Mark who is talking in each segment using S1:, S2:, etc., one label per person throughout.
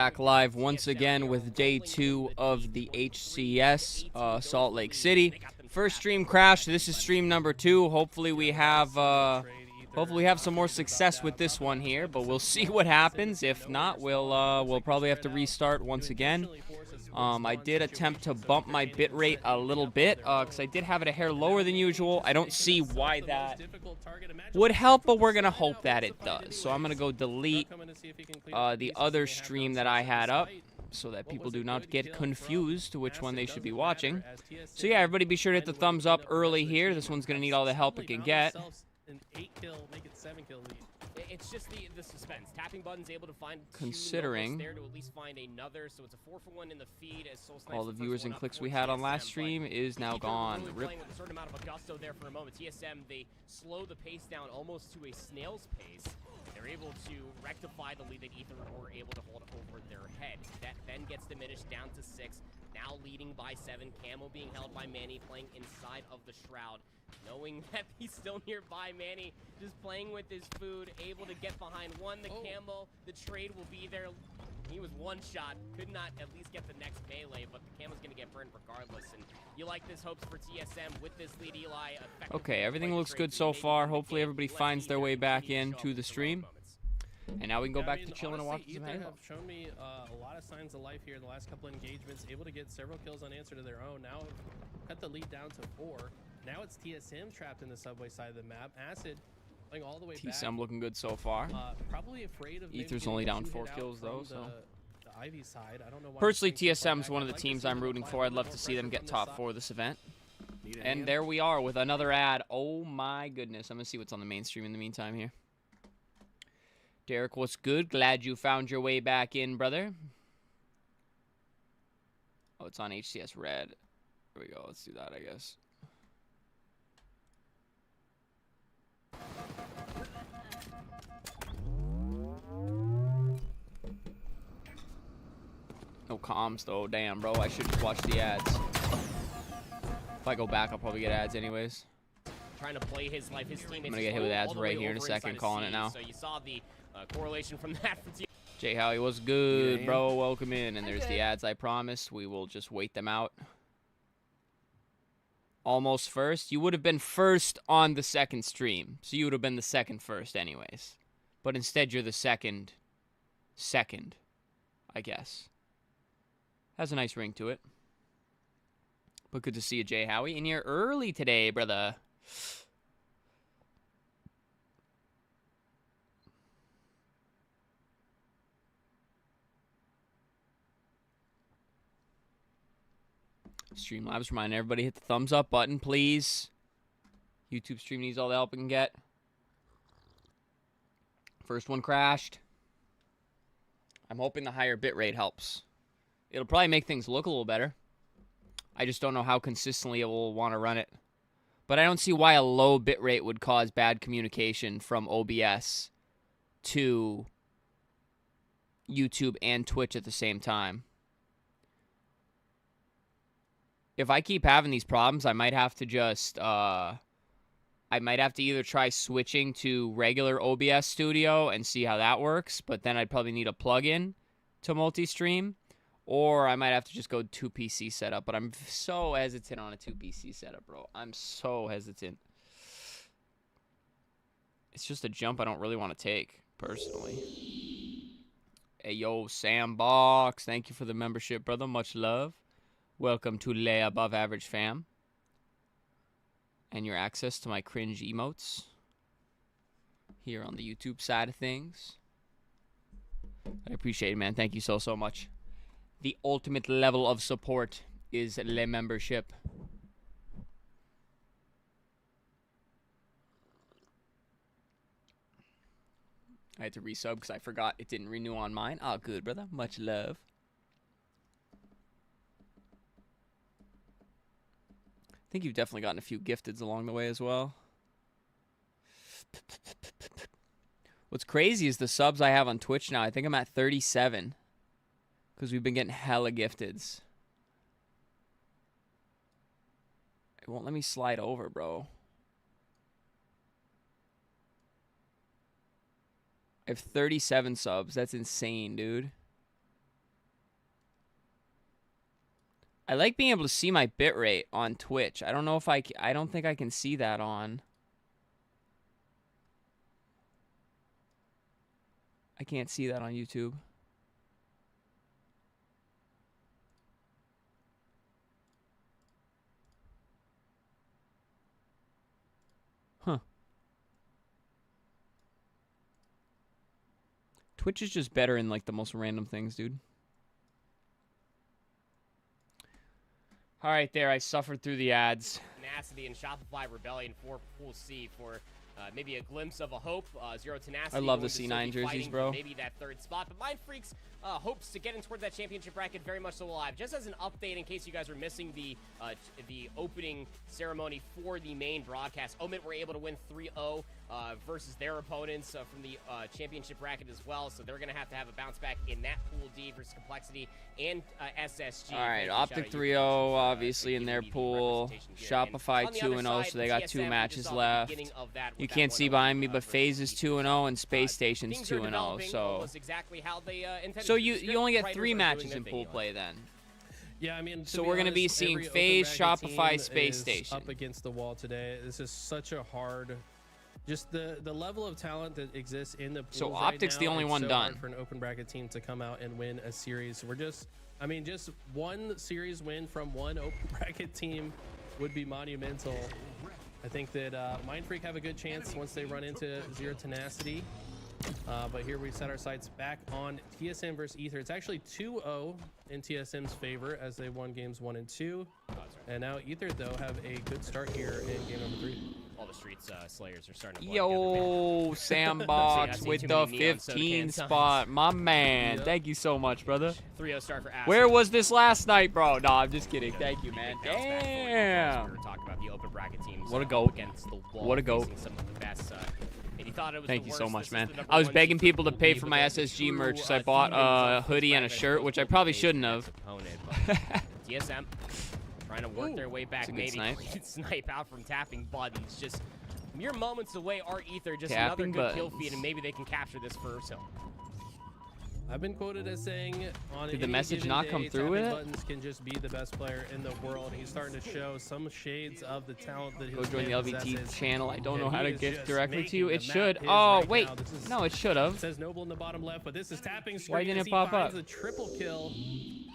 S1: Back live once again with day 2 of the HCS Salt Lake City. First stream crashed. This is stream number 2. Hopefully we have some more success with this one here, but we'll see what happens. If not, we'll probably have to restart once again. I did attempt to bump my bitrate a little bit because I did have it a hair lower than usual. I don't see why that would help, but we're going to hope that it does. So I'm going to go delete the other stream that I had up so that people do not get confused to which one they should be watching. So yeah, everybody be sure to hit the thumbs up early here. This one's going to need all the help it can get.
S2: It's just the suspense. Tapping buttons able to find
S1: considering
S2: there to at least find another, so it's a 4-for-1 in the feed as
S1: all the viewers and clicks we had on last stream is now gone.
S2: Really playing with a certain amount of gusto there for a moment. TSM, they slow the pace down almost to a snail's pace. They're able to rectify the lead that Ether were able to hold over their head. That then gets diminished down to 6. Now leading by 7. Camo being held by Manny, playing inside of the shroud. Knowing that he's still nearby, Manny just playing with his food, able to get behind one. The camo, the trade will be there. He was one shot, could not at least get the next melee, but the camo's going to get burned regardless. And you like this hopes for TSM with this lead, Eli.
S1: Okay, everything looks good so far. Hopefully everybody finds their way back into the stream. And now we can go back to chilling and watching some
S3: Ether have shown me a lot of signs of life here in the last couple of engagements, able to get several kills unanswered of their own. Now cut the lead down to 4. Now it's TSM trapped in the subway side of the map. Acid playing all the way back.
S1: TSM looking good so far.
S3: Probably afraid of
S1: Ether's only down 4 kills though, so.
S3: The Ivy side. I don't know why.
S1: Personally, TSM's one of the teams I'm rooting for. I'd love to see them get top 4 this event. And there we are with another ad. Oh my goodness. I'm going to see what's on the mainstream in the meantime here. Derek, what's good? Glad you found your way back in, brother. Oh, it's on HCS Red. There we go. Let's do that, I guess. No comms, though. Damn, bro. I should just watch the ads. If I go back, I'll probably get ads anyways.
S2: Trying to play his life. His teammates.
S1: I'm gonna get hit with ads right here in a second, calling it now.
S2: So you saw the correlation from that.
S1: Jay Howie, what's good, bro? Welcome in. And there's the ads I promised. We will just wait them out. Almost first. You would have been first on the second stream. So you would have been the second first anyways. But instead you're the second, I guess. Has a nice ring to it. But good to see you, Jay Howie. In here early today, brother. Streamlabs, remind everybody, hit the thumbs up button, please. YouTube stream needs all the help it can get. First one crashed. I'm hoping the higher bitrate helps. It'll probably make things look a little better. I just don't know how consistently it will want to run it. But I don't see why a low bitrate would cause bad communication from OBS to YouTube and Twitch at the same time. If I keep having these problems, I might have to just, I might have to either try switching to regular OBS Studio and see how that works, but then I'd probably need a plugin to multi-stream, or I might have to just go 2 PC setup, but I'm so hesitant on a 2 PC setup, bro. I'm so hesitant. It's just a jump I don't really want to take, personally. Hey, yo, Sam Box, thank you for the membership, brother. Much love. Welcome to Lay Above Average fam. And your access to my cringe emotes here on the YouTube side of things. I appreciate it, man. Thank you so much. The ultimate level of support is Le membership. I had to resub because I forgot it didn't renew on mine. Oh, good, brother. Much love. I think you've definitely gotten a few gifteds along the way as well. What's crazy is the subs I have on Twitch now. I think I'm at 37. Because we've been getting hella gifteds. It won't let me slide over, bro. I have 37 subs. That's insane, dude. I like being able to see my bitrate on Twitch. I don't know if I don't think I can see that on. I can't see that on YouTube. Huh. Twitch is just better in like the most random things, dude. All right, there. I suffered through the ads.
S2: Tenacity and Shopify Rebellion for Pool C for maybe a glimpse of a hope. Zero Tenacity.
S1: I love the
S2: going to
S1: C9
S2: still be
S1: jerseys,
S2: fighting
S1: bro.
S2: for maybe that third spot, but Mind Freaks hopes to get in toward that championship bracket very much so alive. Just as an update, in case you guys were missing the opening ceremony for the main broadcast, Omit were able to win 3-0 versus their opponents from the championship bracket as well. So they're going to have a bounce back in that Pool D versus Complexity and SSG.
S1: All right, Optic 3-0 obviously in their pool. Shopify 2-0, so they got 2 matches left. You can't see behind me, but FaZe is 2-0 and Space Station's 2-0. So you only get 3 matches in pool play then.
S3: Yeah, I mean,
S1: so we're going to be seeing FaZe, Shopify, Space Station.
S3: Up against the wall today. This is such a hard, just the level of talent that exists in the pool.
S1: So
S3: right
S1: Optic's
S3: now,
S1: the only one
S3: so
S1: done
S3: hard for an open bracket team to come out and win a series. We're just, I mean, just one series win from one open bracket team would be monumental. I think that Mind Freak have a good chance once they run into Zero Tenacity. But here we set our sights back on TSM versus Ether. It's actually 2-0 in TSM's favor as they won games 1 and 2. And now Ether, though, have a good start here in game number 3.
S2: All the Streets Slayers are starting to
S1: Yo, Sandbox with the 15 spot. My man.
S3: Yep.
S1: Thank you so much, brother.
S2: 3-0 start for Ash.
S1: Where was this last night, bro? No, I'm just kidding. Thank you, man.
S2: Damn. We were talking about the open bracket teams.
S1: What a goat.
S2: Against the wall,
S1: what a goat.
S2: Some of the best,
S1: Thank you so much, man. I was begging people to pay for my SSG merch because I bought a hoodie and a shirt, which I probably shouldn't have.
S2: TSM trying to work their way back, maybe snipe out from tapping buttons. Just mere moments away are Ether, just another good kill feed, and maybe they can capture this first hill.
S3: I've been quoted as saying, on
S1: did the message not come through with it?
S3: Buttons can just be the best player in the world. He's starting to show some shades of the talent that
S1: Go join the LVT channel. I don't know
S3: and
S1: how to
S3: is
S1: gift
S3: just
S1: directly to you. It
S3: making
S1: should.
S3: the map
S1: Oh,
S3: his
S1: wait.
S3: right now.
S1: No, it should have.
S3: It says Noble in the bottom left, but this is tapping screen.
S1: Why didn't
S3: as
S1: it
S3: he
S1: pop
S3: finds
S1: up?
S3: a triple kill.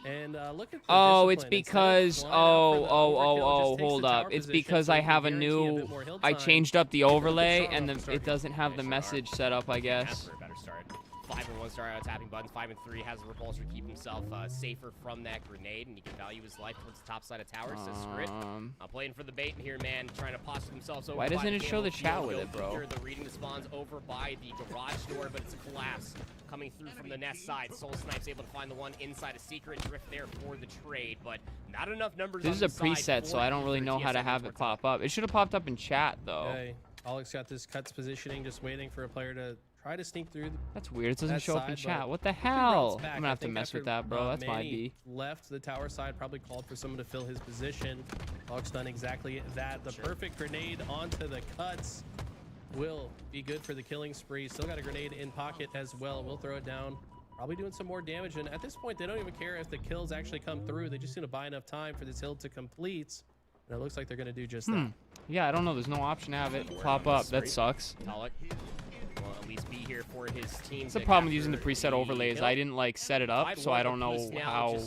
S3: And look at the
S1: Oh, it's
S3: discipline.
S1: because
S3: Instead of flying out for the overkill, just takes
S1: hold
S3: the
S1: up.
S3: tower
S1: It's
S3: position
S1: because
S3: so
S1: I
S3: he can
S1: have a
S3: guarantee
S1: new
S3: bit more hill
S1: I
S3: time.
S1: changed up the overlay
S3: Shot
S1: and
S3: off
S1: it doesn't have the message set up, I guess.
S2: For a better start. 5-1 start out tapping buttons. 5-3 has the repulsor to keep himself safer from that grenade, and he can value his life towards the top side of tower. So screw it. I'm playing for the bait here, man. Trying to posture themselves over.
S1: Why doesn't it show the chat with it, bro?
S2: The reading the spawns over by the garage door, but it's a collapse coming through from the nest side. Soul Snipe's able to find the one inside a secret drift there for the trade, but not enough numbers.
S1: This is a preset, so I don't really know how to have it pop up. It should have popped up in chat though.
S3: Okay. Alex got this cuts positioning, just waiting for a player to try to sneak through.
S1: That's weird. It doesn't
S3: that
S1: show up in
S3: side,
S1: chat.
S3: but
S1: What the hell?
S3: back.
S1: I'm gonna have to mess with that, bro. That's my
S3: Manny
S1: B.
S3: left the tower side, probably called for someone to fill his position. Alex done exactly that. The perfect grenade onto the cuts will be good for the killing spree. Still got a grenade in pocket as well. We'll throw it down. Probably doing some more damage. And at this point, they don't even care if the kills actually come through. They just need to buy enough time for this hill to complete. And it looks like they're going to do just that.
S1: Yeah, I don't know. There's no option to have it pop up. That sucks.
S2: Talik will at least be here for his team.
S1: That's the problem with using the preset overlays. I didn't like set it up, so I don't know how.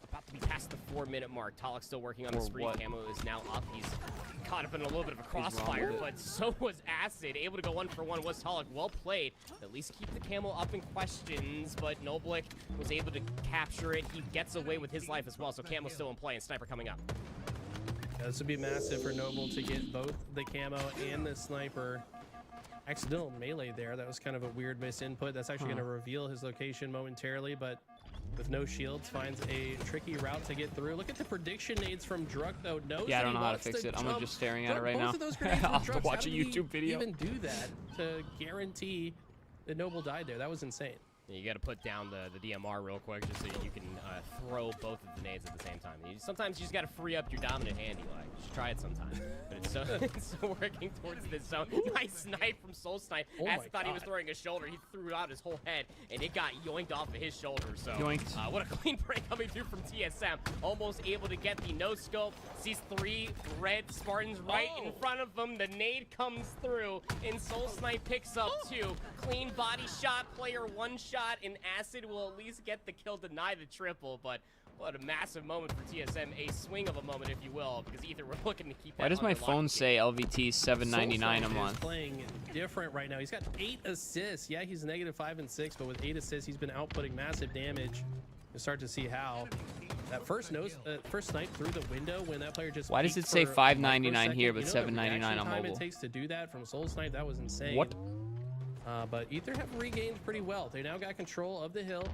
S2: About to be past the 4-minute mark. Talik's still working on the spree. Camo is now up. He's caught up in a little bit of a crossfire, but so was Acid. Able to go 1-for-1 was Talik. Well played. At least keep the camo up in questions, but Noblik was able to capture it. He gets away with his life as well, so Camo's still in play and Sniper coming up.
S3: Yeah, this would be massive for Noble to get both the camo and the sniper. Accidental melee there. That was kind of a weird misinput. That's actually going to reveal his location momentarily, but with no shields, finds a tricky route to get through. Look at the prediction nades from Druk, though.
S1: Yeah, I don't know how to fix it. I'm just staring at it right now.
S3: Both of those grenades
S1: I'll have to
S3: Druks.
S1: watch a
S3: How did he
S1: YouTube video.
S3: even do that to guarantee that Noble died there? That was insane.
S2: You got to put down the DMR real quick just so you can throw both of the nades at the same time. Sometimes you just got to free up your dominant hand, Eli. You should try it sometime. But it's so working towards this zone. Nice snipe from Soul Snipe. As he thought he was throwing his shoulder, he threw out his whole head, and it got yoinked off of his shoulder. So what a clean break coming through from TSM. Almost able to get the no-scope. Sees 3 red Spartans right in front of him. The nade comes through, and Soul Snipe picks up 2. Clean body shot, player 1 shot, and Acid will at least get the kill, deny the triple, but what a massive moment for TSM, a swing of a moment, if you will, because either we're looking to keep that.
S1: Why does my phone say LVT $7.99 a month?
S3: He's playing different right now. He's got 8 assists. Yeah, he's -5 and 6, but with 8 assists, he's been outputting massive damage. You start to see how that first snipe through the window when that player just.
S1: Why does it say $5.99 here but $7.99 on mobile?
S3: It takes to do that from Soul Snipe. That was insane.
S1: What?
S3: But Ether have regained pretty well. They now got control of the hill.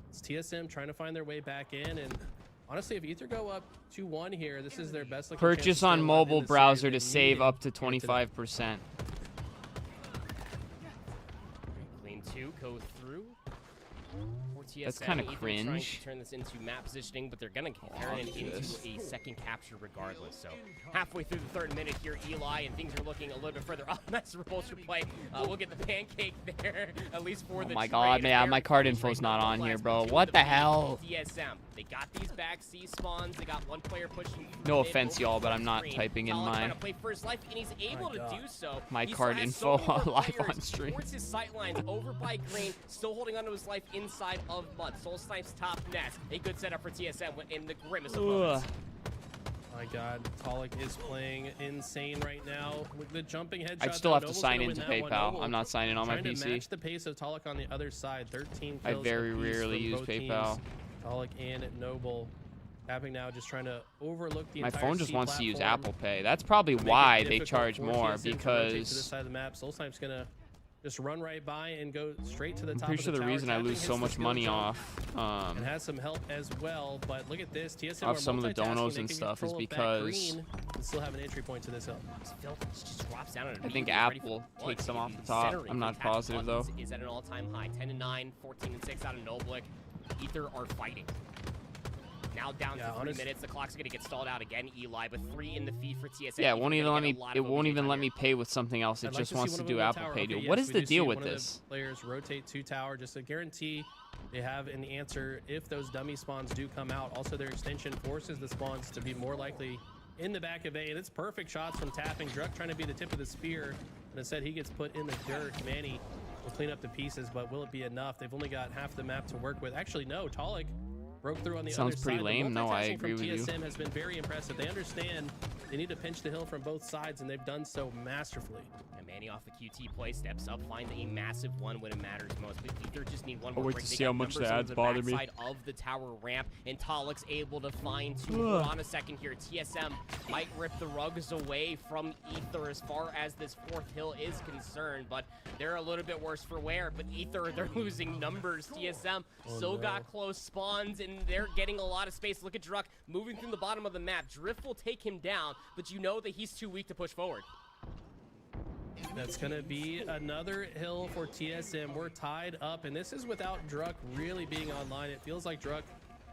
S3: It's TSM trying to find their way back in, and honestly, if Ether go up 2-1 here, this is their best looking chance
S1: Purchase
S3: to
S1: on
S3: still
S1: mobile
S3: in the
S1: browser
S3: series.
S1: to
S3: They
S1: save
S3: need
S1: up to
S3: it here today.
S1: 25%.
S2: Clean 2 go through.
S1: That's kind of
S2: Ethan
S1: cringe.
S2: trying to turn this into map positioning, but they're gonna turn it into a second capture regardless. So halfway through the 3rd minute here, Eli, and things are looking a little bit further. Oh, that's a repulsor play. We'll get the pancake there, at least for the
S1: my
S2: trade.
S1: God, man, my card
S2: Very
S1: info's not
S2: trade
S1: on here,
S2: nonetheless,
S1: bro.
S2: but
S1: What
S2: to
S1: the
S2: the
S1: hell?
S2: DSM. They got these back C spawns. They got one player pushing.
S1: No
S2: mid
S1: offense,
S2: over
S1: y'all, but
S2: the
S1: I'm not
S2: screen.
S1: typing in
S2: Talon
S1: my
S2: trying to play first life, and he's able to do so.
S1: my
S2: He
S1: card
S2: has
S1: info
S2: so many
S1: live
S2: players
S1: on stream.
S2: towards his sightlines, over by Green, still holding onto his life inside of Mud. Soul Snipe's top nest. A good setup for TSM in the grimmest of moments.
S3: My God, Talik is playing insane right now with the jumping headshot.
S1: I'd still have to
S3: Noble's
S1: sign
S3: gonna
S1: into
S3: win that one.
S1: PayPal.
S3: Noble
S1: I'm not signing on my
S3: trying to
S1: PC.
S3: match the pace of Talik on the other side. 13
S1: I
S3: kills
S1: very
S3: apiece
S1: rarely
S3: from
S1: use
S3: both
S1: PayPal.
S3: teams. Talik and Noble tapping now, just trying to overlook the
S1: My
S3: entire
S1: phone just
S3: C
S1: wants to use
S3: platform.
S1: Apple Pay. That's probably
S3: Make it
S1: why they
S3: difficult
S1: charge
S3: for
S1: more,
S3: TSM to rotate to this
S1: because
S3: side of the map. Soul Snipe's gonna just run right by and go straight to the
S1: I'm
S3: top
S1: pretty
S3: of
S1: sure
S3: the
S1: the
S3: tower.
S1: reason I
S3: Tapping
S1: lose
S3: hits
S1: so
S3: the
S1: much
S3: skill
S1: money
S3: jump
S1: off
S3: and has some help as well. But look at this, TSM
S1: Of
S3: are
S1: some of the
S3: multitasking.
S1: donos
S3: They
S1: and
S3: can
S1: stuff is
S3: control of back
S1: because
S3: green and still have an entry point to this hill.
S2: Phil just drops down on
S1: I think Apple takes them off the top. I'm not positive though.
S2: Is at an all-time high. 10-9, 14-6 out of Noblik. Ether are fighting. Now down to 3 minutes. The clock's gonna get stalled out again, Eli, but 3 in the feed for TSM.
S1: Yeah, it won't even let me. It won't even let me pay with something else. It just wants to do Apple Pay. Dude, what is the deal with this?
S3: Players rotate to tower just to guarantee they have an answer if those dummy spawns do come out. Also, their extension forces the spawns to be more likely in the back of A, and it's perfect shots from tapping. Druk trying to be the tip of the spear, and instead he gets put in the dirt. Manny will clean up the pieces, but will it be enough? They've only got half the map to work with. Actually, no. Talik broke through on the other side.
S1: Sounds pretty lame. No, I agree with you.
S3: TSM has been very impressive. They understand they need to pinch the hill from both sides, and they've done so masterfully.
S2: And Manny off the QT play steps up, finds a massive one when it matters most. But Ether just need one
S1: I'll
S2: more
S1: wait
S2: break.
S1: to
S2: They
S1: see
S2: got
S1: how much
S2: numbers
S1: the
S2: on
S1: ads
S2: the
S1: bother me.
S2: backside of the tower ramp, and Talik's able to find 2. Hold on a second here. TSM might rip the rugs away from Ether as far as this 4th hill is concerned, but they're a little bit worse for wear. But Ether, they're losing numbers. TSM still got close spawns, and they're getting a lot of space. Look at Druk moving through the bottom of the map. Drift will take him down, but you know that he's too weak to push forward.
S3: That's going to be another hill for TSM. We're tied up, and this is without Druk really being online. It feels like Druk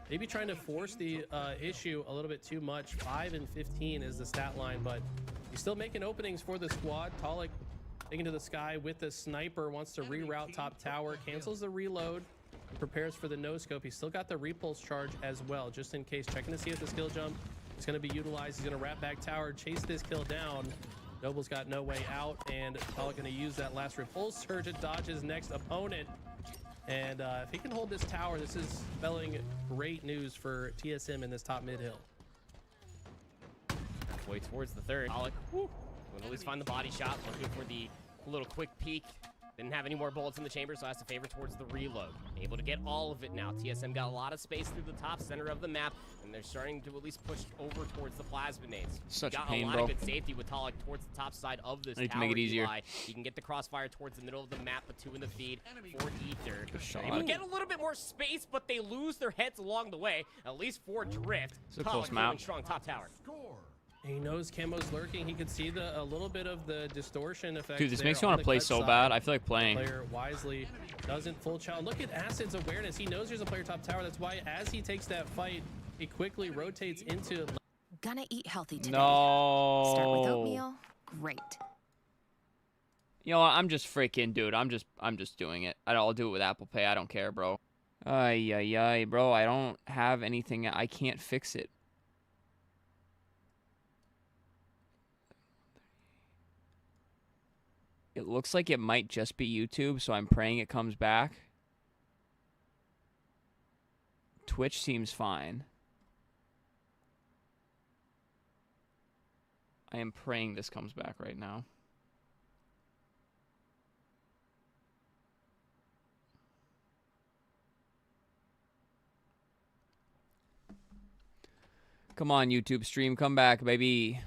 S3: maybe trying to force the issue a little bit too much. 5 and 15 is the stat line, but he's still making openings for the squad. Talik taking to the sky with the sniper, wants to reroute top tower, cancels the reload, and prepares for the no-scope. He's still got the repulse charge as well, just in case. Checking to see if the skill jump is going to be utilized. He's going to wrap back tower, chase this kill down. Noble's got no way out, and Talik going to use that last repulse surge to dodge his next opponent. And if he can hold this tower, this is spelling great news for TSM in this top mid hill.
S2: Halfway towards the 3rd. Talik will at least find the body shot, looking for the little quick peek. Didn't have any more bullets in the chamber, so has to favor towards the reload. Able to get all of it now. TSM got a lot of space through the top center of the map, and they're starting to at least push over towards the plasma nades.
S1: Such
S2: got
S1: pain,
S2: a lot
S1: bro.
S2: of good safety with Talik towards the top side of this
S1: I need to
S2: tower.
S1: make it easier.
S2: Eli. You can get the crossfire towards the middle of the map, but 2 in the feed for Ether.
S1: Good shot.
S2: They would get a little bit more space, but they lose their heads along the way, at least for Drift.
S1: It's a close
S2: Talik
S1: map.
S2: going strong top tower.
S3: He knows Camo's lurking. He could see a little bit of the distortion effect.
S1: Dude, this
S3: there
S1: makes me
S3: on
S1: want
S3: the
S1: to play
S3: cut
S1: so
S3: side.
S1: bad. I feel like playing.
S3: Player wisely doesn't full chow. Look at Acid's awareness. He knows there's a player top tower. That's why as he takes that fight, he quickly rotates into.
S4: Gonna eat healthy today.
S1: No.
S4: Start with oatmeal. Great.
S1: You know what? I'm just freaking, dude. I'm just doing it. I'll do it with Apple Pay. I don't care, bro. Ay, ay, ay, bro. I don't have anything. I can't fix it. It looks like it might just be YouTube, so I'm praying it comes back. Twitch seems fine. I am praying this comes back right now. Come on, YouTube stream, come back, baby.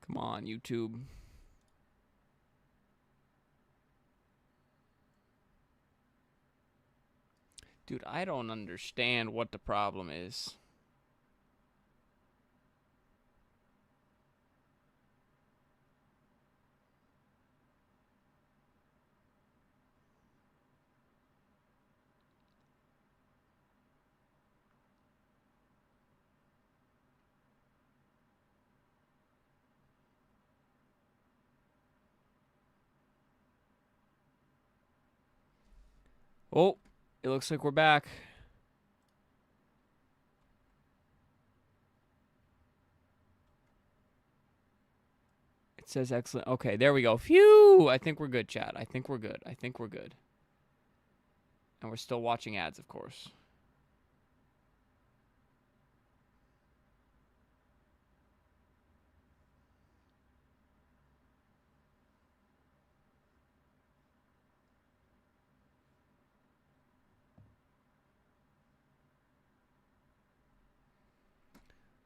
S1: Come on, YouTube. Dude, I don't understand what the problem is. Oh, it looks like we're back. It says excellent. Okay, there we go. Phew! I think we're good, chat. I think we're good. I think we're good. And we're still watching ads, of course.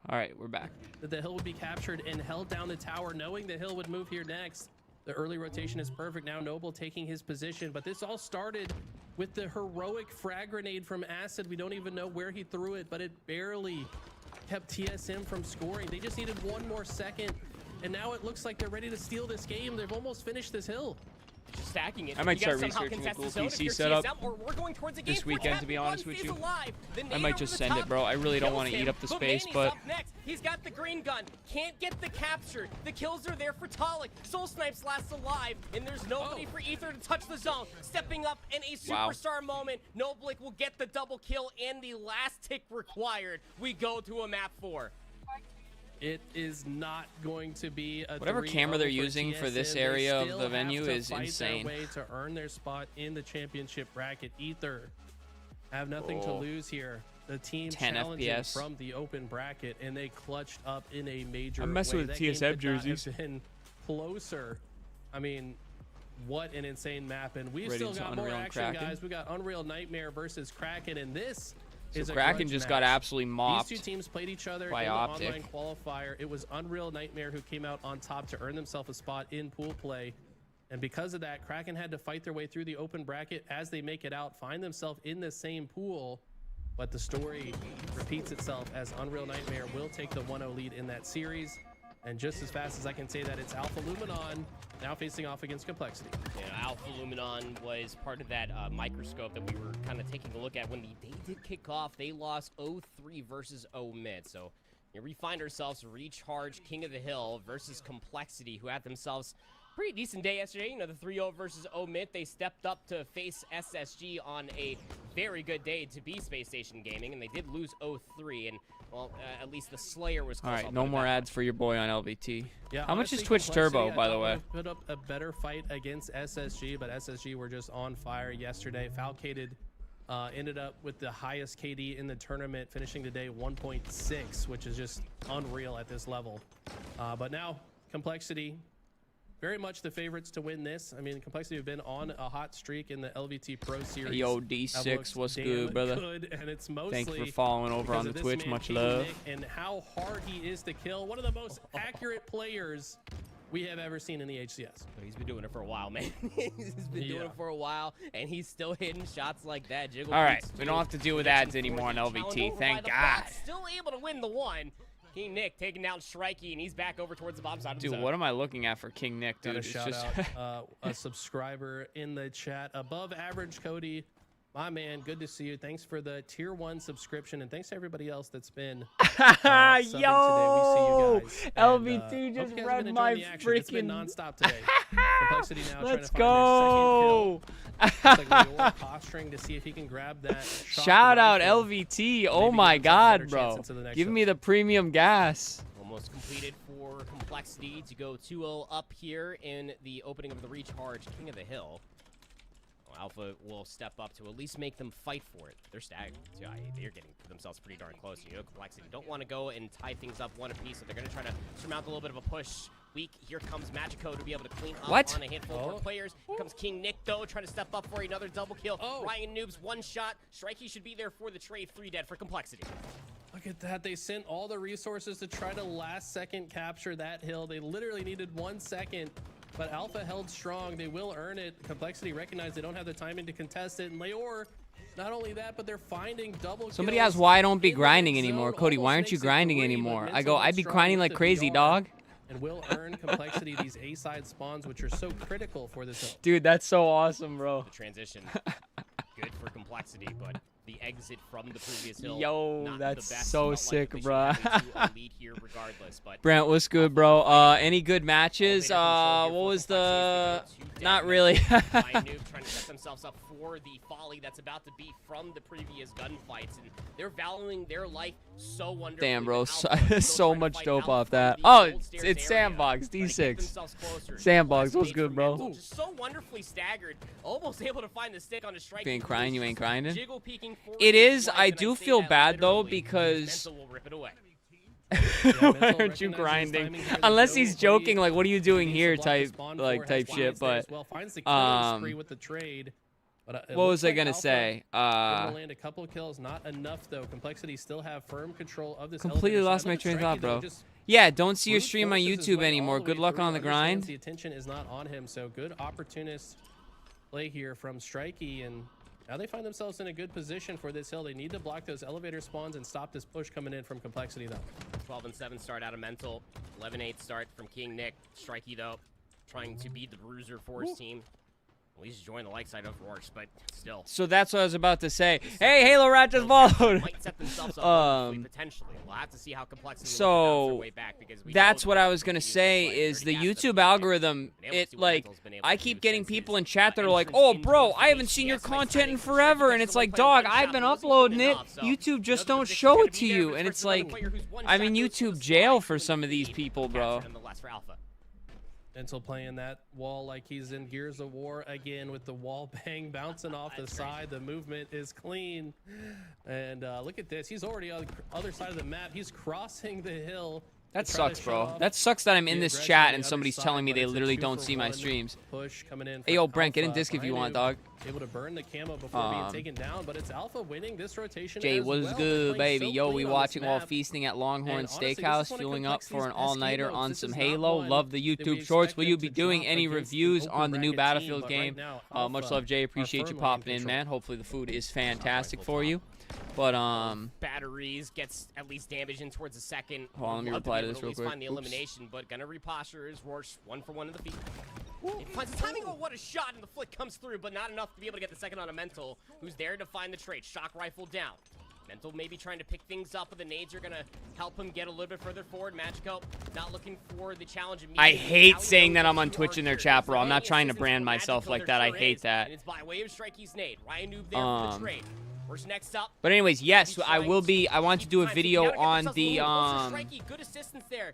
S1: All right, we're back.
S3: That the hill would be captured and held down the tower, knowing the hill would move here next. The early rotation is perfect. Now Noble taking his position, but this all started with the heroic frag grenade from Acid. We don't even know where he threw it, but it barely kept TSM from scoring. They just needed one more second, and now it looks like they're ready to steal this game. They've almost finished this hill.
S2: Just stacking it.
S1: I might
S2: You gotta
S1: start
S2: somehow
S1: researching a
S2: contest
S1: cool
S2: the zone if
S1: PC
S2: you're
S1: setup
S2: TSM, or we're going towards a game.
S1: this weekend, to be honest with you.
S2: Alive.
S1: I might just send it, bro. I really don't want to eat up the space, but
S2: up next. He's got the green gun. Can't get the capture. The kills are there for Talik. Soul Snipes lasts alive, and there's nobody for Ether to touch the zone. Stepping up in a superstar moment. Noblick will get the double kill and the last tick required. We go to a map 4.
S3: It is not going to be a
S1: whatever
S3: 3-0
S1: camera they're
S3: for
S1: using for this
S3: TSM.
S1: area
S3: They
S1: of
S3: still
S1: the venue
S3: have to
S1: is
S3: fight
S1: insane.
S3: their way to earn their spot in the championship bracket. Ether have nothing to lose here. The team
S1: 10
S3: challenging
S1: FPS.
S3: from the open bracket, and they clutched up in a major
S1: I'm messing
S3: way.
S1: with
S3: That game
S1: TSM
S3: could not
S1: jerseys.
S3: have been closer. I mean, what an insane map. And we've
S1: Ready
S3: still
S1: to
S3: got more
S1: Unreal and
S3: action,
S1: Kraken.
S3: guys. We got Unreal Nightmare versus Kraken, and this
S1: So
S3: is a
S1: Kraken
S3: grudge
S1: just
S3: match.
S1: got absolutely mopped.
S3: These two teams played each other
S1: by
S3: in the
S1: Optic.
S3: online qualifier. It was Unreal Nightmare who came out on top to earn themselves a spot in pool play. And because of that, Kraken had to fight their way through the open bracket. As they make it out, find themselves in the same pool. But the story repeats itself as Unreal Nightmare will take the 1-0 lead in that series. And just as fast as I can say that, it's Alpha Luminon now facing off against Complexity.
S2: Yeah, Alpha Luminon was part of that microscope that we were kind of taking a look at when the day did kick off. They lost 0-3 versus 0-mid. So here we find ourselves Recharge King of the Hill versus Complexity, who had themselves a pretty decent day yesterday. You know, the 3-0 versus 0-mid. They stepped up to face SSG on a very good day to be Space Station Gaming, and they did lose 0-3. And well, at least the Slayer was close.
S1: All right, no more ads for your boy on LVT.
S3: Yeah,
S1: How much is
S3: honestly,
S1: Twitch Turbo,
S3: Complexity,
S1: by
S3: I
S1: the
S3: thought
S1: way?
S3: would Put up a better fight against SSG, but SSG were just on fire yesterday. Falcated ended up with the highest KD in the tournament, finishing the day 1.6, which is just unreal at this level. But now Complexity very much the favorites to win this. I mean, Complexity have been on a hot streak in the LVT Pro Series.
S1: Yo, D6, what's good, brother?
S3: Good, and it's mostly
S1: Thank you for following over on the Twitch. Much love.
S3: And how hard he is to kill. One of the most accurate players we have ever seen in the HCS.
S2: But he's been doing it for a while, man. He's been doing it for a while, and he's still hitting shots like that. Jiggle
S1: All right, we don't have to deal with ads anymore on LVT. Thank God.
S2: Still able to win the one. King Nick taking down Shrikey, and he's back over towards the bottom side of the
S1: Dude,
S2: zone.
S1: what am I looking at for King Nick, dude?
S3: Got a
S1: It's
S3: shout
S1: just
S3: out a subscriber in the chat. Above average, Cody. My man, good to see you. Thanks for the tier 1 subscription, and thanks to everybody else that's been subbing
S1: Yo,
S3: today. We see you guys.
S1: LVT
S3: And,
S1: just
S3: hope you guys have
S1: read
S3: been
S1: my
S3: enjoying the action. It's been
S1: freaking.
S3: nonstop today. Complexity now
S1: Let's
S3: trying
S1: go.
S3: to find their second kill. Looks like Leor posturing to see if he can grab that.
S1: Shout out
S3: rifle.
S1: LVT. Oh
S3: Maybe
S1: my
S3: give himself a better
S1: God, bro.
S3: chance into the next
S1: Give
S3: zone.
S1: me the premium gas.
S2: Almost completed for Complexity to go 2-0 up here in the opening of the recharge King of the Hill. Well, Alpha will step up to at least make them fight for it. They're staggered. So, they're getting themselves pretty darn close. You know, Complexity don't want to go and tie things up one apiece, so they're going to try to surmount a little bit of a push. Weak. Here comes Magico to be able to clean up on a handful of players. Here comes King Nick, though, trying to step up for another double kill. Ryan Noobs, one shot. Shrikey should be there for the trade. 3 dead for Complexity.
S3: Look at that. They sent all the resources to try to last second capture that hill. They literally needed 1 second, but Alpha held strong. They will earn it. Complexity recognized they don't have the timing to contest it. And Leor, not only that, but they're finding double kills.
S1: Somebody asked why I don't be
S3: in the
S1: grinding
S3: mid
S1: anymore.
S3: zone.
S1: Cody, why
S3: Almost
S1: aren't you
S3: makes it
S1: grinding
S3: 3,
S1: anymore?
S3: but
S1: I go,
S3: Mental
S1: I'd be
S3: strong
S1: grinding
S3: with
S1: like
S3: the
S1: crazy,
S3: VR,
S1: dog.
S3: And will earn Complexity these A-side spawns, which are so critical for this hill.
S1: Dude, that's so awesome, bro.
S2: The transition, good for Complexity, but the exit from the previous hill,
S1: Yo,
S2: not
S1: that's
S2: the best.
S1: so
S2: Felt like
S1: sick,
S2: they should
S1: bro.
S2: have a lead here regardless, but
S1: Brent, what's good, bro? Any good matches? What was the... Not really.
S2: Noob trying to set themselves up for the volley that's about to be from the previous gunfights, and they're valuing their life so wonderfully.
S1: Damn, bro,
S2: Alpha
S1: so
S2: trying to
S1: much
S2: fight
S1: dope
S2: out
S1: off
S2: from
S1: that.
S2: the
S1: Oh,
S2: gold stairs
S1: it's
S2: area,
S1: Sandbox,
S2: trying to get
S1: D6.
S2: themselves closer.
S1: Sandbox,
S2: Last
S1: what's
S2: fade
S1: good,
S2: from
S1: bro?
S2: Mental, just so wonderfully staggered, almost able to find the stick on a strike.
S1: You ain't crying, you ain't grinding?
S2: Jiggle peeking forward
S1: It
S2: with
S1: is.
S2: life,
S1: I
S2: and
S1: do
S2: say
S1: feel
S2: that
S1: bad, though,
S2: literally,
S1: because...
S2: Mental will rip it away.
S1: Why aren't you grinding? Unless he's joking, like, what are you doing here type shit, but...
S3: Well, finds the killing spree with the trade. But,
S1: what was I gonna say?
S3: Land a couple of kills, not enough though. Complexity still have firm control of this.
S1: Completely
S3: elevator.
S1: lost
S3: So
S1: my
S3: look at
S1: train of
S3: Shrikey,
S1: thought,
S3: though,
S1: bro.
S3: just
S1: Yeah, don't see your
S3: brute
S1: stream on
S3: forces his
S1: YouTube
S3: way all
S1: anymore.
S3: the way
S1: Good luck
S3: through,
S1: on the
S3: understands
S1: grind.
S3: The attention is not on him, so good opportunist play here from Shrikey, and now they find themselves in a good position for this hill. They need to block those elevator spawns and stop this push coming in from Complexity though.
S2: 12-7 start out of Mental, 11-8 start from King Nick. Shrikey though, trying to beat the bruiser for his team. At least join the light side of Rourke's, but still.
S1: So that's what I was about to say. Hey, Halo Rat just followed.
S2: Might set themselves up potentially. We'll have to see how Complexity will bounce their way back, because we
S1: that's
S2: know
S1: what
S2: that
S1: I was gonna
S2: continues to
S1: say
S2: play.
S1: is
S2: They
S1: the
S2: already got
S1: YouTube
S2: the
S1: algorithm.
S2: Been able to
S1: It
S2: see what
S1: like
S2: Mental's been able
S1: I
S2: to
S1: keep
S2: do
S1: getting
S2: since
S1: people
S2: his,
S1: in chat that are like,
S2: entrance
S1: "Oh,
S2: into
S1: bro,
S2: the
S1: I haven't seen your
S2: HCS by
S1: content in
S2: signing
S1: forever," and
S2: Shrikey.
S1: it's like,
S2: Playing one
S1: "Dog, I've been
S2: shot, wasn't
S1: uploading
S2: good
S1: it.
S2: enough, so
S1: YouTube just
S2: another
S1: don't
S2: position
S1: show
S2: gonna
S1: it
S2: be
S1: to
S2: there
S1: you,"
S2: is
S1: and
S2: versus
S1: it's
S2: another
S1: like,
S2: player who's one
S1: I'm in
S2: shot goes to the
S1: YouTube jail
S2: side
S1: for some of these
S2: lead.
S1: people, bro.
S2: Capture nonetheless for Alpha.
S3: Mental playing that wall like he's in Gears of War again, with the wall bang bouncing off the side. The movement is clean. And look at this. He's already on the other side of the map. He's crossing the hill.
S1: That
S3: to try to
S1: sucks,
S3: shut
S1: bro.
S3: off
S1: That sucks that I'm in
S3: the
S1: this
S3: aggression
S1: chat
S3: on the
S1: and
S3: other
S1: somebody's
S3: side,
S1: telling me
S3: but
S1: they
S3: it's a
S1: literally don't
S3: 2-for-1
S1: see my streams.
S3: push coming in.
S1: Hey, yo, Brent, get in
S3: Alpha.
S1: disc if you
S3: Ryan
S1: want,
S3: Noob
S1: dog.
S3: Able to burn the camo before being taken down, but it's Alpha winning this rotation.
S1: Jay,
S3: as
S1: what is
S3: well.
S1: good,
S3: They're playing
S1: baby?
S3: so
S1: Yo,
S3: clean
S1: we
S3: on this
S1: watching while
S3: map.
S1: feasting at Longhorn
S3: And honestly, this
S1: Steakhouse,
S3: is one of
S1: fueling up for an
S3: Complexity's
S1: all-nighter
S3: best
S1: on
S3: games.
S1: some
S3: This is not
S1: Halo.
S3: one
S1: Love the
S3: that we
S1: YouTube Shorts. Will
S3: expect
S1: you
S3: them
S1: be
S3: to
S1: doing
S3: drop
S1: any
S3: against an
S1: reviews
S3: open
S1: on the new
S3: bracket
S1: Battlefield
S3: team, but
S1: game?
S3: right now,
S1: Much
S3: Alpha
S1: love, Jay.
S3: are
S1: Appreciate you
S3: firmly in
S1: popping in,
S3: control.
S1: man. Hopefully the food is fantastic for you. But
S2: Batteries gets at least damage in towards the second.
S1: Hold on, let me
S2: Love to
S1: reply
S2: be
S1: to
S2: able
S1: this
S2: at
S1: real
S2: least
S1: quick.
S2: Find the
S1: Oops.
S2: elimination, but gonna reposture his Rourke 1-for-1 in the feet. He finds the timing. Oh, what a shot! And the flick comes through, but not enough to be able to get the second on a Mental, who's there to find the trade. Shock rifle down. Mental maybe trying to pick things up, but the nades are gonna help him get a little bit further forward. Magico not looking for the challenge immediately.
S1: I hate
S2: Now we
S1: saying
S2: know
S1: that I'm
S2: that
S1: on
S2: you
S1: Twitch
S2: are
S1: in their
S2: here.
S1: chat, bro. I'm not
S2: Any
S1: trying to
S2: assistance
S1: brand
S2: from
S1: myself
S2: Magico,
S1: like
S2: there
S1: that. I
S2: sure
S1: hate
S2: is,
S1: that.
S2: And it's by way of Shrikey's nade. Ryan Noob there for the trade. Where's next up?
S1: But anyways, yes, I will be. I want to do a video on the
S2: Shrikey, good assistance there.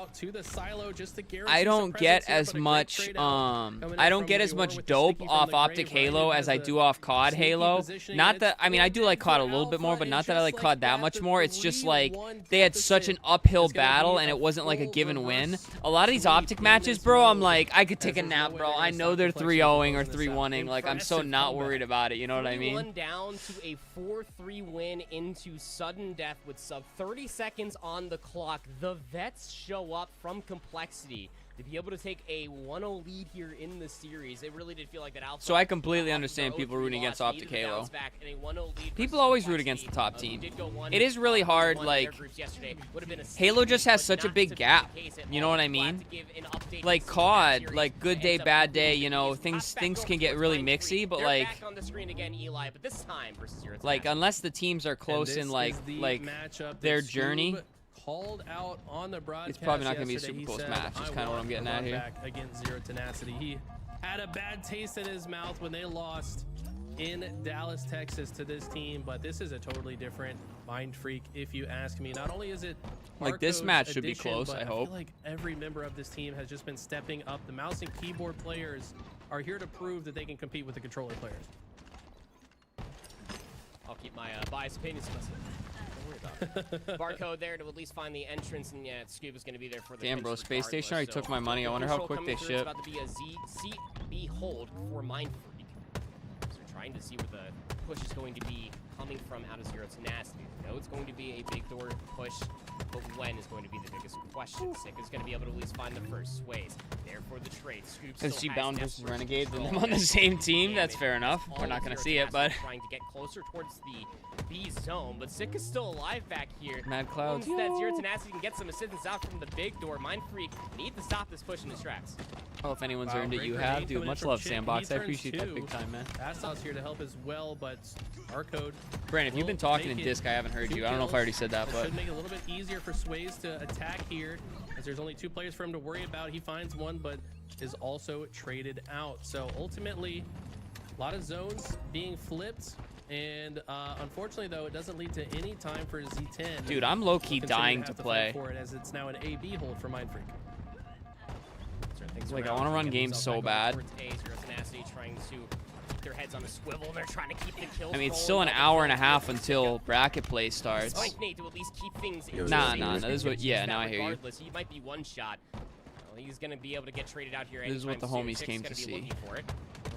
S3: out to the silo just to guarantee
S1: I
S3: some
S1: don't get
S3: presence here,
S1: as
S3: but a great
S1: much
S3: trade out coming in
S1: I don't get as much dope off Optic Halo as I do off COD Halo. Not that, I mean, I do like COD a little bit more, but not that I like COD that much more. It's just like they had such an uphill battle, and it wasn't like a given win. A lot of these Optic matches, bro, I'm like, I could take a nap, bro. I know they're 3-0ing or 3-1ing. Like, I'm so not worried about it. You know what I mean?
S2: 1 down to a 4-3 win into sudden death with sub 30 seconds on the clock. The vets show up from Complexity to be able to take a 1-0 lead here in the series. It really did feel like that Alpha.
S1: So I completely understand people rooting against Optic Halo. People always root against the top team. It is really hard, like, Halo just has such a big gap. You know what I mean? Like COD, like good day, bad day, you know, things can get really mixy, but like unless the teams are close in like their journey,
S3: called out on the broadcast.
S1: It's probably not going to be a super close match. That's kind of what I'm getting at here.
S3: Against Zero Tenacity. He had a bad taste in his mouth when they lost in Dallas, Texas to this team, but this is a totally different Mind Freak, if you ask me. Not only is it
S1: like this match should be close, I hope.
S3: I feel like every member of this team has just been stepping up. The mouse and keyboard players are here to prove that they can compete with the controller players.
S2: I'll keep my biased opinions to myself. Barcode there to at least find the entrance, and yeah, Scoob is going to be there for the
S1: damn, bro, Space Station already took my money. I wonder how quick they ship.
S2: It's about to be a ZCB hold for Mind Freak. So we're trying to see where the push is going to be coming from out of Zero Tenacity. I know it's going to be a big door push, but when is going to be the biggest question. Sick is going to be able to at least find the first sways. There for the trade.
S1: Because G-Bound versus Renegade, and them on the same team, that's fair enough. We're not going to see it, but
S2: trying to get closer towards the B zone, but Sick is still alive back here.
S1: Mad Clouds.
S2: Instead, Zero Tenacity can get some assistance out from the big door. Mind Freak need to stop this push in his tracks.
S1: Oh, if anyone's earned it, you have. Dude, much love, Sandbox. I appreciate that big time, man.
S3: Astos here to help as well, but Barcode.
S1: Brandon, if you've been talking in Disc, I haven't heard you. I don't know if I already said that, but
S3: should make it a little bit easier for Sways to attack here, as there's only 2 players for him to worry about. He finds one, but is also traded out. So ultimately, a lot of zones being flipped. And unfortunately, though, it doesn't lead to any time for Z10.
S1: Dude, I'm low-key dying to play.
S3: For it, as it's now an AB hold for Mind Freak.
S1: Like, I want to run games so bad.
S2: Trying to keep their heads on a swivel. They're trying to keep the kills.
S1: I mean, it's still an hour and a half until bracket play starts.
S2: To at least keep things
S1: Nah, this is what. Yeah, now I hear you.
S2: He might be one shot. Well, he's gonna be able to get traded out here.
S1: This is what the homies came to see.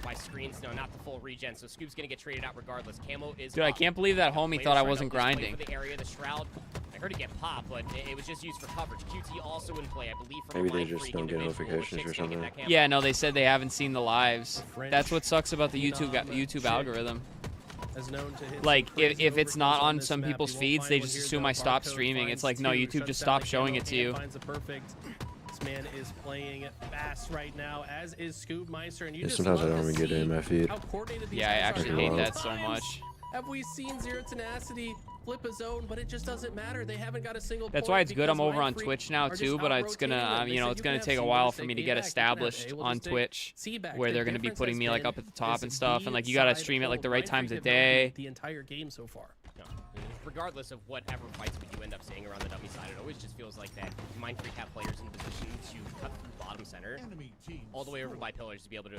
S2: By screens, no, not the full regen. So Scoop's gonna get traded out regardless. Camo is.
S1: Dude, I can't believe that homie thought I wasn't grinding.
S2: The area, the shroud. I heard it get popped, but it was just used for coverage. QT also in play, I believe.
S5: Maybe they just don't get notifications or something.
S1: Yeah, no, they said they haven't seen the lives. That's what sucks about the YouTube algorithm. Like, if it's not on some people's feeds, they just assume I stopped streaming. It's like, no, YouTube just stopped showing it to you.
S3: This man is playing fast right now, as is Scoob Meister, and you just
S5: sometimes I don't even get it in my feed.
S1: Yeah, I actually hate that so much.
S3: Have we seen Zero Tenacity flip a zone, but it just doesn't matter. They haven't got a single.
S1: That's why it's good I'm over on Twitch now too, but it's gonna, you know, it's gonna take a while for me to get established on Twitch, where they're gonna be putting me like up at the top and stuff, and like you gotta stream it like the right times a day.
S3: The entire game so far.
S2: Regardless of whatever fights we do end up seeing around the dummy side, it always just feels like that Mind Freak have players in position to cut through bottom center, all the way over by pillars to be able to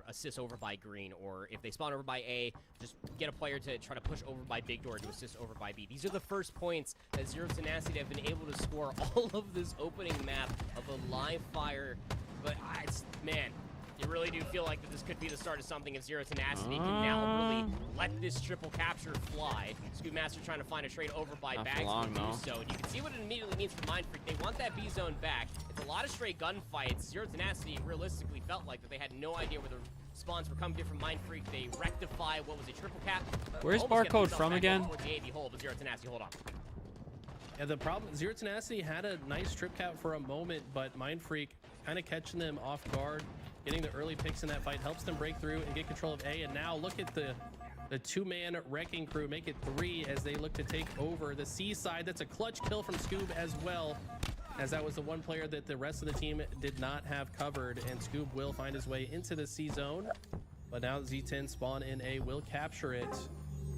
S2: assist over by green, or if they spawn over by A, just get a player to try to push over by big door to assist over by B. These are the first points that Zero Tenacity have been able to score all of this opening map of a live fire, but man, you really do feel like that this could be the start of something if Zero Tenacity can now really let this triple capture fly. Scoopmaster trying to find a trade over by Bags to do so. And you can see what it immediately means for Mind Freak. They want that B zone back. It's a lot of stray gunfights. Zero Tenacity realistically felt like that they had no idea where the spawns were coming from Mind Freak. They rectify what was a triple cap.
S1: Where's Barcode from again?
S2: The AV hold, but Zero Tenacity, hold on.
S3: Yeah, the problem, Zero Tenacity had a nice trip cap for a moment, but Mind Freak kind of catching them off guard. Getting the early picks in that fight helps them break through and get control of A. And now look at the 2-man wrecking crew make it 3 as they look to take over the C side. That's a clutch kill from Scoob as well, as that was the one player that the rest of the team did not have covered. And Scoob will find his way into the C zone. But now Z10 spawn in A, will capture it.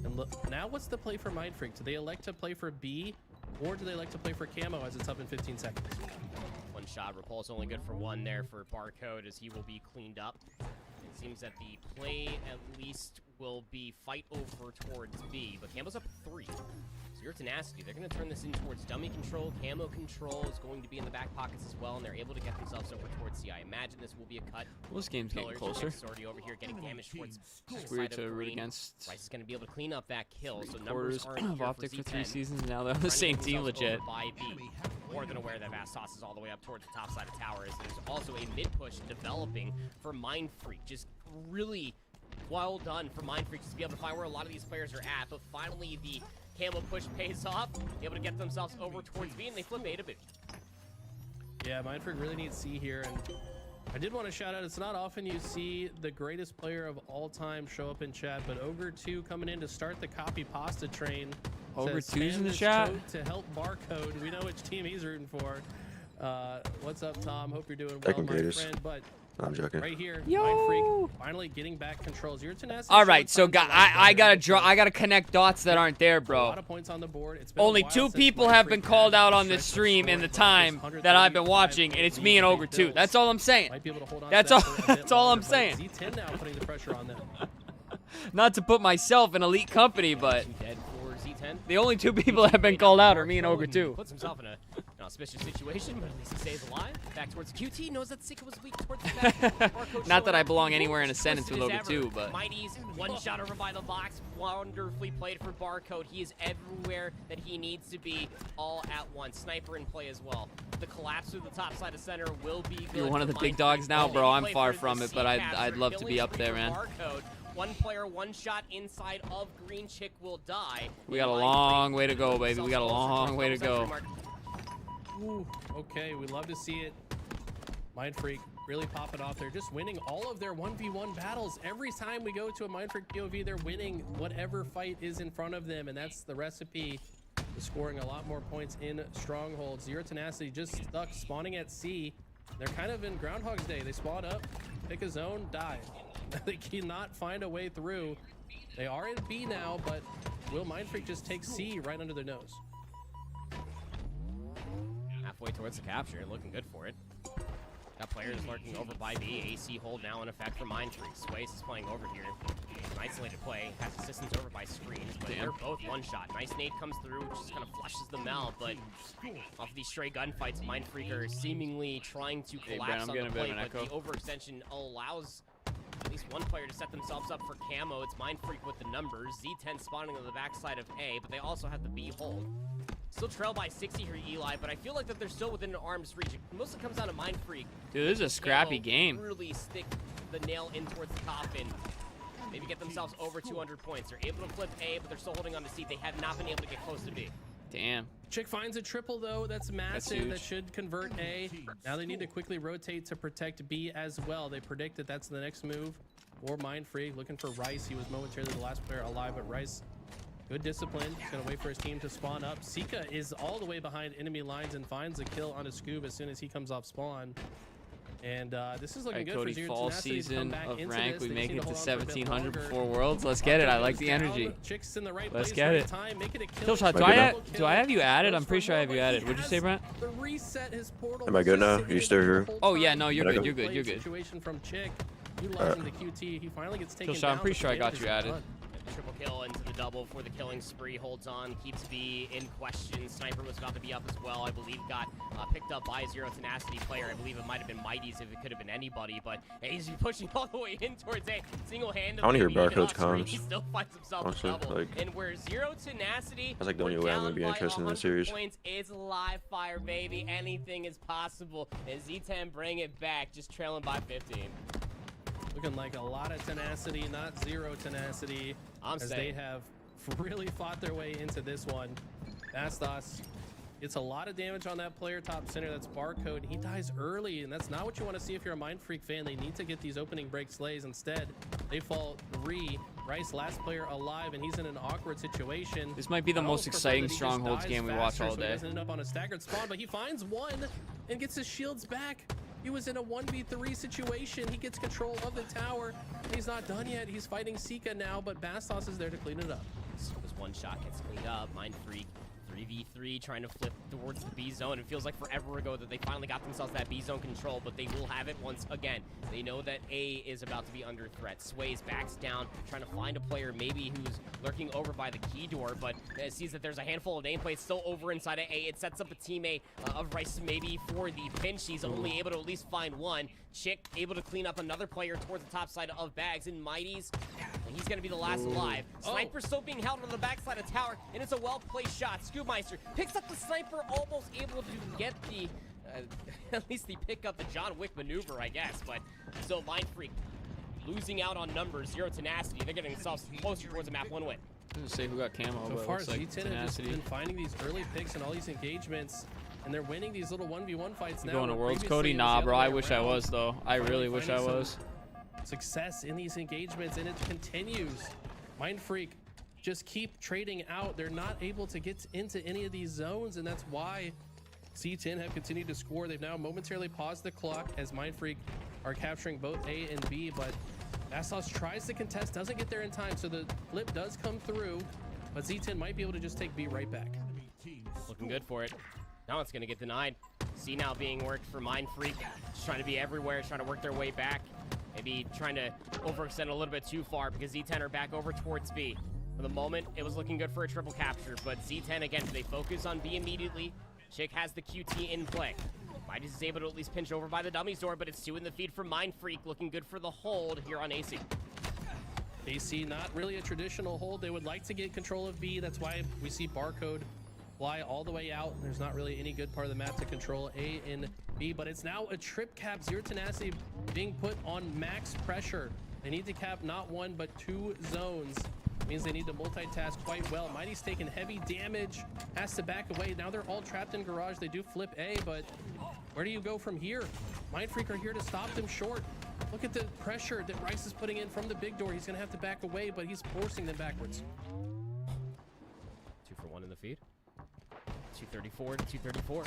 S3: And look, now what's the play for Mind Freak? Do they elect to play for B, or do they like to play for Camo as it's up in 15 seconds?
S2: shot. Repulse only good for one there for Barcode, as he will be cleaned up. It seems that the play at least will be fight over towards B, but Camo's up 3. Zero Tenacity, they're going to turn this in towards dummy control. Camo control is going to be in the back pockets as well, and they're able to get themselves over towards C. I imagine this will be a cut.
S1: Well, this game's getting closer.
S2: Already over here getting damage towards
S1: It's weird to root against
S2: Ryze is going to be able to clean up that kill. So
S1: quarters
S2: numbers aren't
S1: of
S2: here
S1: Optic for 3
S2: Z10.
S1: seasons. Now they're on the same team, legit.
S2: By B. More than aware that Vastos is all the way up towards the top side of towers. There's also a mid push developing for Mindfreak. Just really well done for Mindfreak to be able to find where a lot of these players are at. But finally, the Camo push pays off, able to get themselves over towards B, and they flip A to B.
S3: Yeah, Mindfreak really needs C here, and I did want to shout out, it's not often you see the greatest player of all time show up in chat, but Ogre2 coming in to start the copy pasta train.
S1: Ogre2's in the chat?
S3: To help Barcode. We know which team he's rooting for. What's up, Tom? Hope you're doing well, my friend. But
S5: I'm joking.
S3: right here, Mindfreak finally getting back controls. Your Tenacity.
S1: All right, so I gotta connect dots that aren't there,
S3: A
S1: bro.
S3: lot of points on the board. It's been
S1: Only
S3: a while
S1: 2
S3: since
S1: people have been
S3: Mindfreak
S1: called
S3: had
S1: out on
S3: a
S1: this
S3: stretch of
S1: stream in the
S3: scoring,
S1: time
S3: but
S1: that I've been
S3: 135
S1: watching, and it's me and
S3: lead
S1: Ogre2.
S3: Bills.
S1: That's all I'm saying.
S3: Might be able to hold on
S1: That's
S3: to
S1: all.
S3: that for a bit
S1: That's all I'm
S3: longer, but
S1: saying.
S3: Z10 now putting the pressure on them.
S1: Not to put myself in elite company, but
S2: Dead for Z10.
S1: the only 2 people that have been called out are me and Ogre2.
S2: Puts himself in an auspicious situation, but at least he stays alive. Back towards QT, knows that Sika was weak towards the back.
S1: Not that I belong anywhere in a sentence with
S2: Twisted as
S1: Ogre2,
S2: ever.
S1: but
S2: Mighty's one shot over by the box. Wonderfully played for Barcode. He is everywhere that he needs to be all at once. Sniper in play as well. The collapse through the top side of center will be good.
S1: You're one of the big dogs now, bro. I'm far from it, but I'd love to be up there, man.
S2: Barcode. One player, one shot inside of Green Chick will die.
S1: We got a long way to go, baby. We got a long way to go.
S3: Ooh, okay, we love to see it. Mindfreak really popping off there, just winning all of their 1v1 battles. Every time we go to a Mindfreak POV, they're winning whatever fight is in front of them, and that's the recipe to scoring a lot more points in Stronghold. Zero Tenacity just stuck, spawning at C. They're kind of in Groundhog's Day. They spawn up, pick a zone, die. They cannot find a way through. They are in B now, but will Mindfreak just take C right under their nose?
S2: Halfway towards the capture, looking good for it. That player is lurking over by B. AC hold now in effect for Mindfreak. Swace is playing over here. An isolated play, has assistance over by screens, but they're both one shot. Nice nade comes through, which just kind of flushes them out, but off of these stray gunfights, Mindfreak are seemingly trying to collapse on the play, but the overextension allows at least one player to set themselves up for camo. It's Mindfreak with the numbers. Z10 spawning on the backside of A, but they also have the B hold. Still trailed by 60 here, Eli, but I feel like that they're still within an arm's reach. It mostly comes down to Mindfreak.
S1: Dude, this is a scrappy game.
S2: Really stick the nail in towards the coffin. Maybe get themselves over 200 points. They're able to flip A, but they're still holding on to C. They have not been able to get close to B.
S1: Damn.
S3: Chick finds a triple, though. That's massive. That should convert A. Now they need to quickly rotate to protect B as well. They predict that that's the next move for Mindfreak. Looking for Ryze. He was momentarily the last player alive, but Ryze, good discipline. He's going to wait for his team to spawn up. Sika is all the way behind enemy lines and finds a kill on a Scoob as soon as he comes off spawn. And this is looking good
S1: Cody,
S3: for Zero
S1: fall
S3: Tenacity to come
S1: season
S3: back
S1: of
S3: into
S1: rank.
S3: this.
S1: We
S3: They
S1: make
S3: just
S1: it
S3: need
S1: to
S3: hold on for a bit
S1: 1700
S3: longer.
S1: before Worlds. Let's get it. I like the
S3: Down.
S1: energy.
S3: Chick's in the right
S1: Let's
S3: place,
S1: get
S3: right
S1: it.
S3: time. Make it a
S1: Killshot, do I have you added? I'm pretty sure I have you added. What'd you say, Brent?
S3: The reset his portal.
S5: Am I good now? Are you still here?
S1: Oh, yeah, no, you're
S5: Can I
S1: good.
S5: go?
S1: You're good. You're good.
S3: Situation from Chick, utilizing the QT. He finally gets taken
S1: Killshot,
S3: down.
S1: I'm pretty sure I got
S3: Damage
S1: you
S3: is
S1: added.
S3: done.
S2: Triple kill into the double for the killing spree. Holds on, keeps B in question. Sniper was about to be up as well. I believe got picked up by Zero Tenacity player. I believe it might have been Mighty's if it could have been anybody, but he's pushing all the way in towards A. Single-handedly.
S5: I wanna hear Barcode's
S2: comms. He
S5: comms.
S2: still finds himself
S5: Honestly,
S2: a double.
S5: like,
S2: And where Zero Tenacity
S5: that's like the only
S2: were
S5: way I'm
S2: down
S5: gonna be
S2: by
S5: interested in the
S2: 100
S5: series.
S2: points, it's live fire, baby. Anything is possible. And Z10 bring it back, just trailing by 15.
S3: Looking like a lot of tenacity, not zero tenacity, as they have really fought their way into this one. Bastos gets a lot of damage on that player top center. That's Barcode. He dies early, and that's not what you want to see if you're a Mindfreak fan. They need to get these opening break slays. Instead, they fall 3. Rice, last player alive, and he's in an awkward situation.
S1: This might be the most exciting Strongholds game we watch all
S3: So he
S1: day.
S3: doesn't end up on a staggered spawn, but he finds one and gets his shields back. He was in a 1v3 situation. He gets control of the tower. He's not done yet. He's fighting Sika now, but Bastos is there to clean it up.
S2: This one shot gets cleaned up. Mindfreak 3v3 trying to flip towards the B zone. It feels like forever ago that they finally got themselves that B zone control, but they will have it once again. They know that A is about to be under threat. Sways backs down, trying to find a player maybe who's lurking over by the key door, but it sees that there's a handful of nameplates still over inside of A. It sets up a teammate of Rice maybe for the pinch. He's only able to at least find one. Chick able to clean up another player towards the top side of Bags, and Mighty's, and he's going to be the last alive. Sniper still being held on the backside of tower, and it's a well-placed shot. Scoopmeister picks up the sniper, almost able to get the, at least the pick up the John Wick maneuver, I guess, but still Mindfreak losing out on numbers, 0 Tenacity. They're getting themselves closer towards a map 1 win.
S1: I'm gonna say who got camo,
S3: So
S1: but
S3: far,
S1: it looks like
S3: Z10 have just
S1: Tenacity.
S3: been finding these early picks in all these engagements, and they're winning these little 1v1 fights
S1: You
S3: now.
S1: going to
S3: where
S1: Worlds,
S3: previously
S1: Cody?
S3: it was
S1: Nah,
S3: the
S1: bro.
S3: other
S1: I
S3: way
S1: wish I
S3: around.
S1: was, though. I really wish I
S3: Finding some
S1: was.
S3: Success in these engagements, and it continues. Mindfreak just keep trading out. They're not able to get into any of these zones, and that's why Z10 have continued to score. They've now momentarily paused the clock as Mindfreak are capturing both A and B, but Assos tries to contest, doesn't get there in time, so the flip does come through, but Z10 might be able to just take B right back.
S2: Looking good for it. Now it's going to get denied. C now being worked for Mindfreak. Just trying to be everywhere, trying to work their way back. Maybe trying to overextend a little bit too far because Z10 are back over towards B. For the moment, it was looking good for a triple capture, but Z10, again, they focus on B immediately. Chick has the QT in play. Midas is able to at least pinch over by the dummy's door, but it's 2 in the feed from Mindfreak, looking good for the hold here on AC.
S3: AC, not really a traditional hold. They would like to get control of B. That's why we see Barcode fly all the way out. There's not really any good part of the map to control A and B, but it's now a trip cap. 0 Tenacity being put on max pressure. They need to cap not 1, but 2 zones. Means they need to multitask quite well. Mighty's taking heavy damage, has to back away. Now they're all trapped in garage. They do flip A, but where do you go from here? Mindfreak are here to stop them short. Look at the pressure that Rice is putting in from the big door. He's gonna have to back away, but he's forcing them backwards.
S2: 2 for 1 in the feed. 234 to 234.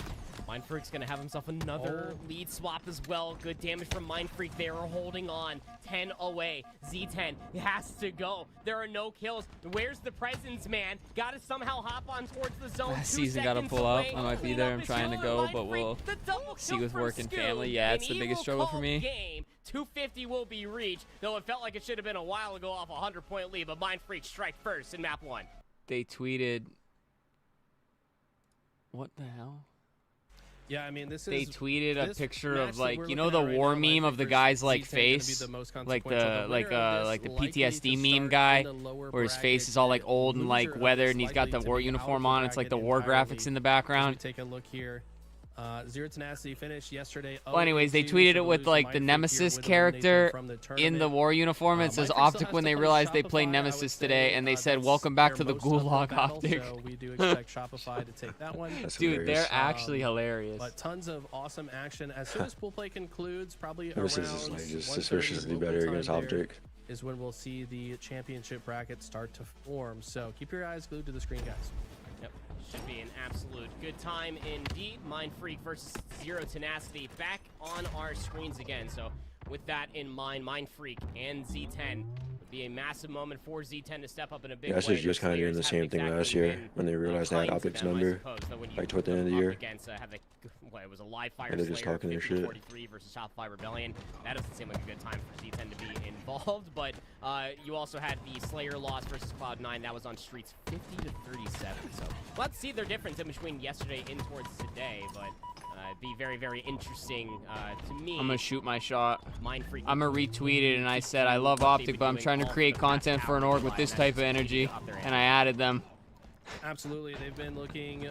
S2: Mindfreak's gonna have himself another lead swap as well. Good damage from Mindfreak. They are holding on. 10 away. Z10 has to go. There are no kills. Where's the presence, man? Gotta somehow hop on towards the zone.
S1: Last
S2: 2
S1: season gotta
S2: seconds
S1: pull up.
S2: away.
S1: I might be
S2: Clean
S1: there.
S2: up
S1: I'm
S2: is
S1: trying to
S2: Mindfreak.
S1: go, but we'll
S2: The double
S1: see
S2: kill
S1: with
S2: from
S1: work and
S2: Scoop.
S1: family. Yeah, it's
S2: An
S1: the biggest
S2: evil
S1: struggle for
S2: cold
S1: me.
S2: Game. 250 will be reached, though it felt like it should have been a while ago off a 100-point lead, but Mindfreak strike first in map 1.
S1: They tweeted. What the hell?
S3: Yeah, I mean, this
S1: They
S3: is
S1: tweeted a
S3: this
S1: picture
S3: match
S1: of
S3: that
S1: like,
S3: we're
S1: you know,
S3: looking
S1: the
S3: at
S1: war
S3: right now,
S1: meme
S3: I
S1: of the
S3: think
S1: guy's
S3: for
S1: like
S3: Z10 gonna be
S1: face,
S3: the most
S1: like
S3: consequential.
S1: the like
S3: winner of
S1: like the
S3: this likely
S1: PTSD
S3: to
S1: meme
S3: start
S1: guy,
S3: in the lower
S1: where his
S3: bracket,
S1: face is all like
S3: and
S1: old and
S3: loser
S1: like
S3: of
S1: weathered,
S3: this
S1: and he's got
S3: likely
S1: the
S3: to
S1: war
S3: be out of
S1: uniform
S3: the
S1: on. It's like the
S3: bracket
S1: war
S3: entirely.
S1: graphics in the
S3: As we
S1: background.
S3: take a look here. 0 Tenacity finished yesterday.
S1: Well, anyways, they
S3: 0-2,
S1: tweeted
S3: so
S1: it with
S3: losing
S1: like the
S3: Mindfreak here
S1: Nemesis
S3: with
S1: character
S3: elimination from the
S1: in the
S3: tournament.
S1: war uniform. It says
S3: Mindfreak still
S1: Optic
S3: has
S1: when
S3: to
S1: they
S3: play
S1: realized they played
S3: Shopify, I would
S1: Nemesis
S3: say,
S1: today, and they said,
S3: that's
S1: "Welcome back
S3: their
S1: to the
S3: most uphill
S1: Gulag,
S3: battle,
S1: Optic."
S3: So we do expect Shopify to take that one.
S5: That's
S1: Dude,
S5: hilarious.
S1: they're actually hilarious.
S3: But tons of awesome action. As soon as pool play concludes, probably
S5: This
S3: around
S5: is like just
S3: 1:30
S5: suspiciously
S3: local
S5: better
S3: time
S5: against
S3: there
S5: Optic.
S3: is when we'll see the championship bracket start to form. So keep your eyes glued to the screen, guys.
S2: Yep, should be an absolute good time indeed. Mindfreak versus 0 Tenacity back on our screens again. So with that in mind, Mindfreak and Z10 would be a massive moment for Z10 to step up in a big
S5: Yeah,
S2: way.
S5: this is just
S2: The
S5: kind of doing
S2: Slayers
S5: the
S2: haven't
S5: same thing
S2: exactly
S5: last year
S2: been,
S5: when they realized they had
S2: kind to
S5: Optic's
S2: them, I
S5: number,
S2: suppose, though, when you
S5: like toward the end of the
S2: put them
S5: year.
S2: up Against, what, it was a live fire
S5: And they're just
S2: Slayer
S5: talking their
S2: 50 to
S5: shit.
S2: 43 versus Shopify Rebellion. That doesn't seem like a good time for Z10 to be involved, but you also had the Slayer loss versus Cloud9. That was on streets 50 to 37. So let's see their difference in between yesterday and towards today, but it'd be very, very interesting to me.
S1: I'm gonna shoot my shot.
S2: Mindfreak.
S1: I'm gonna retweet it, and I said I love Optic, but I'm trying to create content for an org with this type of energy, and I added them.
S3: Absolutely, they've been looking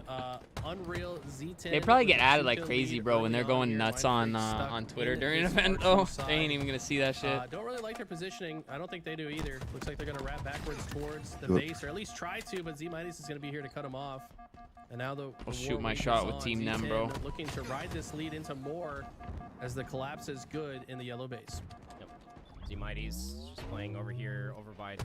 S3: unreal. Z10.
S1: They probably get
S3: with a
S1: added like
S3: 2-kill
S1: crazy,
S3: lead
S1: bro, when
S3: early
S1: they're
S3: on
S1: going
S3: here.
S1: nuts
S3: Mindfreak
S1: on
S3: stuck
S1: Twitter
S3: in
S1: during an
S3: this
S1: event.
S3: Archer
S1: Though
S3: side.
S1: they ain't even gonna see that shit.
S3: Don't really like their positioning. I don't think they do either. Looks like they're gonna wrap backwards towards the
S5: Yep.
S3: base, or at least try to. But Z Midas is gonna be here to cut them off. And now the
S1: I'll shoot
S3: war
S1: my
S3: rages
S1: shot with
S3: on.
S1: Team Nem,
S3: Z10
S1: bro.
S3: Looking to ride this lead into more, as the collapse is good in the yellow base.
S2: Yep. Z-Mighty's just playing over here, over by the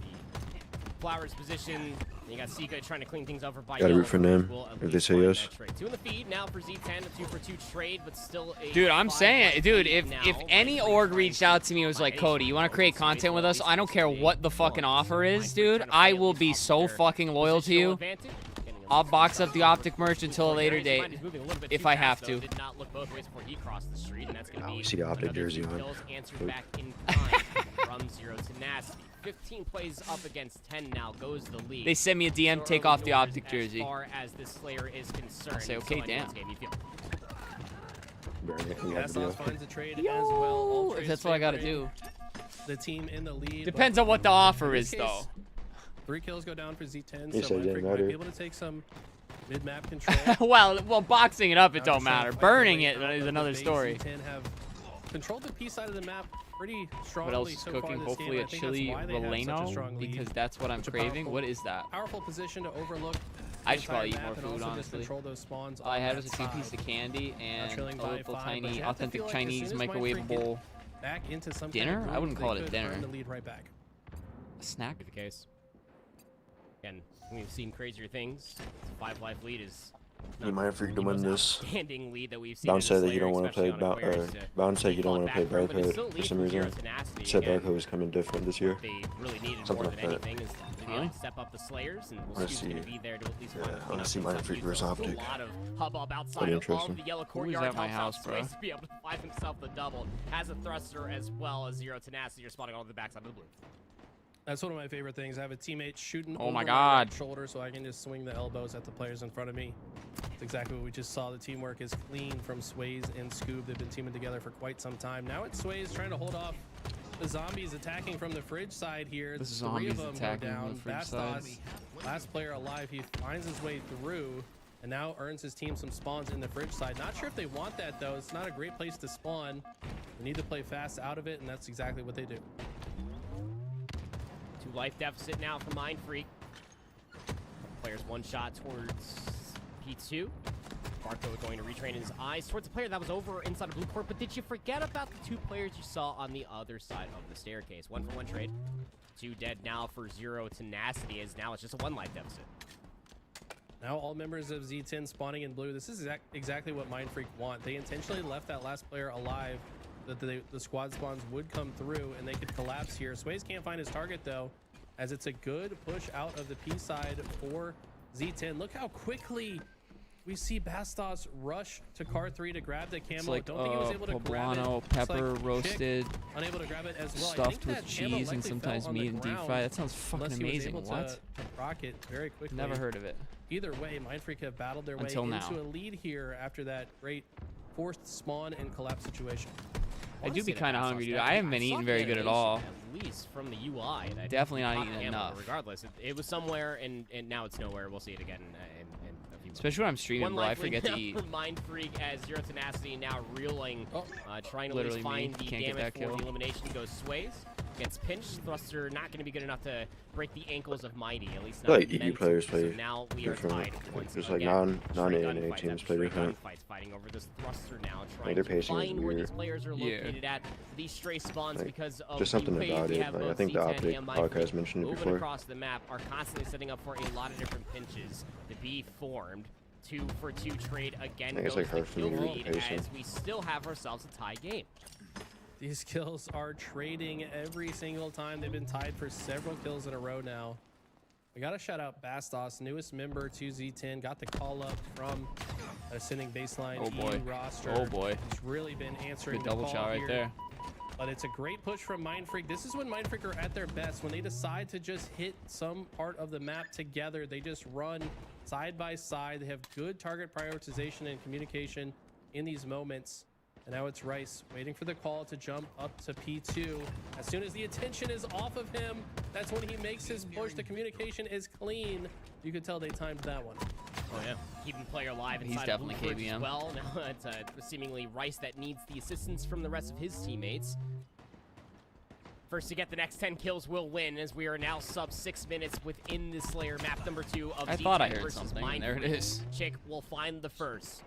S2: Flowers position. You got Sika trying to clean things over by
S5: Gotta
S2: Yellow,
S5: root for
S2: which
S5: them
S2: will at
S5: if they
S2: least
S5: say
S2: find
S5: yes.
S2: that trade. 2 in the feed now for Z10, a 2-for-2 trade, but still a
S1: Dude, I'm
S2: 5
S1: saying, dude,
S2: lead
S1: if
S2: now.
S1: any
S2: Mindfreak
S1: org
S2: trying
S1: reached
S2: to
S1: out to me and was like,
S2: find
S1: Cody, you want to create content with us? I don't care what the fucking offer is, dude. I will be so fucking loyal to you. I'll box up the optic merch until a later
S2: He's
S1: date
S2: moving a little bit
S1: if
S2: too
S1: I
S2: fast,
S1: have
S2: though.
S1: to.
S2: Did not look both ways before he crossed the street, and that's going to be
S5: we see the optic
S2: another
S5: jersey
S2: 2
S5: on.
S2: kills answered back in time from Zero Tenacity. 15 plays up against 10 now goes the lead.
S1: They sent me a DM,
S2: So
S1: take
S2: early
S1: off the
S2: doors
S1: optic jersey.
S2: As far as this Slayer is concerned.
S1: I say,
S2: So
S1: okay,
S2: I know
S1: damn.
S2: it's game you feel.
S3: Bastos finds a trade as well. All
S1: If
S3: trades
S1: that's what I gotta
S3: favoring
S1: do.
S3: the team in the lead.
S1: Depends
S3: but
S1: on what the offer
S3: in
S1: is,
S3: this
S1: though.
S3: case, 3 kills go down for Z10,
S5: You
S3: so
S5: said it
S3: Mindfreak
S5: didn't
S3: might be
S5: matter.
S3: able to take some mid-map control.
S1: well, boxing it up, it
S3: Now
S1: don't
S3: just trying to
S1: matter.
S3: fight
S1: Burning
S3: their
S1: it
S3: way out
S1: is
S3: of
S1: another
S3: the base.
S1: story.
S3: Z10 have controlled the P side of the map pretty strongly
S1: What else is
S3: so far
S1: cooking?
S3: this
S1: Hopefully
S3: game.
S1: a
S3: I think
S1: chili
S3: that's why they have such a
S1: relleno,
S3: strong lead.
S1: because that's what I'm
S3: Such a
S1: craving.
S3: powerful-
S1: What is that?
S3: Powerful position to overlook.
S1: I
S3: the
S1: should probably eat
S3: entire
S1: more
S3: map and
S1: food,
S3: also just
S1: honestly.
S3: control those spawns
S1: All I
S3: on
S1: had
S3: that
S1: was a 2-piece
S3: side.
S1: of candy and
S3: trailing
S1: a
S3: by
S1: little
S3: 5, but
S1: tiny,
S3: you have to
S1: authentic
S3: feel like as
S1: Chinese
S3: soon as
S1: microwave
S3: Mindfreak get
S1: bowl
S3: Back into some
S1: Dinner?
S3: Kind of
S1: I wouldn't
S3: groove,
S1: call it
S3: they
S1: a
S3: could
S1: dinner.
S3: earn the lead right back.
S1: snack.
S2: Be the case. Again, we've seen crazier things. 5 life lead is
S5: You might have freaked to win this.
S2: outstanding lead that we've seen.
S5: Bounce
S2: in
S5: said
S2: the
S5: that you
S2: Slayer,
S5: don't want to play
S2: especially on Aquarius,
S5: Bounce said you don't want to play
S2: fought back from, but it's
S5: Barracuda
S2: still
S5: for some
S2: lead
S5: reason.
S2: Zero Tenacity
S5: Said
S2: again.
S5: Barracuda was coming different this year.
S2: What they really needed
S5: Something
S2: more
S5: like
S2: than
S5: that.
S2: anything is to be able to step up the Slayers, and we'll
S5: Wanna
S2: see who's going
S5: see-
S2: to be there to at least
S5: yeah,
S2: find
S5: I wanna see
S2: some
S5: Mind
S2: use.
S5: Freak versus
S2: There's
S5: Optic.
S2: A lot of hubbub outside
S5: Pretty
S2: of
S5: interesting.
S2: the yellow
S1: Who's
S2: courtyard.
S1: at my
S2: helps
S1: house,
S2: out
S1: bro?
S2: Sways to be able to find himself the double. Has a thruster as well as Zero Tenacity. You're spotting on the backside of the blue.
S3: That's one of my favorite things. I have a teammate shooting
S1: Oh
S3: over
S1: my
S3: my
S1: God.
S3: right shoulder so I can just swing the elbows at the players in front of me. That's exactly what we just saw. The teamwork is clean from Sways and Scoob. They've been teaming together for quite some time. Now it's Sways trying to hold off the zombies attacking from the fridge side here.
S1: The
S3: 3
S1: zombies
S3: of them go
S1: attacking from
S3: down.
S1: the fridge side.
S3: Bastos, last player alive. He finds his way through and now earns his team some spawns in the fridge side. Not sure if they want that though. It's not a great place to spawn. They need to play fast out of it, and that's exactly what they do.
S2: 2 life deficit now for Mind Freak. Players 1 shot towards P2. Barco going to retrain his eyes towards the player that was over inside of blue court. But did you forget about the 2 players you saw on the other side of the staircase? 1-for-1 trade. 2 dead now for Zero Tenacity, as now it's just a 1 life deficit.
S3: Now all members of Z10 spawning in blue. This is exactly what Mind Freak want. They intentionally left that last player alive that the squad spawns would come through and they could collapse here. Sways can't find his target though, as it's a good push out of the P side for Z10. Look how quickly we see Bastos rush to car 3 to grab the camo.
S1: It's like
S3: Don't think he was able to grab it.
S1: poblano,
S3: Looks like
S1: pepper,
S3: Chick
S1: roasted,
S3: unable to grab it as well. I
S1: stuffed
S3: think
S1: with
S3: that camo
S1: cheese and
S3: likely
S1: sometimes
S3: fell on the
S1: meat and deep
S3: ground
S1: fried. That sounds fucking
S3: unless he was
S1: amazing.
S3: able
S1: What?
S3: to rock it very quickly.
S1: Never heard of it.
S3: Either way, Mindfreak have battled their way
S1: Until
S3: into
S1: now.
S3: a lead here after that great forced spawn and collapse situation.
S1: I do be kind of hungry, dude. I haven't been eating very good at all.
S2: At least from the UI. And I
S1: Definitely not
S2: caught
S1: eating
S2: ammo
S1: enough.
S2: Regardless, it was somewhere, and now it's nowhere. We'll see it again in a few months.
S1: Especially when I'm streaming,
S2: 1
S1: bro. I
S2: life lead
S1: forget to
S2: now
S1: eat.
S2: for Mind Freak as Zero Tenacity now reeling, trying to at
S1: Literally
S2: least find
S1: me.
S2: the
S1: Can't get
S2: damage
S1: that
S2: for
S1: kill.
S2: the elimination. Goes Sways. Gets pinched. Thruster not going to be good enough to break the ankles of Mighty, at least
S5: I
S2: not
S5: feel like EU
S2: mentally.
S5: players
S2: So
S5: play
S2: now we are
S5: different.
S2: tied once
S5: Just like
S2: again.
S5: non-ANA
S2: Gunfights
S5: teams
S2: after
S5: play
S2: stray
S5: different.
S2: gunfights, fighting over this thruster now,
S5: Like,
S2: trying
S5: their
S2: to
S5: pacing is
S2: find where these
S5: weird.
S2: players are
S1: Yeah.
S2: located at. These stray spawns
S5: Like,
S2: because of
S5: just something
S2: the way
S5: about
S2: we
S5: it.
S2: have
S5: Like, I
S2: both
S5: think the
S2: Z10
S5: Optic
S2: and
S5: podcast
S2: Mindfreak
S5: mentioned it
S2: moving
S5: before.
S2: across the map are constantly setting up for a lot of different pinches to be formed. 2-for-2 trade again
S5: I think it's
S2: goes
S5: like hard
S2: the
S5: for me
S2: kill
S5: to read
S2: lead
S5: the pacing.
S2: as we still have ourselves a tie game.
S3: These kills are trading every single time. They've been tied for several kills in a row now. We got to shout out Bastos, newest member to Z10. Got the call up from Ascending Baseline
S1: Oh boy.
S3: EU roster.
S1: Oh boy.
S3: He's really been answering
S1: Good
S3: the
S1: double
S3: call
S1: shot right
S3: here.
S1: there.
S3: But it's a great push from Mindfreak. This is when Mindfreak are at their best. When they decide to just hit some part of the map together, they just run side by side. They have good target prioritization and communication in these moments. And now it's Rice waiting for the call to jump up to P2. As soon as the attention is off of him, that's when he makes his push. The communication is clean. You could tell they timed that one.
S2: Oh yeah, keeping player alive
S1: He's
S2: inside
S1: definitely
S2: of Blue Bridge as
S1: KBM.
S2: well. Now it's seemingly Rice that needs the assistance from the rest of his teammates. First to get the next 10 kills will win, as we are now sub 6 minutes within the Slayer map number 2 of
S1: I
S2: Z10
S1: thought I heard
S2: versus
S1: something, and there it
S2: Mindfreak.
S1: is.
S2: Chick will find the first,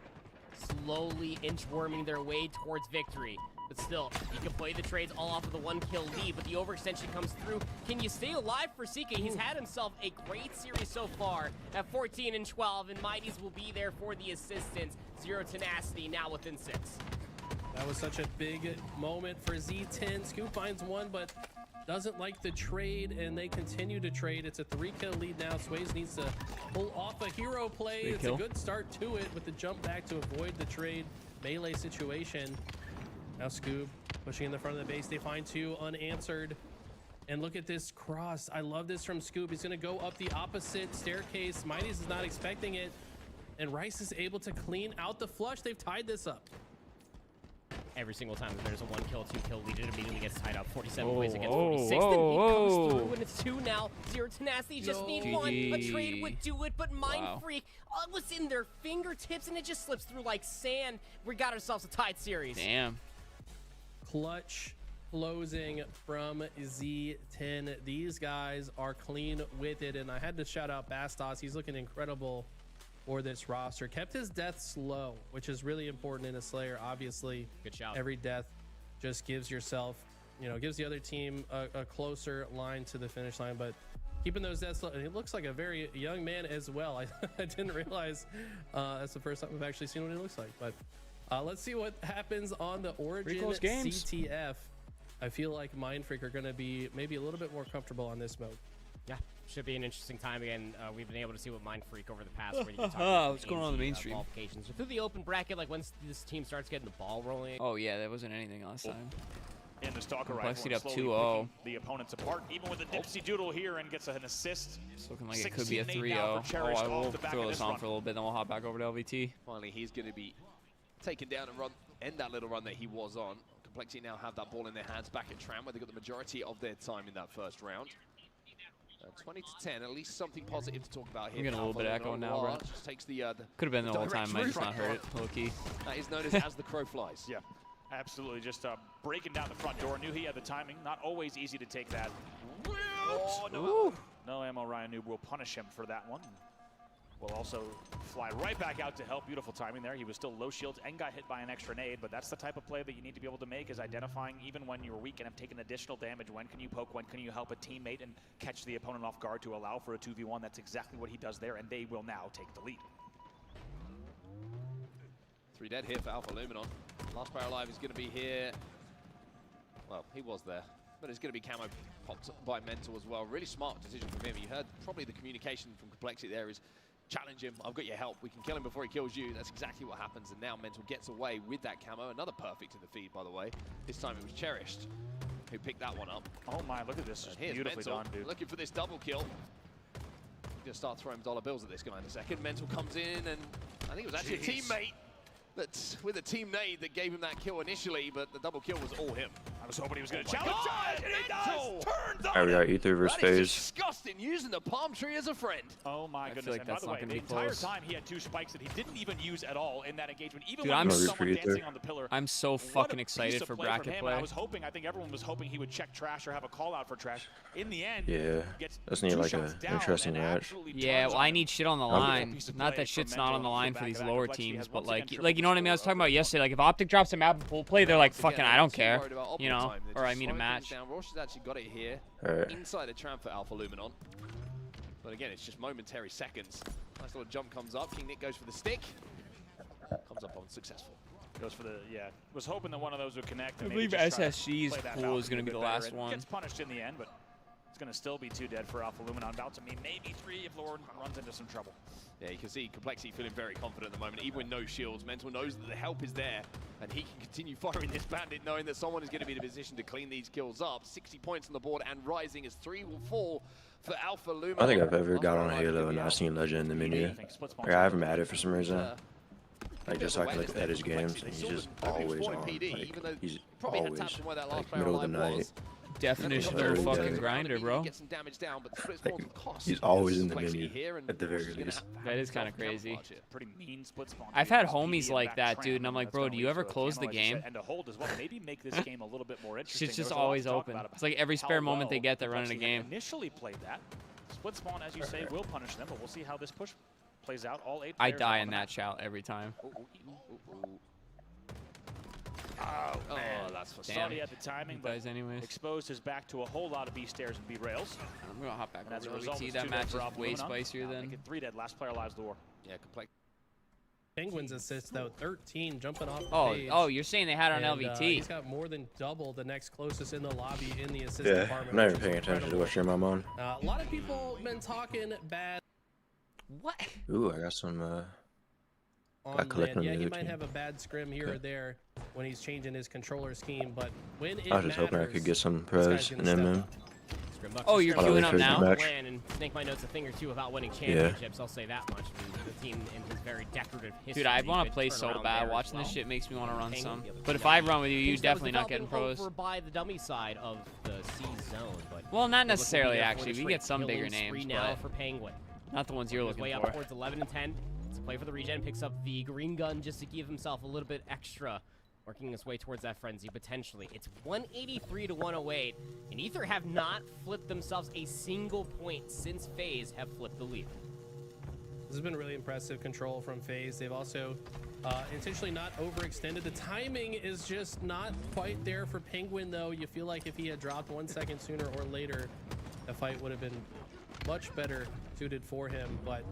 S2: slowly inchworming their way towards victory. But still, you can play the trades all off of the 1 kill lead, but the overextension comes through. Can you stay alive for Sika? He's had himself a great series so far at 14 and 12, and Mighties will be there for the assistance. Zero Tenacity now within 6.
S3: That was such a big moment for Z10. Scoop finds one, but doesn't like the trade, and they continue to trade. It's a 3-kill lead now. Sways needs to pull off a hero play. It's a good start to it with the jump back to avoid the trade melee situation. Now Scoob pushing in the front of the base. They find 2 unanswered. And look at this cross. I love this from Scoob. He's going to go up the opposite staircase. Mighty's is not expecting it. And Rice is able to clean out the flush. They've tied this up.
S2: Every single time that there's a 1-kill, 2-kill lead, it immediately gets tied up. 47 points against 46. Then he comes through, and it's 2 now. 0 Tenacity, just need 1. A trade would do it, but Mind Freak was in their fingertips, and it just slips through like sand. We got ourselves a tied series.
S1: Damn.
S3: Clutch closing from Z10. These guys are clean with it, and I had to shout out Bastos. He's looking incredible for this roster. Kept his deaths low, which is really important in a Slayer. Obviously,
S2: good shout.
S3: Every death just gives yourself, gives the other team a closer line to the finish line, but keeping those deaths low. And he looks like a very young man as well. I didn't realize that's the first time I've actually seen what he looks like, but let's see what happens on the Origin CTF. I feel like Mindfreak are going to be maybe a little bit more comfortable on this mode.
S2: Yeah, should be an interesting time again. We've been able to see what Mindfreak over the past.
S1: What's going on in the mainstream?
S2: So through the open bracket, like once this team starts getting the ball rolling.
S1: Oh yeah, that wasn't anything last time.
S6: In the Stalker
S1: Complexity
S6: rifle,
S1: up 2-0.
S6: The opponents apart, even with the Dipsy Doodle here, and gets an assist.
S1: It's looking like it could be a 3-0. Oh, I will throw this on for a little bit, then we'll hop back over to LVT.
S7: Finally, he's going to be taken down and end that little run that he was on. Complexity now have that ball in their hands back at Tram, where they got the majority of their time in that first round. 20 to 10, at least something positive to talk about here.
S1: I'm getting a little bit of echo now, bro.
S7: Just takes the
S1: could have been the whole time, I just not heard it. Low key.
S7: That is known as the crow flies.
S6: Yeah, absolutely. Just breaking down the front door. Knew he had the timing. Not always easy to take that. Oh, no. No ammo. Ryan Noob will punish him for that one. Will also fly right back out to help. Beautiful timing there. He was still low shields and got hit by an extra nade, but that's the type of play that you need to be able to make, is identifying even when you're weak and have taken additional damage. When can you poke? When can you help a teammate and catch the opponent off guard to allow for a 2v1? That's exactly what he does there, and they will now take the lead.
S7: 3 dead here for Alpha Luminon. Last player alive is going to be here. Well, he was there, but it's going to be camo popped by Mental as well. Really smart decision from him. You heard probably the communication from Complexity there is, challenge him, I've got your help, we can kill him before he kills you. That's exactly what happens, and now Mental gets away with that camo. Another perfect in the feed, by the way. This time it was Cherished who picked that one up.
S6: Oh my, look at this.
S7: Here's
S6: Beautifully
S7: Mental,
S6: done, dude.
S7: looking for this double kill. He's gonna start throwing dollar bills at this guy in a second. Mental comes in, and I think it was actually a teammate that's with a team nade that gave him that kill initially, but the double kill was all him.
S6: I was hoping he was going to challenge it, and he does! Turns on
S5: Alright, we got Ether versus
S7: That is
S5: FaZe.
S7: disgusting, using the palm tree as a friend.
S6: Oh my goodness,
S1: like
S6: and by
S1: that's
S6: the
S1: not
S6: way,
S1: gonna
S6: the
S1: be
S6: entire
S1: close.
S6: time he had 2 spikes that he didn't even use at all in that engagement, even
S1: Dude,
S6: when
S1: I'm
S6: there was
S5: so-
S6: someone dancing on the pillar.
S1: I'm so
S6: What
S1: fucking
S6: a
S1: excited
S6: piece of
S1: for
S6: play
S1: bracket
S6: from him.
S1: play.
S6: I was hoping, I think everyone was hoping he would check trash or have a call out for trash. In the end,
S5: Yeah,
S6: gets
S5: let's need
S6: 2
S5: like
S6: shots
S5: an
S6: down
S5: interesting
S6: and
S5: match.
S6: absolutely
S1: Yeah,
S6: turns
S1: well,
S6: on
S1: I
S6: him.
S1: need shit on the
S6: Beautiful
S1: line.
S6: piece of
S1: Not
S6: play
S1: that shit's
S6: from
S1: not on
S6: Mental
S1: the line
S6: to
S1: for
S6: back
S1: these
S6: of that.
S1: lower
S6: Complexity
S1: teams,
S6: has
S1: but
S6: once again
S1: like you know what I mean? I was talking about yesterday. Like if Optic drops a map full play, they're like, fucking, I don't care, you know, or I mean a match.
S7: Rosh has actually got it here,
S5: Alright.
S7: inside the tram for Alpha Luminon. But again, it's just momentary seconds. Nice little jump comes up. King Nick goes for the stick. Comes up unsuccessful.
S6: Goes for the, was hoping that one of those would connect. And
S1: I
S6: maybe
S1: believe
S6: just try to
S1: SSG's
S6: play that
S1: pool
S6: Falcon
S1: is gonna
S6: a
S1: be
S6: bit
S1: the
S6: better,
S1: last
S6: and
S1: one.
S6: Gets punished in the end, but it's going to still be 2 dead for Alpha Luminon. About to mean maybe 3 if Lord runs into some trouble.
S7: Yeah, you can see Complexity feeling very confident at the moment, even with no shields. Mental knows that the help is there, and he can continue firing this bandit, knowing that someone is going to be in a position to clean these kills up. 60 points on the board and rising as 3 will fall for Alpha Luminon.
S5: I don't think I've ever got on Halo and not seen Legend in the menu. Like, I haven't had it for some reason. Like, just so I can like edit his games, and he's just always on. Like, he's always like middle of the night.
S1: Definition
S5: Early
S1: of fucking
S5: days.
S1: grinder, bro.
S7: Get some damage down, but the split
S5: Like,
S7: spawns cost.
S5: he's always in the
S7: Complexity
S5: menu,
S7: here, and
S5: at the very
S7: Rosh is gonna
S5: least.
S7: have
S1: That is kinda
S7: himself
S1: crazy.
S7: counterpunch here.
S6: Pretty mean split spawn.
S1: I've had
S6: Speedy
S1: homies
S6: and
S1: like
S6: back
S1: that,
S6: tram,
S1: dude, and I'm like,
S6: that's
S1: bro,
S6: gonna
S1: do you
S6: lead
S1: ever
S6: to a
S1: close the
S6: camo, like you said,
S1: game?
S6: and a hold as well. Maybe make this game a little bit more interesting.
S1: Shit's
S6: There's
S1: just
S6: a lot to
S1: always
S6: talk
S1: open.
S6: about
S1: It's like every
S6: how
S1: spare moment
S6: well
S1: they get, they're running a
S6: Complexity
S1: game.
S6: Initially played that. Split spawn, as you say, will punish them, but we'll see how this push plays out. All 8
S1: I
S6: players
S1: die
S6: on
S1: in
S6: the
S1: that
S6: map.
S1: shout every time.
S6: Oh, man.
S7: Oh, that's for
S1: Damn.
S6: Sorry at the timing,
S1: He
S6: but
S1: dies anyways.
S6: exposed his back to a whole lot of B stairs and B rails.
S1: I'm gonna hop back
S6: And as a
S1: over to
S6: result,
S1: LVT.
S6: it's
S1: That
S6: 2
S1: match
S6: dead for
S1: is
S6: Alpha
S1: way
S6: Luminon.
S1: spicier
S6: Now
S1: than.
S6: making 3 dead. Last player lives the war.
S7: Yeah, Complexity.
S3: Penguins assist though, 13 jumping off the
S1: Oh,
S3: page.
S1: oh, you're saying they had on
S3: And,
S1: LVT.
S3: he's got more than double the next closest in the lobby in the assist
S5: Yeah,
S3: department.
S5: I'm not
S3: which
S5: even
S3: is
S5: paying attention to
S3: incredible.
S5: what stream I'm on.
S3: A lot of people been talking bad
S1: What?
S5: Ooh, I got some.
S3: on
S5: collecting
S3: land. Yeah, he
S5: music
S3: might
S5: here.
S3: have a bad scrim here or there when he's changing his controller scheme, but when it
S5: I was just hoping I could get some pros in MM.
S1: Oh, you're
S5: Queuing
S1: queuing
S5: up
S1: up now?
S5: match.
S2: And Snake might knows a thing or two about winning championships. I'll say that much. The team in his very decorative history.
S1: Dude, I want to
S2: could
S1: play
S2: turn
S1: so
S2: around
S1: bad.
S2: there as
S1: Watching this
S2: well.
S1: shit makes me want to run
S2: Penguin,
S1: some.
S2: the other
S1: But
S2: team
S1: if I
S2: that
S1: run with you,
S2: thinks
S1: you
S2: that was
S1: definitely not getting
S2: developing
S1: pros.
S2: over by the dummy side of the C zone, but
S1: Well, not
S2: looking
S1: necessarily,
S2: here for
S1: actually.
S2: the
S1: We
S2: straight
S1: get some bigger
S2: killing spree
S1: names,
S2: now
S1: but
S2: for Penguin.
S1: not the ones you're
S2: His
S1: looking
S2: way
S1: for.
S2: up towards 11 and 10. It's a play for the regen. Picks up the green gun just to give himself a little bit extra. Working his way towards that frenzy, potentially. It's 183 to 108, and Ether have not flipped themselves a single point since FaZe have flipped the lead.
S3: This has been really impressive control from FaZe. They've also intentionally not overextended. The timing is just not quite there for Penguin, though. You feel like if he had dropped 1 second sooner or later, the fight would have been much better suited for him. But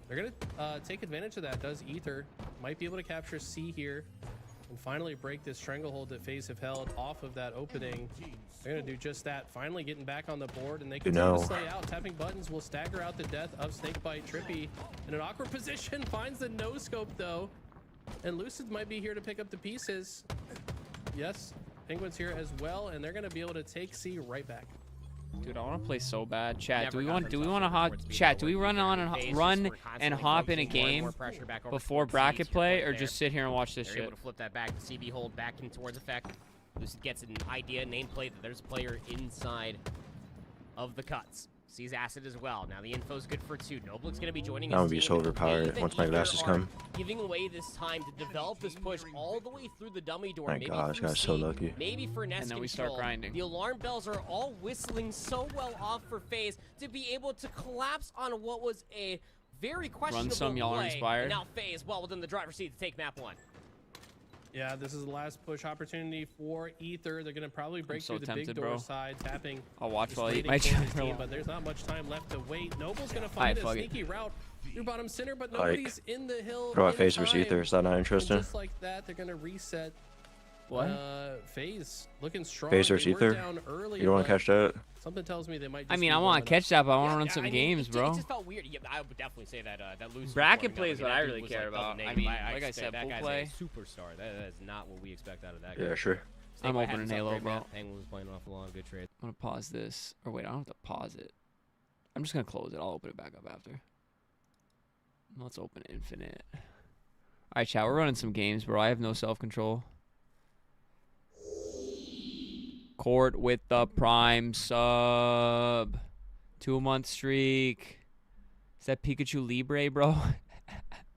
S3: they're going to take advantage of that. Does Ether. Might be able to capture C here and finally break this stranglehold that FaZe have held off of that opening. They're going to do just that. Finally getting back on the board, and they continue to slay out. Tapping buttons will stagger out the death of Snakebite. Trippy in an awkward position, finds the no-scope, though. And Lucid might be here to pick up the pieces. Yes, Penguin's here as well, and they're going to be able to take C right back.
S1: Dude, I want to play so bad. Chat, do we
S2: Never
S1: want
S2: got
S1: to
S2: themselves
S1: hop?
S2: towards
S1: Chat, do
S2: being
S1: we
S2: the
S1: run
S2: leader.
S1: on and
S2: FaZe just
S1: run
S2: were
S1: and
S2: constantly
S1: hop in a
S2: focusing more and
S1: game
S2: more pressure back over
S1: before
S2: towards
S1: bracket
S2: C, to your
S1: play,
S2: point
S1: or
S2: there.
S1: just sit here and watch this
S2: They're
S1: shit?
S2: able to flip that back. The CB hold back in towards effect. Lucid gets an idea, nameplate, that there's a player inside of the cuts. Sees Acid as well. Now the info's good for 2. Noble's going to be joining
S5: I'm
S2: his
S5: gonna be
S2: team,
S5: so
S2: and
S5: overpowered
S2: Dave and
S5: once my
S2: Ether
S5: glasses
S2: are
S5: come.
S2: Giving away this time to develop this push all the way through the dummy door.
S5: My
S2: Maybe
S5: God, this
S2: through
S5: guy's so
S2: C,
S5: lucky.
S2: Maybe for nest
S1: And then we
S2: control.
S1: start grinding.
S2: The alarm bells are all whistling so well off for FaZe to be able to collapse on what was a very questionable
S1: some, y'all are
S2: play.
S1: inspired.
S2: And now FaZe well within the driver's seat to take map 1.
S3: Yeah, this is the last push opportunity for Ether. They're going to probably break
S1: so
S3: through the big
S1: tempted,
S3: door
S1: bro.
S3: side, tapping.
S1: I'll watch
S3: just
S1: while I eat
S3: waiting
S1: my
S3: for his
S1: channel.
S3: team, but there's not much time left to wait. Noble's going to find a
S1: fuck it.
S3: sneaky route through bottom center, but
S5: Like,
S3: nobody's in the hill.
S5: What about
S3: in
S5: FaZe versus
S3: time.
S5: Ether? Is that not
S3: And
S5: interesting?
S3: just like that, they're going to reset.
S1: What?
S3: FaZe looking strong.
S5: FaZe versus
S3: They were
S5: Ether?
S3: down early,
S5: You don't want
S3: but
S5: to catch that?
S3: something tells me they might.
S1: I
S3: just
S1: mean,
S3: be
S1: I want
S3: warming
S1: to
S3: up.
S1: catch that, but I want to
S2: Yeah,
S1: run
S2: yeah,
S1: some
S2: I mean,
S1: games,
S2: it
S1: bro.
S2: just felt weird. Yeah, I would definitely say that that Lucius
S1: Bracket
S2: was
S1: play is
S2: warming
S1: what
S2: up.
S1: I
S2: That
S1: really
S2: dude was,
S1: care
S2: like, double
S1: about. I
S2: negative.
S1: mean, like I
S2: expect
S1: said,
S2: that
S1: full
S2: guy's
S1: play.
S2: a superstar. That is not what we expect out of that guy.
S5: Yeah, sure.
S1: I'm
S2: Snakebite had
S1: opening
S2: himself a
S1: Halo,
S2: great
S1: bro.
S2: map. Penguin was playing off a lot of good trades.
S1: I'm going to pause this. Or wait, I don't have to pause it. I'm just going to close it. I'll open it back up after. Let's open Infinite. All right, chat. We're running some games, bro. I have no self-control. Court with the prime sub. 2-month streak. Is that Pikachu Libre, bro?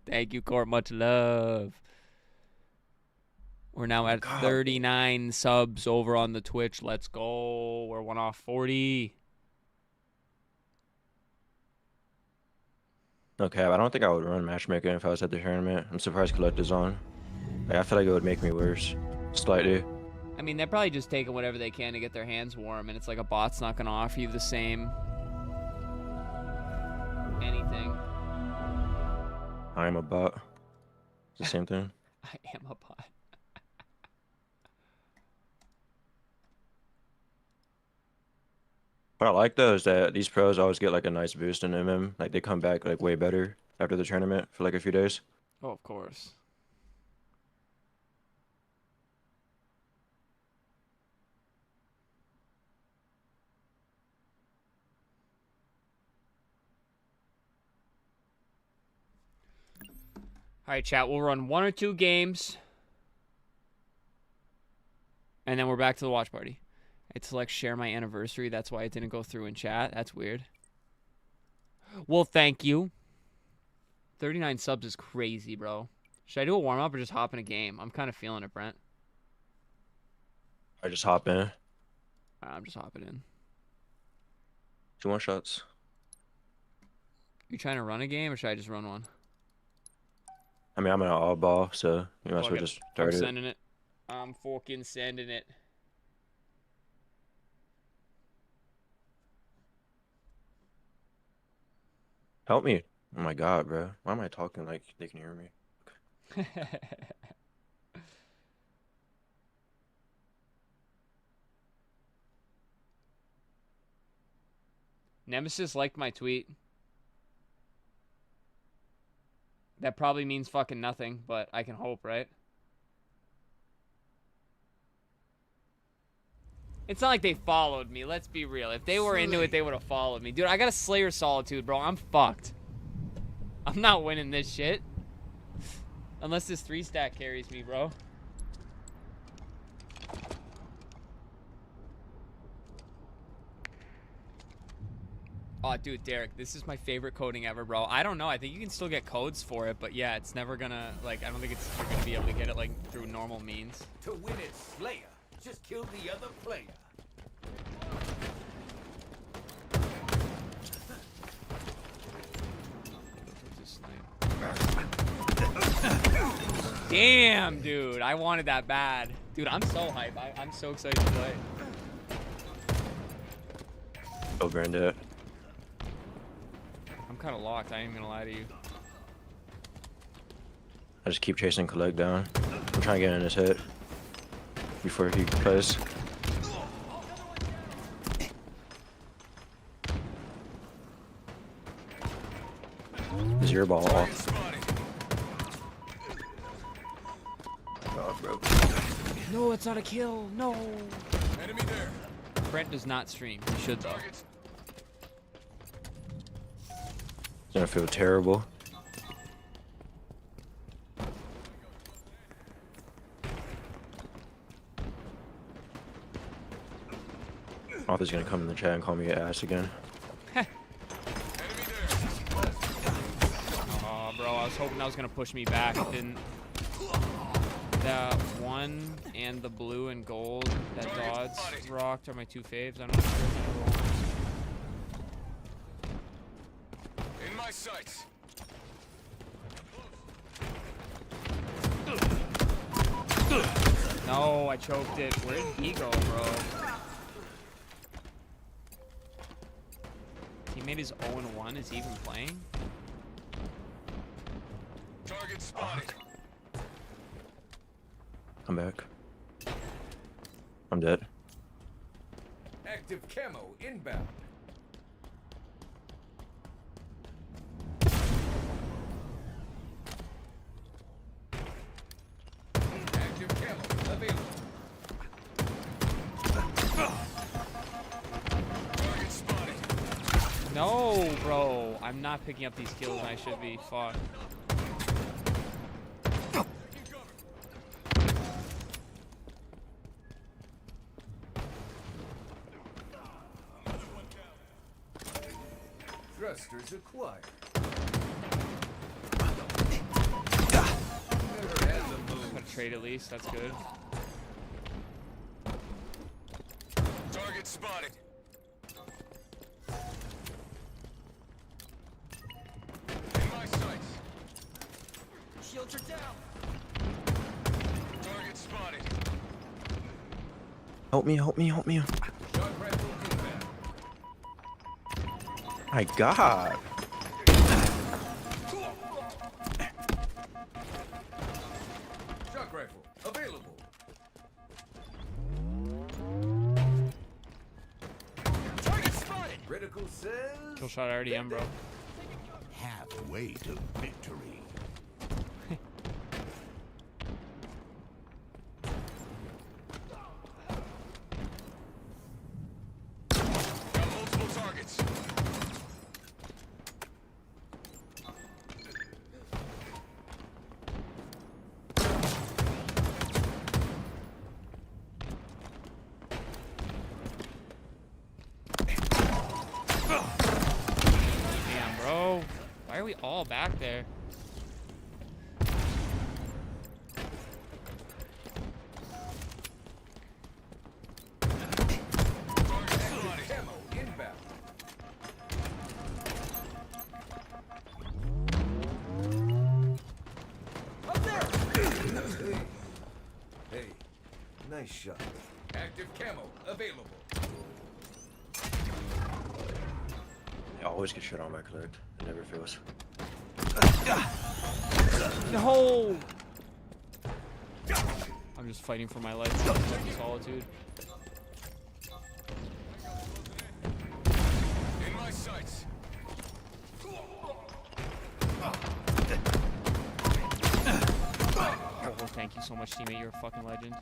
S1: Thank you, Court. Much love. We're now at 39 subs over on the Twitch. Let's go. We're 1 off 40.
S5: Okay, I don't think I would run matchmaking if I was at the tournament. I'm surprised Collect is on. Like, I feel like it would make me worse. Slightly.
S1: I mean, they're probably just taking whatever they can to get their hands warm, and it's like a bot's not going to offer you the same anything.
S5: I am a bot. It's the same thing.
S1: I am a bot.
S5: What I like though is that these pros always get like a nice boost in MM. Like they come back like way better after the tournament for like a few days.
S1: Oh, of course. All right, chat. We'll run 1 or 2 games, and then we're back to the watch party. I select share my anniversary. That's why it didn't go through in chat. That's weird. Well, thank you. 39 subs is crazy, bro. Should I do a warm-up or just hop in a game? I'm kind of feeling it, Brent.
S5: I just hop in.
S1: I'm just hopping in.
S5: 2 1-shots.
S1: You trying to run a game or should I just run one?
S5: I mean, I'm in an all ball, so you might as well
S1: Fuck it.
S5: just
S1: I'm
S5: start it.
S1: sending it. I'm fucking sending it.
S5: Help me. Oh my god, bro. Why am I talking like they can hear me?
S1: Nemesis liked my tweet. That probably means fucking nothing, but I can hope, right? It's not like they followed me, let's be real. If they were into it, they would have followed me. Dude, I got a Slayer Solitude, bro. I'm fucked. I'm not winning this shit. Unless this 3-stack carries me, bro. Oh, dude, Derek, this is my favorite coding ever, bro. I don't know. I think you can still get codes for it, but yeah, it's never gonna, like, I don't think you're gonna be able to get it, like, through normal means.
S8: To win it, Slayer, just kill the other player.
S1: Damn, dude. I wanted that bad. Dude, I'm so hyped. I'm so excited to play.
S5: Oh, Granddad.
S1: I'm kind of locked. I ain't even gonna lie to you.
S5: I just keep chasing Collect down. I'm trying to get in his head before he plays. Zero ball off. Oh, bro.
S1: No, it's not a kill. No.
S8: Enemy there.
S1: Brent does not stream. He should, though.
S5: It's gonna feel terrible. Arthur's gonna come in the chat and call me an ass again.
S1: Oh, bro, I was hoping that was gonna push me back. It didn't. That one and the blue and gold that Dodds rocked are my two faves. I'm not sure.
S8: In my sights.
S1: No, I choked it. Where did he go, bro? He made his 0-1. Is he even playing?
S8: Target spotted.
S5: I'm back. I'm dead.
S8: Active camo inbound. Active camo available. Target spotted.
S1: No, bro. I'm not picking up these kills and I should be. Fuck.
S8: Thrusters acquired.
S1: Gotta trade at least. That's good.
S8: Target spotted. In my sights. Shields are down. Target spotted.
S5: Help me, help me, help me.
S8: Shot rifle inbound.
S5: My God.
S8: Shock rifle available. Target spotted. Critical cells.
S1: Kill shot I already am, bro.
S8: Halfway to victory. Got multiple targets.
S1: Damn, bro. Why are we all back there?
S8: Camo inbound. Up there! Hey, nice shot. Active camo available.
S5: I always get shit on my Collect. It never fails.
S1: No! I'm just fighting for my life in solitude.
S8: In my sights.
S1: Oh, thank you so much, teammate. You're a fucking legend.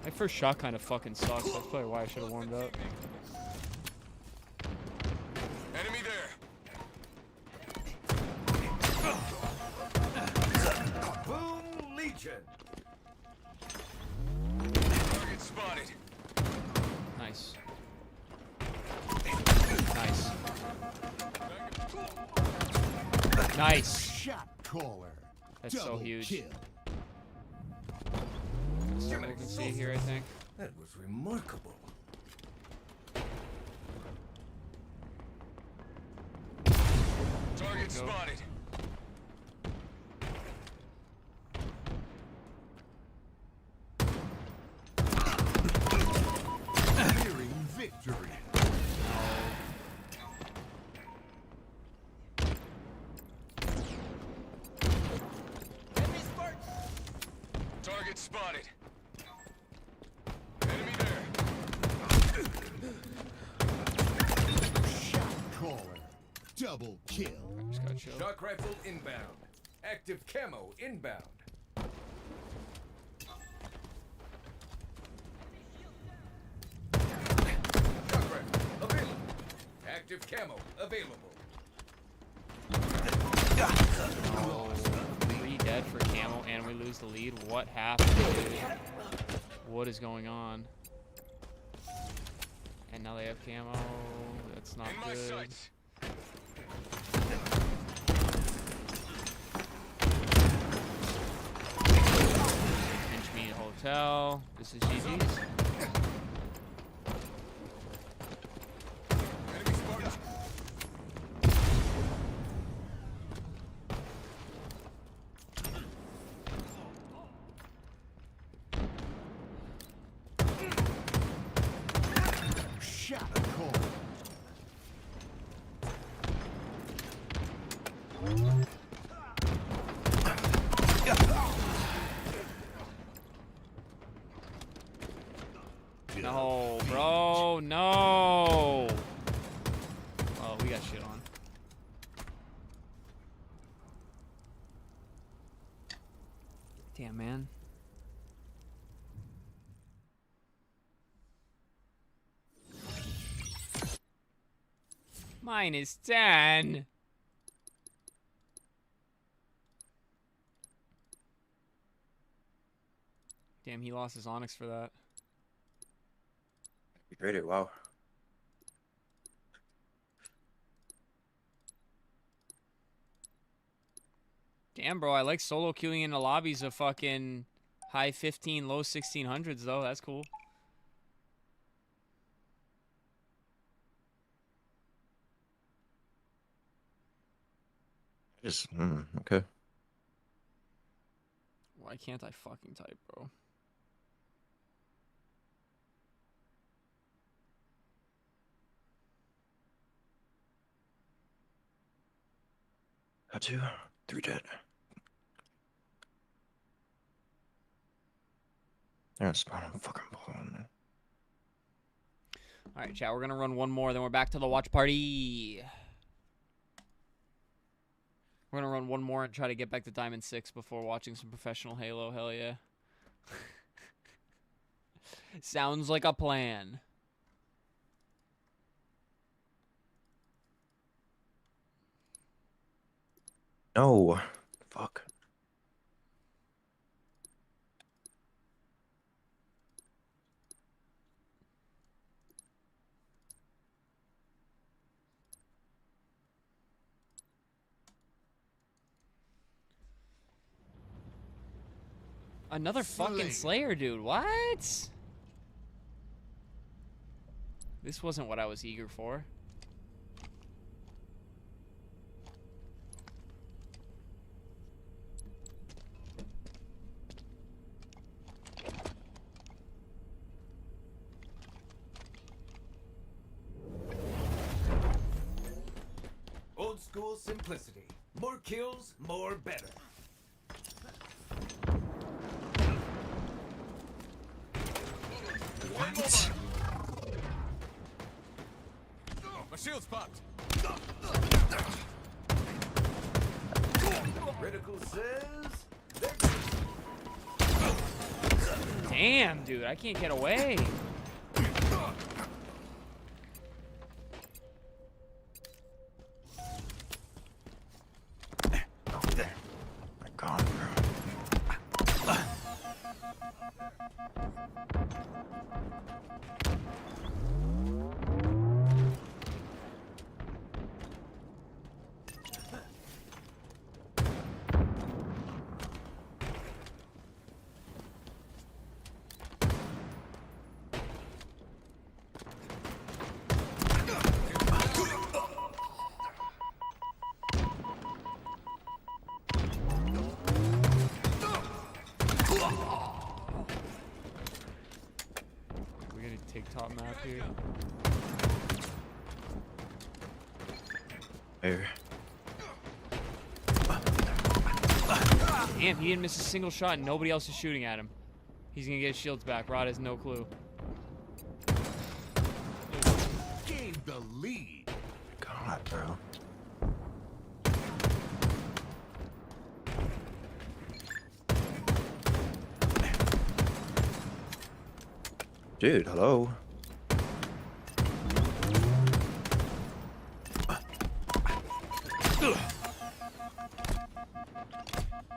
S1: My first shot kind of fucking sucks. That's probably why I should have warmed up.
S8: Enemy there. Boom Legion. Target spotted.
S1: Nice. Nice. Nice.
S9: Shot caller.
S1: That's so huge.
S9: Kill.
S1: So we can see here, I think.
S8: That was remarkable. Target spotted.
S9: Nearing victory.
S8: Target spotted. Enemy there.
S9: Shot caller. Double kill.
S1: Just got chilled.
S8: Shock rifle inbound. Active camo inbound. Shock rifle available. Active camo available.
S1: Oh, 3 dead for camo, and we lose the lead. What happened, dude? What is going on? And now they have camo. That's not
S8: In my
S1: good.
S8: sights.
S1: Pinch me hotel. This is GG's.
S8: Enemy Spartan.
S9: Shot caller.
S1: No, bro, no. Oh, we got shit on. Damn, man. Mine is 10. Damn, he lost his Onyx for that.
S5: You traded, wow.
S1: Damn, bro, I like solo queuing in the lobbies of fucking high 15, low 1600s, though. That's cool.
S5: Just, okay.
S1: Why can't I fucking type, bro?
S5: Got 2, 3 dead. They're gonna spawn on fucking ball, man.
S1: All right, chat, we're going to run one more, then we're back to the watch party. We're going to run one more and try to get back to Diamond 6 before watching some professional Halo. Hell yeah. Sounds like a plan.
S5: No. Fuck.
S1: Another fucking Slayer, dude. What? This wasn't what I was eager for.
S8: school simplicity. More kills, more better.
S1: What?
S8: My shield's popped. Critical says.
S1: Damn, dude, I can't get away.
S5: My God, bro.
S1: We're gonna take top map here.
S5: Here.
S1: Damn, he didn't miss a single shot and nobody else is shooting at him. He's gonna get his shields back. Rod has no clue.
S9: Gained the lead.
S5: God, bro. Dude, hello.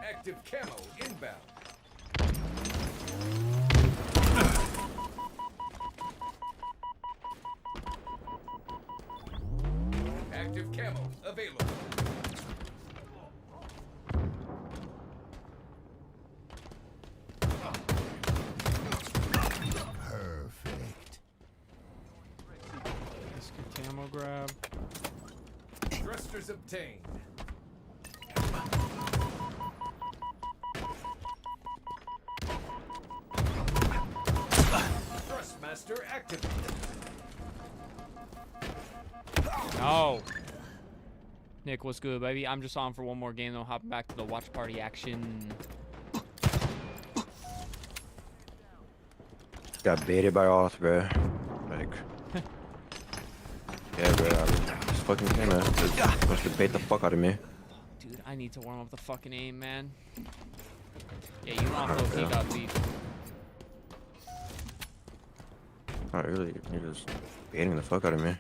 S8: Active camo inbound. Active camo available.
S9: Perfect.
S1: Let's get camo grab.
S8: Thrusters obtained. Thrustmaster activated.
S1: No. Nick, what's good, baby? I'm just on for one more game, though. Hopping back to the watch party action.
S5: Got baited by Auth, bro. Like, yeah, bro. I just fucking came out. Supposed to bait the fuck out of me.
S1: Dude, I need to warm up the fucking aim, man. Yeah, you want those he got beat.
S5: Not really. You're just baiting the fuck out of me.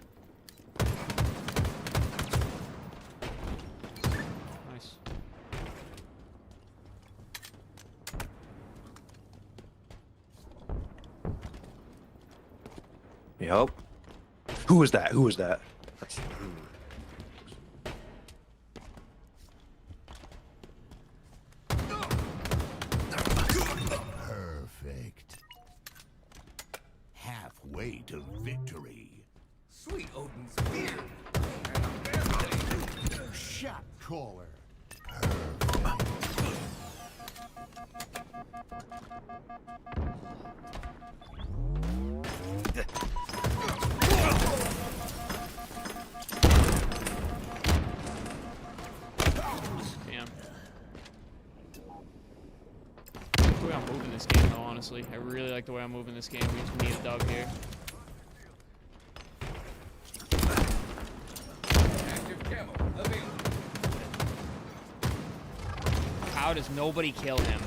S1: Nice.
S5: Yup. Who was that? Who was that? That's,
S9: Perfect. Halfway to victory.
S8: Sweet Odin's beard. And a family.
S9: Shot caller.
S1: Damn. I like the way I'm moving this game, though, honestly. I really like the way I'm moving this game. We just need a dub here.
S8: Active camo available.
S1: How does nobody kill him?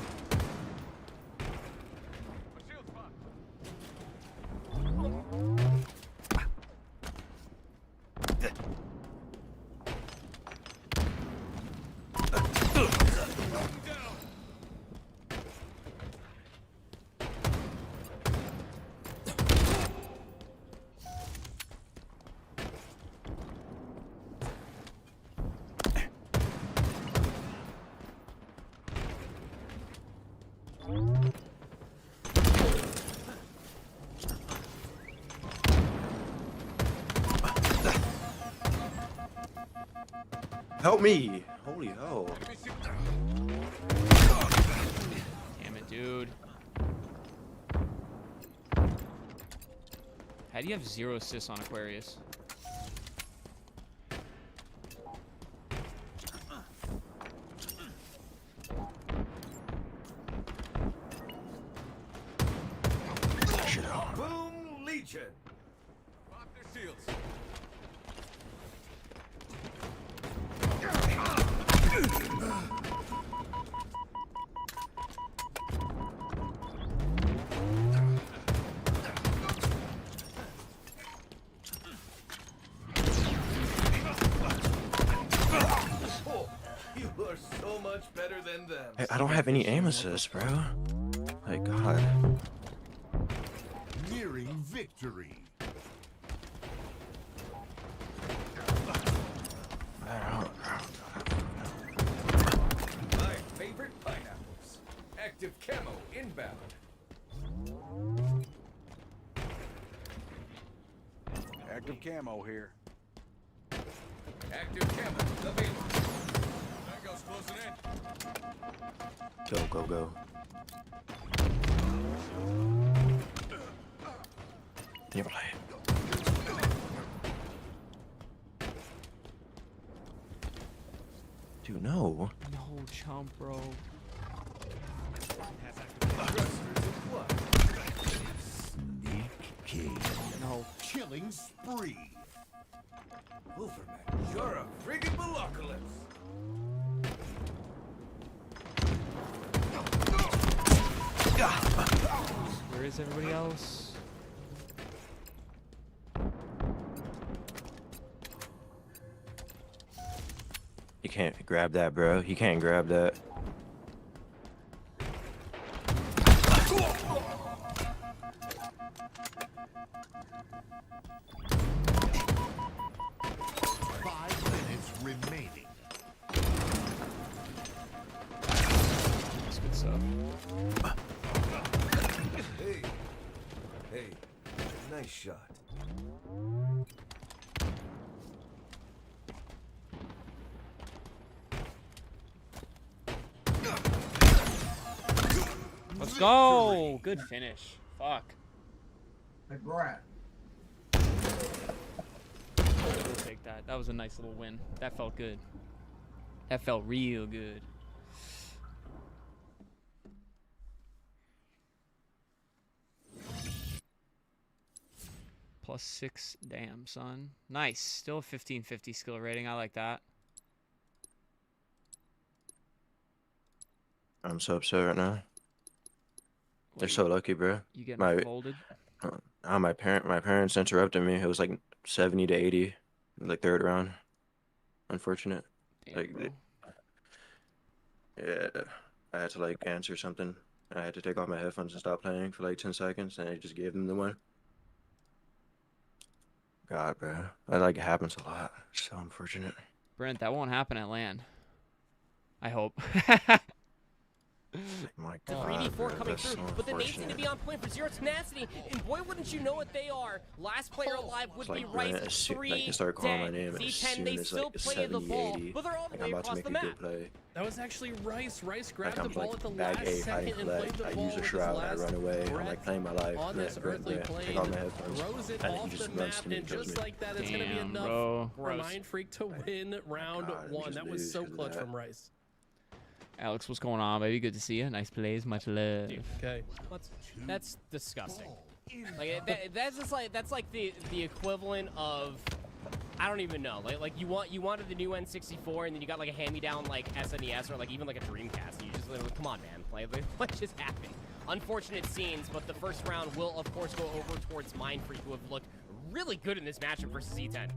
S5: help me! Holy hell.
S1: Damn it, dude. How do you have 0 assists on Aquarius?
S8: Attention! Pop their shields. Oh, you are so much better than them.
S5: Hey, I don't have any aim assist, bro. Like, God.
S9: Nearing victory.
S8: My favorite pineapples. Active camo inbound.
S10: Active camo here.
S8: Active camo available. Tango's closing in.
S5: Go, go, go. You play. Dude, no.
S1: No chump, bro.
S9: Sneak kill.
S1: No.
S9: Killing spree.
S8: Wolferman, you're a friggin' Ballocalypse.
S1: Where is everybody else?
S5: You can't grab that, bro. You can't grab that.
S9: Remaining.
S1: That's good stuff.
S8: Hey. Hey. Nice shot.
S1: Let's go. Good finish. Fuck.
S11: Hey, Brad.
S1: We'll take that. That was a nice little win. That felt good. That felt real good. +6. Damn, son. Nice. Still a 1550 skill rating. I like that.
S5: I'm so upset right now. They're so lucky, bro.
S1: You getting
S5: My
S1: folded?
S5: my parents interrupted me. It was like 70 to 80, like third round. Unfortunate.
S1: Damn,
S5: Like,
S1: bro.
S5: yeah, I had to like answer something. I had to take off my headphones and stop playing for like 10 seconds, and I just gave them the win. God, bro, that like happens a lot. It's so unfortunate.
S1: Brent, that won't happen at LAN. I hope.
S5: My
S2: The
S5: God,
S2: 3v4
S5: bro,
S2: coming
S5: that's
S2: through,
S5: so
S2: but the Nate seem to
S5: unfortunate.
S2: be on point for Zero Tenacity, and boy, wouldn't you know what they are. Last player alive would
S5: It's
S2: be
S5: like, Brent,
S2: Rice,
S5: as soon-
S2: 3
S5: like, they start calling my
S2: dead.
S5: name as
S2: Z10,
S5: soon
S2: they
S5: as,
S2: still
S5: like,
S2: play the
S5: 70,
S2: ball,
S5: 80,
S2: but they're all the
S5: like,
S2: way
S5: I'm about
S2: across
S5: to
S2: the
S5: make a
S2: map.
S5: good play.
S3: That was actually Rice. Rice grabbed
S5: Like,
S3: the
S5: I'm
S3: ball
S5: like
S3: at the
S5: bag
S3: last
S5: A, hiding
S3: second and played
S5: flat.
S3: the
S5: I
S3: ball
S5: use a
S3: with his
S5: shroud. I
S3: last
S5: run away. I'm
S3: breath
S5: like playing my life.
S3: on this earthly
S5: Take off my
S3: plane.
S5: headphones.
S3: Throws it
S5: And he
S3: off
S5: just
S3: the
S5: runs
S3: map,
S5: to me
S3: and
S5: and kills
S3: just
S5: me.
S3: like that, it's going to be
S1: Damn,
S3: enough
S1: bro.
S3: for
S2: Gross.
S3: Mindfreak to win round
S5: God, we
S3: one.
S5: just
S3: That was
S5: lose
S3: so
S5: 'cause of
S3: clutch
S5: that.
S3: from Rice.
S1: Alex, what's going on, baby? Good to see you. Nice plays. Much love.
S3: Okay.
S2: That's disgusting. Like that's like the equivalent of, I don't even know. Like you wanted the new N64 and then you got like a hand-me-down like SNES or like even like a Dreamcast. And you just literally, come on, man. Like what just happened? Unfortunate scenes, but the first round will of course go over towards Mindfreak, who have looked really good in this matchup versus Z10.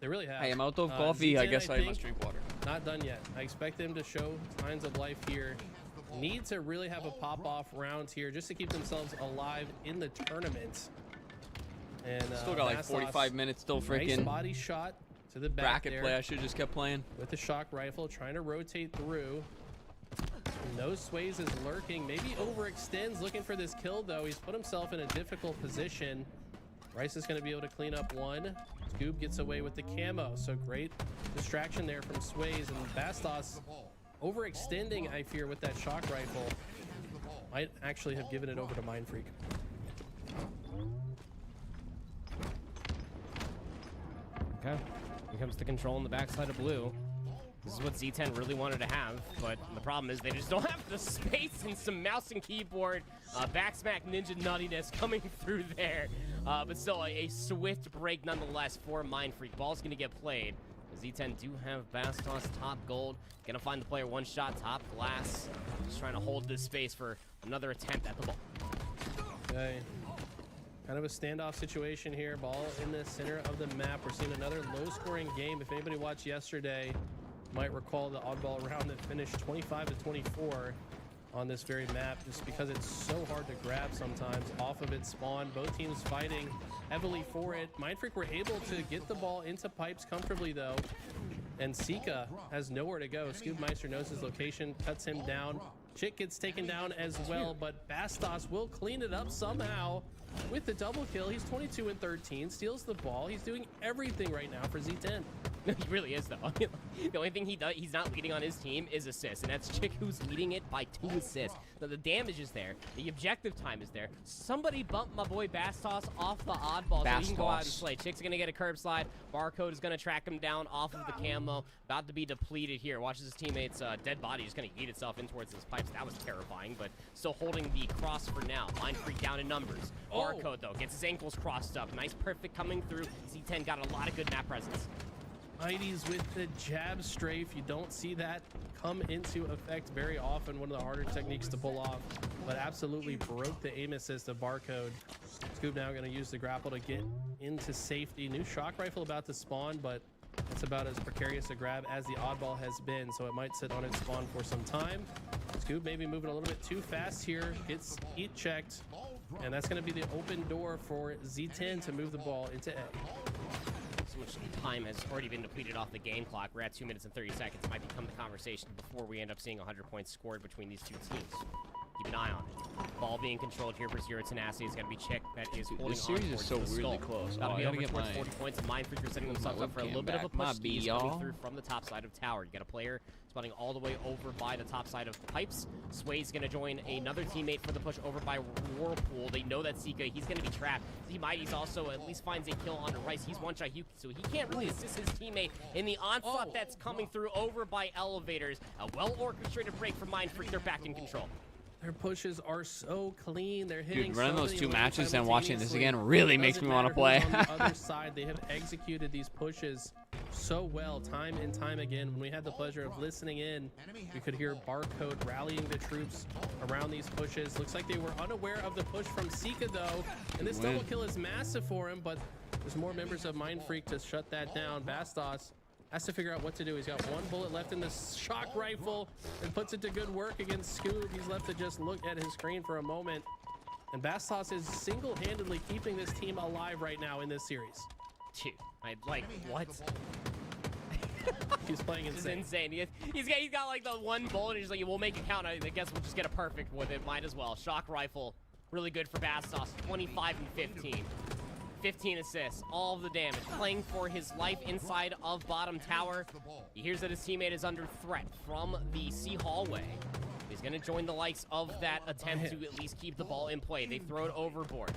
S3: They really have.
S1: Hey, I'm out of coffee. I
S3: Z10,
S1: guess I
S3: think,
S1: must drink water.
S3: Not done yet. I expect them to show signs of life here. Need to really have a pop-off round here just to keep themselves alive in the tournament. And
S1: Still got like
S3: Vassos,
S1: 45 minutes. Still
S3: nice
S1: freaking
S3: body shot to the back
S1: bracket
S3: there
S1: play. I should have just kept playing.
S3: with the shock rifle, trying to rotate through. No Sways is lurking, maybe overextends, looking for this kill though. He's put himself in a difficult position. Rice is going to be able to clean up one. Scoob gets away with the camo, so great distraction there from Sways, and Bastos overextending, I fear, with that shock rifle. Might actually have given it over to Mindfreak.
S2: Okay. Here comes the control on the backside of blue. This is what Z10 really wanted to have, but the problem is they just don't have the space and some mouse and keyboard backsmack ninja nuttiness coming through there. But still, a swift break nonetheless for Mindfreak. Ball's going to get played. Z10 do have Bastos top gold. Gonna find the player one shot, top glass. Just trying to hold this space for another attempt at the ball.
S3: Okay. Kind of a standoff situation here. Ball in the center of the map. We're seeing another low-scoring game. If anybody watched yesterday, you might recall the oddball round that finished 25-24 on this very map, just because it's so hard to grab sometimes off of its spawn. Both teams fighting heavily for it. Mindfreak were able to get the ball into pipes comfortably though, and Sika has nowhere to go. Scoopmeister knows his location, cuts him down. Chick gets taken down as well, but Bastos will clean it up somehow with the double kill. He's 22-13, steals the ball. He's doing everything right now for Z10.
S2: He really is, though. The only thing he's not leading on his team is assists, and that's Chick who's leading it by 2 assists. Now, the damage is there. The objective time is there. Somebody bump my boy Bastos off the oddball so he can go out and play. Chick's going to get a curb slide. Barcode is going to track him down off of the camo. About to be depleted here. Watches his teammate's dead body just going to eat itself in towards his pipes. That was terrifying, but still holding the cross for now. Mindfreak down in numbers. Barcode, though, gets his ankles crossed up. Nice perfect coming through. Z10 got a lot of good map presence.
S3: Mighties with the jab strafe. You don't see that come into effect very often. One of the harder techniques to pull off, but absolutely broke the aim assist of Barcode. Scoop now going to use the grapple to get into safety. New shock rifle about to spawn, but it's about as precarious a grab as the oddball has been, so it might sit on its spawn for some time. Scoop maybe moving a little bit too fast here. Gets heat checked, and that's going to be the open door for Z10 to move the ball into A.
S2: So much time has already been depleted off the game clock. We're at 2 minutes and 30 seconds. It might become the conversation before we end up seeing 100 points scored between these two teams. Keep an eye on it. Ball being controlled here for Zero Tenacity is going to be Chick that is holding
S1: this series
S2: on
S1: is so weirdly close.
S2: That'll be
S1: I gotta
S2: over
S1: get
S2: towards
S1: my
S2: 40 points. Mindfreak are setting themselves up for a little bit of a push squeeze coming through from the top side of tower. You got a player spawning all the way over by the top side of pipes. Sway's going to join another teammate for the push over by Whirlpool. They know that Sika, he's going to be trapped. Z-Mighty's also at least finds a kill on Rice. He's one shot, so he can't really assist his teammate in the onslaught that's coming through over by elevators. A well-orchestrated break from Mindfreak. They're back in control.
S3: Their pushes are so clean. They're hitting.
S1: Dude, running
S3: so
S1: those
S3: many
S1: two
S3: lanes
S1: matches and watching this again
S3: simultaneously.
S1: really makes me want to play.
S3: On the other side, they have executed these pushes so well time and time again. When we had the pleasure of listening in, we could hear Barcode rallying the troops around these pushes. Looks like they were unaware of the push from Sika though, and this double kill is massive for him, but there's more members of Mindfreak to shut that down. Bastos has to figure out what to do. He's got 1 bullet left in the shock rifle and puts it to good work against Scoop. He's left to just look at his screen for a moment. And Bastos is single-handedly keeping this team alive right now in this series.
S2: Dude, like, what?
S3: He's playing insane.
S2: This is insane. He's got like the 1 bullet and he's like, we'll make it count. I guess we'll just get a perfect with it. Might as well. Shock rifle, really good for Bastos. 25 and 15. 15 assists, all of the damage, playing for his life inside of bottom tower. He hears that his teammate is under threat from the C hallway. He's going to join the likes of that attempt to at least keep the ball in play. They throw it overboard.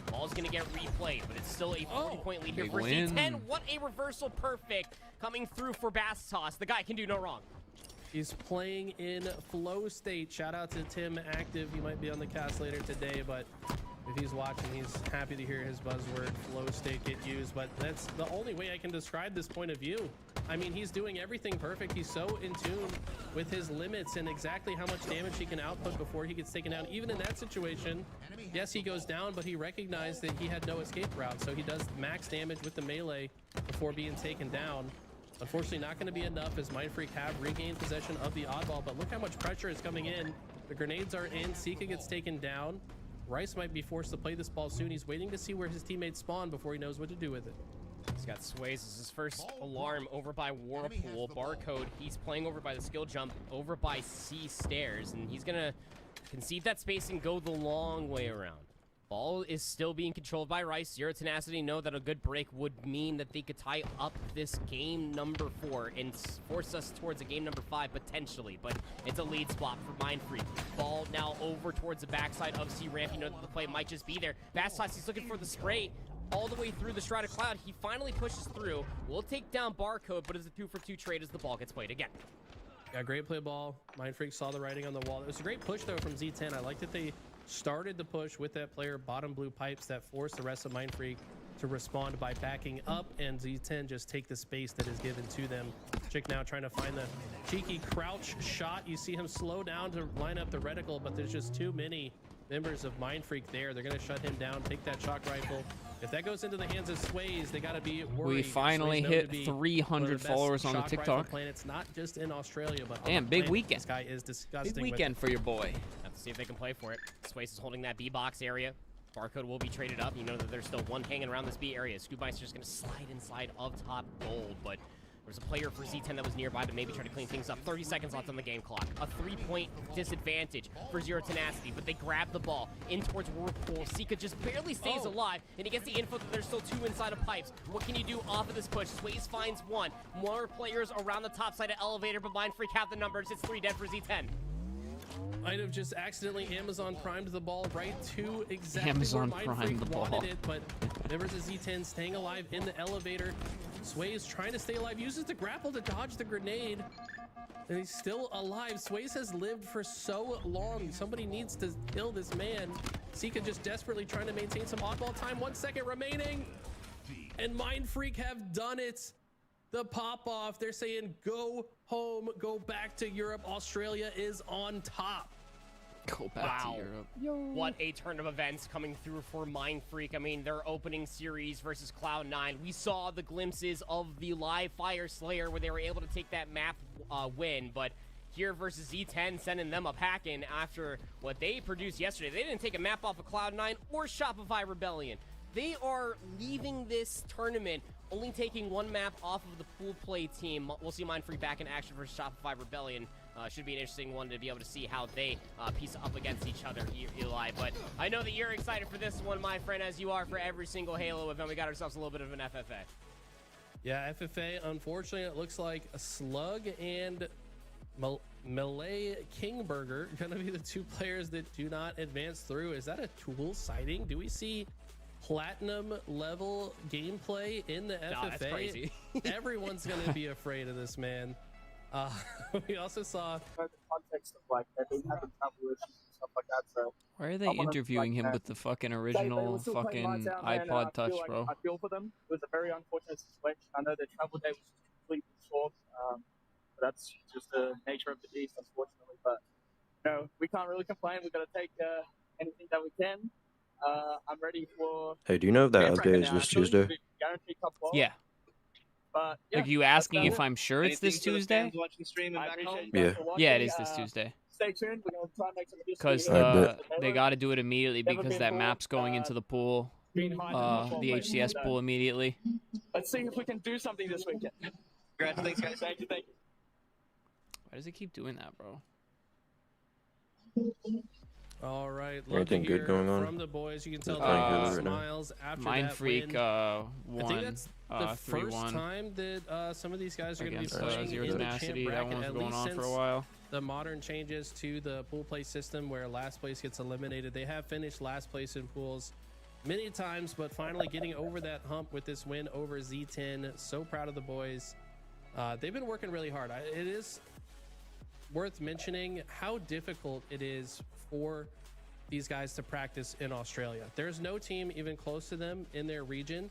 S2: Ball's going to get replayed, but it's still a 40-point lead here for Z10. What a reversal perfect coming through for Bastos. The guy can do no wrong.
S3: He's playing in flow state. Shout out to Tim Active. He might be on the cast later today, but if he's watching, he's happy to hear his buzzword flow state get used. But that's the only way I can describe this point of view. I mean, he's doing everything perfect. He's so in tune with his limits and exactly how much damage he can output before he gets taken down. Even in that situation, yes, he goes down, but he recognized that he had no escape route. So he does max damage with the melee before being taken down. Unfortunately, not going to be enough as Mindfreak have regained possession of the oddball, but look how much pressure is coming in. The grenades are in. Sika gets taken down. Rice might be forced to play this ball soon. He's waiting to see where his teammates spawn before he knows what to do with it.
S2: He's got Sways. This is his first alarm over by Whirlpool. Barcode, he's playing over by the skill jump, over by C stairs, and he's going to concede that space and go the long way around. Ball is still being controlled by Rice. Zero Tenacity know that a good break would mean that they could tie up this game number 4 and force us towards a game number 5 potentially, but it's a lead spot for Mindfreak. Ball now over towards the backside of C ramp. You know that the play might just be there. Bastos, he's looking for the spray. all the way through the Shrouded Cloud. He finally pushes through. Will take down Barcode, but it's a 2-for-2 trade as the ball gets played again.
S3: Yeah, great play ball. Mindfreak saw the writing on the wall. It was a great push, though, from Z10. I like that they started the push with that player, bottom blue pipes, that forced the rest of Mindfreak to respond by backing up, and Z10 just take the space that is given to them. Chick now trying to find the cheeky crouch shot. You see him slow down to line up the reticle, but there's just too many members of Mindfreak there. They're going to shut him down, take that shock rifle. If that goes into the hands of Sways, they got to be worried.
S1: We finally hit 300 followers on the TikTok.
S3: It's not just in Australia, but
S1: damn, big weekend.
S3: This guy is disgusting.
S1: Big weekend for your boy.
S2: Have to see if they can play for it. Sways is holding that B box area. Barcode will be traded up. You know that there's still one hanging around this B area. Scoobmeister's just going to slide inside of top gold, but there's a player for Z10 that was nearby to maybe try to clean things up. 30 seconds left on the game clock. A 3-point disadvantage for Zero Tenacity, but they grab the ball in towards Whirlpool. Sika just barely stays alive, and he gets the info that there's still 2 inside of pipes. What can you do off of this push? Sways finds 1. More players around the top side of elevator, but Mindfreak have the numbers. It's 3 dead for Z10.
S3: Might have just accidentally Amazon primed the ball right to exactly
S1: Amazon
S3: where
S1: primed the
S3: Mindfreak
S1: ball.
S3: wanted it, but members of Z10 staying alive in the elevator. Sways trying to stay alive, uses the grapple to dodge the grenade, and he's still alive. Sways has lived for so long. Somebody needs to kill this man. Sika just desperately trying to maintain some oddball time. 1 second remaining, and Mindfreak have done it. The pop-off, they're saying go home, go back to Europe. Australia is on top.
S1: Go back to Europe.
S2: What a turn of events coming through for Mindfreak. I mean, their opening series versus Cloud9. We saw the glimpses of the live Fire Slayer where they were able to take that map win, but here versus Z10 sending them a pack-in after what they produced yesterday. They didn't take a map off of Cloud9 or Shopify Rebellion. They are leaving this tournament only taking 1 map off of the pool play team. We'll see Mindfreak back in action versus Shopify Rebellion. Should be an interesting one to be able to see how they piece up against each other, Eli. But I know that you're excited for this one, my friend, as you are for every single Halo event. We got ourselves a little bit of an FFA.
S3: Yeah, FFA, unfortunately, it looks like a Slug and Melee Kingburger going to be the 2 players that do not advance through. Is that a Tool sighting? Do we see platinum level gameplay in the FFA?
S2: That's crazy.
S3: Everyone's going to be afraid of this man. We also saw
S12: the context of like that they having travel issues and stuff like that. So
S1: why are they interviewing him with the fucking original fucking iPod Touch, bro?
S12: I feel for them. It was a very unfortunate situation. I know their travel day was just completely short. But that's just the nature of the beast, unfortunately. But no, we can't really complain. We've got to take anything that we can. I'm ready for.
S5: Hey, do you know if that update is this Tuesday?
S1: Yeah.
S12: But yeah,
S1: Like, you asking if I'm sure it's this Tuesday?
S5: Yeah.
S1: Yeah, it is this Tuesday.
S12: Stay tuned. We're gonna try and make some
S1: Because they got to do it immediately because that map's going into the pool, the HCS pool immediately.
S12: Let's see if we can do something this weekend. Congratulations, guys. Thank you.
S1: Why does it keep doing that, bro?
S3: all right.
S5: Anything good going on?
S3: From the boys, you can tell
S5: Right
S3: smiles after
S1: Mindfreak
S3: won. I think
S1: won
S3: that's the first
S1: 3-1
S3: time that some of these guys are going to be
S1: against
S3: playing
S1: Zero
S3: in the
S1: Tenacity.
S3: champ
S1: That
S3: bracket,
S1: one was
S3: at
S1: going
S3: least
S1: on for a
S3: since
S1: while.
S3: the modern changes to the pool play system where last place gets eliminated. They have finished last place in pools many times, but finally getting over that hump with this win over Z10. So proud of the boys. They've been working really hard. It is worth mentioning how difficult it is for these guys to practice in Australia. There's no team even close to them in their region.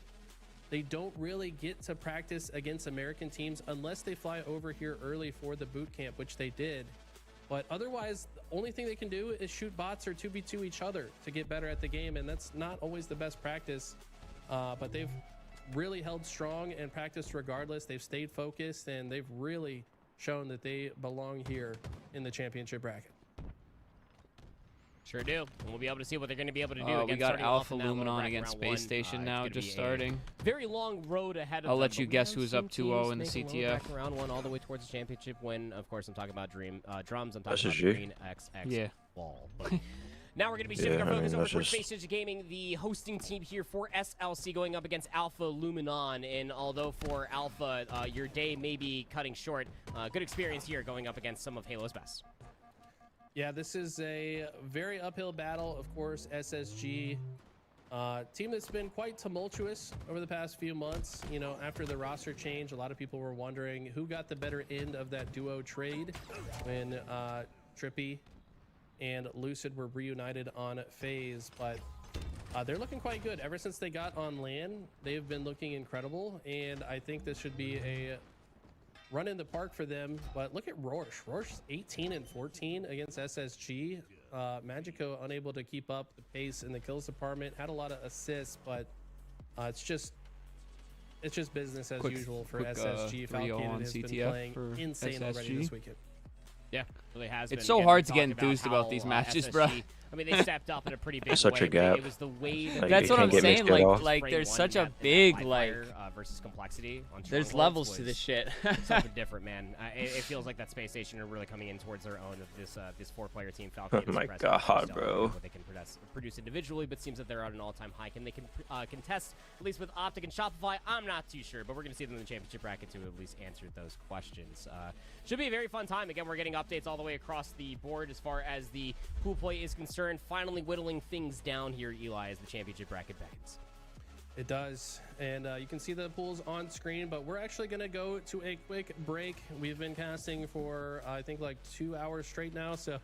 S3: They don't really get to practice against American teams unless they fly over here early for the boot camp, which they did. But otherwise, the only thing they can do is shoot bots or 2v2 each other to get better at the game, and that's not always the best practice. But they've really held strong and practiced regardless. They've stayed focused, and they've really shown that they belong here in the championship bracket.
S2: Sure do. And we'll be able to see what they're going to be able to do.
S1: We got Alpha Luminon against Space Station now, just starting.
S2: Very long road ahead of
S1: I'll
S2: them,
S1: let you
S2: but we
S1: guess
S2: have
S1: who's
S2: some
S1: up 2-0 in the
S2: teams making a
S1: CTF.
S2: back in round 1 all the way towards the championship win. Of course, I'm talking about Drums. I'm talking
S5: SSG.
S2: about Green XX Ball. But now we're going to be shifting our focus over towards Space Station Gaming, the hosting team here for SLC, going up against Alpha Luminon. And although for Alpha, your day may be cutting short, good experience here going up against some of Halo's best.
S3: Yeah, this is a very uphill battle. Of course, SSG Team that's been quite tumultuous over the past few months. You know, after the roster change, a lot of people were wondering who got the better end of that duo trade when Trippy and Lucid were reunited on FaZe, but they're looking quite good. Ever since they got on LAN, they've been looking incredible, and I think this should be a run in the park for them. But look at Roche. Roche's 18 and 14 against SSG. Magico unable to keep up the pace in the kills department. Had a lot of assists, but it's just business as usual for SSG. Falcon has been playing insane already this weekend.
S2: Yeah, really has.
S1: It's so hard to get enthused about these matches, bro.
S2: I mean, they stepped up in a pretty big way.
S5: Such a gap.
S2: It was the way that
S1: that's what I'm saying. Like there's such a big
S2: versus complexity. On
S1: there's levels to this shit.
S2: Something different, man. It feels like that Space Station are really coming in towards their own of this 4-player team. Falcon.
S5: Oh my god, bro.
S2: What they can produce individually, but seems that they're at an all-time high. Can they contest at least with Optic and Shopify? I'm not too sure, but we're gonna see them in the championship bracket to at least answer those questions. Should be a very fun time. Again, we're getting updates all the way across the board as far as the pool play is concerned. Finally whittling things down here, Eli, as the championship bracket beckons.
S3: It does, and you can see the pools on screen, but we're actually going to go to a quick break. We've been casting for, I think, like 2 hours straight now, so...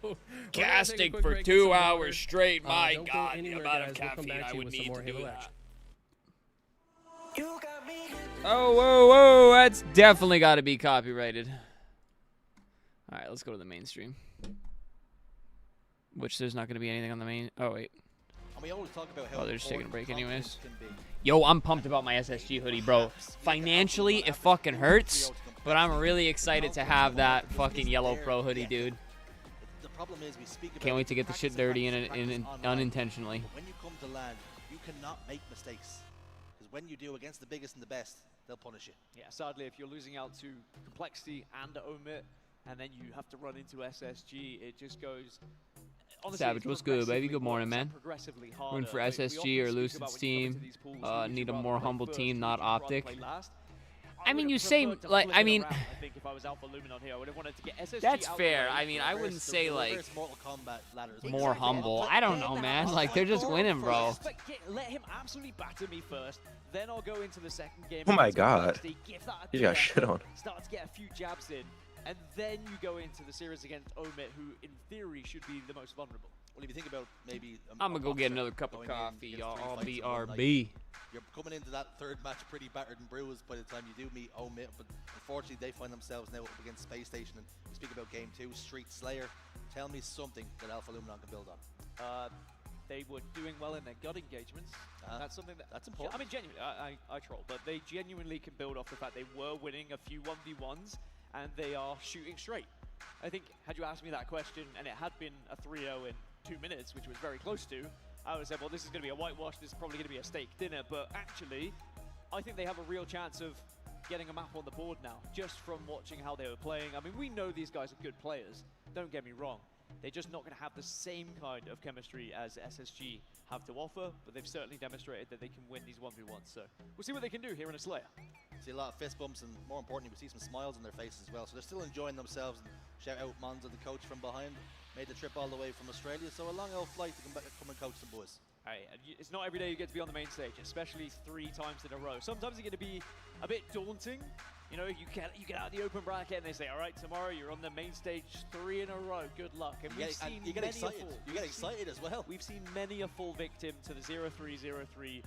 S1: Casting for 2 hours straight, my god, the amount of caffeine I would need to do that. Oh, whoa, whoa, that's definitely got to be copyrighted. All right, let's go to the mainstream. Which there's not going to be anything on the main. Oh, wait.
S13: And we always talk about how
S1: they're just taking a break anyways. Yo, I'm pumped about my SSG hoodie, bro. Financially, it fucking hurts, but I'm really excited to have that fucking yellow pro hoodie, dude.
S13: The problem is we speak about
S1: Can't wait to get the shit dirty unintentionally.
S13: When you come to land, you cannot make mistakes. Because when you do against the biggest and the best, they'll punish you.
S14: Yeah, sadly, if you're losing out to complexity and omit, and then you have to run into SSG, it just goes... Honestly,
S1: Savage, what's good, baby? Good morning, man. Rooting for SSG or Lucid's team. Need a more humble team, not Optic. I mean, you say, like, I mean... That's fair. I mean, I wouldn't say, like, more humble. I don't know, man. Like, they're just winning, bro.
S14: Let him absolutely batter me first, then I'll go into the second game.
S5: Oh my god. He got shit on.
S14: Start to get a few jabs in. And then you go into the series against Omit, who in theory should be the most vulnerable.
S13: Well, if you think about maybe...
S1: I'm going to go get another cup of coffee, y'all. I'll be RB.
S13: You're coming into that third match pretty battered and bruised by the time you do meet Omit, but unfortunately they find themselves now up against Space Station. And we speak about Game 2, Street Slayer. Tell me something that Alpha Luminon can build on.
S14: They were doing well in their gut engagements. That's something that's important. I mean, genuinely, I troll, but they genuinely can build off the fact they were winning a few 1v1s. And they are shooting straight. I think, had you asked me that question, and it had been a 3-0 in 2 minutes, which was very close to, I would have said, well, this is going to be a whitewash, this is probably going to be a steak dinner, but actually, I think they have a real chance of getting a map on the board now, just from watching how they were playing. I mean, we know these guys are good players, don't get me wrong. They're just not going to have the same kind of chemistry as SSG have to offer, but they've certainly demonstrated that they can win these 1v1s, so we'll see what they can do here in a Slayer.
S13: See a lot of fist bumps, and more importantly, we see some smiles on their faces as well. So they're still enjoying themselves. And shout out Monza, the coach from behind, made the trip all the way from Australia. So a long old flight to come and coach some boys.
S14: Hey, it's not every day you get to be on the main stage, especially 3 times in a row. Sometimes it's going to be a bit daunting. You know, you get out of the open bracket and they say, all right, tomorrow you're on the main stage 3 in a row. Good luck. And
S13: you get excited. You get excited as well.
S14: We've seen many a fall victim to the 0-3, 0-3, 0-3.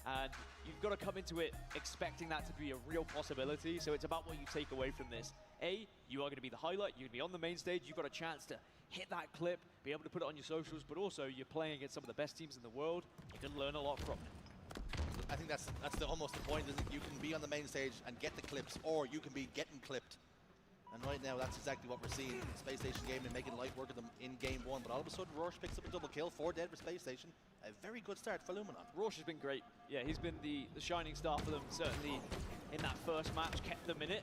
S14: And you've got to come into it expecting that to be a real possibility. So it's about what you take away from this. A, you are going to be the highlight. You're going to be on the main stage. You've got a chance to hit that clip, be able to put it on your socials, but also you're playing against some of the best teams in the world. You can learn a lot from it.
S13: I think that's almost the point, isn't it? You can be on the main stage and get the clips, or you can be getting clipped. And right now, that's exactly what we're seeing. Space Station Gaming making light work of them in Game 1. But all of a sudden, Roche picks up a double kill. 4 dead for Space Station. A very good start for Luminon.
S14: Roche has been great. Yeah, he's been the shining star for them, certainly in that first match, kept them in it.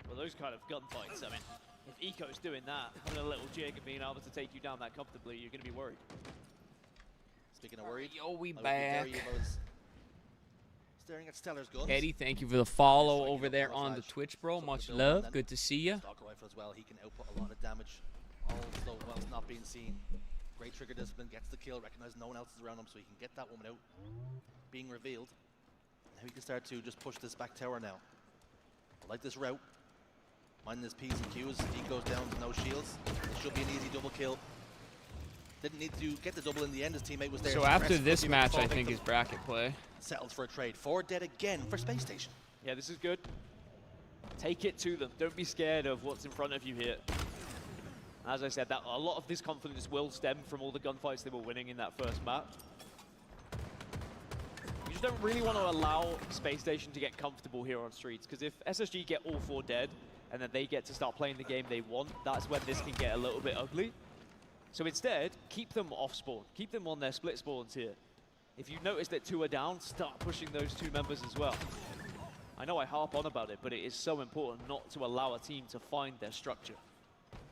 S14: Well, those kind of gunfights, I mean, if Eco's doing that, having a little jig and being able to take you down that comfortably, you're going to be worried.
S13: Speaking of worried,
S1: yo, we back.
S13: Staring at Stellar's guns.
S1: Eddie, thank you for the follow over there on the Twitch, bro. Much love. Good to see you.
S13: Stalker rifle as well. He can output a lot of damage. Also, whilst not being seen. Great trigger discipline, gets the kill, recognizes no one else is around him, so he can get that woman out. Being revealed. Now he can start to just push this back tower now. I like this route. Minding his P's and Q's. He goes down with no shields. It should be an easy double kill. Didn't need to get the double in the end. His teammate was there.
S1: So after this match, I think is bracket play.
S13: Settled for a trade. 4 dead again for Space Station.
S14: Yeah, this is good. Take it to them. Don't be scared of what's in front of you here. As I said, that a lot of this confidence will stem from all the gunfights they were winning in that first map. You just don't really want to allow Space Station to get comfortable here on streets, because if SSG get all 4 dead, and then they get to start playing the game they want, that's when this can get a little bit ugly. So instead, keep them off spawn. Keep them on their split spawns here. If you notice that 2 are down, start pushing those 2 members as well. I know I harp on about it, but it is so important not to allow a team to find their structure.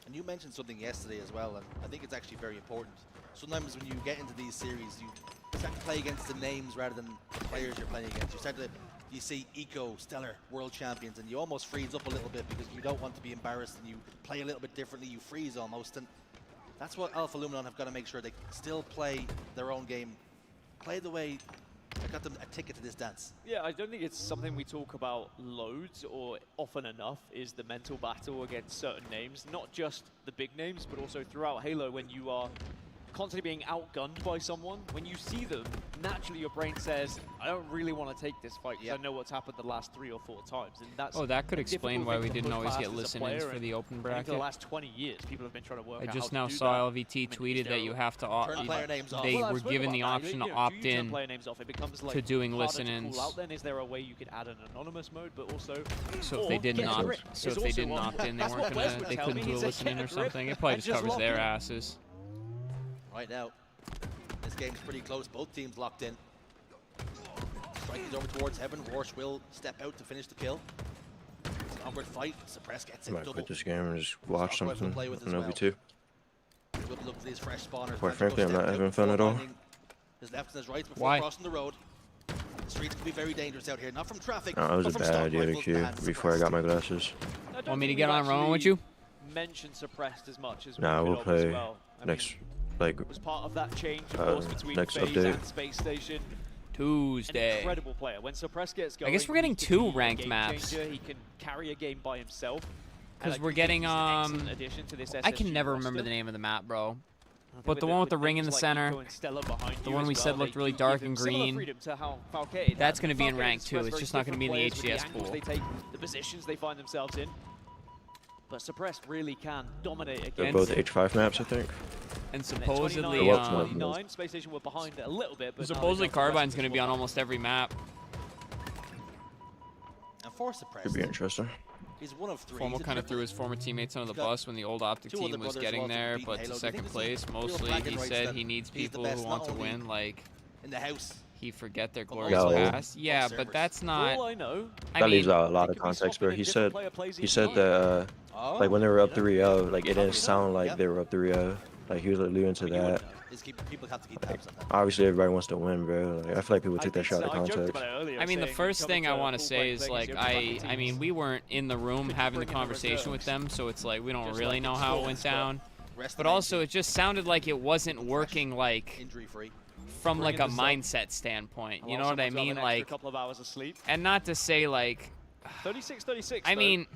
S13: And you mentioned something yesterday as well, and I think it's actually very important. Sometimes when you get into these series, you start to play against the names rather than the players you're playing against. You see Eco, Stellar, World Champions, and you almost freeze up a little bit because you don't want to be embarrassed, and you play a little bit differently, you freeze almost. And that's what Alpha Luminon have got to make sure they still play their own game, play the way I got them a ticket to this dance.
S14: Yeah, I don't think it's something we talk about loads or often enough, is the mental battle against certain names. Not just the big names, but also throughout Halo when you are constantly being outgunned by someone. When you see them, naturally your brain says, I don't really want to take this fight because I know what's happened the last 3 or 4 times. And that's
S1: that could explain why we didn't always get listen-ins for the open bracket.
S14: For the last 20 years, people have been trying to work out
S1: I just
S14: how
S1: now
S14: to do
S1: saw
S14: that.
S1: LVT tweeted that you have to they
S14: Well,
S1: were given the option to opt in
S14: like
S1: to doing
S14: harder to
S1: listen-ins.
S14: call out. Then is there a way you could add an anonymous mode, but also
S1: So if they didn't opt in, they couldn't do a listen-in or something. It probably just covers their asses.
S13: Right now, this game's pretty close. Both teams locked in. Strike is over towards Heaven. Roarch will step out to finish the kill. It's an awkward fight. Suppress gets it.
S5: I might
S13: Double.
S5: quit this game and just watch something on OV2.
S13: Good look at these fresh spawners.
S5: Quite frankly, I'm not having fun at all.
S13: His left and his right before crossing the road. The streets can be very dangerous out here. Not from traffic.
S5: No, it was a bad idea to queue before I got my glasses.
S1: Want me to get on rolling with you?
S14: Mention suppressed as much as
S5: Nah, we'll play next,
S14: was part of that change, of course, between
S5: next
S14: FaZe
S5: update.
S14: and Space Station.
S1: Tuesday.
S14: An incredible player. When Suppress gets going,
S1: I guess we're getting 2 ranked maps.
S14: He can carry a game by himself.
S1: Because we're getting
S14: addition to this
S1: I can never remember the name of the map, bro. But the one with the ring in the center, the one we said looked really dark and green, that's going to be in rank 2. It's just not going to be in the HCS pool.
S14: They take, the positions they find themselves in. But Suppressed really can dominate against.
S5: They're both H5 maps, I think.
S1: And supposedly,
S14: Space Station were behind it a little bit, but
S1: supposedly Carbine's going to be on almost every map.
S13: And for Suppressed,
S5: Could be interesting.
S13: He's one of 3.
S1: Formal kind of threw his former teammates under the bus when the old Optic team was getting there, but to second place, mostly he said he needs people who want to win, like
S13: in the house.
S1: He forget their glorious past. Yeah, but that's not.
S14: All I know,
S5: That leaves out a lot of context, bro. He said that like when they were up 3-0, like it didn't sound like they were up 3-0. Like he was alluding to that.
S13: People have to keep tabs on that.
S5: Obviously, everybody wants to win, bro. Like, I feel like people took that shot out of context.
S1: I mean, the first thing I want to say is like I mean, we weren't in the room having the conversation with them, so it's like we don't really know how it went down. But also, it just sounded like it wasn't working like from like a mindset standpoint. You know what I mean? Like,
S14: a couple of hours of sleep.
S1: And not to say like
S14: 36-36.
S1: I mean.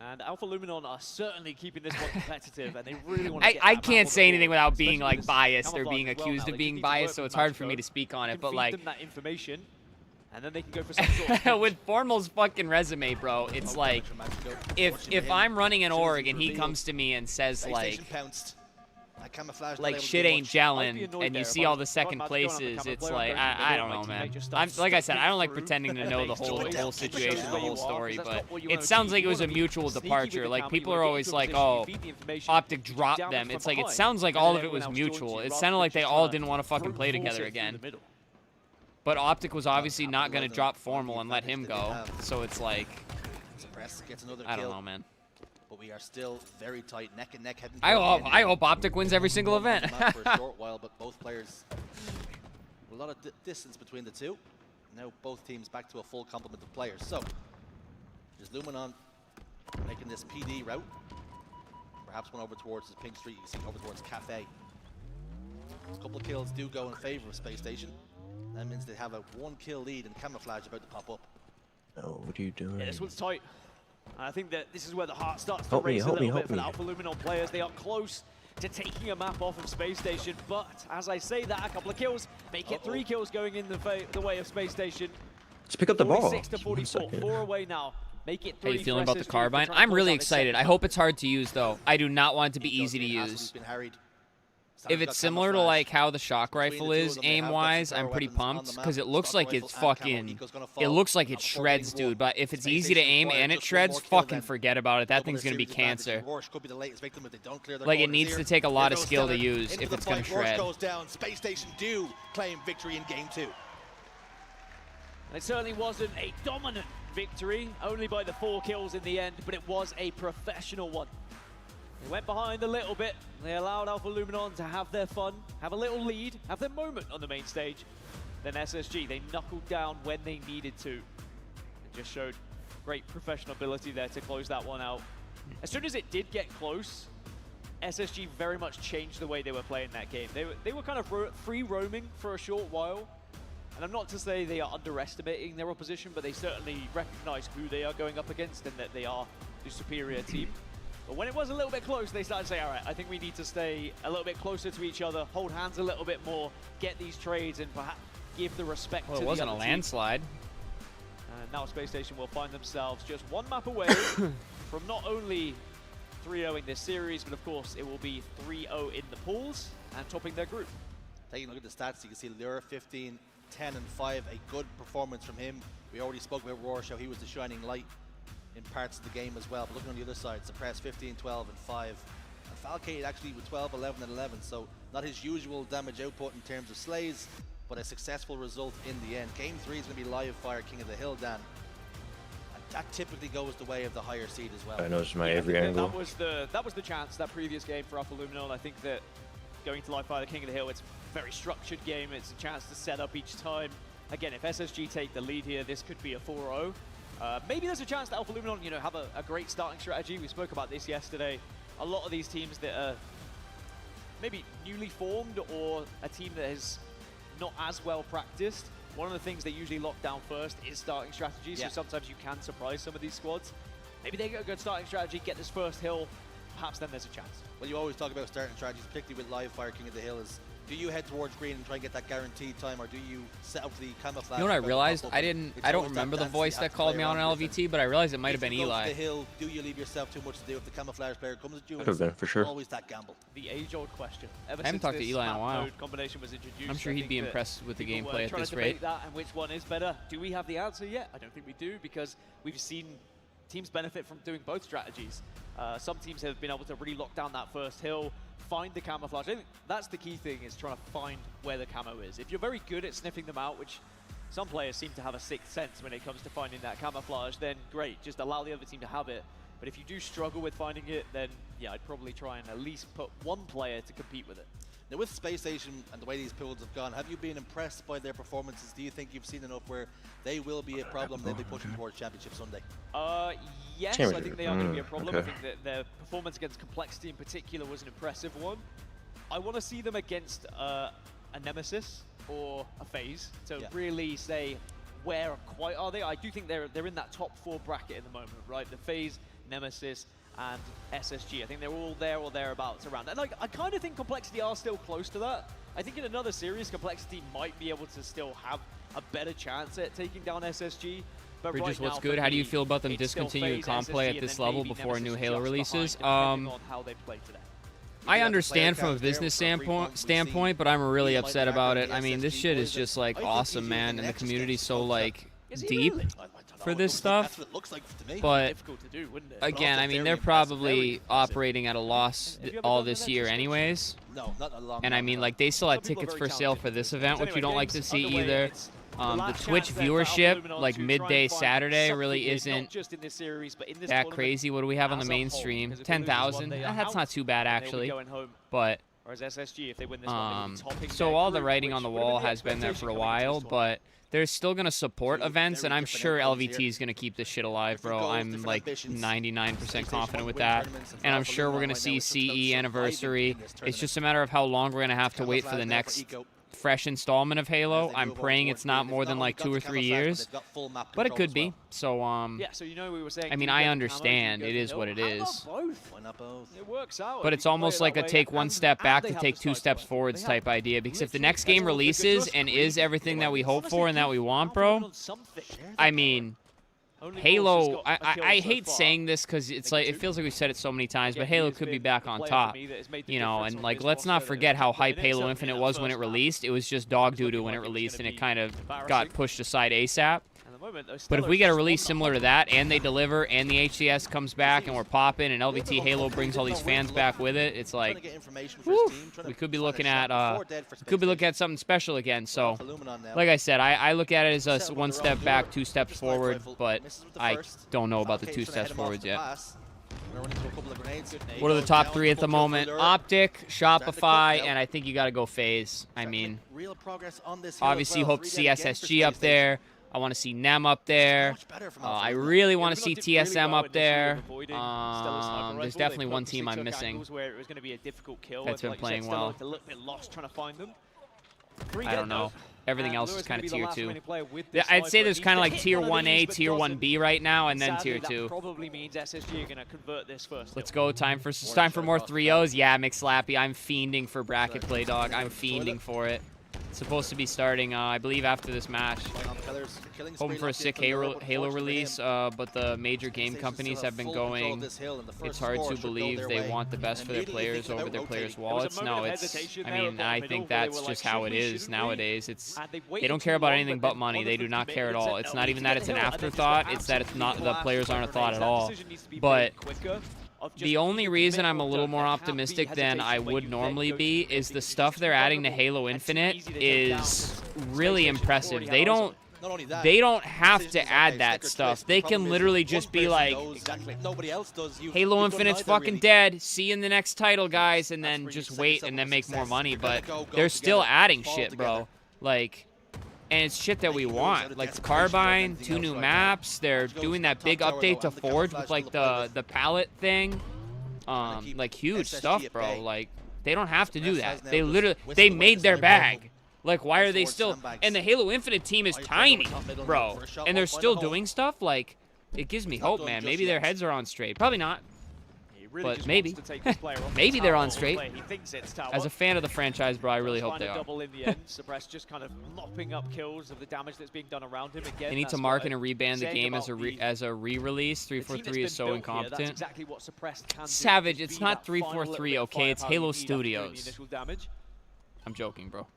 S14: And Alpha Luminon are certainly keeping this one competitive, and they really want to
S1: I can't say anything without being like biased or being accused of being biased, so it's hard for me to speak on it. But like,
S14: them that information, and then they can go for some sort of
S1: with Formal's fucking resume, bro, it's like if I'm running an org and he comes to me and says like shit ain't gelling, and you see all the second places, it's like I don't know, man. Like I said, I don't like pretending to know the whole situation, the whole story, but it sounds like it was a mutual departure. Like people are always like, oh, Optic dropped them. It's like it sounds like all of it was mutual. It sounded like they all didn't want to fucking play together again. But Optic was obviously not going to drop Formal and let him go, so it's like I don't know, man.
S13: But we are still very tight, neck and neck.
S1: I hope Optic wins every single event.
S13: For a short while, but both players, a lot of distance between the two. Now both teams back to a full complement of players. So, is Luminon making this PD route? Perhaps one over towards this Pink Street. You see over towards Cafe. A couple of kills do go in favor of Space Station. That means they have a 1-kill lead and camouflage about to pop up.
S5: Oh, what are you doing?
S14: Yeah, this one's tight. I think that this is where the heart starts to
S5: Help me,
S14: race a
S5: help me,
S14: little bit
S5: help
S14: for the
S5: me.
S14: Alpha Luminon players. They are close to taking a map off of Space Station, but as I say that, a couple of kills make it 3 kills going in the way of Space Station.
S5: Let's pick up the ball.
S14: 46 to 44, 4 away now. Make it 3.
S1: How you feeling about the
S14: SSG.
S1: carbine?
S14: They're trying to
S1: I'm
S14: close
S1: really
S14: out this
S1: excited.
S14: second
S1: I hope it's hard to use, though. I do not want it to be easy to
S13: He's
S1: use.
S13: been harried.
S1: If it's similar to like how the shock rifle is aim-wise, I'm pretty pumped because it looks like it's fucking. It looks like it shreds, dude. But if it's easy to aim and it shreds, fucking forget about it. That thing's gonna be cancer. Like it needs to take a lot of skill to use if it's gonna shred.
S13: Goes down. Space Station do claim victory in game 2.
S14: It certainly wasn't a dominant victory, only by the 4 kills in the end, but it was a professional one. They went behind a little bit. They allowed Alpha Luminon to have their fun, have a little lead, have their moment on the main stage. Then SSG, they knuckled down when they needed to. And just showed great professional ability there to close that one out. As soon as it did get close, SSG very much changed the way they were playing that game. They were kind of free roaming for a short while. And I'm not to say they are underestimating their opposition, but they certainly recognize who they are going up against and that they are the superior team. But when it was a little bit close, they started to say, all right, I think we need to stay a little bit closer to each other, hold hands a little bit more, get these trades, and perhaps give the respect to the other team.
S1: Well, it wasn't a landslide.
S14: And now Space Station will find themselves just 1 map away from not only 3-0ing this series, but of course it will be 3-0 in the pools and topping their group.
S13: Taking a look at the stats, you can see Lure 15, 10 and 5, a good performance from him. We already spoke about Rorsch, how he was the shining light in parts of the game as well. But looking on the other side, Suppress 15, 12 and 5. And Falcade actually with 12, 11 and 11. So not his usual damage output in terms of slays, but a successful result in the end. Game 3 is going to be live fire King of the Hill, Dan. And that typically goes the way of the higher seed as well.
S5: I know it's my every angle.
S14: That was the chance, that previous game for Alpha Luminon. I think that going to live fire the King of the Hill, it's a very structured game. It's a chance to set up each time. Again, if SSG take the lead here, this could be a 4-0. Maybe there's a chance that Alpha Luminon, have a great starting strategy. We spoke about this yesterday. A lot of these teams that are maybe newly formed or a team that is not as well practiced, one of the things they usually lock down first is starting strategy. So sometimes you can surprise some of these squads. Maybe they get a good starting strategy, get this first hill, perhaps then there's a chance.
S13: Well, you always talk about starting strategies, particularly with live fire King of the Hill, is do you head towards green and try and get that guaranteed time, or do you set up the camouflage?
S1: You know what I realized? I don't remember the voice that called me out on LVT, but I realized it might have been Eli.
S13: The hill, do you leave yourself too much to do if the camouflage player comes at you?
S5: Could have been, for sure.
S13: Always that gamble.
S14: The age-old question. Ever
S1: I haven't
S14: since
S1: talked to
S14: this
S1: Eli in a
S14: map
S1: while.
S14: mode combination was introduced,
S1: I'm sure
S14: I
S1: he'd
S14: think
S1: be
S14: that
S1: impressed with the
S14: people
S1: gameplay
S14: were
S1: at
S14: trying
S1: this
S14: to
S1: rate.
S14: debate that and which one is better. Do we have the answer yet? I don't think we do, because we've seen teams benefit from doing both strategies. Some teams have been able to really lock down that first hill, find the camouflage. I think that's the key thing, is trying to find where the camo is. If you're very good at sniffing them out, which some players seem to have a sixth sense when it comes to finding that camouflage, then great, just allow the other team to have it. But if you do struggle with finding it, then yeah, I'd probably try and at least put one player to compete with it.
S13: Now with Space Station and the way these pools have gone, have you been impressed by their performances? Do you think you've seen enough where they will be a problem, they'll be pushing towards Championship Sunday?
S14: Yes, I think they are going to be a problem. I think that their performance against Complexity in particular was an impressive one. I want to see them against a Nemesis or a FaZe to really say where quite are they. I do think they're in that top 4 bracket at the moment, right? The FaZe, Nemesis, and SSG. I think they're all there or thereabouts around. And I kind of think Complexity are still close to that. I think in another series, Complexity might be able to still have a better chance at taking down SSG. But
S1: Bridges,
S14: right
S1: what's
S14: now,
S1: good? How do you feel about them discontinuing comp play at this level before a new Halo releases? I understand from a business standpoint, but I'm really upset about it. I mean, this shit is just like awesome, man, and the community's so like deep for this stuff. But again, I mean, they're probably operating at a loss all this year anyways. And I mean, like, they still had tickets for sale for this event, which you don't like to see either. The Twitch viewership, like midday Saturday, really isn't that crazy. What do we have on the main stream? 10,000. That's not too bad, actually. But
S14: Whereas SSG, if they win this one, they will be topping
S1: so
S14: their
S1: all the
S14: group,
S1: writing
S14: which
S1: on the
S14: would have
S1: wall
S14: been the
S1: has been there for a
S14: expectation coming into
S1: while,
S14: this one.
S1: but they're still going to support events, and I'm sure LVT is going to keep this shit alive, bro. I'm like 99% confident with that. And I'm sure we're going to see CE anniversary. It's just a matter of how long we're going to have to wait for the next fresh installment of Halo. I'm praying it's not more than like 2 or 3 years, but it could be. So,
S14: yeah, so you know we were saying,
S1: I mean, I understand. It is what it is.
S14: Why not both? It works out.
S1: But it's almost like a take one step back to take 2 steps forwards type idea. Because if the next game releases and is everything that we hope for and that we want, bro, I mean, Halo, I hate saying this because it's like, it feels like we've said it so many times, but Halo could be back on top, you know, and like, let's not forget how hype Halo Infinite was when it released. It was just dog doo-doo when it released, and it kind of got pushed aside ASAP. But if we get a release similar to that, and they deliver, and the HCS comes back, and we're popping, and LVT Halo brings all these fans back with it, it's like, whew, we could be looking at something special again. So, like I said, I look at it as a 1 step back, 2 steps forward, but I don't know about the 2 steps forwards yet. What are the top 3 at the moment? Optic, Shopify, and I think you got to go FaZe. I mean, obviously hope to see SSG up there. I want to see NEM up there. I really want to see TSM up there. There's definitely one team I'm missing that's been playing well. I don't know. Everything else is kind of tier 2. I'd say there's kind of like tier 1A, tier 1B right now, and then tier 2. Let's go. Time for more 3-0s. Yeah, McSlappy. I'm fiending for bracket play, dog. I'm fiending for it. It's supposed to be starting, I believe, after this match. Hoping for a sick Halo release, but the major game companies have been going. It's hard to believe they want the best for their players over their players' wallets. No, I think that's just how it is nowadays. They don't care about anything but money. They do not care at all. It's not even that it's an afterthought. It's that it's not, the players aren't a thought at all. But the only reason I'm a little more optimistic than I would normally be is the stuff they're adding to Halo Infinite is really impressive. They don't have to add that stuff. They can literally just be like, Halo Infinite's fucking dead. See you in the next title, guys, and then just wait and then make more money. But they're still adding shit, bro. Like, and it's shit that we want. Like the Carbine, 2 new maps. They're doing that big update to Forge with like the palette thing. Like huge stuff, bro. Like they don't have to do that. They made their bag. Like why are they still? And the Halo Infinite team is tiny, bro. And they're still doing stuff. Like it gives me hope, man. Maybe their heads are on straight. Probably not. But maybe. Maybe they're on straight. As a fan of the franchise, bro, I really hope they are.
S14: Suppress just kind of mopping up kills of the damage that's being done around him again.
S1: They need to market and reban the game as a re-release. 343 is so incompetent. Savage, it's not 343, okay? It's Halo Studios. I'm joking, bro.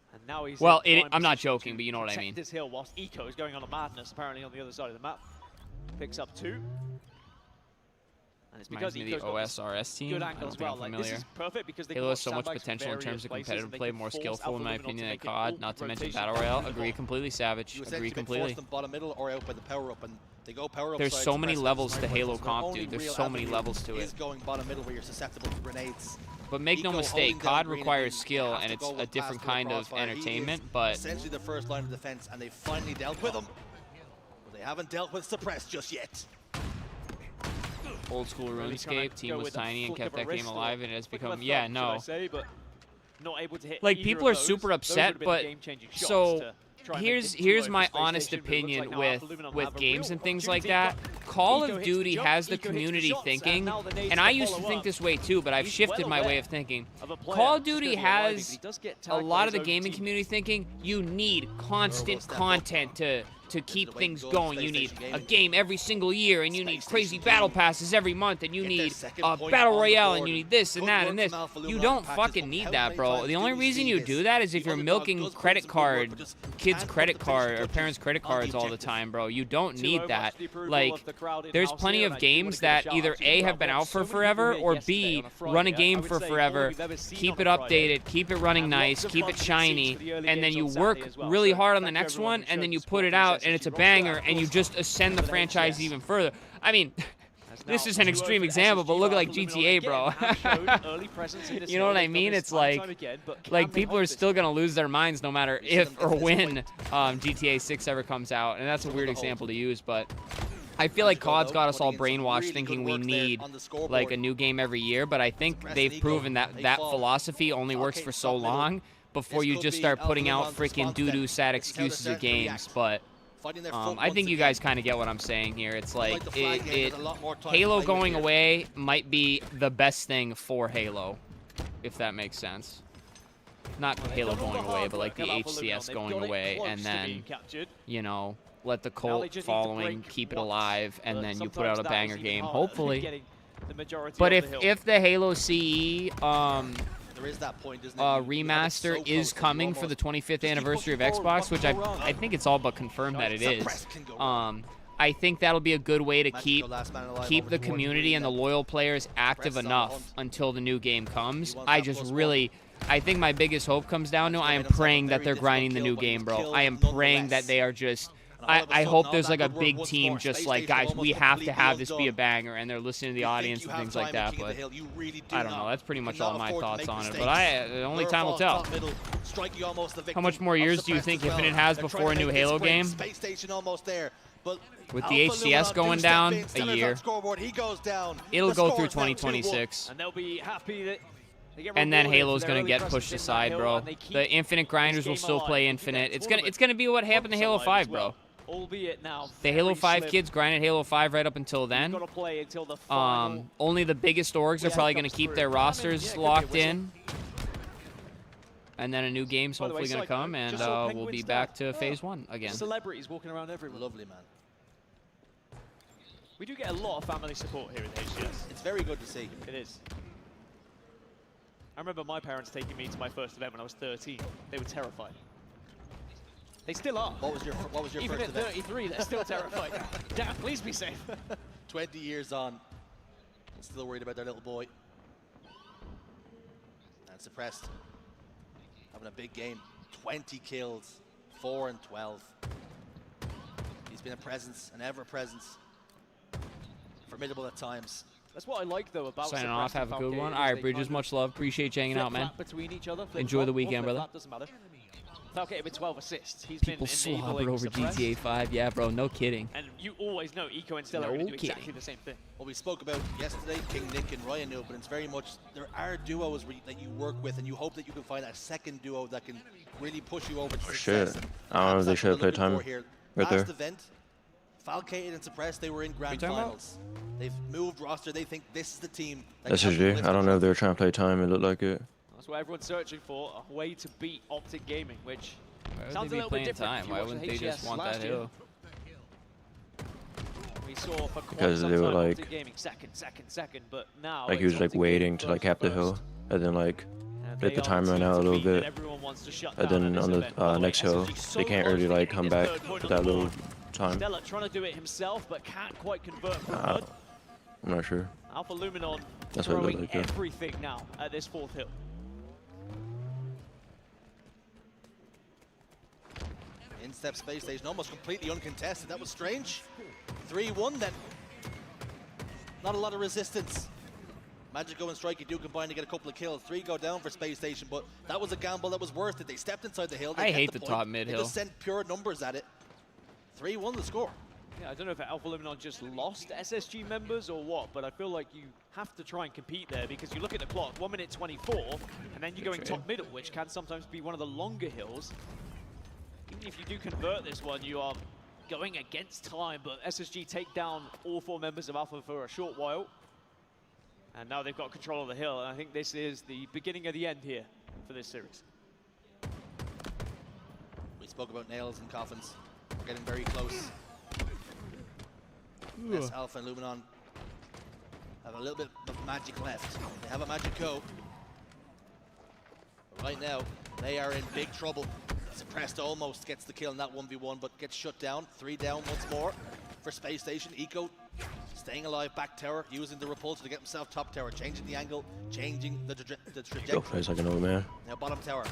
S1: Well, I'm not joking, but you know what I mean.
S14: This hill whilst Eco is going on a madness apparently on the other side of the map. Picks up 2. And it's because
S1: the OSRS team. I don't think I'm familiar. Halo has so much potential in terms of competitive play, more skillful in my opinion than COD, not to mention Battle Royale. Agree completely, Savage. Agree completely. There's so many levels to Halo comp, dude. There's so many levels to it. But make no mistake, COD requires skill, and it's a different kind of entertainment, but
S13: essentially the first line of defense, and they finally dealt with them. But they haven't dealt with Suppress just yet.
S1: Old school RuneScape team was tiny and kept that game alive, and it has become, like people are super upset, but so here's my honest opinion with games and things like that. Call of Duty has the community thinking, and I used to think this way too, but I've shifted my way of thinking. Call of Duty has a lot of the gaming community thinking. You need constant content to keep things going. You need a game every single year, and you need crazy battle passes every month, and you need a battle royale, and you need this and that and this. You don't fucking need that, bro. The only reason you do that is if you're milking kids' credit card or parents' credit cards all the time, bro. You don't need that. Like, there's plenty of games that either A, have been out for forever, or B, run a game for forever, keep it updated, keep it running nice, keep it shiny, and then you work really hard on the next one, and then you put it out, and it's a banger, and you just ascend the franchise even further. I mean, this is an extreme example, but look at like GTA, bro. You know what I mean? It's like people are still gonna lose their minds no matter if or when GTA 6 ever comes out, and that's a weird example to use, but I feel like COD's got us all brainwashed thinking we need like a new game every year, but I think they've proven that that philosophy only works for so long before you just start putting out freaking doo-doo sad excuses of games. But I think you guys kind of get what I'm saying here. It's like Halo going away might be the best thing for Halo, if that makes sense. Not Halo going away, but like the HCS going away, and then, you know, let the cult following keep it alive, and then you put out a banger game, hopefully. But if the Halo CE
S13: there is that point, isn't it?
S1: remaster is coming for the 25th anniversary of Xbox, which I think it's all but confirmed that it is. I think that'll be a good way to keep the community and the loyal players active enough until the new game comes. I think my biggest hope comes down to I am praying that they're grinding the new game, bro. I am praying that they are just... I hope there's like a big team just like, guys, we have to have this be a banger, and they're listening to the audience and things like that, but I don't know. That's pretty much all my thoughts on it, but only time will tell. How much more years do you think Infinite has before a new Halo game? With the HCS going down, a year. It'll go through 2026.
S14: And they'll be happy that...
S1: And then Halo's gonna get pushed aside, bro. The Infinite grinders will still play Infinite. It's gonna be what happened to Halo 5, bro.
S14: Albeit now,
S1: the Halo 5 kids grinded Halo 5 right up until then. Only the biggest orgs are probably gonna keep their rosters locked in. And then a new game's hopefully gonna come, and we'll be back to Phase 1 again.
S14: Celebrities walking around everywhere.
S13: Lovely, man.
S14: We do get a lot of family support here in HCS.
S13: It's very good to see.
S14: It is. I remember my parents taking me to my first event when I was 13. They were terrified. They still are.
S13: What was your
S14: Even
S13: first
S14: at 33, they're still terrified. Dad, please be safe.
S13: 20 years on, still worried about their little boy. And Suppressed, having a big game. 20 kills, 4 and 12. He's been a presence, an ever-presence. Formidable at times.
S14: That's what I like, though, about
S1: signing off. Have a good one. All right, Bridges, much love. Appreciate you hanging out, man. Enjoy the weekend, brother.
S14: Doesn't matter. Falcate with 12 assists. He's
S1: People slobbered over GTA 5. Yeah, bro, no kidding.
S14: And you always know Eco and Stella are going to do exactly the same thing.
S13: What we spoke about yesterday, King Nick and Ryan knew, but it's very much, there are duos that you work with, and you hope that you can find a second duo that can really push you over to success.
S5: Shit. I don't know if they should have played time right there.
S13: Last event, Falcated and Suppressed, they were in grand finals. They've moved roster. They think this is the team.
S5: SSD. I don't know if they were trying to play time. It looked like it.
S14: That's what everyone's searching for, a way to beat Optic Gaming, which
S1: sounds a little bit different. Why wouldn't they just want that hill?
S14: We saw for
S5: because they were like,
S14: Optic Gaming second, but now
S5: like he was like waiting to like cap the hill, and then like let the time run out a little bit, and then on the next hill they can't really like come back with that little time.
S14: Stella trying to do it himself, but can't quite convert from
S5: I'm not sure.
S14: Alpha Luminon
S5: That's what it
S14: throwing
S5: looked like,
S14: everything now at this fourth hill.
S13: In-step space station, almost completely uncontested. That was strange. 3-1 then. Not a lot of resistance. Magico and Strikey do combine to get a couple of kills. 3 go down for space station, but that was a gamble that was worth it. They stepped inside the hill.
S1: I hate the top mid hill.
S13: They just sent pure numbers at it. 3-1 the score.
S14: Yeah, I don't know if Alpha Luminon just lost SSG members or what, but I feel like you have to try and compete there because you look at the clock, 1 minute 24, and then you're going top middle, which can sometimes be one of the longer hills. Even if you do convert this one, you are going against time, but SSG take down all 4 members of Alpha for a short while. And now they've got control of the hill, and I think this is the beginning of the end here for this series.
S13: We spoke about nails and coffins. We're getting very close. Yes, Alpha and Luminon have a little bit of magic left. They have a Magico. But right now, they are in big trouble. Suppressed almost gets the kill in that 1v1, but gets shut down. 3 down once more for Space Station. Eco staying alive, back tower, using the repulsor to get himself top tower, changing the angle, changing the trajectory.
S5: Go plays like an old man.
S13: Now bottom tower.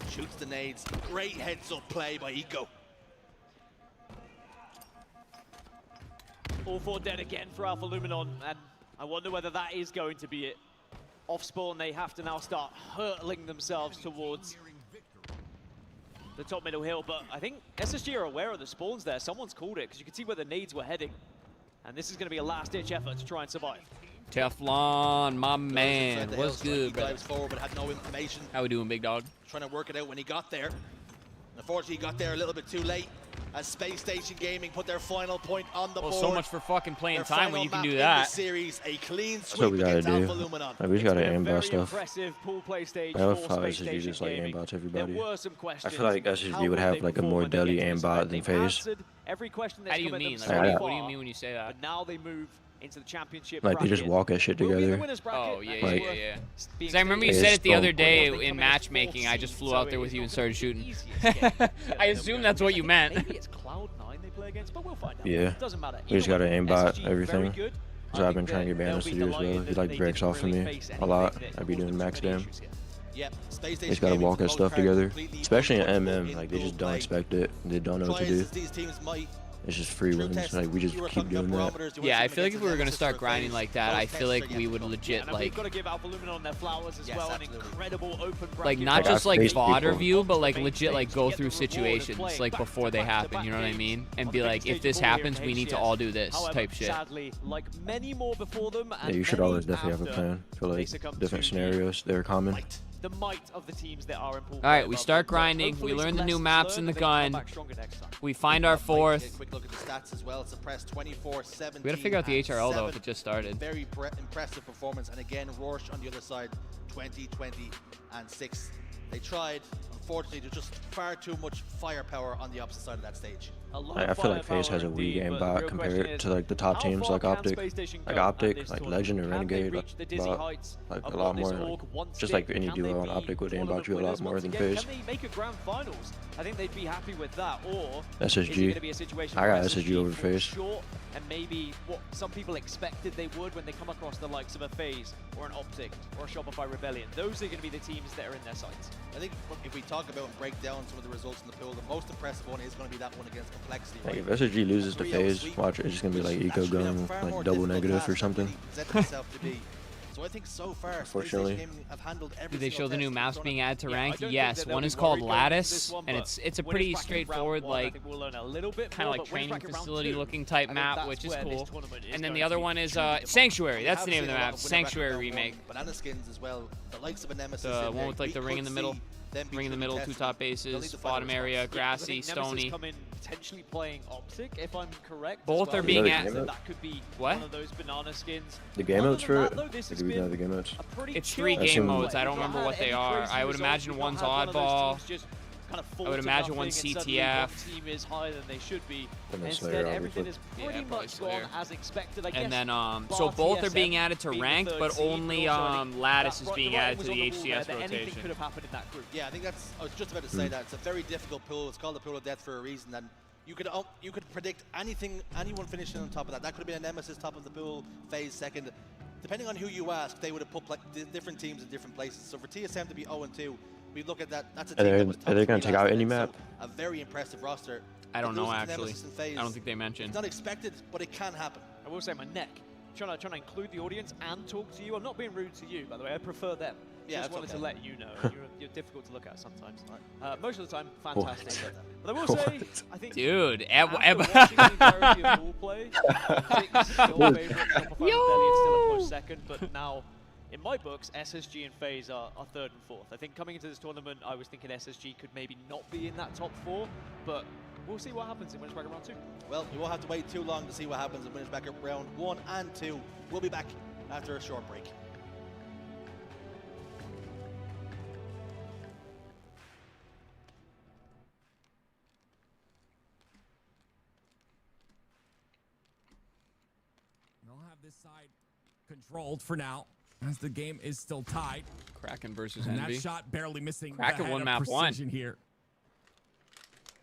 S13: Shoots the nades. Great heads up play by Eco.
S14: All 4 dead again for Alpha Luminon, and I wonder whether that is going to be it. Off spawn, they have to now start hurtling themselves towards the top middle hill, but I think SSG are aware of the spawns there. Someone's called it, because you can see where the nades were heading. And this is going to be a last-ditch effort to try and survive.
S1: Teflon, my man. What's good, brother?
S13: Forward, but had no information.
S1: How we doing, big dog?
S13: Trying to work it out when he got there. Unfortunately, he got there a little bit too late. As Space Station Gaming put their final point on the board.
S1: So much for fucking playing
S13: their
S1: time when you can do
S13: in
S1: that.
S13: the series, a clean
S5: That's what we gotta do. Like, we just gotta aimbot stuff. I love how SSG just like aimbots everybody. I feel like SSG would have like a more deadly aimbot than FaZe.
S1: How do you mean? Like, what do you mean when you say that?
S14: But now they move into the championship
S5: Like, they just walk that shit together.
S1: Oh, yeah,
S5: Like,
S1: yeah. Because I remember you said it the other day in matchmaking. I just flew out there with you and started shooting. I assume that's what you meant.
S14: Maybe it's Cloud9 they play against, but we'll find out.
S5: Yeah.
S14: It doesn't matter.
S5: We just gotta aimbot
S14: SSG,
S5: everything.
S14: very good.
S5: So I've been trying to get Banner to do as well. He like breaks off of me a lot. I'd be doing max dam.
S13: Yep,
S5: They just gotta walk that stuff together. Especially in MM, like they just don't expect it. They don't know what to do. It's just free wins. Like we just keep doing that.
S1: Yeah, I feel like if we were gonna start grinding like that, I feel like we would legit like.
S14: We've got to give Alpha Luminon their flowers as well. An incredible open bracket.
S1: Like not just like VOD review, but like legit like go through situations like before they happen. You know what I mean? And be like, if this happens, we need to all do this type shit.
S14: Sadly, like many more before them.
S5: Yeah, you should always definitely have a plan for like different scenarios. They're common.
S14: The might of the teams that are in pool.
S1: All right, we start grinding. We learn the new maps in the gun. We find our fourth.
S13: Quick look at the stats as well. Suppressed 24-17.
S1: We gotta figure out the HRL though if it just started.
S13: Very impressive performance, and again, Rorsch on the other side, 20, 20, and 6. They tried. Unfortunately, there's just far too much firepower on the opposite side of that stage.
S5: I feel like FaZe has a weak aimbot compared to like the top teams like Optic, like Legend and Renegade, like a lot more. Just like any duo on Optic would aimbot you a lot more than FaZe.
S14: Can they make a grand finals? I think they'd be happy with that. Or
S5: SSG. I got SSG over FaZe.
S14: And maybe what some people expected they would when they come across the likes of a FaZe or an Optic or a Shopify Rebellion. Those are going to be the teams that are in their sights.
S13: I think if we talk about and break down some of the results in the pool, the most impressive one is going to be that one against Complexity.
S5: Like if SSG loses to FaZe, watch it, it's just gonna be like Eco Gun, like double negative or something.
S13: So I think so far,
S5: unfortunately.
S1: Did they show the new maps being added to rank? Yes, one is called Lattice, and it's a pretty straightforward like kind of like training facility looking type map, which is cool. And then the other one is Sanctuary. That's the name of the map. Sanctuary remake.
S13: Banana skins as well. The likes of a Nemesis.
S1: The one with like the ring in the middle. Ring in the middle, 2 top bases, bottom area, grassy, stony.
S14: Potentially playing Optic, if I'm correct.
S1: Both are being at.
S14: That could be one of those banana skins.
S5: The game modes for it? Do we know the game modes?
S1: It's 3 game modes. I don't remember what they are. I would imagine one's oddball. I would imagine one's CTF.
S14: Team is higher than they should be.
S5: And then
S14: Instead, everything is pretty much gone as expected. I guess.
S1: And then so both are being added to ranked, but only Lattice is being added to the HCS rotation.
S14: Could have happened in that group.
S13: Yeah, I think that's. I was just about to say that it's a very difficult pool. It's called the pool of death for a reason, and you could predict anything, anyone finishing on top of that. That could have been a Nemesis top of the pool, FaZe second. Depending on who you ask, they would have put like different teams in different places. So for TSM to be 0-2. We look at that. That's a team that was
S5: are they going to take out any map?
S13: So a very impressive roster.
S1: I don't know actually. I don't think they mentioned.
S13: It's not expected, but it can happen.
S14: I will say my neck. Trying to include the audience and talk to you. I'm not being rude to you, by the way. I prefer them.
S13: Yeah,
S14: just wanted to let you know. You're difficult to look at sometimes. Most of the time, fantastic. But I will say, I think.
S1: Dude,
S14: second, but now. In my books, SSG and FaZe are 3rd and 4th. I think coming into this tournament, I was thinking SSG could maybe not be in that top 4, but we'll see what happens in Winners Bracket round 2.
S13: Well, you won't have to wait too long to see what happens in Winners Bracket round 1 and 2. We'll be back after a short break.
S15: I'll have this side controlled for now, as the game is still tied.
S1: Kraken versus
S15: and
S1: Envy.
S15: That shot barely missing.
S1: Kraken won map 1
S15: here.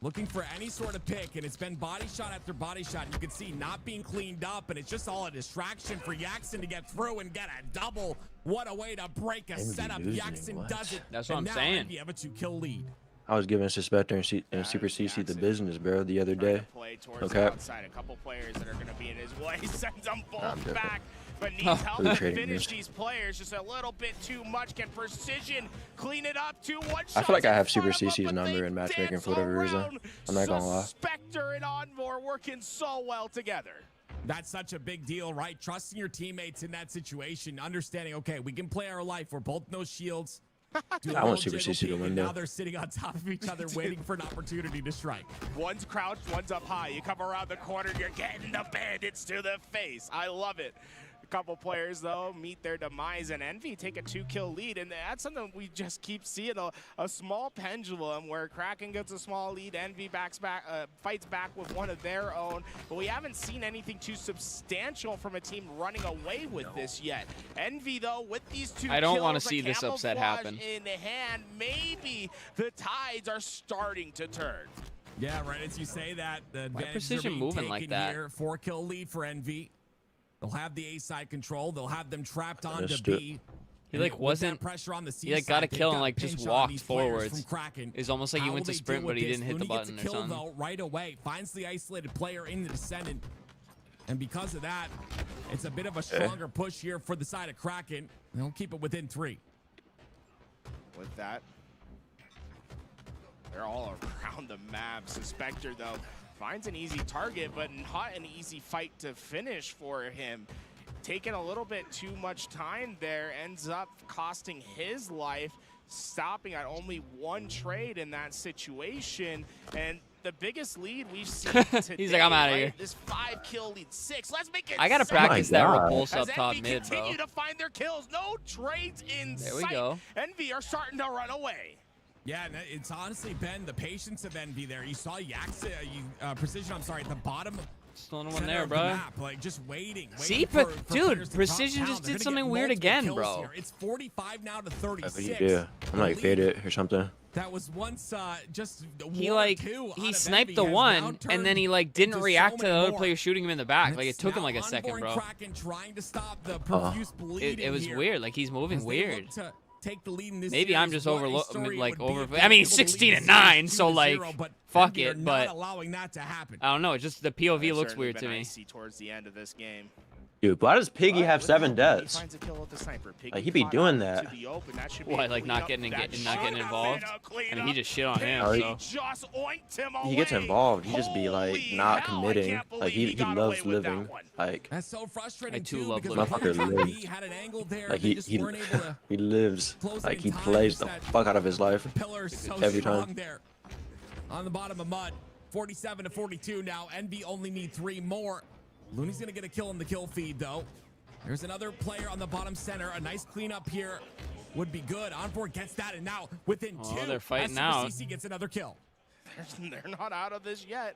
S15: Looking for any sort of pick, and it's been body shot after body shot. You can see not being cleaned up, and it's just all a distraction for Yaxon to get through and get a double. What a way to break a setup. Yaxon does it.
S1: That's what I'm
S15: now
S1: saying.
S15: Envy have a 2-kill lead.
S5: I was giving Suspector and Super CC the business, bro, the other day. Okay.
S2: Outside, a couple players that are going to be in his way. Sends them both back, but needs help
S5: Who's
S2: to
S5: trading
S2: finish
S5: this?
S2: these players. Just a little bit too much. Can Precision clean it up? 2-1
S5: I feel like I have Super CC's number in matchmaking for whatever reason. I'm not gonna lie.
S2: Spectre and Envor working so well together.
S15: That's such a big deal, right? Trusting your teammates in that situation, understanding, okay, we can play our life. We're both no shields.
S5: I want Super CC to win,
S15: Now
S5: though.
S15: they're sitting on top of each other, waiting for an opportunity to strike.
S2: One's crouched, one's up high. You come around the corner, you're getting the bandits to the face. I love it. A couple players, though, meet their demise, and Envy take a 2-kill lead, and that's something we just keep seeing, a small pendulum where Kraken gets a small lead, Envy fights back with one of their own, but we haven't seen anything too substantial from a team running away with this yet. Envy, though, with these 2
S1: I don't
S2: kills,
S1: want to see this upset happen.
S2: in hand, maybe the tides are starting to turn.
S15: Yeah, right. As you say that, the advantages
S1: Precision
S15: are being
S1: moving
S15: taken
S1: like that?
S15: here. 4-kill lead for Envy. They'll have the A side control. They'll have them trapped onto
S5: Understood.
S15: B.
S1: He like wasn't.
S15: Pressure on the C
S1: He like
S15: side,
S1: got a
S15: they've
S1: kill and
S15: got
S1: like just
S15: pinch on
S1: walked
S15: these players
S1: forwards.
S15: from Kraken.
S1: It's almost like he
S15: How
S1: went
S15: will
S1: to
S15: they
S1: sprint,
S15: deal
S1: but
S15: with
S1: he didn't
S15: this?
S1: hit the
S15: Looney gets
S1: button
S15: a
S1: or
S15: kill,
S1: something.
S15: though, right away. Finds the isolated player in the descendant. And because of that, it's a bit of a stronger push here for the side of Kraken. They'll keep it within 3.
S2: With that, they're all around the map. Spectre, though, finds an easy target, but not an easy fight to finish for him. Taking a little bit too much time there, ends up costing his life, stopping at only 1 trade in that situation. And the biggest lead we've seen today,
S1: He's like, I'm out of here.
S2: This 5-kill lead, 6. Let's make it
S1: I gotta
S2: 7.
S1: practice that
S5: God.
S1: repulse
S2: As
S1: up top
S2: Envy
S1: mid, bro.
S2: continue to find their kills. No trades in
S1: There we
S2: sight.
S1: go.
S2: Envy are starting to run away.
S15: Yeah, and it's honestly been the patience of Envy there. You saw Precision, I'm sorry, at the bottom.
S1: Still no one
S15: center
S1: there,
S15: of the
S1: bro.
S15: map, like just waiting
S1: See,
S15: for
S1: dude,
S15: players to
S1: Precision
S15: drop
S1: just
S15: down. They're
S1: did
S15: gonna
S1: something
S15: get
S1: weird
S15: multiple
S1: again,
S15: kills
S1: bro.
S15: here. It's 45 now to
S5: What
S15: 36.
S5: do you do? I'm like faded or something.
S15: That was once just
S1: He
S15: one or
S1: like
S15: two
S1: he
S15: out of
S1: sniped
S15: Envy
S1: the
S15: has now
S1: one, and then he like didn't
S15: turned
S1: react
S15: into
S1: to the
S15: so
S1: other
S15: many
S1: player
S15: more.
S1: shooting him in the back.
S15: And
S1: Like it
S15: it's
S1: took him
S15: now
S1: like a second,
S15: onboarding
S1: bro.
S15: Kraken trying to stop the profuse bleeding
S1: It was
S15: here
S1: weird. Like he's moving
S15: as they
S1: weird.
S15: look to take the lead in this
S1: Maybe I'm
S15: series.
S1: just
S15: What a story it would be if they
S1: I
S15: were
S1: mean,
S15: able to lead
S1: 16
S15: the
S1: and
S15: series
S1: 9, so
S15: 2-0,
S1: like,
S15: but
S1: fuck
S15: Envy are
S1: it.
S15: not
S1: But
S15: allowing that to happen.
S1: I don't know. It's just the POV
S2: It's
S1: looks
S2: certainly
S1: weird to
S2: been
S1: me.
S2: icy towards the end of this game.
S5: Dude, why does Piggy have 7
S2: He
S5: deaths?
S2: finds a kill with the sniper. Piggy
S5: Like, he be
S2: caught
S5: doing
S2: out
S5: that.
S2: to the open. That should be
S1: What,
S2: a
S1: like not
S2: cleanup.
S1: getting
S2: That
S1: not
S2: should
S1: getting
S2: have
S1: involved?
S2: been a
S1: I
S2: cleanup.
S1: mean, he just shit on him.
S5: Sorry.
S1: So.
S2: Just oinked him
S5: He gets
S2: away.
S5: involved. He just be like
S2: Holy
S5: not
S2: hell, I
S5: committing.
S2: can't
S5: Like
S2: believe
S5: he
S2: got
S5: loves
S2: away with that
S5: living.
S2: one.
S5: Like
S15: That's so frustrating
S1: I too
S15: too
S1: love
S15: because
S1: living.
S15: the players
S5: Motherfucker
S15: on
S5: lives.
S15: B had an angle there.
S5: like
S15: They
S5: he
S15: just
S5: he
S15: weren't able to
S5: he lives.
S15: close it
S5: Like
S15: in
S5: he
S15: time.
S5: plays the
S15: That
S5: fuck out of his life.
S15: pillar is so
S5: Every
S15: strong
S5: time.
S15: there. On the bottom of mud, 47 to 42 now. Envy only need 3 more. Looney's gonna get a kill in the kill feed though. There's another player on the bottom center. A nice cleanup here would be good. Envor gets that, and now within 2,
S1: they're fighting
S15: SSD
S1: out.
S15: CC gets another kill.
S2: They're not out of this yet.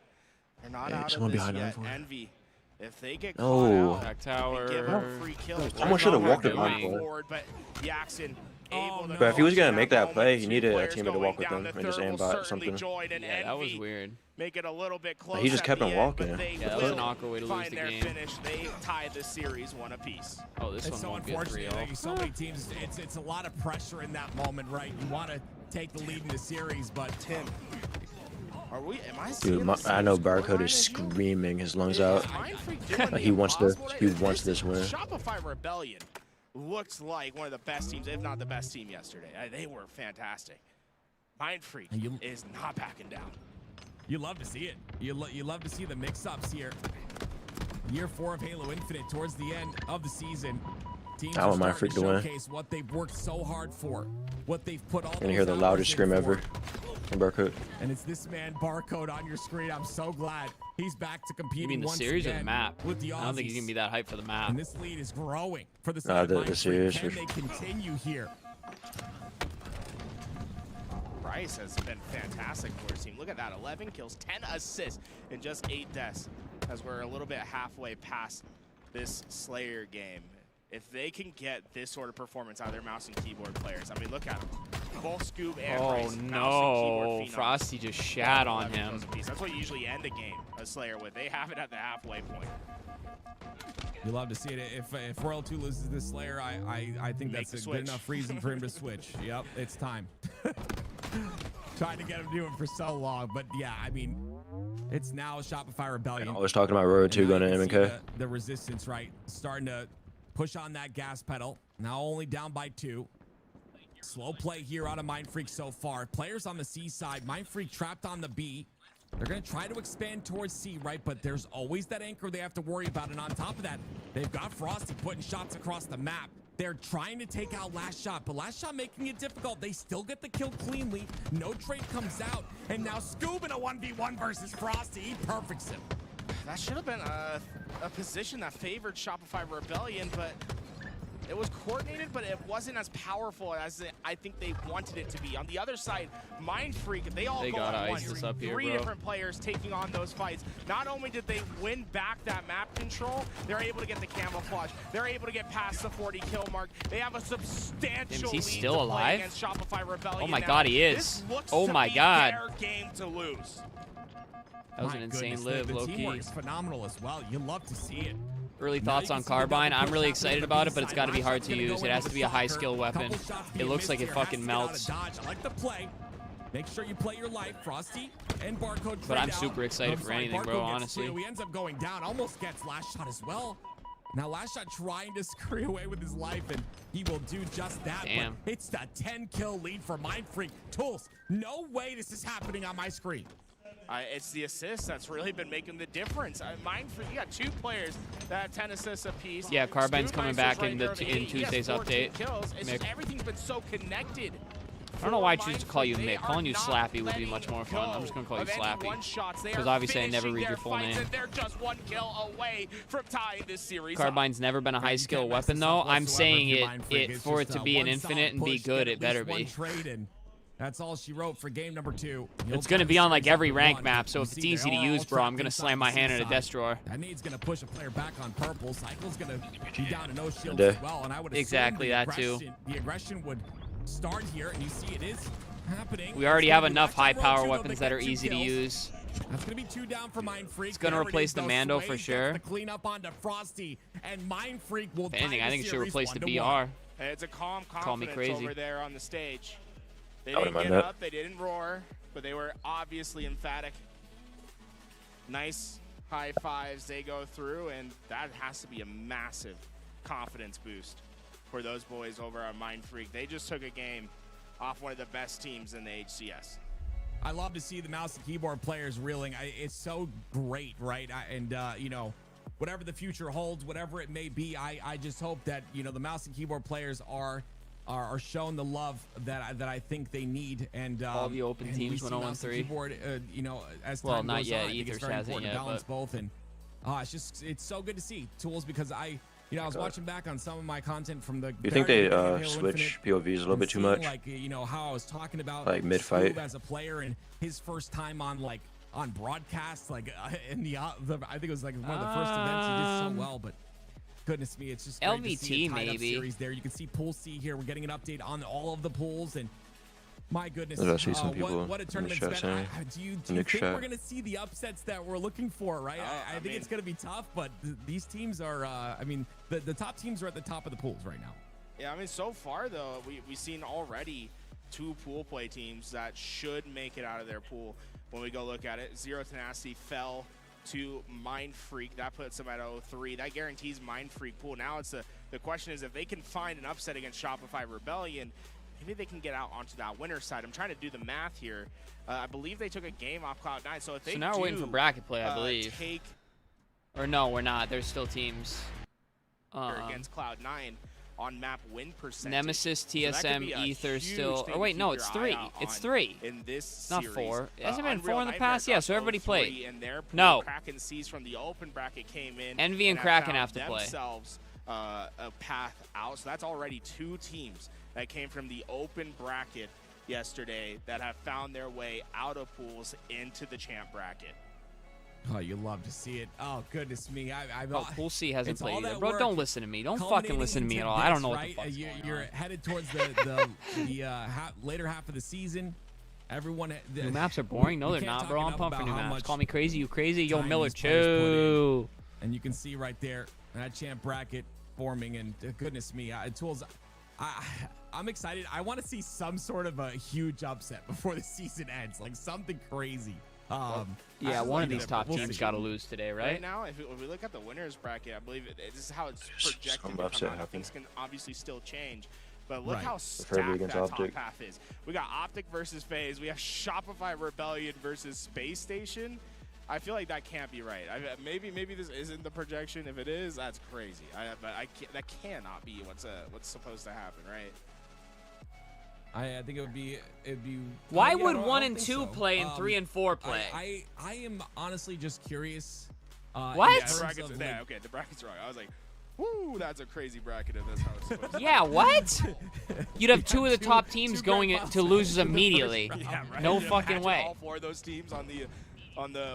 S2: They're not out
S5: someone
S2: of this
S5: behind
S2: yet.
S5: Envy.
S2: Envy. If they get
S5: No.
S2: caught out,
S1: Back tower.
S2: give them free kills.
S5: Someone should have walked
S1: it
S5: it
S1: on
S5: on.
S2: Forward, but Jackson able to
S5: But if he was
S2: clutch
S5: gonna make that
S2: moment.
S5: play, he
S2: 2
S5: needed a
S2: players
S5: teammate to
S2: going
S5: walk with
S2: down.
S5: him
S2: The
S5: and just
S2: third will
S5: aimbot
S2: certainly
S5: something.
S2: join, and
S1: Yeah, that was
S2: Envy
S1: weird.
S2: make it a little bit close.
S5: He just
S2: at
S5: kept
S2: the
S5: him
S2: end,
S5: walking.
S2: but they
S1: Yeah, that was
S2: will
S1: an awkward way to lose
S2: find
S1: the
S2: their
S1: game.
S2: finish. They tie the series 1 apiece.
S1: Oh, this
S15: It's
S1: one
S15: so
S1: won't be a
S15: unfortunate.
S1: 3-0.
S15: Like, so many teams, it's a lot of pressure in that moment, right? You want to take the lead in the series, but
S2: Tim, am I
S5: Dude,
S2: seeing the
S5: I know
S2: same
S5: Barracuda is
S2: scoreline as you?
S5: screaming his lungs out.
S2: Mindfreak doing
S5: Like
S2: the
S5: he wants
S2: impossible?
S5: this win.
S2: Shopify Rebellion looks like one of the best teams, if not the best team yesterday. They were fantastic. Mindfreak is not backing down.
S15: you love to see it. You love to see the mix-ups here. Year 4 of Halo Infinite towards the end of the season. Teams
S5: I
S15: are
S5: want
S15: starting
S5: Mindfreak
S15: to
S5: to win.
S15: showcase what they've worked so hard for, what they've put all
S5: You're gonna hear the
S15: those
S5: loudest
S15: hours
S5: scream
S15: in
S5: ever
S15: for.
S5: from Barracuda.
S15: And it's this man Barcode on your screen. I'm so glad he's back to competing
S1: You mean the
S15: once
S1: series or
S15: again
S1: the map?
S15: with the
S1: I don't think he's
S15: Aussies.
S1: gonna be that hype for the map.
S15: And this lead is growing for the
S5: Nah,
S15: side of
S5: the
S15: Mindfreak.
S5: series
S15: Can
S5: for
S15: they continue here?
S2: Rice has been fantastic for his team. Look at that, 11 kills, 10 assists, and just 8 deaths, as we're a little bit halfway past this Slayer game. If they can get this sort of performance out of their mouse and keyboard players, I mean, look at them. Both Scoob and
S1: Oh
S2: Rice, mouse and
S1: no,
S2: keyboard phenoms.
S1: Frosty just shat on
S2: 11
S1: him.
S2: kills apiece. That's what you usually end a game, a Slayer with. They have it at the halfway point.
S15: You love to see it. If Royal 2 loses this Slayer, I think
S2: Make
S15: that's
S2: the
S15: a good
S2: switch.
S15: enough reason for him to switch. Yep, it's time. Trying to get him doing for so long, but yeah, I mean, it's now Shopify Rebellion.
S5: I was talking about Road 2 going to MK.
S15: The resistance, right, starting to push on that gas pedal. Now only down by 2. Slow play here out of Mindfreak so far. Players on the C side. Mindfreak trapped on the B. They're going to try to expand towards C, right? But there's always that anchor they have to worry about. And on top of that, they've got Frosty putting shots across the map. They're trying to take out Last Shot, but Last Shot making it difficult. They still get the kill cleanly. No trade comes out. And now Scoob in a 1v1 versus Frosty. He perfects him.
S16: That should have been a position that favored Shopify Rebellion, but it was coordinated, but it wasn't as powerful as I think they wanted it to be. On the other side, Mindfreak, they all go at once. Three different players taking on those fights. Not only did they win back that map control, they're able to get the camouflage. They're able to get past the 40 kill mark. They have a substantial lead
S1: still alive?
S16: against Shopify Rebellion.
S1: Oh my god, he is. Oh my god.
S16: Their game to lose.
S1: That was an insane live, low key.
S15: The teamwork is phenomenal as well. You love to see it.
S1: Early thoughts on Carbine. I'm really excited about it, but it's got to be hard to use. It has to be a high skill weapon. It looks like it fucking melts.
S15: I like the play. Make sure you play your life, Frosty and Barcode.
S1: But I'm super excited for anything, bro, honestly.
S15: He ends up going down, almost gets Last Shot as well. Now Last Shot trying to scurry away with his life, and he will do just that.
S1: Damn.
S15: But it's the 10-kill lead for Mindfreak. Tools, no way this is happening on my screen.
S16: It's the assists that's really been making the difference. Mindfreak, you got 2 players that have 10 assists apiece.
S1: Yeah, Carbine's coming back in Tuesday's update.
S16: Kills. It's just everything's been so connected.
S1: I don't know why I choose to call you Mick. Calling you Slappy would be much more fun. I'm just going to call you Slappy. Because obviously I never read your full name.
S16: They're just 1 kill away from tying this series
S1: Carbine's never been a high skill weapon, though. I'm saying it for it to be an infinite and be good, it better be.
S15: That's all she wrote for game number 2.
S1: It's going to be on like every rank map, so if it's easy to use, bro, I'm going to slam my hand in a desk drawer.
S15: That needs going to push a player back on purple. Cycle's going to be down to no shield as well, and I would
S1: exactly that too.
S15: The aggression would start here, and you see it is happening.
S1: We already have enough high power weapons that are easy to use.
S15: That's going to be 2 down for Mindfreak.
S1: It's going to replace the Mando for sure.
S15: Clean up onto Frosty, and Mindfreak will.
S1: If anything, I think it should replace the BR.
S16: It's a calm
S1: Call me
S16: confidence
S1: crazy.
S16: over there on the stage. They didn't get up, they didn't roar, but they were obviously emphatic. Nice high fives they go through, and that has to be a massive confidence boost for those boys over at Mindfreak. They just took a game off one of the best teams in the HCS.
S15: I love to see the mouse and keyboard players reeling. It's so great, right? You know, whatever the future holds, whatever it may be, I just hope that, you know, the mouse and keyboard players are shown the love that I think they need, and
S1: all the open teams went 0-3.
S15: Keyboard, you know, as
S1: well,
S15: time
S1: not
S15: goes
S1: yet.
S15: on,
S1: Ethers hasn't yet,
S15: balance
S1: but
S15: both, and it's so good to see Tools, because I was watching back on some of my content from the.
S5: You think they switch POVs a little bit too much?
S15: Like, you know, how I was talking about
S5: like mid-fight
S15: as a player and his first time on broadcast, like in the I think it was like one of the first events he did so well, but. Goodness me, it's just great
S1: LVT
S15: to see a tied-up
S1: maybe.
S15: series there. You can see Pool C here. We're getting an update on all of the pools, and my goodness,
S5: I see some people
S15: what a tournament's been. Do you think we're going to see the upsets that we're looking for, right? I think it's going to be tough, but these teams are, I mean, the top teams are at the top of the pools right now.
S16: Yeah, I mean, so far, though, we've seen already 2 pool play teams that should make it out of their pool when we go look at it. Zero Tenacity fell to Mindfreak. That puts them at 0-3. That guarantees Mindfreak pool. Now it's the question is, if they can find an upset against Shopify Rebellion, maybe they can get out onto that winner's side. I'm trying to do the math here. I believe they took a game off Cloud9. So if they
S1: now we're waiting for bracket play, I believe. Or no, we're not. There's still teams
S16: against Cloud9 on map win percentage.
S1: Nemesis, TSM, so Ether still. Or wait, no, it's 3. It's 3.
S16: In this
S1: not
S16: series.
S1: 4. Hasn't been 4 in the past? Yeah, so everybody played.
S16: And their
S1: no.
S16: Kraken Seas from the open bracket came in.
S1: Envy and Kraken have to play.
S16: Themselves a path out. So that's already 2 teams that came from the open bracket yesterday that have found their way out of pools into the champ bracket.
S15: Oh, you love to see it. Oh, goodness me.
S1: Pool C hasn't played either. Bro, don't listen to me. Don't fucking listen to me at all. I don't know what the fuck's going
S15: You're
S1: on.
S15: headed towards the later half of the season. Everyone.
S1: New maps are boring. No, they're not, bro. I'm pumped for new maps. Call me crazy. You crazy? Yo, Miller, chew.
S15: And you can see right there that champ bracket forming. And goodness me, Tools, I'm excited. I want to see some sort of a huge upset before the season ends, like something crazy.
S1: Yeah, one of these top teams got to lose today, right?
S16: Right now, if we look at the winners bracket, I believe this is how it's projected to come out. Things can obviously still change. But look how stacked that top half is. We got Optic versus FaZe. We have Shopify Rebellion versus Space Station. I feel like that can't be right. Maybe this isn't the projection. If it is, that's crazy. But that cannot be what's supposed to happen, right?
S15: I think it'd be.
S1: Why would 1 and 2 play and 3 and 4 play?
S15: I am honestly just curious.
S1: What?
S16: The brackets, okay, the bracket's wrong. I was like, woo, that's a crazy bracket if that's how it's supposed to be.
S1: Yeah, what? You'd have 2 of the top teams going to losers immediately.
S16: Yeah, right.
S1: No fucking way.
S16: All 4 of those teams on the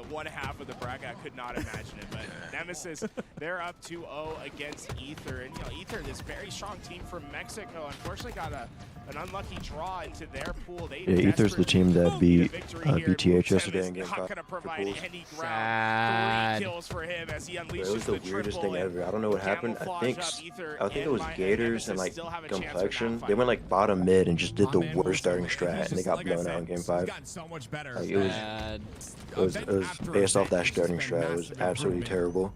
S16: one half of the bracket, I could not imagine it. But Nemesis, they're up 2-0 against Ether, and Ether, this very strong team from Mexico, unfortunately got an unlucky draw into their pool. They
S5: Ether's the team that beat BTH yesterday in Game 5.
S16: Not going to provide any ground.
S1: Sad.
S16: 3 kills for him as he unleashes
S5: It was the weirdest thing ever. I don't know what happened. I think it was Gators and like Complexion. They went like bottom mid and just did the worst starting strat, and they got blown out in Game 5.
S15: So much better.
S5: Like, it was based off that starting strat. It was absolutely terrible.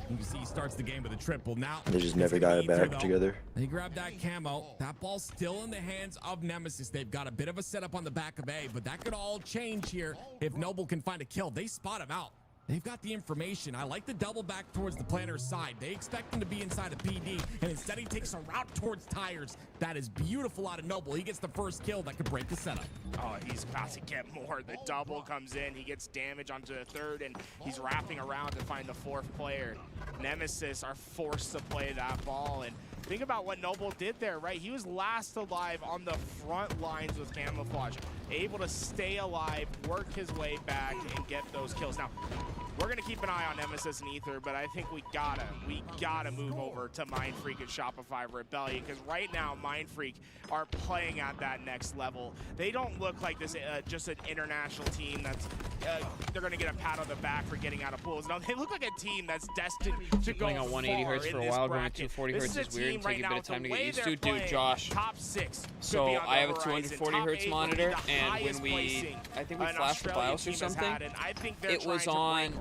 S15: You can see he starts the game with a triple. Now
S5: They just never got it back together.
S15: They grabbed that camo. That ball's still in the hands of Nemesis. They've got a bit of a setup on the back of A, but that could all change here if Noble can find a kill. They spot him out. They've got the information. I like the double back towards the planner's side. They expect him to be inside of PD, and instead he takes a route towards tires. That is beautiful out of Noble. He gets the first kill that could break the setup.
S16: Oh, he's about to get more. The double comes in. He gets damage onto the third, and he's wrapping around to find the 4th player. Nemesis are forced to play that ball, and think about what Noble did there, right? He was last alive on the front lines with camouflage, able to stay alive, work his way back, and get those kills. Now, we're gonna keep an eye on Nemesis and Ether, but I think we gotta move over to Mindfreak and Shopify Rebellion, because right now Mindfreak are playing at that next level. They don't look like this just an international team that's they're gonna get a pat on the back for getting out of pools. No, they look like a team that's destined to go
S1: Going on 180 hertz for a while, going at 240 hertz is weird. Take a bit of time to get used to. Dude, Josh.
S16: Top 6.
S1: So I have a 240 hertz monitor, and when I think we flashed the BIOS or something,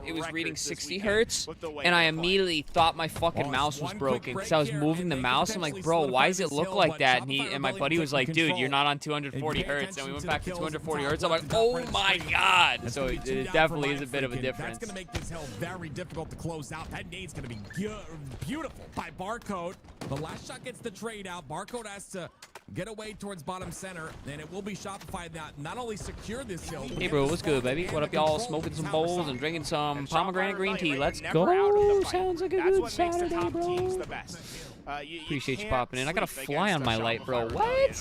S1: it was reading 60 hertz, and I immediately thought my fucking mouse was broken because I was moving the mouse. I'm like, bro, why does it look like that? And my buddy was like, dude, you're not on 240 hertz. And we went back to 240 hertz. I'm like, oh my god. So it definitely is a bit of a difference.
S15: That's going to make this hill very difficult to close out. That nade's going to be beautiful by Barcode. The last shot gets the trade out. Barcode has to get away towards bottom center, and it will be Shopify that not only secure this hill.
S1: Hey bro, what's good, baby? What up, y'all? Smoking some bowls and drinking some pomegranate green tea. Let's go. Sounds like a good Saturday, bro. Appreciate you popping in. I got a fly on my light, bro. What?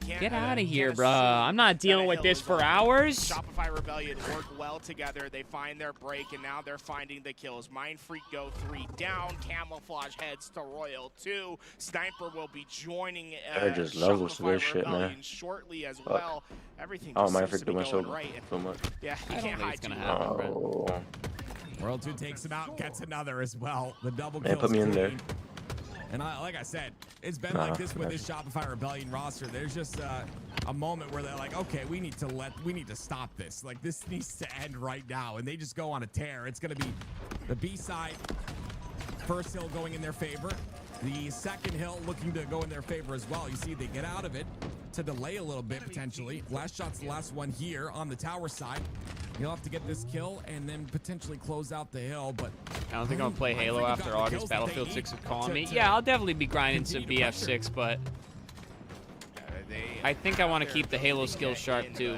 S1: Get out of here, bro. I'm not dealing with this for hours.
S16: Shopify Rebellion work well together. They find their break, and now they're finding the kills. Mindfreak go 3 down. Camouflage heads to Royal 2. Sniper will be joining
S5: just levels to this shit, man.
S16: Shortly as well. Everything
S5: oh,
S16: just seems
S5: Mindfreak
S16: to be
S5: doing
S16: going
S5: so
S16: right.
S5: much.
S16: Yeah, you can't hide
S1: gonna happen, bro.
S15: World 2 takes him out, gets another as well. The double kill.
S5: Put me in there.
S15: And like I said, it's been like this with this Shopify Rebellion roster. There's just a moment where they're like, okay, we need to stop this. Like, this needs to end right now. And they just go on a tear. It's going to be the B side, first hill going in their favor. The second hill looking to go in their favor as well. You see they get out of it to delay a little bit potentially. Last shot's the last one here on the tower side. You'll have to get this kill and then potentially close out the hill, but
S1: I don't think I'm gonna play Halo after August. Battlefield 6 is calling me. Yeah, I'll definitely be grinding some BF6, but I think I want to keep the Halo skill sharp too.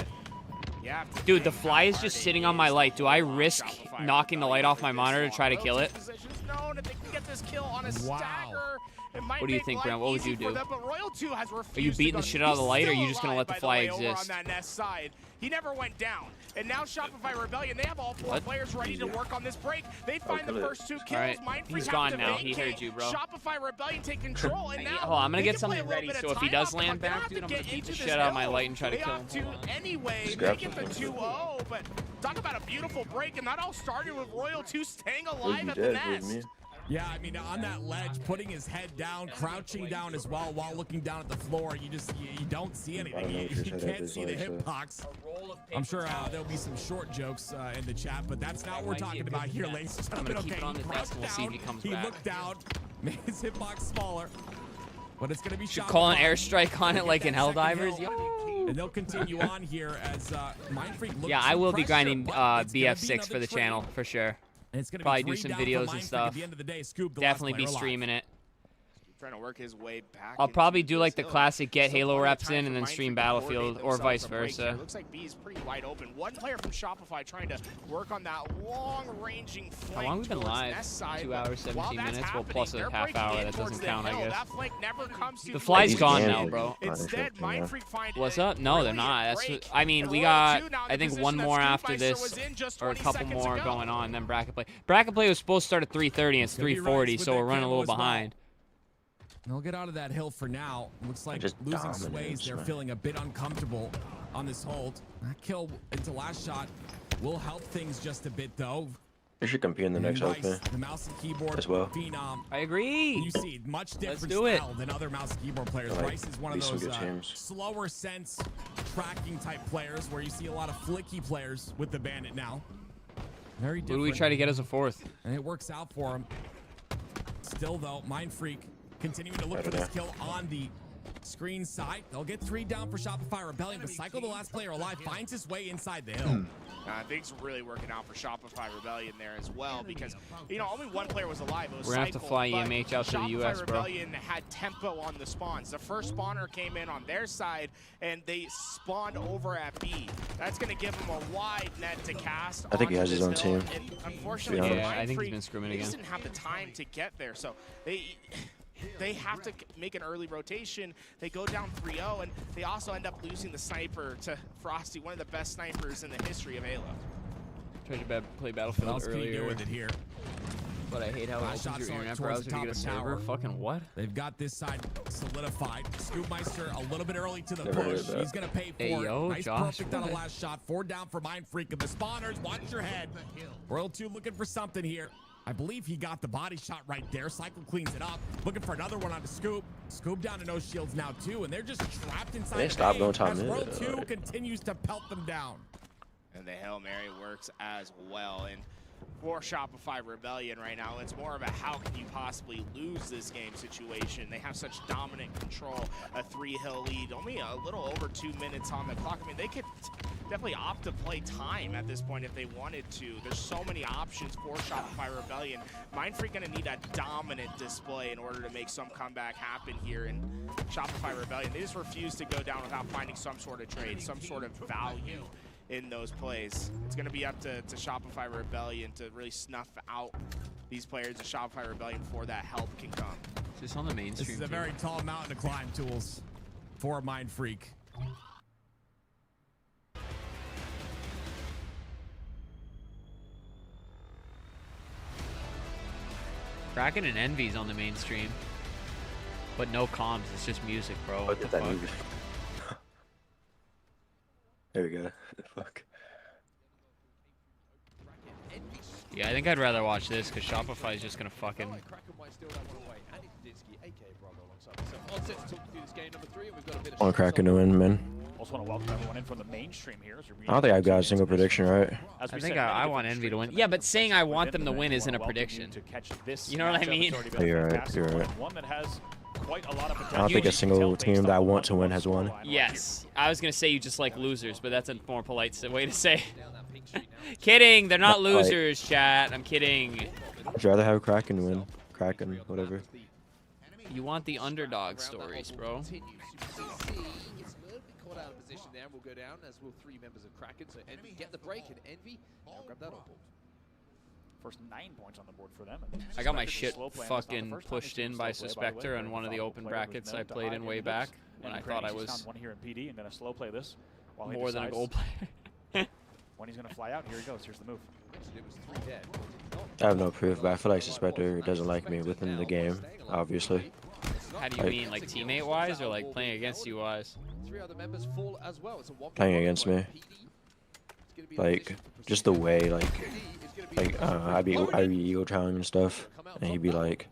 S1: Dude, the fly is just sitting on my light. Do I risk knocking the light off my monitor to try to kill it?
S15: Wow.
S1: What do you think, Brent? What would you do? Are you beating the shit out of the light, or are you just going to let the fly exist?
S16: He never went down. And now Shopify Rebellion, they have all 4 players ready to work on this break. They find the first 2 kills.
S1: Right. He's gone now. He heard you, bro.
S16: Shopify Rebellion take control. And now
S1: I'm going to get something ready, so if he does land back, dude, I'm going to beat the shit out of my light and try to kill him.
S16: Anyway, they get the 2-0, but talk about a beautiful break. And that all started with Royal 2 staying alive at the nest.
S15: Yeah, I mean, on that ledge, putting his head down, crouching down as well while looking down at the floor, you don't see anything. You can't see the hitbox. I'm sure there'll be some short jokes in the chat, but that's not what we're talking about here, ladies and gentlemen. Okay, he crouched down, he looked down, made his hitbox smaller, but it's going to be shot.
S1: Call an airstrike on it like in Helldivers. Yo.
S15: And they'll continue on here as Mindfreak looks.
S1: Yeah, I will be grinding BF6 for the channel for sure.
S15: And it's gonna
S1: probably
S15: be
S1: do some videos and stuff.
S15: At the end of the day, Scoop, the
S1: definitely be streaming it.
S16: Trying to work his way back.
S1: I'll probably do like the classic get Halo reps in and then stream Battlefield or vice versa.
S16: Looks like B is pretty wide open. One player from Shopify trying to work on that long-ranging flank.
S1: How long have we been live? 2 hours, 17 minutes. Well, plus a half hour. That doesn't count, I guess.
S16: That flank never comes to
S1: the fly's gone now, bro.
S16: Instead, Mindfreak find
S1: what's up? No, they're not. That's what, I mean, we got I think one more after this, or a couple more going on. Then bracket play. Bracket play was supposed to start at 3:30 and it's 3:40, so we're running a little behind.
S15: They'll get out of that hill for now. Looks like losing Sways. They're feeling a bit uncomfortable on this hold. That kill into last shot will help things just a bit, though.
S5: You should compete in the next open
S15: the mouse and keyboard
S5: as well.
S15: Phenom.
S1: I agree.
S15: You see much different style than other mouse and keyboard players. Rice is one of those slower sense tracking type players where you see a lot of flicky players with the Bandit now. Very different.
S1: Who do we try to get as a fourth?
S15: And it works out for him. Still, though, Mindfreak continuing to look for this kill on the screen side. They'll get 3 down for Shopify Rebellion, but Cycle, the last player alive, finds his way inside the hill.
S16: Things really working out for Shopify Rebellion there as well because, you know, only one player was alive. It was
S1: We're going to have to fly EMH out to the US, bro.
S16: Rebellion had tempo on the spawns. The first spawner came in on their side, and they spawned over at B. That's going to give him a wide net to cast.
S5: I think he has his own team.
S16: And unfortunately,
S1: yeah, I think he's been scrimming again.
S16: He didn't have the time to get there, so they have to make an early rotation. They go down 3-0, and they also end up losing the sniper to Frosty, one of the best snipers in the history of AIO.
S1: Tried to play Battlefield earlier
S15: with it here.
S1: But I hate how it opens your internet browser to get a server. Fucking what?
S15: They've got this side solidified. Scoopmeister a little bit early to the push. He's going to pay for it. Nice perfect on the last shot. 4 down for Mindfreak. And the spawners, watch your head. Royal 2 looking for something here. I believe he got the body shot right there. Cycle cleans it up. Looking for another one on the Scoop. Scoop down to no shields now, too. And they're just trapped inside
S5: they stop no time
S15: as Royal 2 continues to pelt them down.
S16: And the Hail Mary works as well. And for Shopify Rebellion right now, it's more of a how can you possibly lose this game situation. They have such dominant control, a 3-hill lead, only a little over 2 minutes on the clock. I mean, they could definitely opt to play time at this point if they wanted to. There's so many options for Shopify Rebellion. Mindfreak gonna need a dominant display in order to make some comeback happen here. And Shopify Rebellion, they just refuse to go down without finding some sort of trade, some sort of value in those plays. It's going to be up to Shopify Rebellion to really snuff out these players of Shopify Rebellion before that help can come.
S1: Just on the main stream.
S15: This is a very tall mountain to climb, Tools, for Mindfreak.
S1: Kraken and Envy's on the main stream. But no comms, it's just music, bro.
S5: What the fuck? There we go. Fuck.
S1: Yeah, I think I'd rather watch this because Shopify is just gonna fucking.
S5: On Kraken to win, man.
S6: Also want to welcome everyone in from the mainstream here.
S5: I don't think I've got a single prediction, right?
S1: I think I want Envy to win. Yeah, but saying I want them to win isn't a prediction. You know what I mean?
S5: You're right. You're right.
S6: One that has quite a lot of potential.
S5: I don't think a single team that I want to win has won.
S1: Yes. I was going to say you just like losers, but that's a more polite way to say. Kidding. They're not losers, chat. I'm kidding.
S5: I'd rather have Kraken win. Kraken, whatever.
S1: You want the underdog stories, bro.
S7: Out of position there, we'll go down as will 3 members of Kraken. So Envy get the break, and Envy now grab that up.
S6: First 9 points on the board for them.
S1: I got my shit fucking pushed in by Suspector on one of the open brackets I played in way back when I thought I was
S6: one here in PD and gonna slow play this
S1: more than a gold player.
S6: When he's gonna fly out, here he goes. Here's the move.
S5: I have no proof, but I feel like Suspector doesn't like me within the game, obviously.
S1: How do you mean, like teammate-wise or like playing against you-wise?
S7: 3 other members fall as well. It's a 1
S5: playing against me. like just the way I'd be ego challenging and stuff, and he'd be like,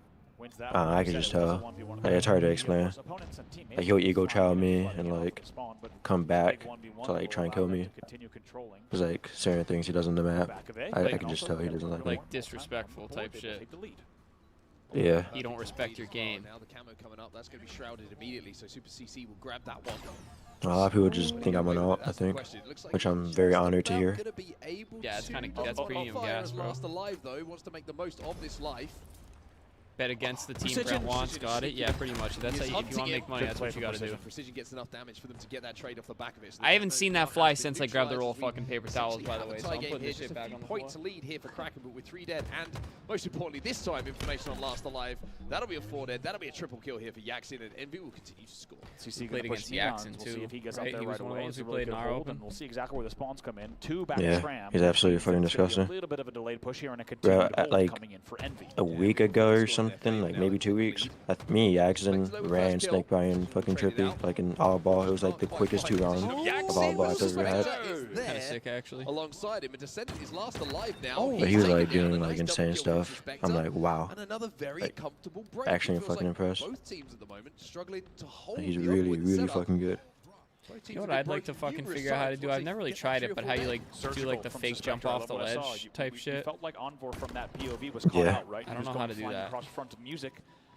S5: I can just tell. Like, it's hard to explain. Like he'll ego challenge me and like come back to like try and kill me. Cause like certain things he does on the map, I can just tell he doesn't like me.
S1: Like disrespectful type shit.
S5: Yeah.
S1: You don't respect your game.
S7: Now the camo coming up, that's going to be shrouded immediately, so Super CC will grab that one.
S5: A lot of people just think I'm an alt, I think, which I'm very honored to hear.
S1: Yeah, it's kind of, that's premium gas, bro.
S7: Last alive though, wants to make the most of this life.
S1: Bet against the team Brent wants, got it. Yeah, pretty much. That's how you, if you want to make money, that's what you got to do.
S7: Precision gets enough damage for them to get that trade off the back of it.
S1: I haven't seen that fly since I grabbed the roll of fucking paper towels, by the way. So I'm putting this shit back on the floor.
S7: Points lead here for Kraken, but with 3 dead, and most importantly, this time information on last alive. That'll be a 4 dead. That'll be a triple kill here for Yaxin, and Envy will continue to score.
S6: CC
S1: played against Yaxin too.
S6: We'll see if he gets
S1: right?
S6: up there
S1: He was
S6: right
S1: one of the
S6: away.
S1: ones who played in our open.
S6: We'll see exactly where the spawns come in. 2 back
S5: Yeah,
S6: Tram.
S5: he's absolutely fucking disgusting.
S6: A little bit of a delayed push here and a
S5: Bro,
S6: continued hold
S5: like
S6: coming in for Envy.
S5: a week ago or something, like maybe 2 weeks, me, Yaxin, Ran, Snake Brian, fucking Trippy, like in all ball. It was like the quickest 2 rounds of all ball I've ever had.
S1: Kind of sick, actually.
S7: Alongside him, and Descendant is last alive now.
S5: But he was like doing like insane stuff. I'm like, wow.
S7: And another very
S5: like,
S7: comfortable break.
S5: actually fucking impressed.
S7: Both teams at the moment struggling to hold
S5: He's
S7: the
S5: really,
S7: onward
S5: really
S7: setup.
S5: fucking good.
S1: You know what I'd like to fucking figure out how to do? I've never really tried it, but how you like do like the fake jump off the ledge type shit.
S6: Felt like Envor from that POV was caught out, right?
S1: I don't know how to do that.
S6: Across front of music.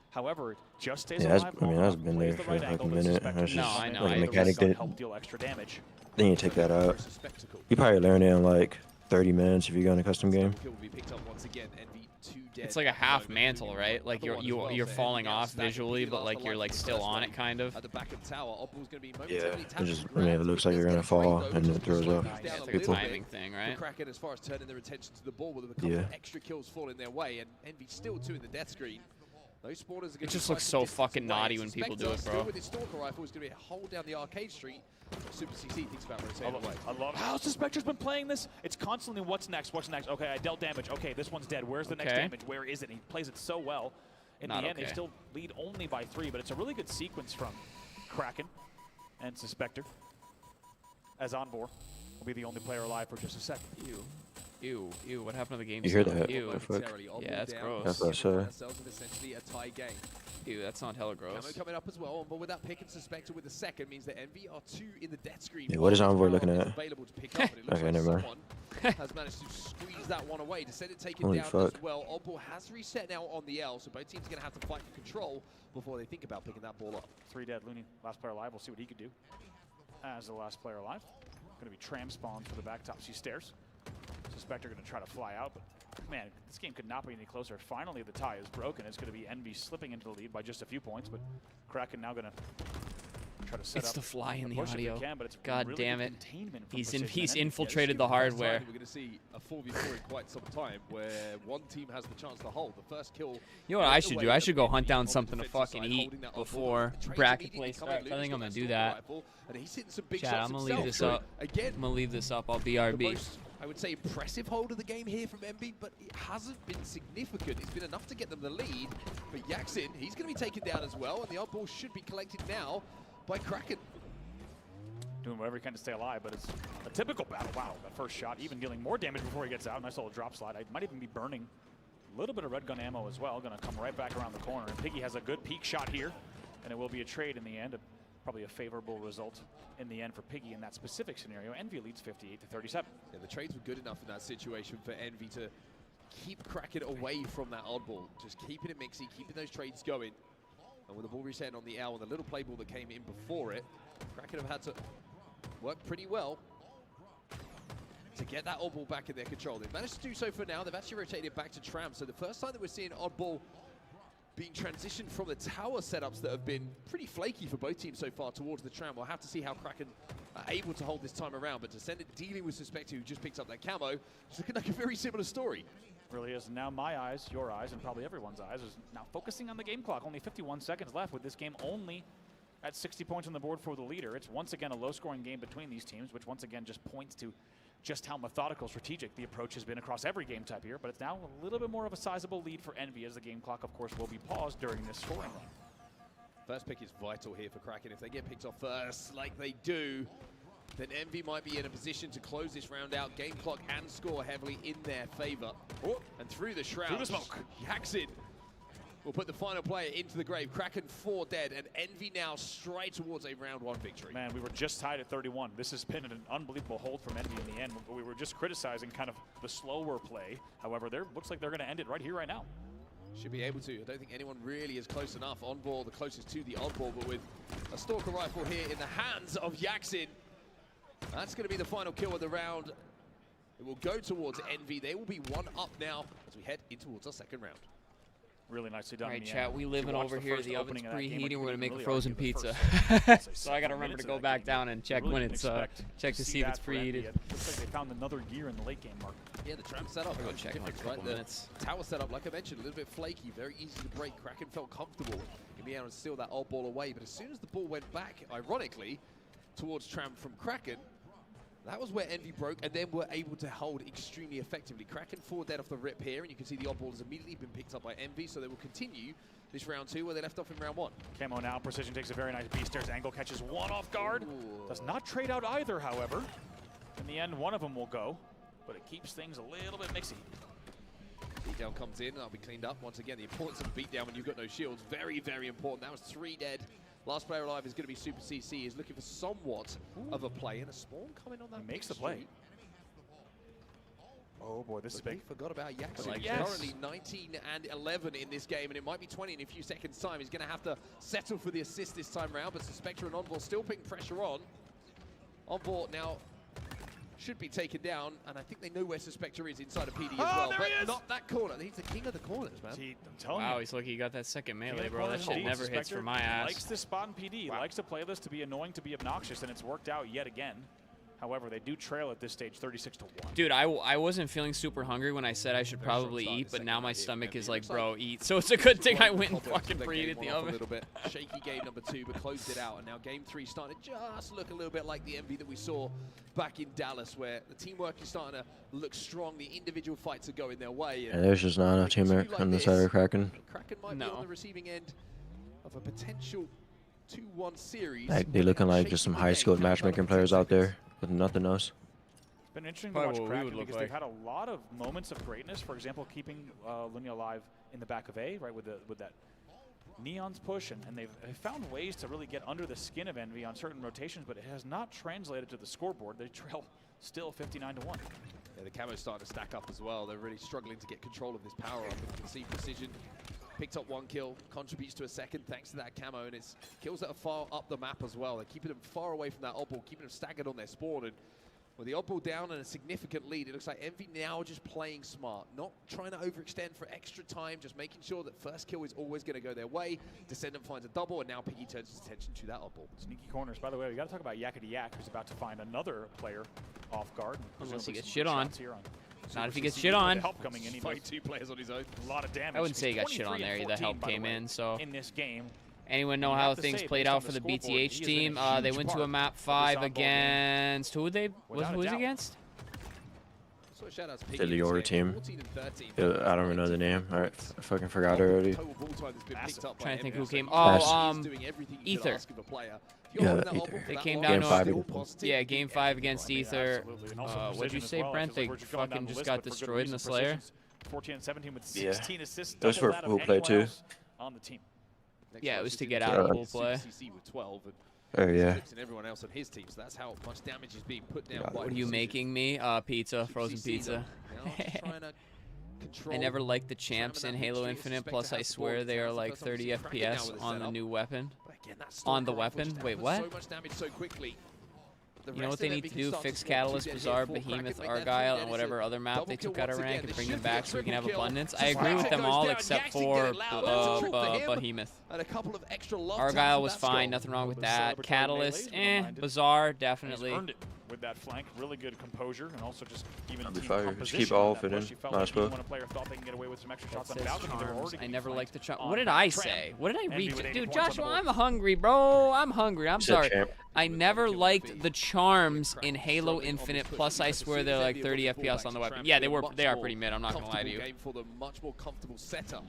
S6: However, just stays
S5: Yeah,
S6: alive.
S5: I mean, that's been there for like a minute. That's just
S1: I know.
S5: like a mechanic that
S6: help deal extra damage.
S5: then you take that out. You probably learn it in like 30 minutes if you go in a custom game.
S1: It's like a half mantle, right? Like you're falling off visually, but like you're like still on it, kind of.
S5: Yeah, it looks like you're gonna fall and it throws off
S1: Yeah, it's like a
S5: people.
S1: timing thing, right?
S7: Kraken, as far as turning their attention to the ball, with a couple of extra kills falling their way, and Envy still 2 in the death screen. Those spawners are
S1: It just looks so fucking naughty when people do it, bro.
S7: With his stalker rifle, is going to be a hold down the arcade street. Super CC thinks about rotating away.
S6: I love how Suspector's been playing this. It's constantly what's next, what's next. Okay, I dealt damage. Okay, this one's dead. Where's the next damage? Where is it? He plays it so well. In the end, they still lead only by 3, but it's a really good sequence from Kraken and Suspector, as Envor will be the only player alive for just a second.
S1: Ew, what happened to the game?
S5: You hear that?
S1: Ew.
S5: The fuck?
S1: Yeah, that's gross.
S5: That's what I said.
S7: Essentially a tie game.
S1: Ew, that's not hella gross.
S7: Camo coming up as well, but with that pick and Suspector with the second means that Envy are 2 in the death screen.
S5: Yeah, what is Envor looking at?
S7: Available to pick up, and it looks
S5: Okay, never mind.
S7: has managed to squeeze that one away. Descendant taken
S5: Holy
S7: down
S5: fuck.
S7: as well. Oddball has reset now on the L, so both teams are going to have to fight for control before they think about picking that ball up.
S6: 3 dead. Looney, last player alive. We'll see what he could do as the last player alive. Going to be tram spawns for the back top. She stairs. Suspector going to try to fly out, but man, this game could not be any closer. Finally, the tie is broken. It's going to be Envy slipping into the lead by just a few points, but Kraken now going to try to set
S1: It's
S6: up
S1: the fly in the
S6: push if they
S1: audio.
S6: can, but it's
S1: God
S6: really
S1: damn
S6: good
S1: it.
S6: containment from
S1: He's
S6: Precision.
S1: infiltrated the hardware.
S7: We're going to see a 4v4 in quite some time where one team has the chance to hold. The first kill.
S1: You know what I should do? I should go hunt down something to fucking eat before bracket play starts. I think I'm gonna do that. Chat, I'm gonna leave this up. I'm gonna leave this up. I'll BRB.
S7: I would say impressive hold of the game here from Envy, but it hasn't been significant. It's been enough to get them the lead. But Yaxin, he's going to be taken down as well, and the oddball should be collected now by Kraken.
S6: Doing whatever he can to stay alive, but it's a typical battle. Wow, that first shot, even dealing more damage before he gets out. Nice little drop slide. I might even be burning a little bit of red gun ammo as well. Gonna come right back around the corner. And Piggy has a good peek shot here, and it will be a trade in the end. Probably a favorable result in the end for Piggy in that specific scenario. Envy leads 58-37.
S7: Yeah, the trades were good enough in that situation for Envy to keep Kraken away from that oddball. Just keeping it mixy, keeping those trades going. And with the ball resetting on the L and the little play ball that came in before it, Kraken have had to work pretty well to get that oddball back in their control. They've managed to do so for now. They've actually rotated back to Tram. So the first time that we're seeing oddball being transitioned from the tower setups that have been pretty flaky for both teams so far towards the Tram. We'll have to see how Kraken are able to hold this time around. But Descendant dealing with Suspector, who just picked up that camo, it's looking like a very similar story.
S6: Really is. Now my eyes, your eyes, and probably everyone's eyes is now focusing on the game clock. Only 51 seconds left with this game only at 60 points on the board for the leader. It's once again a low-scoring game between these teams, which once again just points to just how methodical, strategic the approach has been across every game type here. But it's now a little bit more of a sizable lead for Envy, as the game clock, of course, will be paused during this scoring run.
S7: First pick is vital here for Kraken. If they get picked off first, like they do, then Envy might be in a position to close this round out. Game clock and score heavily in their favor. Oh, and through the shroud,
S6: through the smoke.
S7: Yaxin will put the final player into the grave. Kraken 4 dead, and Envy now straight towards a round 1 victory.
S6: Man, we were just tied at 31. This has been an unbelievable hold from Envy in the end. We were just criticizing kind of the slower play. However, looks like they're going to end it right here, right now.
S7: Should be able to. I don't think anyone really is close enough. On ball, the closest to the oddball, but with a Stalker rifle here in the hands of Yaxin. That's going to be the final kill of the round. It will go towards Envy. They will be 1 up now as we head in towards our second round.
S6: Really nicely done.
S1: All right, chat, we living over here. The oven's preheating. We're gonna make a frozen pizza. So I gotta remember to go back down and check when it's check to see if it's preheated.
S6: Looks like they found another gear in the late game, Mark.
S7: Yeah, the tram setup.
S1: I'll go check in like a couple minutes.
S7: Tower setup, like I mentioned, a little bit flaky, very easy to break. Kraken felt comfortable in being able to steal that odd ball away, but as soon as the ball went back, ironically, towards tram from Kraken, that was where Envy broke, and then were able to hold extremely effectively. Kraken 4 dead off the rip here, and you can see the odd ball has immediately been picked up by Envy, so they will continue this round 2 where they left off in round 1.
S6: Camo now, Precision takes a very nice beast stairs angle, catches one off guard. Ooh. Does not trade out either, however. In the end, one of them will go, but it keeps things a little bit mixy.
S7: Beatdown comes in, and that'll be cleaned up. Once again, the importance of beatdown when you've got no shields, very, very important. That was 3 dead. Last player alive is going to be Super CC. He's looking for somewhat of a play, and a spawn coming on that.
S6: He makes the play. Oh boy, this is big.
S7: Forgot about Yaxin.
S6: Like, yes.
S7: Currently 19 and 11 in this game, and it might be 20 in a few seconds' time. He's going to have to settle for the assist this time round, but Suspector and Envoy still putting pressure on. Envoy now should be taken down, and I think they know where Suspector is inside of PD as well. But not that corner. He's the king of the corners, man.
S6: I'm telling
S1: wow,
S6: you.
S1: he's lucky he got that second melee, bro. That shit never hits for my ass.
S6: Likes to spawn PD. Likes to play this to be annoying, to be obnoxious, and it's worked out yet again. However, they do trail at this stage 36-1.
S1: Dude, I wasn't feeling super hungry when I said I should probably eat, but now my stomach is like, bro, eat. So it's a good thing I went and fucking preheated the oven.
S7: A little bit shaky game number 2, but closed it out. And now game 3 starting to just look a little bit like the Envy that we saw back in Dallas, where the teamwork is starting to look strong. The individual fights are going their way.
S5: And there's just not enough teamwork on the side of Kraken.
S7: Kraken might be on the receiving end of a potential 2-1 series.
S5: Like, they're looking like just some high-skilled matchmaking players out there with nothing else.
S6: It's been interesting to watch Kraken because they've had a lot of moments of greatness. For example, keeping Luminon alive in the back of A, right, with that Neon's push, and they've found ways to really get under the skin of Envy on certain rotations, but it has not translated to the scoreboard. They trail still 59-1.
S7: Yeah, the camo's starting to stack up as well. They're really struggling to get control of this power up. And you can see Precision picked up 1 kill, contributes to a second thanks to that camo, and it's kills that are far up the map as well. They're keeping them far away from that oddball, keeping them staggered on their spawn, and with the oddball down and a significant lead, it looks like Envy now just playing smart, not trying to overextend for extra time, just making sure that first kill is always going to go their way. Descendant finds a double, and now Piggy turns his attention to that oddball.
S6: Sneaky corners. By the way, we got to talk about Yakety Yak, who's about to find another player off guard.
S1: Unless he gets shit on. Not if he gets
S6: CC
S1: shit on.
S6: Help coming in. He
S7: fight 2 players on his own.
S6: A lot of damage.
S1: I wouldn't say he got shit on there. The help came in. So
S6: in this game,
S1: anyone know how things played out for the BTH team? They went to a map 5 against who? Who was against?
S5: The Liora team. I don't even know the name. All right, I fucking forgot already.
S1: Trying to think who came. Oh, Ether.
S5: Yeah, Ether.
S1: They came down to game 5 against Ether. What'd you say, Brent? They fucking just got destroyed in the Slayer.
S6: 14 and 17 with 16 assists.
S5: Those were pool play too.
S6: On the team.
S1: Yeah, it was to get out of pool play.
S5: Oh yeah.
S7: And everyone else on his team, so that's how much damage is being put down.
S1: What are you making me? Pizza, frozen pizza. I never liked the champs in Halo Infinite, plus I swear they are like 30 FPS on the new weapon. On the weapon? Wait, what?
S7: So much damage so quickly.
S1: You know what they need to do? Fix Catalyst, Bazaar, Behemoth, Argyle, and whatever other map they took out of rank and bring them back so we can have abundance. I agree with them all except for Behemoth. Argyle was fine, nothing wrong with that. Catalyst, Bazaar, definitely.
S6: With that flank, really good composure, and also just even
S5: just keep all of it in. Last
S6: when a player thought they can get away with some extra shots on balcony,
S1: I never liked the charm. What did I say? What did I read? Dude, Joshua, I'm hungry, bro. I'm hungry. I'm sorry. I never liked the charms in Halo Infinite. Plus, I swear they're like 30 FPS on the weapon. Yeah, they are pretty mid. I'm not gonna lie to you.
S7: For the much more comfortable setup.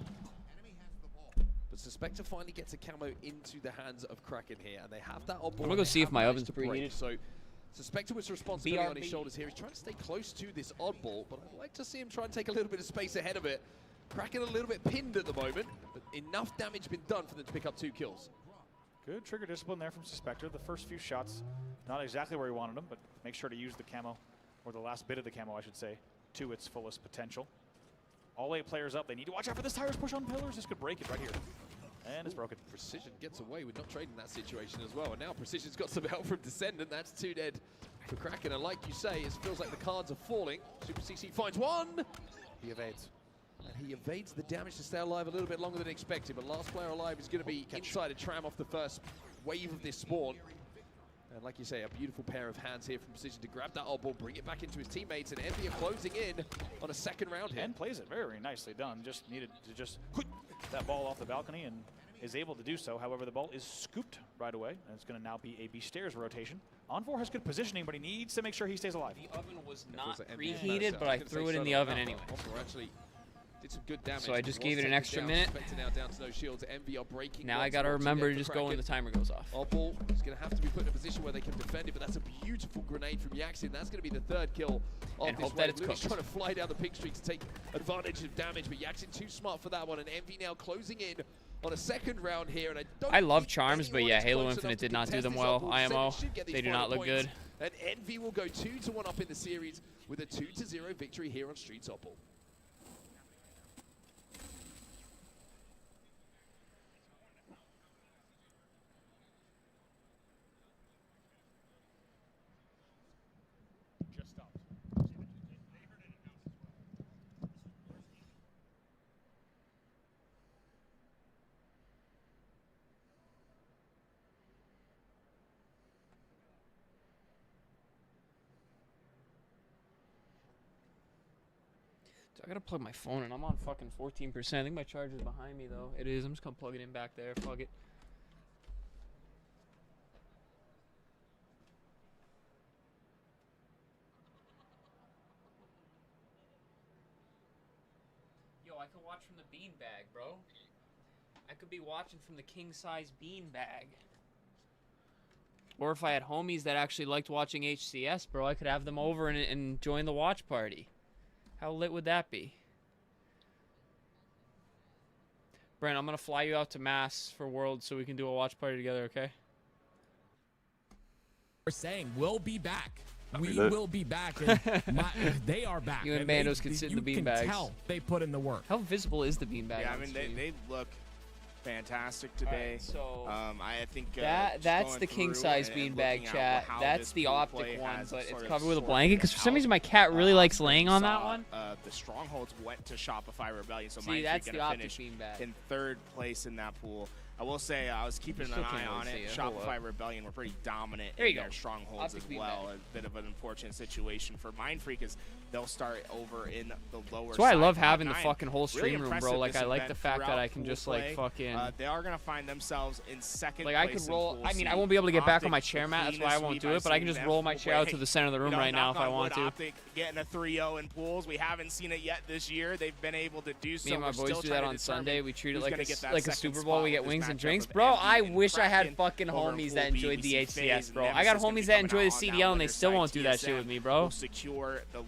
S7: But Suspector finally gets a camo into the hands of Kraken here, and they have that.
S1: I'm gonna go see if my oven's preheated.
S7: So Suspected with responsibility on his shoulders here. He's trying to stay close to this oddball, but I'd like to see him try and take a little bit of space ahead of it. Kraken a little bit pinned at the moment, but enough damage been done for them to pick up 2 kills.
S6: Good trigger discipline there from Suspector. The first few shots, not exactly where he wanted them, but make sure to use the camo, or the last bit of the camo, I should say, to its fullest potential. All 8 players up. They need to watch out for this tires push on pillars. This could break it right here. And it's broken.
S7: Precision gets away with not trading that situation as well. And now Precision's got some help from Descendant. That's 2 dead for Kraken. And like you say, it feels like the cards are falling. Super CC finds 1. He evades. And he evades the damage to stay alive a little bit longer than expected. But last player alive is going to be inside a tram off the first wave of this spawn. And like you say, a beautiful pair of hands here from Precision to grab that odd ball, bring it back into his teammates, and Envy are closing in on a second round here.
S6: And plays it very, very nicely done. Just needed to just quick that ball off the balcony and is able to do so. However, the ball is scooped right away, and it's going to now be a B-stairs rotation. On4 has good positioning, but he needs to make sure he stays alive.
S1: The oven was not preheated, but I threw it in the oven anyway.
S7: Actually did some good damage.
S1: So I just gave it an extra minute.
S7: Now down to no shields. Envy are breaking.
S1: Now I got to remember to just go when the timer goes off.
S7: Oddball is going to have to be put in a position where they can defend it, but that's a beautiful grenade from Yaxin. That's going to be the 3rd kill of this
S1: hope that it's cooked.
S7: trying to fly down the pink streak to take advantage of damage, but Yaxin too smart for that one, and Envy now closing in on a second round here. And
S1: I love charms, but yeah, Halo Infinite did not do them well. IMO, they do not look good.
S7: And Envy will go 2-1 up in the series with a 2-0 victory here on Streets Oddball.
S1: I gotta plug my phone in. I'm on fucking 14%. I think my charger's behind me though. It is. I'm just gonna plug it in back there. Plug it. Yo, I could watch from the beanbag, bro. I could be watching from the king-size beanbag. Or if I had homies that actually liked watching HCS, bro, I could have them over and join the watch party. How lit would that be? Brent, I'm going to fly you out to Mass for Worlds so we can do a watch party together, okay?
S15: We're saying we'll be back. We will be back. And they are back.
S1: You and Bandos can sit in the beanbags.
S15: You can tell they put in the work.
S1: How visible is the beanbag?
S16: Yeah, I mean, they look fantastic today.
S1: Right, so
S16: I think
S1: that's the king size beanbag, chat. That's the optic one, but it's covered with a blanket because for some reason my cat really likes laying on that one.
S16: The strongholds went to Shopify Rebellion, so
S1: see, that's the optic
S16: finish
S1: beanbag
S16: in 3rd place in that pool. I will say I was keeping an eye on it. Shopify Rebellion were pretty dominant in their strongholds as well. A bit of an unfortunate situation for Mindfreak is they'll start over in the lower.
S1: That's why I love having the fucking whole stream room, bro. Like I like the fact that I can just like fucking.
S16: They are gonna find themselves in 2nd.
S1: Like I could roll. I mean, I won't be able to get back on my chair mat. That's why I won't do it. But I can just roll my chair out to the center of the room right now if I want to.
S16: Optic getting a 3-0 in pools. We haven't seen it yet this year. They've been able to do so.
S1: Me and my boys do that on Sunday. We treat it like a Super Bowl. We get wings and drinks, bro. I wish I had fucking homies that enjoyed the HCS, bro. I got homies that enjoy the CDL and they still won't do that shit with me, bro.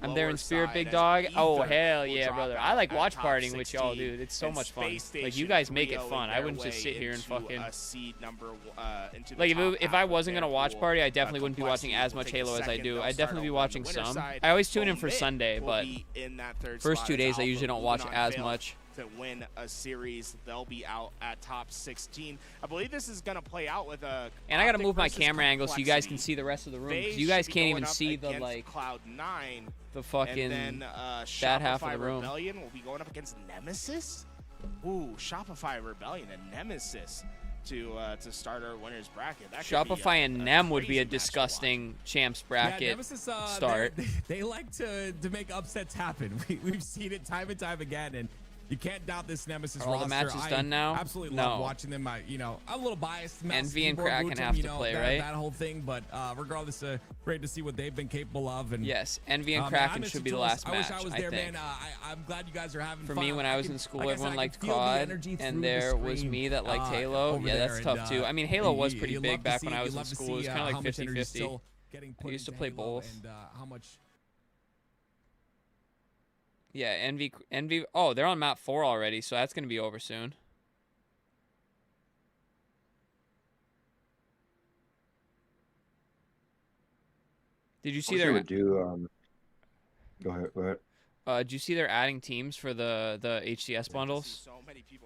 S1: I'm there in spirit, big dog. Oh, hell yeah, brother. I like watch partying with y'all, dude. It's so much fun. Like, you guys make it fun. I wouldn't just sit here and fucking... Like, if I wasn't going to watch party, I definitely wouldn't be watching as much Halo as I do. I'd definitely be watching some. I always tune in for Sunday, but first 2 days I usually don't watch as much.
S16: To win a series, they'll be out at top 16. I believe this is gonna play out with a.
S1: And I gotta move my camera angle so you guys can see the rest of the room. Because you guys can't even see the like
S16: Cloud9.
S1: The fucking
S16: and then,
S1: that half of the room.
S16: Rebellion will be going up against Nemesis. Ooh, Shopify Rebellion and Nemesis to start our winners bracket. That
S1: Shopify and Nem would be a disgusting champs bracket
S15: Nemesis,
S1: start.
S15: They like to make upsets happen. We've seen it time and time again, and you can't doubt this Nemesis roster.
S1: All the matches done now?
S15: Absolutely love watching them. I'm a little biased.
S1: Envy and Kraken have to play, right?
S15: That whole thing, but regardless, great to see what they've been capable of. And
S1: yes, Envy and Kraken should be the last match.
S15: I wish I was there, man. I'm glad you guys are having fun.
S1: For me, when I was in school, everyone liked COD, and there was me that liked Halo. Yeah, that's tough too. I mean, Halo was pretty big back when I was in school. It was kind of like 50-50.
S15: getting put
S1: I used to
S15: into
S1: play
S15: Halo
S1: both.
S15: and how much.
S1: Yeah, Envy. Oh, they're on map 4 already, so that's gonna be over soon. Did you see
S5: They
S1: their?
S5: would do. Go ahead. Go ahead.
S1: Did you see they're adding teams for the HCS bundles?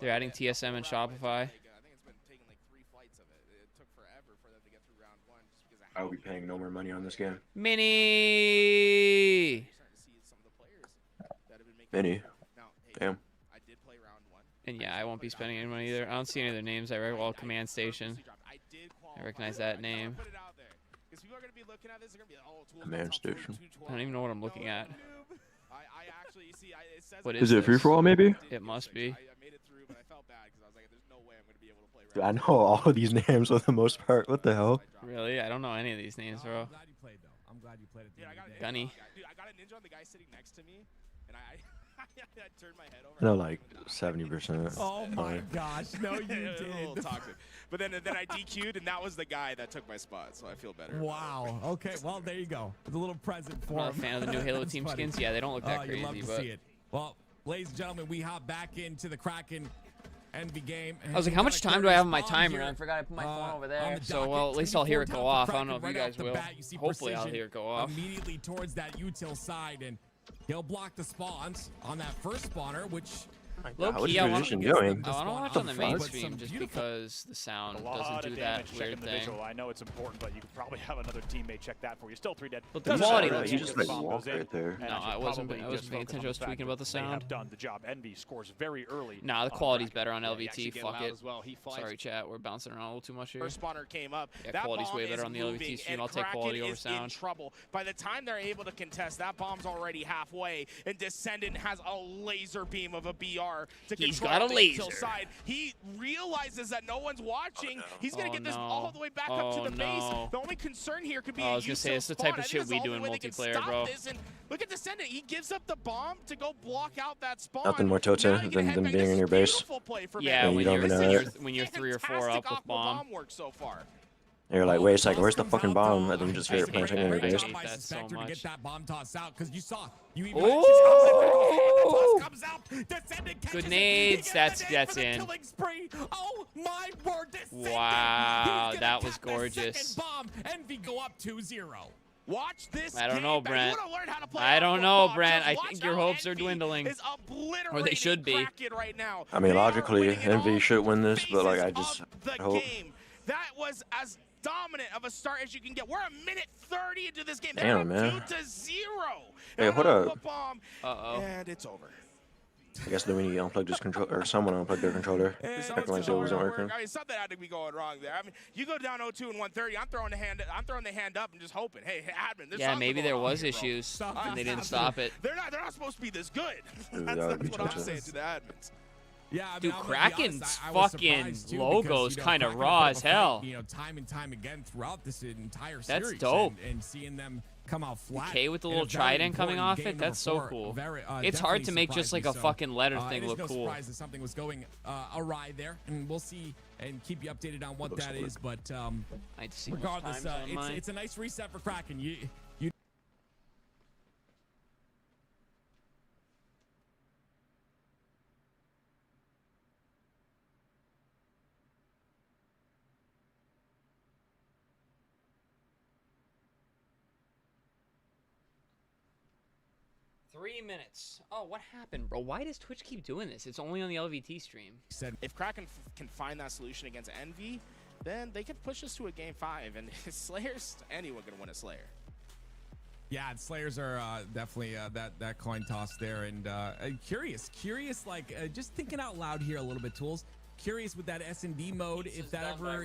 S1: They're adding TSM and Shopify.
S5: I will be paying no more money on this game.
S1: Mini.
S5: Mini. Damn.
S1: And yeah, I won't be spending any money either. I don't see any of their names. I recognize Command Station. I recognize that name.
S5: Command Station.
S1: I don't even know what I'm looking at. What
S5: Is it
S1: this?
S5: free for all? Maybe.
S1: It must be.
S5: Dude, I know all of these names for the most part. What the hell?
S1: Really? I don't know any of these names, bro.
S15: I'm glad you played though. I'm glad you played it.
S1: Gunny.
S16: Dude, I got a ninja on the guy sitting next to me, and I turned my head over.
S5: No, like 70%.
S15: Oh my gosh, no, you
S16: A little
S15: did.
S16: toxic. But then I DQ'd, and that was the guy that took my spot, so I feel better.
S15: Wow. Okay. Well, there you go. With a little present for
S1: I'm not a
S15: him.
S1: fan of the new Halo
S15: That's
S1: team
S15: funny.
S1: skins. Yeah, they don't look that
S15: You
S1: crazy,
S15: love to
S1: but
S15: see it. Well, ladies and gentlemen, we hop back into the Kraken Envy game.
S1: I was like, how much time do I have on my timer? And I forgot I put my phone over there. So, well, at least I'll hear it go off. I don't know if you guys will. Hopefully, I'll hear it go off.
S15: Immediately towards that util side, and he'll block the spawns on that first spawner, which.
S1: Low
S5: What
S1: key,
S5: is
S1: I want
S5: Position
S1: to
S5: doing?
S1: watch on the main
S5: fuck?
S1: stream just because the sound doesn't
S6: lot
S1: do
S6: of
S1: that
S6: damage
S1: weird
S6: checking the
S1: thing.
S6: visual. I know it's important, but you could probably have another teammate check that for you. Still 3 dead.
S1: But the
S6: Doesn't
S1: quality
S6: matter.
S1: looks
S5: You just like
S6: Bomb
S5: walk
S6: goes in,
S5: right there.
S6: and
S1: No,
S6: should
S1: I wasn't
S6: probably
S1: paying
S6: just
S1: attention.
S6: focus
S1: I was
S6: on
S1: tweaking about the
S6: fact that They
S1: sound.
S6: have done the job. Envy scores very early.
S1: Nah, the
S6: on
S1: quality's
S6: Kraken.
S1: better on
S7: he
S1: LVT.
S7: actually get
S1: Fuck
S7: loud
S1: it.
S7: as well. He fights.
S1: Sorry, chat. We're bouncing around a little too much here.
S16: First spawner came up.
S1: Yeah,
S16: That
S1: quality's
S16: bomb
S1: way better
S16: is
S1: on the
S16: moving,
S1: LVT stream.
S16: and
S1: I'll take quality
S16: Kraken
S1: over
S16: is
S1: sound.
S16: in trouble. By the time they're able to contest, that bomb's already halfway, and Descendant has a laser beam of a BR to
S1: He's
S16: control
S1: got a
S16: the
S1: laser.
S16: kill side. He realizes that no one's watching. He's gonna
S1: Oh,
S16: get this
S1: no.
S16: all the way back up to
S1: Oh,
S16: the base.
S1: no.
S16: The only concern here could be
S1: Oh, I
S16: a
S1: was gonna say,
S16: USO
S1: it's the
S16: spawn.
S1: type of
S16: I think
S1: shit
S16: that's
S1: we
S16: the
S1: do
S16: only
S1: in
S16: way they can
S1: multiplayer,
S16: stop
S1: bro.
S16: this. And look at Descendant. He gives up the bomb to go block out that spawn.
S5: Nothing more tilted
S16: Now you get a
S5: than
S16: headbang.
S5: being
S16: This
S5: in your
S16: is
S5: base.
S16: beautiful play for
S1: Yeah,
S16: Van.
S5: you don't even know
S1: when you're 3 or 4
S16: Fantastic
S1: up with
S16: aqua
S1: bomb.
S16: work so far.
S5: You're like, wait a second, where's the fucking bomb? And then you just hear it
S1: Great
S5: punching in your
S1: job
S5: base.
S1: by
S15: By
S1: so
S15: Suspector to
S1: much.
S15: get that bomb toss out, because you saw you even
S1: Ooh.
S15: comes out. Descendant catches
S1: Good
S15: it.
S1: nades.
S15: He
S1: That's
S15: gets the nade for the
S1: in.
S15: killing spree. Oh my word! Descendant.
S1: Wow,
S15: He's gonna
S1: that was
S15: tap the
S1: gorgeous.
S15: second bomb. Envy go up 2-0.
S16: Watch this.
S1: I don't know,
S16: game, man.
S1: Brent.
S16: You wanna learn how to play
S1: I don't
S16: aqua
S1: know,
S16: bomb.
S1: Brent.
S16: Just
S1: I
S16: watch
S1: think your
S16: how
S1: hopes are
S16: Envy
S1: dwindling.
S16: is
S1: Or they should be.
S16: Kraken right now.
S5: I mean,
S16: They are
S5: logically,
S16: winning it all
S5: Envy should win this, but like, I
S16: phases
S5: just
S16: of the
S5: hope.
S16: game. That was as dominant of a start as you can get. We're a minute 30 into this game.
S5: Damn,
S16: They're
S5: man.
S16: up 2-0.
S5: Hey, hold
S16: Aqua
S5: up.
S16: bomb,
S1: Uh-oh.
S16: and it's over.
S5: I guess then we need to unplug this controller, or someone unplug their controller.
S16: Someone's
S5: Acting like it
S16: controller
S5: wasn't
S16: don't
S5: working.
S16: work. I mean, something had to be going wrong there. I mean, you go down 0-2 and 130. I'm throwing the hand up and just hoping. Hey, admin, there's
S1: Yeah,
S16: something
S1: maybe
S16: going
S1: there
S16: on
S1: was
S16: here, bro.
S1: issues, and they didn't stop it.
S16: They're not supposed to be this good.
S5: Dude,
S16: that's
S5: that would be
S16: what I'm
S5: touching.
S16: saying to the admins.
S15: Yeah, I mean,
S1: Dude,
S15: I'm gonna be
S1: Kraken's
S15: honest, I was
S1: fucking
S15: surprised, too,
S1: logo's
S15: because,
S1: kinda
S15: Kraken
S1: raw
S15: put up
S1: as
S15: a fight,
S1: hell.
S15: time and time again throughout this entire
S1: That's
S15: series.
S1: dope.
S15: And seeing them come out flat.
S1: K with the
S15: in a
S1: little
S15: very
S1: trident coming
S15: important
S1: off
S15: game
S1: it, that's so
S15: number 4,
S1: cool.
S15: very,
S1: It's hard
S15: definitely
S1: to make just
S15: surprised
S1: like
S15: me.
S1: a fucking letter
S15: it
S1: thing
S15: is
S1: look
S15: no
S1: cool.
S15: surprise that something was going awry there, and we'll see and keep you updated on what
S5: Looks
S15: that
S5: good.
S15: is. But
S1: I'd see
S15: regardless, it's a nice reset for Kraken. You
S1: 3 minutes. Oh, what happened, bro? Why does Twitch keep doing this? It's only on the LVT stream.
S16: If Kraken can find that solution against Envy, then they could push us to a game 5. And Slayer's anyone gonna win a Slayer.
S15: Yeah, and Slayers are definitely that coin toss there, and curious, like just thinking out loud here a little bit, Tools. Curious with that S&D mode, if that ever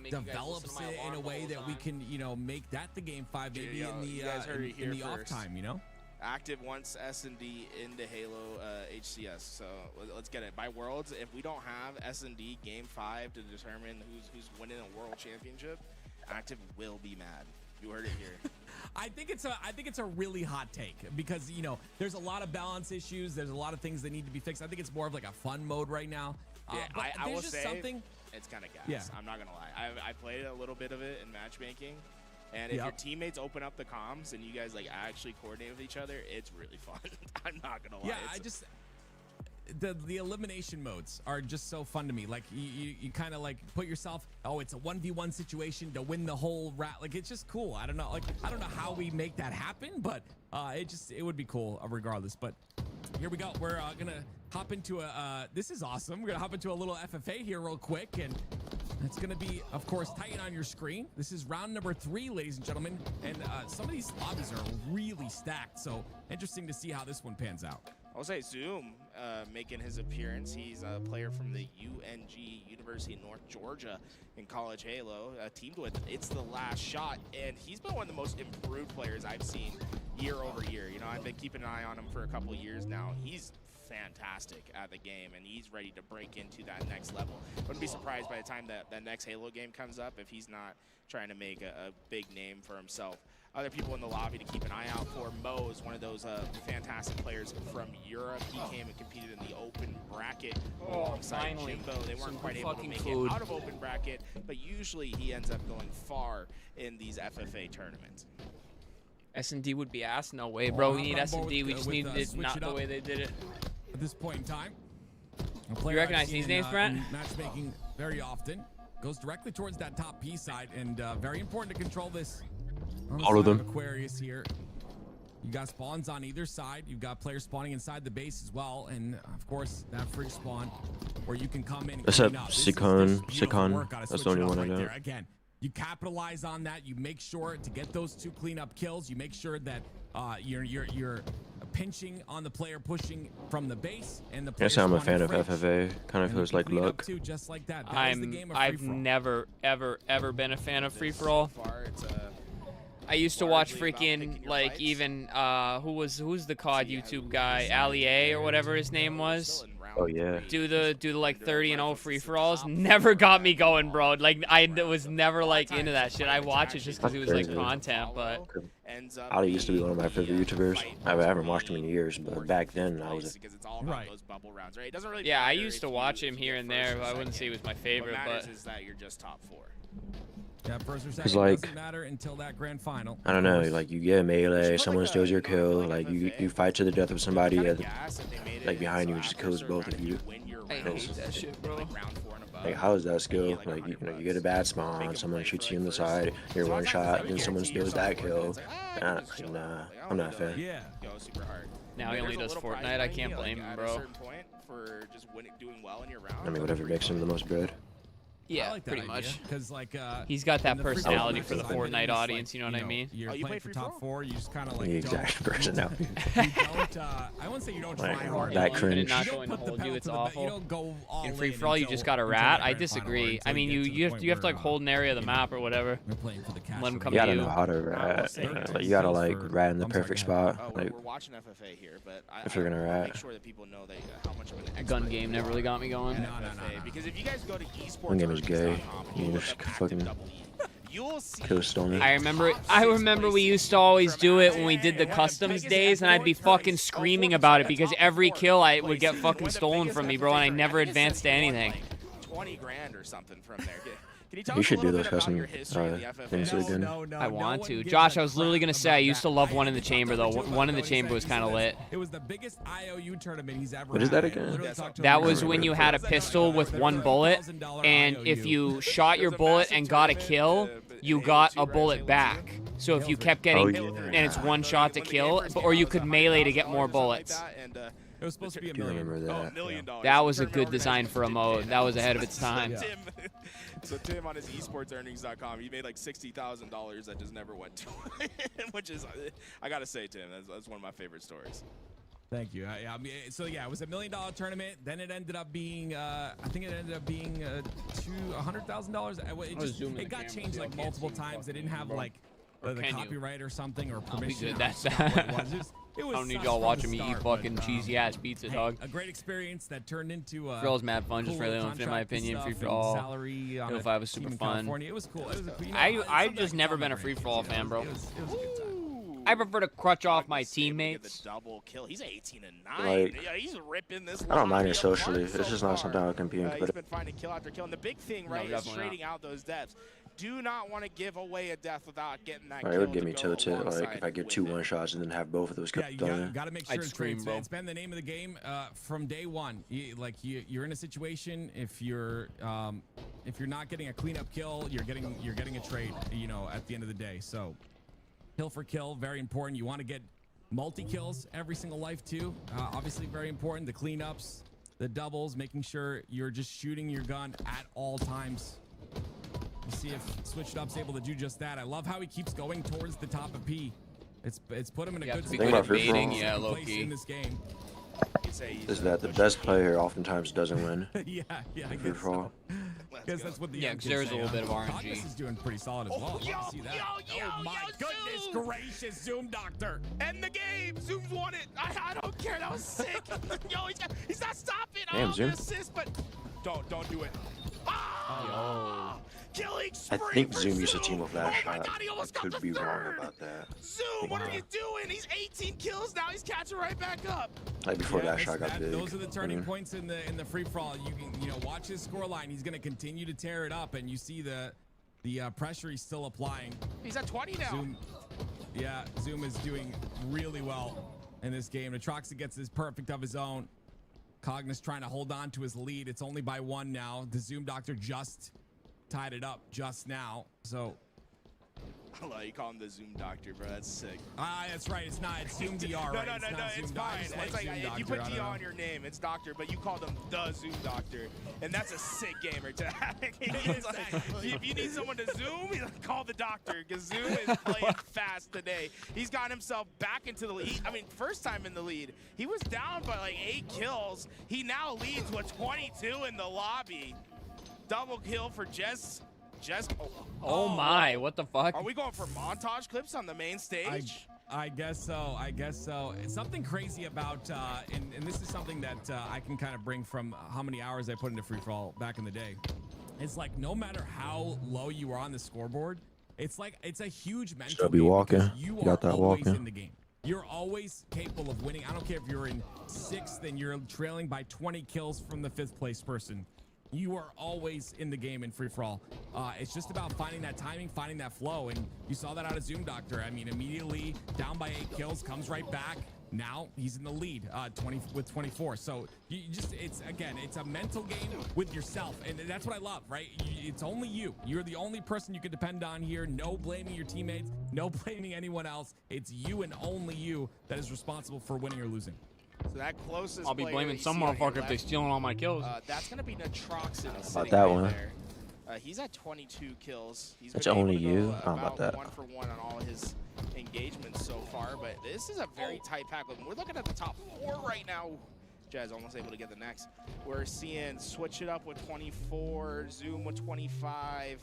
S15: develops it in a way that we can make that the game 5, maybe in the off time,
S16: Active wants S&D into Halo HCS, so let's get it. By Worlds, if we don't have S&D Game 5 to determine who's winning a World Championship, Active will be mad. You heard it here.
S15: I think it's a really hot take because there's a lot of balance issues. There's a lot of things that need to be fixed. I think it's more of like a fun mode right now.
S16: Yeah,
S15: but
S16: I will
S15: there's just
S16: say
S15: something.
S16: it's kind of gas.
S15: Yeah.
S16: I'm not gonna lie. I played a little bit of it in matchmaking, And if your teammates open up the comms and you guys like actually coordinate with each other, it's really fun. I'm not gonna lie.
S15: Yeah, the elimination modes are just so fun to me. Like you kind of like put yourself, oh, it's a 1v1 situation to win the whole like it's just cool. I don't know, like I don't know how we make that happen, but it would be cool regardless. But here we go. We're gonna hop into this is awesome. We're gonna hop into a little FFA here real quick, and it's going to be, of course, Titan on your screen. This is round number 3, ladies and gentlemen. And some of these lobbies are really stacked. So interesting to see how this one pans out.
S16: I'll say Zoom making his appearance. He's a player from the UNG, University of North Georgia, in College Halo, teamed with It's the Last Shot. And he's been one of the most improved players I've seen year over year. You know, I've been keeping an eye on him for a couple of years now. He's fantastic at the game, and he's ready to break into that next level. Wouldn't be surprised by the time that next Halo game comes up if he's not trying to make a big name for himself. Other people in the lobby to keep an eye out for. Mo is one of those fantastic players from Europe. He came and competed in the open bracket alongside Jimbo. They weren't quite able to make it out of open bracket, but usually he ends up going far in these FFA tournaments.
S1: S&D would be ass? No way, bro. We need S&D. We just needed it not the way they did it.
S15: At this point in time,
S1: you recognize these names, Brent?
S15: Matchmaking very often goes directly towards that top P side, and very important to control this.
S5: All of them.
S15: Aquarius here. You got spawns on either side. You've got players spawning inside the base as well, and of course that free spawn where you can come in.
S5: Except Sikon. That's the only one I know.
S15: Again, you capitalize on that. You make sure to get those 2 cleanup kills. You make sure that you're pinching on the player pushing from the base, and the
S5: Yes, I'm a fan of FFA. Kind of feels like luck.
S15: Just like that.
S1: I've never ever been a fan of free for all. I used to watch freaking like even who's the COD YouTube guy, AIO or whatever his name was.
S5: Oh yeah.
S1: Do the like 30-0 free for alls. Never got me going, bro. Like I was never like into that shit. I watch it just because it was like content, but.
S5: Ali used to be one of my favorite YouTubers. I haven't watched him in years, but back then I was.
S1: Yeah, I used to watch him here and there. I wouldn't say he was my favorite, but.
S16: Is that you're just top 4.
S15: Yeah, first or second doesn't matter until that grand final.
S5: I don't know, like you get melee, someone steals your kill, like you fight to the death with somebody, like behind you just kills both of you.
S1: I hate that shit, bro.
S5: Like how is that skill? Like you get a bad spawn, someone shoots you in the side, you're one shot, then someone steals that kill. Nah, I'm not a fan.
S15: Yeah.
S1: Now he only does Fortnite. I can't blame him, bro.
S5: I mean, whatever makes him the most bread.
S1: Yeah,
S15: like
S1: pretty much.
S15: Because like
S1: he's got that personality for the Fortnite audience. You know what I mean?
S15: You're playing for top 4. You just kind of like
S5: the exact personality.
S15: You don't. I wouldn't say you don't try hard.
S5: That cringe.
S1: Not going to hold you. It's awful.
S15: You don't go all
S1: in free for all. You just got a rat. I disagree. I mean, you have to like hold an area of the map or whatever. Let him come to you.
S5: You gotta know how to rat. Like, you gotta like rat in the perfect spot. Like
S16: we're watching FFA here, but
S5: if you're gonna rat.
S16: Make sure that people know that how much of an expert
S1: gun game never really got me going.
S16: No. Because if you guys go to esports,
S5: One game is gay. You just fucking kill Stony.
S1: I remember we used to always do it when we did the customs days, and I'd be fucking screaming about it because every kill I would get fucking stolen from me, bro, and I never advanced to anything.
S16: 20 grand or something from there.
S5: You should do those custom things again.
S1: I want to. Josh, I was literally going to say I used to love One in the Chamber, though. One in the Chamber was kind of lit.
S15: It was the biggest IOU tournament he's ever
S5: What is that again?
S1: That was when you had a pistol with 1 bullet, and if you shot your bullet and got a kill, you got a bullet back. So if you kept getting, and it's 1 shot to kill, or you could melee to get more bullets.
S15: It was supposed to be
S5: I remember that.
S1: That was a good design for a mode. That was ahead of its time.
S16: So Tim on his esportsearnings.com, he made like $60,000 that just never went to him, which is, I gotta say, Tim, that's one of my favorite stories.
S15: Thank you. I mean, so yeah, it was $1 million tournament. Then it ended up being, I think it ended up being $100,000. It got changed like multiple times. They didn't have like the copyright or something or permission.
S1: That's I don't need y'all watching me eat fucking cheesy ass pizza, dog.
S15: A great experience that turned into
S1: Girls mad fun, just really infinite, in my opinion. Free for all. If I was super fun.
S15: It was cool.
S1: I've just never been a free for all fan, bro. I prefer to crutch off my teammates.
S16: Double kill. He's 18 and 9.
S5: Like,
S16: yeah, he's ripping this.
S5: I don't mind it socially. It's just not something I can be in.
S16: He's been finding kill after kill, and the big thing, right, is trading out those depths. do not want to give away a death without getting that
S5: Right,
S16: kill.
S5: it would get me
S16: to go
S5: tilted, like
S16: alongside
S5: if I get
S16: with
S5: 2
S16: it.
S5: one-shots and then have both of those
S15: Yeah,
S5: done.
S15: you gotta make sure
S1: I'd
S15: it's
S1: scream, bro.
S15: It's been the name of the game from day one. You're in a situation if you're not getting a cleanup kill, you're getting a trade. You know, at the end of the day. So kill for kill, very important. You want to get multi-kills every single life too. Obviously very important. The cleanups, the doubles, making sure you're just shooting your gun at all times. We'll see if Switched Up's able to do just that. I love how he keeps going towards the top of P. It's put him in a good
S1: baiting, yeah, low key.
S15: in this game.
S5: Is that the best player oftentimes doesn't win?
S15: yeah, I
S5: Free for all.
S15: guess that's what the
S1: yeah,
S15: young
S1: because there's
S15: kids
S1: a little
S15: say,
S1: bit of RNG.
S15: Cognis is doing pretty solid as well. Love to see that. Oh my goodness gracious, Zoom Doctor.
S16: End the game. Zoom's won it. I don't care. That was sick. Yo, he's not stopping.
S5: Damn, Zoom.
S16: Assist, but don't do it. Ah! Killing
S5: I
S16: spree
S5: think
S16: for
S5: Zoom used to team with that
S16: Oh my
S5: shot.
S16: God, he almost
S5: I
S16: got
S5: could
S16: the
S5: be wrong
S16: third.
S5: about that.
S16: Zoom, what are you doing? He's 18 kills now. He's catching right back up.
S5: Like before that shot got big.
S15: Those are the turning
S5: Mhm.
S15: points in the free for all. You can watch his score line. He's going to continue to tear it up, and you see the pressure he's still applying.
S16: He's at 20 now.
S15: Zoom is doing really well in this game. Atroxa gets his perfect of his own. Cognis trying to hold on to his lead. It's only by 1 now. The Zoom Doctor just tied it up just now. So
S16: I love you call him the Zoom Doctor, bro. That's sick.
S15: That's right. It's not. It's Zoom DR.
S16: No,
S15: right?
S16: no,
S15: It's
S16: no,
S15: not Zoom
S16: it's
S15: Doc. I
S16: fine.
S15: just
S16: It's like
S15: Zoom
S16: if
S15: Doctor.
S16: you put
S15: I don't
S16: D
S15: know.
S16: on your name, it's Doctor, but you called him the Zoom Doctor, and that's a sick gamer tag. It's like, if you need someone to Zoom, call the Doctor, because Zoom is playing fast today. He's gotten himself back into the lead. I mean, first time in the lead. He was down by like 8 kills. He now leads with 22 in the lobby. Double kill for Jess.
S1: Oh my, what the fuck?
S16: Are we going for montage clips on the main stage?
S15: I guess so. It's something crazy about, and this is something that I can kind of bring from how many hours I put into free for all back in the day. It's like no matter how low you are on the scoreboard, it's a huge mental
S5: Still be
S15: game
S5: walking.
S15: because you
S5: Got
S15: are
S5: that
S15: always
S5: walking.
S15: in the game. You're always capable of winning. I don't care if you're in 6th and you're trailing by 20 kills from the 5th place person. You are always in the game in free-for-all. It's just about finding that timing, finding that flow, and you saw that out of Zoom Doctor. I mean, immediately down by 8 kills, comes right back. Now he's in the lead, 24. So it's a mental game with yourself, and that's what I love, right? It's only you. You're the only person you can depend on here. No blaming your teammates, no blaming anyone else. It's you and only you that is responsible for winning or losing.
S16: So that closest
S1: I'll be
S16: player
S1: blaming
S16: you
S1: some
S16: see on your
S1: motherfucker if they
S16: left,
S1: stealing all my kills.
S16: That's gonna be Natroxin
S5: About that one.
S16: there. He's at 22 kills. He's
S5: That's
S16: been able
S5: only
S16: to
S5: you?
S16: go
S5: I don't know about that.
S16: 1 for 1 on all his engagements so far, but this is a very tight pack. We're looking at the top 4 right now. Jazz almost able to get the next. We're seeing Switch It Up with 24, Zoom with 25.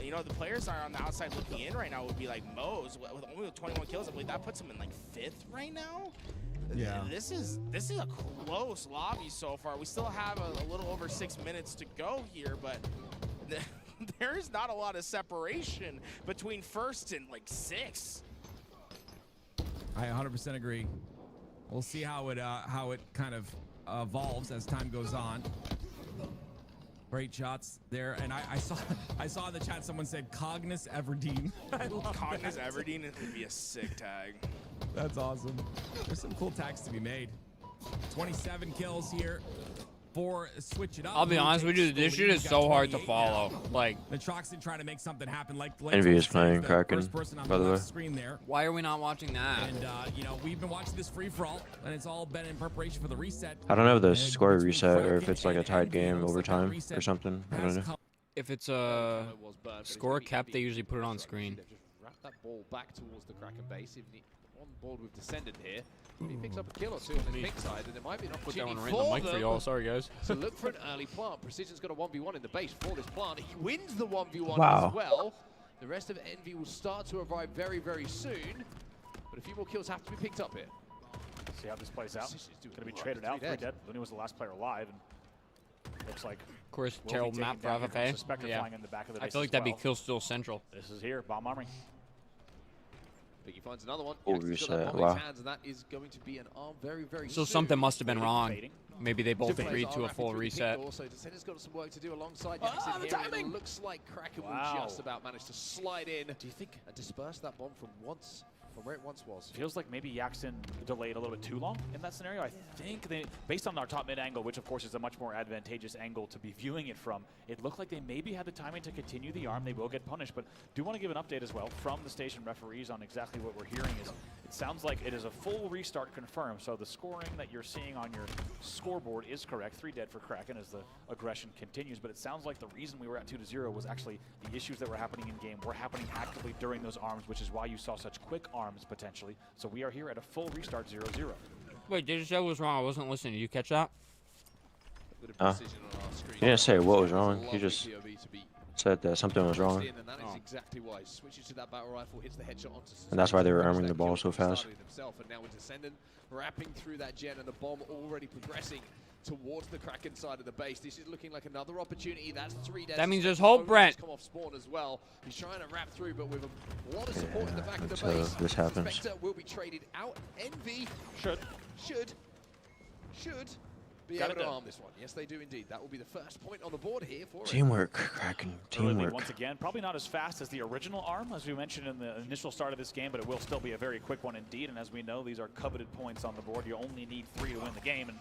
S16: You know, the players are on the outside looking in right now would be like Moe's with only 21 kills. I believe that puts him in like 5th right now.
S15: Yeah.
S16: This is a close lobby so far. We still have a little over 6 minutes to go here, but there is not a lot of separation between 1st and like 6th.
S15: I 100% agree. We'll see how it kind of evolves as time goes on. Great shots there, and I saw in the chat someone said Cognis Everdeen. I love
S16: Cognis
S15: that.
S16: Everdeen would be a sick tag.
S15: That's awesome. There's some cool tags to be made. 27 kills here for Switch It Up.
S1: I'll be honest with you, this shit is so hard to follow. Like,
S15: Natroxin trying to make something happen. Like
S5: Envy is playing
S15: the
S5: Kraken,
S15: first person on
S5: by the way.
S15: left screen there.
S1: why are we not watching that?
S15: And we've been watching this free for all, and it's all been in preparation for the reset.
S5: I don't know if the
S15: And
S5: score
S15: between
S5: reset or if
S15: Kraken
S5: it's like a
S15: and
S5: tied
S15: Envy, it
S5: game
S15: looks like that
S5: overtime
S15: reset
S5: or something. I
S15: has
S5: don't know.
S15: come.
S1: If it's a score kept, they usually put it on screen.
S7: They've just wrapped that ball back towards the Kraken base. Even on board with Descendant here, he picks up a kill or two on the pink side, and there might be an
S1: Put that
S7: opportunity
S1: one right in the
S7: for
S1: mic for
S7: them
S1: y'all. Sorry, guys.
S7: to look for an early plant. Precision's got a 1v1 in the base for this plant. He wins the 1v1
S5: Wow.
S7: as well. The rest of Envy will start to arrive very, very soon, but a few more kills have to be picked up here.
S6: See how this plays out.
S7: Precision's doing
S6: Going to be
S7: well.
S6: traded out.
S7: 3
S6: 3
S7: dead.
S6: dead. Looney was the last player alive, and looks like
S1: Of course,
S6: will be
S1: terrible
S6: taken
S1: map for
S6: down here from
S1: FFA.
S6: Suspector
S1: Yeah.
S6: flying in the back of the
S1: I
S6: base
S1: feel like
S6: as
S1: that'd be
S6: well.
S1: kill still central.
S6: This is here, bomb armoring.
S7: But he finds another one.
S5: Oh,
S7: He's got that
S5: reset.
S7: bomb in
S5: Wow.
S7: his hands, and that is going to be an arm very, very
S1: So
S7: soon.
S1: something must have been wrong. Maybe they both
S7: Two
S1: agreed
S7: players
S1: to
S7: are
S1: a
S7: wrapping
S1: full
S7: through the
S1: reset.
S7: pink door, so Descender's got some work to do alongside
S14: the
S7: here.
S14: timing!
S7: It looks like Kraken
S6: Wow.
S7: will just about manage to slide in. Do you think and disperse that bomb from where it once was?
S6: Feels like maybe Yaxton delayed a little bit too long in that scenario. I think they, based on our top mid angle, which of course is a much more advantageous angle to be viewing it from, it looked like they maybe had the timing to continue the arm. They will get punished, but do want to give an update as well from the station referees on exactly what we're hearing. Is it sounds like it is a full restart confirmed. So the scoring that you're seeing on your scoreboard is correct. 3 dead for Kraken as the aggression continues, but it sounds like the reason we were at 2-0 was actually the issues that were happening in game were happening actively during those arms, which is why you saw such quick arms potentially. So we are here at a full restart 0-0.
S1: Wait, did you say what was wrong? I wasn't listening. Did you catch that?
S5: He didn't say what was wrong. He just said that something was wrong.
S7: And that is exactly why. Switches to that battle rifle, hits the headshot onto
S5: And that's why they were arming the ball so fast.
S7: And now with Descendant wrapping through that gen and the bomb already progressing towards the Kraken side of the base. This is looking like another opportunity. That's 3 dead.
S1: That means there's hope, Brent.
S7: Come off spawn as well. He's trying to wrap through, but with a lot of support in the back of the
S5: until
S7: base.
S5: this happens.
S7: Spectre will be traded out. Envy should be able to arm this one. Yes, they do indeed. That will be the first point on the board here for
S5: Teamwork, Kraken. Teamwork.
S6: Once again, probably not as fast as the original arm, as we mentioned in the initial start of this game, but it will still be a very quick one indeed. And as we know, these are coveted points on the board. You only need 3 to win the game, and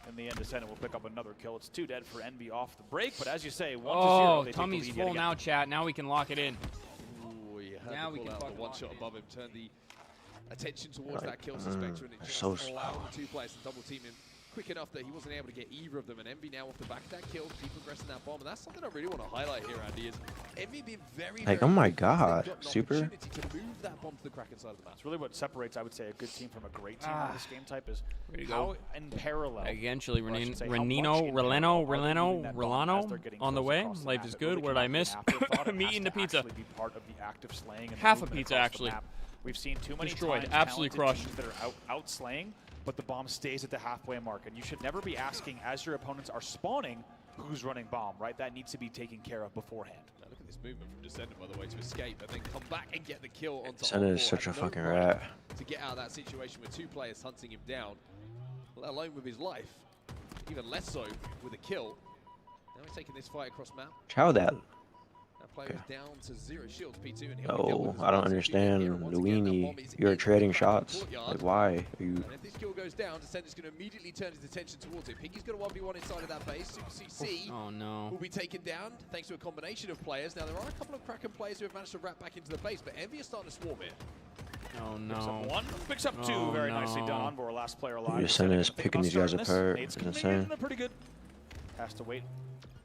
S6: in the end, Descendant will pick up another kill. It's 2 dead for Envy off the break, but as you say, 1-0.
S1: Oh,
S6: they
S1: Tommy's
S6: take the lead
S1: full
S6: yet
S1: now, chat. Now we can lock it in.
S7: Ooh, he had
S1: Now
S7: to
S1: we
S7: pull
S1: can
S7: out the
S1: fucking
S7: one
S1: lock
S7: shot
S1: it
S7: above him, turn the attention towards
S5: Like,
S7: that kill to Spectre, and it just
S5: so
S7: allowed the 2 players to double team him quick enough that he wasn't able to get either of them. And Envy now off the back of that kill, keep progressing that bomb. And that's something I really want to highlight here, Andy, is Envy being very,
S5: Like,
S7: very
S5: oh my
S7: quick. They've
S5: God,
S7: got an
S5: super.
S7: opportunity to move that bomb to the Kraken side of the map.
S6: It's really what separates, I would say, a good team from a great team in this game type is
S1: Way to
S6: how
S1: go.
S6: in parallel.
S1: Again, Chile,
S6: or I should say, how much
S1: Renino,
S6: in parallel are they moving
S1: Rolano,
S6: that bomb as they're
S1: Rolano
S6: getting
S1: on the
S6: close
S1: way.
S6: across the
S1: Life
S6: map.
S1: is
S6: It
S1: good.
S6: really
S1: What did I
S6: cannot be
S1: miss?
S6: an afterthought. It
S1: Me
S6: has
S1: eating the
S6: to
S1: pizza.
S6: actually be part of the active slaying and the
S1: Half a
S6: movement
S1: pizza,
S6: across the
S1: actually.
S6: map. We've seen too many
S1: Destroyed.
S6: times
S1: Absolutely
S6: talented
S1: crushed.
S6: teams that are out slaying, but the bomb stays at the halfway mark. And you should never be asking, as your opponents are spawning, who's running bomb, right? That needs to be taken care of beforehand.
S7: Now look at this movement from Descendant, by the way, to escape and then come back and get the kill onto
S5: Descendant is
S7: Encore.
S5: such a
S7: Had no
S5: fucking
S7: right
S5: rat.
S7: to get out of that situation with 2 players hunting him down, let alone with his life. Even less so with a kill. Now he's taking this fight across map.
S5: How that?
S7: That player is down to 0 shields, P2, and he'll be dealt
S5: No,
S7: with as
S5: I don't
S7: well. So if you get here,
S5: understand.
S7: once again, that
S5: Luini,
S7: bomb is
S5: you're
S7: into the
S5: trading
S7: Kraken
S5: shots.
S7: courtyard.
S5: Like, why are you?
S7: And if this kill goes down, Descendant's going to immediately turn his attention towards it. Piggy's going to 1v1 inside of that base. Super CC
S1: Oh, no.
S7: will be taken down thanks to a combination of players. Now, there are a couple of Kraken players who have managed to wrap back into the base, but Envy is starting to swarm here.
S1: Oh,
S6: Picks up
S1: no.
S6: 1, picks up 2.
S1: Oh,
S6: Very nicely
S1: no.
S6: done. Onboard, last player alive.
S5: Descendant is
S6: Think
S5: picking
S6: about
S5: these guys
S6: starting this.
S5: apart.
S6: Nate's
S5: It's
S6: coming
S5: insane.
S6: in, they're pretty good. Has to wait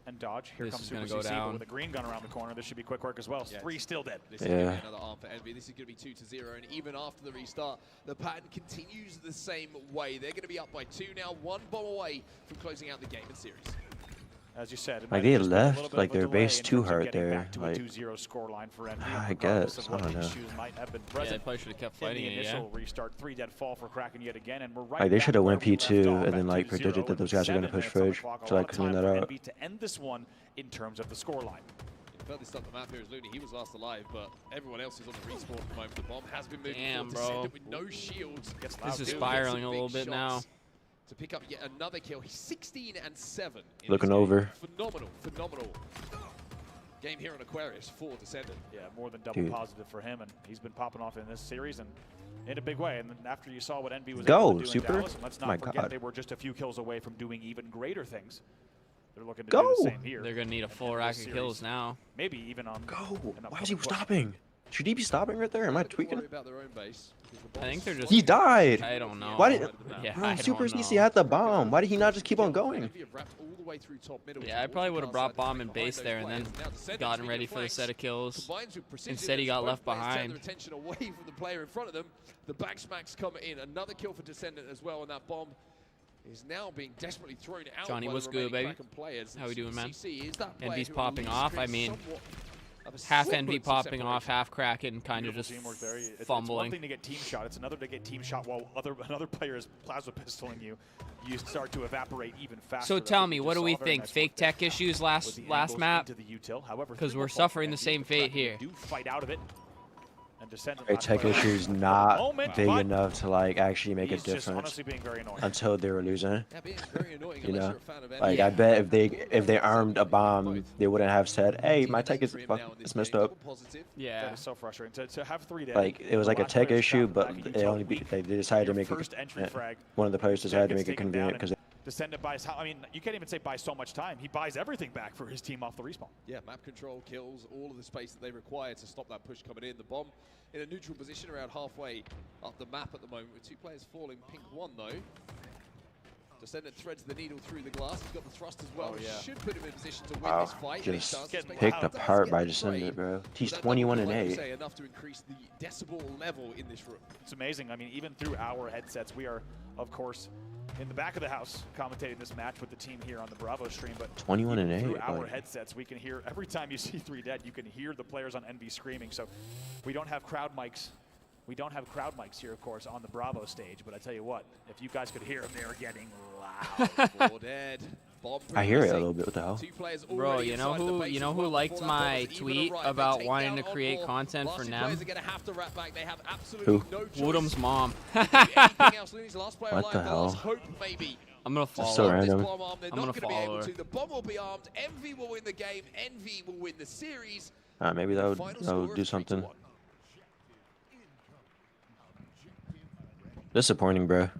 S6: and dodge. Here
S1: This
S6: comes
S1: is
S6: Super
S1: gonna go
S6: CC,
S1: down.
S6: but with a green gun around the corner, this should be quick work as well.
S7: Yeah,
S6: 3 still dead.
S7: This is going to
S5: Yeah.
S7: be another arm for Envy. This is going to be 2-0, and even after the restart, the pattern continues the same way. They're going to be up by 2 now, 1 bomb away from closing out the game and series.
S6: As you said, it
S5: Like,
S6: might
S5: they
S6: have just been a
S5: left,
S6: little bit
S5: like,
S6: of a
S5: their
S6: delay
S5: base
S6: in
S5: too
S6: terms of
S5: hard
S6: getting
S5: there,
S6: back to a
S5: like,
S6: 2-0 scoreline for Envy,
S5: I
S6: regardless
S5: guess,
S6: of
S5: I
S6: what
S5: don't know.
S6: issues might have been
S1: Yeah,
S6: present.
S1: they probably should have kept
S6: In
S1: fighting
S6: the
S1: it, yeah.
S6: initial restart, 3 dead fall for Kraken yet again, and we're right
S5: Like, they
S6: back
S5: should have
S6: where
S5: went
S6: we left
S5: P2
S6: off
S5: and
S6: at
S5: then, like,
S6: 2-0
S5: predicted that those guys are going to
S6: 7
S5: push
S6: minutes on the
S5: fridge
S6: clock. A
S5: so
S6: lot
S5: I
S6: of
S5: could clean
S6: time
S5: that
S6: for
S5: out.
S6: Envy to end this one in terms of the scoreline.
S7: Furthest up the map here is Looney. He was last alive, but everyone else is on the respawn at the moment. The bomb has been moving
S1: Damn,
S7: forward.
S1: bro.
S7: Descendant with no shields.
S6: Gets
S1: This
S6: loud,
S1: is
S6: too.
S1: spiraling
S7: Some
S1: a
S7: big
S1: little bit now.
S7: shots to pick up yet another kill. He's 16 and 7. in
S5: Looking
S7: this game.
S5: over.
S7: Phenomenal game here on Aquarius for Descendant.
S6: Yeah, more than double
S5: Dude.
S6: positive for him, and he's been popping off in this series and in a big way. And then after you saw what Envy was
S5: Go,
S6: able to do
S5: Super.
S6: in Dallas, and let's not
S5: My
S6: forget
S5: God.
S6: they were just a few kills away from doing even greater things. They're looking to
S5: Go.
S6: do the same here.
S1: They're going to need a full
S6: in
S1: rack
S6: this
S1: of
S6: series.
S1: kills now.
S6: Maybe even on.
S5: Go.
S6: an
S5: Why is he
S6: upcoming push.
S5: stopping? Should he be stopping right there? Am I
S7: Don't
S5: tweaking?
S7: worry about their own base, because the
S1: I think they're
S7: bomb's
S1: just-
S5: He died.
S1: I don't know.
S5: Why did?
S1: Yeah,
S5: Bro,
S1: I
S5: Super
S1: don't
S5: CC
S1: know.
S5: had the bomb. Why did he not just keep on going?
S7: Envy have wrapped all the way through top middle
S1: Yeah, I
S7: towards
S1: probably
S7: the
S1: would have
S7: car
S1: brought
S7: side,
S1: bomb and
S7: behind
S1: base
S7: those
S1: there and
S7: players.
S1: then
S7: Now Descendant's
S1: gotten
S7: being
S1: ready for the
S7: flanked.
S1: set of kills.
S7: Combines with precision
S1: Instead, he got
S7: both
S1: left
S7: players turn
S1: behind.
S7: their attention away from the player in front of them. The back smacks come in. Another kill for Descendant as well, and that bomb is now being desperately thrown out.
S1: Johnny,
S7: by
S1: what's
S7: the
S1: good,
S7: remaining
S1: baby?
S7: Kraken players.
S1: How we doing, man?
S7: CC is that player
S1: Envy's
S7: who
S1: popping
S7: at least
S1: off. I
S7: creates
S1: mean,
S7: somewhat of a
S1: half
S7: semblance
S1: Envy
S7: of
S1: popping off,
S7: separation.
S1: half Kraken, kind of
S6: Beautiful
S1: just
S6: teamwork there. It's one
S1: fumbling.
S6: thing to get team shot. It's another to get team shot while another player is plasma pistoling you. You start to evaporate even faster.
S1: So
S6: That's
S1: tell
S6: what
S1: me,
S6: we
S1: what
S6: just
S1: do we
S6: saw. Very
S1: think?
S6: nice
S1: Fake
S6: work there.
S1: tech issues
S6: With
S1: last
S6: the angles
S1: map?
S6: into the util. However,
S1: Because
S6: three
S1: we're
S6: more
S1: suffering the
S6: falls
S1: same
S6: from Envy.
S1: fate here.
S6: Do fight out of it. And Descendant
S5: Their
S6: last
S5: tech
S6: player
S5: issues
S6: alive.
S5: not
S6: Moment,
S5: big
S6: but
S5: enough to like actually make a
S6: he's just
S5: difference
S6: honestly being very annoying.
S5: until they were losing.
S7: Yeah, being very annoying
S5: You
S7: unless
S5: know,
S7: you're a fan of
S5: like I bet if they armed a bomb, they wouldn't have said, "Hey, my tech is it's messed up."
S1: Yeah.
S6: That is so frustrating. To have 3 dead.
S5: Like it was
S6: the
S5: like a
S6: last
S5: tech
S6: player's
S5: issue,
S6: down
S5: but
S6: back, and you
S5: they
S6: tell
S5: only
S6: weak
S5: they decided to
S6: your
S5: make
S6: first entry frag
S5: one of the players decided to
S6: gets
S5: make it
S6: taken down,
S5: convenient because.
S6: Descendant buys how I mean you can't even say buy so much time. He buys everything back for his team off the respawn.
S7: Yeah, map control kills all of the space that they require to stop that push coming in. The bomb in a neutral position around halfway up the map at the moment with 2 players falling. Pink 1 though. Descendant threads the needle through the glass. He's got the thrust as well.
S5: Oh,
S7: Should put him in position to win
S5: Wow,
S7: this fight.
S5: just picked apart by Descendant, bro. He's 21 and 8.
S7: Enough to increase the decibel level in this room.
S6: It's amazing. I mean, even through our headsets, we are, of course, in the back of the house commentating this match with the team here on the Bravo stream. But
S5: 21 and 8.
S6: through our
S5: Like,
S6: headsets, we can hear every time you see 3 dead, you can hear the players on NV screaming. So we don't have crowd mics. We don't have crowd mics here, of course, on the Bravo stage. But I tell you what, if you guys could hear them, they are getting loud.
S7: 4 dead.
S5: I hear it a little bit. What the hell?
S1: Bro, you know who liked my tweet about wanting to create content for Nem?
S5: Who?
S1: Woodham's mom.
S5: What the hell?
S1: I'm gonna follow
S5: so
S1: her.
S5: random.
S1: I'm gonna follow her.
S7: The bomb will be armed. Envy will win the game. Envy will win the series.
S5: Maybe that would do something. Disappointing, bro.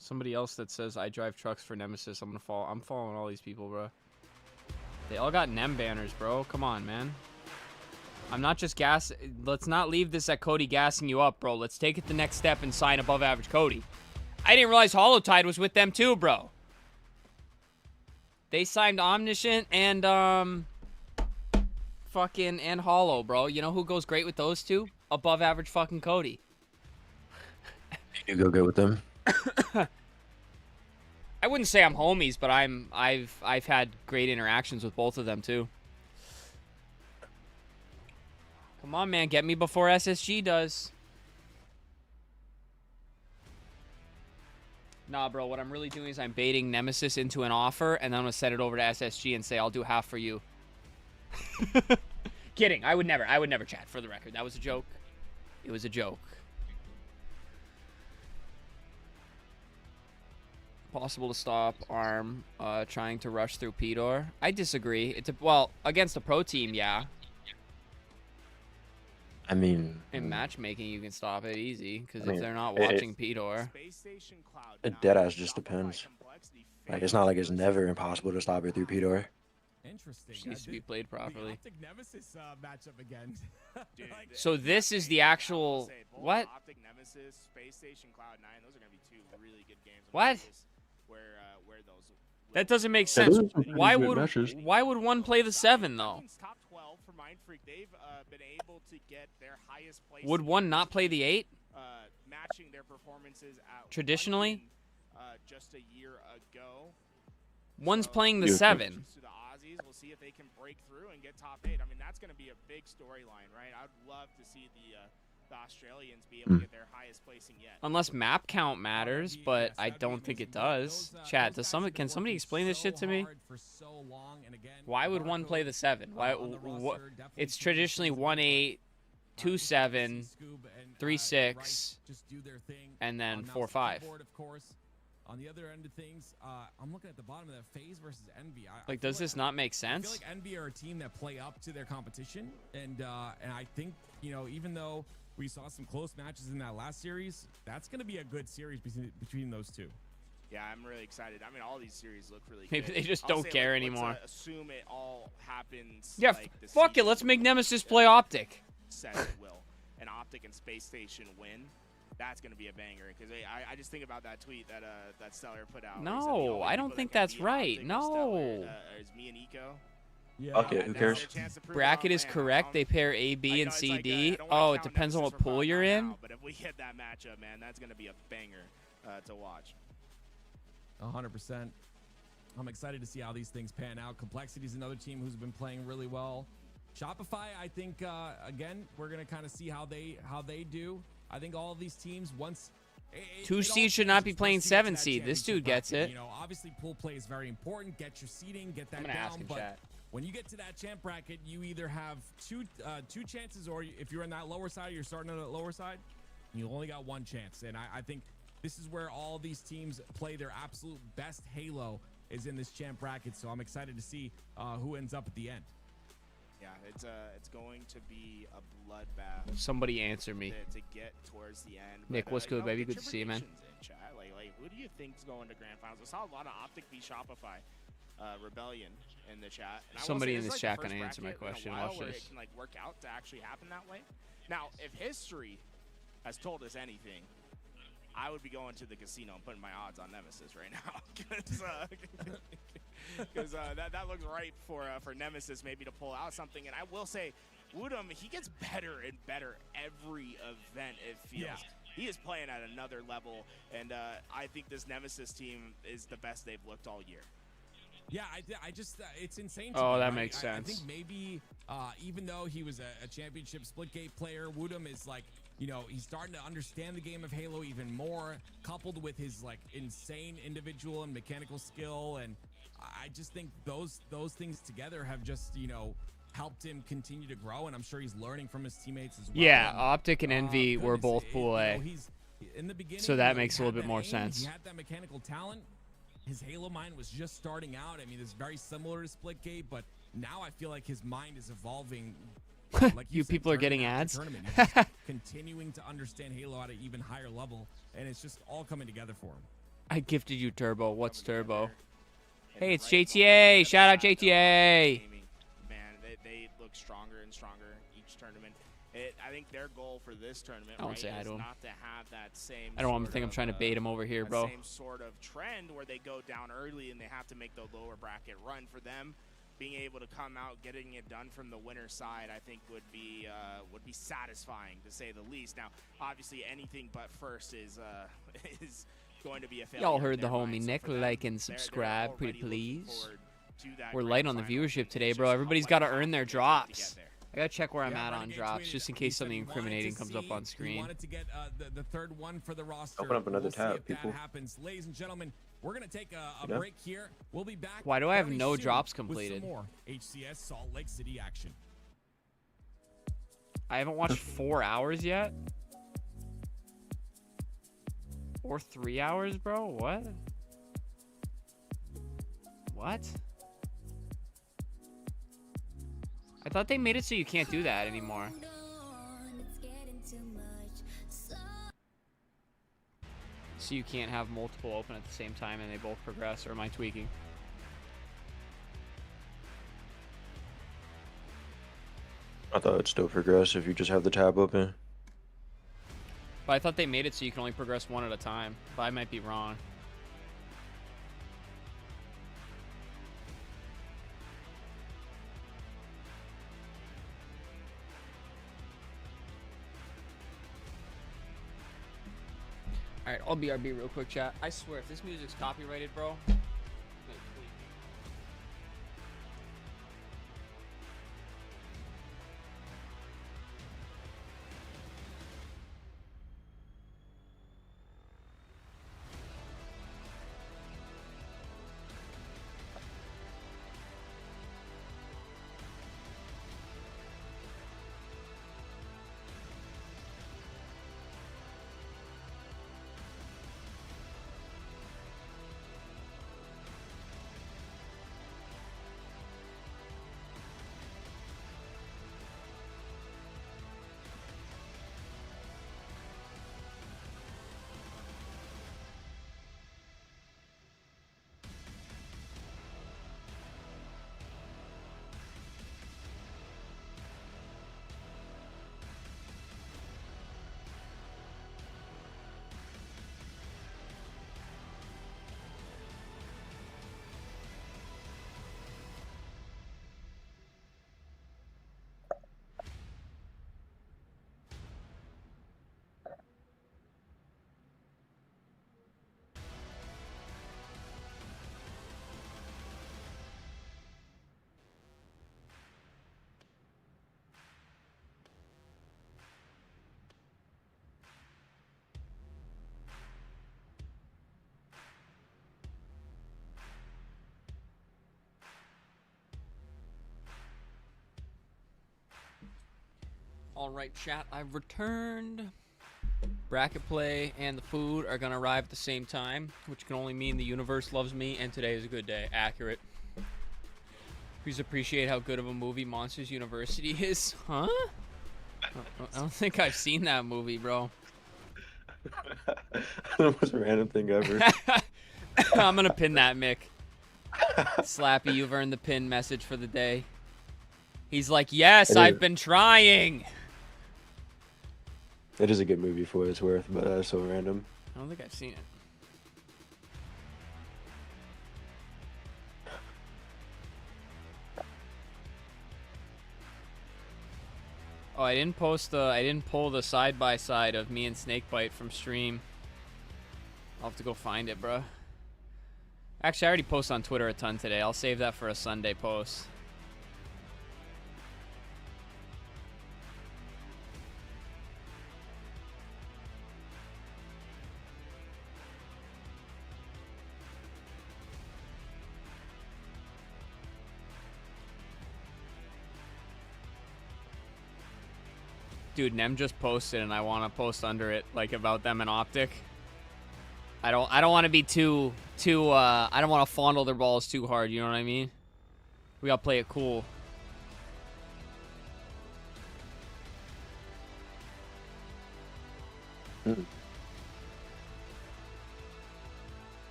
S1: Somebody else that says I drive trucks for Nemesis. I'm following all these people, bro. They all got Nem banners, bro. Come on, man. I'm not just let's not leave this at Cody gassing you up, bro. Let's take it the next step and sign above average Cody. I didn't realize Holotide was with them too, bro. They signed Omniscient and fucking and Hollow, bro. You know who goes great with those two? Above average fucking Cody.
S5: You go good with them.
S1: I wouldn't say I'm homies, but I've had great interactions with both of them too. Come on, man, get me before SSG does. Nah, bro, what I'm really doing is I'm baiting Nemesis into an offer, and then I'm gonna send it over to SSG and say I'll do half for you. Kidding. I would never chat, for the record. That was a joke. It was a joke. Possible to stop ARM trying to rush through P-Door. I disagree. Well, against a pro team, yeah.
S5: I mean,
S1: in matchmaking, you can stop it easy because if they're not watching P-Door,
S5: it deadass just depends. Like it's not like it's never impossible to stop it through P-Door.
S15: Interesting.
S1: It needs to be played properly.
S15: Optic Nemesis matchup again.
S1: So this is the actual what?
S16: Optic Nemesis, Space Station, Cloud9. Those are gonna be 2 really good games.
S1: What?
S16: Where those?
S1: That doesn't make sense. Why would one play the 7 though?
S16: Top 12 for Mindfreak. They've been able to get their highest place.
S1: Would one not play the 8?
S16: Matching their performances at
S1: traditionally.
S16: Just a year ago.
S1: One's playing the 7.
S16: To the Aussies, we'll see if they can break through and get top 8. I mean, that's going to be a big storyline, right? I'd love to see the Australians be able to get their highest placing yet.
S1: Unless map count matters, but I don't think it does. Chat, can somebody explain this shit to me? Why would one play the 7? It's traditionally 1-8, 2-7, 3-6, and then 4-5.
S15: On the other end of things, I'm looking at the bottom of that FaZe versus Envy.
S1: Like, does this not make sense?
S15: I feel like Envy are a team that play up to their competition, and I think, you know, even though we saw some close matches in that last series, that's going to be a good series between those two.
S16: Yeah, I'm really excited. I mean, all these series look really good.
S1: Maybe they just don't care anymore.
S16: Let's assume it all happens.
S1: Yeah,
S16: like
S1: fuck it. Let's make Nemesis play Optic.
S16: Said it will. And Optic and Space Station win. That's going to be a banger. Because I just think about that tweet that Stellar put out.
S1: No, I don't think that's right. No.
S16: Is me and Eco.
S5: Yeah. Okay, who cares?
S1: Bracket is correct. They pair A, B, and C, D. Oh, it depends on what pool you're in.
S16: But if we hit that matchup, man, that's going to be a banger to watch.
S15: 100%. I'm excited to see how these things pan out. Complexity is another team who's been playing really well. Shopify, I think, again, we're going to kind of see how they do. I think all of these teams, once...
S1: 2 seed should not be playing 7 seed. This dude gets it.
S15: You know, obviously, pool play is very important. Get your seating, get that down.
S1: I'm going to ask in chat.
S15: when you get to that champ bracket, you either have two chances, or if you're in that lower side, you're starting on that lower side, you only got one chance. And I think this is where all these teams play their absolute best Halo, is in this champ bracket. So I'm excited to see who ends up at the end.
S16: Yeah, it's going to be a bloodbath.
S1: Somebody answer me.
S16: To get towards the end.
S1: Nick,
S16: But,
S1: what's good, baby? Good to see you, man.
S16: In chat. Like, who do you think's going to grand finals? I saw a lot of Optic v Shopify Rebellion in the chat. And
S1: Somebody in
S16: this
S1: this
S16: is, like,
S1: chat
S16: the
S1: can
S16: first
S1: answer my
S16: bracket in a
S1: question.
S16: while
S1: Watch
S16: where
S1: this.
S16: it can like work out to actually happen that way. Now, if history has told us anything, I would be going to the casino and putting my odds on Nemesis right now, because that looks right for Nemesis maybe to pull out something. And I will say, Woodham, he gets better and better every event, it feels.
S15: Yeah.
S16: He is playing at another level, and I think this Nemesis team is the best they've looked all year.
S15: Yeah, I just, it's insane.
S1: Oh,
S15: me,
S1: that
S15: right?
S1: makes
S15: I
S1: sense.
S15: think maybe even though he was a championship Splitgate player, Woodham is like, you know, he's starting to understand the game of Halo even more, coupled with his like insane individual and mechanical skill. And I just think those things together have just, you know, helped him continue to grow. And I'm sure he's learning from his teammates as well.
S1: Yeah,
S15: And,
S1: Optic and Envy were both Pool A.
S15: You know, he's in the beginning,
S1: So that
S15: you know,
S1: makes
S15: he
S1: a little
S15: had
S1: bit
S15: that
S1: more
S15: aim,
S1: sense.
S15: He had that mechanical talent. His Halo mind was just starting out. I mean, it's very similar to Splitgate, but now I feel like his mind is evolving. Like
S1: You
S15: said,
S1: people are getting
S15: tournament
S1: ads?
S15: after tournament. He's just continuing to understand Halo at an even higher level, and it's just all coming together for him.
S1: I gifted you Turbo. What's Turbo? Hey, it's JTA. Shout out JTA.
S16: Man, they look stronger and stronger each tournament. I think their goal for this tournament
S1: I won't say hi
S16: is
S1: to him.
S16: not to have that same.
S1: I don't want him to
S16: sort
S1: think I'm
S16: of,
S1: trying to bait him over here,
S16: that
S1: bro.
S16: Same sort of trend where they go down early and they have to make the lower bracket run. For them, being able to come out, getting it done from the winner's side, I think would be satisfying to say the least. Now, obviously, anything but first is is going to be a failure.
S1: Y'all heard
S16: in
S1: the
S16: their
S1: homie
S16: mind. So
S1: Nick.
S16: for them,
S1: Like and
S16: they're
S1: subscribe, pretty
S16: already looking
S1: please.
S16: forward to that
S1: We're
S16: grand
S1: light on the
S16: final.
S1: viewership
S16: It's
S1: today,
S16: just
S1: bro.
S16: how
S1: Everybody's
S16: much
S1: got to
S16: time
S1: earn their
S16: it takes to
S1: drops.
S16: get there.
S1: I gotta check where I'm
S15: Yeah,
S1: at on
S15: Renegade
S1: drops,
S15: tweeted,
S1: just in
S15: he
S1: case
S15: said
S1: something
S15: he wanted
S1: incriminating
S15: to
S1: comes up
S15: see-
S1: on
S15: He
S1: screen.
S15: wanted to get the third one for the roster.
S5: Open up another
S15: We'll see
S5: tab,
S15: if
S5: people.
S15: that happens. Ladies and gentlemen, we're gonna take a
S5: Yeah.
S15: break here. We'll be back.
S1: Why do I have
S15: very
S1: no
S15: soon
S1: drops
S15: with
S1: completed?
S15: some more HCS Salt Lake City action.
S1: I haven't watched 4 hours yet. Or 3 hours, bro? What? What? I thought they made it so you can't do that anymore. So you can't have multiple open at the same time and they both progress, or am I tweaking?
S5: I thought it'd still progress if you just have the tab open.
S1: But I thought they made it so you can only progress one at a time. But I might be wrong. Alright, I'll BRB real quick, chat. I swear, if this music's copyrighted, bro. All right, chat, I've returned. Bracket play and the food are gonna arrive at the same time, which can only mean the universe loves me and today is a good day. Accurate. Please appreciate how good of a movie Monsters University is. Huh? I don't think I've seen that movie, bro.
S5: The most random thing ever.
S1: I'm gonna pin that, Mick. Slappy, you've earned the pin message for the day. He's like, yes, I've been trying.
S5: It is a good movie for what it's worth, but that's so random.
S1: I don't think I've seen it. Oh, I didn't pull the side by side of me and Snakebite from stream. I'll have to go find it, bro. Actually, I already post on Twitter a ton today. I'll save that for a Sunday post. Dude, Nem just posted, and I want to post under it, like, about them and Optic. I don't want to be too, I don't want to fondle their balls too hard, you know what I mean? We gotta play it cool.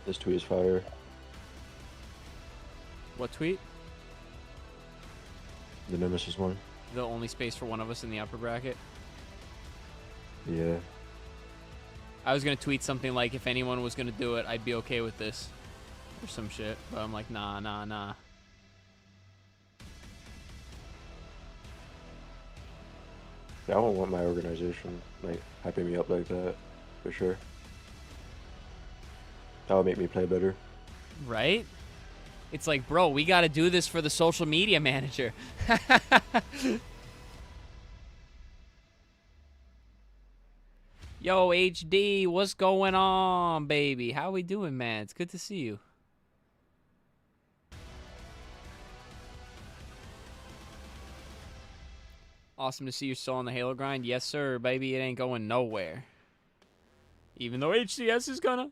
S5: This tweet is fire.
S1: What tweet?
S5: The Nemesis one.
S1: The only space for one of us in the upper bracket.
S5: Yeah.
S1: I was gonna tweet something like, if anyone was gonna do it, I'd be okay with this. Or some shit. But I'm like, nah.
S5: Yeah, I don't want my organization, like, hyping me up like that. For sure. That would make me play better.
S1: Right? It's like, bro, we gotta do this for the social media manager. Yo, HD, what's going on, baby? How we doing, man? It's good to see you. Awesome to see you're still on the Halo grind. Yes, sir, baby. It ain't going nowhere. Even though HCS is gonna...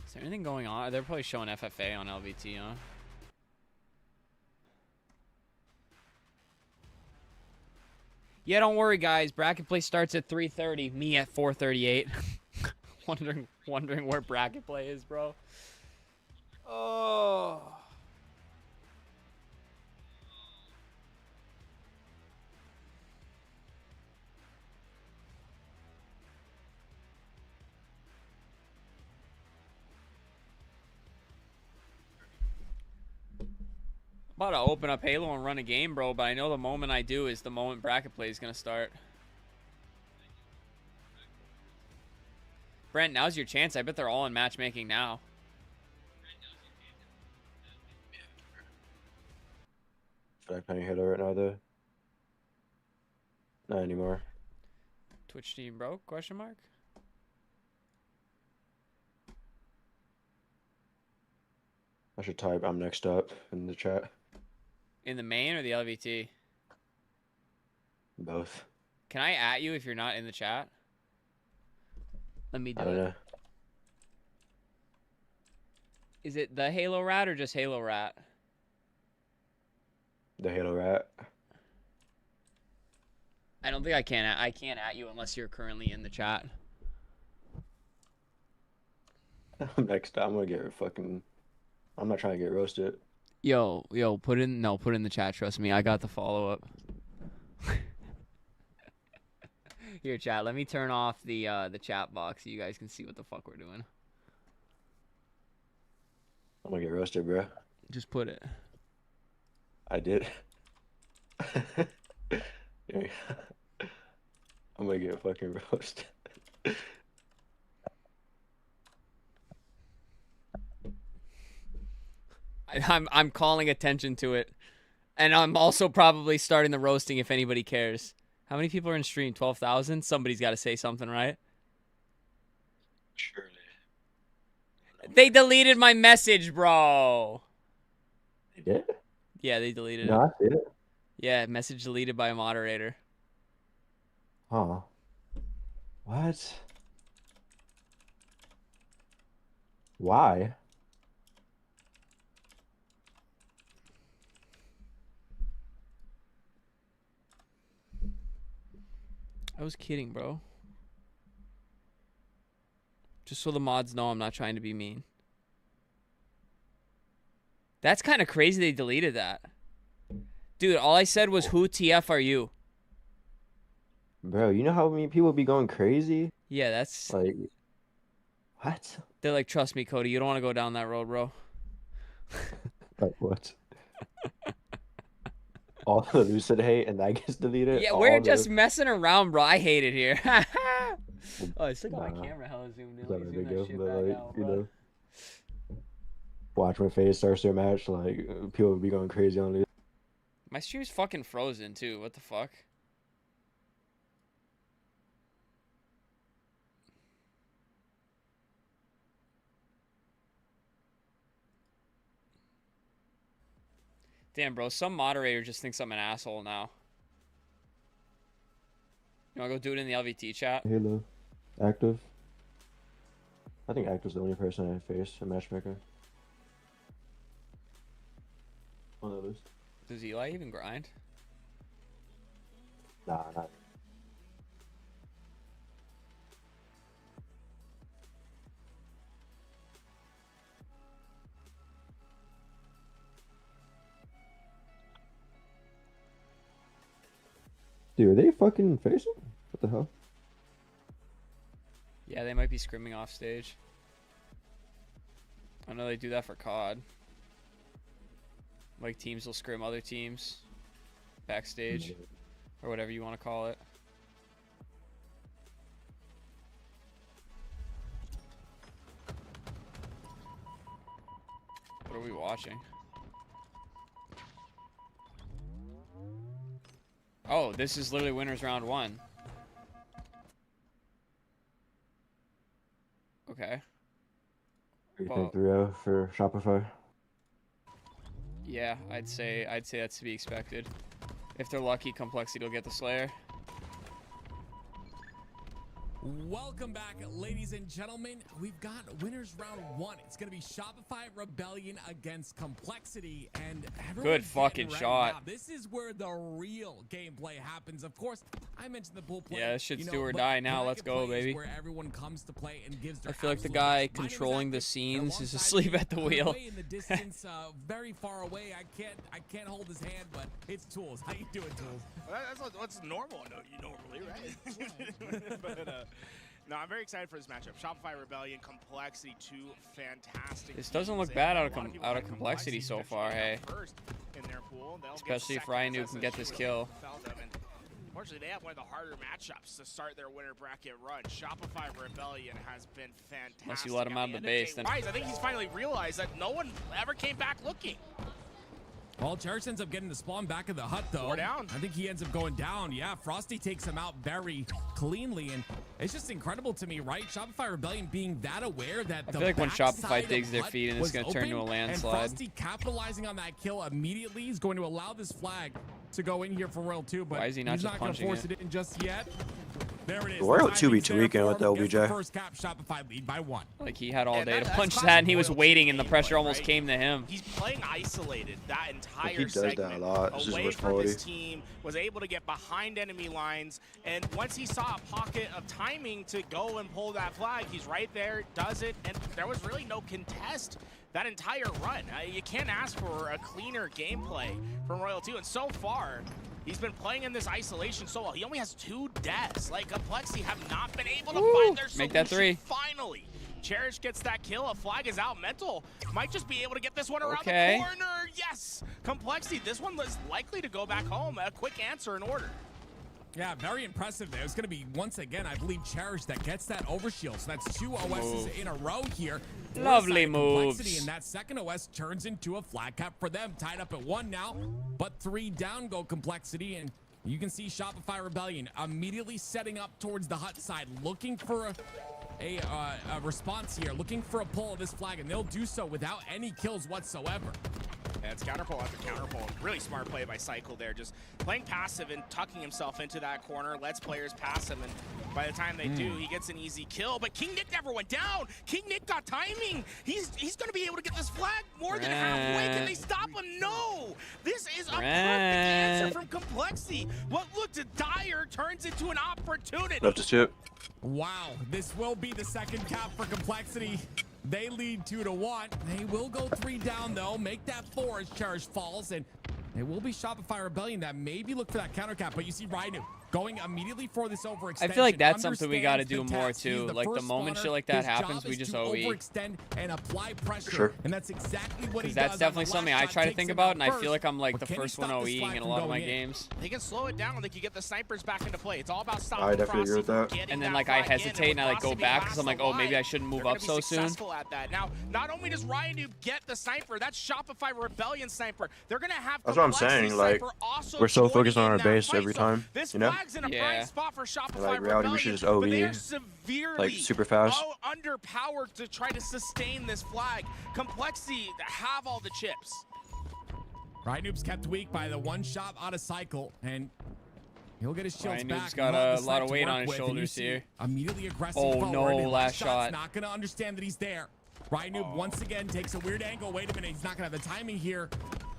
S1: Is there anything going on? They're probably showing FFA on LVT, huh? Yeah, don't worry, guys. Bracket play starts at 3:30. Me at 4:38. wondering where bracket play is, bro. Oh. I'm about to open up Halo and run a game, bro, but I know the moment I do is the moment bracket play is going to start. Brent, now's your chance. I bet they're all in matchmaking now.
S5: Feel like playing Halo right now, though. Not anymore.
S1: Twitch team broke? Question mark?
S5: I should type I'm next up in the chat.
S1: In the main or the LVT?
S5: Both.
S1: Can I at you if you're not in the chat? Let me do
S5: I don't know.
S1: Is it the Halo Rat or just Halo Rat?
S5: The Halo Rat.
S1: I don't think I can. I can't at you unless you're currently in the chat.
S5: Next time I'm gonna get fucking... I'm not trying to get roasted.
S1: Yo, put in the chat, trust me. I got the follow-up. Here, chat, let me turn off the chat box so you guys can see what the fuck we're doing.
S5: I'm gonna get roasted, bro.
S1: Just put it.
S5: I did. I'm gonna get fucking roasted.
S1: I'm calling attention to it. And I'm also probably starting the roasting if anybody cares. How many people are in stream? 12,000? Somebody's got to say something, right?
S5: Surely.
S1: They deleted my message, bro.
S17: They did?
S1: Yeah, they deleted it.
S17: No, I see it.
S1: Yeah, message deleted by a moderator.
S17: Huh. What? Why?
S1: I was kidding, bro. Just so the mods know I'm not trying to be mean. That's kind of crazy they deleted that. Dude, all I said was, who TF are you?
S17: Bro, you know how many people be going crazy?
S1: Yeah, that's...
S17: Like, what?
S1: They're like, trust me, Cody, you don't want to go down that road, bro.
S17: Like, what? All the lucid hate and that gets deleted?
S1: Yeah,
S17: all
S1: we're
S17: the...
S1: just messing around, bro. I hate it here. Oh, I still got my camera hella zoomed in.
S17: Is that
S1: Let
S17: a
S1: me zoom
S17: big
S1: that
S17: deal?
S1: shit
S17: But,
S1: back
S17: like,
S1: out,
S17: you
S1: bro.
S17: know, watch my face starts to match, like, people would be going crazy on it.
S1: My stream's fucking frozen, too. What the fuck? Damn, bro. Some moderator just thinks I'm an asshole now. You wanna go do it in the LVT chat?
S17: Halo. Active. I think Active's the only person I faced, a matchmaker. On the list.
S1: Does Eli even grind?
S17: Nah, not. Dude, are they fucking facing? What the hell?
S1: Yeah, they might be scrimming off stage. I know they do that for COD. Like, teams will scrim other teams backstage, or whatever you want to call it. What are we watching? Oh, this is literally winners round 1. Okay.
S17: You
S1: Well,
S17: think 3-0 for Shopify?
S1: yeah, I'd say that's to be expected. If they're lucky, Complexity will get the Slayer.
S15: Welcome back, ladies and gentlemen. We've got winners round 1. It's going to be Shopify Rebellion against Complexity, and
S1: Good fucking shot.
S15: now. This is where the real gameplay happens. Of course, I mentioned the pool play.
S1: Yeah, this shit's
S15: you know,
S1: do or
S15: but
S1: die now. Let's
S15: bracket
S1: go,
S15: play is
S1: baby.
S15: Where everyone comes to play and gives their
S1: I feel like the
S15: absolute
S1: guy
S15: best. My name is
S1: controlling the
S15: Active,
S1: scenes is
S15: alongside
S1: asleep
S15: me,
S1: at the wheel.
S15: way in the distance, very far away. I can't hold his hand, but it's Tools. How you doing, Tools?
S16: Well, that's what's normal. Normally, right? But, no, I'm very excited for this matchup. Shopify Rebellion, Complexity, 2 fantastic.
S1: This doesn't
S16: teams.
S1: look bad
S16: And
S1: out
S16: a lot
S1: of
S16: people
S1: out
S16: like
S1: of Complexity so
S16: potentially
S1: far.
S16: end
S1: Hey,
S16: up first in their pool. They'll get
S1: especially if
S16: second
S1: Ryan
S16: as
S1: can get this
S16: SSD
S1: kill.
S16: Unfortunately, they have one of the harder matchups to start their winner bracket run. Shopify Rebellion has been fantastic.
S1: Unless you let him out of the
S16: At
S1: base,
S16: day
S1: then.
S16: I think he's finally realized that no one ever came back looking.
S15: Well, Cherish ends up getting the spawn back of the hut, though.
S16: We're down.
S15: I think he ends up going down. Yeah, Frosty takes him out very cleanly, and it's just incredible to me, right? Shopify Rebellion being that aware that
S1: I
S15: the
S1: feel like when
S15: backside
S1: Shopify
S15: of
S1: digs their
S15: hut
S1: feet and it's
S15: was
S1: gonna turn into a
S15: open,
S1: landslide.
S15: And Frosty capitalizing on that kill immediately is going to allow this flag to go in here for Royal 2, but
S1: Why is he not
S15: he's
S1: just
S15: not going to
S1: punching
S15: force it in just yet. There it is.
S5: Royal
S15: The
S5: 2v2
S15: timing's there
S5: weekend
S15: for
S5: with
S15: him. Gets the
S5: LBJ.
S15: First cap, Shopify lead by 1.
S1: Like, he had all
S16: And
S1: day to
S16: that's
S1: punch
S16: classic
S1: that, and he was
S16: Royal
S1: waiting, and the
S16: gameplay,
S1: pressure almost
S16: right?
S1: came to him.
S16: He's playing isolated that entire
S5: He does that a
S16: segment.
S5: lot. This is
S16: Away
S5: worst
S16: from
S5: quality.
S16: his team, was able to get behind enemy lines, and once he saw a pocket of timing to go and pull that flag, he's right there, does it, and there was really no contest that entire run. You can't ask for a cleaner gameplay from Royal 2, and so far, he's been playing in this isolation so well. He only has 2 deaths. Like, Complexity have not been able to find their solution.
S1: Make that 3.
S16: Finally, Cherish gets that kill. A flag is out. Mental might just be able to get this one around
S1: Okay.
S16: the corner. Yes, Complexity. This one was likely to go back home. A quick answer in order.
S15: Yeah, very impressive there. It's going to be, once again, I believe, Cherish that gets that overshield. So that's 2 OSs in a row here.
S1: Lovely moves.
S15: And that second OS turns into a flag cap for them. Tied up at 1 now, but 3 down go Complexity. And you can see Shopify Rebellion immediately setting up towards the hut side, looking for a response here, looking for a pull of this flag, and they'll do so without any kills whatsoever.
S16: Yeah, it's counterpull after counterpull. Really smart play by Cycle there, just playing passive and tucking himself into that corner, lets players pass him, and by the time they do, he gets an easy kill. But King Nick never went down. King Nick got timing. He's going to be able to get this flag more than halfway. Can they stop him? No. This is a perfect answer from Complexity. What looked dire turns into an opportunity.
S5: Left to chip.
S15: Wow, this will be the second cap for Complexity. They lead 2-1. They will go 3 down though, make that 4 as Cherish falls, and it will be Shopify Rebellion that maybe look for that counter cap. But you see Ryan going immediately for this overextension.
S1: I feel like that's something we got to do more too. Like the moment shit like that happens, we just OE.
S15: Overextend and apply pressure.
S5: Sure.
S15: And that's exactly what he does.
S1: That's definitely something I try to think about, and I feel like I'm like the first one OEing in a lot of my games.
S16: They can slow it down. They can get the snipers back into play. It's all about stopping.
S5: I definitely agree with that.
S1: And then like I hesitate and I like go back because I'm like, oh, maybe I shouldn't move up so soon.
S16: At that. Now, not only does Ryan Noob get the sniper, that's Shopify Rebellion sniper. They're gonna have.
S5: That's what I'm saying. Like we're so focused on our base every time, you know.
S16: Yeah. For Shopify
S5: like reality, we should just OE like super fast.
S16: Underpowered to try to sustain this flag. Complexity have all the chips.
S15: Ryan Noob's kept weak by the 1 shot out of Cycle, and he'll get his shields
S1: Ryan
S15: back.
S1: Noob's got a lot of weight on his shoulders here.
S15: Immediately aggressive.
S1: Oh no, last shot.
S15: Not gonna understand that he's there. Ryan Noob once again takes a weird angle. Wait a minute, he's not gonna have the timing here.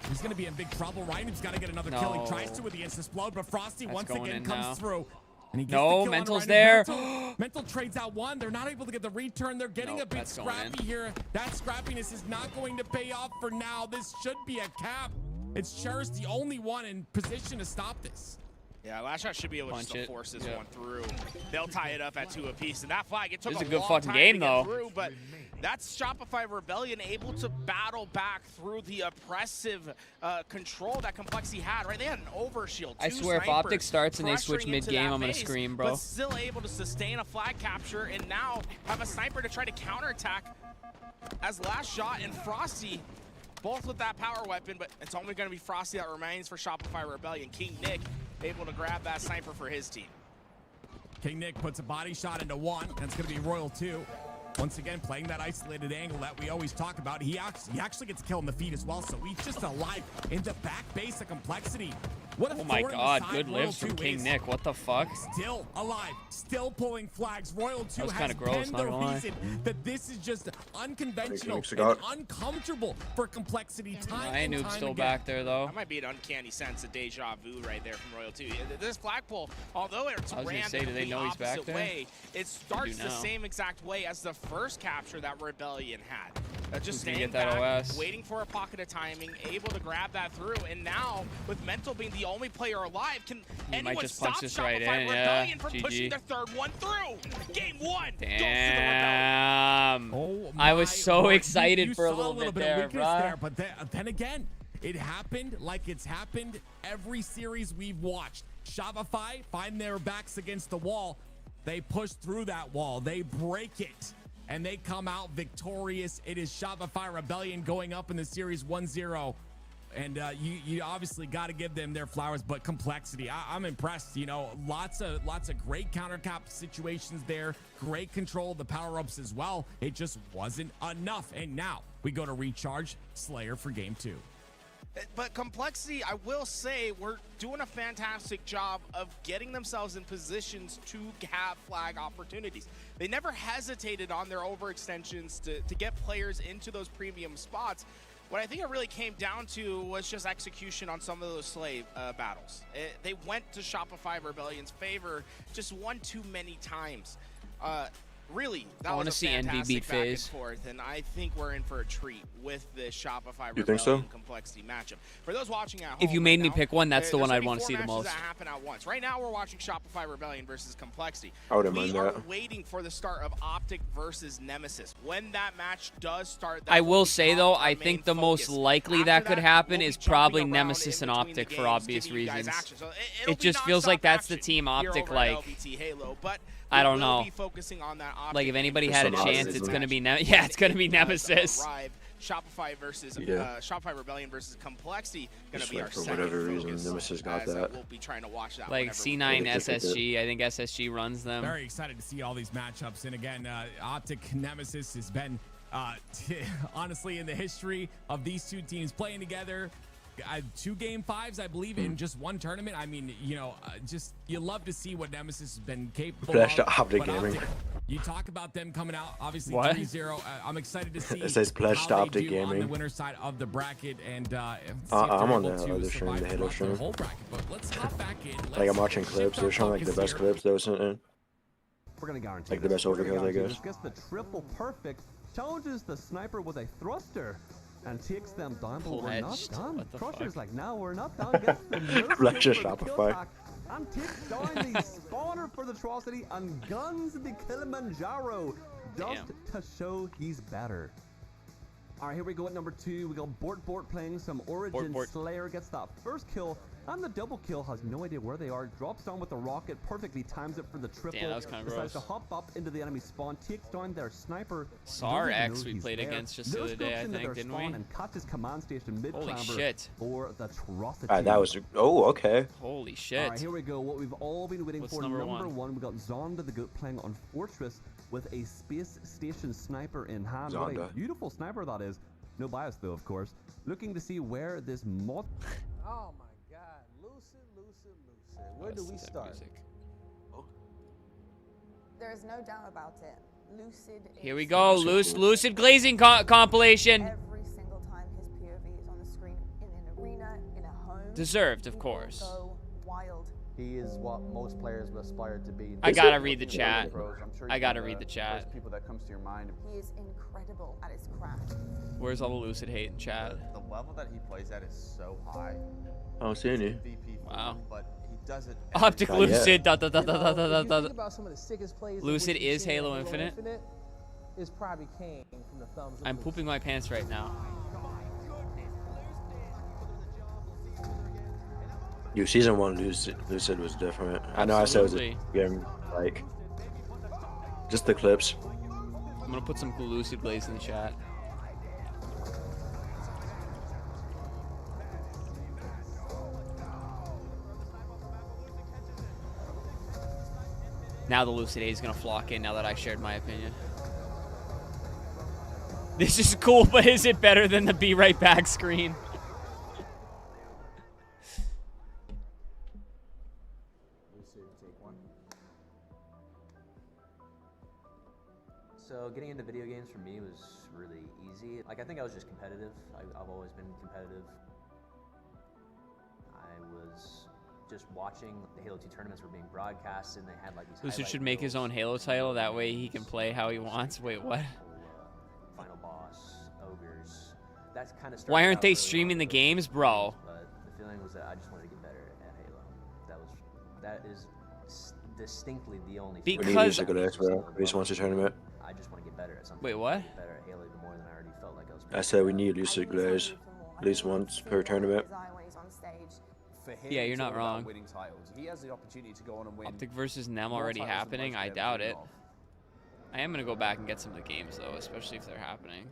S15: He's gonna be in big trouble. Ryan Noob's gotta get another kill. He tries to with the Insta-Splode, but Frosty once again comes through. And he gets the kill
S1: Mental's there.
S15: Mental trades out 1. They're not able to get the return. They're getting a bit scrappy here. That scrappiness is not going to pay off for now. This should be a cap. It's Cherish the only one in position to stop this.
S16: Yeah, last shot should be able to force this one through. They'll tie it up at 2 apiece, and that flag, it took a
S1: good
S16: long
S1: fucking
S16: time
S1: game
S16: to get
S1: though.
S16: Through, but that's Shopify Rebellion able to battle back through the oppressive control that Complexity had, right? They had an overshield.
S1: I swear, if Optics starts and they switch mid-game, I'm going to scream, bro.
S16: But still able to sustain a flag capture and now have a sniper to try to counterattack as last shot, and Frosty both with that power weapon, but it's only going to be Frosty that remains for Shopify Rebellion. King Nick able to grab that sniper for his team.
S15: King Nick puts a body shot into 1. That's going to be Royal 2. Once again, playing that isolated angle that we always talk about. He actually gets a kill in the feed as well, so he's just alive in the back base of Complexity. What a
S1: oh my god, good lives from King Nick. What the fuck?
S15: Still alive, still pulling flags. Royal 2
S1: has
S15: been the reason that this is just unconventional and uncomfortable for Complexity time
S1: Ryan Noob's still back there, though.
S16: That might be an uncanny sense of deja vu right there from Royal 2. This flagpole, although it's ran the opposite way, it starts the same exact way as the first capture that Rebellion had. Just staying back, waiting for a pocket of timing, able to grab that through, and now with Mental being the only player alive, can anyone stop Shopify Rebellion from pushing their 3rd one through? Game 1 goes to the Rebellion.
S15: Oh
S1: I was so excited for a little bit there, bro.
S15: But then again, it happened like it's happened every series we've watched. Shopify find their backs against the wall. They push through that wall. They break it. And they come out victorious. It is Shopify Rebellion going up in the series 1-0. And you obviously got to give them their flowers, but Complexity, I'm impressed. You know, lots of great counter cap situations there, great control of the power ups as well. It just wasn't enough. And now we go to recharge Slayer for game 2.
S16: But Complexity, I will say, we're doing a fantastic job of getting themselves in positions to have flag opportunities. They never hesitated on their overextensions to get players into those premium spots. What I think it really came down to was just execution on some of those slave battles. They went to Shopify Rebellion's favor just one too many times. really, that
S1: I
S16: was
S1: want
S16: a
S1: to see Envy
S16: fantastic
S1: beat
S16: back and
S1: FaZe.
S16: forth, and I think we're in for a treat with this Shopify
S5: You think so?
S16: Rebellion Complexity matchup. For those watching at home,
S1: If you made me
S16: right
S1: pick one, that's the
S16: there's
S1: one I'd
S16: only
S1: want to
S16: 4
S1: see the
S16: matches
S1: most.
S16: that happen at once. Right now, we're watching Shopify Rebellion versus Complexity.
S5: I wouldn't mind
S16: We are
S5: that.
S16: waiting for the start of Optic versus Nemesis. When that match does start,
S1: I
S16: that
S1: will
S16: will
S1: say
S16: become
S1: though,
S16: our
S1: I
S16: main
S1: think the most
S16: focus.
S1: likely
S16: After
S1: that could happen
S16: we'll
S1: is
S16: be jumping
S1: probably
S16: around
S1: Nemesis
S16: in
S1: and
S16: between the
S1: Optic for
S16: games,
S1: obvious
S16: giving you guys
S1: reasons.
S16: action. So it'll
S1: It
S16: be
S1: just feels like
S16: nonstop
S1: that's the
S16: action
S1: team
S16: here
S1: Optic,
S16: over at
S1: like,
S16: LVT Halo, but
S1: I don't
S16: we will
S1: know.
S16: be focusing on that Optic
S1: Like if
S16: game
S1: anybody
S16: for
S1: had a
S16: some
S1: chance,
S16: odds
S1: it's
S16: in
S1: gonna
S16: match.
S1: be yeah, it's gonna be
S16: When it does
S1: Nemesis.
S16: arrive, Shopify versus
S5: Yeah.
S16: Shopify Rebellion versus Complexity gonna
S5: Just
S16: be our
S5: like for
S16: second
S5: whatever
S16: focus,
S5: reason, Nemesis got
S16: as,
S5: that.
S16: we'll be trying to watch that
S1: Like
S16: whenever
S1: C9
S16: we
S1: SSG, I think SSG runs them.
S15: Very excited to see all these matchups. And again, Optic Nemesis has been, honestly, in the history of these two teams playing together, 2 Game 5s, I believe, in just one tournament. I mean, you know, just you love to see what Nemesis has been capable
S5: Flashed
S15: of.
S5: Optic
S15: But
S5: Gaming.
S15: you talk about them coming out, obviously,
S1: What?
S15: 3-0. I'm excited to see
S5: It says Pledged
S15: how they
S5: Optic
S15: do on the
S5: Gaming.
S15: winner side of the bracket. And see if
S5: I'm
S15: they're
S5: on
S15: able
S5: the
S15: to
S5: other stream,
S15: survive
S5: the Halo
S15: throughout
S5: stream.
S15: whole bracket. But let's hop back in.
S5: Like
S15: Let's
S5: I'm watching
S15: shift
S5: clips.
S15: our
S5: They're showing like the
S15: focus
S5: best
S15: here.
S5: clips they were sent in.
S18: We're gonna guarantee
S5: Like the
S18: this.
S5: best
S18: We're gonna
S5: overkills, I
S18: guarantee
S5: guess.
S18: this. Gets the triple perfect, challenges the sniper with a thruster, and takes them down, but we're not
S1: Pledged?
S18: done.
S1: What the
S18: Crusher's
S1: fuck?
S18: like, no, we're not done. Gets the nose
S5: Pledged
S18: kill
S5: to
S18: for the kill
S5: Shopify.
S18: back, and takes down the spawner for the atrocity and guns the Kilimanjaro just to show he's better. All right, here we go at number 2. We got Bort playing some Origin.
S1: Bort.
S18: Slayer gets that first kill, and the double kill, has no idea where they are. Drops down with the rocket, perfectly times it for the triple.
S1: Damn, that was kinda
S18: Decides
S1: gross.
S18: to hop up into the enemy spawn, takes down their sniper.
S1: SAR
S18: Doesn't even
S1: X
S18: know
S1: we
S18: he's
S1: played
S18: there.
S1: against just the
S18: No
S1: other day,
S18: scopes
S1: I
S18: into
S1: think,
S18: their
S1: didn't
S18: spawn
S1: we?
S18: and catches command station mid
S1: Holy
S18: clamber
S1: shit.
S18: for the atrocity.
S5: That was okay.
S1: Holy
S18: All
S1: shit.
S18: right, here we go. What we've all been waiting
S1: What's
S18: for.
S1: number
S18: Number
S1: one?
S18: one, we got Zonda the Goat playing on Fortress with a space station sniper in hand. What a
S5: Zonda.
S18: beautiful sniper that is. No bias though, of course. Looking to see where this mod.
S19: Oh my God, Lucid. Where do we start?
S4: There's no doubt about it. Lucid.
S1: Here we go, Lucid glazing compilation.
S4: Every single time his POV is on the screen in an arena, in a home.
S1: Deserved, of course.
S4: Go wild.
S19: He is what most players would aspire to be.
S1: I gotta read the chat.
S19: I'm sure
S1: I
S19: you
S1: gotta
S19: know
S1: read the chat.
S19: First people that comes to your mind.
S4: He is incredible at his craft.
S1: Where's all the Lucid hate in chat?
S20: The level that he plays at is so high.
S5: I don't see any.
S20: MVP
S1: Wow.
S20: but he does it.
S1: Optic
S5: Not yet.
S1: Lucid.
S19: You know, if you think about some of the sickest plays that
S1: Lucid
S19: we've
S1: is
S19: seen in
S1: Halo Infinite.
S19: Is probably came from the thumbs of
S1: I'm
S19: Lucid.
S1: pooping my pants right now.
S5: Yo, season 1 Lucid was different. I know I said it was a
S1: Absolutely.
S5: game, like just the clips.
S1: I'm gonna put some Lucid glaze in the chat. Now the Lucid A is gonna flock in now that I shared my opinion. This is cool, but is it better than the be right back screen?
S21: So getting into video games for me was really easy. Like I think I was just competitive. I've always been competitive. I was just watching the Halo 2 tournaments were being broadcast and they had like these
S1: Lucid
S21: highlight
S1: should make his
S21: reels,
S1: own Halo title. That way he can play how he wants. Wait, what?
S21: Final Boss, Ogres. That's kind of.
S1: Why aren't they streaming the games, bro?
S21: But the feeling was that I just wanted to get better at Halo. That is distinctly the only.
S5: We need music at Expo. We just want to tournament.
S21: I just want to get better at something.
S1: Wait, what?
S21: Get better at Halo even more than I already felt like I was.
S5: I said we need Lucid glaze at least once per tournament.
S20: For him,
S1: Yeah, you're
S20: it's
S1: not
S20: all about
S1: wrong.
S20: winning titles. He has the opportunity to go on and win.
S1: Optic versus Nem
S20: more
S1: already
S20: titles than
S1: happening?
S20: most
S1: I
S20: ever
S1: doubt
S20: dream
S1: it.
S20: of.
S1: I am gonna go back and get some of the games though, especially if they're happening.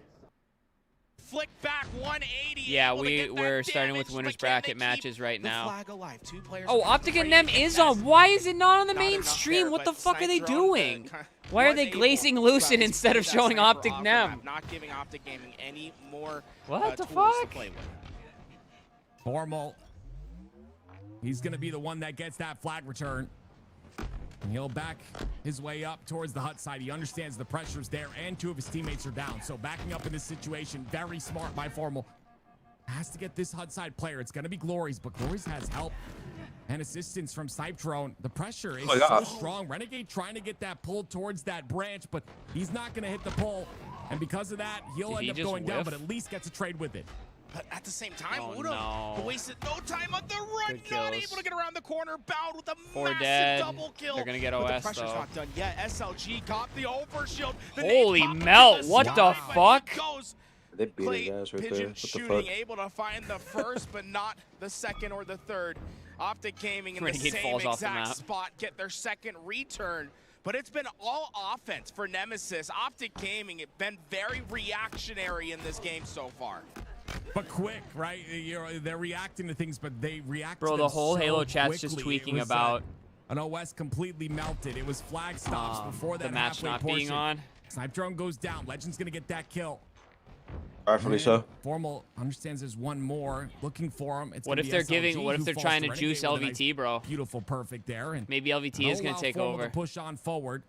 S16: Flick back 180.
S1: Yeah,
S16: able to get that
S1: we're starting
S16: damage,
S1: with winners
S16: but can they
S1: bracket
S16: keep
S1: matches right
S16: the
S1: now.
S16: flag alive? Two players
S1: Oh,
S16: are
S1: Optic and
S16: afraid
S1: Nem
S16: to
S1: is
S16: contest.
S1: on. Why is it not on the
S16: Not
S1: main
S16: enough
S1: stream?
S16: there,
S1: What the
S16: but
S1: fuck are they
S16: Snipe Drone,
S1: doing?
S16: the
S1: Why are they
S16: was
S1: glazing
S16: able-
S1: Lucid
S16: he's
S1: instead of
S16: putting that
S1: showing
S16: sniper
S1: Optic
S16: off the
S1: Nem?
S16: map, Not giving Optic Gaming any more
S1: What the
S16: tools
S1: fuck?
S16: to play with.
S15: Formal. He's going to be the one that gets that flag return. And he'll back his way up towards the hut side. He understands the pressure's there, and 2 of his teammates are down. So backing up in this situation, very smart by Formal. Has to get this hut side player. It's going to be Glories, but Glories has help. and assistance from Snipe Drone. The pressure is
S5: Oh my
S15: so
S5: God.
S15: strong. Renegade trying to get that pull towards that branch, but he's not going to hit the pull. And because of that, he'll
S1: Did
S15: end
S1: he
S15: up
S1: just
S15: going down,
S1: whiff?
S15: but at least gets a trade with it.
S16: But at the same time,
S1: Oh,
S16: Udo
S1: no.
S16: wasted no time on the run,
S1: Good
S16: not
S1: kills.
S16: able to get around the corner, bound with a
S1: 4
S16: massive
S1: dead.
S16: double kill.
S1: They're gonna get
S16: But the
S1: OS
S16: pressure's
S1: though.
S16: not done yet. SLG got the overshield. The
S1: Holy
S16: nade pop
S1: melt,
S16: to
S1: what
S16: side,
S1: the
S16: but
S1: fuck?
S16: he goes.
S5: They beat
S16: Clay
S5: his ass right there.
S16: Pigeon
S5: What the
S16: shooting,
S5: fuck?
S16: able to find the first, but not the second or the third. Optic Gaming in the
S1: Renegade
S16: same
S1: falls off the
S16: exact
S1: map.
S16: spot get their second return. But it's been all offense for Nemesis. Optic Gaming have been very reactionary in this game so far.
S15: But quick, right? They're reacting to things, but they react to
S1: Bro, the
S15: them
S1: whole
S15: so
S1: Halo chat's just
S15: quickly. It
S1: tweaking
S15: was,
S1: about
S15: an OS completely melted. It was flag stops before that
S1: the match
S15: halfway
S1: not
S15: portion.
S1: being on.
S15: Snipe Drone goes down. Legend's going to get that kill.
S5: Rightfully
S15: And
S5: so.
S15: Formal understands there's one more looking for him. It's
S1: What
S15: gonna
S1: if
S15: be
S1: they're
S15: SLG
S1: giving? What
S15: who
S1: if they're
S15: falls
S1: trying to
S15: Renegade
S1: juice
S15: with a nice,
S1: LVT, bro?
S15: Beautiful, perfect there, and
S1: Maybe LVT is gonna
S15: allow
S1: take
S15: Formal
S1: over.
S15: to push on forward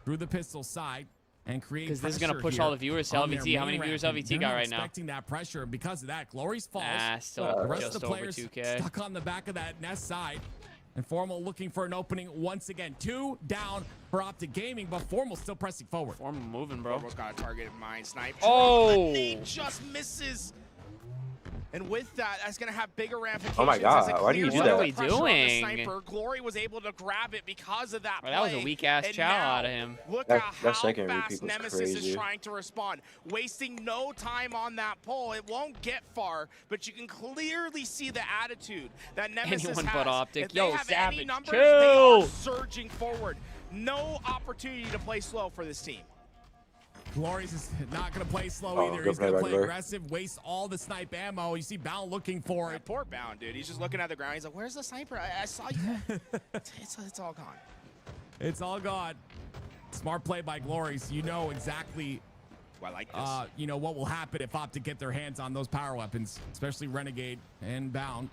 S15: through the pistol side and create.
S1: Because this is gonna
S15: pressure
S1: push
S15: here
S1: all the viewers to
S15: on their
S1: LVT. How
S15: main
S1: many viewers
S15: ramp, and
S1: LVT
S15: they're
S1: got
S15: not
S1: right now?
S15: expecting that pressure, and because of that, Glory's falls.
S1: Still
S15: the rest
S1: just
S15: of the
S1: over
S15: players
S1: 2K.
S15: stuck on the back of that nest side. And Formal looking for an opening once again. 2 down for Optic Gaming, but Formal still pressing forward.
S1: Formal moving, bro.
S16: Formal's got a target in mind. Snipe.
S1: Oh!
S16: The nade just misses. And with that, that's going to have bigger ramifications.
S5: Oh my God,
S16: as it
S5: why do you
S16: clears
S5: do
S16: out
S5: that?
S16: the
S1: What are we
S16: pressure on the
S1: doing?
S16: Sniper. Glory was able to grab it because of that
S1: Well, that was a
S16: play.
S1: weak-ass
S16: And
S1: chow
S16: now,
S1: out of him.
S16: Look
S5: That-
S16: at
S5: that
S16: how
S5: second
S16: fast
S5: repeat was
S16: Nemesis
S5: crazy.
S16: is trying to respond. Wasting no time on that pull. It won't get far, but you can clearly see the attitude that Nemesis
S1: Anyone
S16: has.
S1: but Optic.
S16: If they
S1: Yo,
S16: have
S1: Savage,
S16: any numbers,
S1: chill.
S16: they are surging forward. No opportunity to play slow for this team.
S15: Glory's is not going to play slow
S5: Oh,
S15: either.
S5: good
S15: He's
S5: play
S15: going to
S5: by
S15: play
S5: Glory.
S15: aggressive, waste all the snipe ammo. You see Bound looking for
S16: Yeah,
S15: it.
S16: poor Bound, dude. He's just looking at the ground. He's like, where's the sniper? I saw you. it's all gone.
S15: It's all gone. Smart play by Glories. You know exactly
S16: I like this.
S15: you know what will happen if Optic get their hands on those power weapons, especially Renegade and Bound.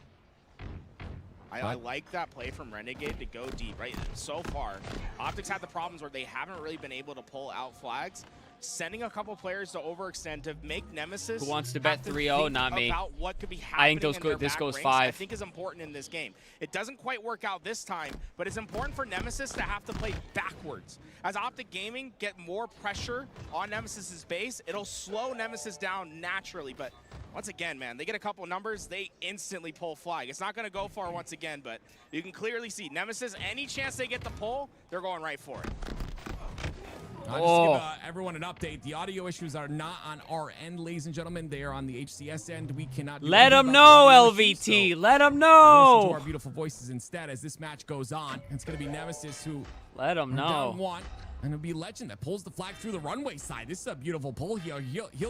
S16: I like that play from Renegade to go deep, right? So far, Optics had the problems where they haven't really been able to pull out flags. Sending a couple players to overextend to make Nemesis
S1: Who wants to bet
S16: have to
S1: 3-0?
S16: think
S1: Not me.
S16: about what could be
S1: I
S16: happening
S1: think
S16: in their
S1: this
S16: back
S1: goes
S16: ranks,
S1: 5.
S16: I think is important in this game. It doesn't quite work out this time, but it's important for Nemesis to have to play backwards. As Optic Gaming get more pressure on Nemesis's base, it'll slow Nemesis down naturally, but once again, man, they get a couple numbers, they instantly pull flag. It's not going to go far once again, but you can clearly see Nemesis, any chance they get the pull, they're going right for it.
S15: I'll just give everyone an update. The audio issues are not on our end, ladies and gentlemen. They are on the HCS end. We cannot do
S1: Let
S15: anything
S1: them
S15: about the
S1: know,
S15: audio issues,
S1: LVT.
S15: so
S1: Let them
S15: listen
S1: know.
S15: to our beautiful voices instead as this match goes on. It's going to be Nemesis who
S1: Let them
S15: are
S1: know.
S15: down 1, and it'll be Legend that pulls the flag through the runway side. This is a beautiful pull. He'll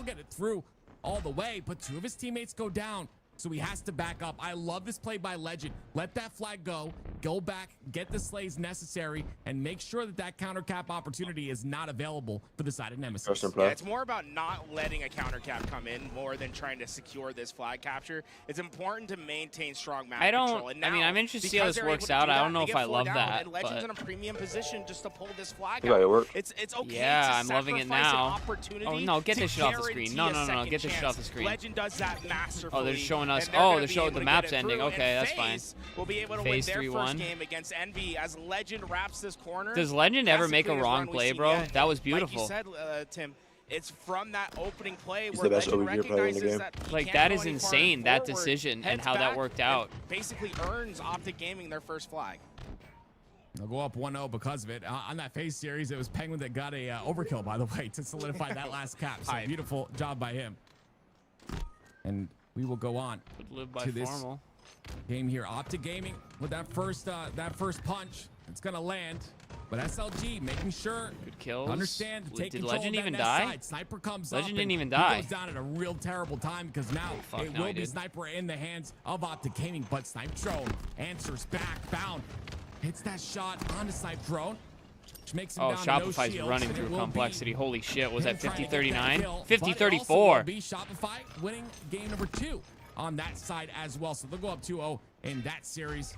S15: get it through all the way, but 2 of his teammates go down, so he has to back up. I love this play by Legend. Let that flag go back, get the slays necessary, and make sure that that counter cap opportunity is not available for the side of Nemesis.
S16: Yeah, it's more about not letting a counter cap come in more than trying to secure this flag capture. It's important to maintain strong map control. And
S1: I mean,
S16: now,
S1: I'm interested to see how
S16: because
S1: this
S16: they're
S1: works
S16: able to
S1: out.
S16: do
S1: I
S16: that,
S1: don't know
S16: they
S1: if
S16: get
S1: I
S16: 4
S1: love
S16: down,
S1: that,
S16: And Legend's
S1: but-
S16: in a premium position just to pull this flag
S5: Yeah,
S16: out.
S5: it worked.
S16: It's okay
S1: Yeah,
S16: to
S1: I'm loving it
S16: sacrifice an
S1: now.
S16: opportunity
S1: Oh, no, get
S16: to
S1: this shit off the screen. No,
S16: guarantee a
S1: no, no,
S16: second
S1: get this shit
S16: chance.
S1: off the screen.
S16: Legend does that masterfully.
S1: Oh, they're showing us.
S16: and they're
S1: Oh,
S16: gonna
S1: they're
S16: be
S1: showing
S16: able
S1: the
S16: to
S1: map's
S16: get it
S1: ending.
S16: through,
S1: Okay,
S16: and
S1: that's fine.
S16: FaZe will be able to win
S1: FaZe
S16: their
S1: 3-1.
S16: first game against Envy as Legend wraps this corner.
S1: Does Legend ever
S16: That's the
S1: make a
S16: clearest
S1: wrong
S16: run we've
S1: play,
S16: seen
S1: bro?
S16: yet.
S1: That was
S16: Like
S1: beautiful.
S16: you said, Tim, it's from that opening play
S5: He's
S16: where
S5: the best
S16: Legend
S5: OVG player in the
S16: recognizes
S5: game.
S16: that he
S1: Like,
S16: can't
S1: that
S16: go
S1: is
S16: any farther
S1: insane, that
S16: forward,
S1: decision and
S16: heads
S1: how that
S16: back,
S1: worked
S16: and
S1: out.
S16: basically earns Optic Gaming their first flag.
S15: They'll go up 1-0 because of it. On that FaZe series, it was Penguin that got a overkill, by the way, to solidify that last cap. So beautiful job by him. And we will go on
S1: Live by
S15: to this
S1: formal.
S15: game here. Optic Gaming with that first punch. It's going to land. But SLG making sure
S1: Good kills.
S15: understand to take
S1: Did
S15: control
S1: Legend
S15: of that
S1: even
S15: next
S1: die?
S15: side. Sniper comes
S1: Legend
S15: up.
S1: didn't
S15: and
S1: even
S15: he
S1: die.
S15: goes down at a real terrible time because now
S1: fuck,
S15: it
S1: now
S15: will
S1: he
S15: be
S1: did.
S15: Sniper in the hands of Optic Gaming. But Snipe Drone answers back. Bound hits that shot onto Snipe Drone, which makes him
S1: Oh,
S15: down to no
S1: Shopify's
S15: shields,
S1: running
S15: and it
S1: through
S15: will
S1: complexity.
S15: be
S1: Holy shit, was
S15: him
S1: that
S15: trying to get that
S1: 50-39?
S15: kill, but it also
S1: 50-34.
S15: will be Shopify winning game number 2 on that side as well. So they'll go up 2-0 in that series.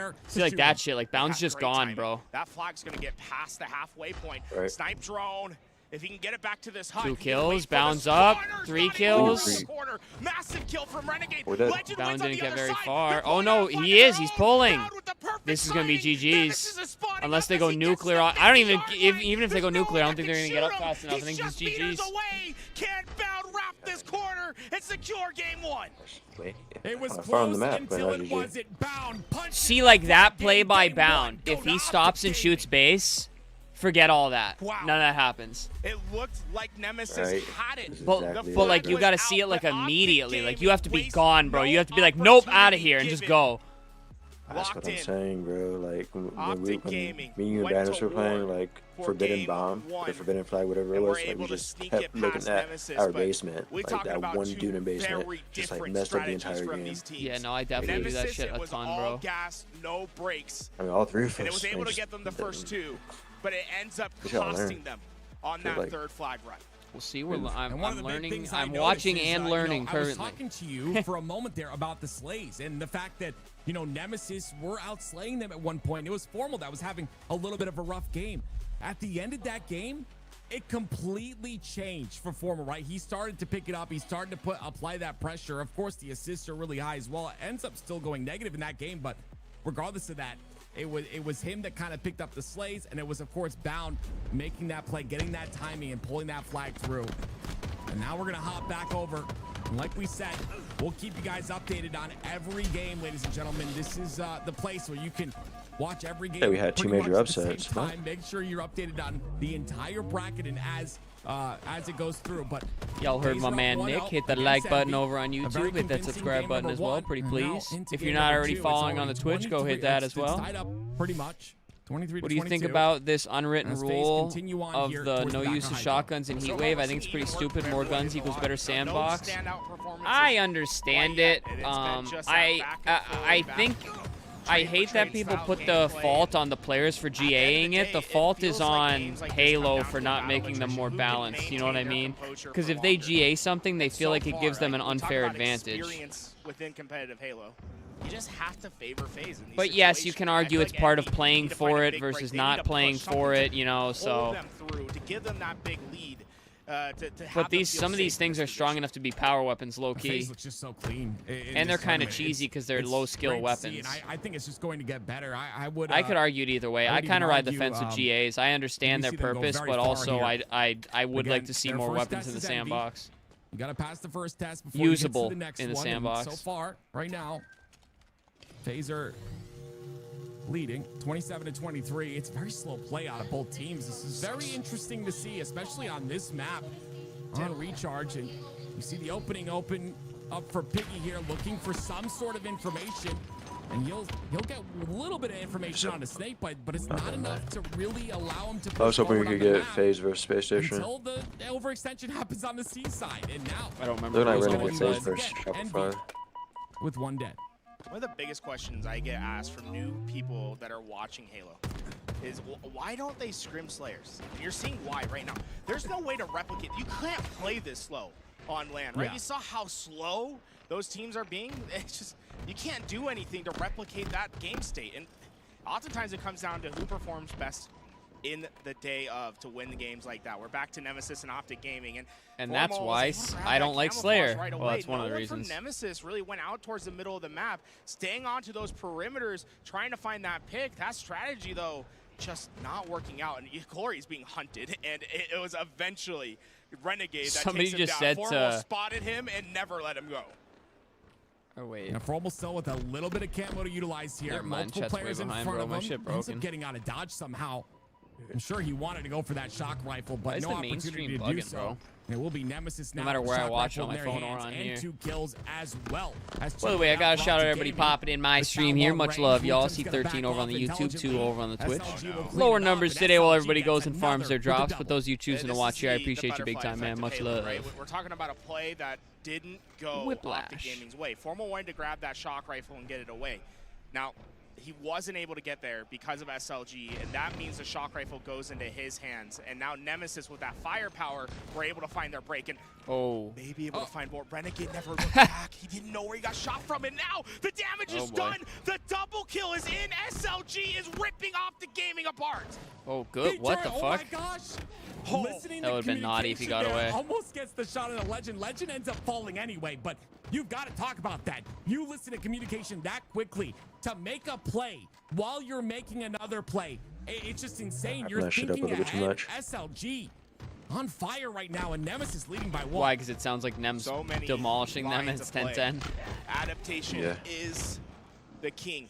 S15: there.
S16: See,
S1: like that shit, like Bound's just gone, bro.
S16: That flag's gonna get past the halfway point.
S5: Right.
S16: Snipe drone. If he can get it back to this hut.
S1: 2 kills, Bound's up, 3 kills.
S16: Massive kill from Renegade.
S1: Bound didn't get very far. Oh no, he is. He's pulling. This is gonna be GG's. Unless they go nuclear. I don't even. Even if they go nuclear, I don't think they're gonna get up fast enough. I think it's GG's.
S16: Can Bound wrap this corner? and secure game one.
S5: Wait.
S15: It was
S5: Far on the
S15: close
S5: map,
S15: until
S5: but
S15: it wasn't. Bound. Punch.
S1: See, like that play by Bound. If he stops and shoots base, forget all that.
S16: Wow.
S1: None of that happens.
S16: It looked like Nemesis
S5: Right.
S16: had it.
S1: But like you got to see it like immediately. Like you have to be gone, bro. You have to be like, nope, out of here, and just go.
S5: That's what I'm saying, bro. Like when me and you and
S16: went
S5: Daniels
S16: to
S5: were playing,
S16: war
S5: like
S16: for
S5: Forbidden
S16: game
S5: Bomb,
S16: one,
S5: the Forbidden Flag, whatever it
S16: and
S5: was.
S16: we're
S5: Like we
S16: able to
S5: just
S16: sneak
S5: kept
S16: it
S5: looking
S16: past
S5: at
S16: Nemesis,
S5: our
S16: but
S5: basement,
S16: we're
S5: like
S16: talking
S5: that
S16: about
S5: one
S16: two
S5: dude in basement,
S16: very
S5: just like
S16: different
S5: messed up the
S16: strategies
S5: entire
S16: from
S5: game.
S16: these teams.
S1: Yeah, no, I definitely do that
S16: Nemesis,
S1: shit
S16: it
S1: a
S16: was
S1: ton,
S16: all
S1: bro.
S16: gas, no brakes.
S5: I mean, all three of us.
S16: And it was able to
S5: just-
S16: get them the first two, but it ends up
S5: We gotta
S16: costing
S5: learn.
S16: them on
S5: Feel
S16: that
S5: like-
S16: third flag run.
S1: We'll see.
S15: And
S1: I'm
S15: one of the big
S1: learning.
S15: things I
S1: I'm
S15: noticed
S1: watching
S15: is,
S1: and learning
S15: I was
S1: currently.
S15: talking to you for a moment there about the slays and the fact that, Nemesis were outslaying them at one point. It was Formal that was having a little bit of a rough game. At the end of that game, it completely changed for Formal, right? He started to pick it up. He started to apply that pressure. Of course, the assists are really high as well. It ends up still going negative in that game, but regardless of that, it was him that kind of picked up the slays, and it was, of course, Bound making that play, getting that timing, and pulling that flag through. And now we're going to hop back over. And like we said, we'll keep you guys updated on every game, ladies and gentlemen. This is the place where you can watch every game.
S5: Yeah, we had two
S15: pretty
S5: major
S15: much at the same
S5: upsets, huh?
S15: time. Make sure you're updated on the entire bracket and as it goes through. But
S1: Y'all heard my man Nick hit the like button over on YouTube. Hit that subscribe button as well. Pretty please. If you're not already following on the Twitch, go hit that as well.
S15: Tied up pretty much. 23
S1: What
S15: to
S1: do you think
S15: 22.
S1: about this unwritten
S15: As phase
S1: rule
S15: continue on
S1: of
S15: here
S1: the
S15: towards
S1: no
S15: the back
S1: use
S15: of
S1: of
S15: high
S1: shotguns in Heatwave? I think it's pretty stupid. More guns equals better sandbox.
S16: Standout performances.
S1: I understand it.
S16: It's been just that
S1: I
S16: back and forth,
S1: I
S16: back
S1: think
S16: and forth.
S1: I hate that people put the fault on the players for GAing it. The fault is on Halo for not making them more balanced. You know what I mean? Because if they GA something, they feel like it gives them an unfair advantage.
S16: Experience within competitive Halo. You just have to favor FaZe in these
S1: But yes, you
S16: situations.
S1: can
S16: I
S1: argue
S16: feel
S1: it's
S16: like
S1: part of
S16: MVP
S1: playing
S16: need to find
S1: for
S16: a
S1: it
S16: big
S1: versus
S16: break. They
S1: not
S16: need to
S1: playing
S16: push
S1: for
S16: something
S1: it, you know,
S16: to
S1: so.
S16: hold them through, to give them that big lead. To have
S1: But
S16: them
S1: these
S16: feel
S1: some of these
S16: safe in
S1: things
S16: this
S1: are strong enough to be power weapons low
S15: The
S1: key.
S15: phase looks just so clean.
S1: And they're kind of cheesy because they're low skill weapons.
S15: And I think it's just going to get better. I would.
S1: I could argue it either way.
S15: I
S1: I
S15: would
S1: kind of
S15: even
S1: ride the
S15: argue,
S1: fence with GAs. I understand
S15: we
S1: their
S15: see them go
S1: purpose,
S15: very
S1: but
S15: far
S1: also
S15: here.
S1: I would
S15: Again,
S1: like to see
S15: their
S1: more
S15: first
S1: weapons
S15: test
S1: in the
S15: is envy.
S1: sandbox.
S15: You got to pass the first test before
S1: Usable
S15: you get to the next
S1: in the
S15: one.
S1: sandbox.
S15: And so far, right now, Phaser leading 27 to 23. It's very slow play out of both teams. This is very interesting to see, especially on this map on recharge. And you see the opening open up for Piggy here, looking for some sort of information. And he'll get a little bit of information on a snake bite, but it's not enough to really allow him to push
S5: I was hoping we
S15: forward
S5: could
S15: on the
S5: get
S15: map
S5: FaZe versus Space Station.
S15: until the overextension happens on the C side. And now
S1: I don't remember.
S5: They're not
S1: who's
S5: running
S1: going
S5: with
S1: inside.
S5: FaZe versus
S15: Envy
S5: Shopify.
S15: with one dead.
S16: One of the biggest questions I get asked from new people that are watching Halo is why don't they scrim Slayers? And you're seeing why right now. There's no way to replicate. You can't play this slow on land, right?
S15: Yeah.
S16: You saw how slow those teams are being. It's just, you can't do anything to replicate that game state. And oftentimes it comes down to who performs best in the day of to win the games like that. We're back to Nemesis and Optic Gaming.
S1: And that's
S16: Formal
S1: why
S16: was able to grab
S1: I
S16: that
S1: don't like
S16: camouflage
S1: Slayer.
S16: right
S1: Well,
S16: away.
S1: that's one of the
S16: No
S1: reasons.
S16: From Nemesis really went out towards the middle of the map, staying onto those perimeters, trying to find that pick. That strategy, though, just not working out. And Glory's being hunted, and it was eventually Renegade that
S1: Somebody
S16: takes him
S1: just
S16: down.
S1: said
S16: Formal
S1: to-
S16: spotted him and never let him go.
S1: Oh wait.
S15: And Formal still with a little bit of camo to utilize here.
S1: Never mind,
S15: Multiple
S1: chat's way
S15: players in
S1: behind,
S15: front
S1: bro.
S15: of
S1: My
S15: him.
S1: shit
S15: Ends
S1: broken.
S15: up getting out of dodge somehow. I'm sure he wanted to go for that shock rifle,
S1: Why
S15: but
S1: is
S15: no
S1: the main
S15: opportunity
S1: stream
S15: to do
S1: bugging,
S15: so.
S1: bro?
S15: It will be Nemesis now.
S1: No matter
S15: with
S1: where I
S15: shock
S1: watch
S15: rifle
S1: on
S15: in
S1: my
S15: their
S1: phone or
S15: hands
S1: on
S15: and
S1: here.
S15: 2 kills as well. As
S1: By the way, I got a shout out to everybody popping in my stream here. Much love, y'all. See
S15: Tim's gonna
S1: 13
S15: back
S1: over on the
S15: off
S1: YouTube, 2 over on the Twitch.
S15: SLG will clean
S1: Lower
S15: it up,
S1: numbers
S15: and
S1: today while
S15: SLG
S1: everybody goes
S15: gets
S1: and farms their
S15: another with a
S1: drops,
S15: double.
S1: but those you choosing to
S16: This
S1: watch
S16: is
S1: here, I
S16: the
S1: appreciate you big
S16: butterfly
S1: time, man.
S16: effect of
S1: Much
S16: Halo,
S1: love.
S16: right? We're talking about a play that didn't go
S1: Whiplash.
S16: Optic Gaming's way. Formal wanted to grab that shock rifle and get it away. Now, he wasn't able to get there because of SLG, and that means the shock rifle goes into his hands. And now Nemesis, with that firepower, were able to find their break and maybe able to find more. Renegade never looked back. He didn't know where he got shot from, and now the damage is done. The double kill is in. SLG is ripping Optic Gaming apart.
S1: Oh, good. What the fuck?
S15: Oh my gosh. Listening
S1: That
S15: to
S1: would've been naughty if he got
S15: communication there,
S1: away.
S15: Almost gets the shot on the Legend. Legend ends up falling anyway, but you've got to talk about that. You listen to communication that quickly to make a play while you're making another play. It's just insane.
S5: I
S15: You're
S5: messed it up a
S15: thinking
S5: little bit too
S15: ahead.
S5: much.
S15: SLG on fire right now, and Nemesis leading by 1.
S1: Why? Because it sounds like Nem's
S16: So many
S1: demolishing them, and
S16: lines
S1: it's
S16: of play.
S1: 10-10.
S16: Adaptation is the king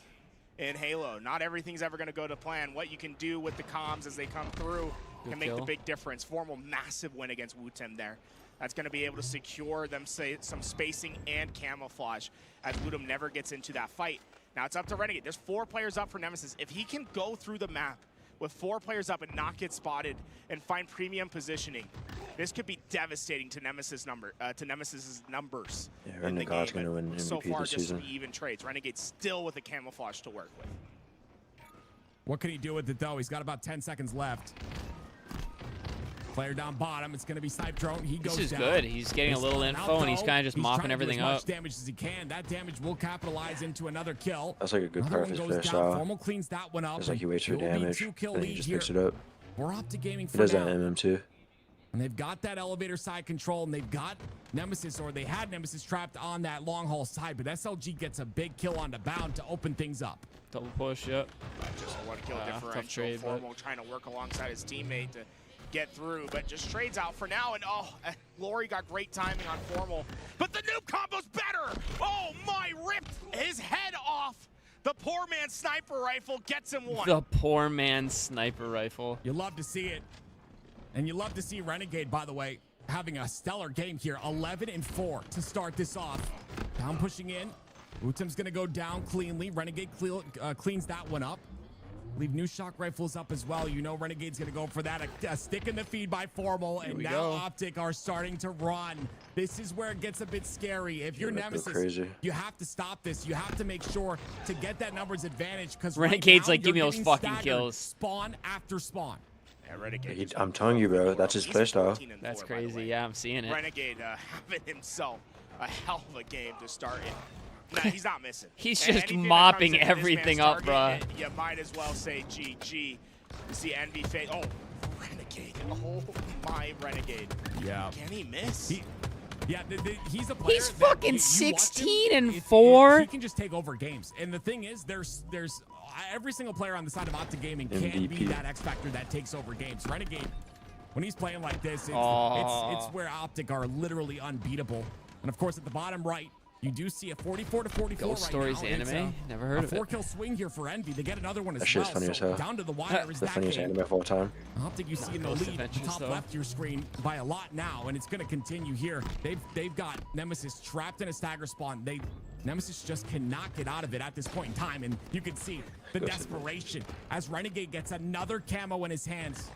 S16: in Halo. Not everything's ever going to go to plan. What you can do with the comms as they come through can make the big difference. Formal massive win against Wutem there. That's going to be able to secure them some spacing and camouflage as Wutem never gets into that fight. Now it's up to Renegade. There's 4 players up for Nemesis. If he can go through the map with 4 players up and not get spotted and find premium positioning, this could be devastating to Nemesis's numbers.
S5: Yeah, Renegade's going to win MVP
S16: so far,
S5: this
S16: just
S5: season.
S16: even trades. Renegade still with a camouflage to work with.
S15: What can he do with it, though? He's got about 10 seconds left. Player down bottom. It's going to be Snipe Drone. He goes down.
S1: This is good. He's getting a little info, and he's kind of just mopping everything up.
S15: As much damage as he can. That damage will capitalize into another kill.
S5: That's like a good part of his player
S15: style. Formal cleans that one up.
S5: It's like he waits for damage, then he just picks it up.
S15: We're Optic Gaming for
S5: He does
S15: now.
S5: that in MM too.
S15: And they've got that elevator side control, and they've got Nemesis, or they had Nemesis trapped on that long haul side, but SLG gets a big kill on the bound to open things up.
S1: Double push, yep.
S16: Just a 1 kill differential.
S1: Tough trade,
S16: Formal trying to work alongside his teammate to get through, but just trades out for now. And Lori got great timing on Formal, but the noob combo's better. Oh my, ripped his head off. The poor man's sniper rifle gets him 1.
S1: The poor man's sniper rifle.
S15: You love to see it. And you love to see Renegade, by the way, having a stellar game here. 11-4 to start this off. Down pushing in. Wutem's going to go down cleanly. Renegade cleans that one up. Leave new shock rifles up as well. You know Renegade's going to go for that. A stick in the feed by Formal, and now Optic are starting to run. This is where it gets a bit scary. If you're Nemesis, you have to stop this. You have to make sure to get that numbers advantage, because
S1: Renegade's like, give me those fucking kills.
S15: Spawn after spawn.
S16: Yeah, Renegade.
S5: I'm telling you, bro, that's his playstyle.
S1: That's crazy. Yeah, I'm seeing it.
S16: Renegade having himself a hell of a game to start it. Nah, he's not missing.
S1: He's just mopping everything up, bro.
S16: You might as well say GG. You see Envy fade. Oh, Renegade. Oh my, Renegade.
S15: Yeah.
S16: Can he miss?
S15: He's a player.
S1: He's fucking 16-4.
S15: He can just take over games. And the thing is, there's every single player on the side of Optic Gaming can be that X factor that takes over games. Renegade, when he's playing like this, it's where Optic are literally unbeatable. And of course, at the bottom right, you do see a 44-44
S1: Ghost Stories anime? Never heard of it.
S15: A 4-kill swing here for Envy. They get another one as
S5: That shit's funny as hell.
S15: Down to the wire is
S5: the
S15: that
S5: funniest
S15: game.
S5: anime of all time.
S15: Optic you see in the lead, the top left of your screen by a lot now, and it's going to continue here. They've got Nemesis trapped in a stagger spawn. Nemesis just cannot get out of it at this point in time, and you can see the desperation as Renegade gets another camo in his hands.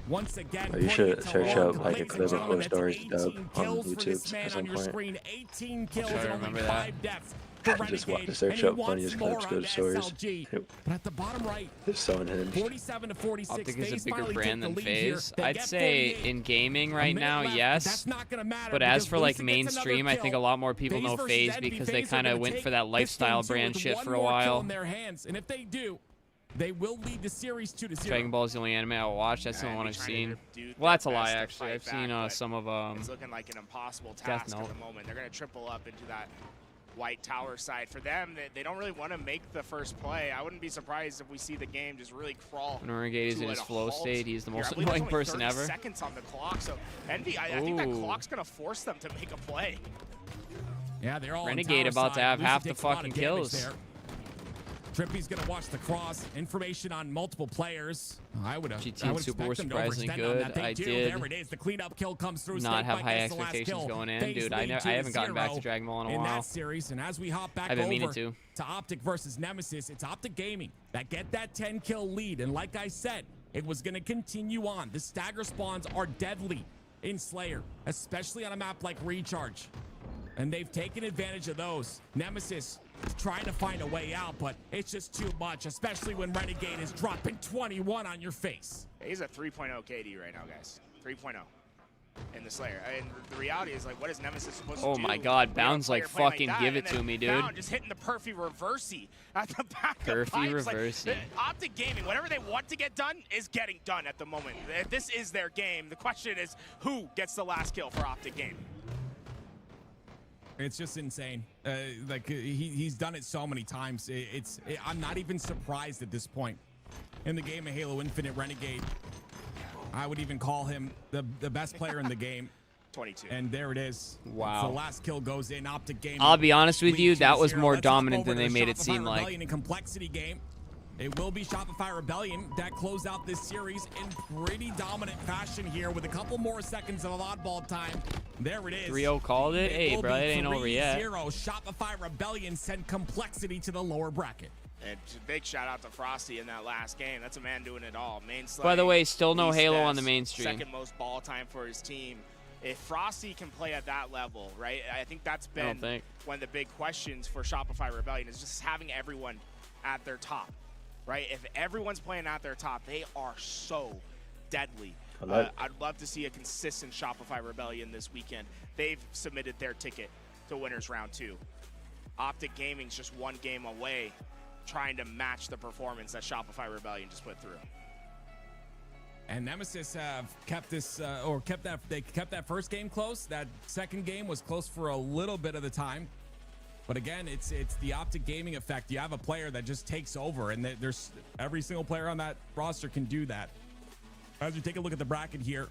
S15: Once again,
S5: you should search up like a clip of Ghost Stories dub on YouTube at some point.
S15: 18 kills and only 5 deaths.
S5: Just want to search up funniest clips, Ghost Stories.
S15: But at the bottom right,
S5: it's so unhinged.
S15: 47-46.
S1: Optic is a bigger brand than FaZe. I'd say in gaming right now, yes. But as for like mainstream, I think a lot more people know FaZe because they kind of went for that lifestyle brand shit for a while.
S15: And if they do, they will lead the series 2-0.
S1: Dragon Ball is the only anime I'll watch. That's the only one I've seen. Well, that's a lie, actually. I've seen some of
S16: It's looking like an impossible task at the moment. They're going to triple up into that white tower side. For them, they don't really want to make the first play. I wouldn't be surprised if we see the game just really crawl.
S1: When Renegade is in his flow state, he's the most annoying person ever.
S16: Seconds on the clock, so Envy, I think that clock's going to force them to make a play.
S15: Yeah, they're all
S1: Renegade about to have half the fucking kills.
S15: Trippy's gonna watch the cross. Information on multiple players. I would
S1: Super was surprisingly good. I did
S15: there it is. The cleanup kill comes through.
S1: Not have high expectations going in, dude. I haven't gotten back to Dragon Ball in a while.
S15: That series, and as we hop back
S1: I've been meaning
S15: to Optic versus Nemesis, it's Optic Gaming that get that 10-kill lead. And like I said, it was gonna continue on. The stagger spawns are deadly in Slayer, especially on a map like Recharge. And they've taken advantage of those. Nemesis trying to find a way out, but it's just too much, especially when Renegade is dropping 21 on your face.
S16: He's a 3.0 KD right now, guys. 3.0 in the Slayer. And the reality is, like, what is Nemesis supposed to do?
S1: Oh my God, Bound's like, fucking give it to me, dude.
S16: Bound just hitting the perfy reversey at the back of
S1: Perfy reversey.
S16: Like, Optic Gaming, whatever they want to get done is getting done at the moment. This is their game. The question is, who gets the last kill for Optic Gaming?
S15: It's just insane. He's done it so many times. I'm not even surprised at this point. In the game of Halo Infinite, Renegade I would even call him the best player in the game.
S6: 22.
S15: And there it is.
S1: Wow.
S15: So the last kill goes in. Optic Gaming.
S1: I'll be honest with you, that was more
S15: Let's hop
S1: dominant
S15: over
S1: than
S15: to
S1: they
S15: the
S1: made it
S15: Shopify
S1: seem like.
S15: Rebellion and Complexity game. It will be Shopify Rebellion that closed out this series in pretty dominant fashion here with a couple more seconds of oddball time. There it is.
S1: 3-0 called it. Hey, bro, it ain't over yet.
S15: 3-0. Shopify Rebellion sent Complexity to the lower bracket.
S16: And big shout out to Frosty in that last game. That's a man doing it all. Main slay,
S1: By the way, still no
S16: East
S1: Halo
S16: S,
S1: on the main stream.
S16: Second most ball time for his team. If Frosty can play at that level, right? I think that's
S1: I don't
S16: been
S1: think.
S16: one of the big questions for Shopify Rebellion is just having everyone at their top, right? If everyone's playing at their top, they are so deadly. I'd love to see a consistent Shopify Rebellion this weekend. They've submitted their ticket to Winners Round 2. Optic Gaming's just one game away, trying to match the performance that Shopify Rebellion just put through.
S15: And Nemesis have kept this, they kept that first game close. That second game was close for a little bit of the time. But again, it's the Optic Gaming effect. You have a player that just takes over, and there's every single player on that roster can do that. As we take a look at the bracket here,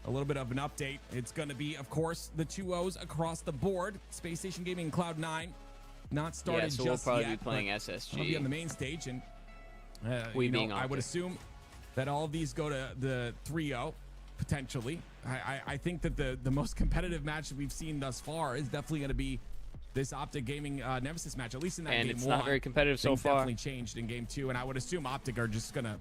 S15: a little bit of an update. It's going to be, of course, the 2-0s across the board. Space Station Gaming and Cloud9 not started
S1: yeah, so
S15: just
S1: we'll probably
S15: yet,
S1: be playing
S15: but
S1: SSG.
S15: they'll be on the main stage, and I would assume that all of these go to the 3-0 potentially. I think that the most competitive match that we've seen thus far is definitely going to be this Optic Gaming Nemesis match, at least in that
S1: and
S15: game
S1: it's
S15: one.
S1: not very competitive so
S15: Things
S1: far.
S15: definitely changed in game 2, and I would assume Optic are just gonna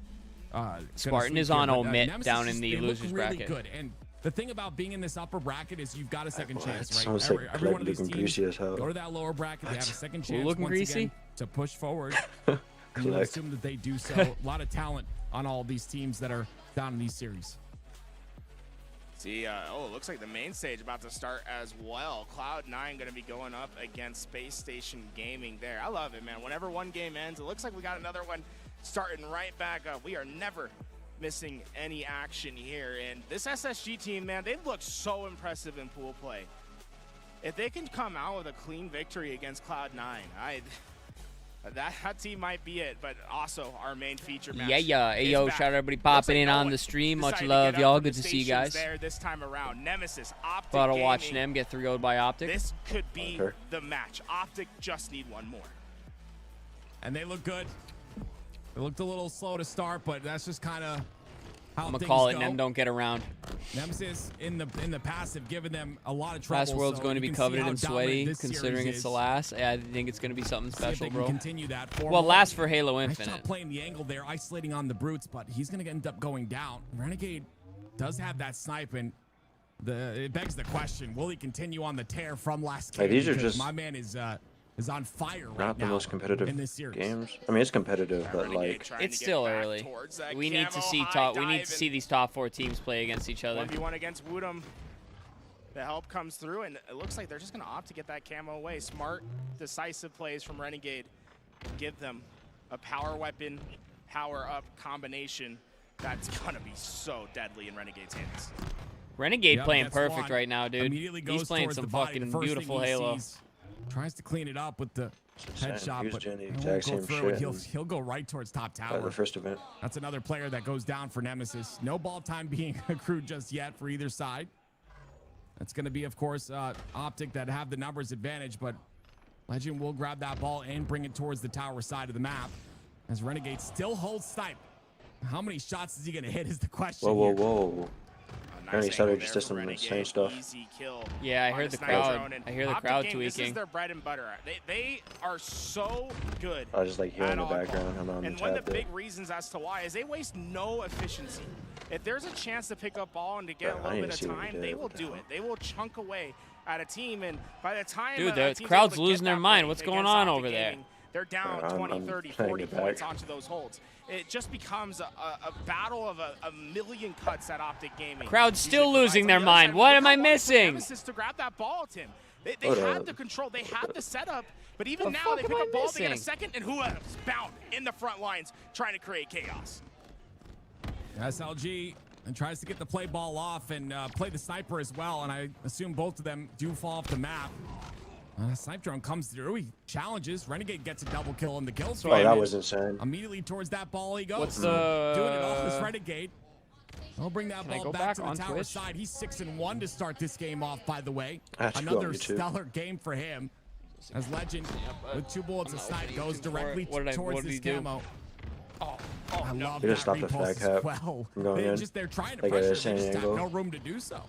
S1: Spartan is on omit down in the losers
S15: really
S1: bracket.
S15: Good. And the thing about being in this upper bracket is you've got a second chance, right?
S5: Sounds like
S15: Every one of
S5: looking
S15: these teams
S5: greasy as hell.
S15: go to that lower bracket, they have a second chance
S1: looking
S15: once
S1: greasy?
S15: again to push forward. And you would assume that they do so. A lot of talent on all these teams that are down in these series.
S16: See, it looks like the main stage about to start as well. Cloud9 going to be going up against Space Station Gaming there. I love it, man. Whenever one game ends, it looks like we got another one starting right back up. We are never missing any action here. And this SSG team, man, they've looked so impressive in pool play. If they can come out with a clean victory against Cloud9, that team might be it, but also our main feature match.
S1: Yeah. Hey, yo, shout out everybody popping in on the stream. Much love, y'all. Good to see you guys.
S16: There this time around. Nemesis, Optic
S1: About to
S16: Gaming.
S1: watch them get 3-0'd by Optic.
S16: This could be the match. Optic just need one more.
S15: And they look good. They looked a little slow to start, but that's just kind of how
S1: I'm gonna
S15: things
S1: call it,
S15: go.
S1: Nem don't get around.
S15: Nemesis in the past have given them a lot of trouble.
S1: Last World's
S15: so
S1: going to be
S15: you can see
S1: coveted
S15: how
S1: and
S15: dominant
S1: sweaty,
S15: this
S1: considering
S15: series
S1: it's
S15: is.
S1: the last. I think it's going to be something
S15: See if
S1: special,
S15: they can
S1: bro.
S15: continue that for
S1: Well,
S15: more.
S1: last for Halo
S15: Nice
S1: Infinite.
S15: job playing the angle there, isolating on the brutes, but he's going to end up going down. Renegade does have that snipe, and it begs the question: will he continue on the tear from last game?
S5: Like, these are
S15: Because
S5: just
S15: my man is on fire right
S5: not the
S15: now
S5: most competitive
S15: in this series.
S5: games. I mean, it's competitive, but like
S1: It's still early. We need to see these top 4 teams play against each other.
S16: 1v1 against Woodham. The help comes through, and it looks like they're just going to opt to get that camo away. Smart, decisive plays from Renegade. Give them a power weapon, power up combination that's going to be so deadly in Renegade's hands.
S1: Renegade
S15: Yep,
S1: playing
S15: that's
S1: perfect
S15: one.
S1: right now, dude.
S15: Immediately
S1: He's
S15: goes
S1: playing
S15: towards
S1: some
S15: the body.
S1: fucking
S15: The first
S1: beautiful
S15: thing he
S1: Halo.
S15: sees, tries to clean it up with the headshot, but
S5: doing the
S15: it
S5: exact
S15: won't go
S5: same
S15: through,
S5: shit
S15: and he'll go right towards top tower.
S5: the first event.
S15: That's another player that goes down for Nemesis. No ball time being accrued just yet for either side. That's going to be, of course, Optic that have the numbers advantage, but Legend will grab that ball and bring it towards the tower side of the map as Renegade still holds snipe. How many shots is he going to hit is the question.
S5: Whoa. Apparently started just system the same stuff.
S1: Yeah, I heard the crowd. I hear the crowd tweaking.
S16: This is their bread and butter. They are so good.
S5: I just like hearing
S16: at
S5: in the
S16: oddball.
S5: background. I'm on
S16: And
S5: the
S16: one of
S5: chat
S16: the
S5: there.
S16: big reasons as to why is they waste no efficiency. If there's a chance to pick up ball and to get
S5: Bro,
S16: a
S5: I
S16: little
S5: didn't
S16: bit
S5: see
S16: of
S5: what he
S16: time,
S5: did.
S16: they will
S5: What the
S16: do
S5: hell?
S16: it. They will chunk away at a team, and by the time
S1: Dude,
S16: a
S1: the
S16: team's
S1: crowd's
S16: able to
S1: losing
S16: get
S1: their
S16: that
S1: mind.
S16: break
S1: What's going
S16: against
S1: on
S16: Optic
S1: over there?
S16: Gaming, they're down
S5: Bro,
S16: 20,
S5: I'm
S16: 30,
S5: playing
S16: 40
S5: it back.
S16: points onto those holds. It just becomes a battle of a million cuts at Optic Gaming.
S1: Crowd's still
S16: Usually
S1: losing
S16: provides
S1: their
S16: on the other
S1: mind.
S16: side.
S1: What
S16: Look
S1: am
S16: how
S1: I
S16: long it took
S1: missing?
S16: Nemesis to grab that ball, Tim. They
S5: Hold
S16: had
S5: up.
S16: the control. They had the setup. But even
S1: The
S16: now,
S1: fuck
S16: they
S1: am
S16: pick
S1: I
S16: up ball, they get a
S1: missing?
S16: second, and who else? Bound in the front lines trying to create chaos.
S15: SLG and tries to get the play ball off and play the sniper as well, and I assume both of them do fall off the map. Snipe drone comes through. He challenges. Renegade gets a double kill in the kill streak.
S5: Oh, that was insane.
S15: Immediately towards that ball he goes.
S1: What's the-
S15: doing it all is Renegade. I'll bring that ball back to the tower side. He's 6-1 to start this game off, by the way. Another stellar game for him. As Legend, with 2 bullets a snipe, goes directly towards this camo. I love that repulse as well. They're trying to pressure, they just have no room to do so.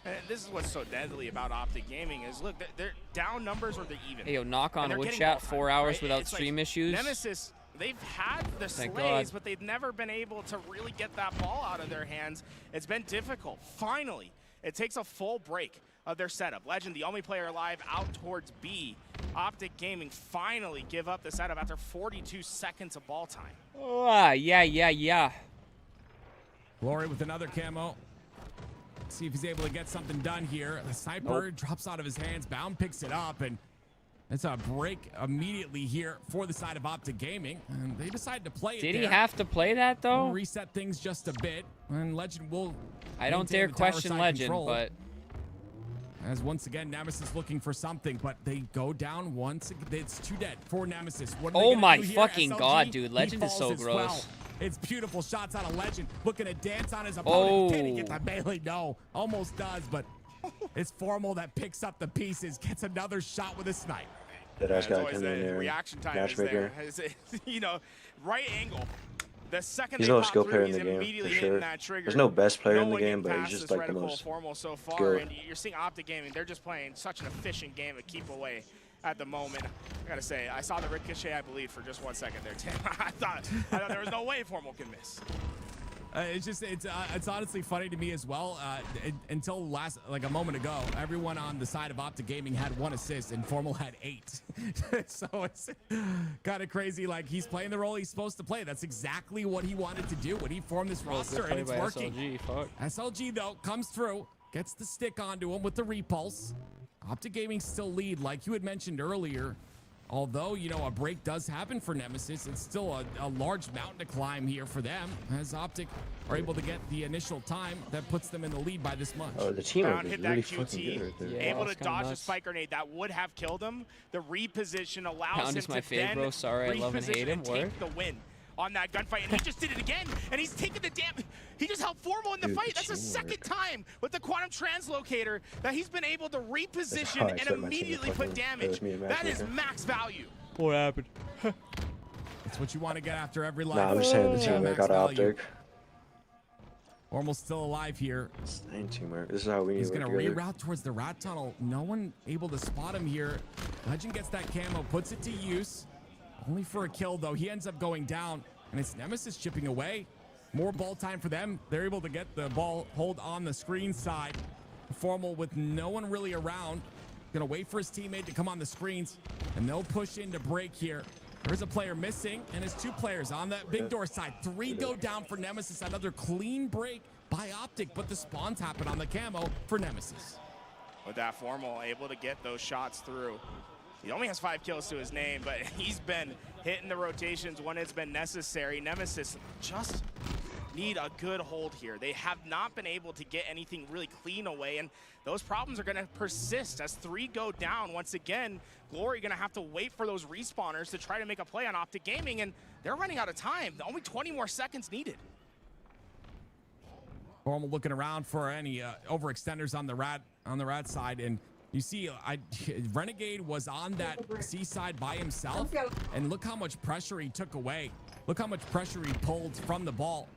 S16: And this is what's so deadly about Optic Gaming is, look, they're down numbers or they're even.
S1: Hey, yo, knock on wood chat, 4 hours without stream issues.
S16: Nemesis, they've had the slays, but they've never been able to really get that ball out of their hands. It's been difficult. Finally, it takes a full break of their setup. Legend, the only player alive, out towards B. Optic Gaming finally give up the setup after 42 seconds of ball time.
S1: Oh, yeah.
S15: Glory with another camo. See if he's able to get something done here. The sniper drops out of his hands. Bound picks it up, and it's a break immediately here for the side of Optic Gaming. And they decided to play it.
S1: Did he have to play that, though?
S15: We'll reset things just a bit, and Legend will.
S1: I don't dare question Legend, but.
S15: As once again, Nemesis looking for something, but they go down once. It's 2 dead for Nemesis. What
S1: oh my fucking god, dude. Legend is so gross.
S15: Well. It's beautiful shots out of Legend. Looking to dance on his opponent. Can he get the melee? No. Almost does, but it's Formal that picks up the pieces. Gets another shot with a snipe.
S5: That ass guy coming in there.
S16: Reaction time is there. You know, right angle. The second
S5: he's no skill player in the game, for sure. There's no best player in the game, but he's just like the most
S16: so far,
S5: skilled.
S16: And you're seeing Optic Gaming, they're just playing such an efficient game of keep away at the moment. I gotta say, I saw the ricochet, I believe, for just 1 second there, Tim. I thought there was no way Formal can miss.
S15: It's honestly funny to me as well. Until a moment ago, everyone on the side of Optic Gaming had 1 assist and Formal had 8. So it's kind of crazy. Like, he's playing the role he's supposed to play. That's exactly what he wanted to do when he formed this roster, and it's working. SLG though comes through, gets the stick onto him with the repulse. Optic Gaming still lead, like you had mentioned earlier. Although, you know, a break does happen for Nemesis, it's still a large mountain to climb here for them, as Optic are able to get the initial time that puts them in the lead by this much.
S5: Oh, the team
S16: hit
S5: really
S16: that QT, able to dodge a spike grenade that would have killed him. The reposition allows him to then
S1: bro. Sorry, I love and hate him.
S16: And take the win on that gunfight, and he just did it again, and he's taking the he just helped Formal in the fight. That's the second time with the quantum translocator that he's been able to reposition and immediately put damage. That is max value.
S1: What happened?
S15: It's what you want to get after every life.
S5: Nah, I'm just saying the teamwork got Optic.
S15: Formal's still alive here.
S5: Ain't teamwork. This is how we need to work together.
S15: He's going to reroute towards the rat tunnel. No one able to spot him here. Legend gets that camo, puts it to use. Only for a kill, though. He ends up going down, and it's Nemesis chipping away. More ball time for them. They're able to get the ball hold on the screen side. Formal with no one really around. Gonna wait for his teammate to come on the screens, and they'll push in to break here. There's a player missing, and it's 2 players on that big door side. 3 go down for Nemesis. Another clean break by Optic, but the spawns happen on the camo for Nemesis.
S16: With that Formal able to get those shots through. He only has 5 kills to his name, but he's been hitting the rotations when it's been necessary. Nemesis just need a good hold here. They have not been able to get anything really clean away, and those problems are going to persist as 3 go down. Once again, Glory going to have to wait for those respawners to try to make a play on Optic Gaming, and they're running out of time. Only 20 more seconds needed.
S15: Formal looking around for any overextenders on the rat side, and you see, Renegade was on that C side by himself, and look how much pressure he took away. Look how much pressure he pulled from the ball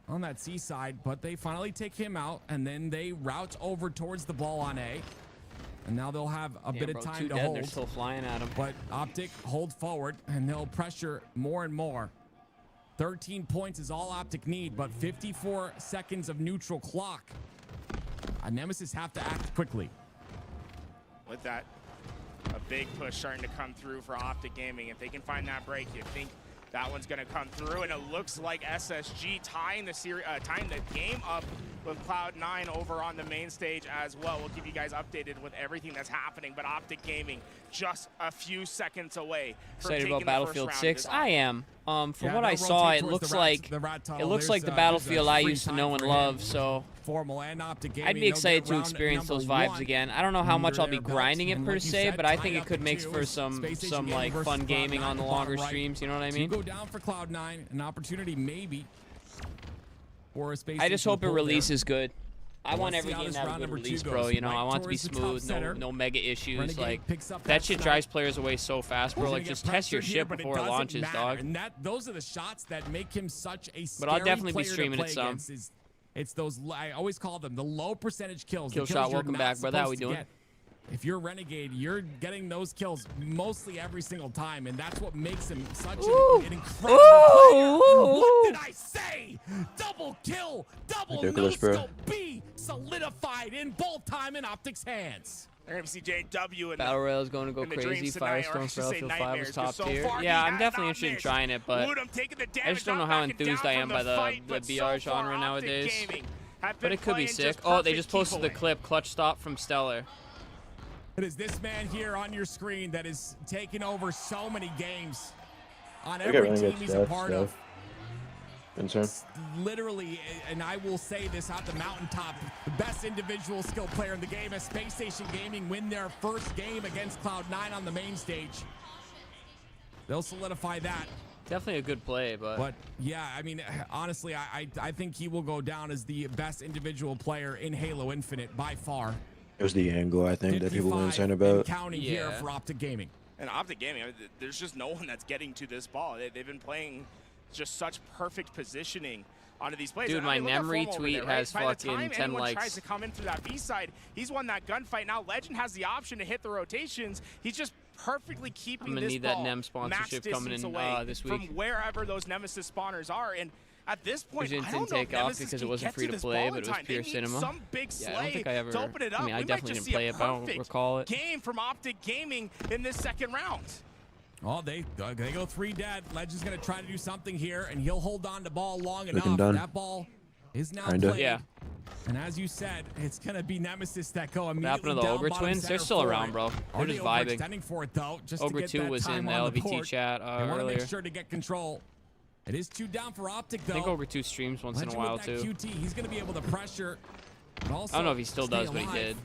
S15: on that C side, but they finally take him out, and then they route over towards the ball on A. And now they'll have a bit of time to hold.
S1: They're still flying at him.
S15: But Optic hold forward, and they'll pressure more and more. 13 points is all Optic need, but 54 seconds of neutral clock. Nemesis have to act quickly.
S16: With that, a big push starting to come through for Optic Gaming. If they can find that break, you think that one's going to come through, and it looks like SSG tying the game up with Cloud9 over on the main stage as well. We'll keep you guys updated with everything that's happening, but Optic Gaming just a few seconds away from
S1: excited
S16: taking
S1: about Battlefield 6. I am. From
S15: Yeah,
S1: what I
S15: they'll
S1: saw,
S15: rotate
S1: it
S15: towards
S1: looks
S15: the
S1: like
S15: rat tunnel.
S1: it looks like the
S15: There's
S1: Battlefield I
S15: free
S1: used to
S15: time
S1: know and
S15: for
S1: love.
S15: him.
S1: So
S15: Formal and Optic Gaming,
S1: I'd be
S15: they'll
S1: excited
S15: get
S1: to
S15: round
S1: experience those
S15: number
S1: vibes
S15: 1
S1: again. I don't know how much I'll be
S15: under their
S1: grinding
S15: belts,
S1: it
S15: and
S1: per
S15: like you
S1: se,
S15: said,
S1: but I
S15: tied
S1: think it
S15: up
S1: could
S15: at
S1: make
S15: 2.
S1: for some
S15: Space Station
S1: like
S15: versus
S1: fun gaming
S15: Cloud9
S1: on the
S15: bottom
S1: longer
S15: right.
S1: streams. You know what I
S15: 2
S1: mean?
S15: go down for Cloud9, an opportunity maybe. for a space.
S1: I just hope it
S15: pull there.
S1: releases good. I
S15: Well,
S1: want
S15: let's see
S1: every
S15: how
S1: game
S15: this
S1: to have a
S15: round
S1: good
S15: number two
S1: release,
S15: goes.
S1: bro. You know,
S15: Right
S1: I want it to be
S15: towards the top
S1: smooth,
S15: center.
S1: no mega issues.
S15: Renegade
S1: Like
S15: picks up
S1: that shit
S15: snipe.
S1: drives players away so fast, bro.
S15: He's
S1: Like
S15: gonna
S1: just
S15: get
S1: test your
S15: pressured
S1: shit
S15: here, but
S1: before it
S15: doesn't
S1: launches,
S15: matter.
S1: dog.
S15: And those are the shots that make him such a scary
S1: But I'll definitely be
S15: player to
S1: streaming it
S15: play
S1: some.
S15: against. It's those, I always call them the low percentage kills.
S1: Kill
S15: the
S1: shot,
S15: kills you're
S1: welcome
S15: not
S1: back, brother. How
S15: supposed
S1: we
S15: to
S1: doing?
S15: get. If you're Renegade, you're getting those kills mostly every single time, and that's what makes him such an incredible player. What did I say? Double kill, double
S5: Ridiculous, bro.
S15: no-scope B, solidified in both time in Optic's hands.
S16: They're going to see JW and
S1: Battle Royale is going to go crazy. Firestone for Battlefield 5 was top tier. Yeah, I'm definitely interested in trying it, but I just don't know how enthused I am by the BR genre nowadays. But it could be sick. Oh, they just posted the clip. Clutch stop from Stellar.
S15: It is this man here on your screen that is taking over so many games on every team he's a part of. Literally, and I will say this at the mountaintop, the best individual skill player in the game as Space Station Gaming win their first game against Cloud9 on the main stage. They'll solidify that.
S1: Definitely a good play, but
S15: yeah, I mean, honestly, I think he will go down as the best individual player in Halo Infinite by far.
S5: It was the angle, I think, that people were concerned about.
S15: Counting here for Optic Gaming.
S16: And Optic Gaming, I mean, there's just no one that's getting to this ball. They've been playing just such perfect positioning onto these plays.
S1: Dude, my Nemri tweet has fucking 10 likes.
S16: Tries to come in through that B side, he's won that gunfight. Now Legend has the option to hit the rotations. He's just perfectly keeping this
S1: need
S16: ball
S1: that Nem sponsorship
S16: max
S1: coming in
S16: away
S1: this week.
S16: from wherever those Nemesis spawners are. And at this point,
S1: Vision
S16: I
S1: didn't
S16: don't know
S1: take
S16: if
S1: off
S16: Nemesis
S1: because it
S16: can
S1: wasn't
S16: get
S1: free to
S16: this
S1: play,
S16: ball
S1: but
S16: in
S1: it was
S16: time.
S1: pure
S16: They need
S1: cinema.
S16: some big
S1: Yeah, I don't
S16: slay
S1: think I ever.
S16: to open it up.
S1: I mean, I
S16: We might
S1: definitely
S16: just
S1: didn't
S16: see
S1: play
S16: a
S1: it, but I don't
S16: perfect
S1: recall it.
S16: game from Optic Gaming in this second round.
S15: Oh, they go 3 dead. Legend's going to try to do something here, and he'll hold on to ball long
S5: Looking
S15: enough.
S5: done.
S15: That ball is now
S5: Kinda.
S15: played.
S1: Yeah.
S15: And as you said, it's going to be Nemesis that go
S1: What
S15: immediately
S1: happened to the
S15: down
S1: Ogre
S15: bottom
S1: twins? They're
S15: center
S1: still
S15: for
S1: around,
S15: it.
S1: bro.
S15: Are
S1: They're
S15: they
S1: just vibing.
S15: overextending for it, though, just
S1: Ogre
S15: to get
S1: 2
S15: that
S1: was in
S15: time
S1: the
S15: on the
S1: LVT
S15: board.
S1: chat
S15: They want to
S1: earlier.
S15: make sure to get control. It is 2 down for Optic, though.
S1: I think Ogre 2 streams once in a
S15: Legend
S1: while,
S15: with that
S1: too.
S15: QT, he's going to be able to pressure. But also
S1: I don't know if he still
S15: stay
S1: does, but he
S15: alive.
S1: did.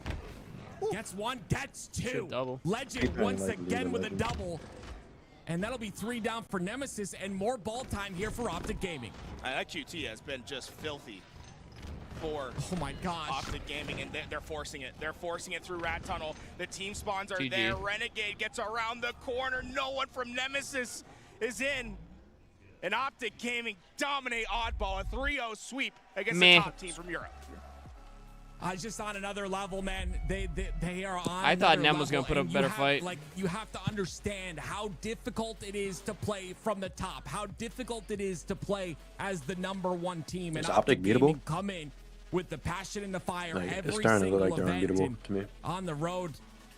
S15: Gets 1, gets 2.
S1: Should double.
S15: Legend
S5: Keep
S15: once
S5: trying to, like,
S15: again
S5: leave
S15: with a
S5: Legend.
S15: double. And that'll be 3 down for Nemesis and more ball time here for Optic Gaming.
S16: That QT has been just filthy for
S15: Oh my gosh.
S16: Optic Gaming, and they're forcing it. They're forcing it through Rat Tunnel. The team spawns are
S1: GG.
S16: there. Renegade gets around the corner. No one from Nemesis is in. And Optic Gaming dominate Oddball. A 3-0 sweep against
S1: Meh.
S16: the top team from Europe.
S15: Just on another level, man. They are on.
S1: I thought
S15: another
S1: Nem was
S15: level,
S1: gonna put up
S15: and
S1: a better
S15: you have,
S1: fight.
S15: Like, you have to understand how difficult it is to play from the top. How difficult it is to play as the #1 team.
S5: Is
S15: And
S5: Optic beatable?
S15: Gaming come in with the passion and the fire
S5: Like, it's
S15: every
S5: starting to
S15: single
S5: look like they're
S15: event
S5: unbeatable
S15: and
S5: to me.
S15: on the road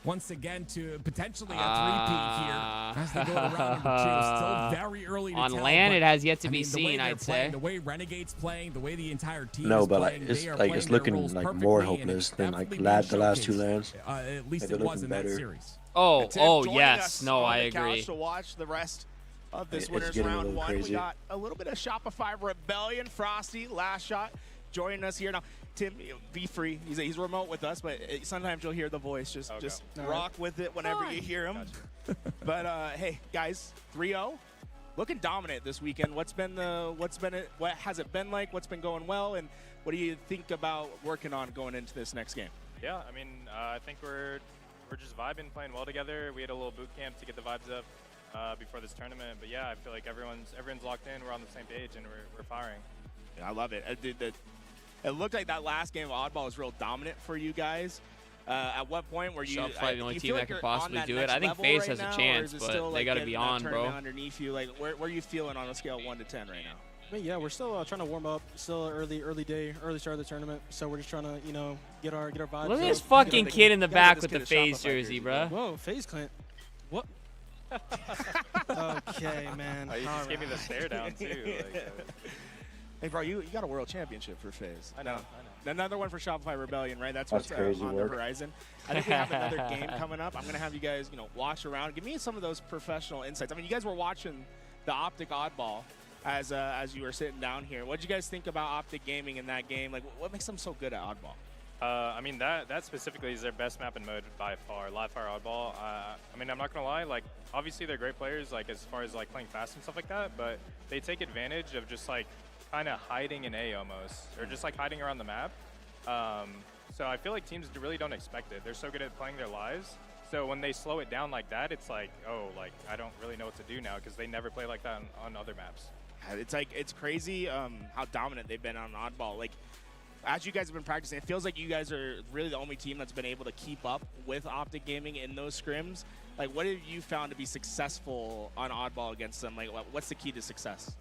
S15: once again to potentially a three-peat here as they go to round number 2. Still very early to
S1: On
S15: tell,
S1: land,
S15: but,
S1: it has yet to
S15: I
S1: be
S15: mean, the way
S1: seen,
S15: they're
S1: I'd
S15: playing,
S1: say.
S15: The way Renegade's playing, the way the entire team
S5: No,
S15: is
S5: but
S15: playing,
S5: like
S15: they are
S5: it's
S15: playing their
S5: looking
S15: roles
S5: like
S15: perfectly,
S5: more
S15: and
S5: hopeless
S15: it's
S5: than like
S15: definitely
S5: the last two
S15: being
S5: lands.
S15: showcased. At least
S5: Like,
S15: it
S5: they're
S15: was in
S5: looking
S15: that
S5: better.
S15: series.
S1: Oh,
S16: Tim
S1: oh
S16: joining
S1: yes.
S16: us
S1: No,
S16: on
S1: I
S16: the couch
S1: agree.
S16: to watch the rest of this
S5: It's
S16: winners
S5: getting a
S16: round
S5: little
S16: 1. We
S5: crazy.
S16: got a little bit of Shopify Rebellion. Frosty, last shot, joining us here now. Tim, be free. He's remote with us, but sometimes you'll hear the voice. Just rock with it whenever you hear him. But hey, guys, 3-0, looking dominant this weekend. What has it been like? What's been going well, and what do you think about working on going into this next game?
S10: Yeah, I mean, I think we're just vibing, playing well together. We had a little boot camp to get the vibes up before this tournament. But yeah, I feel like everyone's locked in. We're on the same page, and we're firing.
S16: Yeah, I love it. It looked like that last game of Oddball was real dominant for you guys. At what point were you?
S1: Shopify the only
S16: you
S1: team
S16: feel
S1: that
S16: like
S1: could
S16: you're
S1: possibly
S16: on that
S1: do it.
S16: next
S1: I think
S16: level
S1: FaZe
S16: right
S1: has a
S16: now, or
S1: chance,
S16: is it
S1: but
S16: still,
S1: they
S16: like,
S1: got to
S16: getting
S1: be
S16: that
S1: on,
S16: tournament
S1: bro.
S16: Underneath you, like where are you feeling on a scale of 1 to 10 right now?
S22: I mean, yeah, we're still trying to warm up. Still early start of the tournament. So we're just trying to get our vibes.
S1: Look at
S22: up,
S1: this
S22: get
S1: fucking
S22: our-
S1: kid in the
S22: gotta
S1: back
S22: get
S1: with
S22: this
S1: the
S22: kid a
S1: FaZe
S22: Shopify
S1: jersey, bro.
S22: Whoa, FaZe Clint. What? Okay, man.
S10: Oh, you just
S22: All
S10: gave me the
S22: right.
S10: stare down too.
S16: Hey, bro, you got a world championship for FaZe.
S10: I know.
S16: Another one for Shopify Rebellion, right? That's
S5: That's
S16: what's
S5: crazy
S16: on
S5: work.
S16: the horizon. I think we have another game coming up. I'm gonna have you guys, watch around. Give me some of those professional insights. I mean, you guys were watching the Optic Oddball as you were sitting down here. What did you guys think about Optic Gaming in that game? Like, what makes them so good at Oddball?
S10: I mean, that specifically is their best map and mode by far, Live Fire Oddball. I mean, I'm not gonna lie, like, obviously they're great players, like, as far as, like, playing fast and stuff like that, but they take advantage of just, like, kind of hiding in A almost, or just like hiding around the map. So I feel like teams really don't expect it. They're so good at playing their lives. So when they slow it down like that, it's like, oh, like I don't really know what to do now because they never play like that on other maps.
S16: It's like, it's crazy how dominant they've been on Oddball. Like, as you guys have been practicing, it feels like you guys are really the only team that's been able to keep up with Optic Gaming in those scrims. Like, what have you found to be successful on Oddball against them? Like, what's the key to success?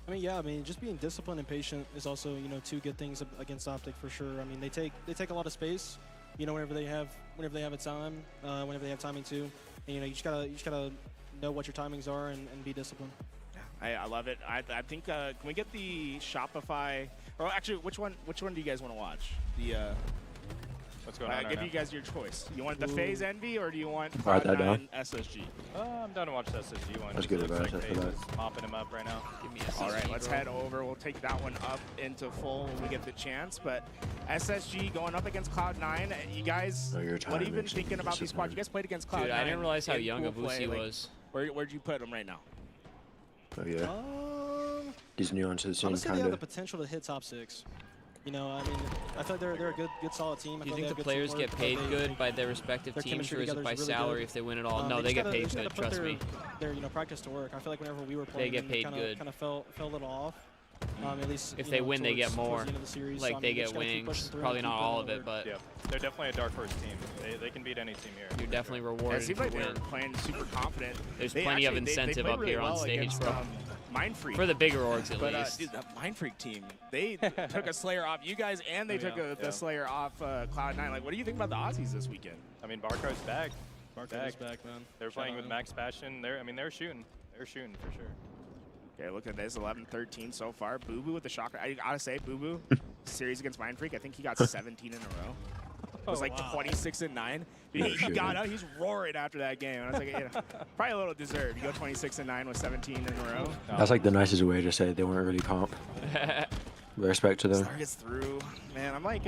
S22: I mean, yeah, I mean, just being disciplined and patient is also, you know, two good things against Optic for sure. I mean, they take a lot of space, you know, whenever they have a time, whenever they have timing too. And, you know, you just gotta know what your timings are and be disciplined.
S16: I love it. I think can we get the Shopify? Or actually, which one do you guys want to watch? The
S10: what's going on?
S16: I give you guys your choice. You want the FaZe Envy or do you want
S17: Cloud9
S16: SSG?
S10: I'm down to watch the SSG one.
S17: Let's get it,
S10: Looks
S17: bro.
S10: like FaZe is mopping him up right now.
S1: Give me SSG,
S16: All right, let's
S1: bro.
S16: head over. We'll take that one up into full when we get the chance. But SSG going up against Cloud9. You guys, what have you been thinking about these squads? You guys played against Cloud9.
S1: Dude, I didn't realize how
S16: in
S1: young
S16: pool
S1: Abusi
S16: play. Like,
S1: was.
S16: Where'd you put him right now?
S5: Oh yeah. He's new onto the scene,
S22: Honestly, they
S5: kind
S22: have the
S5: of.
S22: potential to hit top 6. You know, I mean, I feel like they're a good solid team.
S1: Do you think the players get paid good by their respective teams, or is it by salary if they win it all? No, they get paid good, trust me.
S22: Their, you know, practice to work. I feel like whenever we were playing,
S1: they get paid good.
S22: Kind of fell a little off. At least
S1: if they win, they get more. Like they get winnings. Probably not all of it, but
S10: yeah, they're definitely a dark horse team. They can beat any team here.
S1: You're definitely rewarded.
S16: It seems like they're playing super confident.
S1: There's plenty of incentive up here on stage, bro.
S16: Mindfreak.
S1: For the bigger orgs, at
S16: but,
S1: least.
S16: Dude, that Mindfreak team, they took a Slayer off you guys, and they took the Slayer off Cloud9. Like, what do you think about the Aussies this weekend?
S10: I mean, Barco's back.
S22: Barco's back, man.
S10: They're playing with Max Passion. They're shooting. They're shooting for sure.
S16: Okay, look at this, 11-13 so far. Boo Boo with the shocker. I gotta say, Boo Boo, series against Mindfreak, I think he got 17 in a row. It was like 26-9. He got out. He's roaring after that game. And I was like, you know, probably a little deserved. You go 26-9 with 17 in a row.
S17: That's like the nicest way to say they weren't really comp. Respect to them.
S16: Star gets through. Man, I'm like,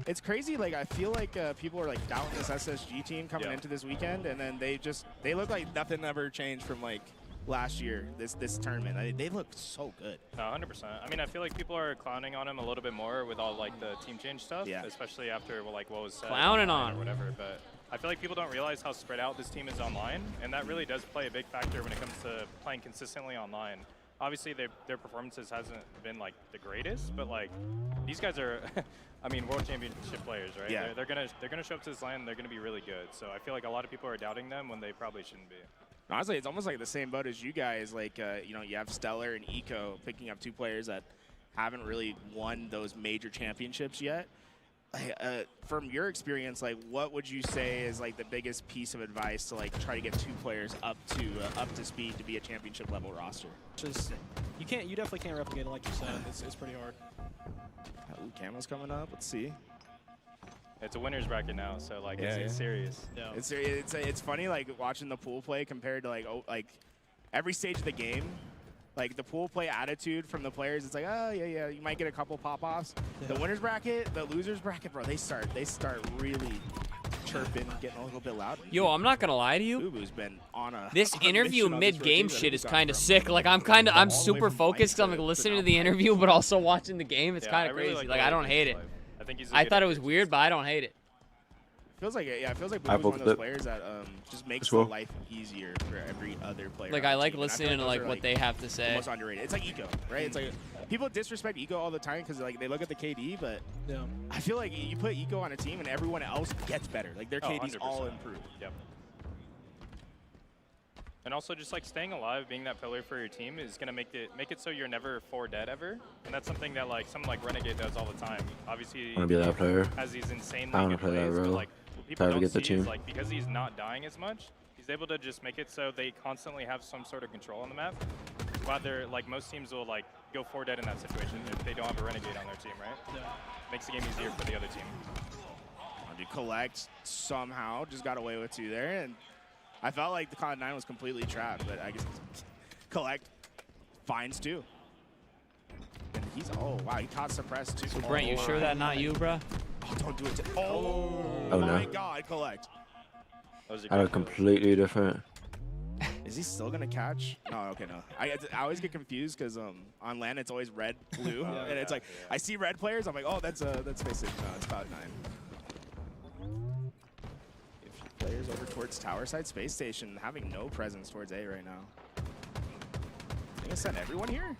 S16: it's crazy. Like, I feel like people are like doubting this SSG team coming into this weekend, and then they look like nothing ever changed from like last year, this tournament. They look so good.
S10: No, 100%. I mean, I feel like people are clowning on him a little bit more with all like the team change stuff, especially after like what was said
S1: clowning on
S10: or whatever. But I feel like people don't realize how spread out this team is online, and that really does play a big factor when it comes to playing consistently online. Obviously, their performances hasn't been like the greatest, but like these guys are, I mean, world championship players, right?
S16: Yeah.
S10: They're gonna show up to this LAN. They're gonna be really good. So I feel like a lot of people are doubting them when they probably shouldn't be.
S16: Honestly, it's almost like the same boat as you guys. Like, you know, you have Stellar and Eco picking up two players that haven't really won those major championships yet. From your experience, like, what would you say is like the biggest piece of advice to like try to get two players up to speed to be a championship level roster?
S22: Just you definitely can't replicate it like you said. It's pretty hard.
S16: Ooh, Camo's coming up. Let's see.
S10: It's a winner's bracket now, so like it's serious.
S22: Yeah.
S16: It's funny like watching the pool play compared to like every stage of the game. Like the pool play attitude from the players, it's like, oh yeah, you might get a couple pop-offs. The winners bracket, the losers bracket, bro, they start really chirping, getting a little bit loud.
S1: Yo, I'm not gonna lie to you.
S16: Boo Boo's been on a
S1: this interview mid-game shit is kind of sick. Like I'm super focused. I'm like listening to the interview, but also watching the game. It's kind of crazy. Like I don't hate it. I thought it was weird, but I don't hate it.
S16: Feels like it feels like Boo Boo's one of those players that just makes the life easier for every other player.
S1: Like I like listening to like what they have to say.
S16: Most underrated. It's like Eco, right? It's like people disrespect Eco all the time because like they look at the KD, but I feel like you put Eco on a team and everyone else gets better. Like their KD's all improved.
S10: Yep. And also just like staying alive, being that pillar for your team is gonna make it so you're never 4 dead ever. And that's something that like someone like Renegade does all the time. Obviously,
S17: I want to be that player.
S10: has these insane
S17: I want to play that role.
S10: like people
S17: Try to
S10: don't
S17: get the
S10: see is,
S17: team.
S10: like because he's not dying as much, he's able to just make it so they constantly have some sort of control on the map. Rather, like most teams will like go 4 dead in that situation if they don't have a Renegade on their team, right? Yeah. Makes the game easier for the other team.
S16: Collect somehow just got away with 2 there, and I felt like the Cloud9 was completely trapped, but I guess Collect finds 2. And he's wow, he caught suppressed too.
S1: So Brent, you sure that not you, bruh?
S16: Oh, don't do it. Oh
S17: no.
S16: my God, Collect.
S17: I look completely different.
S16: Is he still gonna catch? No, okay, no. I always get confused because on land it's always red, blue, and it's like I see red players. I'm like, oh, that's Space Station. No, it's Cloud9. If players over towards tower side Space Station, having no presence towards A right now. I think I sent everyone here.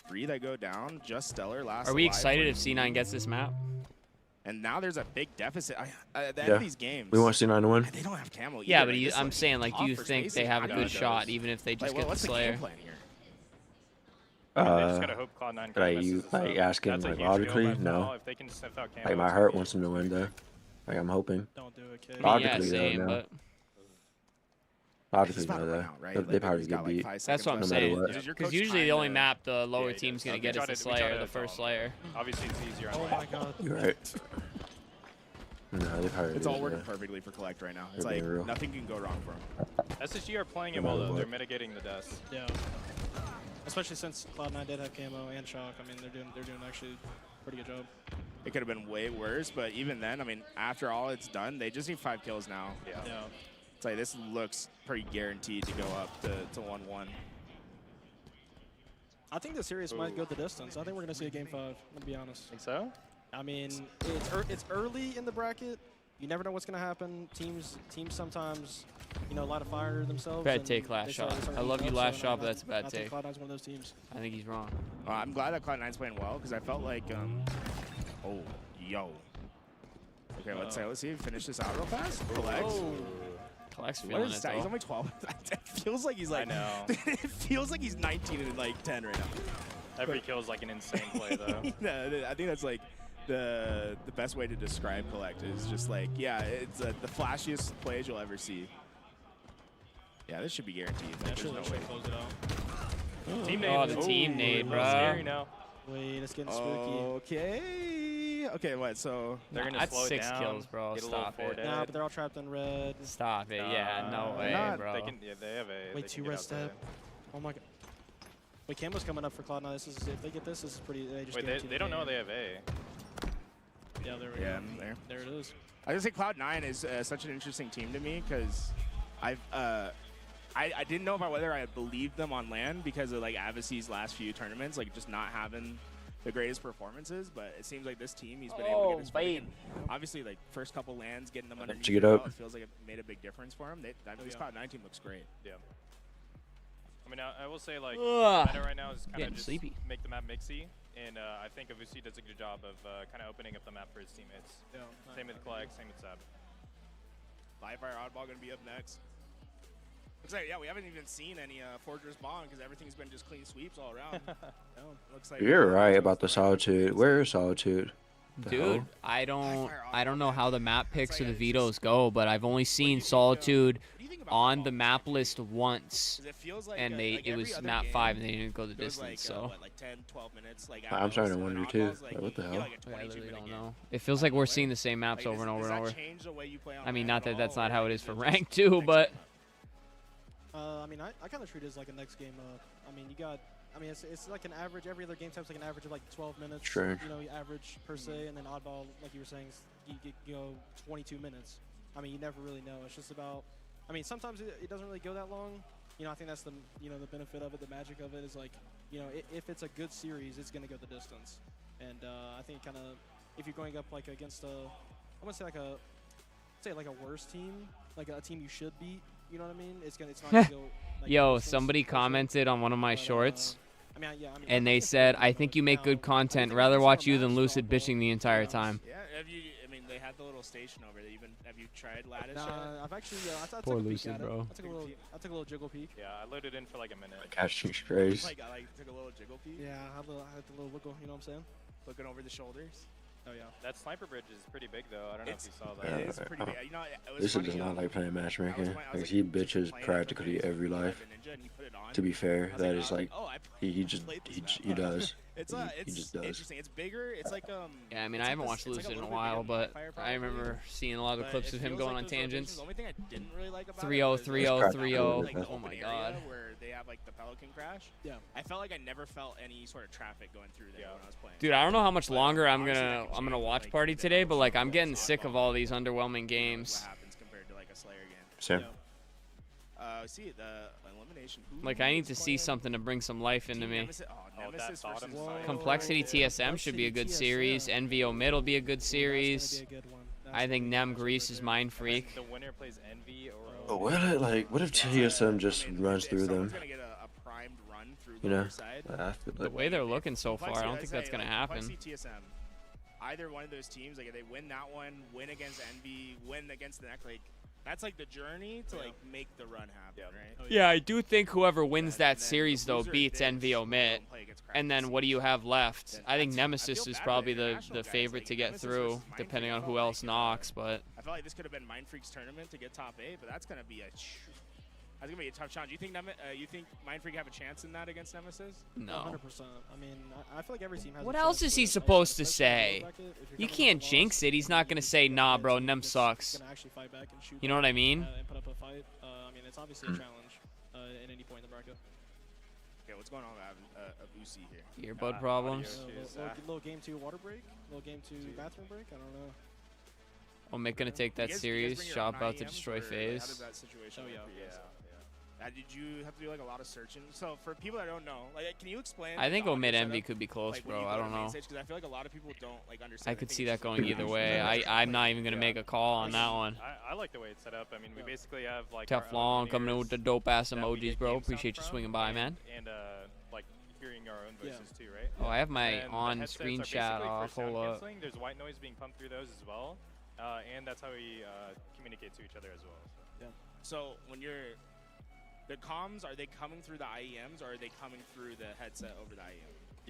S16: 3 that go down, just Stellar last.
S1: Are we excited if C9 gets this map?
S16: And now there's a big deficit at the end of these games.
S5: We want C9 to win.
S16: They don't have camo either.
S1: Yeah, but I'm
S16: like,
S1: saying, like, do you think they have a good shot, even if they just get the Slayer?
S10: They just gotta hope Cloud9
S5: like asking like logically, no.
S10: If they can sniff out
S5: Like my heart wants them to win though. Like I'm hoping.
S3: Don't do it, kid.
S5: Logically,
S1: yeah, same,
S5: though, no.
S1: but
S5: Logically, no, though. They probably get beat.
S1: that's what I'm saying. Because usually the only map the lower team's gonna get is the Slayer, the first Slayer.
S10: Obviously, it's easier.
S3: Oh my God.
S5: You're right. No, they probably
S16: it's all working perfectly for Collect right now. It's like nothing can go wrong for them.
S10: SSG are playing it well though. They're mitigating the deaths.
S3: Yeah. Especially since Cloud9 did have camo and shock. I mean, they're doing actually a pretty good job.
S16: It could have been way worse, but even then, I mean, after all it's done, they just need 5 kills now.
S10: Yeah.
S16: It's like this looks pretty guaranteed to go up to 1-1.
S3: I think the series might go the distance. I think we're gonna see a game 5. To be honest.
S10: Think so?
S3: I mean, it's early in the bracket. You never know what's gonna happen. Teams sometimes, you know, light a fire under themselves.
S1: Bad take last shot. I love you last shot, but that's a bad take.
S3: I think Cloud9's one of those teams.
S1: I think he's wrong.
S16: I'm glad that Cloud9's playing well because I felt like, oh, yo. Okay, let's see if we finish this out real fast. Relax.
S1: Collect's feeling it,
S16: He's only 12. It feels like he's like,
S10: I know.
S16: It feels like he's 19 and like 10 right now.
S10: Every kill is like an insane play though.
S16: Yeah, I think that's like the best way to describe Collect is just like, yeah, it's the flashiest plays you'll ever see. Yeah, this should be guaranteed. Like, there's no way.
S3: Close it out.
S10: Team nade.
S1: Oh, the team nade, bro.
S10: Scary now.
S3: Wait, it's getting spooky.
S16: Okay, what? So
S10: they're gonna
S1: that's
S10: slow
S1: 6
S10: it down,
S1: kills, bro.
S10: get a
S1: Stop
S10: little
S1: it.
S3: Nah, but they're all trapped in red.
S1: Stop it. Yeah, no way, bro.
S10: They can, yeah, they have a.
S3: Wait, 2 red step. Oh my God. Wait, camo's coming up for Cloud9. This is if they get this is pretty. They just
S10: Wait, they don't know they have A.
S3: Yeah, there we
S16: Yeah,
S3: go. There it is.
S16: I was gonna say Cloud9 is such an interesting team to me because I didn't know whether I believed them on land because of like Abvavg's last few tournaments, like just not having the greatest performances. But it seems like this team, he's been able to get his footing. Obviously, like first couple lands, getting them underneath
S5: you get
S16: the
S5: up.
S16: belt, it feels like it made a big difference for him. This Cloud9 team looks great.
S10: Yeah. I mean, I will say like the meta right now is kind of just
S1: sleepy.
S10: make the map mixy, and I think Avvavg does a good job of kind of opening up the map for his teammates.
S3: Yeah.
S10: Same with Collect, same with Sab.
S16: Livefire Oddball gonna be up next. Looks like, yeah, we haven't even seen any Fortress Bond because everything's been just clean sweeps all around. Looks like
S5: You're right about the Solitude. Where is Solitude?
S1: Dude, I don't know how the map picks or the vetoes go, but I've only seen Solitude on the map list once, and it was map 5 and they didn't go the distance. So
S16: like 10, 12 minutes. Like
S5: I'm starting to wonder too. Like, what the hell?
S1: I literally don't know. It feels like we're seeing the same maps over and over and over. I mean, not that that's not how it is for rank too, but.
S3: I mean, I kind of treat it as like a next game. I mean, you got. I mean, it's like an average. Every other game type's like an average of like 12 minutes.
S5: Strange.
S3: You know, average per se, and then oddball, like you were saying, you go 22 minutes. I mean, you never really know. It's just about. I mean, sometimes it doesn't really go that long. You know, I think that's the the benefit of it, the magic of it is like, you know, if it's a good series, it's gonna go the distance. And I think kind of if you're going up like against I'm gonna say like a worse team, like a team you should beat. You know what I mean? It's not gonna go. Like,
S1: Yo, somebody commented on one of my shorts, and they said, "I think you make good content. Rather watch you than Lucid bitching the entire time."
S16: Yeah, I mean, they had the little station over there. Have you tried Lattice?
S3: Nah, I've actually. I took
S1: Poor
S3: a peek
S1: Lucid,
S3: at it.
S1: bro.
S3: I took a little jiggle peek.
S10: Yeah, I loaded in for like a minute.
S5: Catching strays.
S16: I took a little jiggle peek.
S3: Yeah, I had the little wiggle. You know what I'm saying?
S16: Looking over the shoulders.
S3: Oh yeah.
S10: That sniper bridge is pretty big though. I don't know if you saw
S16: It
S10: that.
S16: is pretty big. You know,
S5: This does not like playing matchmaking. Like, he bitches practically every life. To be fair, that is like he does. He just does.
S16: Interesting. It's bigger. It's like
S1: Yeah, I mean, I haven't watched Lucid in a while, but I remember seeing a lot of clips of him going on tangents.
S16: The only thing I didn't really like about
S1: 3-0, 3-0, 3-0.
S16: like,
S1: Oh my god.
S16: Where they have like the Pelican crash.
S3: Yeah.
S16: I felt like I never felt any sort of traffic going through there when I was playing.
S1: Dude, I don't know how much longer I'm gonna watch party today, but like I'm getting sick of all these underwhelming games.
S16: What happens compared to like a Slayer game?
S5: Same.
S16: See the elimination.
S1: Like, I need to see something to bring some life into me.
S16: Nemesis versus
S1: Complexity TSM should be a good series. NVO Mid will be a good series. I think Nem Grease is Mind Freak.
S10: The winner plays Envy or.
S5: But what if TSM just runs through them? You know,
S1: The way they're looking so far, I don't think that's gonna happen.
S16: TSM. Either one of those teams, like if they win that one, win against Envy, win against the next, like that's like the journey to like make the run happen, right?
S1: Yeah, I do think whoever wins that series though beats NVO Mid. And then what do you have left? I think Nemesis is probably the favorite to get through, depending on who else knocks. But
S16: I felt like this could have been Mind Freak's tournament to get top 8, but that's gonna be a tough challenge. You think Mind Freak have a chance in that against Nemesis?
S1: No.
S22: 100%. I mean, I feel like every team has.
S1: What else is he supposed to say? You can't jinx it. He's not gonna say, nah, bro, Nem sucks. You know what I mean?
S22: And put up a fight. I mean, it's obviously a challenge at any point in the bracket.
S16: Okay, what's going on with Msi here?
S1: Earbud problems.
S22: Little game 2 water break. Little game 2 bathroom break. I don't know.
S1: Omid gonna take that series. Shop out to destroy
S16: How
S1: FaZe.
S16: did that situation work for you guys? Did you have to do like a lot of searching? So for people that don't know, like, can you explain?
S1: I think Omid Envy could be close, bro. I don't know.
S16: Because I feel like a lot of people don't like understand.
S1: I could see that going either way. I'm not even gonna make a call on that one.
S10: I like the way it's set up. I mean, we basically have like.
S1: Teflon coming in with the dope ass emojis, bro. Appreciate you swinging by, man.
S10: And like hearing our own voices too, right?
S1: Oh, I have my
S10: And the
S1: on-screen
S10: headsets are
S1: chat
S10: basically
S1: off.
S10: for sound
S1: Hold up.
S10: canceling. There's white noise being pumped through those as well, and that's how we communicate to each other as well.
S22: Yeah.
S16: So when you're the comms, are they coming through the IEMs or are they coming through the headset over the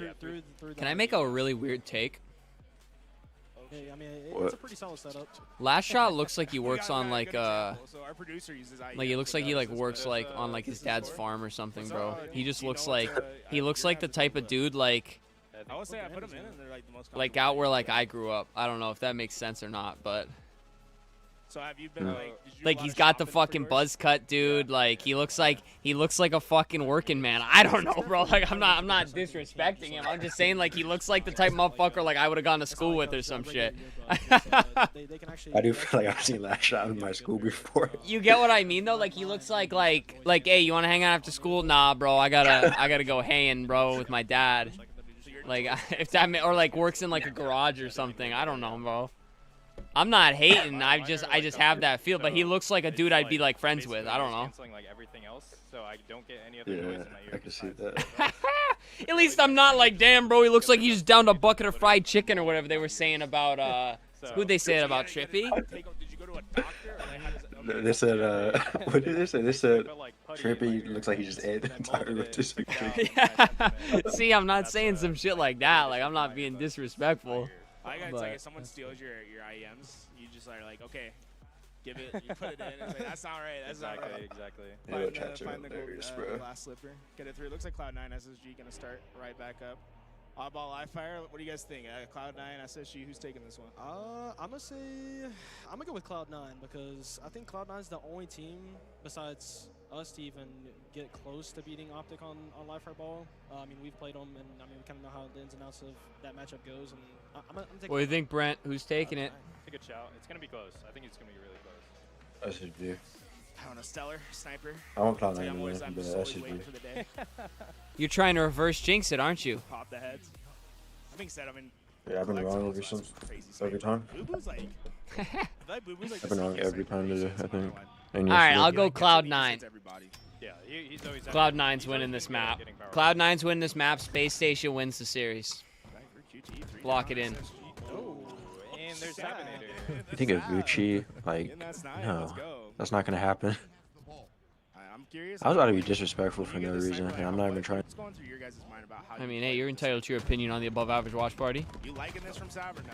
S16: IEM?
S22: Through
S1: Can I make a really weird take?
S22: Hey, I mean, it's a pretty solid setup.
S1: Last Shot looks like he works on like
S16: So our producer uses IEM.
S1: like it looks like he like works like on like his dad's farm or something, bro. He just looks like the type of dude like
S16: I would say I put them in and they're like the most
S1: like out where like I grew up. I don't know if that makes sense or not, but
S16: So have you been like
S1: like he's got the fucking buzz cut, dude. Like he looks like a fucking working man. I don't know, bro. Like I'm not disrespecting him. I'm just saying like he looks like the type motherfucker like I would have gone to school with or some shit.
S5: I do feel like I've seen Last Shot in my school before.
S1: You get what I mean though? Like he looks like hey, you want to hang out after school? Nah, bro. I gotta go hanging, bro, with my dad. Like if that or like works in like a garage or something. I don't know, bro. I'm not hating. I just have that feel. But he looks like a dude I'd be like friends with. I don't know.
S10: Like everything else, so I don't get any other noise in my ear.
S5: I can see that.
S1: At least I'm not like, damn, bro. He looks like he's down a bucket of fried chicken or whatever they were saying about. Who'd they say it about, Trippy?
S5: They said, what did they say? They said, Trippy looks like he just ate the entire rotisserie chicken.
S1: See, I'm not saying some shit like that. Like, I'm not being disrespectful.
S16: I got it's like if someone steals your IEMs, you just are like, okay, give it, you put it in. It's like, that's not right. That's not right.
S10: Exactly.
S16: Find the glass slipper. Get it through. It looks like Cloud9 SSG gonna start right back up. Oddball live fire. What do you guys think? Cloud9 SSG. Who's taking this one?
S22: I'm gonna go with Cloud9 because I think Cloud9 is the only team besides us to even get close to beating Optic on live fire ball. I mean, we've played them, and I mean, we kind of know how the ins and outs of that matchup goes. And I'm taking.
S1: What do you think, Brent? Who's taking it?
S10: It's a good shout. It's gonna be close. I think it's gonna be really close.
S5: SSG.
S16: I don't know, Stellar, Sniper.
S5: I want Cloud9
S16: I'm
S5: to
S16: always
S5: win,
S16: I'm
S5: but
S16: just always
S5: SSG.
S16: waiting for the day.
S1: You're trying to reverse jinx it, aren't you?
S16: Pop the heads. I think said, I mean.
S5: Yeah, I've been wrong every time.
S16: Boo-Boo's like. Boo-Boo's like
S5: I've been wrong every time today, I think.
S1: All right, I'll go Cloud9.
S10: Yeah, he's always.
S1: Cloud9's winning this map. Cloud9's winning this map. Space Station wins the series. Lock it in.
S10: And there's Tabinator.
S5: You think of Gucci, like, no, that's not gonna happen.
S16: I'm curious.
S5: I was about to be disrespectful for no reason, and I'm not even trying.
S16: What's going through your guys' mind about how
S1: I mean, hey, you're entitled to your opinion on the above average watch party.
S16: You liking this from Sav or no?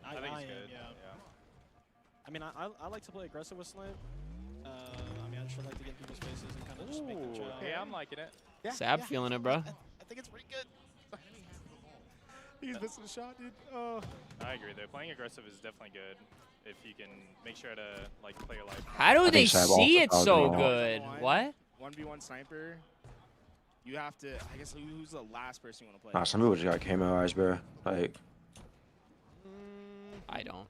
S10: I think it's good.
S22: Yeah. I mean, I like to play aggressive with Snipe. I mean, I just like to get in people's faces and kind of just make them chill.
S10: Okay, I'm liking it.
S1: Sab feeling it, bro.
S16: I think it's pretty good. He's missing a shot, dude. Oh.
S10: I agree though. Playing aggressive is definitely good if you can make sure to like play your life.
S1: How do they see it so good? What?
S16: 1v1 sniper. You have to. I guess who's the last person you want to play?
S5: Nah, some people just got camo eyes, bro. Like.
S1: I don't.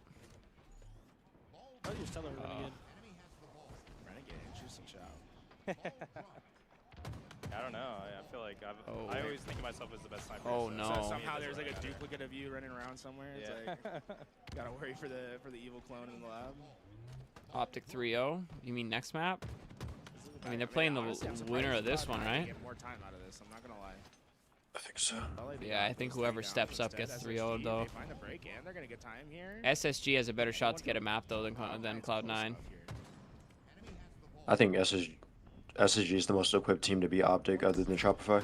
S22: I just tell her Renegade.
S16: Renegade.
S10: I don't know. I feel like I always think of myself as the best sniper.
S1: Oh
S10: so
S1: no!
S16: So somehow there's like a duplicate of you running around somewhere. It's like gotta worry for the evil clone in the lab.
S1: Optic 3-0. You mean next map? I mean they're playing the winner of this one, right?
S16: Get more time out of this. I'm not gonna lie.
S5: I think so.
S1: Yeah, I think whoever steps up gets 3-0 though.
S16: They find a break and they're gonna get time here.
S1: SSG has a better shot to get a map though than Cloud9.
S5: I think SSG is the most equipped team to be Optic other than Shopify.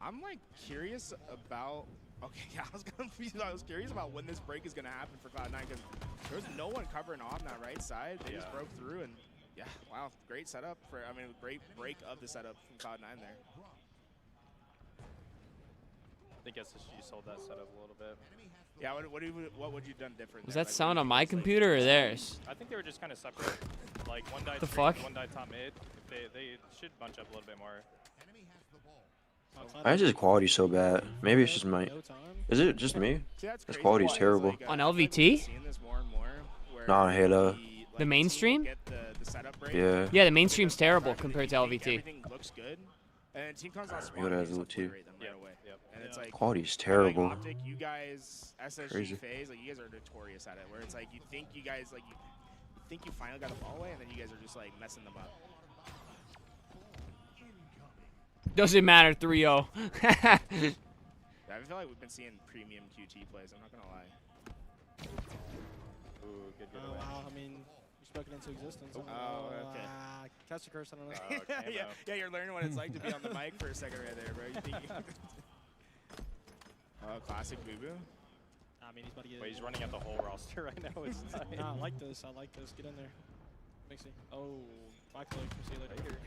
S16: I'm like curious about. Okay, yeah, I was curious about when this break is gonna happen for Cloud9 because there's no one covering off that right side. They just broke through and yeah, wow, great setup for. I mean, great break of the setup from Cloud9 there.
S10: I think SSG sold that setup a little bit.
S16: Yeah, what would you done different?
S1: Was that sound on my computer or theirs?
S10: I think they were just kind of separate. Like one died
S1: The
S10: stream,
S1: fuck?
S10: one died top mid. They should bunch up a little bit more.
S5: Why is his quality so bad? Maybe it's just my. Is it just me? His quality is terrible.
S1: On LVT?
S5: Not on Halo.
S1: The mainstream?
S5: Yeah.
S1: Yeah, the mainstream's terrible compared to LVT.
S16: Everything looks good, and Team Con's not
S5: We gotta have
S16: smart.
S5: too.
S16: Right away. And it's like
S5: Quality's terrible.
S16: Like Optic, you guys, SSG
S5: Crazy.
S16: phase, like you guys are notorious at it. Where it's like you think you guys like you think you finally got the ball away, and then you guys are just like messing them up.
S1: Doesn't matter, 3-0.
S16: I feel like we've been seeing premium QT plays. I'm not gonna lie.
S10: Ooh, good
S22: Oh, wow. I mean, you spoke it into existence.
S16: Oh, okay.
S22: Cast a curse on it.
S16: yeah, you're learning what it's like to be on the mic for a second right there, bro. You think classic Boo Boo.
S22: I mean, he's about to get.
S10: Wait, he's running out the whole roster right now. It's
S22: Nah, I like this. I like this. Get in there. Mixy. Oh, back click. See you later.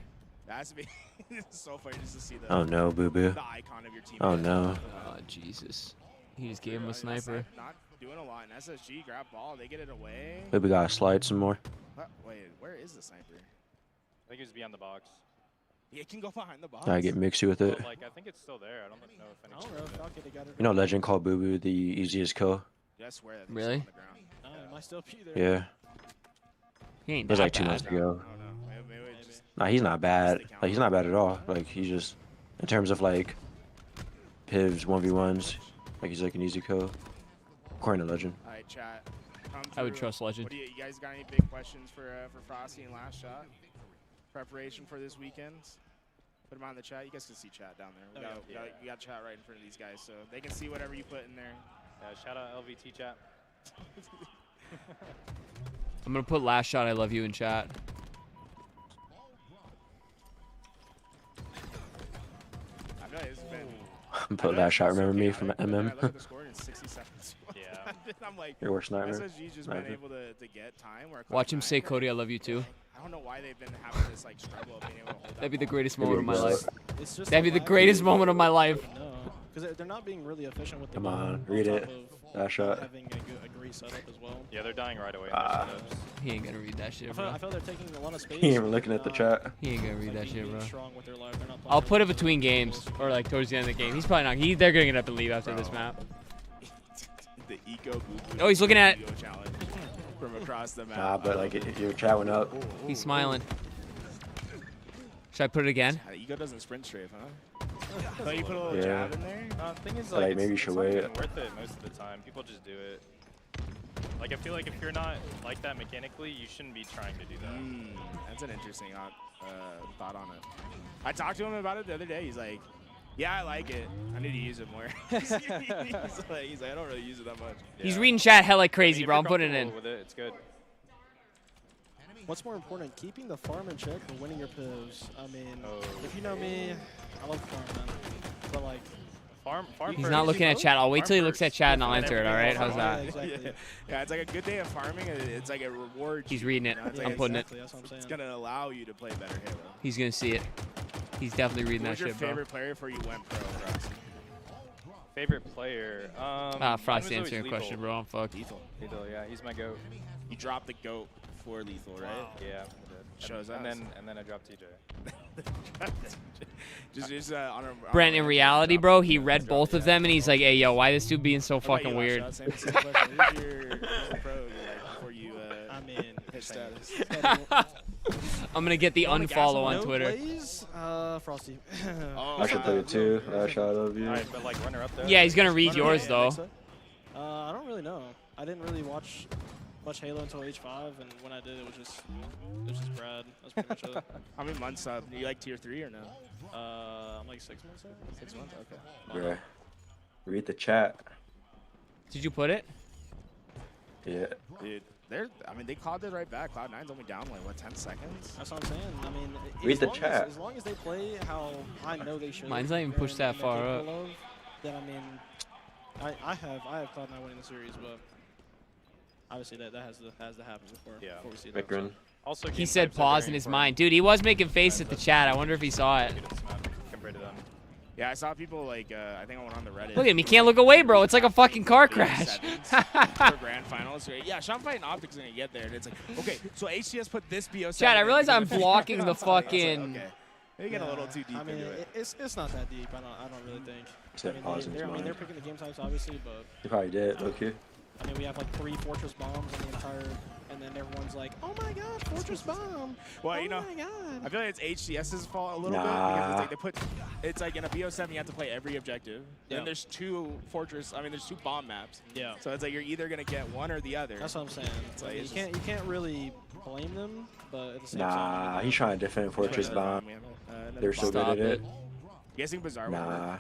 S16: That has to be it's so funny just to see the.
S5: Oh no, Boo Boo.
S16: The icon of your team.
S5: Oh no.
S1: Oh Jesus. He just gave him a sniper.
S16: Not doing a lot. And SSG grab ball, they get it away.
S5: Maybe we gotta slide some more.
S16: Wait, where is the sniper?
S10: I think he was behind the box.
S16: Yeah, it can go behind the box.
S5: I get mixy with it.
S10: Well, like I think it's still there. I don't know if any.
S22: I don't know if Falcon got it.
S5: You know, Legend called Boo Boo the easiest kill.
S16: Yeah, I swear that
S1: Really?
S16: on the ground.
S22: It might still be there.
S5: Yeah.
S1: He ain't
S5: It was
S1: that
S5: like 2
S1: bad.
S5: months ago.
S16: Maybe just
S5: Nah, he's not bad. Like he's not bad at all. Like he just, in terms of like, pivs 1v1s, like he's like an easy kill. According to Legend.
S16: All right, chat.
S1: I would trust Legend.
S16: What do you guys got any big questions for Frosty and Last Shot? Preparation for this weekend? Put them on the chat. You guys can see chat down there. We got chat right in front of these guys, so they can see whatever you put in there.
S10: Yeah, shout out LVT chat.
S1: I'm gonna put last shot I love you in chat.
S16: I feel like it's been.
S5: Put that shot. Remember me from
S16: I
S5: MM?
S16: look at the score in 60 seconds.
S10: Yeah.
S16: I'm like,
S5: Your worst nightmare.
S16: SSG's just been able to get time. Where
S1: Watch him
S16: Cloud9
S1: say, Cody, I love you too.
S16: I don't know why they've been having this like struggle of being able to hold
S1: That'd be
S16: that
S1: the greatest
S5: Maybe
S1: moment of my
S5: it
S1: life.
S5: was.
S22: It's just
S1: That'd be the
S22: lack
S1: greatest
S22: of-
S1: moment of my life.
S22: No, because they're not being really efficient with the
S5: Come
S22: ball
S5: on, read
S22: top
S5: it.
S22: of
S5: That shot.
S22: Having a great setup as well.
S10: Yeah, they're dying right away. in
S5: Ah.
S10: their setups.
S1: He ain't gonna read that shit,
S22: I
S1: bro.
S22: feel they're taking a lot of space.
S5: He ain't even looking at the chat.
S1: He ain't gonna read
S22: Like
S1: that
S22: being
S1: shit,
S22: really
S1: bro.
S22: strong with their life. They're not playing
S1: I'll
S22: their
S1: put it
S22: best
S1: between
S22: football.
S1: games, or like towards the end of the game. He's probably not. They're gonna have to leave after this map.
S16: the eco boo-boo
S1: Oh, he's looking at-
S16: ego challenge from across the map.
S5: Nah, but like if your chat went up.
S1: He's smiling. Should I put it again?
S16: Ego doesn't sprint strafe, huh? So you put a little
S5: Yeah.
S16: jab in there?
S10: Thing is,
S5: But, like,
S10: like,
S5: maybe you
S10: it's
S5: should
S10: not
S5: wait.
S10: even worth it most of the time. People just do it. Like, I feel like if you're not like that mechanically, you shouldn't be trying to do that.
S16: That's an interesting thought on it. I talked to him about it the other day. He's like, yeah, I like it. I need to use it more. he's like, I don't really use it that much.
S1: He's reading chat hell like
S10: I
S1: crazy,
S10: mean, if
S1: bro.
S10: you're
S1: I'm putting it in.
S10: comfortable with it, it's good.
S22: What's more important, keeping the farm in check or winning your pivs? I mean, if you know me, I love farm, man. But like,
S10: farm
S1: He's not looking at chat. I'll wait till he looks at chat and I'll answer it, all right? How's
S22: Yeah,
S1: that?
S22: exactly.
S16: Yeah, it's like a good day of farming. It's like a reward.
S1: He's
S16: you,
S1: reading it.
S16: you know? It's
S1: I'm
S16: like
S1: putting it.
S22: Exactly, that's what I'm saying.
S16: It's going to allow you to play better Halo.
S1: He's gonna see it. He's definitely reading
S16: Who's
S1: that
S16: your
S1: shit, bro.
S16: favorite player before you went pro, Frosty?
S10: Favorite player?
S1: Ah,
S10: mine
S1: Frost
S10: was always
S1: answering your question, bro. I'm fucked.
S16: Lethal.
S10: Lethal, yeah, he's my goat.
S16: You dropped the GOAT for Lethal, right?
S10: Yeah.
S16: Shows
S10: and
S16: us.
S10: then I dropped TJ.
S16: just on a,
S1: Brent, in reality, bro, he read both of them and he's like, hey, yo, why this dude being so
S16: What about
S1: fucking
S16: you,
S1: weird?
S16: Last Shot? Same question. Who's your pro you like before you
S22: I mean,
S16: hit status?
S1: I'm gonna get the unfollow on Twitter.
S22: Plays, Frosty.
S17: I should play it too. Shot of you.
S10: Alright, but like runner up there.
S1: Yeah, he's gonna read yours though.
S22: I don't really know. I didn't really watch much Halo until H5, and when I did, it was just Brad. That's pretty much it.
S16: How many months up? You like tier 3 or no?
S22: I'm like 6 months up.
S16: 6 months? Okay.
S17: Bruh. Read the chat.
S1: Did you put it?
S17: Yeah.
S16: Dude, I mean, they called it right back. Cloud9's only down like what, 10 seconds?
S22: That's what I'm saying. I mean,
S17: read the chat.
S22: As long as they play how I know they should.
S1: Mine's not even pushed that far up.
S22: Then I mean, I have Cloud9 winning the series, but obviously that has to happen before we see that.
S17: Mikron.
S10: Also,
S1: He said pause in his mind. Dude, he was making face at the chat. I wonder if he saw it.
S10: Compared to them.
S16: Yeah, I saw people like, I think I went on the Reddit.
S1: Look at him. He can't look away, bro. It's like a fucking car crash.
S16: For grand finals. Yeah, Shopify and Optics are going to get there. And it's like, okay, so HCS put this BO7.
S1: Chat, I realize I'm
S16: in.
S1: blocking the fucking...
S16: Okay. They get a little too deep into it.
S22: It's not that deep. I don't really think. They're picking the game types, obviously, but...
S17: You probably did, okay.
S22: I mean, we have like 3 Fortress bombs in the entire... And then everyone's like, oh my god, Fortress bomb.
S16: Well,
S22: oh
S16: you know,
S22: my god.
S16: I feel like it's HCS's fault a little bit because it's like in a BO7 you have to play every objective.
S22: Yeah.
S16: And there's 2 Fortress, there's 2 bomb maps.
S22: Yeah.
S16: So it's like you're either going to get one or the other.
S22: That's what I'm saying.
S16: It's like,
S22: you can't really blame them, but at the same
S17: Nah,
S22: time...
S17: he's trying to defend Fortress Bomb. They're so good at it.
S16: You guys think Bizarre will
S17: Nah.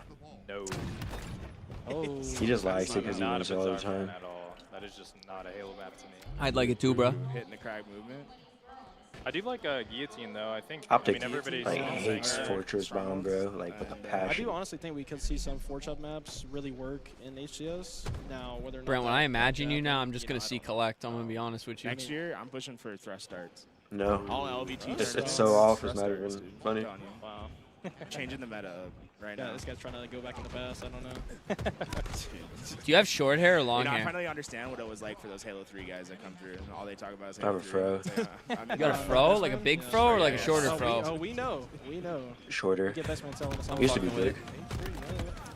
S10: No.
S22: Oh.
S17: He just likes it because he
S10: Not
S17: wins
S10: a
S17: all the
S10: Bizarre
S17: time.
S10: fan at all. That is just not a Halo map to me.
S1: I'd like it too, bro.
S16: Hitting the crag movement.
S10: I do like Guillotine though. I think
S17: Optic
S10: everybody's
S17: like hates Fortress Bomb, bro. Like with a
S22: I
S17: passion.
S22: do honestly think we could see some 4-chub maps really work in HCS. Now, whether or not
S1: Brent, when I imagine you now, I'm just going to see collect. I'm going to be honest with you.
S16: Next year, I'm pushing for thrust starts.
S17: No.
S16: All LVT
S17: It's so off, it's not even funny.
S16: Wow. Changing the meta up right
S22: yeah,
S16: now.
S22: this guy's trying to go back in the past. I don't know.
S1: Do you have short hair or long
S16: you know,
S1: hair?
S16: I finally understand what it was like for those Halo 3 guys that come through, and all they talk about is
S17: I have
S16: Halo
S17: a
S16: 3.
S17: fro.
S16: Like,
S1: You got a fro? Like a big fro or like a shorter fro?
S22: We know.
S17: Shorter.
S22: Get best man telling us.
S17: Used to be big.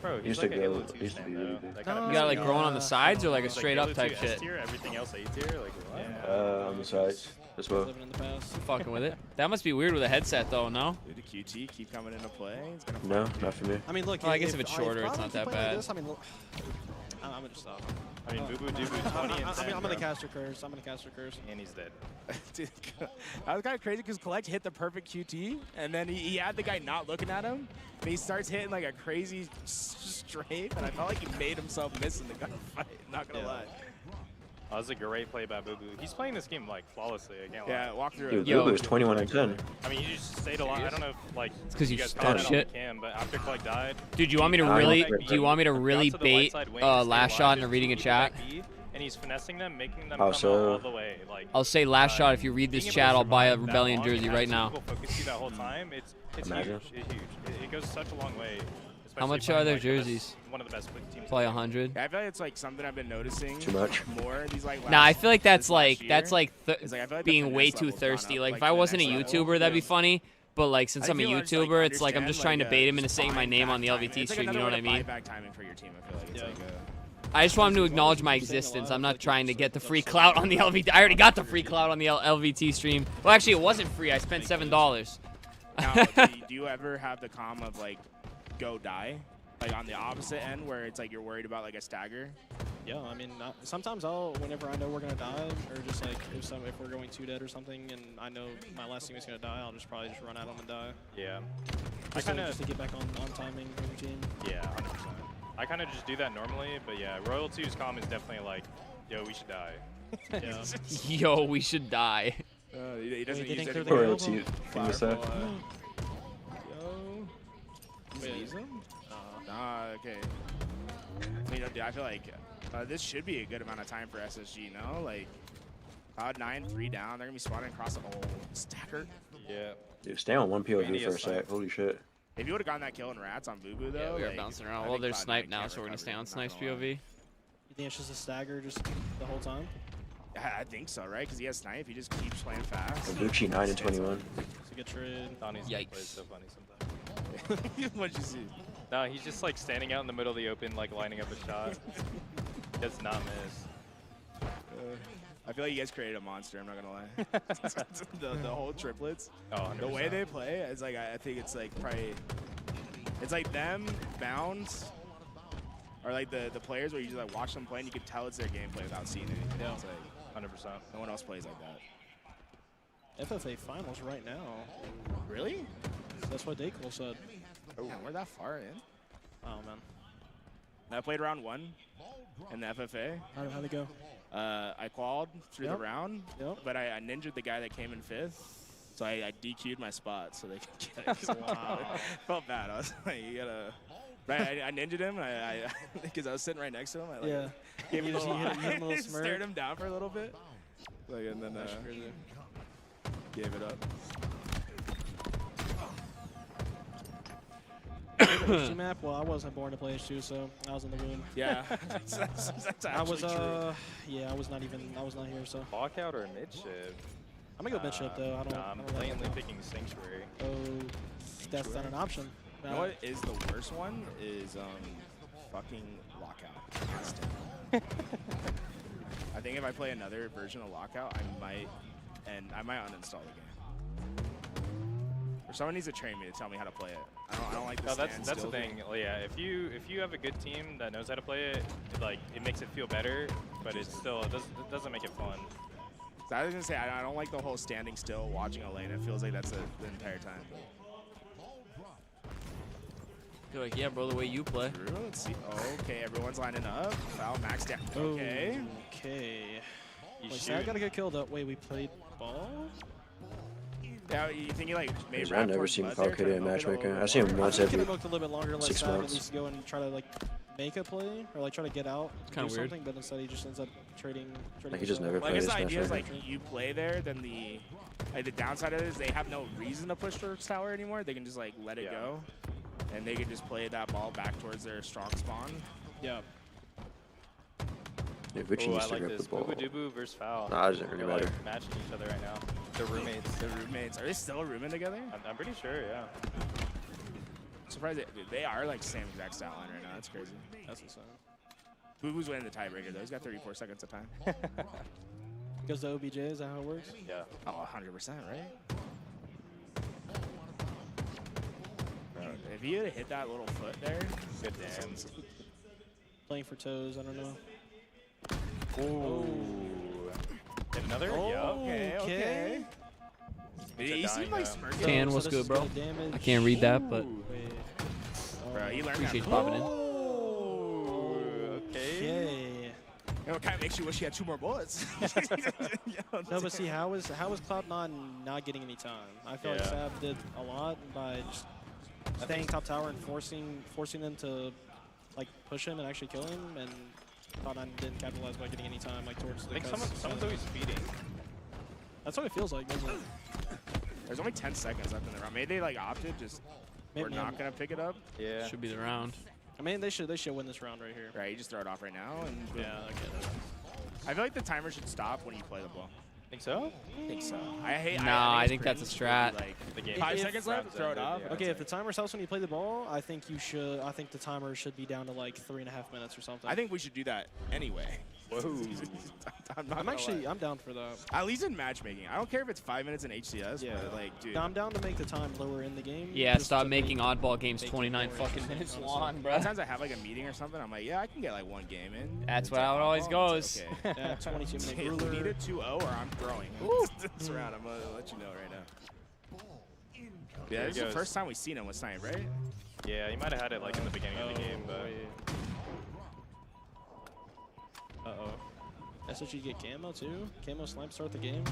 S10: Bro,
S17: Used to go. Used to be really big.
S1: You got like growing on the sides or like a straight up type shit?
S10: Everything else A tier, like what?
S17: On the sides as well.
S22: Living in the past.
S1: Fucking with it. That must be weird with a headset though, no?
S16: Dude, the QT keep coming into play. He's gonna
S17: No, not for me.
S22: I mean, look.
S1: Well, I guess if it's shorter, it's not that bad.
S22: I mean, look, I'm gonna just stop.
S10: I mean, Boo Boo Doo Boo 20 and 10.
S22: I'm gonna cast your curse. I'm gonna cast your curse.
S10: And he's dead.
S16: Dude, that was kind of crazy because Collect hit the perfect QT, and then he had the guy not looking at him, and he starts hitting like a crazy strafe, and I felt like he made himself miss in the gunfight, not gonna lie.
S10: That was a great play by Boo Boo. He's playing this game like flawlessly. I can't lie.
S16: Yeah, walk through
S17: Dude,
S16: it.
S17: Boo Boo is 21 and 10.
S10: I mean, you just stayed alive. I don't know if like
S1: It's 'cause you
S10: guys
S1: talk
S10: caught it on
S1: shit.
S10: the cam, but after Collect died.
S1: Dude, you want me to really? Do you want me to really bait last shot into reading a chat?
S10: And he's finessing them, making them
S17: Oh,
S10: come
S17: so-
S10: all the way. Like
S1: I'll say last shot if you read this
S10: being able
S1: chat.
S10: to
S1: I'll buy a
S10: survive that
S1: Rebellion
S10: long
S1: jersey
S10: and
S1: right
S10: have
S1: now.
S10: people focus you that whole time. It's
S17: Imagine.
S10: huge. It's huge. It goes such a long way.
S1: How much
S10: especially
S1: are their
S10: playing, like,
S1: jerseys?
S10: one of the best teams.
S1: Probably 100.
S16: Yeah, I feel like it's like something I've been noticing
S17: Too much.
S16: more. These like
S1: Nah, I
S16: last-
S1: feel like that's
S16: this last
S1: like that's
S16: year.
S1: like
S16: It's like I feel like the
S1: being way
S16: finesse
S1: too
S16: level's gone
S1: thirsty.
S16: up,
S1: Like
S16: like
S1: if I
S16: the
S1: wasn't a
S16: next level.
S1: YouTuber, that'd be funny. But like since
S16: I
S1: I'm a
S16: feel like,
S1: YouTuber, it's like I'm just trying to
S16: understand,
S1: bait him into
S16: just
S1: saying my
S16: buying
S1: name on the
S16: back timing.
S1: LVT
S16: It's like
S1: stream. You know
S16: another
S1: what I
S16: way
S1: mean?
S16: to buy back timing for your team. I feel like it's like
S1: I just want him to acknowledge my existence. I'm not trying to get the free clout on the LVT. I already got the free clout on the LVT stream. Well, actually, it wasn't free. I spent $7.
S16: Now, do you ever have the calm of like go die, like on the opposite end where it's like you're worried about like a stagger?
S22: Yeah, I mean, sometimes whenever I know we're gonna die, or just like if we're going 2 dead or something, and I know my last team is gonna die, I'll probably just run at them and die.
S10: Yeah.
S22: Just to get back on timing for your team.
S10: Yeah, 100%. I kind of just do that normally, but yeah, Royal 2's calm is definitely like, yo, we should die.
S22: Yeah.
S1: Yo, we should die.
S16: He doesn't
S22: Wait, they
S16: use
S22: think
S16: it
S22: they're
S16: anymore.
S17: Or it's you. Can you say?
S16: Yo.
S22: Wait.
S16: Use them? Okay. I mean, dude, I feel like this should be a good amount of time for SSG, no? Like, Cloud9, 3 down. They're going to be spawning across the whole stacker.
S10: Yeah.
S17: Dude, stay on one POV for a sec. Holy shit.
S16: If you would have gotten that kill in Rats on Boo Boo, though,
S1: Yeah, we were
S16: like,
S1: bouncing
S16: I
S1: around.
S16: think
S1: Well, they're
S16: Cloud9
S1: sniped now,
S16: can't
S1: so we're going to stay
S16: recover,
S1: on
S16: not
S1: Snipes
S16: gonna lie.
S22: You
S1: POV.
S22: think it's just a stagger just the whole time?
S16: I think so, right? Because he has Snipe. He just keeps playing fast.
S17: Gucci 9 and 21.
S22: It's a good trade.
S10: Donnie's
S1: Yikes.
S10: plays so funny sometimes.
S16: What'd you see?
S10: No, he's just like standing out in the middle of the open, like lining up a shot. Does not miss.
S16: I feel like you guys created a monster. I'm not gonna lie. the whole triplets.
S10: Oh,
S16: the way they play, it's like I think it's like probably it's like them, Bounds, or like the players where you just like watch them play and you can tell it's their gameplay without seeing anything.
S10: Yeah.
S16: It's like
S10: 100%.
S16: no one else plays like that.
S22: FFA finals right now.
S16: Really?
S22: That's what Daycole said.
S16: Oh, yeah, we're that far in.
S22: Oh man.
S16: I played round 1 in the FFA.
S22: How'd it go?
S16: I qualled through the round,
S22: Yep.
S16: but I ninja'd the guy that came in 5th. So I DQ'd my spot so they could get it. Wow. Felt bad. I was like, you gotta. Right, I ninja'd him because I was sitting right next to him. I like, gave him a little,
S22: hit him a little smirk.
S16: stared him down for a little bit, like, and then gave it up.
S22: H2 map? Well, I wasn't born to play H2, so I was in the room.
S16: Yeah, that's
S22: I was
S16: true.
S22: yeah, I was not here, so.
S10: Lockout or midship?
S22: I'm gonna go midship though. I don't.
S10: I'm
S22: I don't
S10: blatantly
S22: like
S10: picking Sanctuary.
S22: Oh, that's not an option.
S16: You know what is the worst one is fucking Lockout. I think if I play another version of Lockout, I might uninstall the game. Or someone needs to train me to tell me how to play it. I don't like this.
S10: No, that's the thing. Well, yeah, if you have a good team that knows how to play it, like it makes it feel better, but it doesn't make it fun.
S16: So I was gonna say I don't like the whole standing still watching a lane. It feels like that's the entire time.
S1: Feel like, yeah, bro, the way you play.
S16: True. Let's see. Okay, everyone's lining up. Foul, max down. Okay.
S22: Okay.
S10: You
S22: Wait, so I gotta get killed up. Wait, we played ball?
S16: Yeah, you think you like maybe
S5: I've never seen Falcade in matchmaking. I've seen him once every
S22: a little bit longer,
S5: 6
S22: at
S5: months.
S22: least go and try to like make a play or like try to get out,
S1: It's kinda
S22: do
S1: weird.
S22: something, but instead he just ends up trading.
S5: Like, he just never
S16: Well, I guess
S5: plays
S16: the idea is
S5: matchmaking.
S16: like you play there, then the downside of it is they have no reason to push towards tower anymore. They can just like let it go, and they can just play that ball back towards their strong spawn.
S22: Yeah.
S5: Yeah, Richie
S10: Ooh,
S5: needs
S10: I
S5: to
S10: like
S5: grab
S10: this.
S5: the ball.
S10: Boo-boo versus foul.
S5: Nah, it doesn't really
S10: They're
S5: matter.
S10: like matching each other right now. They're roommates.
S16: They're roommates. Are they still rooming together?
S10: I'm pretty sure, yeah.
S16: I'm surprised they are like same exact style line right now. That's crazy.
S22: That's insane.
S16: Boo Boo's winning the tiebreaker though. He's got 34 seconds of time.
S22: Goes to OBJ, is that how it works?
S10: Yeah.
S16: Oh, 100%, right? Bro, if he had hit that little foot there,
S10: good damn.
S22: Playing for toes, I don't know.
S10: Ooh. Hit another?
S22: Oh,
S10: Yeah.
S22: okay.
S16: He seemed like smirking.
S1: Tan, what's good, bro? I can't read that, but
S16: Bro, he learned
S1: appreciate you
S16: that.
S1: popping in.
S22: Okay.
S16: You know, it kind of makes you wish he had 2 more bullets.
S22: No, but see, how is Cloud9 not getting any time? I feel like Sab did a lot by just staying top tower and forcing them to like push him and actually kill him, and Cloud9 didn't capitalize by getting any time like towards the.
S10: I think someone's always feeding.
S22: That's what it feels like, doesn't it?
S16: There's only 10 seconds left in the round. Maybe they like opted just we're not gonna pick it up.
S10: Yeah.
S1: Should be the round.
S22: I mean, they should win this round right here.
S16: Right, you just throw it off right now, and boom.
S22: Yeah, I get it.
S16: I feel like the timer should stop when you play the ball.
S10: Think so?
S16: I think so. I hate.
S1: Nah, I
S16: it's
S1: think that's a
S16: cringe
S1: strat.
S16: when you, Like
S10: The game.
S16: 5 seconds left, throw it off.
S22: Okay, if the timer stops when you play the ball, I think you should. I think the timer should be down to like 3.5 minutes or something.
S16: I think we should do that anyway.
S10: Whoa.
S22: I'm down for that.
S16: At least in matchmaking. I don't care if it's 5 minutes in HCS, but like, dude.
S22: No, I'm down to make the time lower in the game.
S1: Yeah,
S22: just
S1: stop
S22: to
S1: making
S22: make
S1: oddball games
S22: make it
S1: 29
S22: more
S1: fucking
S22: interesting,
S1: minutes
S22: honestly.
S1: long, bro.
S16: Sometimes I have like a meeting or something. I'm like, yeah, I can get like 1 game in.
S1: That's
S16: It's
S1: how
S16: like,
S1: it always
S16: oh,
S1: goes.
S16: Okay.
S22: Yeah, 22 minute
S16: We
S22: ruler.
S16: need a 2-0 or I'm throwing. This round, I'm gonna let you know right now. Yeah, this is the first time we've seen him with Snipe, right?
S10: Yeah, he might have had it like in the beginning of the game, but.
S22: Uh-oh. That's what you get camo too? Camo snipe start the game?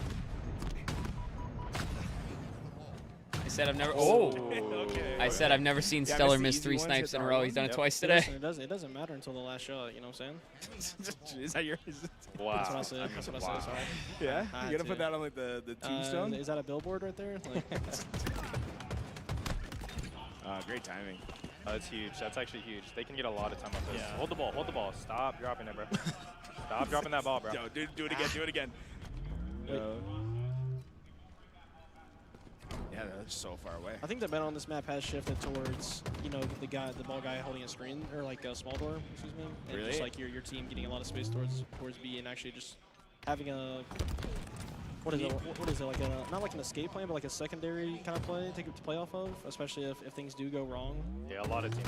S1: I said I've never.
S16: Okay.
S1: I said I've never seen
S16: Yeah,
S1: Stellar
S16: missed the
S1: miss 3
S16: easy ones,
S1: snipes
S16: hit the
S1: in a
S16: hard
S1: row.
S16: ones.
S1: He's done it
S16: Yep.
S1: twice
S22: Listen,
S1: today.
S22: it doesn't matter until the last shot, you know what I'm saying?
S16: Is that yours?
S10: Wow.
S22: That's what I said. That's what I said, sorry.
S16: Yeah?
S22: I
S16: You
S22: had
S16: gotta
S22: to.
S16: put that on like the tombstone?
S22: Is that a billboard right there? Like,
S16: Great timing.
S10: Oh, that's huge. That's actually huge. They can get a lot of time off this.
S22: Yeah.
S10: Hold the ball. Hold the ball. Stop dropping it, bro. Stop dropping that ball, bro.
S16: Yo, do it again. Do it again. Yeah, that's so far away.
S22: I think the bet on this map has shifted towards, you know, the ball guy holding a screen, or like a small door, excuse me. And
S16: Really?
S22: just like your team getting a lot of space towards B and actually just having a what is it like a not like an escape plan, but like a secondary kind of play to play off of, especially if things do go wrong.
S10: Yeah, a lot of teams.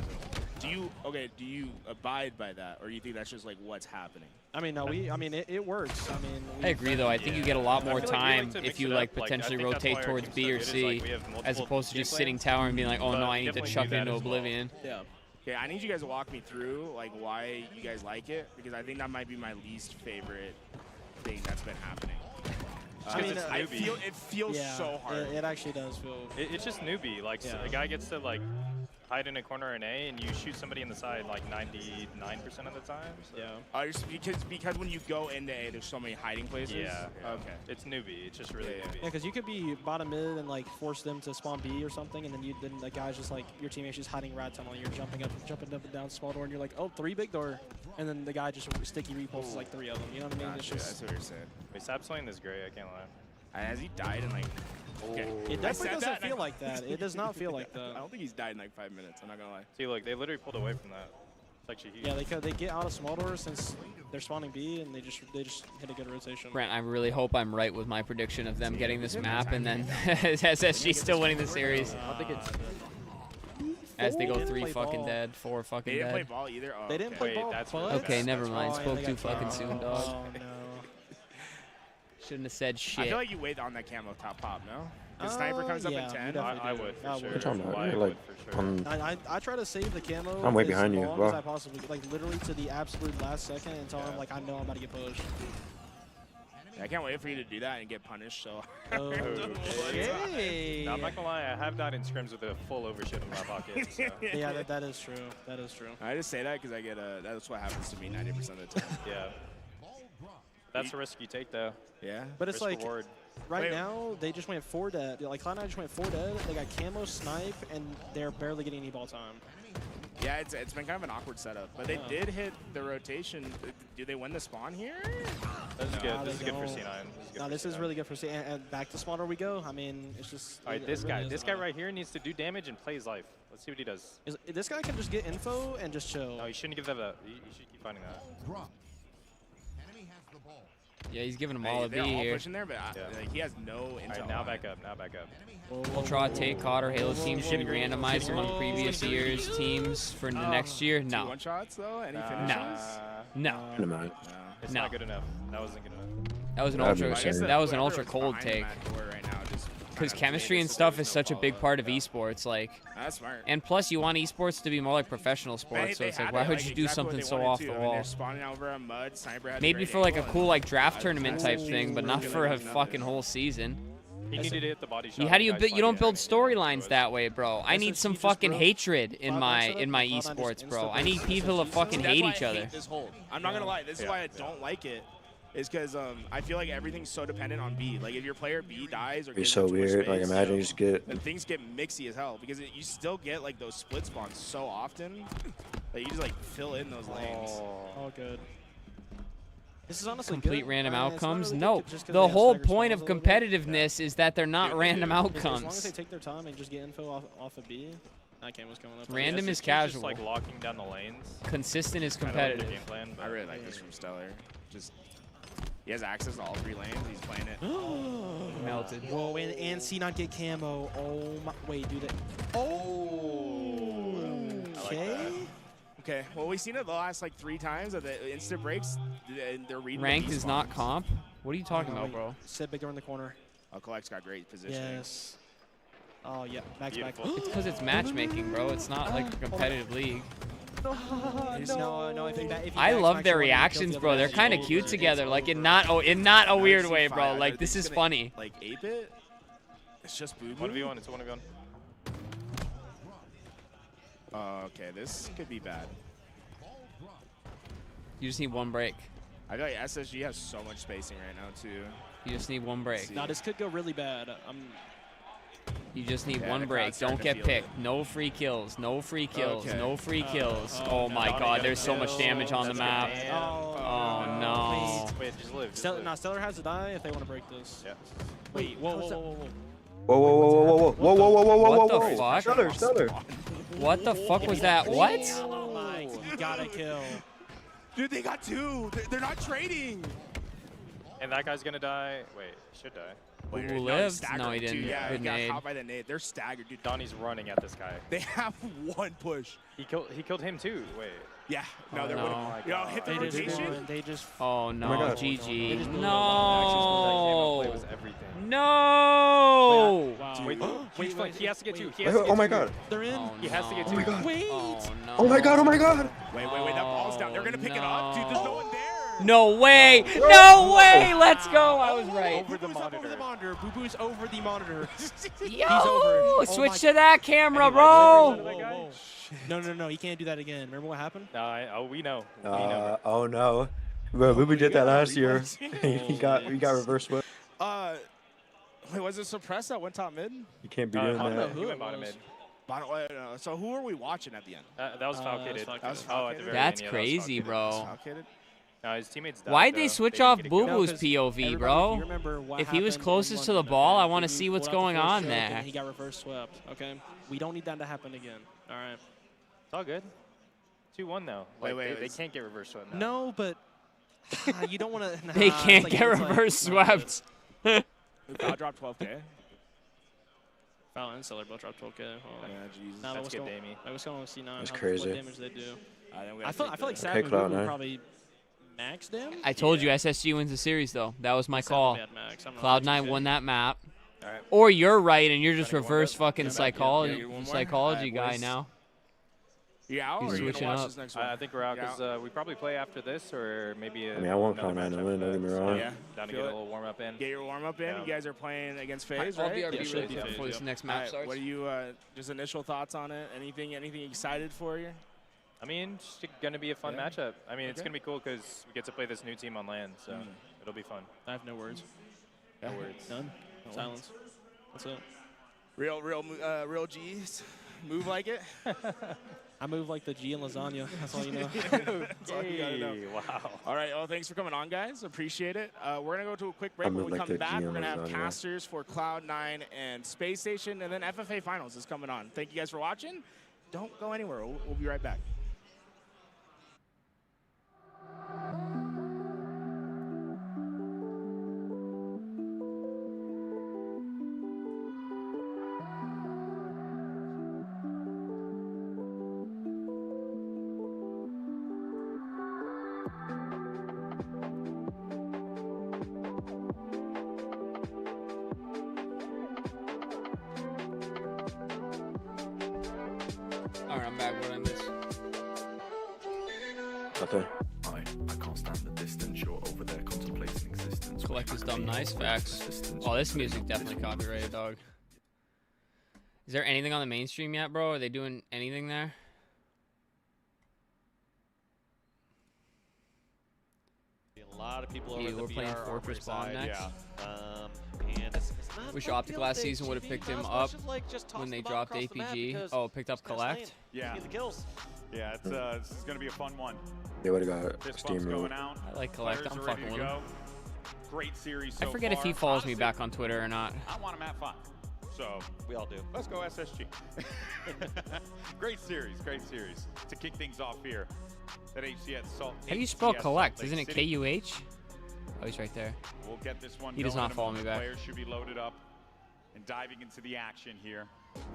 S16: Do you abide by that, or do you think that's just like what's happening?
S22: I mean, no, it works. I mean,
S1: I agree though. I think you get a lot more time if you like potentially rotate towards B or C, as opposed to just sitting tower and being like, oh no, I need to chuck into oblivion.
S22: Yeah.
S16: Okay, I need you guys to walk me through like why you guys like it, because I think that might be my least favorite thing that's been happening.
S22: I mean,
S16: it feels so hard.
S22: It actually does feel.
S10: It's just newbie. Like a guy gets to like hide in a corner in A, and you shoot somebody in the side like 99% of the time. So.
S22: Yeah.
S16: Just because when you go into A, there's so many hiding places.
S10: Yeah.
S16: Okay.
S10: It's newbie. It's just really newbie.
S22: Yeah, because you could be bottom mid and like force them to spawn B or something, and then the guy's just like your teammate's just hiding rat tunnel, and you're jumping up and down small door, and you're like, oh, 3 big door, and then the guy just sticky repulses like 3 of them. You know what I mean?
S16: Gotcha, that's what you're saying.
S10: Wait, Sap's playing this great. I can't lie.
S16: Has he died in like? Okay.
S22: It definitely doesn't feel like that. It does not feel like that.
S16: I don't think he's died in like 5 minutes. I'm not gonna lie.
S10: See, look, they literally pulled away from that. It's actually huge.
S22: Yeah, they get out of small doors since they're spawning B, and they just hit a good rotation.
S1: Brent, I really hope I'm right with my prediction of them getting this map and then SSG still winning the series.
S22: I think it's.
S1: As they go 3 fucking dead, 4 fucking
S16: They didn't play
S1: dead.
S16: ball either. Oh,
S22: They didn't play ball.
S1: Okay, never mind.
S22: why
S1: Spoke
S22: they
S1: too
S22: got
S1: fucking
S22: kicked.
S1: soon, dog.
S22: Oh no.
S1: Shouldn't have said shit.
S16: I feel like you wait on that camo top pop, no? Because sniper comes up at 10.
S10: I would for sure.
S17: What you talking about? You're like,
S22: I try to save the camo.
S17: I'm way
S22: as
S17: behind you,
S22: long
S17: bro.
S22: as I possibly, like literally to the absolute last second until I'm like I know I'm about to get pushed.
S16: Yeah, I can't wait for you to do that and get punished. So.
S22: Okay.
S10: No, I'm not gonna lie. I have died in scrims with a full overshit in my pocket. So.
S22: Yeah, that is true. That is true.
S16: I just say that because I get that's what happens to me 90% of the time.
S10: Yeah. That's a risk you take, though.
S16: Yeah.
S22: But it's
S10: risk
S22: like
S10: reward.
S22: right now they just went 4 dead. Like Cloud9 just went 4 dead. They got camo, snipe, and they're barely getting any ball time.
S16: Yeah, it's been kind of an awkward setup, but they did hit the rotation. Do they win the spawn here?
S10: This is good. This is good for C9.
S22: No, this is really good for C9. And back to Smarter we go. I mean, it's just.
S10: All right, this guy right here needs to do damage and play his life. Let's see what he does.
S22: This guy can just get info and just chill.
S10: No, you shouldn't give that up. You should keep finding that.
S1: Yeah, he's giving them all a B
S16: they're all
S1: here.
S16: pushing there, but like, he has no intel.
S10: All right, now back up. Now back up.
S1: Ultra, Take, Cotter, Halo teams should be randomized among previous years' teams for the next year. No.
S16: 2 1-shots though? Any finishes?
S1: No.
S10: It's
S1: No.
S10: not good enough. That wasn't good enough.
S1: That was an ultra cold take. Because chemistry and stuff is such a big part of esports, like.
S16: That's smart.
S1: And plus, you want esports to be more like professional sports, so it's like, why would you do something so off the wall? Maybe for like a cool like draft tournament type thing, but not for a fucking whole season.
S10: He needed to hit the body shot.
S1: How do you don't build storylines that way, bro? I need some fucking hatred in my esports, bro. I need people to fucking hate each other.
S16: I'm not gonna lie. This is why I don't like it. Is because I feel like everything's so dependent on B. Like if your player B dies or
S5: It's
S16: gets
S5: so
S16: into a
S5: weird.
S16: space,
S5: Like imagine you just get.
S16: then things get mixy as hell because you still get like those split spawns so often that you just like fill in those lanes.
S22: Oh, good. This is honestly
S1: Complete
S22: good.
S1: random
S22: It's not
S1: outcomes?
S22: really
S1: No.
S22: good just 'cause they
S1: The
S22: have
S1: whole
S22: stagger
S1: point of
S22: spawns a little bit.
S1: competitiveness is that they're not random
S22: As long as
S1: outcomes.
S22: they take their time and just get info off of B, that game was coming up.
S1: Random is
S10: Just
S1: casual.
S10: like locking down the lanes.
S1: Consistent is
S10: Kinda like their
S1: competitive.
S10: game plan, but
S16: I really like this from Stellar. Just he has access to all 3 lanes. He's playing it.
S1: Melted.
S22: Whoa, and C9 get camo. Oh my, wait, do they? Oh. Okay.
S16: Okay. Well, we've seen it the last like 3 times that the instant breaks. They're reading.
S1: Ranked
S16: the
S1: is not comp? What are you talking about,
S22: wait.
S1: bro?
S22: Sit big door in the corner.
S16: Oh, Collect's got great positioning.
S22: Yes. Oh yeah, back to back.
S1: It's because it's matchmaking, bro. It's not like a competitive league.
S22: No, if you
S1: I
S22: back
S1: love
S22: smack
S1: their
S22: someone, you kill
S1: reactions,
S22: the
S1: bro.
S22: other
S1: They're
S22: guy.
S1: kind of cute together, like in not a weird way, bro. Like this is funny.
S16: Like 8-bit. It's just boo boo.
S10: 1v1. It's a 1v1.
S16: Okay, this could be bad.
S1: You just need one break.
S16: I feel like SSG has so much spacing right now too.
S1: You just need one break.
S22: Now this could go really bad.
S1: You just need
S16: Yeah,
S1: one
S16: the
S1: break.
S16: crowd's starting
S1: Don't
S16: to
S1: get
S16: feel
S1: picked. No free kills. No free kills.
S16: Okay.
S1: No free kills. Oh my god, there's so much damage on the map. Oh no.
S10: Wait, just live.
S22: Stellar has to die if they want to break this.
S10: Yeah.
S22: Wait, whoa.
S1: What the fuck?
S17: Stellar.
S1: What the fuck was that? What?
S22: Oh my, you gotta kill.
S16: Dude, they got 2. They're not trading.
S10: And that guy's gonna die. Wait, he should die.
S1: Who
S16: no,
S1: lives?
S16: staggered
S1: No, he
S16: too.
S1: didn't.
S16: Yeah,
S1: Good
S16: he got
S1: nade.
S16: caught by the nade. They're staggered, dude.
S10: Donnie's running at this guy.
S16: They have one push.
S10: He killed him too. Wait.
S16: Yeah. No,
S1: Oh,
S16: they're
S1: no.
S16: Yo, hit the rotation.
S3: They just.
S1: Oh no,
S17: my God.
S1: GG.
S10: Play
S1: No.
S10: was everything.
S1: No.
S10: Wait, he has to get two. He
S17: Wait,
S10: has to get
S17: oh my
S10: two.
S17: God.
S3: They're in.
S1: Oh,
S10: He has to get
S1: no.
S10: two.
S17: my God.
S3: Wait.
S1: Oh no.
S17: Oh my God, oh my God.
S16: Wait, that ball's down. They're gonna pick it up, dude. There's no one there.
S1: No way. No way. Let's go. I was right.
S10: Over the monitor.
S3: Over the monitor. Boo Boo's over the monitor.
S1: Yo,
S3: He's over.
S1: switch to that camera, bro.
S3: No. He can't do that again. Remember what happened?
S10: We know. We know.
S17: Oh no. Bro, Boo did that last year. he got reverse swept.
S16: Wait, was it Suppress that went top mid?
S17: You can't be doing that.
S10: He went bottom mid.
S16: So who are we watching at the end?
S10: That was Falcated.
S16: That was
S10: at the very
S1: That's
S10: end, yeah,
S1: crazy,
S10: that was
S1: bro.
S16: Falcated?
S10: No, his teammates died,
S1: Why'd they
S10: though.
S1: switch
S10: didn't
S1: off
S10: get a
S1: Boo
S10: kill.
S1: Boo's POV, bro? If he was closest to the ball, I want to see what's going on there.
S3: He got reverse swept. Okay, we don't need that to happen again. All right.
S10: It's all good. 2-1 though. They can't get reverse swept now.
S3: No, but you don't want to.
S1: They can't get reverse swept.
S16: Foul dropped 12K.
S3: Foul and Seller both dropped 12K. Oh.
S16: Yeah, Jesus.
S3: Nah,
S10: That's good,
S3: going,
S10: Damie.
S3: I was going to see
S17: That's crazy.
S3: what damage they do.
S16: I
S3: feel like
S17: Pick
S3: Savage
S17: Cloud9.
S3: would probably max damage.
S1: I told you SSG wins the series, though. That was my call. Cloud9 won that map.
S10: All right.
S1: Or you're right, and you're just
S10: Gotta get
S1: reverse
S10: one
S1: fucking
S16: Yeah,
S1: psychology,
S16: get one more.
S1: psychology
S16: Alright,
S1: guy
S16: boys.
S1: now.
S16: Yeah,
S1: He's
S16: or are you
S1: switching
S16: gonna watch
S1: up.
S16: this next one?
S10: I think we're out because we probably play after this or maybe.
S17: I mean, I want
S10: another
S17: Cloud9 to
S10: match
S17: win, don't
S10: after
S17: get me
S10: that,
S17: wrong.
S10: so
S16: Yeah.
S10: Down to
S16: Feel
S10: get a
S16: it.
S10: little warm up in.
S16: Get your warm up in.
S10: Yeah.
S16: You guys are playing against FaZe,
S1: I'll
S16: right?
S1: BRB
S10: Yeah,
S1: ready
S10: yeah.
S1: before this next map
S16: Alright,
S1: starts.
S16: what are you, just initial thoughts on it? Anything excited for you?
S10: I mean, it's going to be a fun
S16: Yeah.
S10: matchup. I mean, it's
S16: Okay.
S10: going to be cool because we get to play this new team on land, so it'll be fun.
S3: I have no words.
S10: No words.
S3: None. Silence. That's it.
S16: Real G's move like it.
S3: I move like the G in lasagna. That's all you know.
S16: That's all you gotta know.
S10: Wow.
S16: All right. Well, thanks for coming on, guys. Appreciate it. We're gonna go to a quick break.
S17: I
S16: When
S17: move
S16: we
S17: like
S16: come
S17: the
S16: back,
S17: G
S16: we're
S17: on
S16: gonna have
S17: lasagna.
S16: casters for Cloud9 and Space Station, and then FFA Finals is coming on. Thank you guys for watching. Don't go anywhere. We'll be right back.
S1: All right, I'm back. What I miss?
S17: Nothing.
S8: I can't stand the distance. You're over there contemplating existence.
S1: Collect this dumb nice facts. Oh, this music definitely copyrighted, dog. Is there anything on the mainstream yet, bro? Are they doing anything there?
S7: A lot of people over
S1: Yeah,
S7: the
S1: we're playing
S7: BR
S1: Fortress Bomb
S7: side.
S1: next.
S7: And it's not
S1: Wish
S7: fun
S1: Optic
S7: field
S1: last
S7: day.
S1: season would have
S7: GP
S1: picked him
S7: not as
S1: up
S7: much as, like, just toss
S1: when they
S7: the bomb
S1: dropped
S7: across the map
S1: APG.
S7: because
S1: Oh, picked up
S7: just kinda
S1: Collect.
S7: slaying.
S6: Yeah.
S7: Get the kills.
S6: Yeah, it's going to be a fun one.
S17: They would have got
S6: This
S17: Steam
S6: bump's
S17: removed.
S6: going out.
S1: I like Collect.
S6: Players
S1: I'm
S6: are ready
S1: fucking
S6: to
S1: with him.
S6: go. Great series
S1: I
S6: so
S1: forget if he
S6: far.
S1: follows me
S6: Honestly,
S1: back on Twitter or not.
S6: I want him at 5. So
S7: we all do.
S6: Let's go SSG. Great series, to kick things off here. That HCS Salt.
S1: How do you spell
S6: HCS
S1: Collect?
S6: Salt
S1: Isn't it
S6: Lake City.
S1: K-U-H? Oh, he's right there.
S6: We'll get this one
S1: He does
S6: going
S1: not
S6: in a
S1: follow me
S6: moment.
S1: back.
S6: Players should be loaded up and diving into the action here.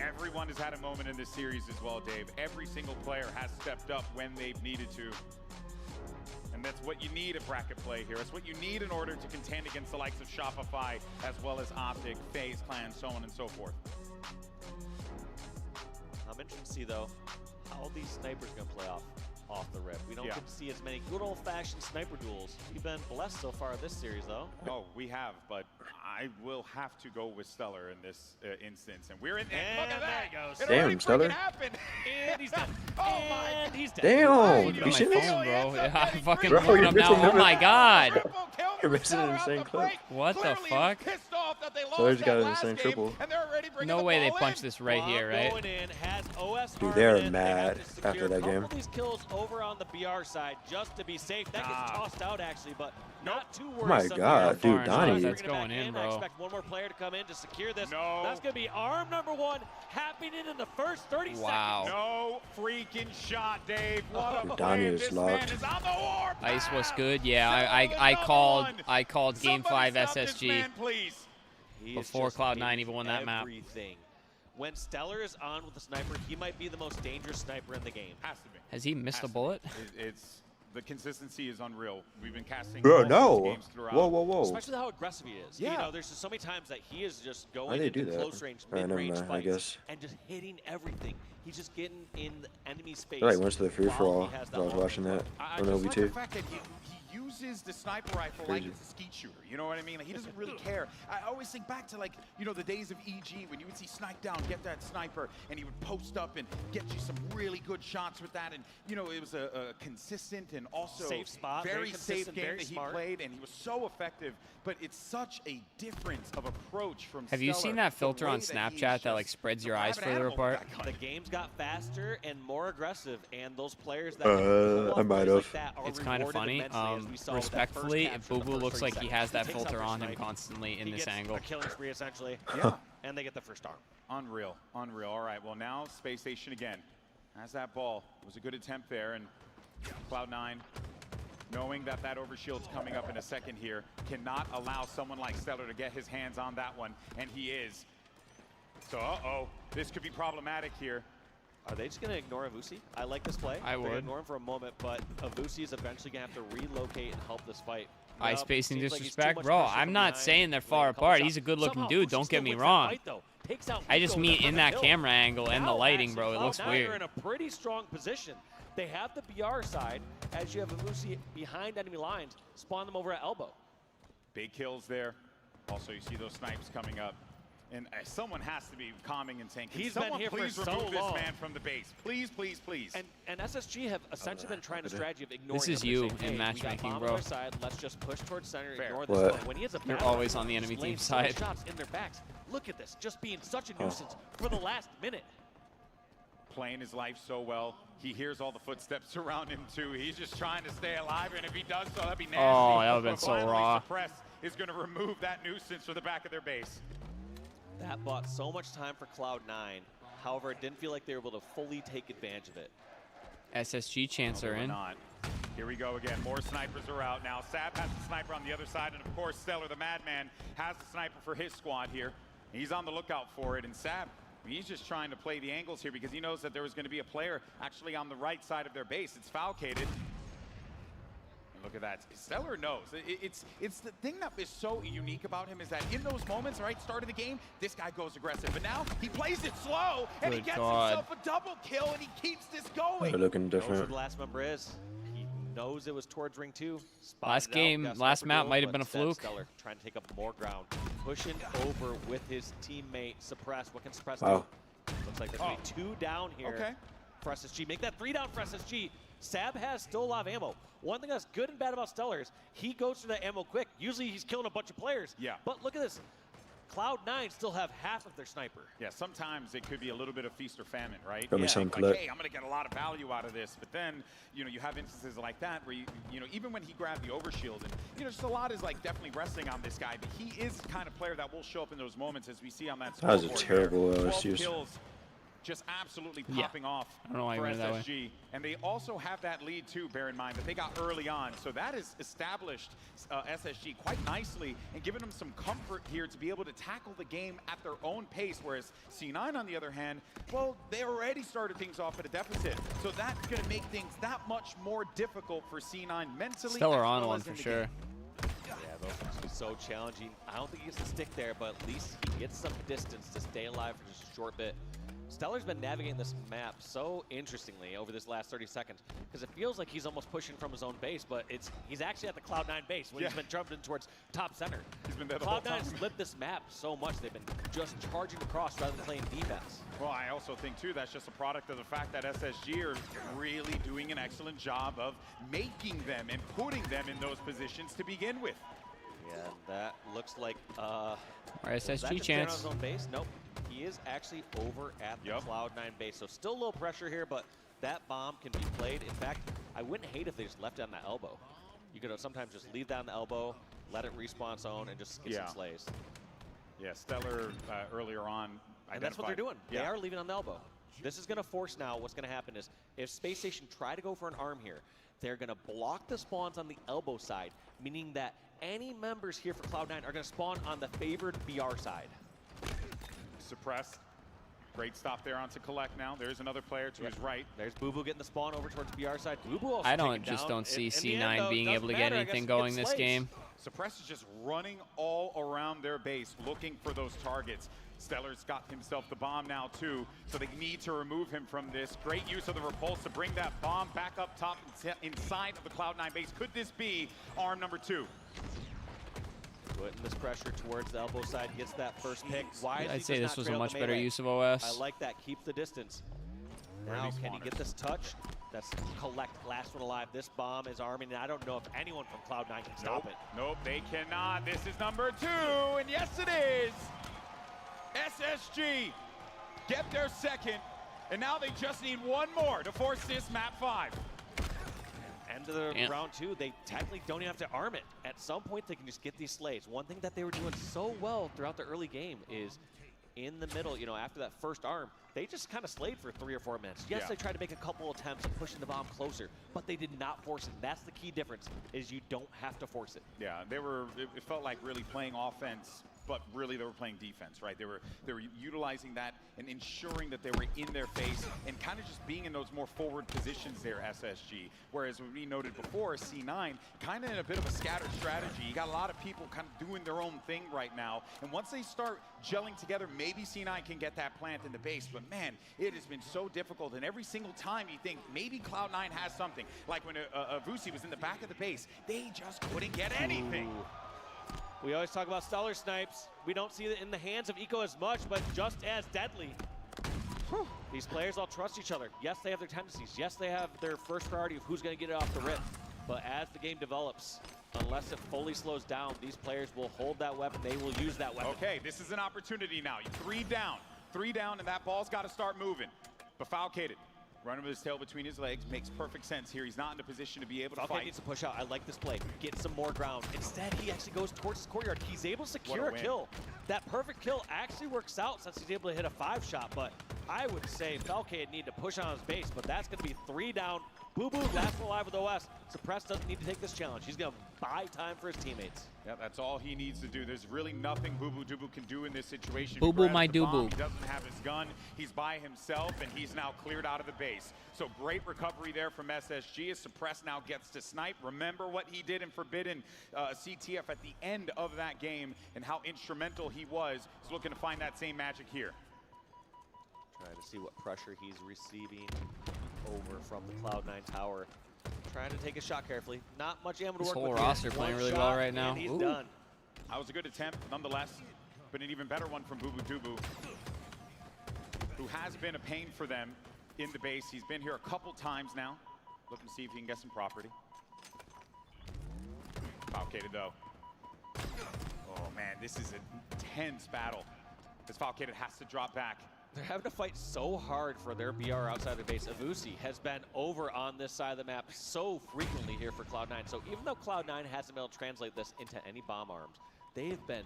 S6: Everyone has had a moment in this series as well, Dave. Every single player has stepped up when they've needed to. And that's what you need at bracket play here. That's what you need in order to contend against the likes of Shopify, as well as Optic, FaZe Clan, so on and so forth.
S7: I'm interested to see, though, how these snipers going to play off the rip. We don't
S6: Yeah.
S7: get to see as many good old-fashioned sniper duels. We've been blessed so far this series, though.
S6: Oh, we have, but I will have to go with Stellar in this instance. And we're in there. Look at that.
S7: There it goes.
S6: It
S17: Damn,
S6: already
S17: Stellar.
S6: freaking happened.
S7: And he's dead.
S6: Oh my.
S7: And he's dead.
S17: Damn!
S1: Look at
S17: You
S1: my
S17: seen this?
S1: phone, bro. Yeah, I'm fucking
S17: Bro,
S1: looking
S17: you're
S1: up now.
S17: missing
S1: Oh my
S17: the-
S1: god.
S17: You're missing an insane clip.
S1: What the fuck?
S6: Pissed off
S9: off that they lost
S5: So there's
S9: that
S5: guys
S9: last
S5: saying
S9: game,
S5: triple.
S9: and they're already bringing
S1: No
S9: the
S1: way they
S9: ball
S1: punch
S9: in.
S1: this right here, right?
S7: Going in, has OS
S5: Dude, they're
S7: Harmon in. They
S5: mad
S7: have to
S5: after
S7: secure
S5: that
S7: a couple
S5: game.
S7: of these kills over on the BR side just to be safe. That gets tossed out actually, but not too
S5: Oh my
S7: worrisome.
S5: God,
S7: here.
S5: dude, Donnie.
S1: That's going in,
S7: I
S1: bro.
S7: expect one more player to come in to secure this.
S6: No.
S7: That's going to be arm number 1 happening in the first 30
S1: Wow.
S7: seconds.
S6: No freaking shot, Dave. What a
S5: Dude,
S6: play.
S5: Donnie is
S6: This man
S5: locked.
S6: is on the warpath.
S1: Ice was good. Yeah, I called Game 5 SSG
S7: He is
S1: before
S7: just
S1: Cloud9
S7: hitting
S1: even won that map.
S7: everything. When Stellar is on with the sniper, he might be the most dangerous sniper in the game.
S6: Has to be.
S1: Has he missed a bullet?
S6: It's the consistency is unreal. We've been casting
S5: Bro,
S6: all
S5: no.
S6: sorts of games throughout.
S5: Whoa, whoa, whoa.
S7: Especially how aggressive he is.
S6: Yeah.
S7: You know, there's just so many times that he is just
S5: Why
S7: going
S5: they
S7: into
S5: do that?
S7: close range,
S5: Alright, never
S7: mid-range
S5: mind, I
S7: fights,
S5: guess.
S7: and just hitting everything. He's just getting in the enemy space.
S5: They like went to the free for
S7: while
S5: all.
S7: he has
S5: I was
S7: that
S5: watching that
S6: I
S5: on
S6: just like the
S5: OB2.
S6: fact that he uses the sniper rifle like it's a skeet shooter. You know what I mean? Like, he doesn't really care. I always think back to, like, you know, the days of EG when you would see Snipe Down get that sniper and he would post up and get you some really good shots with that. And, you know, it was a consistent and also
S7: Safe spot,
S6: very safe
S7: consistent,
S6: game
S7: very
S6: that he
S7: smart.
S6: played, and he was so effective. But it's such a difference of approach from
S1: Have you
S6: Stellar,
S1: seen that
S6: the
S1: filter
S6: way
S1: on
S6: that he
S1: Snapchat
S6: is
S1: that like
S6: just
S1: spreads
S6: a
S1: your eyes
S6: rabid
S1: further
S6: animal
S1: apart?
S6: with that gun.
S7: The games got faster and more aggressive, and those players that
S5: I might have.
S1: It's kind of funny. Respectfully, Boo Boo looks like he has that filter on him constantly in this angle.
S7: A killing spree essentially.
S6: Yeah.
S7: And they get the first arm.
S6: Unreal, unreal. All right, well now Space Station again has that ball. It was a good attempt there, and Cloud9, knowing that that overshield's coming up in a second here, cannot allow someone like Stellar to get his hands on that one, and he is. So, this could be problematic here.
S7: Are they just going to ignore Avusi? I like this play.
S1: I
S7: They're gonna
S1: would.
S7: ignore him for a moment, but Avusi is eventually going to have to relocate and help this fight.
S1: Eye
S7: Nope,
S1: spacing
S7: seems like he's too
S1: disrespect,
S7: much
S1: bro.
S7: pressure
S1: I'm
S7: from
S1: not
S7: behind.
S1: saying they're
S7: Wait,
S1: far
S7: a couple
S1: apart.
S7: shots.
S1: He's a good-looking
S7: Somehow
S1: dude.
S7: Avusi
S1: Don't
S7: still
S1: get me
S7: wins that
S1: wrong.
S7: fight, though. Takes out
S1: I just
S7: Nico
S1: mean
S7: with
S1: in
S7: the
S1: that
S7: kill.
S1: camera angle and the
S7: Now,
S1: lighting,
S7: actually,
S1: bro. It looks
S7: Cloud9 are
S1: weird.
S7: in a pretty strong position. They have the BR side, as you have Avusi behind enemy lines, spawn them over at elbow.
S6: Big kills there. Also, you see those snipes coming up. And someone has to be calming and saying, can
S7: He's been
S6: someone
S7: here for
S6: please
S7: so
S6: remove
S7: long.
S6: this man from the base? Please, please, please.
S7: And SSG have essentially been trying the strategy of ignoring
S1: This is
S7: him.
S1: you
S7: They're saying,
S1: in
S7: hey, we got
S1: matchmaking,
S7: bomb
S1: bro.
S7: on our side. Let's just push towards center,
S6: Fair.
S7: ignore this
S5: What?
S7: one. When he has a
S1: You're
S7: bad
S1: always
S7: rifle,
S1: on the enemy
S7: he's laying
S1: team's
S7: so many
S1: side.
S7: shots in their backs. Look at this, just being such a nuisance for the last minute.
S6: Playing his life so well. He hears all the footsteps around him, too. He's just trying to stay alive, and if he does so, that'd be nasty.
S1: Oh, that would've been
S6: But
S1: so
S6: finally,
S1: raw.
S6: Suppress is going to remove that nuisance from the back of their base.
S7: That bought so much time for Cloud9. However, it didn't feel like they were able to fully take advantage of it.
S1: SSG chants are in.
S6: Not. Here we go again. More snipers are out now. Sab has the sniper on the other side, and of course, Stellar, the madman, has the sniper for his squad here. He's on the lookout for it, and Sab, he's just trying to play the angles here because he knows that there was going to be a player actually on the right side of their base. It's falcated. Look at that. Stellar knows. It's the thing that is so unique about him is that in those moments, right, start of the game, this guy goes aggressive. But now he plays it slow, and he
S1: Good
S6: gets
S1: God.
S6: himself a double kill, and he keeps this going.
S5: They're looking
S7: Knows where
S5: different.
S7: the last member is. He knows it was towards ring 2.
S1: Last
S7: Spotted
S1: game,
S7: out, got
S1: last
S7: sniper
S1: map
S7: duel,
S1: might have
S7: but
S1: been a
S7: instead
S1: fluke.
S7: Stellar trying to take up more ground. Pushing over with his teammate, Suppress. What can Suppress
S5: Wow.
S7: do? Looks like there's going to be 2 down here
S6: Okay.
S7: for SSG. Make that 3 down for SSG. Sab has still a lot of ammo. One thing that's good and bad about Stellar is he goes through that ammo quick. Usually he's killing a bunch of players.
S6: Yeah.
S7: But look at this. Cloud9 still have half of their sniper.
S6: Yeah, sometimes it could be a little bit of feast or famine, right?
S5: Got me
S6: Yeah,
S5: some
S6: like,
S5: clip.
S6: hey, I'm going to get a lot of value out of this. But then, you know, you have instances like that where, you know, even when he grabbed the overshield, and, you know, just a lot is, like, definitely resting on this guy. But he is the kind of player that will show up in those moments, as we see on that
S5: That was a
S6: scoreboard
S5: terrible
S6: there. 12
S5: LSU.
S6: kills, just absolutely
S1: Yeah.
S6: popping off
S1: I don't know why you
S6: for
S1: went that way.
S6: SSG. And they also have that lead, too, bear in mind, that they got early on. So that has established SSG quite nicely and given them some comfort here to be able to tackle the game at their own pace, whereas C9, on the other hand, well, they already started things off at a deficit. So that's going to make things that much more difficult for C9 mentally.
S1: Stellar
S6: as
S1: on
S6: well
S1: one
S6: as
S1: for
S6: in the
S1: sure.
S6: game.
S7: Yeah, those are gonna be so challenging. I don't think he gets to stick there, but at least he gets some distance to stay alive for just a short bit. Stellar's been navigating this map so interestingly over this last 30 seconds because it feels like he's almost pushing from his own base, but he's actually at the Cloud9 base when he's been jumping towards top center.
S6: He's been there the whole time.
S7: Cloud9's flipped this map so much they've been just charging across rather than playing defense.
S6: Well, I also think, too, that's just a product of the fact that SSG are really doing an excellent job of making them and putting them in those positions to begin with.
S9: Yeah, that looks like
S1: SSG chance.
S9: On base? Nope. He is actually over at the Cloud9 base. So still low pressure here, but that bomb can be played. In fact, I wouldn't hate if they just left it on the elbow. You could sometimes just leave that on the elbow, let it respawn zone, and just get some slays.
S11: Yeah, Stellar earlier on.
S9: And that's what they're doing. They are leaving on the elbow. This is going to force now, what's going to happen is, if Space Station try to go for an arm here, they're going to block the spawns on the elbow side, meaning that any members here for Cloud9 are going to spawn on the favored BR side.
S11: Suppressed. Great stop there onto Collect now. There's another player to his right.
S9: There's Boo getting the spawn over towards BR side. Boo also
S1: I don't see C9 being able to get anything going this game.
S11: Suppress is just running all around their base, looking for those targets. Stellar's got himself the bomb now too, so they need to remove him from this. Great use of the repulse to bring that bomb back up top inside of the Cloud9 base. Could this be arm number 2?
S9: Putting this pressure towards the elbow side, gets that first pick. Why
S1: I'd say this was a much better use of OS.
S9: I like that, keep the distance. Now, can he get this touch? That's Collect, last one alive. This bomb is arming, and I don't know if anyone from Cloud9 can stop it.
S11: Nope, they cannot. This is number 2, and yes it is! SSG get their second, and now they just need one more to force this map 5.
S9: End of the round 2, they technically don't even have to arm it. At some point, they can just get these slays. One thing that they were doing so well throughout the early game is in the middle, you know, after that first arm, they just kind of slayed for 3 or 4 minutes. Yes, they tried to make a couple attempts at pushing the bomb closer, but they did not force it. That's the key difference, is you don't have to force it.
S11: Yeah, it felt like really playing offense, but really they were playing defense, right? They were utilizing that and ensuring that they were in their face and kind of just being in those more forward positions there, SSG. Whereas we noted before, C9 kind of in a bit of a scattered strategy. You got a lot of people kind of doing their own thing right now. And once they start gelling together, maybe C9 can get that plant in the base. But man, it has been so difficult. And every single time you think maybe Cloud9 has something, like when Vusi was in the back of the base, they just couldn't get anything.
S9: We always talk about Stellar snipes. We don't see it in the hands of Eco as much, but just as deadly. These players all trust each other. Yes, they have their tendencies. Yes, they have their first priority of who's going to get it off the rip. But as the game develops, unless it fully slows down, these players will hold that weapon. They will use that weapon.
S11: Okay, this is an opportunity now. 3 down, and that ball's got to start moving. Befalcated. Running with his tail between his legs makes perfect sense here. He's not in a position to be able to fight.
S9: Needs to push out. I like this play. Get some more ground. Instead, he actually goes towards his courtyard. He's able to secure a kill. That perfect kill actually works out since he's able to hit a 5-shot, but I would say Falcade need to push on his base, but that's going to be 3 down. Boo last one alive with OS. Suppress doesn't need to take this challenge. He's going to buy time for his teammates.
S11: Yeah, that's all he needs to do. There's really nothing Boo can do in this situation.
S1: Boo my doo-boo.
S11: He doesn't have his gun. He's by himself, and he's now cleared out of the base. So great recovery there from SSG as Suppress now gets to snipe. Remember what he did in Forbidden CTF at the end of that game and how instrumental he was. He's looking to find that same magic here.
S9: Trying to see what pressure he's receiving over from the Cloud9 tower. Trying to take a shot carefully. Not much ammo to work with.
S1: This whole roster playing really well right now.
S9: He's done.
S11: That was a good attempt, nonetheless, but an even better one from Dubu, who has been a pain for them in the base. He's been here a couple times now. Looking to see if he can get some property. Falcated though. Oh man, this is a tense battle. This Falcated has to drop back.
S9: They're having to fight so hard for their BR outside their base. Avusi has been over on this side of the map so frequently here for Cloud9. So even though Cloud9 hasn't been able to translate this into any bomb arms, they've been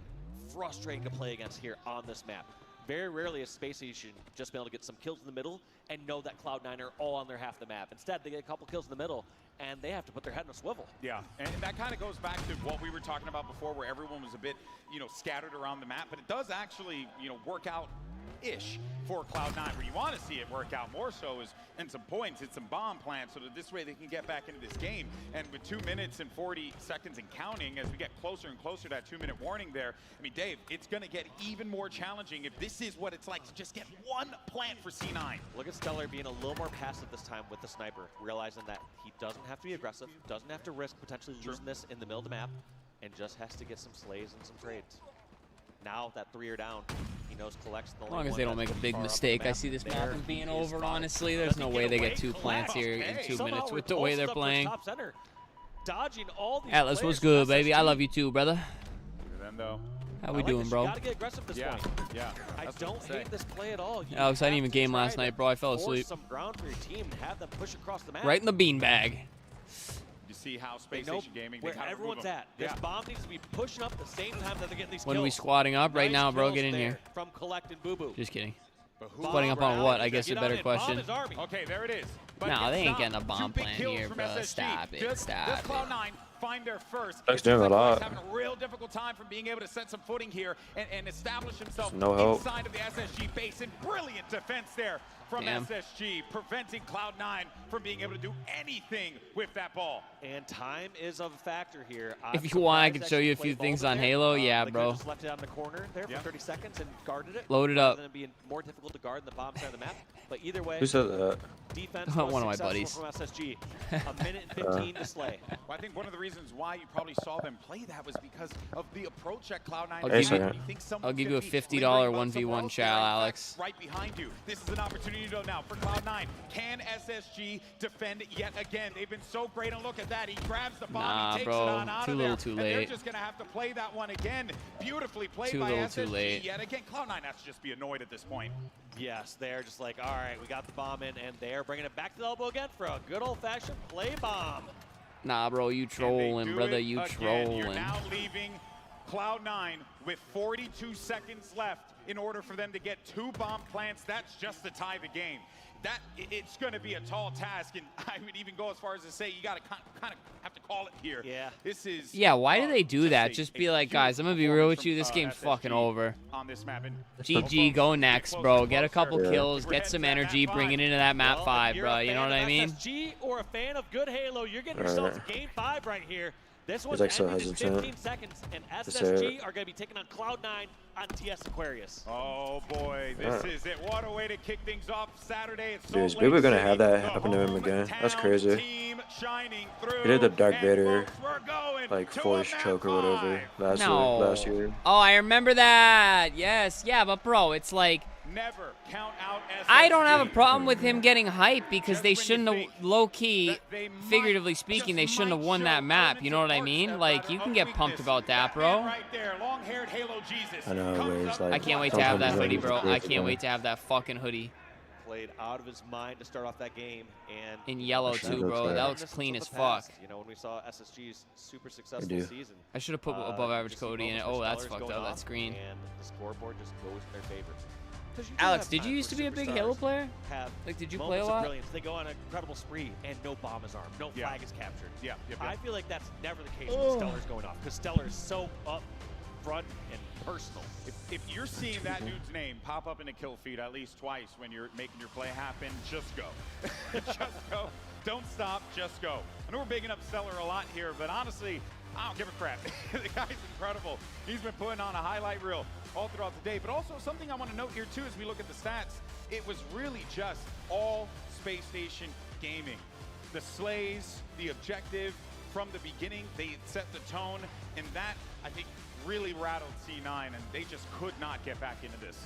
S9: frustrating to play against here on this map. Very rarely has Space Station just been able to get some kills in the middle and know that Cloud9 are all on their half of the map. Instead, they get a couple kills in the middle, and they have to put their head in a swivel.
S11: Yeah, and that kind of goes back to what we were talking about before, where everyone was a bit, scattered around the map. But it does actually, work out-ish for Cloud9. Where you want to see it work out more so is in some points, it's some bomb plants, so that this way they can get back into this game. And with 2 minutes and 40 seconds and counting, as we get closer and closer to that 2-minute warning there, I mean, Dave, it's going to get even more challenging if this is what it's like to just get one plant for C9.
S9: Look at Stellar being a little more passive this time with the sniper, realizing that he doesn't have to be aggressive, doesn't have to risk potentially losing this in the middle of the map, and just has to get some slays and some trades. Now that 3 are down, he knows Collect's the
S1: as long as they don't make a big mistake. I see this map as being over, honestly. There's no way they get 2 plants here in 2 minutes with the way they're playing.
S9: Dodging all these
S1: Atlas, what's good, baby? I love you too, brother.
S11: though.
S1: How we doing, bro?
S9: You gotta get aggressive this point.
S11: Yeah.
S9: I don't hate this play at all. You
S1: Alex, I didn't
S9: have
S1: even
S9: to
S1: game
S9: try
S1: last
S9: to
S1: night, bro. I fell
S9: force
S1: asleep.
S9: some ground for your team and have them push across the map.
S1: Right in the beanbag.
S11: You see how
S9: They
S11: Space
S9: know
S11: Station Gaming,
S9: where everyone's at. This bomb needs to be pushing up the same time that they're getting these kills.
S1: When are we squatting up? Right
S9: Nice
S1: now, bro.
S9: kills
S1: Get in
S9: there
S1: here.
S9: From Collect and Boo Boo.
S1: Just kidding.
S11: Bomb
S1: Squatting up on
S11: round.
S1: what? I guess a
S11: Get
S1: better
S11: on it.
S1: question.
S11: Okay, there it is.
S1: No, they ain't
S11: Stop.
S1: getting a bomb
S11: 2 big
S1: plant
S11: kills
S1: here,
S11: from
S1: bro.
S11: SSG.
S1: Stop it.
S11: Does
S1: Stop it.
S11: Cloud9 find their first?
S17: That's
S11: It
S17: doing
S11: seems
S17: a
S11: like
S17: lot.
S11: He's having a real difficult time from being able to set some footing here and establish himself
S17: No help.
S11: inside of the SSG base. And brilliant defense there from
S1: Damn.
S11: SSG, preventing Cloud9 from being able to do anything with that ball.
S9: And time is a factor here.
S1: If you want, I can show you a few things on Halo. Yeah,
S9: They
S1: bro.
S9: just left it on the corner there for 30 seconds and guarded it.
S1: Load it
S9: rather
S1: up.
S9: than it being more difficult to guard in the bomb side of the map. But either way,
S17: Who said that?
S9: defense
S1: One
S9: was
S1: of my
S9: successful
S1: buddies.
S9: from SSG. A minute and 15 to slay.
S11: Well, I think one of the reasons why you probably saw them play that was because of the approach that Cloud9
S1: I'll
S11: had.
S1: give you-
S11: You think someone's
S1: I'll give you a
S11: gonna be
S1: $50
S11: lingering on
S1: 1v1
S11: somewhere else?
S1: chow,
S11: They're, in
S1: Alex.
S11: fact, right behind you. This is an opportunity though now for Cloud9. Can SSG defend yet again? They've been so great, and look at that. He grabs the bomb,
S1: Nah,
S11: he takes
S1: bro.
S11: it on out
S1: Too
S11: of
S1: little,
S11: there,
S1: too
S11: and they're
S1: late.
S11: just gonna have to play that one again. Beautifully played
S1: Too
S11: by
S1: little,
S11: SSG
S1: too late.
S11: yet again. Cloud9 has to just be annoyed at this point.
S9: Yes, they're just like, all right, we got the bomb in, and they're bringing it back to the elbow again for a good old-fashioned play bomb.
S1: Nah, bro. You trolling, brother. You
S11: You're
S1: trolling.
S11: now leaving Cloud9 with 42 seconds left in order for them to get 2 bomb plants. That's just to tie the game. It's going to be a tall task, and I would even go as far as to say you got to kind of have to call it here.
S9: Yeah.
S11: This is.
S1: Yeah, why do they do that?
S11: a
S1: Just be like, guys, I'm gonna be real with you. This game's fucking over.
S11: on this map. And
S1: GG, go next, bro. Get a couple
S17: Yeah.
S1: kills, get some energy, bring it into that map
S9: Well,
S1: 5,
S9: if you're
S1: bro.
S9: a
S1: You know
S9: fan
S1: what I
S9: of
S1: mean?
S9: SSG or a fan of good Halo, you're getting yourselves a game 5 right here. This one's
S17: like so
S9: ending in
S17: hesitant
S9: 15 seconds, and
S17: to say
S9: SSG
S17: it.
S9: are going to be taking on Cloud9 on TS Aquarius.
S11: Oh boy, this is it. What a way to kick things off Saturday at
S17: Dude,
S11: Salt
S17: is
S11: Lake
S17: people gonna
S11: City.
S17: have that
S11: The
S17: happen to him again? That's
S11: hometown
S17: crazy.
S11: team shining through,
S17: He did the Dark
S11: and
S17: Vader,
S11: folks, we're going
S17: like
S11: to a
S17: force
S11: map
S17: choke or whatever
S11: 5.
S17: last year.
S1: Oh, I remember that. Yes, yeah, but bro, it's like
S11: Never count out SSG.
S1: I don't have a problem with him getting hyped because they shouldn't have, low key, figuratively speaking, they shouldn't have won that map. You know what I mean? Like, you can get pumped about that, bro.
S11: Right there, long-haired Halo Jesus.
S17: I know, but it's like
S1: I can't wait to have that hoodie, bro. I can't wait to have that fucking hoodie.
S9: Played out of his mind to start off that game, and
S1: In yellow too, bro. That looks clean as fuck.
S9: You know, when we saw SSG's super successful
S17: do.
S9: season,
S1: I should have put above average Cody in it. Oh, that's fucked up, that screen.
S9: and the scoreboard just goes in their favor. 'Cause you do
S1: Alex,
S9: have
S1: did you
S9: times
S1: used to
S9: where
S1: be a big Halo
S9: superstars
S1: player?
S9: have
S1: Like, did you play a
S9: moments of
S1: lot?
S9: brilliance. They go on an incredible spree, and no bomb is armed, no flag is captured.
S11: Yeah.
S9: I feel like that's never the case when Stellar's going off, because Stellar is so up front and personal.
S11: If you're seeing that dude's name pop up in a kill feed at least twice when you're making your play happen, just go. Just go. Don't stop, just go. I know we're bigging up Stellar a lot here, but honestly, I don't give a crap. The guy's incredible. He's been putting on a highlight reel all throughout the day. But also something I want to note here too as we look at the stats, it was really just all Space Station gaming. The slays, the objective from the beginning, they set the tone, and that, I think, really rattled C9, and they just could not get back into this.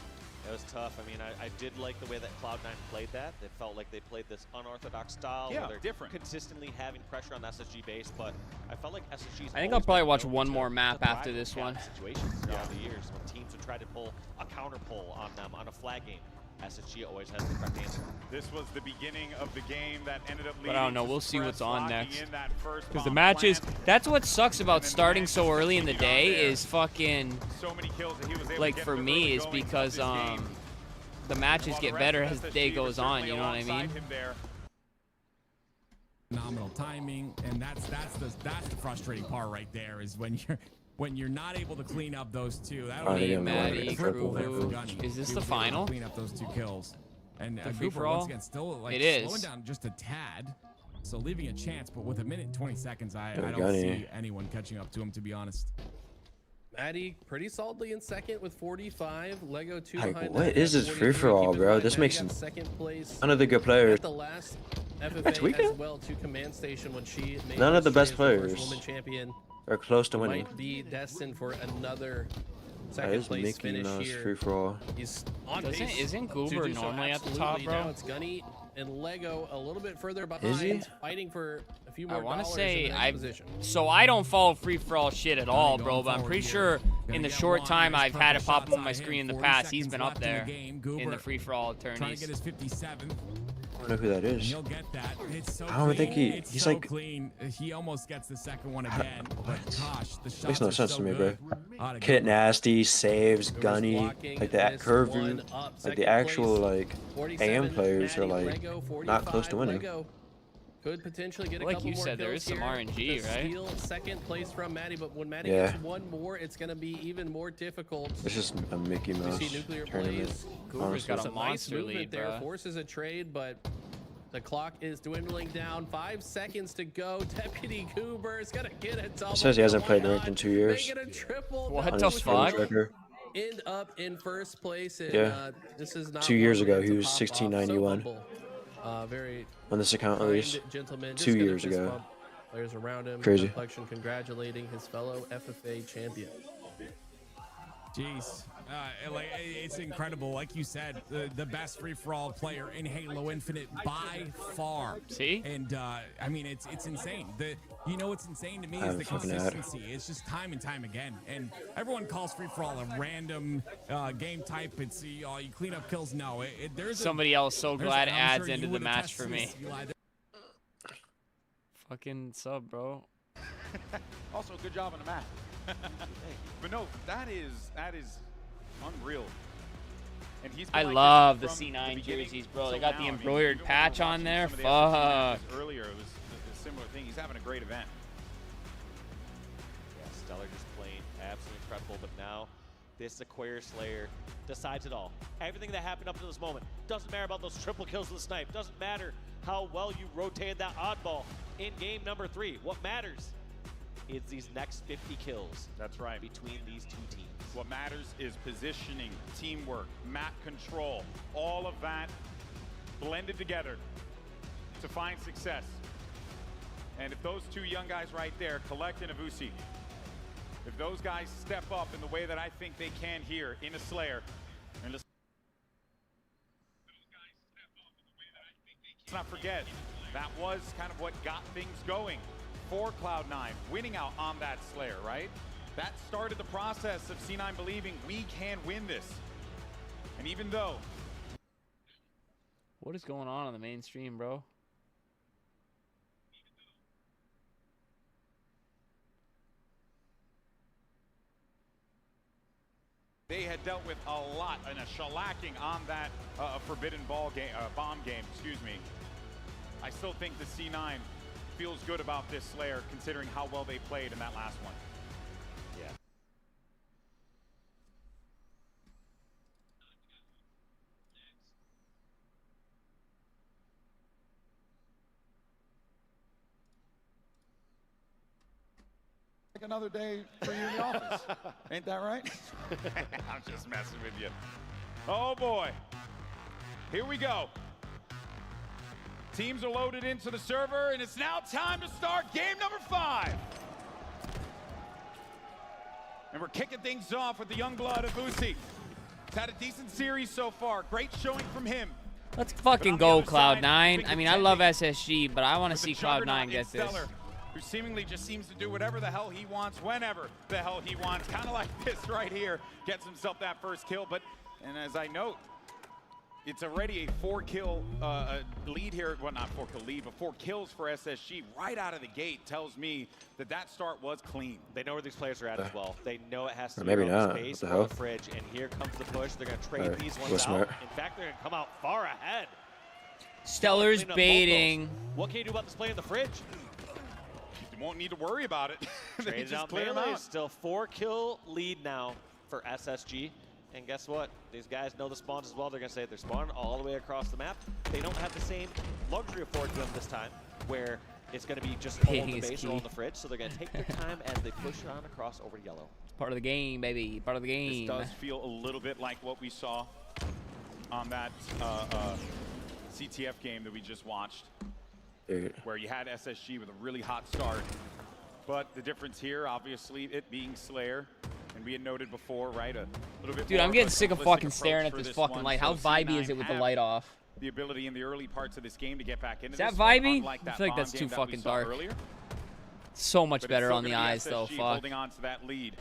S9: It was tough. I mean, I did like the way that Cloud9 played that. It felt like they played this unorthodox style
S11: Yeah,
S9: where they're
S11: different.
S9: consistently having pressure on the SSG base, but I felt like SSG's
S1: I think I'll
S9: always
S1: probably
S9: been
S1: watch
S9: known
S1: one
S9: to-
S1: more
S9: to
S1: map
S9: thrive
S1: after
S9: in
S1: this
S9: challenge
S1: one.
S9: situations throughout the years when teams would try to pull a counter pull on them on a flag game. SSG always has the correct answer.
S11: This was the beginning of the game that ended up leading
S1: But I don't know.
S11: to
S1: We'll see what's on
S11: locking
S1: next.
S11: in that first
S1: Because the
S11: bomb
S1: matches,
S11: plant.
S1: that's what sucks about
S11: And then
S1: starting
S11: the
S1: so
S11: matches
S1: early in the
S11: continued on
S1: day
S11: there.
S1: is fucking,
S11: So many kills that he was able to
S1: like
S11: get
S1: for
S11: with
S1: me,
S11: early
S1: is
S11: going of
S1: because
S11: this game.
S1: the matches
S11: While the
S1: get
S11: rest
S1: better
S11: of
S1: as the
S11: SSG
S1: day
S11: were
S1: goes on,
S11: certainly
S1: you know what I
S11: alongside
S1: mean?
S11: him there.
S15: Phenomenal timing, and that's the frustrating part right there is when you're not able to clean up those two. That'll
S17: Oh,
S15: be
S17: yeah,
S15: a
S1: Maddie,
S15: triple there for
S1: Kruvu.
S15: Gunny.
S1: Is this
S15: He
S1: the
S15: was able to
S1: final?
S15: Clean up those 2 kills, and
S1: The
S15: Goober
S1: free-for-all?
S15: once again still like
S1: It
S15: slowing
S1: is.
S15: down just a tad, so leaving a chance. But with a minute and 20 seconds, I don't
S17: Gunny.
S15: see anyone catching up to him, to be honest.
S3: Maddie pretty solidly in second with 45. Lego 2
S17: Like,
S3: behind
S17: what
S3: that
S17: is
S3: at
S17: this
S3: 43.
S17: free-for-all,
S3: Keep in
S17: bro?
S3: mind,
S17: This
S3: Maddie
S17: makes
S3: got second place
S17: none of the good players.
S3: at the last
S17: That's
S3: FFA
S17: weekend?
S3: as well to Command Station when she made
S17: None of the
S3: history
S17: best
S3: as the first
S17: players
S3: woman champion.
S17: are close to winning.
S3: Might be destined for another
S17: That
S3: second
S17: is
S3: place
S17: Mickey
S3: finish
S17: Mouse
S3: here.
S17: free-for-all.
S3: He's on
S1: Doesn't-
S3: pace.
S1: isn't
S3: to
S1: Goober
S3: do so
S1: normally at the top,
S3: absolutely.
S1: bro?
S3: Now it's Gunny and Lego a little bit further behind,
S17: Is he?
S3: fighting for a few
S1: I
S3: more
S1: want to
S3: dollars
S1: say
S3: in the next position.
S1: so I don't follow free for all shit at all, bro. But I'm pretty sure in the short time I've had it pop up on my screen in the past, he's been up there in the free-for-all
S15: Trying to
S1: tourneys.
S15: get his 57.
S5: I don't know who that is.
S15: He'll get that. It's so
S5: I don't think
S15: it's
S5: he's
S15: so
S5: like.
S15: clean. He almost gets the second one again. But gosh, the shots
S5: Makes no
S15: are
S5: sense
S15: so
S5: to me,
S15: good.
S5: bro. Kit nasty, saves, gunny, like that curve view, like the actual like AM players are like not close to winning.
S3: Could potentially get a
S1: Like
S3: couple
S1: you
S3: more
S1: said, there
S3: kills
S1: is some
S3: here
S1: RNG,
S3: to
S1: right?
S3: steal second place from Maddie, but when Maddie
S5: Yeah.
S3: gets one more, it's going to be even more difficult.
S5: It's just a Mickey Mouse
S3: We see Nuclear
S5: tournament.
S3: plays.
S1: Goober's got a
S3: Some
S1: monster
S3: nice movement
S1: lead,
S3: there.
S1: bro.
S3: Forces a trade, but the clock is dwindling down. 5 seconds to go. Deputy Goober is going to get a double.
S5: It says he hasn't played
S3: Why
S5: ranked in
S3: not?
S5: 2 years.
S3: Make it a triple.
S1: What
S5: on
S1: the
S5: his first
S1: fuck?
S5: record.
S3: End up in first place. And,
S5: Yeah.
S3: this is not
S5: 2 years
S3: one where
S5: ago,
S3: it's
S5: he
S3: a
S5: was
S3: pop-off.
S5: 1691.
S3: So humble. Very
S5: On this account, at
S3: kind
S5: least.
S3: gentleman.
S5: 2
S3: Just gonna
S5: years
S3: fist
S5: ago.
S3: bump players around him.
S5: Crazy.
S3: Reflection congratulating his fellow FFA champion.
S15: Jeez, it's incredible. Like you said, the best free-for-all player in Halo Infinite by far.
S1: See?
S15: And I mean, it's insane. You know what's insane to me
S5: I
S15: is the
S5: haven't fucking had it.
S15: consistency. It's just time and time again. And everyone calls free-for-all a random game type. It's you clean up kills. No, there's
S1: Somebody else so
S15: there's
S1: glad
S15: I'm
S1: adds
S15: sure you
S1: into the
S15: would
S1: match
S15: attest
S1: for
S15: to
S1: me.
S15: this, Eli.
S1: Fucking sub, bro.
S11: Also, good job on the map. But no, that is unreal. And he's
S1: I
S11: been like
S1: love the
S11: this from
S1: C9
S11: beginning
S1: jerseys, bro.
S11: till
S1: They got
S11: now.
S1: the
S11: I mean,
S1: embroidered
S11: even when
S1: patch
S11: we were
S1: on there.
S11: watching some of the SSD
S1: Fuck.
S11: matches earlier, it was a similar thing. He's having a great event.
S9: Yeah, Stellar just playing absolutely incredible, but now this Aquarius Slayer decides it all. Everything that happened up to this moment doesn't matter about those triple kills with the snipe. Doesn't matter how well you rotated that oddball in game number 3. What matters is these next 50 kills.
S11: That's right.
S9: Between these two teams.
S11: What matters is positioning, teamwork, map control, all of that blended together to find success. And if those two young guys right there, Collect and Avusi, if those guys step up in the way that I think they can here in a Slayer, and let's not forget, that was kind of what got things going for Cloud9, winning out on that Slayer, right? That started the process of C9 believing we can win this. And even though
S1: What is going on the mainstream, bro?
S11: they had dealt with a lot and a shellacking on that forbidden bomb game, excuse me, I still think the C9 feels good about this Slayer considering how well they played in that last one.
S9: Yeah.
S11: Like another day for you in the office. Ain't that right? I'm just messing with you. Oh boy. Here we go. Teams are loaded into the server, and it's now time to start game number 5. And we're kicking things off with the young blood of Uzi. He's had a decent series so far. Great showing from him.
S1: Let's fucking go, Cloud9. I mean, I love SSG, but I want to see Cloud9 get this.
S11: Who seemingly just seems to do whatever the hell he wants, whenever the hell he wants. Kind of like this right here. Gets himself that first kill, and as I note, it's already a 4-kill lead here. Well, not 4-kill lead, but 4 kills for SSG right out of the gate. Tells me that that start was clean.
S9: They know where these players are at as well. They know it has to
S5: Or
S9: be
S5: maybe
S9: around
S5: not.
S9: the space
S5: What the
S9: or
S5: hell?
S9: the fridge, and here comes the push. They're going to trade
S5: Alright,
S9: these
S5: go
S9: ones
S5: smart.
S9: out. In fact, they're going to come out far ahead.
S1: Stellar's
S9: Clean up both
S1: baiting.
S9: those. What can you do about this play in the fridge?
S11: You won't need to worry about it. They
S9: Traded
S11: just
S9: out
S11: clear him
S9: melee.
S11: out.
S9: Still 4-kill lead now for SSG. And guess what? These guys know the spawns as well. They're going to say they're spawned all the way across the map. They don't have the same luxury afforded to them this time, where it's going to be just all in
S1: Ping
S9: the
S1: is
S9: base
S1: key.
S9: or on the fridge. So they're going to take their time as they push it on across over to yellow.
S1: Part of the game, baby. Part of the game.
S11: This does feel a little bit like what we saw on that CTF game that we just watched, where you had SSG with a really hot start. But the difference here, obviously, it being Slayer, and we had noted before, right? A little bit
S1: Dude,
S11: more
S1: I'm
S11: of
S1: getting
S11: a
S1: sick of
S11: simplistic
S1: fucking staring
S11: approach
S1: at
S11: for
S1: this fucking
S11: one.
S1: light.
S11: So
S1: How vibey
S11: C9
S1: is it with the
S11: have
S1: light off?
S11: The ability in the early parts of this game to get back into
S1: Is that
S11: this one,
S1: vibey?
S11: unlike
S1: I
S11: that
S1: feel like
S11: bomb
S1: that's
S11: game
S1: too
S11: that we
S1: fucking
S11: saw
S1: dark.
S11: earlier.
S1: So much
S11: But it's
S1: better
S11: still
S1: on the
S11: gonna be
S1: eyes, though.
S11: SSG
S1: Fuck.
S11: holding on to that lead.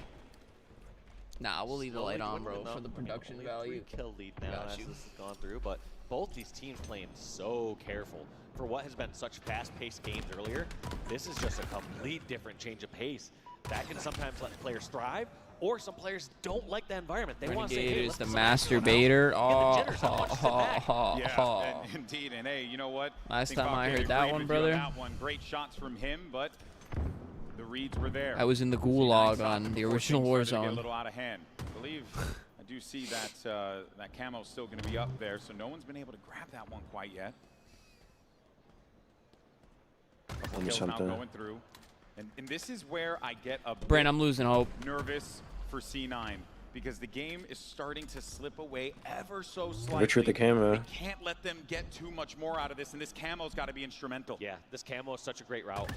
S1: Nah, we'll leave the light on, bro, for the production
S9: only
S1: value.
S9: 3-kill lead now
S1: Got
S9: as
S1: you.
S9: this has gone through, but both these teams playing so careful. For what has been such fast-paced games earlier, this is just a complete different change of pace. That can sometimes let players thrive, or some players don't like the environment. They want to say, hey,
S1: Renegade is
S9: let's
S1: the
S9: put something
S1: masturbator.
S11: Yeah, and indeed, and hey, you know what?
S1: Last
S11: think
S1: time I
S11: Valkyrie
S1: heard that
S11: agreed
S1: one,
S11: with you on
S1: brother.
S11: that one. Great shots from him, but the reads were there.
S1: I was in the gulag on the original
S11: Things started to get a
S1: Warzone.
S11: little out of hand. I believe I do see that that camo's still going to be up there, so no one's been able to grab that one quite yet.
S5: Let me
S11: Kills now
S5: something.
S11: going through, and this is where I get a
S1: Brent,
S11: bit
S1: I'm losing hope.
S11: nervous for C9 because the game is starting to slip away ever so slightly.
S5: Rich with the camo.
S11: We can't let them get too much more out of this, and this camo's got to be instrumental.
S9: Yeah, this camo is such a great route.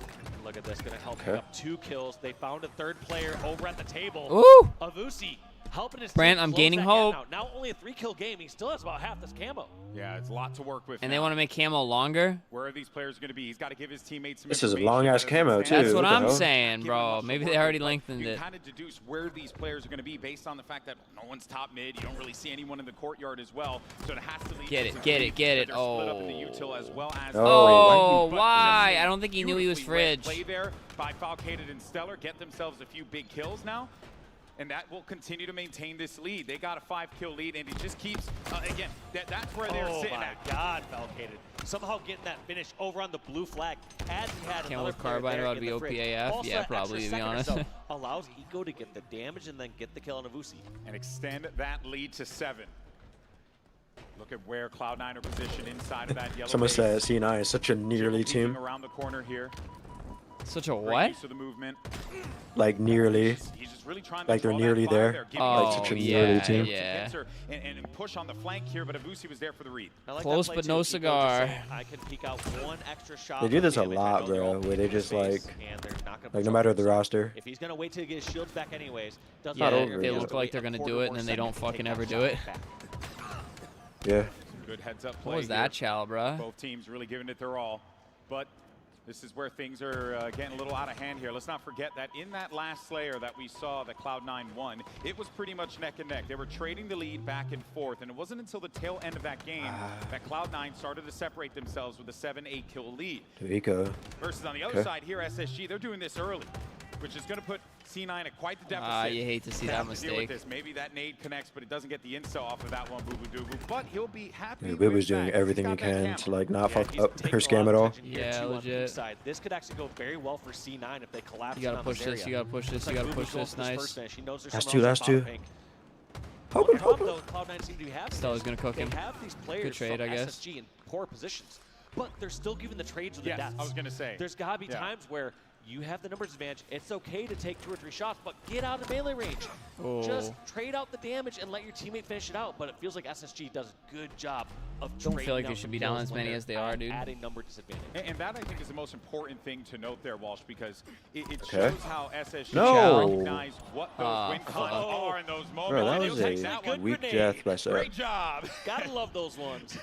S9: Look at this, gonna help
S5: Okay.
S9: pick up 2 kills. They found a third player over at the table.
S1: Ooh!
S9: Avusi helping his
S1: Brant,
S9: team
S1: I'm
S9: close
S1: gaining
S9: that
S1: hope.
S9: gap Now only a 3-kill game. He still has about half this camo.
S11: Yeah, it's a lot to work with.
S1: And
S11: now.
S1: they want to make camo longer?
S11: Where are these players going to be? He's got to give his teammates some
S5: This is a
S11: information
S5: long-ass
S11: that
S5: camo,
S11: doesn't
S5: too.
S1: That's
S11: stand.
S1: what
S5: What the
S1: I'm
S5: hell?
S1: saying,
S11: Give him
S1: bro.
S11: much to
S1: Maybe
S11: work
S1: they already
S11: with, but
S1: lengthened
S11: you
S1: it.
S11: kind of deduce where these players are going to be based on the fact that no one's top mid. You don't really see anyone in the courtyard as well. So it has to lead
S1: Get
S11: to
S1: it,
S11: some
S1: get it,
S11: leads
S1: get
S11: that
S1: it.
S11: they're split up in the
S1: Oh.
S11: util as well as
S1: Oh,
S11: but
S1: why?
S11: just
S1: I don't think he knew he was
S11: beautifully read
S1: fridge.
S11: Play there by Falcated and Stellar, get themselves a few big kills now. And that will continue to maintain this lead. They got a 5-kill lead, and it just keeps, again, that's where they're
S9: Oh
S11: sitting
S9: my
S11: at.
S9: God, Falcated. Somehow getting that finish over on the blue flag as he had
S1: Camo
S9: another
S1: with
S9: player
S1: Carbine
S9: there
S1: about to
S9: in
S1: be
S9: the fridge.
S1: OPAF?
S9: Also,
S1: Yeah,
S9: that
S1: probably,
S9: extra
S1: to be
S9: second or
S1: honest.
S9: so allows Eco to get the damage and then get the kill on Avusi.
S11: And extend that lead to 7. Look at where Cloud9 are positioned inside of that yellow
S5: Someone
S11: base.
S5: said C9 is such a nearly
S11: Peeking
S5: team.
S11: around the corner here.
S1: Such a
S11: Great
S1: what?
S11: use of the movement.
S5: Like nearly.
S11: He's just really trying to
S5: Like they're
S11: draw that
S5: nearly
S11: fire
S5: there.
S11: Giving
S1: Oh,
S5: Like such a
S1: yeah,
S5: nearly team.
S1: yeah.
S11: And push on the flank here, but Avusi was there for the read.
S9: I like
S1: Close
S9: that play
S1: but
S9: too.
S1: no
S9: Eco just
S1: cigar.
S9: saying, I can peek out one extra shot.
S5: They do
S9: of
S5: this a
S9: damage. I
S5: lot,
S9: know they're
S5: bro,
S9: all
S5: where they
S9: in
S5: just,
S9: your
S5: like-
S9: face, and they're not gonna
S5: Like,
S9: push
S5: no matter
S9: off
S5: the
S9: this.
S5: roster.
S9: If he's gonna wait till he gets his shields back anyways, doesn't
S1: Yeah,
S5: Not
S9: matter.
S5: over
S1: they
S5: it
S9: He has
S1: look
S9: to
S1: like
S9: wait
S1: they're
S9: a
S1: going to
S9: quarter
S1: do it,
S9: more
S1: and then they don't
S9: second to
S1: fucking
S9: take
S1: ever
S9: that
S1: do it.
S9: shot back.
S5: Yeah.
S11: Good heads up play.
S1: What was
S11: here.
S1: that, chow, bruh?
S11: Both teams really giving it their all. But this is where things are getting a little out of hand here. Let's not forget that in that last Slayer that we saw that Cloud9 won, it was pretty much neck and neck. They were trading the lead back and forth, and it wasn't until the tail end of that game that Cloud9 started to separate themselves with a 7-8 kill lead.
S5: Eco.
S11: Versus on the other
S5: Okay.
S11: side here, SSG, they're doing this early, which is going to put C9 at quite the deficit.
S1: You hate to see
S11: They
S1: that
S11: have to deal with
S1: mistake.
S11: this. Maybe that nade connects, but it doesn't get the insta off of that one, Boo Boo Doo. But he'll be happy.
S5: Yeah,
S11: with
S5: Bib was
S11: that.
S5: doing
S11: He's
S5: everything he
S11: got that
S5: can
S11: camo.
S5: to like not
S9: Yeah,
S5: fuck
S9: he's
S5: up
S9: taking
S5: her
S9: a lot
S5: scam
S9: of
S5: at all.
S9: attention here,
S1: Yeah,
S9: too, on the
S1: legit.
S9: weak side. This could actually go very well for C9 if they collapse.
S1: You gotta
S9: on
S1: push
S9: this
S1: this,
S9: area.
S1: you gotta push this,
S9: Looks
S1: you
S9: like
S1: gotta
S9: Ruby's
S1: push
S9: going
S1: this,
S9: for this
S1: nice.
S9: first finish. He knows there's
S5: Last
S9: someone
S5: two,
S9: else
S5: last
S9: in
S5: two.
S9: bottom pink.
S5: Hope
S9: The
S5: him,
S9: problem
S5: hope him.
S9: though, Cloud9 seem to have
S1: Stella's
S9: is
S1: gonna cook him.
S9: They have these players
S1: trade,
S9: from
S1: I guess.
S9: SSG in poor positions, but they're still giving the trades with
S11: Yes,
S9: the deaths.
S11: I was going to say.
S9: There's got to be
S11: Yeah.
S9: times where you have the numbers advantage. It's okay to take 2 or 3 shots, but get out of melee range.
S1: Oh.
S9: Just trade out the damage and let your teammate finish it out. But it feels like SSG does a good job of
S1: Don't
S9: trading
S1: feel like
S9: out
S1: they should
S9: the
S1: be down
S9: kills
S1: as
S9: when
S1: many
S9: they're
S1: as they are, dude.
S9: adding number disadvantage.
S11: And that, I think, is the most important thing to note there, Walsh, because it
S5: Okay.
S11: shows how SSG
S5: No.
S11: recognize what those win cons are in those moments.
S5: Bro, that
S11: and
S5: was
S11: he'll take
S5: a
S11: that one.
S5: weak
S9: grenade.
S5: death by Seth.
S11: Great job.
S9: Gotta love those ones.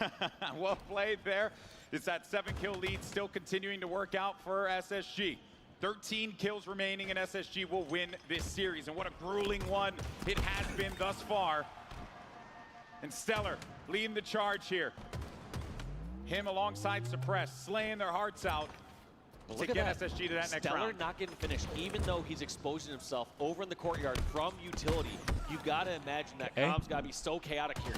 S11: Well played there. It's that 7-kill lead still continuing to work out for SSG. 13 kills remaining, and SSG will win this series. And what a grueling one it has been thus far. And Stellar leading the charge here. Him alongside Suppress, slaying their hearts out
S9: But
S11: to
S9: look
S11: get
S9: at that.
S11: SSG to that next
S9: Stellar
S11: round.
S9: not getting finished, even though he's exposing himself over in the courtyard from utility. You gotta imagine that
S1: Okay.
S9: comms gotta be so chaotic here.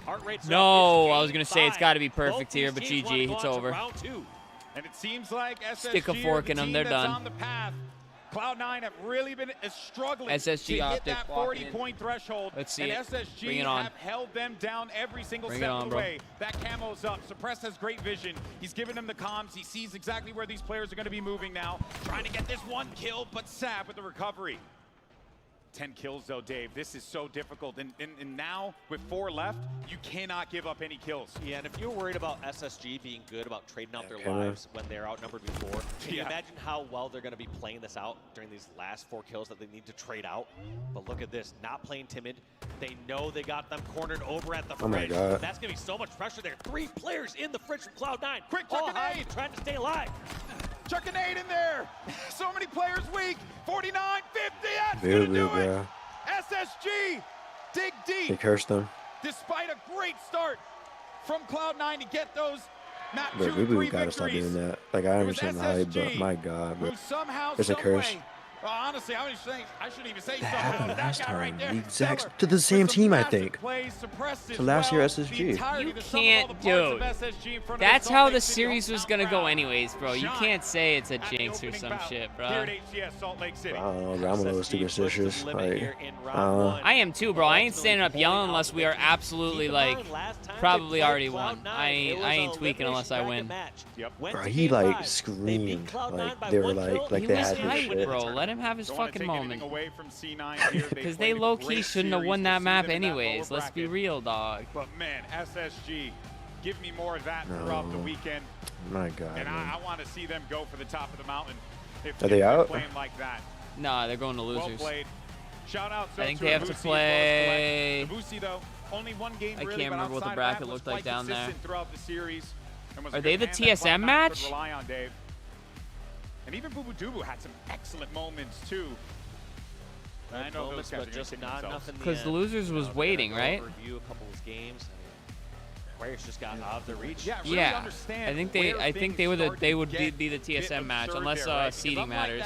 S9: Heart rate's up.
S1: No,
S9: It's
S1: I was gonna say it's
S9: game
S1: got to be
S9: 5.
S1: perfect
S9: Both
S1: here,
S9: these
S1: but
S9: teams wanna
S1: GG,
S9: go
S1: it's
S9: on to
S1: over.
S9: round 2.
S11: And it seems like SSG
S1: Stick a fork
S11: are
S1: in
S11: the
S1: 'em,
S11: team
S1: they're
S11: that's
S1: done.
S11: on the path. Cloud9 have really been struggling
S1: SSG
S11: to hit
S1: optic,
S11: that
S1: walk in.
S11: 40-point threshold.
S1: Let's see
S11: and
S1: it.
S11: SSG
S1: Bring it on.
S11: have held them down every single
S1: Bring it
S11: step
S1: on,
S11: of the
S1: bro.
S11: way. That camo's up. Suppress has great vision. He's giving them the comms. He sees exactly where these players are going to be moving now. Trying to get this one kill, but Sab with the recovery. 10 kills though, Dave. This is so difficult. And now, with 4 left, you cannot give up any kills.
S9: Yeah, and if you're worried about SSG being good about trading out their
S5: Okay.
S9: lives when they're outnumbered before, can you
S11: Yeah.
S9: imagine how well they're going to be playing this out during these last 4 kills that they need to trade out? But look at this, not playing timid. They know they got them cornered over at the fridge.
S5: Oh my God.
S9: That's going to be so much pressure there. 3 players in the fridge from Cloud9.
S11: Quick,
S9: all
S11: chuck a
S9: hiding,
S11: nade.
S9: trying to stay alive.
S11: Chuck a nade in there. So many players weak. 49, 50. That's
S5: Boo
S11: going to
S5: boo,
S11: do it.
S5: bro.
S11: SSG three. Dig deep.
S5: They cursed them.
S11: Despite a great start from Cloud9 to get those map
S5: Bro,
S11: 2
S5: we
S11: and 3
S5: gotta stop
S11: victories.
S5: doing that. Like, I understand the hype, but
S11: SSG,
S5: my God, bro.
S11: who somehow,
S5: There's a curse.
S11: someway, well, honestly, I shouldn't even say
S5: That
S11: somehow.
S5: happened
S11: That
S5: last
S11: guy right
S5: time.
S11: there,
S5: The exact
S11: Stellar,
S5: to the same
S11: with some
S5: team, I
S11: massive
S5: think.
S11: plays, suppressed
S5: So
S11: as
S5: last year
S11: well.
S5: SSG.
S11: The entirety
S1: You
S11: of the sum of all
S1: can't,
S11: the parts
S1: dude.
S11: of SSG in front of
S1: That's
S11: the
S1: how
S11: Salt
S1: the
S11: Lake City
S1: series was gonna go anyways, bro. You
S11: Shine
S1: can't say it's a
S11: at the
S1: jinx or
S11: opening
S1: some
S11: bout
S1: shit,
S11: here
S1: bro.
S11: at HCS Salt Lake City.
S5: I don't know, bro. I'm a little superstitious. Like,
S1: I am too, bro. I ain't standing up yelling unless we are absolutely like probably already won. I ain't tweaking unless I win.
S5: bro, he like screamed like they were like
S1: He
S5: they
S1: was
S5: had his
S1: hyped,
S5: shit.
S1: bro. Let him have his
S11: Don't wanna
S1: fucking
S11: take anything
S1: moment.
S11: away from C9 here.
S1: Because they
S11: played a
S1: low-key
S11: great
S1: shouldn't have
S11: series
S1: won
S11: to
S1: that
S11: see
S1: map
S11: them in that lower
S1: anyways. Let's be
S11: bracket.
S1: real, dog.
S11: But man, SSG, give me more of that throughout the weekend.
S5: My God,
S11: And
S5: man.
S11: I want to see them go for the top of the mountain. If
S5: Are they
S11: they're
S5: out?
S11: playing like that.
S1: Nah, they're going to
S11: Well
S1: losers.
S11: played. Shout out
S1: I think
S11: to
S1: they have to
S11: Avusi as
S1: play.
S11: well as Avusi, though, only one game
S1: I
S11: really,
S1: can't
S11: but
S1: remember what the
S11: outside of
S1: bracket
S11: that, was
S1: looked like
S11: quite
S1: down there.
S11: consistent throughout the series. And was a
S1: Are
S11: good
S1: they the
S11: hand that
S1: TSM
S11: Cloud9
S1: match?
S11: could rely on, Dave. And even Boo Boo Dubu had some excellent moments too. I know those guys are
S9: just not enough in the
S1: Because the
S9: end.
S1: losers was waiting, right?
S9: Review a couple of games. Players just got out of the reach.
S1: Yeah, I think they would be the TSM match unless seeding matters.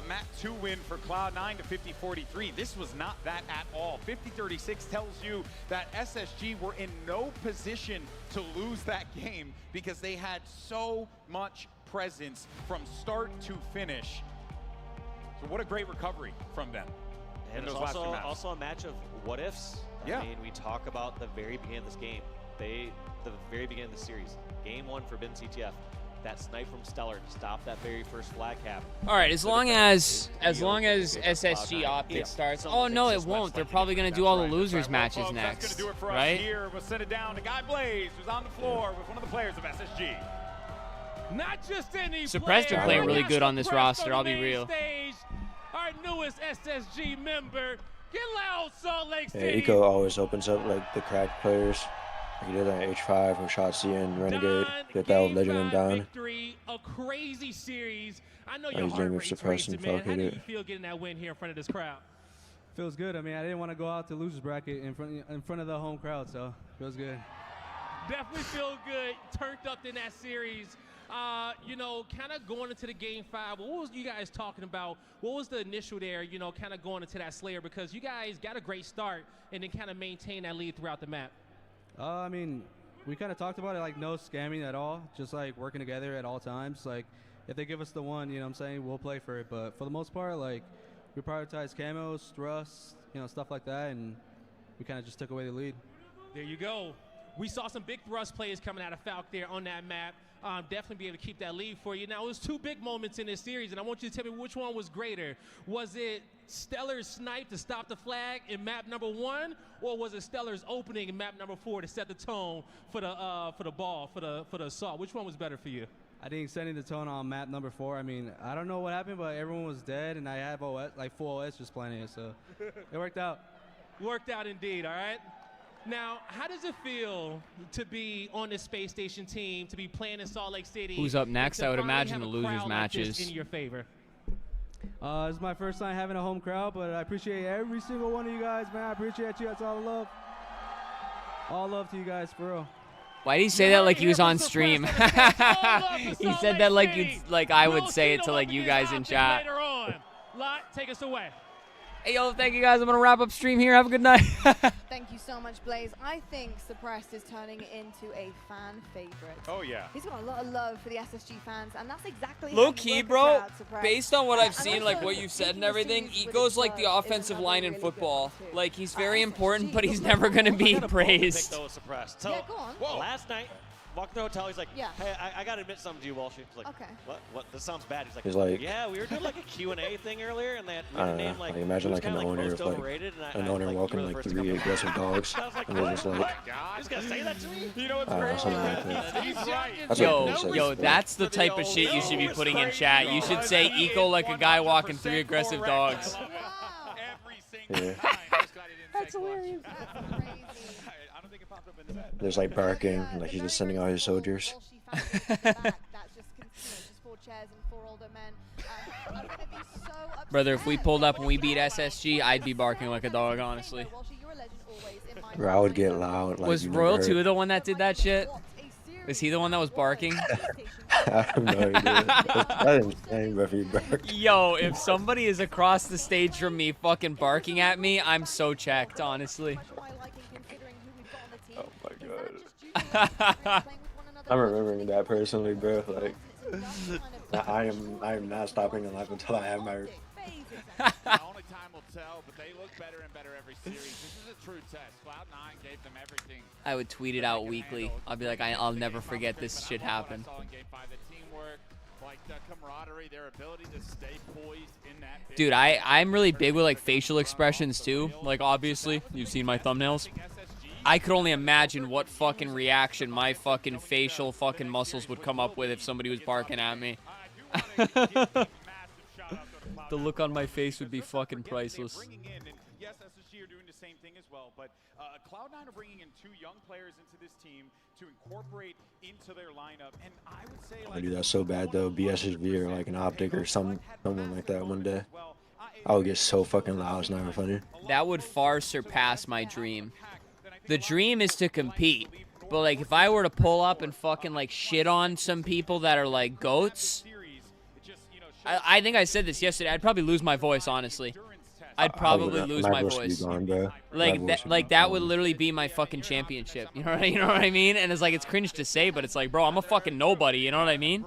S11: Map 2 win for Cloud9 to 50-43. This was not that at all. 50-36 tells you that SSG were in no position to lose that game because they had so much presence from start to finish. So what a great recovery from them.
S9: And
S11: in
S9: it's
S11: those last two maps.
S9: also a match of what ifs.
S11: Yeah.
S9: I mean, we talk about the very beginning of this game. The very beginning of the series. Game 1 for BIN-CTF. That snipe from Stellar to stop that very first flag cap.
S1: All right, as long as SSG Optic starts. Oh no, it won't. They're probably gonna do all the losers matches
S11: That's
S1: next,
S11: gonna do it for us
S1: right?
S11: here. We'll send it down to Guy Blaze, who's on the floor with one of the players of SSG.
S12: Not just any
S1: Suppressed
S12: player,
S1: are playing really
S12: but
S1: good on this
S12: Suppressed
S1: roster,
S12: on
S1: I'll
S12: the
S1: be
S12: main
S1: real.
S12: Stage, our newest SSG member. Get loud, Salt Lake
S5: Yeah,
S12: City.
S5: Eco always opens up like the cracked players. Like he did that at H5 with Shotzi and Renegade. Get that with Legend and Don.
S12: Victory, a crazy series. I know
S5: Oh,
S12: your
S5: he's
S12: heart
S5: doing with
S12: rate's
S5: suppressed
S12: racing,
S5: and
S12: man.
S5: fuck
S12: How
S5: with
S12: do
S5: it.
S12: you feel getting that win here in front of this crowd?
S13: Feels good. I mean, I didn't want to go out to losers bracket in front of the home crowd, so feels good.
S12: Definitely feel good. Turned up in that series. You know, kind of going into the game 5, what was you guys talking about? What was the initial there, you know, kind of going into that Slayer? Because you guys got a great start and then kind of maintain that lead throughout the map.
S13: I mean, we kind of talked about it like no scamming at all, just like working together at all times. Like, if they give us the one, you know what I'm saying, we'll play for it. But for the most part, like, we prioritize camos, thrusts, you know, stuff like that, and we kind of just took away the lead.
S12: There you go. We saw some big thrust players coming out of Falk there on that map. Definitely be able to keep that lead for you. Now, it was 2 big moments in this series, and I want you to tell me which one was greater. Was it Stellar's snipe to stop the flag in map number 1, or was it Stellar's opening in map number 4 to set the tone for the assault? Which one was better for you?
S13: I think setting the tone on map number 4, I mean, I don't know what happened, but everyone was dead, and I have OS, like full OS just playing it, so it worked out.
S12: Worked out indeed, all right? Now, how does it feel to be on this space station team, to be playing in Salt Lake City?
S1: Who's up next?
S12: and to
S1: I would
S12: finally
S1: imagine
S12: have
S1: the
S12: a
S1: losers
S12: crowd like this
S1: matches.
S12: in your favor?
S13: This is my first time having a home crowd, but I appreciate every single one of you guys, man. I appreciate you. That's all the love. All love to you guys, for real.
S1: Why did he say that like he was on stream? He said that like I would say it to like you guys in chat.
S12: Later on. Lot, take us away.
S1: Hey, yo, thank you guys. I'm going to wrap up stream here. Have a good night.
S4: Thank you so much, Blaze. I think Suppressed is turning into a fan favorite.
S11: Oh, yeah.
S4: He's got a lot of love for the SSG fans, and that's exactly
S1: Low
S4: how you
S1: key,
S4: work a
S1: bro,
S4: crowd, Suppressed.
S1: based on what I've
S4: And
S1: seen,
S4: also,
S1: like what you've said and
S4: taking the
S1: everything,
S4: series with
S1: Eco's
S4: his
S1: like the
S4: club is
S1: offensive
S4: another
S1: line in
S4: really good
S1: football.
S4: one, too.
S1: Like, he's very important, but he's never going to be praised.
S9: Though suppressed. So
S4: Yeah, go on.
S9: last night, walked to the hotel. He's like,
S4: Yeah.
S9: "Hey, I got to admit something to you, Walsh." He's like,
S4: Okay.
S9: What? This sounds bad.
S5: He's like-
S9: "Yeah, we were doing like a Q&A thing earlier, and they had
S5: I don't know.
S9: name like
S5: Imagine
S9: who's
S5: like an
S9: kinda,
S5: owner
S9: most
S5: with like
S9: overrated, and
S5: an
S9: I
S5: owner
S9: like,
S5: walking
S9: you were the
S5: like
S9: first to
S5: 3
S9: come up.
S5: aggressive dogs,
S9: I was like,
S5: and they're just like,
S9: He's gonna say that to me?
S11: You know what's
S5: something like that.
S11: He's right.
S5: That's what he said.
S1: Yo, that's the type of shit you should be putting in chat. You should say Eco like a guy walking 3 aggressive dogs.
S5: Yeah.
S4: That's hilarious.
S5: There's like barking, and like he's just sending out his soldiers.
S4: chairs and 4 older men. I'm gonna be so upset.
S1: Brother, if we pulled up and we beat SSG, I'd be barking like a dog, honestly.
S17: Bro, I would get loud. Like,
S1: Was
S17: you
S1: Royal
S17: never
S1: 2
S17: heard.
S1: the one that did that shit? Was he the one that was barking?
S17: I have no idea. That's insane, bro, if he barked.
S1: Yo, if somebody is across the stage from me fucking barking at me, I'm so checked, honestly.
S17: Oh my god. I'm remembering that personally, bro. Like, I am not stopping in life until I have my.
S6: Only time will tell, but they look better and better every series. This is a true test. Cloud9 gave them everything.
S1: I would tweet it out weekly. I'll be like, I'll never forget this shit happened. Dude, I'm really big with like facial expressions too. Like obviously, you've seen my thumbnails. I could only imagine what fucking reaction my fucking facial fucking muscles would come up with if somebody was barking at me. The look on my face would be fucking priceless.
S11: Yes, SSG are doing the same thing as well, but Cloud9 are bringing in 2 young players into this team to incorporate into their lineup, and I would say
S17: I do that so bad though. Be SSV or like an Optic or someone like that one day. I would get so fucking loud. It's not even funny.
S1: That would far surpass my dream. The dream is to compete, but like if I were to pull up and fucking like shit on some people that are like goats, I think I said this yesterday. I'd probably lose my voice, honestly. I'd probably lose my voice. Like that would literally be my fucking championship. You know what I mean? And it's like it's cringe to say, but it's like, bro, I'm a fucking nobody. You know what I mean?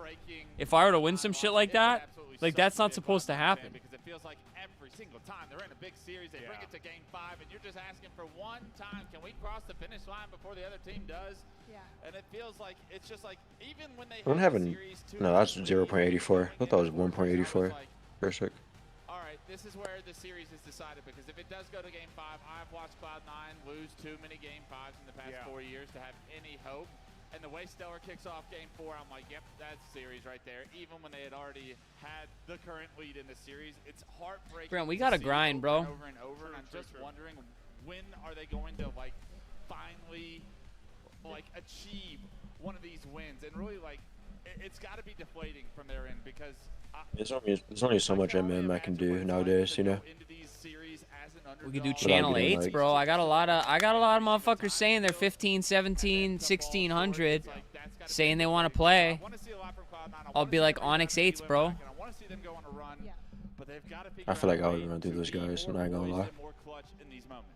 S1: If I were to win some shit like that, like that's not supposed to happen.
S6: Because it feels like every single time they're in a big series, they bring it to game 5, and you're just asking for one time, can we cross the finish line before the other team does? Yeah. And it feels like it's just like even when they
S17: I don't have an. No, that's 0.84. I thought that was 1.84. Perfect.
S6: All right, this is where the series is decided, because if it does go to game 5, I've watched Cloud9 lose too many game 5s in the past 4 years to have any hope. And the way Stellar kicks off game 4, I'm like, yep, that's series right there. Even when they had already had the current lead in the series, it's heartbreaking.
S1: Brent, we gotta grind, bro.
S6: Over and over, and I'm just wondering, when are they going to like finally like achieve one of these wins? And really, like, it's got to be deflating from their end, because
S17: There's only so much MM I can do nowadays, you know.
S1: We could do channel 8s, bro. I got a lot of motherfuckers saying they're 15, 17, 1600, saying they want to play. I'll be like Onyx 8s, bro.
S17: I feel like I would run through those guys. I'm not gonna lie.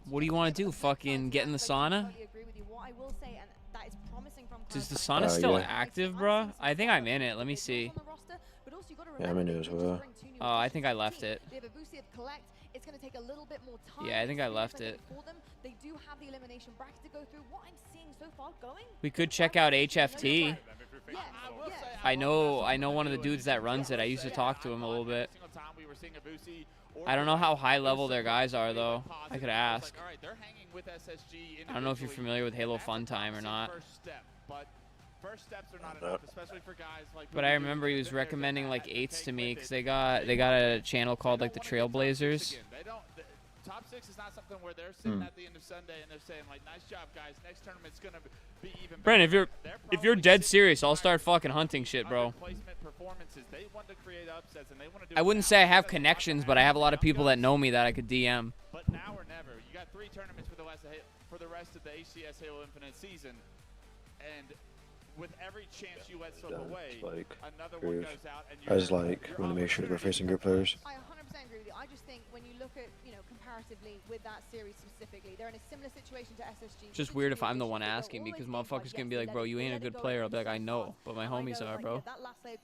S1: What do you want to do? Fucking get in the sauna? Is the sauna still active, bro? I think I'm in it. Let me see.
S17: Yeah, I'm in it as well.
S1: Oh, I think I left it. Yeah, I think I left it. We could check out HFT. I know one of the dudes that runs it. I used to talk to him a little bit. I don't know how high level their guys are, though. I could ask. I don't know if you're familiar with Halo Fun Time or not.
S6: First steps are not enough, especially for guys like.
S1: But I remember he was recommending like 8s to me, because they got a channel called like the Trailblazers.
S6: Top 6 is not something where they're sitting at the end of Sunday and they're saying like, "Nice job, guys. Next tournament's gonna be even."
S1: Brent, if you're dead serious, I'll start fucking hunting shit, bro. I wouldn't say I have connections, but I have a lot of people that know me that I could DM.
S6: But now or never. You got 3 tournaments for the rest of the HCS Halo Infinite season, and with every chance you let slip away, another one goes out, and
S17: I just like want to make sure we're facing good players.
S4: I 100% agree with you. I just think when you look at, comparatively with that series specifically, they're in a similar situation to SSG.
S1: It's just weird if I'm the one asking, because motherfuckers gonna be like, bro, you ain't a good player. I'll be like, I know, but my homies are, bro.
S4: That last layer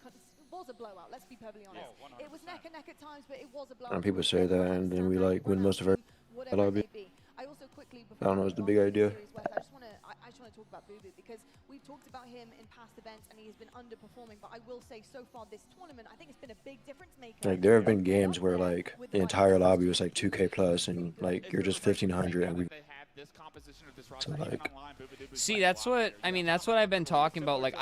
S4: was a blowout. Let's be perfectly honest. It was neck and neck at times, but it was a blowout.
S17: And people say that, and then we like win most of our lobby.
S4: I also quickly,
S17: I don't know. It's the big idea.
S4: I just want to talk about Bubu, because we've talked about him in past events and he has been underperforming. But I will say, so far this tournament, I think it's been a big difference maker.
S17: Like there have been games where like the entire lobby was like 2K plus, and like you're just 1500, and we. So like.
S1: See, that's what I've been talking about. Like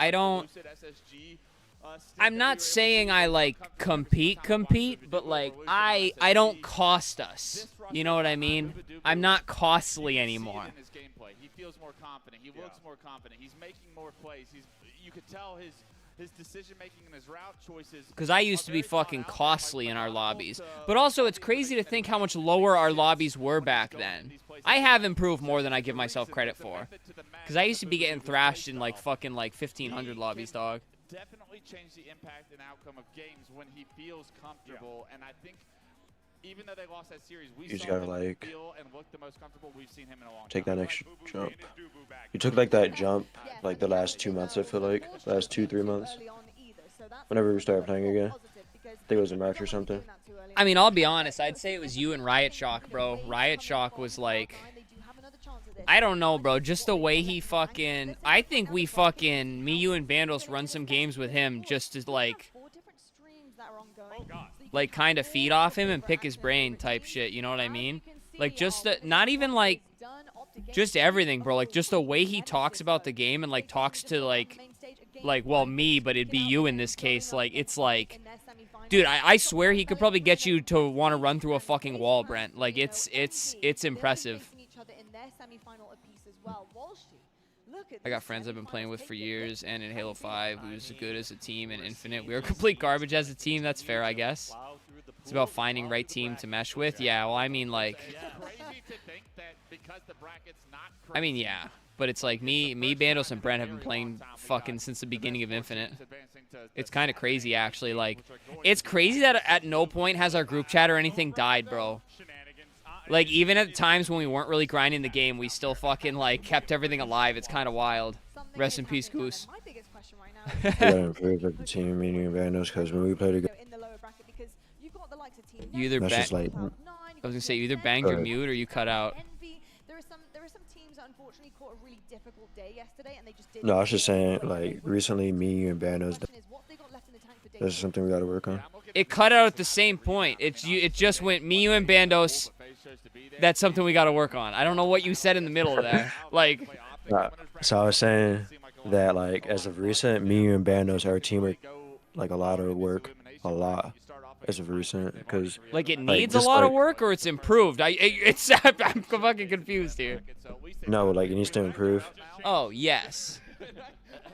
S1: I'm not saying I like compete, but like I don't cost us. You know what I mean? I'm not costly anymore.
S6: He feels more confident. He looks more confident. He's making more plays. You could tell his
S2: his decision making and his route choices.
S1: Because I used to be fucking costly in our lobbies. But also, it's crazy to think how much lower our lobbies were back then. I have improved more than I give myself credit for. Because I used to be getting thrashed in like fucking like 1,500 lobbies, dog.
S2: Definitely change the impact and outcome of games when he feels comfortable, and I think even though they lost that series, we
S5: You just
S2: saw
S5: gotta
S2: him
S5: like
S2: feel and look the most comfortable we've seen him in a long
S5: take
S2: time.
S5: that next jump. You took like that jump like the last 2 months. I feel like last 2-3 months. Whenever we started playing again, I think it was in March or something.
S1: I mean, I'll be honest. I'd say it was you and Riot Shock, bro. Riot Shock was like, I don't know, bro. Just the way he fucking, I think we fucking, me, you, and Bandos run some games with him just to like kind of feed off him and pick his brain type shit. You know what I mean? Like just not even like, just everything, bro. Like just the way he talks about the game and like talks to like well me, but it'd be you in this case. Like it's like, dude, I swear he could probably get you to want to run through a fucking wall, Brent. Like it's impressive. I got friends I've been playing with for years, and in Halo 5, we was good as a team. In Infinite, we were complete garbage as a team. That's fair, I guess. It's about finding right team to mesh with. Yeah, well, I mean, like, I mean, yeah, but it's like me, Bandos, and Brent have been playing fucking since the beginning of Infinite. It's kind of crazy, actually. Like, it's crazy that at no point has our group chat or anything died, bro. Like, even at times when we weren't really grinding the game, we still fucking, like, kept everything alive. It's kind of wild. Rest in peace, Goose.
S5: We gotta improve like the team, meaning and Bandos, because when we play together,
S1: You either
S5: that's just like,
S1: I was gonna say, you either banged your mute or you cut out.
S5: no, I was just saying, like, recently, me, you, and Bandos, that's something we gotta work on.
S1: It cut out at the same point. It just went me, you, and Bandos. That's something we got to work on. I don't know what you said in the middle of that. Like,
S5: so I was saying that, like, as of recent, me, you, and Bandos, our team are, like, a lot of work, a lot, as of recent, because
S1: like it needs a lot of work or it's improved. I'm fucking confused here.
S5: No, like, it needs to improve.
S1: Oh yes.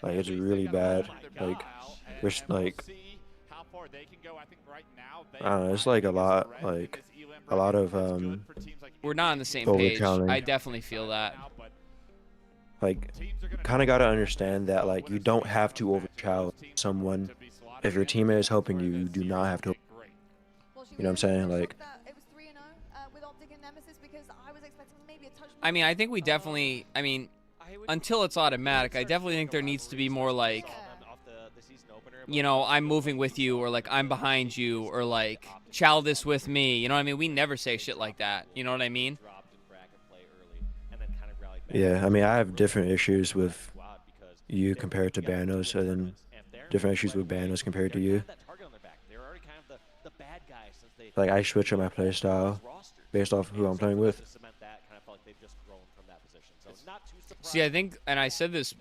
S5: Like, it's really bad. Like, there's like, I don't know, it's like a lot of
S1: We're not on the same page. I definitely feel that.
S5: Like, kind of got to understand that, like, you don't have to overchallenge someone. If your teammate is helping you, you do not have to. You know what I'm saying? Like,
S1: I mean, I think we definitely, I mean, until it's automatic, I definitely think there needs to be more like, you know, I'm moving with you, or like I'm behind you, or like chow this with me. You know what I mean? We never say shit like that. You know what I mean?
S5: yeah, I mean, I have different issues with you compared to Bandos, and then different issues with Bandos compared to you. Like, I switch up my play style based off who I'm playing with.
S1: See, I think, and I said this,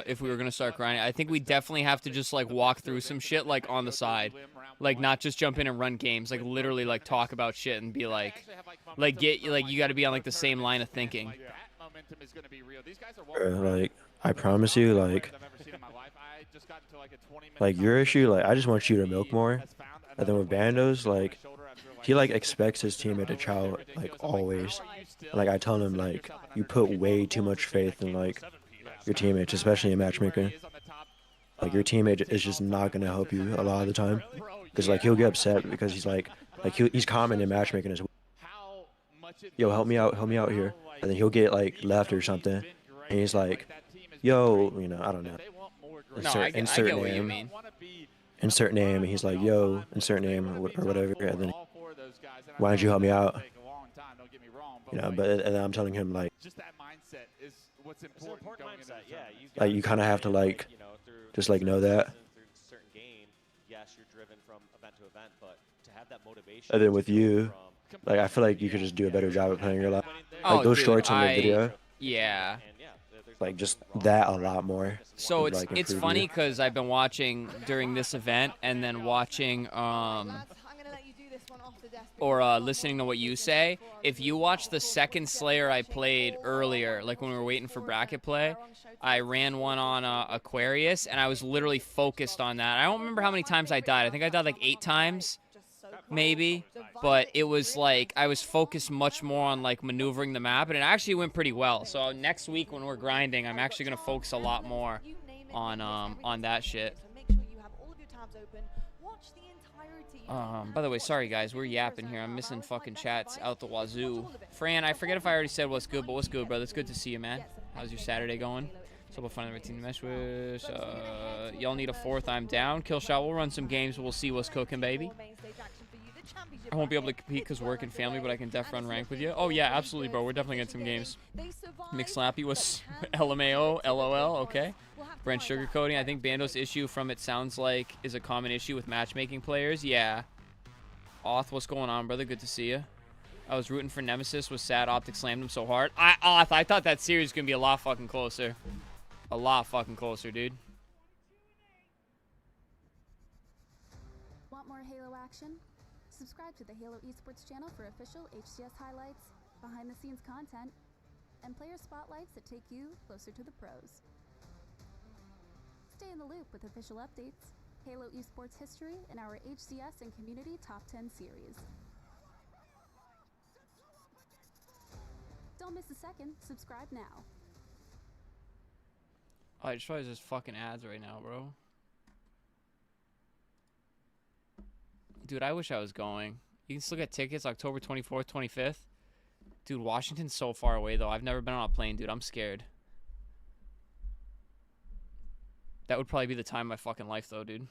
S1: if we were gonna start grinding, I think we definitely have to just like walk through some shit like on the side, like not just jump in and run games, like literally like talk about shit and be like you got to be on like the same line of thinking.
S5: Like, I promise you, like your issue, like, I just want you to milk more. And then with Bandos, like, he like expects his teammate to chow like always. Like, I tell him, like, you put way too much faith in like your teammates, especially in matchmaking. Like, your teammate is just not gonna help you a lot of the time, because like he'll get upset because he's like he's common in matchmaking as well. Yo, help me out here, and then he'll get like left or something, and he's like, yo, you know, I don't know. Insert
S1: what
S5: name.
S1: you mean.
S5: Insert name, and he's like, yo, insert name or whatever, and then, why don't you help me out? You know, but and I'm telling him, like, like, you kind of have to like just like know that. And then with you, like, I feel like you could just do a better job of playing your life. Like, those shorts in the video.
S1: Yeah.
S5: Like, just that a lot more.
S1: So
S5: would,
S1: it's
S5: like,
S1: it's
S5: improve
S1: funny
S5: you.
S1: because I've been watching during this event and then watching or listening to what you say, if you watch the second Slayer I played earlier, like when we were waiting for bracket play, I ran one on Aquarius, and I was literally focused on that. I don't remember how many times I died. I think I died like 8 times, maybe. But it was like I was focused much more on like maneuvering the map, and it actually went pretty well. So next week when we're grinding, I'm actually gonna focus a lot more on that shit. By the way, sorry guys, we're yapping here. I'm missing fucking chats out the wazoo. Fran, I forget if I already said what's good, but what's good, brother? It's good to see you, man. How's your Saturday going? So we'll find the team to mesh with. Y'all need a 4th. I'm down. Kill shot. We'll run some games. We'll see what's cooking, baby. I won't be able to compete because work and family, but I can def run rank with you. Oh yeah, absolutely, bro. We're definitely getting some games. McSlappy was LMAO, LOL. Okay. Brent sugarcoating. I think Bando's issue from it sounds like is a common issue with matchmaking players. Yeah. Oth, what's going on, brother? Good to see you. I was rooting for Nemesis. Was sad Optic slammed him so hard. Oth, I thought that series was gonna be a lot fucking closer. A lot fucking closer, dude.
S14: Want more Halo action? Subscribe to the Halo Esports channel for official HCS highlights, behind-the-scenes content, and player spotlights that take you closer to the pros. Stay in the loop with official updates, Halo Esports history, and our HCS and community top 10 series. Don't miss a second. Subscribe now.
S1: I just realized there's fucking ads right now, bro. Dude, I wish I was going. You can still get tickets October 24th, 25th. Dude, Washington's so far away, though. I've never been on a plane, dude. I'm scared. That would probably be the time of my fucking life, though, dude.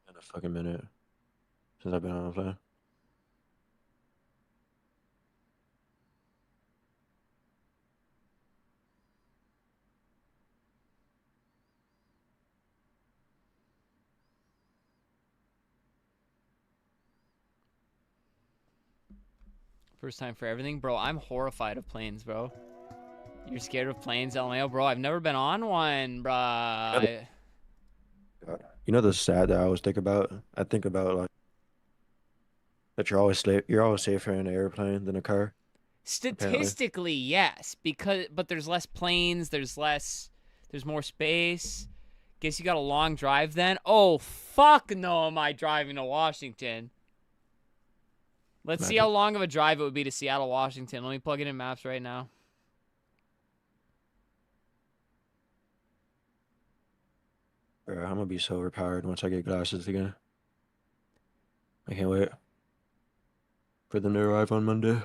S5: In a fucking minute since I've been on a plane.
S1: First time for everything. Bro, I'm horrified of planes, bro. You're scared of planes, LMAO? Bro, I've never been on one, bro.
S5: You know the stat that I always think about? I think about like that you're always safer in an airplane than a car.
S1: Statistically, yes, but there's less planes, there's more space. Guess you got a long drive then. Oh fuck no, am I driving to Washington? Let's see how long of a drive it would be to Seattle, Washington. Let me plug it in maps right now.
S5: Bro, I'm gonna be so overpowered once I get glasses again. I can't wait for them to arrive on Monday.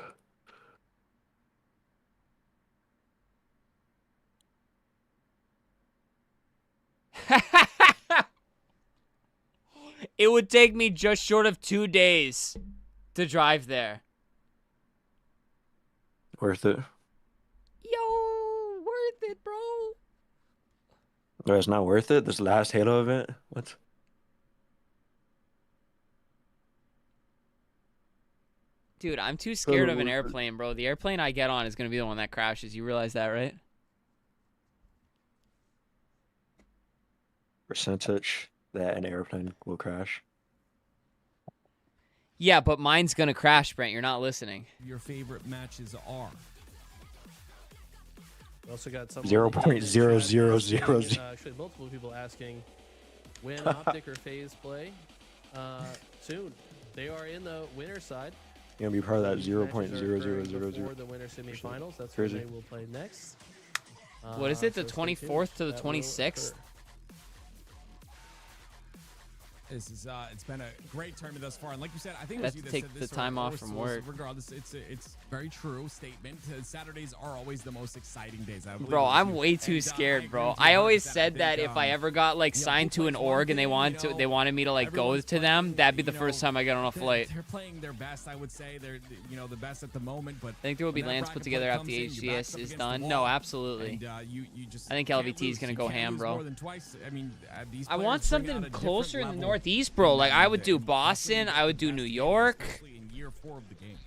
S1: It would take me just short of 2 days to drive there.
S5: Worth it.
S1: Yo, worth it, bro.
S5: No, it's not worth it. This last Halo event. What?
S1: Dude, I'm too scared of an airplane, bro. The airplane I get on is gonna be the one that crashes. You realize that, right?
S5: Percentage that an airplane will crash.
S1: Yeah, but mine's gonna crash, Brent. You're not listening.
S15: Your favorite matches are.
S3: We also got some
S5: 0.0000.
S3: Actually, multiple people asking when Optic or FaZe play. Soon. They are in the winner side.
S5: You're gonna be part of that
S3: These matches are
S5: 0.0000.
S3: before the winner semifinals. That's
S5: Crazy.
S3: when they will play next.
S1: What is it? The
S3: so stay tuned.
S1: 24th to the
S3: That will
S1: 26th?
S3: occur.
S15: This is it's been a great tournament thus far, and like you said, I think it
S1: That's
S15: was you
S1: to
S15: that
S1: take
S15: said
S1: the
S15: this
S1: time
S15: or
S1: off from
S15: so
S1: work.
S15: Regardless, it's very true statement. Saturdays are always the most exciting days. I believe
S1: Bro,
S15: it was
S1: I'm
S15: you.
S1: way too
S15: And,
S1: scared,
S15: I
S1: bro.
S15: agree
S1: I
S15: with
S1: always
S15: 100%.
S1: said that if I ever got like signed to an org and they wanted me to like go to them, that'd be the first time I get on a flight.
S15: They're playing their best, I would say. They're the best at the moment, but
S1: I think there will be
S15: when that
S1: lands put
S15: bracket
S1: together
S15: play
S1: after the
S15: comes in, your back's
S1: HCS
S15: up
S1: is
S15: against the
S1: done.
S15: wall,
S1: No, absolutely.
S15: and, you just
S1: I think
S15: can't
S1: LVT is
S15: lose.
S1: gonna
S15: You
S1: go
S15: can't
S1: ham,
S15: lose
S1: bro.
S15: more than twice. I mean, these
S1: I want
S15: players bring out
S1: something
S15: a different
S1: closer in the
S15: level
S1: Northeast, bro. Like I would do Boston, I would do New York.
S15: in year 4 of the game.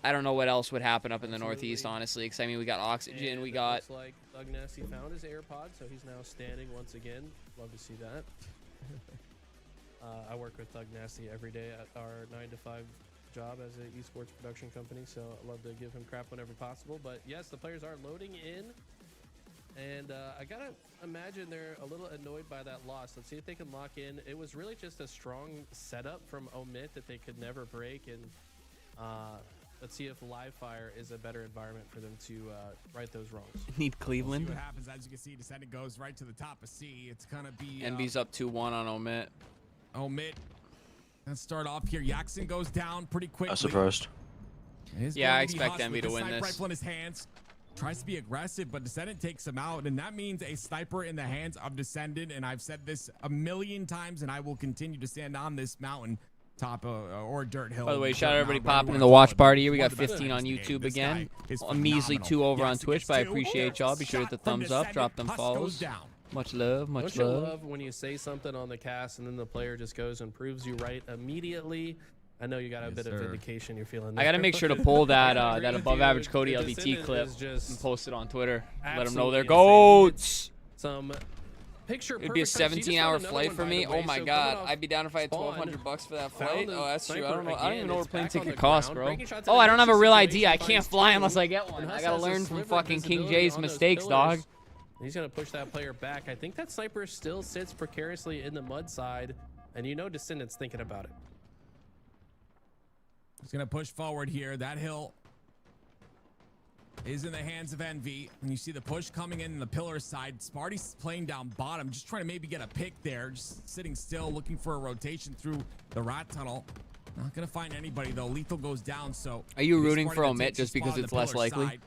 S1: I don't know what else would happen up in the Northeast, honestly, because I mean we got Oxygen,
S3: And
S1: we
S3: it
S1: got.
S3: looks like Thug Nasty found his AirPod, so he's now standing once again. Love to see that. I work with Thug Nasty every day at our 9 to 5 job as an esports production company, so I love to give him crap whenever possible. But yes, the players are loading in, and I gotta imagine they're a little annoyed by that loss. Let's see if they can lock in. It was really just a strong setup from Omit that they could never break, and let's see if Live Fire is a better environment for them to right those wrongs.
S1: Need Cleveland.
S15: We'll see what happens. As you can see, Descendant goes right to the top of C. It's gonna be
S1: NB's up 2-1 on Omit.
S15: Omit. Let's start off here. Jackson goes down pretty quickly.
S5: I'm surprised.
S1: Yeah, I expect Envy to win
S15: this.
S1: this.
S15: Rifle in his hands. Tries to be aggressive, but Descendant takes him out, and that means a sniper in the hands of Descendant. And I've said this a million times, and I will continue to stand on this mountain top or dirt hill.
S1: By the way, shout out everybody popping in the watch party here. We got 15 on YouTube again. A measly 2 over on Twitch, but I appreciate y'all. Be sure to hit the thumbs up, drop them follows. Much love, much
S3: Don't
S1: love.
S3: you love when you say something on the cast and then the player just goes and proves you right immediately? I know you got a bit of vindication you're feeling there.
S1: I got to make sure to pull that that above average Cody LVT clip and post it on Twitter. Let them know they're goats.
S3: Some picture.
S1: It'd be a 17-hour flight for me. Oh my god, I'd be down if I had $1,200 for that flight. Oh, that's true. I don't know. I don't even know what plane ticket costs, bro. Oh, I don't have a real ID. I can't fly unless I get one. I gotta learn from fucking King J's mistakes, dog.
S3: He's gonna push that player back. I think that sniper still sits precariously in the mud side, and you know Descendant's thinking about it.
S15: He's gonna push forward here. That hill is in the hands of Envy, and you see the push coming in the pillar side. Sparty's playing down bottom, just trying to maybe get a pick there, just sitting still, looking for a rotation through the rat tunnel. Not gonna find anybody though. Lethal goes down. So
S1: are you rooting for Omit just because it's less likely?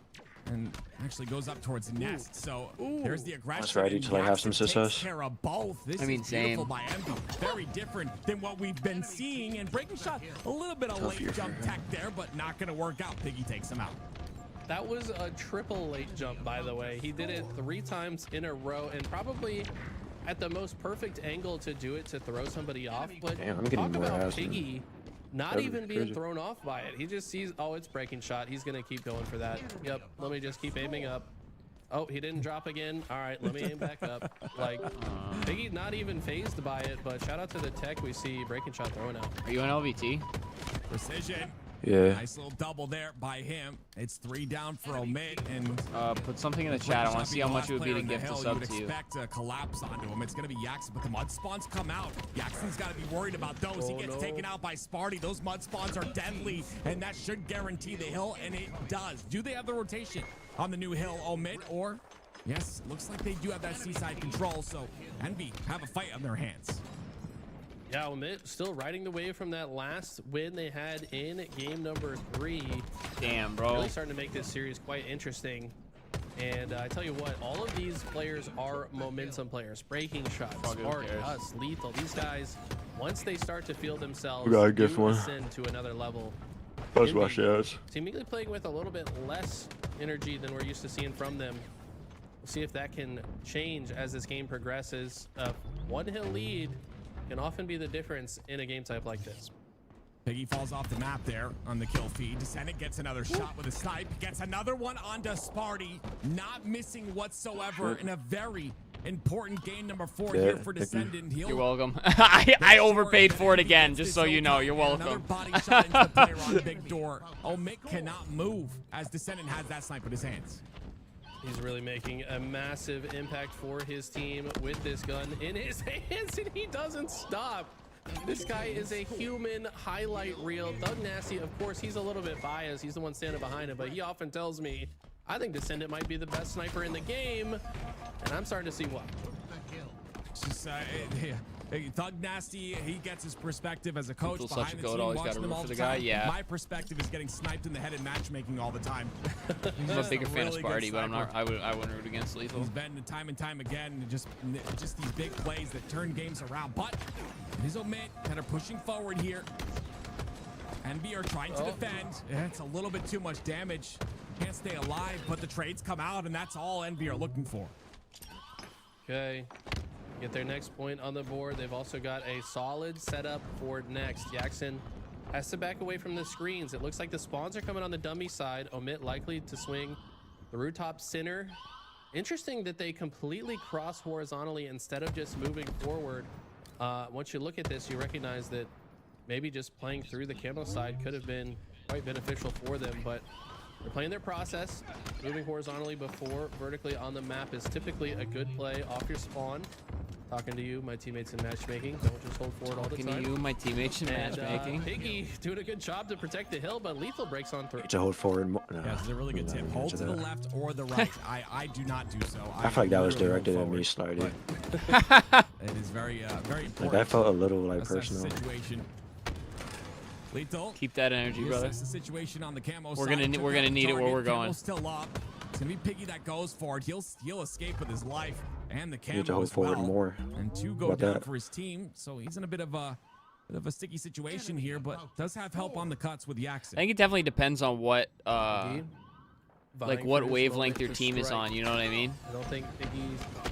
S15: And actually goes up towards the nest. So there's the aggression.
S5: That's ready till I have some success.
S15: Care of both. This
S1: I mean,
S15: is beautiful
S1: same.
S15: by Envy. Very different than what we've been seeing. And breaking shot, a little bit of late jump tech there, but not going to work out. Piggy takes him out.
S3: That was a triple late jump, by the way. He did it 3 times in a row, and probably at the most perfect angle to do it to throw somebody off. But
S5: damn, I'm getting
S3: talk
S5: more
S3: about
S5: ass
S3: Piggy not
S5: That'd
S3: even
S5: be
S3: being
S5: crazy.
S3: thrown off by it. He just sees, oh, it's breaking shot. He's gonna keep going for that. Yep, let me just keep aiming up. Oh, he didn't drop again. All right, let me aim back up. Like, Piggy not even phased by it, but shout out to the tech we see breaking shot throwing out.
S1: Are you on LVT?
S15: Precision.
S5: Yeah.
S15: Nice little double there by him. It's 3 down for Omit, and
S1: put something in the chat. I want to see how much it would be to gift a sub to you.
S15: Expect to collapse onto him. It's going to be Jackson, but the mud spawns come out. Jackson's got to be worried about those. He gets taken out by Sparty. Those mud spawns are deadly, and that should guarantee the hill, and it does. Do they have the rotation on the new hill, Omit, or? Yes, looks like they do have that seaside control, so Envy have a fight on their hands.
S3: Yeah, Omit still riding the wave from that last win they had in game number 3.
S1: Damn, bro.
S3: Really starting to make this series quite interesting. And I tell you what, all of these players are momentum players. Breaking shots, Spark, us, Lethal. These guys, once they start to feel themselves,
S5: We got a gift one.
S3: ascend to another level.
S5: Buzz wash ass.
S3: Seemingly playing with a little bit less energy than we're used to seeing from them. We'll see if that can change as this game progresses. One hill lead can often be the difference in a game type like this.
S15: Piggy falls off the map there on the kill feed. Descendant gets another shot with a snipe. Gets another one onto Sparty. Not missing whatsoever in a very important game number 4 here for Descendant.
S1: You're welcome. I overpaid for it again, just so you know. You're welcome.
S15: Another body shot into the player on the big door. Omit cannot move as Descendant has that snipe in his hands.
S3: He's really making a massive impact for his team with this gun in his hands, and he doesn't stop. This guy is a human highlight reel. Thug Nasty, of course, he's a little bit biased. He's the one standing behind him, but he often tells me, I think Descendant might be the best sniper in the game, and I'm starting to see why.
S15: Just, Thug Nasty, he gets his perspective as a coach
S1: Feels
S15: behind
S1: such a
S15: the
S1: goat,
S15: team,
S1: always
S15: watching
S1: gotta
S15: them
S1: root
S15: all
S1: for
S15: the
S1: the guy,
S15: time.
S1: yeah.
S15: My perspective is getting sniped in the head in matchmaking all the time.
S1: I'm a bigger fan of Sparty, but I'm not. I wouldn't root against Lethal.
S15: He's been time and time again, just these big plays that turn games around. But it is Omit that are pushing forward here. NB are trying to defend. It's a little bit too much damage. Can't stay alive, but the trades come out, and that's all NB are looking for.
S3: Okay. Get their next point on the board. They've also got a solid setup for next. Jackson has to back away from the screens. It looks like the spawns are coming on the dummy side. Omit likely to swing the rooftop center. Interesting that they completely cross horizontally instead of just moving forward. once you look at this, you recognize that maybe just playing through the camo side could have been quite beneficial for them, but they're playing their process. Moving horizontally before vertically on the map is typically a good play off your spawn. Talking to you, my teammates in matchmaking. Don't just hold forward all the time.
S1: Talking to you, my teammates in matchmaking.
S3: Piggy doing a good job to protect the hill, but Lethal breaks on through.
S5: To hold forward. No,
S15: Yeah, it's a really good tip. Hold to the left or the right. I do not do so.
S5: I feel like that was directed at me slightly.
S15: It is very important.
S5: Like that felt a little like personal.
S15: Situation. Lethal.
S1: Keep that energy, brother.
S15: The situation on the camo
S1: We're
S15: side.
S1: gonna need it where we're going.
S15: Camo's still up. It's gonna be Piggy that goes for it. He'll escape with his life and the camo
S5: Need to hold
S15: as
S5: forward
S15: well.
S5: more.
S15: And 2 go
S5: About
S15: down
S5: that.
S15: for his team, so he's in a bit of a sticky situation here, but does have help on the cuts with the accent.
S1: I think it definitely depends on what like what
S3: Vying for his
S1: wavelength
S3: moment
S1: your
S3: to
S1: team is
S3: strike.
S1: on. You know what I mean?
S3: I don't think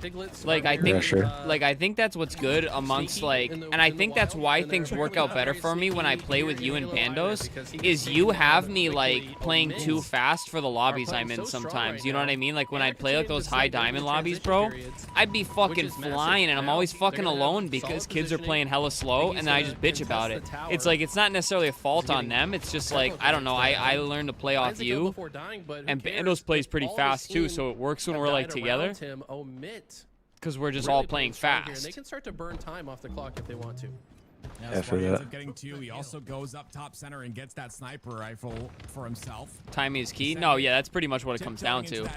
S3: Piglet's
S1: Like I
S3: here.
S1: think,
S5: sure.
S1: like I think that's what's good amongst like, and I think that's why things work out better for me when I play with you and Pandos. Is you have me like playing too fast for the lobbies I'm in sometimes. You know what I mean? Like when I'd play like those high diamond lobbies, bro, I'd be fucking flying and I'm always fucking alone because kids are playing hella slow and then I just bitch about it. It's like it's not necessarily a fault on them. It's just like I don't know. I learned to play off you, and Pandos plays pretty fast too, so it works when we're like together. Because we're just all playing fast.
S3: And they can start to burn time off the clock if they want to.
S15: Now,
S5: Yeah, for
S15: Sparty ends
S5: that.
S15: up getting 2. He also goes up top center and gets that sniper rifle for himself.
S1: Timing is key. No, yeah, that's pretty much what it comes down to.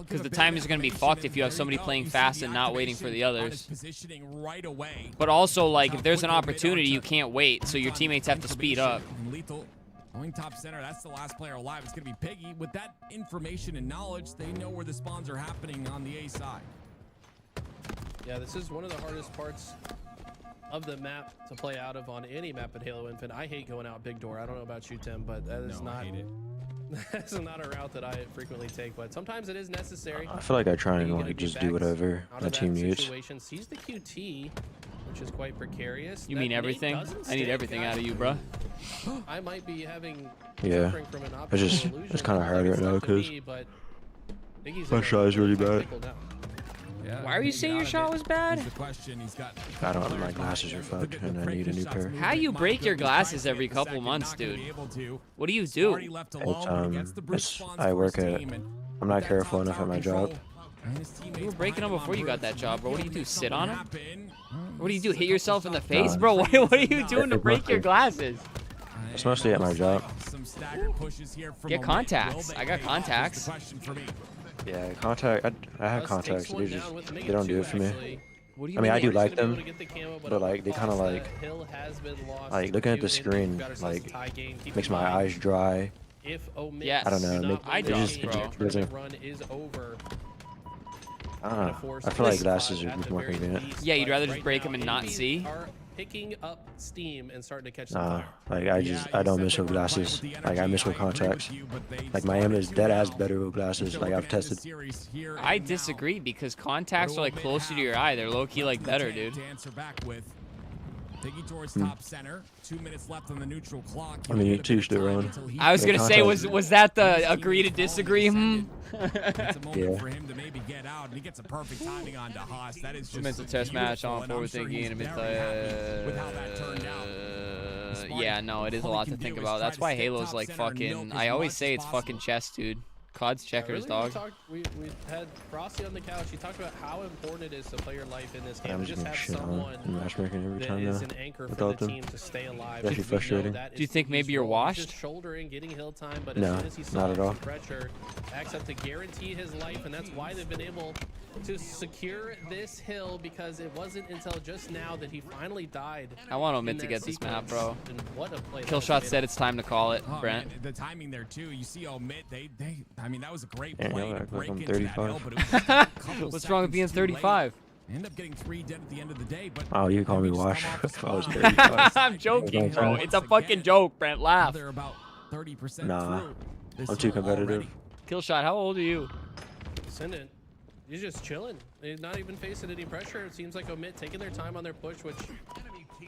S1: Because the time is going to be fucked if you have somebody playing fast and not waiting for the others.
S15: Positioning right away.
S1: But also, like, if there's an opportunity, you can't wait, so your teammates have to speed up.
S15: And Lethal going top center. That's the last player alive. It's going to be Piggy. With that information and knowledge, they know where the spawns are happening on the A side.
S3: Yeah, this is one of the hardest parts of the map to play out of on any map at Halo Infinite. I hate going out big door. I don't know about you, Tim, but that is not.
S15: I hate it.
S3: That's not a route that I frequently take, but sometimes it is necessary.
S5: I feel like I try and
S3: You gotta
S5: like
S3: get
S5: just
S3: back
S5: do whatever
S3: out
S5: my
S3: of
S5: team
S3: that
S5: needs.
S3: situation. Sees the QT, which is quite precarious.
S1: You
S3: That
S1: mean
S3: nade
S1: everything?
S3: doesn't
S1: I need
S3: stick,
S1: everything out of
S3: guys.
S1: you, bro.
S3: I might be having
S5: Yeah,
S3: suffering from an
S5: it's
S3: optical
S5: just
S3: illusion.
S5: it's kind of hard right now because
S3: but Iggy's
S5: my
S3: in a
S5: shot is really
S3: tight
S5: bad.
S3: pickle now.
S15: Yeah,
S1: Why are you saying your shot was bad?
S15: The question, he's got
S5: I don't. My glasses are fucked and I need a new pair.
S1: How you break your glasses every couple months, dude? What do you do?
S5: I work at. I'm not careful enough at my job.
S1: You were breaking them before you got that job, bro. What do you do? Sit on them? What do you do? Hit yourself in the face, bro? What are you doing to break your glasses?
S5: It's mostly at my job.
S1: Get contacts. I got contacts.
S5: Yeah, contact. I have contacts. They don't do it for me.
S1: What do you
S5: I mean, I
S1: mean?
S5: do like them, but like they kind of like looking at the screen like makes my eyes dry.
S1: Yes.
S5: I don't know.
S1: I
S5: It just doesn't. I don't know. I feel like glasses are just more convenient.
S1: Yeah, you'd rather just break them and not see.
S3: Picking up steam and starting to catch
S5: Nah, like I don't miss with glasses. Like I miss with contacts. Like my aim is dead ass better with glasses. Like I've tested.
S1: I disagree because contacts are like closer to your eye. They're low key like better, dude.
S15: Piggy towards top center. 2 minutes left on the neutral clock.
S5: I mean, you teach their own.
S1: I was gonna say, was that the agree to disagree?
S15: It's a moment
S5: Yeah.
S15: for him to maybe get out, and he gets a perfect timing on Haas. That is just
S1: Mental test match on
S15: beautiful, and I'm
S1: forward
S15: sure
S1: thinking
S15: he's
S1: and a bit.
S15: very happy with how that turned out.
S1: Yeah, no, it is a lot to think about. That's why Halo's like fucking. I always say it's fucking chess, dude. COD's checkers, dog.
S3: We had Frosty on the couch. He talked about how important it is to play your life in this game.
S5: I'm
S3: To
S5: just
S3: just
S5: getting
S3: have
S5: shit on
S3: someone
S5: in matchmaking every
S3: that
S5: time
S3: is
S5: now.
S3: an anchor for
S5: Without
S3: the
S5: them,
S3: team to stay alive.
S5: it's actually
S3: We know
S5: frustrating.
S3: that
S1: Do you
S3: is
S1: think maybe
S3: Piggy's
S1: you're
S3: role.
S1: washed?
S3: Just shouldering, getting hill time, but
S5: No,
S3: as soon as he
S5: not at
S3: saw
S5: all.
S3: some pressure, acts up to guarantee his life, and that's why they've been able to secure this hill, because it wasn't until just now that he finally died.
S1: I want
S3: in
S1: Omit to
S3: that
S1: get this map,
S3: sequence.
S1: bro.
S3: And what a play that
S1: Killshot
S3: was
S1: said
S3: made.
S1: it's time to call it,
S15: Oh,
S1: Brent.
S15: man, the timing there too. You see Omit, I mean, that was a great
S5: Yeah,
S15: play
S5: yeah,
S15: to
S5: like
S15: break
S5: I'm
S15: into that hill,
S5: 35.
S15: but it was just a couple
S1: What's wrong with being
S15: seconds too late.
S1: 35?
S15: End up getting 3 dead at the end of the day, but
S5: Oh, you call me washed.
S15: just
S5: If I was
S15: come off
S5: 35.
S1: I'm joking, bro. It's a fucking joke, Brent. Laugh.
S15: They're about 30%
S5: Nah,
S15: through this
S5: I'm too
S15: hill
S5: competitive.
S15: already.
S1: Killshot, how old are you?
S3: Send it. He's just chilling. He's not even facing any pressure. It seems like Omit taking their time on their push, which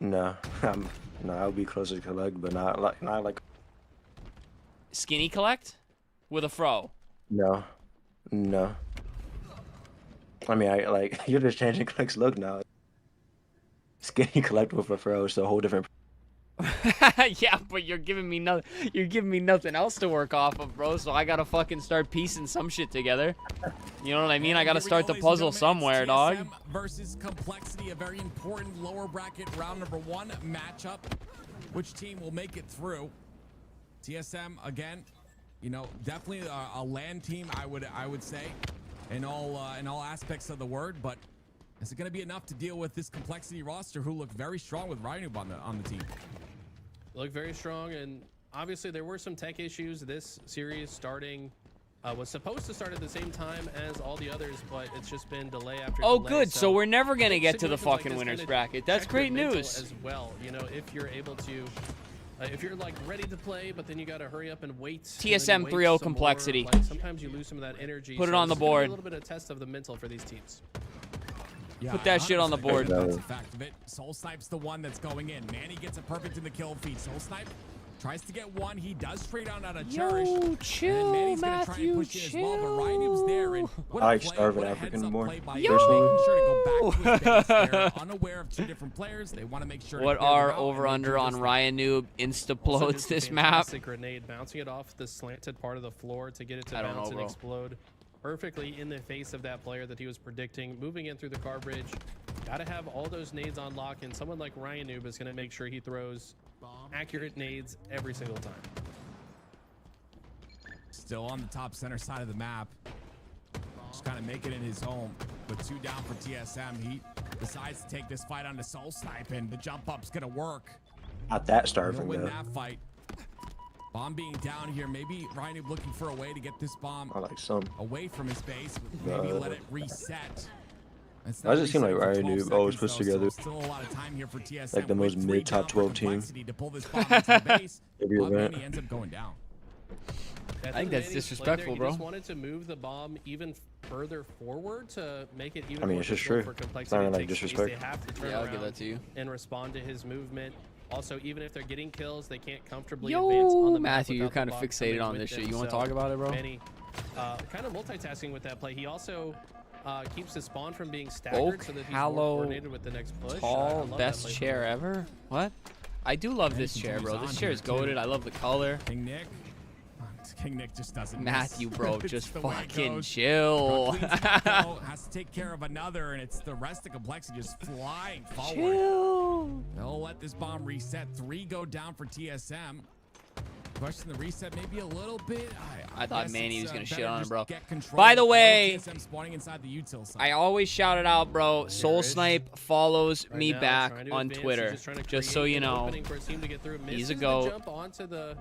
S5: No, no, I'll be closer to collect, but not like
S1: Skinny collect with a fro.
S5: No. No. I mean, I like you're just changing Click's look now. Skinny collect with a fro, so a whole different.
S1: Yeah, but you're giving me nothing. You're giving me nothing else to work off of, bro. So I gotta fucking start piecing some shit together. You know what I mean? I gotta start the puzzle somewhere, dog.
S15: Versus Complexity, a very important lower bracket round number 1 matchup. Which team will make it through? TSM again, you know, definitely a LAN team. I would say, in all aspects of the word. But is it going to be enough to deal with this Complexity roster, who look very strong with Ryanoob on the team?
S3: Look very strong, and obviously there were some tech issues. This series starting was supposed to start at the same time as all the others, but it's just been delay after
S1: Oh,
S3: delay.
S1: good. So we're never gonna get to the
S3: situations like
S1: fucking
S3: this
S1: winners
S3: kinda
S1: bracket. That's
S3: check your
S1: great
S3: mental
S1: news.
S3: as well. You know, if you're able to, if you're like ready to play, but then you got to hurry up and wait.
S1: TSM 3-0 Complexity.
S3: Like, sometimes you lose some of that energy.
S1: Put it
S3: so
S1: on the
S3: this is gonna be
S1: board.
S3: A little bit of test of the mental for these teams.
S15: Yeah,
S1: Put that shit on the board.
S15: That's a fact of it. Soul Snipe's the one that's going in. Manny gets it perfect in the kill feed. Soul Snipe tries to get one. He does trade on out of Cherish.
S1: Chill,
S15: and Manny's try and push in as well, but Ryanoob's there. And what
S5: I
S15: a
S5: like
S15: play,
S5: starving
S15: what a
S5: African
S15: heads-up
S5: more.
S15: play by
S5: Yo!
S15: making sure to go back to his base. They're unaware of 2 different players. They want to make sure.
S1: What
S15: to clear
S1: are
S15: them out,
S1: over
S15: and
S1: under
S15: do
S1: on
S15: this.
S1: Ryanoobh
S3: Also
S1: instaplodes
S3: just a
S1: this map?
S3: fantastic grenade, bouncing it off the slanted part of the floor to get it to
S1: I don't
S3: bounce
S1: know,
S3: and
S1: bro.
S3: explode perfectly in the face of that player that he was predicting. Moving in through the car bridge, gotta have all those nades on lock, and someone like Ryanoobh is gonna make sure he throws accurate nades every single time.
S15: Still on the top center side of the map. Just kind of make it in his home. But 2 down for TSM. He decides to take this fight onto Soul Snipe, and the jump up's gonna work.
S5: Not that
S15: He'll
S5: starving
S15: win
S5: though.
S15: that fight. Bomb being down here. Maybe Ryanoobh looking for a way to get this bomb
S5: I like some.
S15: away from his base. Maybe let it reset. It's
S5: Why does it seem like
S15: resetting for 12
S5: Ryanoobh always
S15: seconds,
S5: puts
S15: though, so
S5: together
S15: still a lot of time here for TSM.
S5: like the most
S15: With 3
S5: mid top
S15: down for
S5: 12 team?
S15: Complexity to pull this bomb into the base.
S5: Every
S15: But
S5: event.
S15: Manny ends up going down.
S1: I think that's disrespectful,
S3: He
S1: bro.
S3: just wanted to move the bomb even further forward to make it even
S5: I mean,
S3: more
S5: it's just
S3: difficult
S5: true.
S3: for Complexity
S5: It's not
S3: to
S5: like
S3: take space.
S5: disrespect.
S3: They have to turn
S1: Yeah, I'll give
S3: around
S1: that to you.
S3: and respond to his movement. Also, even if they're getting kills, they can't comfortably advance on the map
S1: Matthew, you're
S3: without the
S1: kind of
S3: bomb
S1: fixated
S3: coming
S1: on
S3: with
S1: this
S3: them.
S1: shit. You want to
S3: So
S1: talk about it, bro?
S3: Manny, kind of multitasking with that play. He also keeps his spawn from being staggered so that he's more
S1: Hallow,
S3: coordinated with the next push. I
S1: tall,
S3: love that
S1: best
S3: play from
S1: chair
S3: him.
S1: ever? What? I do love this chair, bro. This chair is goated. I love the color.
S15: King Nick. King Nick just doesn't miss.
S1: Matthew, bro,
S15: It's
S1: just
S15: the way it
S1: fucking
S15: goes.
S1: chill.
S15: Has to take care of another, and it's the rest of Complexity just flying forward.
S1: Chill.
S15: They'll let this bomb reset. 3 go down for TSM. Question the reset maybe a little bit.
S1: I thought
S15: guess
S1: Manny
S15: it's,
S1: was gonna
S15: better
S1: shit on him,
S15: just
S1: bro.
S15: get control.
S1: By the
S15: All
S1: way,
S15: TSM spawning inside the util side.
S1: I always shout it out, bro. Soul
S3: is.
S1: Snipe follows me
S3: now,
S1: back
S3: trying to
S1: on
S3: advance,
S1: Twitter.
S3: he's trying to
S1: Just so
S3: create
S1: you
S3: an
S1: know,
S3: opening for his team to get through.
S1: he's
S3: Misses
S1: a
S3: the
S1: goat.
S3: jump onto the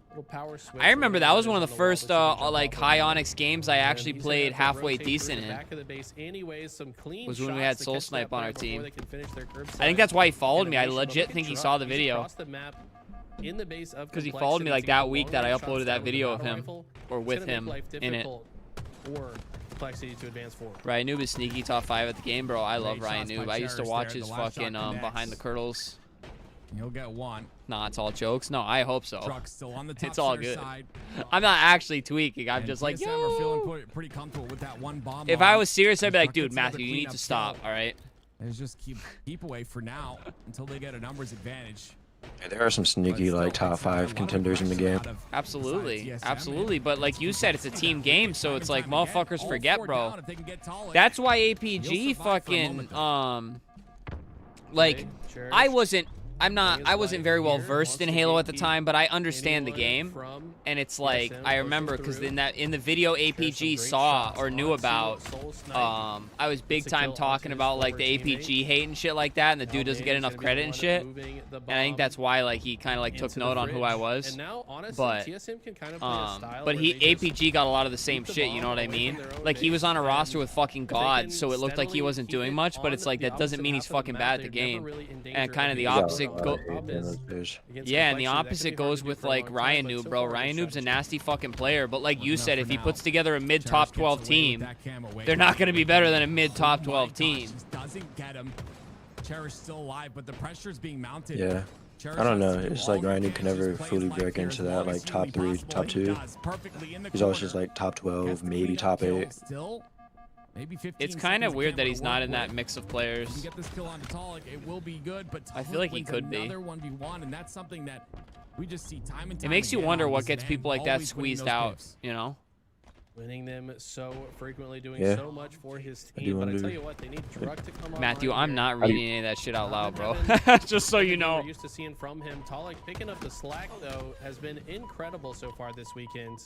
S3: little power switch.
S1: I remember that was one of the
S3: on wall,
S1: first
S3: but he can jump
S1: like
S3: off
S1: high
S3: of it.
S1: Onyx games I actually
S3: And he's gonna
S1: played
S3: have to
S1: halfway
S3: rotate through
S1: decent
S3: the
S1: in.
S3: back of the base anyways, some clean
S1: Was when we
S3: shots
S1: had
S3: to
S1: Soul
S3: catch that
S1: Snipe on
S3: player
S1: our
S3: before
S1: team.
S3: they can finish their curbside
S1: I think that's why he followed me. I
S3: animation, but
S1: legit
S3: look
S1: think
S3: at
S1: he
S3: Drop.
S1: saw the
S3: He's
S1: video.
S3: across the map in the base of
S1: Because he followed me like
S3: Complexity
S1: that
S3: to
S1: week
S3: long
S1: that I
S3: range
S1: uploaded
S3: shots
S1: that
S3: down with the
S1: video of
S3: battle
S1: him,
S3: rifle.
S1: or
S3: It's
S1: with
S3: gonna
S1: him
S3: make life
S1: in it.
S3: difficult for Complexity to advance forward.
S1: Ryanoobh is sneaky top 5 at the game, bro. I love
S15: Great shots by
S1: Ryanoobh. I used to
S15: Cherish
S1: watch
S15: there.
S1: his
S15: The last
S1: fucking
S15: shot connects.
S1: behind the curls.
S15: He'll get one.
S1: Nah, it's all jokes. No, I hope so.
S15: Truck still on the top
S1: It's all
S15: center
S1: good.
S15: side.
S1: I'm not actually tweaking. I'm
S15: And
S1: just like,
S15: TSM are feeling
S1: yo.
S15: pretty comfortable with that one bomb.
S1: If
S15: bomb.
S1: I was serious, I'd be like,
S15: Truck
S1: dude,
S15: gets another
S1: Matthew, you need
S15: cleanup
S1: to stop.
S15: kill.
S1: All right.
S15: Let's just keep away for now until they get a numbers advantage.
S5: Yeah, there are some sneaky like top 5 contenders in the game.
S1: Absolutely, absolutely. But like you said, it's a team game, so it's like motherfuckers forget, bro. That's why APG fucking like I wasn't very well versed in Halo at the time, but I understand the game. And it's like I remember because in the video APG saw or knew about, I was big time talking about like the APG hate and shit like that, and the dude doesn't get enough credit and shit. And I think that's why like he kind of like took note on who I was. But APG got a lot of the same shit, you know what I mean? Like he was on a roster with fucking gods, so it looked like he wasn't doing much, but it's like that doesn't mean he's fucking bad at the game. And kind of the opposite yeah, and the opposite goes with like Ryanoobh, bro. Ryanoobh's a nasty fucking player, but like you said, if he puts together a mid top 12 team, they're not going to be better than a mid top 12 team.
S15: Doesn't get him. Cherish still alive, but the pressure is being mounted.
S5: Yeah. I don't know. It's like Ryan can never fully break into that like top 3, top 2. He's always just like top 12, maybe top 8.
S1: It's kind of weird that he's not in that mix of players.
S15: Get this kill on Talik, it will be good, but
S1: I feel like he could be.
S15: Another 1v1, and that's something that we just see time and time
S1: It makes you
S15: again
S1: wonder
S15: on
S1: what
S15: this
S1: gets
S15: man,
S1: people like that
S15: always winning
S1: squeezed
S15: those
S1: out,
S15: games.
S1: you know?
S3: Winning them so frequently, doing
S5: Yeah.
S3: so much for his
S5: I do
S3: team. But I
S5: wonder-
S3: tell you what, they need Truck to come on.
S1: Matthew, I'm not reading any of that shit out loud, bro.
S3: Having
S1: Just so you know.
S3: We're used to seeing from him. Talik picking up the slack, though, has been incredible so far this weekend.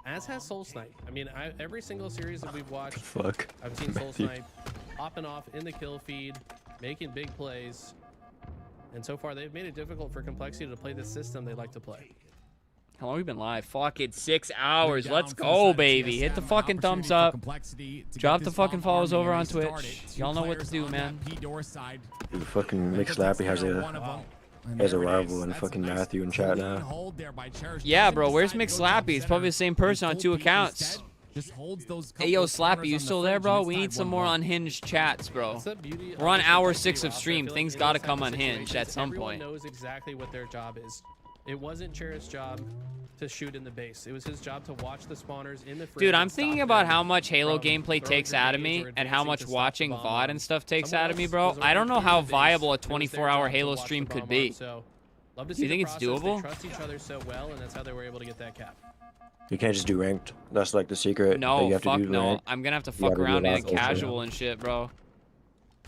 S3: As has Soul Snipe. I mean, every single series that we've watched,
S5: Fuck.
S3: I've seen Soul
S5: Matthew.
S3: Snipe popping off in the kill feed, making big plays. And so far, they've made it difficult for Complexity to play the system they like to play.
S1: How long have we been live? Fuck it, 6 hours. Let's go, baby. Hit the fucking thumbs up. Drop the fucking follows over on Twitch. Y'all know what to do, man.
S5: Dude, fucking Mick Slappy has a rival in fucking Matthew in chat now.
S1: Yeah, bro. Where's McSlappy? It's probably the same person on 2 accounts. Ayo, Slappy, you still there, bro? We need some more unhinged chats, bro. We're on hour 6 of stream. Things gotta come unhinged at some point.
S3: Everyone knows exactly what their job is. It wasn't Cherish's job to shoot in the base. It was his job to watch the spawners in the fridge.
S1: Dude, I'm
S3: and
S1: thinking
S3: stop
S1: about
S3: them
S1: how much Halo
S3: from
S1: gameplay
S3: throwing
S1: takes out of
S3: grenades
S1: me
S3: or
S1: and how
S3: advancing
S1: much
S3: to stop
S1: watching
S3: the bomb
S1: VOD
S3: arm.
S1: and stuff takes
S3: Someone
S1: out of me,
S3: else
S1: bro.
S3: was
S1: I don't know
S3: already
S1: how
S3: in the base.
S1: viable a
S3: It was their
S1: 24-hour
S3: job to
S1: Halo
S3: watch the
S1: stream
S3: bomb
S1: could be.
S3: arm. So, love to
S1: Do
S3: see
S1: you
S3: the
S1: think it's
S3: process.
S1: doable?
S3: They trust each other so well, and that's how they were able to get that cap.
S5: You can't just do ranked. That's like the secret. that
S1: No,
S5: you have
S1: fuck
S5: to do
S1: no.
S5: ranked.
S1: I'm gonna have to
S5: You
S1: fuck
S5: gotta do
S1: around
S5: that
S1: in
S5: also.
S1: casual and shit, bro.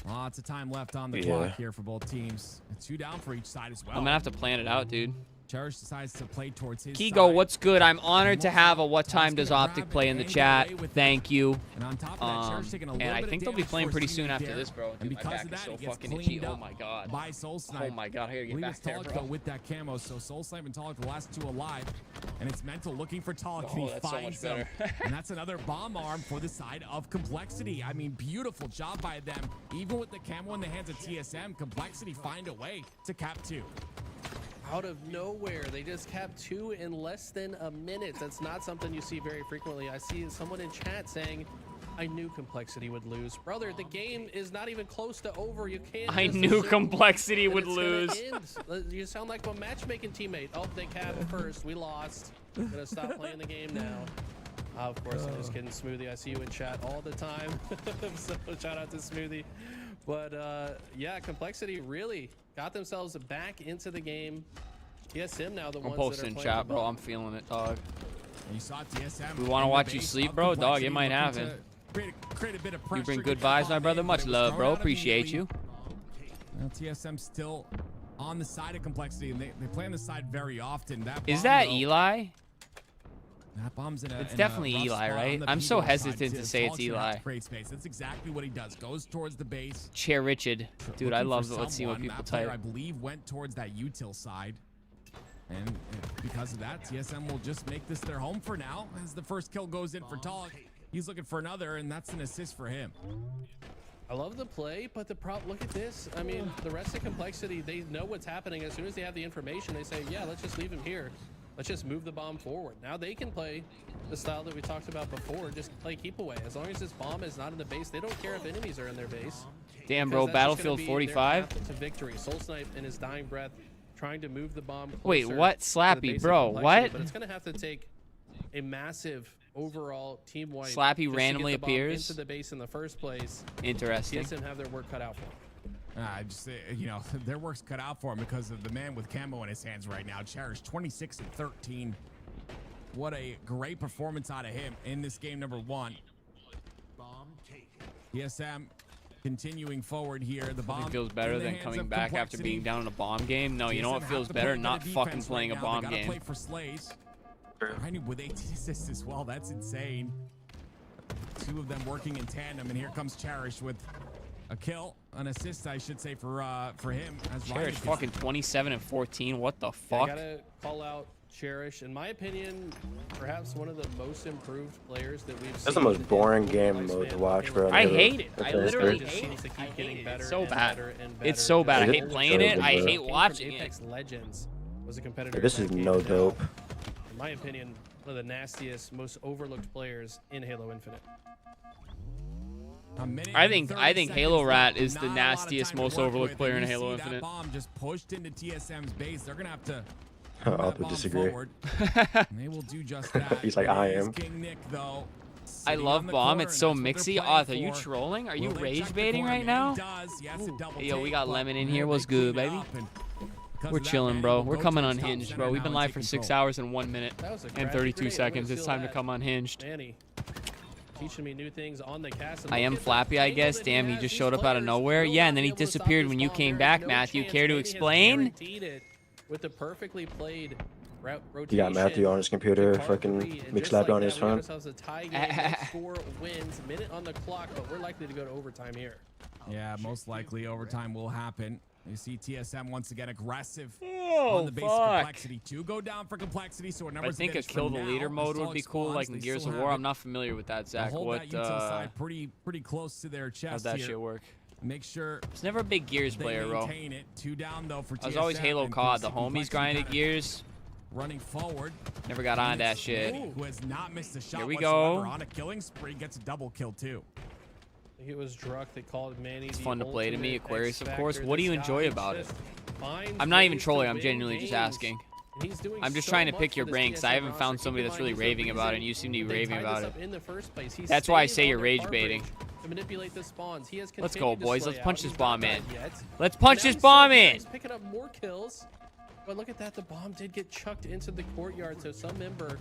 S15: Lots of time left on the
S5: Yeah.
S15: clock here for both teams. 2 down for each side as well.
S1: I'm gonna have to plan it out, dude.
S15: Cherish decides to play towards his
S1: Kigo,
S15: side.
S1: what's good? I'm honored to have a What Time Does Optic Play in the chat. Thank you.
S15: And on top of that, Cherish taking a little
S1: And I
S15: bit
S1: think
S15: of
S1: they'll be
S15: damage
S1: playing pretty
S15: forcing
S1: soon
S15: the
S1: after
S15: dare.
S1: this, bro.
S15: And
S1: Dude, my
S15: because
S1: back
S15: of
S1: is
S15: that,
S1: so
S15: he gets
S1: fucking itchy.
S15: cleaned
S1: Oh
S15: up
S1: my god.
S15: by Soul Snipe.
S1: Oh my god, I gotta get
S15: Leave
S1: back
S15: us
S1: there,
S15: Talik,
S1: bro.
S15: though, with that camo, so Soul Snipe and Talik, the last 2 alive. And it's Mental looking for Talik, and
S1: Oh,
S15: he
S1: that's so
S15: finds
S1: much
S15: him.
S1: better.
S15: And that's another bomb arm for the side of Complexity. I mean, beautiful job by them. Even with the camo in the hands of TSM, Complexity find a way to cap 2.
S3: Out of nowhere, they just capped 2 in less than a minute. That's not something you see very frequently. I see someone in chat saying, I knew Complexity would lose. Brother, the game is not even close to over. You can't
S1: I
S3: just
S1: knew
S3: assume
S1: Complexity
S3: that
S1: would
S3: it's gonna
S1: lose.
S3: end. You sound like a matchmaking teammate. Oh, they capped first. We lost. I'm gonna stop playing the game now. Of course, I'm just kidding, Smoothie. I see you in chat all the time. So shout out to Smoothie. But yeah, Complexity really got themselves back into the game. TSM now the
S1: I'm
S3: ones
S1: posting
S3: that are
S1: chat, bro.
S3: playing
S1: I'm feeling it, dog.
S15: You saw TSM.
S1: We want to watch you sleep, bro? Dog, it might happen.
S15: Create a bit of
S1: You
S15: pressure,
S1: bring
S15: get
S1: good
S15: that
S1: vibes, my
S15: bomb
S1: brother.
S15: in,
S1: Much
S15: but it was
S1: love,
S15: thrown
S1: bro.
S15: out
S1: Appreciate you.
S15: immediately. Well, TSM still on the side of Complexity, and they play on the side very often. That
S1: Is
S15: bomb,
S1: that
S15: though,
S1: Eli?
S15: That bomb's in a,
S1: It's
S15: in
S1: definitely
S15: a rough
S1: Eli,
S15: spot
S1: right?
S15: on the
S1: I'm so
S15: B-door
S1: hesitant
S15: side.
S1: to say it's
S15: Talik should have
S1: Eli.
S15: to create space. That's exactly what he does. Goes towards the base.
S1: Chair Richard. Dude, I
S15: looking
S1: love
S15: for
S1: it. Let's see what
S15: someone.
S1: people
S15: That player,
S1: type.
S15: I believe went towards that util side. And because of that, TSM will just make this their home for now. As the first kill goes in for Talik, he's looking for another, and that's an assist for him.
S3: I love the play, but look at this. I mean, the rest of Complexity, they know what's happening. As soon as they have the information, they say, yeah, let's just leave him here. Let's just move the bomb forward. Now they can play the style that we talked about before, just play keep away. As long as this bomb is not in the base, they don't care if enemies are in their base.
S1: Damn, bro.
S3: Because that's just gonna
S1: Battlefield
S3: be their
S1: 45?
S3: path to victory. Soul Snipe in his dying breath, trying to move the bomb closer
S1: Wait, what?
S3: to the
S1: Slappy,
S3: base of
S1: bro,
S3: Complexity,
S1: what?
S3: But it's going to have to take a massive overall team wipe.
S1: Slappy
S3: just to
S1: randomly
S3: get the bomb
S1: appears?
S3: into the base in the first place.
S1: Interesting.
S3: TSM have their work cut out for them.
S15: I just, you know, their work's cut out for him because of the man with camo in his hands right now. Cherish 26 and 13. What a great performance out of him in this game number 1. TSM continuing forward here. The bomb
S1: It feels better
S15: in the
S1: than
S15: hands
S1: coming
S15: of
S1: back after
S15: Complexity.
S1: being down in a bomb game. No, you know
S15: TSM
S1: what
S15: have
S1: feels
S15: to
S1: better?
S15: play
S1: Not
S15: better
S1: fucking
S15: defense
S1: playing
S15: right
S1: a
S15: now. They
S1: bomb
S15: gotta
S1: game.
S15: play for Slays. Grinding with 18 assists as well. That's insane. 2 of them working in tandem, and here comes Cherish with a kill, an assist, I should say, for him. As
S1: Cherish
S15: Ryzen
S1: fucking 27 and 14. What the
S3: I
S1: fuck?
S3: gotta call out Cherish. In my opinion, perhaps one of the most improved players that we've seen.
S5: That's the most boring game mode to watch, bro.
S1: I hate it.
S5: That's
S1: I literally
S5: fair.
S1: hate it.
S3: To keep
S1: I hate
S3: getting
S1: it.
S3: better
S1: It's so
S3: and
S1: bad.
S3: better and
S1: It's
S3: better
S1: so
S3: and
S1: bad. I
S3: better.
S1: hate playing it. I hate
S3: Came from
S1: watching it.
S3: Apex Legends was a competitor.
S5: This
S3: in
S5: is
S3: that game
S5: no
S3: now.
S5: dope.
S3: In my opinion, one of the nastiest, most overlooked players in Halo Infinite.
S1: I think Halo Rat is the nastiest, most overlooked player in Halo Infinite.
S15: That bomb just pushed into TSM's base. They're gonna have to.
S5: I'll disagree.
S15: They will do just that.
S5: He's like, I am.
S15: King Nick, though,
S1: I love bomb. It's so mixy. Oth, are you trolling? Are you rage baiting right now? Yo, we got Lemon in here. What's good, baby? We're chilling, bro. We're coming unhinged, bro. We've been live for 6 hours and 1 minute and 32 seconds. It's time to come unhinged.
S3: Teaching me new things on the cast.
S1: I am Flappy, I guess. Damn, he just showed up out of nowhere. Yeah, and then he disappeared when you came back, Matthew. Care to explain?
S3: With the perfectly played rotation.
S5: You got Matthew on his computer, fucking McSlap on his phone.
S3: Score wins, minute on the clock, but we're likely to go to overtime here.
S15: Yeah, most likely overtime will happen. You see TSM once again aggressive
S1: Oh,
S15: on the base of complexity. 2 go down for complexity, so
S1: I think a kill the leader mode would be cool, like in Gears of War. I'm not familiar with that, Zach. What?
S15: Side pretty close to their chest.
S1: How'd that
S15: here.
S1: shit work?
S15: Make sure.
S1: I was never a big Gears player, bro.
S15: It. 2 down though for TSM.
S1: I was always Halo COD. The homies grinded Gears.
S15: Running forward.
S1: Never got on that shit.
S15: Who has not missed a shot
S1: Here we
S15: whatsoever.
S1: go.
S15: On a killing spree, gets a double kill too.
S3: I think it was Druck that called Manny.
S1: It's fun to play to me, Aquarius, of course. What do you enjoy about it? I'm not even trolling. I'm genuinely just asking. I'm just trying to pick your brain, because I haven't found somebody that's really raving about it, and you seem to be raving about it. That's why I say you're rage baiting. Let's go, boys. Let's punch this bomb in. Let's punch this bomb in.
S3: Picking up more kills. But look at that, the bomb did get chucked into the courtyard, so some member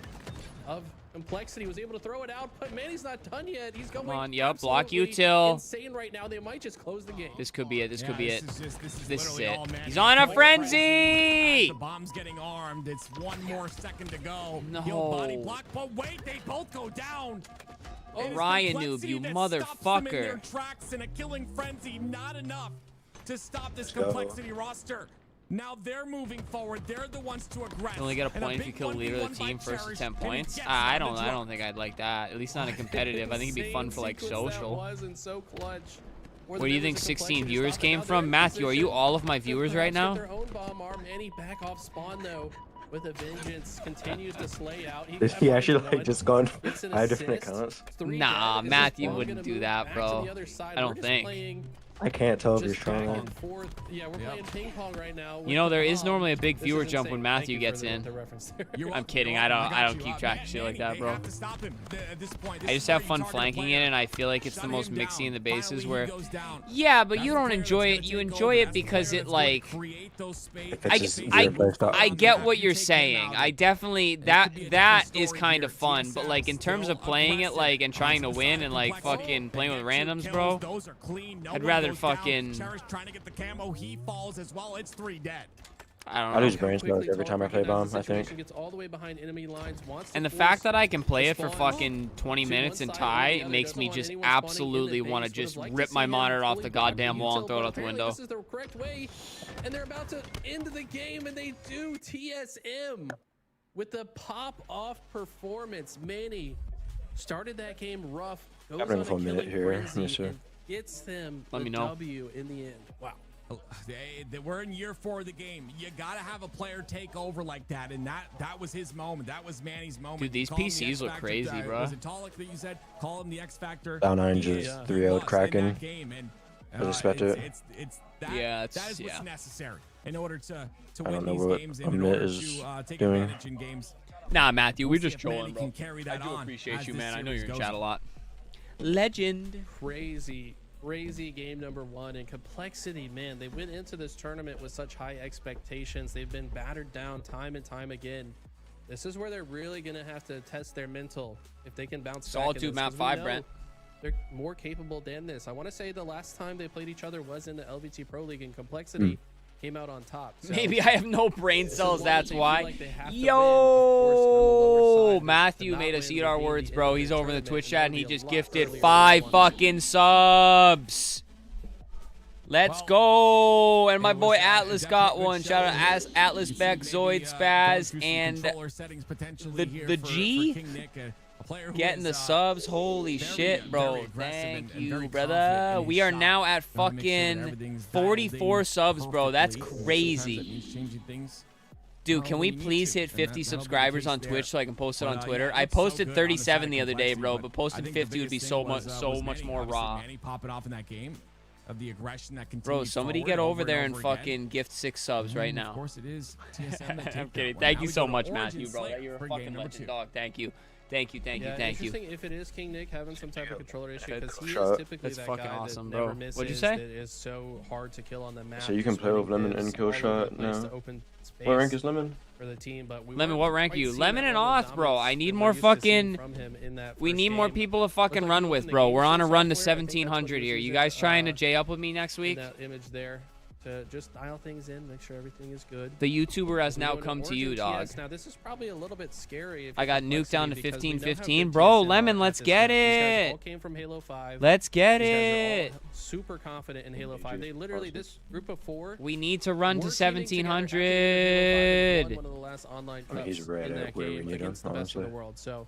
S3: of Complexity was able to throw it out, but Manny's not done yet. He's going
S1: on, yup, block util.
S3: Insane right now. They might just close the game.
S1: This could be it. This could be it. This is it.
S15: all Manny.
S1: He's on a frenzy.
S15: The bomb's getting armed. It's 1 more second to go.
S1: No.
S15: He'll body block, but wait, they both go down.
S1: Ryan noob, you motherfucker.
S15: Their tracks in a killing frenzy, not enough to stop this Complexity roster. Now they're moving forward. They're the ones to aggress.
S1: You only get a point if you kill the leader of the team first to 10 points. I don't think I'd like that. At least not in competitive. I think it'd be fun for like social. Where do you think 16 viewers came from? Matthew, are you all of my viewers right now?
S3: Manny back off spawn though. With a vengeance, continues to slay out.
S5: Is he actually like just gone 5 different accounts?
S1: Nah, Matthew wouldn't do that, bro. I don't think.
S5: I can't tell if you're trying.
S3: Yeah, we're playing ping pong right now.
S1: You know, there is normally a big viewer jump when Matthew gets in. I'm kidding. I don't keep track of shit like that, bro. I just have fun flanking it, and I feel like it's the most mixy in the bases where. Yeah, but you don't enjoy it. You enjoy it because it like. I get what you're saying. I definitely that is kind of fun, but like in terms of playing it like and trying to win and like fucking playing with randoms, bro. I'd rather fucking.
S15: Trying to get the camo, he falls as well. It's 3 dead.
S1: I don't know.
S5: I lose brain cells every time I play bomb, I think.
S1: And the fact that I can play it for fucking 20 minutes and tie makes me just absolutely want to just rip my monitor off the goddamn wall and throw it out the window.
S3: This is the correct way, and they're about to end the game, and they do. TSM with the pop-off performance. Manny started that game rough.
S5: I've been for a minute here.
S3: Gets them
S1: Let
S3: the
S1: me know.
S3: W in the end. Wow.
S15: We're in year 4 of the game. You gotta have a player take over like that, and that was his moment. That was Manny's moment.
S1: Dude, these PCs look crazy, bro.
S15: Was it Tolic that you said? Call him the X Factor.
S5: Down 9 just 3-0'd Kraken. For the Spectre.
S15: That is what's necessary in order to
S5: I
S15: win
S5: don't know
S15: these
S5: what
S15: games and in order
S5: is
S15: to take
S5: doing.
S15: advantage in games.
S1: Nah, Matthew, we're just
S15: Manny
S1: trolling, bro.
S15: can carry that
S1: I do
S15: on
S1: appreciate
S15: as
S1: you,
S15: this
S1: man. I know you're in
S15: series
S1: chat
S15: goes
S1: a lot. Legend.
S3: Crazy game number 1, and Complexity, man, they went into this tournament with such high expectations. They've been battered down time and time again. This is where they're really gonna have to test their mental if they can bounce back.
S1: Solitude map 5, Brent.
S3: They're more capable than this. I want to say the last time they played each other was in the LVT Pro League, and Complexity came out on top. So
S1: maybe I have no brain cells, that's why.
S3: Like
S1: Yo, Matthew made us eat our words, bro. He's over in the Twitch chat, and he just gifted 5 fucking subs. Let's go. And my boy Atlas got one. Shout out Atlas Beck, Zoid, Spaz, and the G. Getting the subs. Holy shit, bro. Thank you, brother. We are now at fucking 44 subs, bro. That's crazy. Dude, can we please hit 50 subscribers on Twitch so I can post it on Twitter? I posted 37 the other day, bro, but posting 50 would be so much more raw.
S15: Popping off in that game of the aggression that continues.
S1: Bro, somebody get over there and fucking gift 6 subs right now.
S15: Of course it is. TSM
S1: I'm kidding. Thank you so much, Matthew, bro. You're a fucking legend, dog. Thank you. Thank you.
S3: Interesting if it is King Nick having some type of controller issue, because he
S1: Shut
S3: is
S1: up.
S3: typically
S1: That's
S3: that
S1: fucking
S3: guy
S1: awesome,
S3: that
S1: bro.
S3: never misses,
S1: What'd you say?
S3: that is so hard to kill on the map.
S5: So you can play with Lemon and Kill Shot now. What rank is Lemon?
S3: For the team, but we
S1: Lemon, what rank are you? Lemon and Oth, bro. I need more fucking... We need more people to fucking run with, bro. We're on a run to 1,700 here. You guys trying to J up with me next week?
S3: That image there to just dial things in, make sure everything is good.
S1: The YouTuber has now come to you, dog.
S3: Now this is probably a little bit scary.
S1: I got nuked down to 15-15. Bro, Lemon, let's get
S3: These guys
S1: it.
S3: all came from Halo 5.
S1: Let's get
S3: These guys are
S1: it.
S3: all super confident in Halo 5. They literally, this group of 4.
S1: We need to run to 1,700.
S3: One of the last online
S5: I mean, he's
S3: cups
S5: right
S3: in
S5: at
S3: that
S5: where we
S3: game
S5: need him,
S3: against the best in
S5: honestly.
S3: the world. So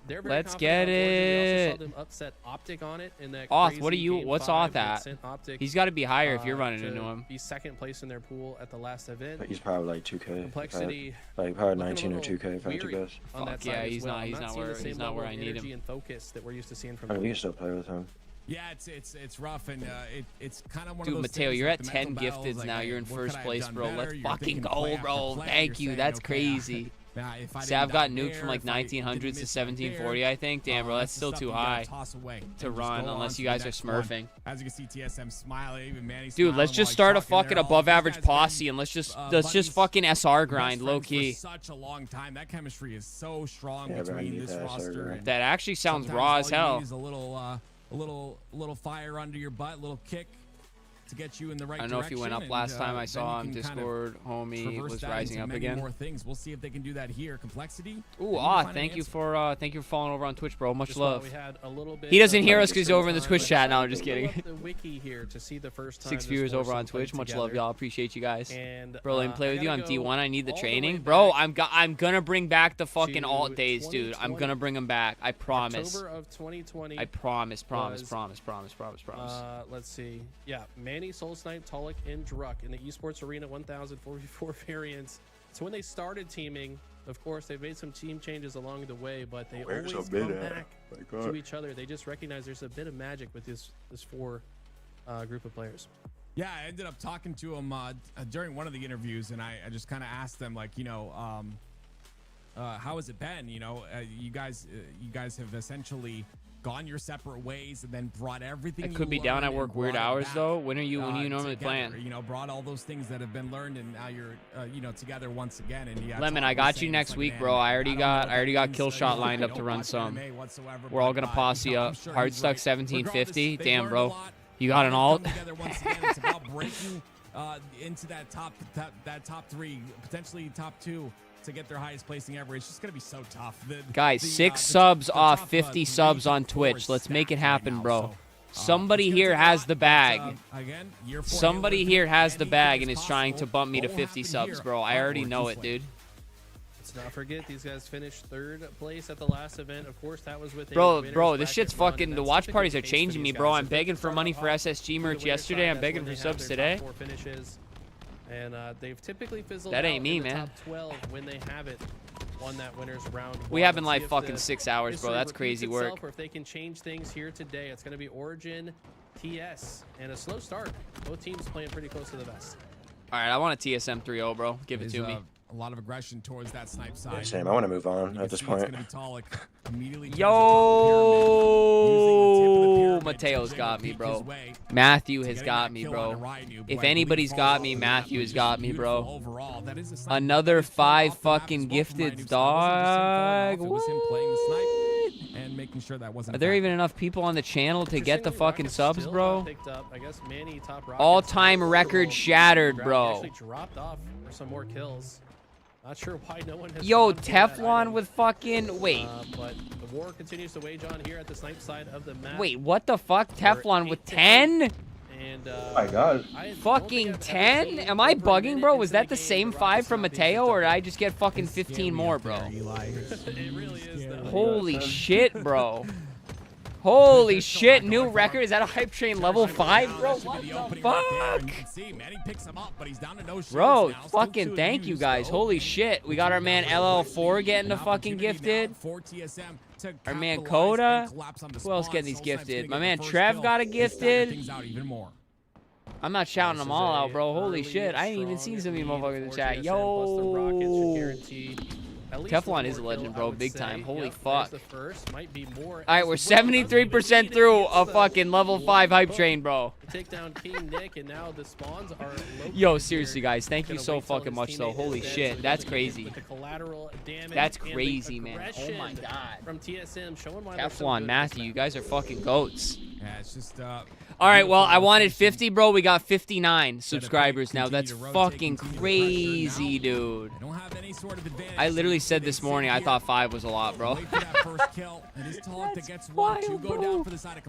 S3: they're very
S1: Let's
S3: confident
S1: get
S3: on Origin. We also
S1: it.
S3: saw them upset Optic on it in that
S1: Oth,
S3: crazy
S1: what are you?
S3: game
S1: What's
S3: 5
S1: Oth
S3: that
S1: at?
S3: sent Optic,
S1: He's got to be higher if you're running
S3: to
S1: into him.
S3: Be second place in their pool at the last event.
S5: But he's probably like 2K.
S3: Complexity,
S5: Like probably
S3: looking a
S5: 19 or
S3: little
S5: 2K if I had to
S3: weary
S5: guess.
S3: on that
S1: Yeah,
S3: side as
S1: he's
S3: well.
S1: not.
S3: I'm
S1: He's not
S3: seeing
S1: where.
S3: the same
S1: He's not
S3: level
S1: where
S3: of
S1: I need
S3: energy
S1: him.
S3: and focus that we're used to seeing from
S5: I mean, we
S3: him.
S5: can still play with him.
S15: Yeah, it's rough, and it's kind of one
S1: Dude,
S15: of those
S1: Mateo,
S15: things
S1: you're
S15: like
S1: at
S15: the
S1: 10
S15: mental battles,
S1: gifteds
S15: like,
S1: now.
S15: hey,
S1: You're in
S15: what could
S1: first
S15: I have
S1: place,
S15: done
S1: bro.
S15: better?
S1: Let's
S15: You're
S1: fucking
S15: thinking
S1: go,
S15: play after
S1: bro.
S15: play.
S1: Thank
S15: You're
S1: you.
S15: saying,
S1: That's
S15: okay,
S1: crazy.
S15: if I
S1: See, I've
S15: didn't
S1: got
S15: die
S1: nuked from like
S15: there, if I
S1: 1900s to
S15: didn't miss right
S1: 1740,
S15: there,
S1: I think. Damn, bro, that's still too high to run unless you guys are smurfing.
S15: As you can see, TSM smiling, even Manny
S1: Dude, let's just start a fucking above average posse and let's just fucking SR grind low key.
S15: For such a long time. That chemistry is so strong
S5: Yeah, bro, I
S15: between
S5: need
S15: this
S5: that SR
S15: roster.
S5: grind.
S15: and
S1: That actually sounds
S15: sometimes
S1: raw
S15: all
S1: as
S15: you
S1: hell.
S15: need is a little fire under your butt, a little kick to get you in the right
S1: I don't know if he went up
S15: direction,
S1: last
S15: and,
S1: time I
S15: then
S1: saw
S15: you
S1: him.
S15: can kind of
S1: Discord homie
S15: traverse
S1: was
S15: that
S1: rising
S15: into
S1: up
S15: many
S1: again.
S15: more things. We'll see if they can do that here. Complexity.
S1: Ooh,
S15: Maybe
S1: ah,
S15: find an
S1: thank you
S15: answer.
S1: for following over on Twitch, bro. Much
S3: Just while
S1: love.
S3: we had a little bit
S1: He doesn't
S3: of
S1: hear us
S3: time
S1: because he's over in the Twitch
S3: to
S1: chat. No, I'm just
S3: pull
S1: kidding.
S3: up the wiki here to see the first time
S1: 6
S3: this
S1: viewers over
S3: foursome
S1: on Twitch.
S3: played
S1: Much love,
S3: together.
S1: y'all. Appreciate you guys.
S3: And,
S1: Bro, let me play
S3: I
S1: with you. I'm
S3: gotta go
S1: D1. I need the
S3: all the
S1: training.
S3: way
S1: Bro,
S3: back
S1: I'm gonna bring back the fucking
S3: to
S1: alt days, dude. I'm gonna bring them back. I promise.
S3: October of 2020.
S1: I promise.
S3: was,
S1: Let's
S3: see. Yeah, Manny, Soul Snipe, Tulik, and Druck in the Esports Arena 1044 variants. So when they started teaming, of course, they've made some team changes along the way, but they
S5: Where's
S3: always
S5: the
S3: come
S5: bit at?
S3: back
S5: My
S3: to
S5: God.
S3: each other. They just recognize there's a bit of magic with this four group of players.
S15: Yeah, I ended up talking to him during one of the interviews, and I just kind of asked them, like, how has it been? You guys have essentially gone your separate ways and then brought everything.
S1: I could be down at work weird hours though. When are you normally
S15: together,
S1: playing?
S15: Brought all those things that have been learned, and now you're together once again. And
S1: Lemon, I got you next week, bro. I already got kill shot lined up to run some. We're all gonna posse up. Hard stuck 1750. Damn, bro. You got an alt?
S15: It's about breaking into that top three, potentially top two, to get their highest placing ever. It's just gonna be so tough.
S1: Guys, 6 subs off 50 subs on Twitch. Let's make it happen, bro. Somebody here has the bag. Somebody here has the bag and is trying to bump me to 50 subs, bro. I already know it, dude.
S3: Let's not forget these guys finished third place at the last event. Of course, that was with
S1: Bro, this shit's fucking. The watch parties are changing me, bro. I'm begging for money for SSG merch yesterday. I'm begging for subs today.
S3: And they've typically fizzled
S1: That ain't
S3: out
S1: me,
S3: in the
S1: man.
S3: top 12 when they haven't won that winners round.
S1: We
S3: one.
S1: have been
S3: Let's see
S1: like
S3: if
S1: fucking
S3: the
S1: 6 hours, bro.
S3: history
S1: That's
S3: repeats
S1: crazy
S3: itself,
S1: work.
S3: Or if they can change things here today, it's going to be Origin, TS, and a slow start. Both teams playing pretty close to the vest.
S1: All right, I want a TSM 3-0, bro. Give it to me.
S15: A lot of aggression towards that snipe side.
S5: Same. I want to move on at this point.
S1: Yo, Mateo's got me, bro. Matthew has got me, bro. If anybody's got me, Matthew has got me, bro. Another 5 fucking gifteds, dog.
S15: And making sure that wasn't.
S1: Are there even enough people on the channel to get the fucking subs, bro?
S3: Picked up. I guess Manny, top Rockets,
S1: All-time record shattered, bro.
S3: Actually dropped off for some more kills. Not sure why no one has.
S1: Yo,
S3: gone for that
S1: Teflon
S3: item.
S1: with fucking wait.
S3: But the war continues to wage on here at the snipe side of the map.
S1: Wait, what the fuck? Teflon with 10?
S3: And
S5: my God.
S1: Fucking 10? Am I bugging, bro? Was that the same 5 from Mateo, or did I just get fucking 15 more, bro?
S3: It really is, though.
S1: Holy shit, bro. Holy shit, new record. Is that a hype train level 5, bro? What the fuck? Bro, fucking thank you guys. Holy shit. We got our man LL4 getting the fucking gifted. Our man Coda. Who else getting these gifted? My man Trev got a gifted. I'm not shouting them all out, bro. Holy shit. I ain't even seen some of you motherfuckers in the chat. Yo. Teflon is a legend, bro. Big time. Holy fuck. All right, we're 73% through a fucking level 5 hype train, bro.
S3: Take down King Nick, and now the spawns are
S1: Yo, seriously, guys. Thank you so fucking much, though. Holy shit. That's crazy. That's crazy, man. Oh, my God.
S3: From TSM, showing why
S1: Teflon, Matthew, you guys are fucking goats.
S15: Yeah, it's just,
S1: all right, well, I wanted 50, bro. We got 59 subscribers now. That's fucking crazy, dude. I literally said this morning I thought 5 was a lot, bro.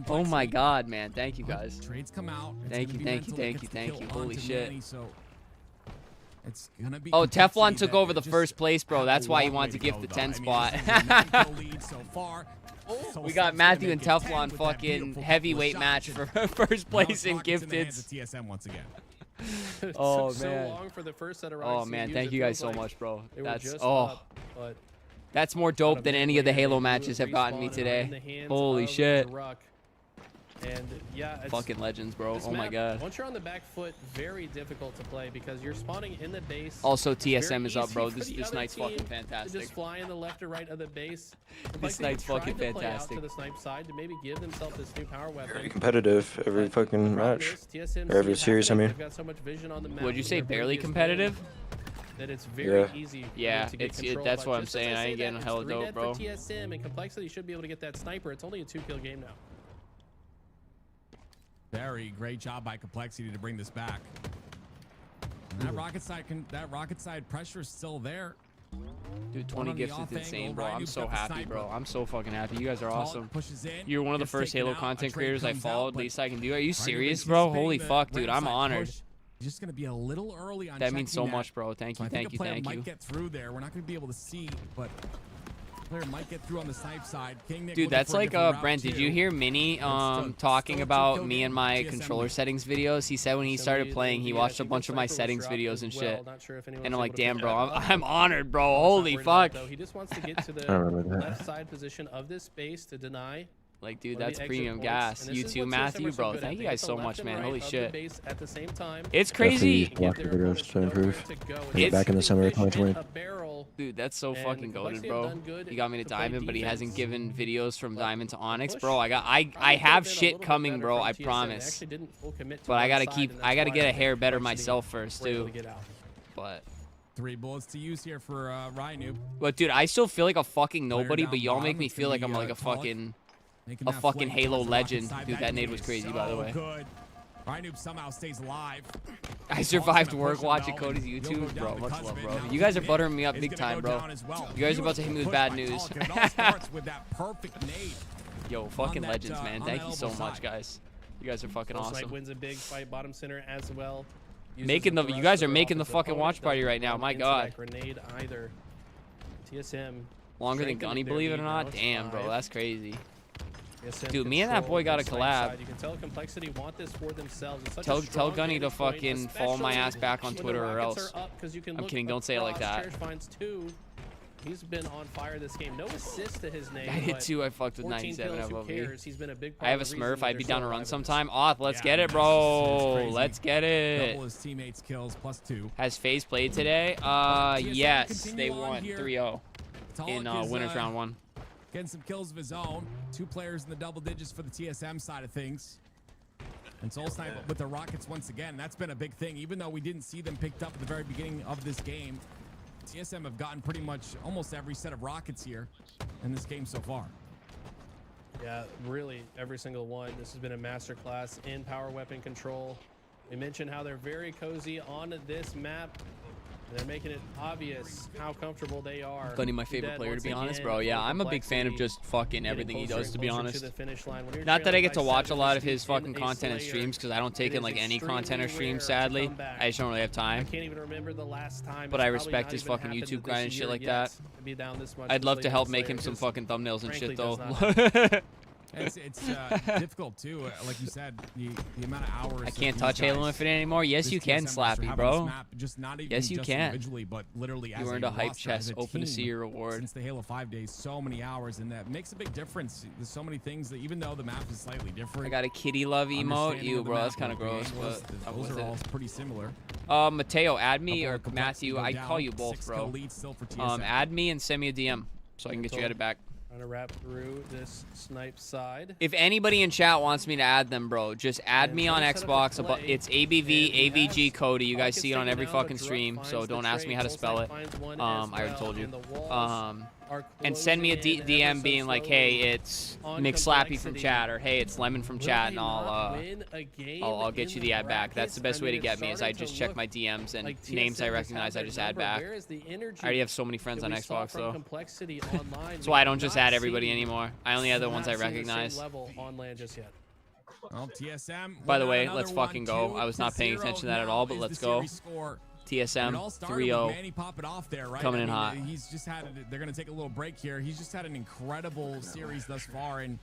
S1: Oh my God, man. Thank you, guys.
S15: Trades come out.
S1: Thank you. Holy shit. Oh, Teflon took over the first place, bro. That's why he wanted to gift the 10 spot. We got Matthew and Teflon fucking heavyweight match for first place in gifteds. Oh, man. Oh, man. Thank you guys so much, bro. That's, that's more dope than any of the Halo matches have gotten me today. Holy shit.
S3: And yeah, it's,
S1: fucking legends, bro. Oh my God.
S3: Once you're on the back foot, very difficult to play because you're spawning in the base.
S1: Also, TSM is up, bro. This night's fucking fantastic.
S3: Just fly in the left or right of the base.
S1: This night's fucking fantastic.
S3: To the snipe side to maybe give themselves this new power weapon.
S5: Very competitive every fucking match. Or every series, I mean.
S1: Would you say barely competitive?
S3: That it's very easy.
S1: Yeah, that's what I'm saying. I ain't getting hella dope, bro.
S3: TSM and Complexity should be able to get that sniper. It's only a 2-kill game now.
S15: Very great job by Complexity to bring this back. And that rocket side pressure is still there.
S1: Dude, 20 gifts is insane, bro. I'm so happy, bro. I'm so fucking happy. You guys are awesome. You're one of the first Halo content creators I followed. Least I can do. Are you serious, bro? Holy fuck, dude. I'm honored.
S15: Just gonna be a little early on.
S1: That means so much, bro. Thank you, thank you, thank you.
S15: Might get through there. We're not gonna be able to see, but player might get through on the snipe side.
S1: Dude, that's like Brent. Did you hear Mini talking about me and my controller settings videos? He said when he started playing, he watched a bunch of my settings videos and shit. And I'm like, damn, bro, I'm honored, bro. Holy fuck.
S3: He just wants to get to the left side position of this base to deny.
S1: Like, dude, that's premium gas. You too, Matthew, bro. Thank you guys so much, man. Holy shit. It's crazy.
S5: It's back in the summer of 2020.
S1: Dude, that's so fucking goated, bro. He got me to Diamond, but he hasn't given videos from Diamond to Onyx, bro. I have shit coming, bro. I promise. But I gotta get a hair better myself first, too. But
S15: 3 bullets to use here for Ryan.
S1: But dude, I still feel like a fucking nobody, but y'all make me feel like I'm like a fucking Halo legend. Dude, that nade was crazy, by the way.
S15: Ryan somehow stays alive.
S1: I survived work watching Cody's YouTube, bro. Much love, bro. You guys are buttering me up big time, bro. You guys are about to hit me with bad news. Yo, fucking legends, man. Thank you so much, guys. You guys are fucking awesome.
S3: Wins a big fight bottom center as well.
S1: You guys are making the fucking watch party right now. My God.
S3: Grenade either. TSM.
S1: Longer than Gunny, believe it or not. Damn, bro, that's crazy. Dude, me and that boy got a collab.
S3: You can tell Complexity want this for themselves.
S1: Tell Gunny to fucking follow my ass back on Twitter or else. I'm kidding, don't say it like that.
S3: He's been on fire this game. No assist to his name.
S1: I did too. I fucked with 97 Abvavg.
S3: He's been a big
S1: I have a Smurf. I'd be down to run sometime. Oth, let's get it, bro. Let's get it.
S15: Double his teammates' kills +2.
S1: Has FaZe played today? Yes, they won 3-0 in winners round 1.
S15: Getting some kills of his own. 2 players in the double digits for the TSM side of things. And Soul Snipe with the Rockets once again. That's been a big thing. Even though we didn't see them picked up at the very beginning of this game, TSM have gotten pretty much almost every set of Rockets here in this game so far.
S3: Yeah, really every single one. This has been a masterclass in power weapon control. We mentioned how they're very cozy on this map. They're making it obvious how comfortable they are.
S1: Gunny, my favorite player, to be honest, bro. Yeah, I'm a big fan of just fucking everything he does, to be honest. Not that I get to watch a lot of his fucking content and streams, because I don't take in like any content or streams, sadly. I just don't really have time.
S3: I can't even remember the last time.
S1: But I respect his fucking YouTube grind and shit like that. I'd love to help make him some fucking thumbnails and shit, though.
S15: It's difficult too. Like you said, the amount of hours.
S1: I can't touch Halo Infinite anymore. Yes, you can, Slappy, bro.
S15: Just not even
S1: yes, you
S15: just
S1: can.
S15: Individually, but literally as
S1: you earned a hype
S15: roster,
S1: chest.
S15: as a
S1: Open to see
S15: team
S1: your reward.
S15: Since the Halo 5 days, so many hours, and that makes a big difference. There's so many things that even though the map is slightly different.
S1: I got a kitty love emote. Ew, bro, that's kind of gross, but
S15: those are all pretty similar.
S1: Mateo, add me, or Matthew, I call you both, bro. Add me and send me a DM so I can get you added back.
S3: Trying to wrap through this snipe side.
S1: If anybody in chat wants me to add them, bro, just add me on Xbox. It's ABV, AVG Cody. You guys see it on every fucking stream, so don't ask me how to spell it. I already told you. And send me a DM being like, hey, it's McSlappy from chat, or hey, it's Lemon from chat, and I'll get you the ad back. That's the best way to get me, is I just check my DMs, and names I recognize I just add back. I already have so many friends on Xbox, though. That's why I don't just add everybody anymore. I only add the ones I recognize.
S15: Well, TSM.
S1: By the way, let's fucking go. I was not paying attention to that at all, but let's go. TSM 3-0 coming in hot.
S15: He's just had they're going to take a little break here. He's just had an incredible series thus far, and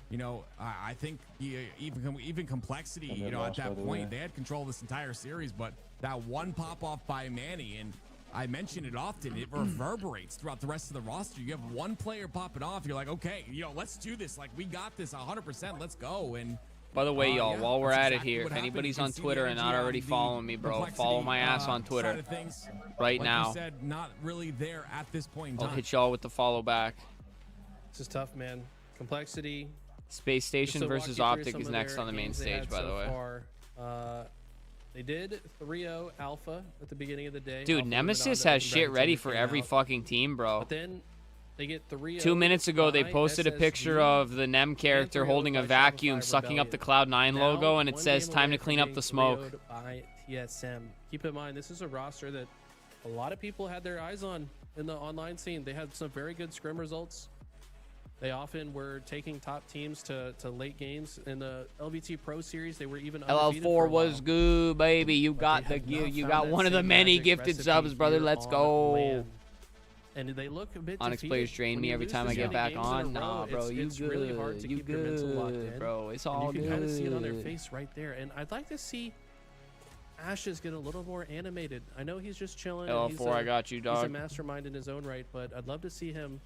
S15: you know, I think even Complexity, you know, at that point they had control of this entire series, but that one pop off by Manny, and I mention it often, it reverberates throughout the rest of the roster. You have one player popping off, you're like, okay, you know, let's do this. Like, we got this 100%. Let's go. And
S1: by the way, y'all, while we're at it here, if anybody's on Twitter and not already following me, bro, follow my ass on Twitter right now.
S15: Like you said, not really there at this point in time.
S1: I'll hit y'all with the follow back.
S3: This is tough, man. Complexity.
S1: Space Station versus Optic is next on the main stage, by the way.
S3: They did 3-0 Alpha at the beginning of the day.
S1: Dude, Nemesis has shit ready for every fucking team, bro.
S3: But then they get 3-0.
S1: 2 minutes ago, they posted a picture of the Nem character holding a vacuum, sucking up the Cloud9 logo, and it says, time to clean up the smoke.
S3: By TSM. Keep in mind, this is a roster that a lot of people had their eyes on in the online scene. They had some very good scrim results. They often were taking top teams to late games in the LVT Pro Series. They were even
S1: LL4 was good, baby. You got one of the many gifted subs, brother. Let's go.
S3: And they look a bit
S1: Onyx players drain me every time I get back on. Nah, bro, you good.
S3: Really hard to keep your mental locked in,
S1: bro. It's all good.
S3: You can kind of see it on their face right there. And I'd like to see Ashes get a little more animated. I know he's just chilling.
S1: LL4, I got you, dog.
S3: He's a mastermind in his own right, but I'd love to see him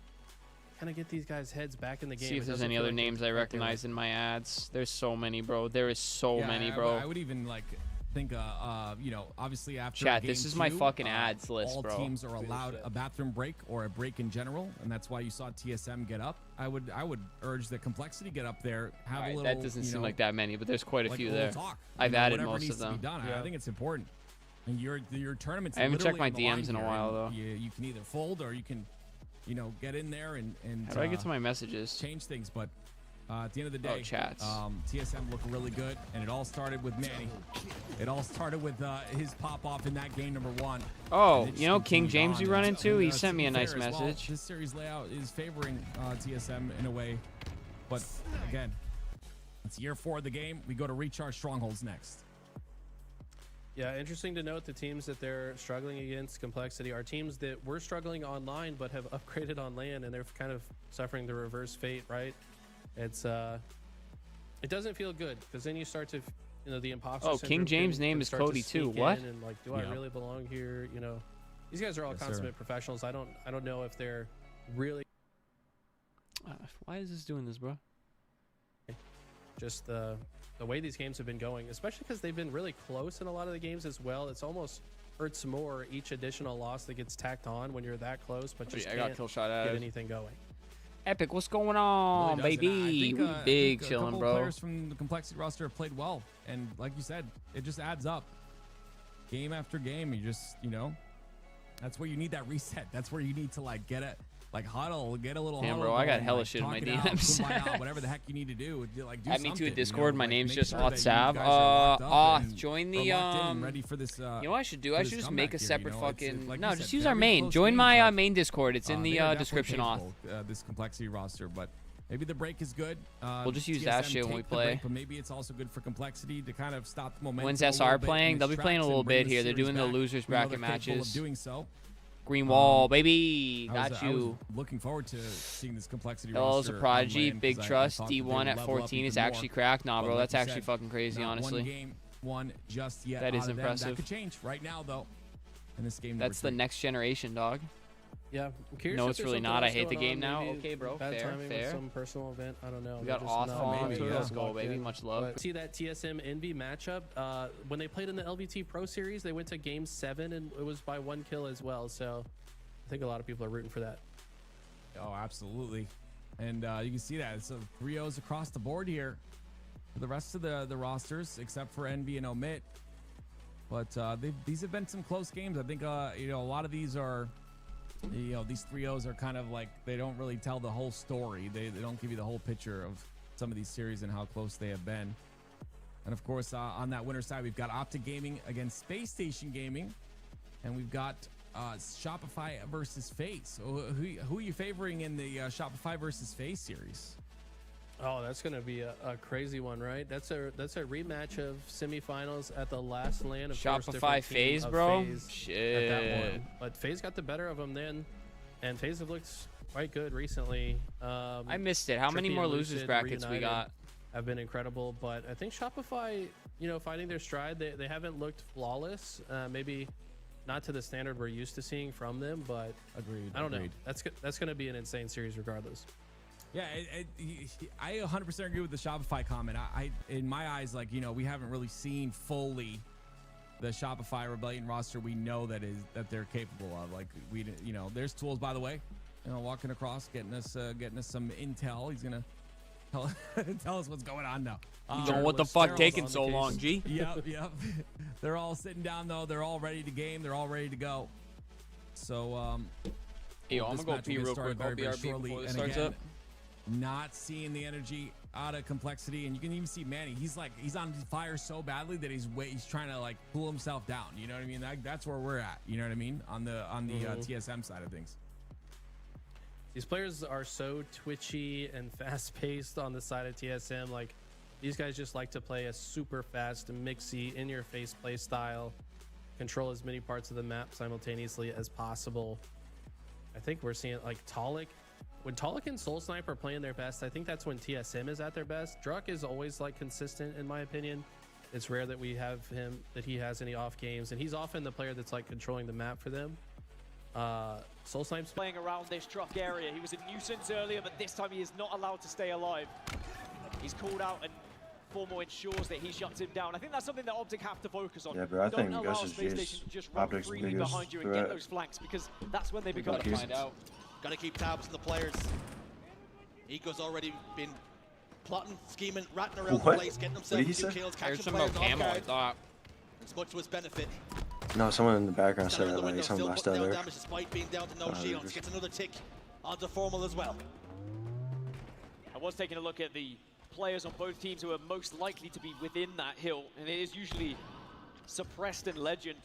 S3: kind of get these guys' heads back in the game.
S1: See if there's any other names I recognize in my ads. There's so many, bro. There is so many, bro.
S15: I would even like think, you know, obviously after
S1: chat,
S15: game
S1: this is
S15: 2,
S1: my fucking ads list,
S15: all
S1: bro.
S15: All teams are allowed a bathroom break or a break in general, and that's why you saw TSM get up. I would urge the Complexity get up there. Have a little.
S1: That doesn't seem like that many, but there's quite a few there.
S15: Talk,
S1: I've added most of them.
S15: I think it's important. And your tournaments.
S1: I haven't checked my DMs in a while though.
S15: You can either fold or you can, you know, get in there and
S1: how do I get to my messages?
S15: Change things, but at the end of the day,
S1: chats.
S15: TSM looked really good, and it all started with Manny. It all started with his pop-off in that game number 1.
S1: Oh, you know King James you run into? He sent me a nice message.
S15: This series layout is favoring TSM in a way, but again, it's year 4 of the game. We go to recharge strongholds next.
S3: Yeah, interesting to note the teams that they're struggling against Complexity are teams that were struggling online but have upgraded on LAN, and they're kind of suffering the reverse fate, right? It's it doesn't feel good because then you start to, you know, the imposter.
S1: Oh, King James' name is Cody too. What?
S3: And like, do I really belong here? You know, these guys are all consummate professionals. I don't know if they're really.
S1: Why is this doing this, bro?
S3: Just the way these games have been going, especially because they've been really close in a lot of the games as well. It's almost hurts more each additional loss that gets tacked on when you're that close, but just can't get anything going.
S1: Epic, what's going on,
S15: really
S1: baby?
S15: We
S1: big chilling,
S15: bro. Players from the Complexity roster have played well, and like you said, it just adds up. Game after game, you just, you know, that's where you need that reset. That's where you need to like get it. Like huddle, get a little huddle.
S1: Bro, I got hella shit in my DMs.
S15: Whatever the heck you need to do, like do
S1: add me to a Discord.
S15: You know,
S1: my
S15: like,
S1: name's just
S15: sure
S1: Othsav. Join the
S15: ready for this.
S1: You know what I should do? I should just make a separate fucking.
S15: Like
S1: no,
S15: said,
S1: just use our main. Join my main Discord. It's in the description.
S15: This Complexity roster, but maybe the break is good.
S1: We'll just use that shit when we play.
S15: Break, but maybe it's also good for Complexity to kind of stop the momentum.
S1: When's SR playing? They'll be playing a little bit here. They're doing the losers bracket matches.
S15: Doing so.
S1: Green wall, baby.
S15: I
S1: Got
S15: was
S1: you.
S15: looking forward to seeing this complexity
S1: Hello's a
S15: roster
S1: prodigy.
S15: on land,
S1: Big
S15: 'cause I
S1: trust.
S15: thought that they would
S1: D1 at
S15: level up
S1: 14 is
S15: even
S1: actually
S15: more.
S1: cracked. Nah,
S15: But
S1: bro,
S15: like
S1: that's
S15: you
S1: actually
S15: said,
S1: fucking crazy,
S15: not
S1: honestly.
S15: One game won just yet.
S1: That is
S15: out of them.
S1: impressive.
S15: That could change right now, though. In this game,
S1: That's the next generation, dog.
S3: Yeah, I'm curious.
S1: No,
S3: if
S1: it's
S3: there's
S1: really
S3: something
S1: not. I
S3: else
S1: hate the
S3: going
S1: game
S3: on,
S1: now.
S3: maybe
S1: Okay, bro.
S3: Bad
S1: Fair,
S3: timing
S1: fair.
S3: with some personal event. I don't know.
S1: We
S3: They're
S1: got
S3: just
S1: Oth
S3: not
S1: falling
S3: maybe,
S1: too.
S3: yeah.
S1: Let's go, baby.
S3: Yeah.
S1: Much love.
S3: But see that TSM Envy matchup? When they played in the LVT Pro Series, they went to Game 7 and it was by 1 kill as well. So I think a lot of people are rooting for that.
S15: Oh, absolutely. And you can see that. It's 3-0s across the board here for the rest of the rosters, except for Envy and Omit. But these have been some close games. I think, you know, a lot of these are, you know, these 3-0s are kind of like, they don't really tell the whole story. They don't give you the whole picture of some of these series and how close they have been. And of course, on that winner side, we've got Optic Gaming against Space Station Gaming. And we've got Shopify versus FaZe. So who are you favoring in the Shopify versus FaZe series?
S3: Oh, that's going to be a crazy one, right? That's a rematch of semifinals at the last LAN. Of course,
S1: Shopify FaZe, bro. Shit.
S3: At that one. But FaZe got the better of them then, and FaZe have looked quite good recently.
S1: I missed it. How many
S3: Trippy
S1: more
S3: and
S1: losers
S3: Lucid
S1: brackets we
S3: reunited
S1: got?
S3: Have been incredible, but I think Shopify, you know, finding their stride. They haven't looked flawless. Maybe not to the standard we're used to seeing from them, but
S15: agreed.
S3: I don't know. That's going to be an insane series regardless.
S15: Yeah, I 100% agree with the Shopify comment. I in my eyes, like, you know, we haven't really seen fully the Shopify Rebellion roster we know that they're capable of. Like, we, you know, there's tools, by the way, you know, walking across, getting us some intel. He's gonna tell us what's going on now.
S1: What the fuck taking so long, G?
S15: Yep. They're all sitting down though. They're all ready to game. They're all ready to go. So
S1: yo, I'm gonna go pee real quick. I'll BRB before this starts up.
S15: Not seeing the energy out of complexity, and you can even see Manny. He's on fire so badly that he's trying to like cool himself down. You know what I mean? That's where we're at. You know what I mean? On the TSM side of things.
S3: These players are so twitchy and fast-paced on the side of TSM. Like, these guys just like to play a super fast, mixy, in-your-face play style, control as many parts of the map simultaneously as possible. I think we're seeing like Talik. When Talik and Soul Snipe are playing their best, I think that's when TSM is at their best. Druck is always like consistent in my opinion. It's rare that we have him, that he has any off games, and he's often the player that's like controlling the map for them. Soul Snipe's
S18: playing around this truck area. He was a nuisance earlier, but this time he is not allowed to stay alive. He's called out and Formo ensures that he shuts him down. I think that's something that Optic have to focus on.
S5: Yeah, but I think
S18: Don't allow
S5: SSG
S18: Space
S5: is
S18: Station to just run
S5: Optic's
S18: freely
S5: biggest
S18: behind you and
S5: threat.
S18: get those flanks, because that's when they become
S5: gotta find out.
S19: Got to keep tabs on the players. Eco's already been plotting, scheming, ratting around the place, getting himself a few kills, catching players off guard. It's much to his benefit.
S5: No, someone in the background said that like something about
S19: Down
S5: there.
S19: damage despite being down to no shields. Gets another tick onto Formal as well.
S18: I was taking a look at the players on both teams who are most likely to be within that hill, and it is usually Suppressed and Legend,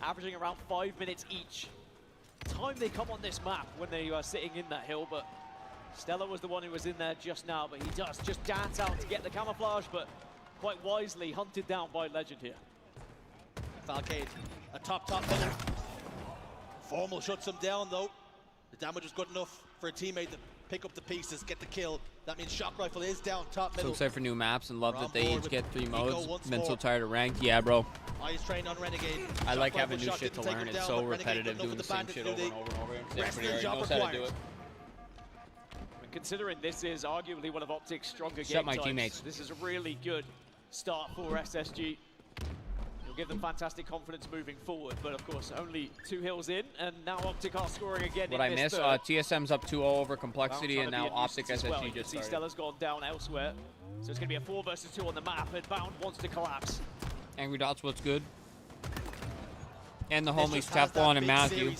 S18: averaging around 5 minutes each. Time they come on this map when they are sitting in that hill, but Stella was the one who was in there just now, but he does just dance out to get the camouflage, but quite wisely hunted down by Legend here.
S19: Falcade, a top winner. Formal shuts him down though. The damage was good enough for a teammate to pick up the pieces, get the kill. That means Shock Rifle is down top
S1: So
S19: middle.
S1: excited for new maps and love that they each get 3 modes.
S19: once
S1: Been so
S19: more.
S1: tired of ranked. Yeah, bro.
S19: Eyes trained on Renegade.
S1: I like
S19: Shock
S1: having
S19: Rifle
S1: new
S19: shot
S1: shit to
S19: didn't take
S1: learn.
S19: him
S1: It's
S19: down,
S1: so
S19: but Renegade
S1: repetitive
S19: good
S1: doing the
S19: enough
S1: same
S19: for
S1: shit
S19: the
S1: over
S19: bandit
S1: and over and over again.
S19: Wrestling
S1: Everybody
S19: job
S1: already knows how to do
S19: required.
S1: it.
S18: And considering this is arguably one of Optic's stronger
S1: Shut
S18: game
S1: my
S18: types,
S1: teammates.
S18: this is a really good start for SSG. It'll give them fantastic confidence moving forward, but of course only 2 hills in, and now Optic are scoring again.
S1: What I
S18: in this
S1: missed,
S18: third.
S1: TSM's up 2-0 over Complexity,
S18: Bound
S1: and
S18: trying to
S1: now
S18: be a
S1: Optic
S18: nuisance as well.
S1: SSG
S18: You can
S1: just
S18: see
S1: started.
S18: Stella's gone down elsewhere, so it's going to be a 4 versus 2 on the map, and Bound wants to collapse.
S1: Angry Dots, what's good? And the homies Teflon and Matthew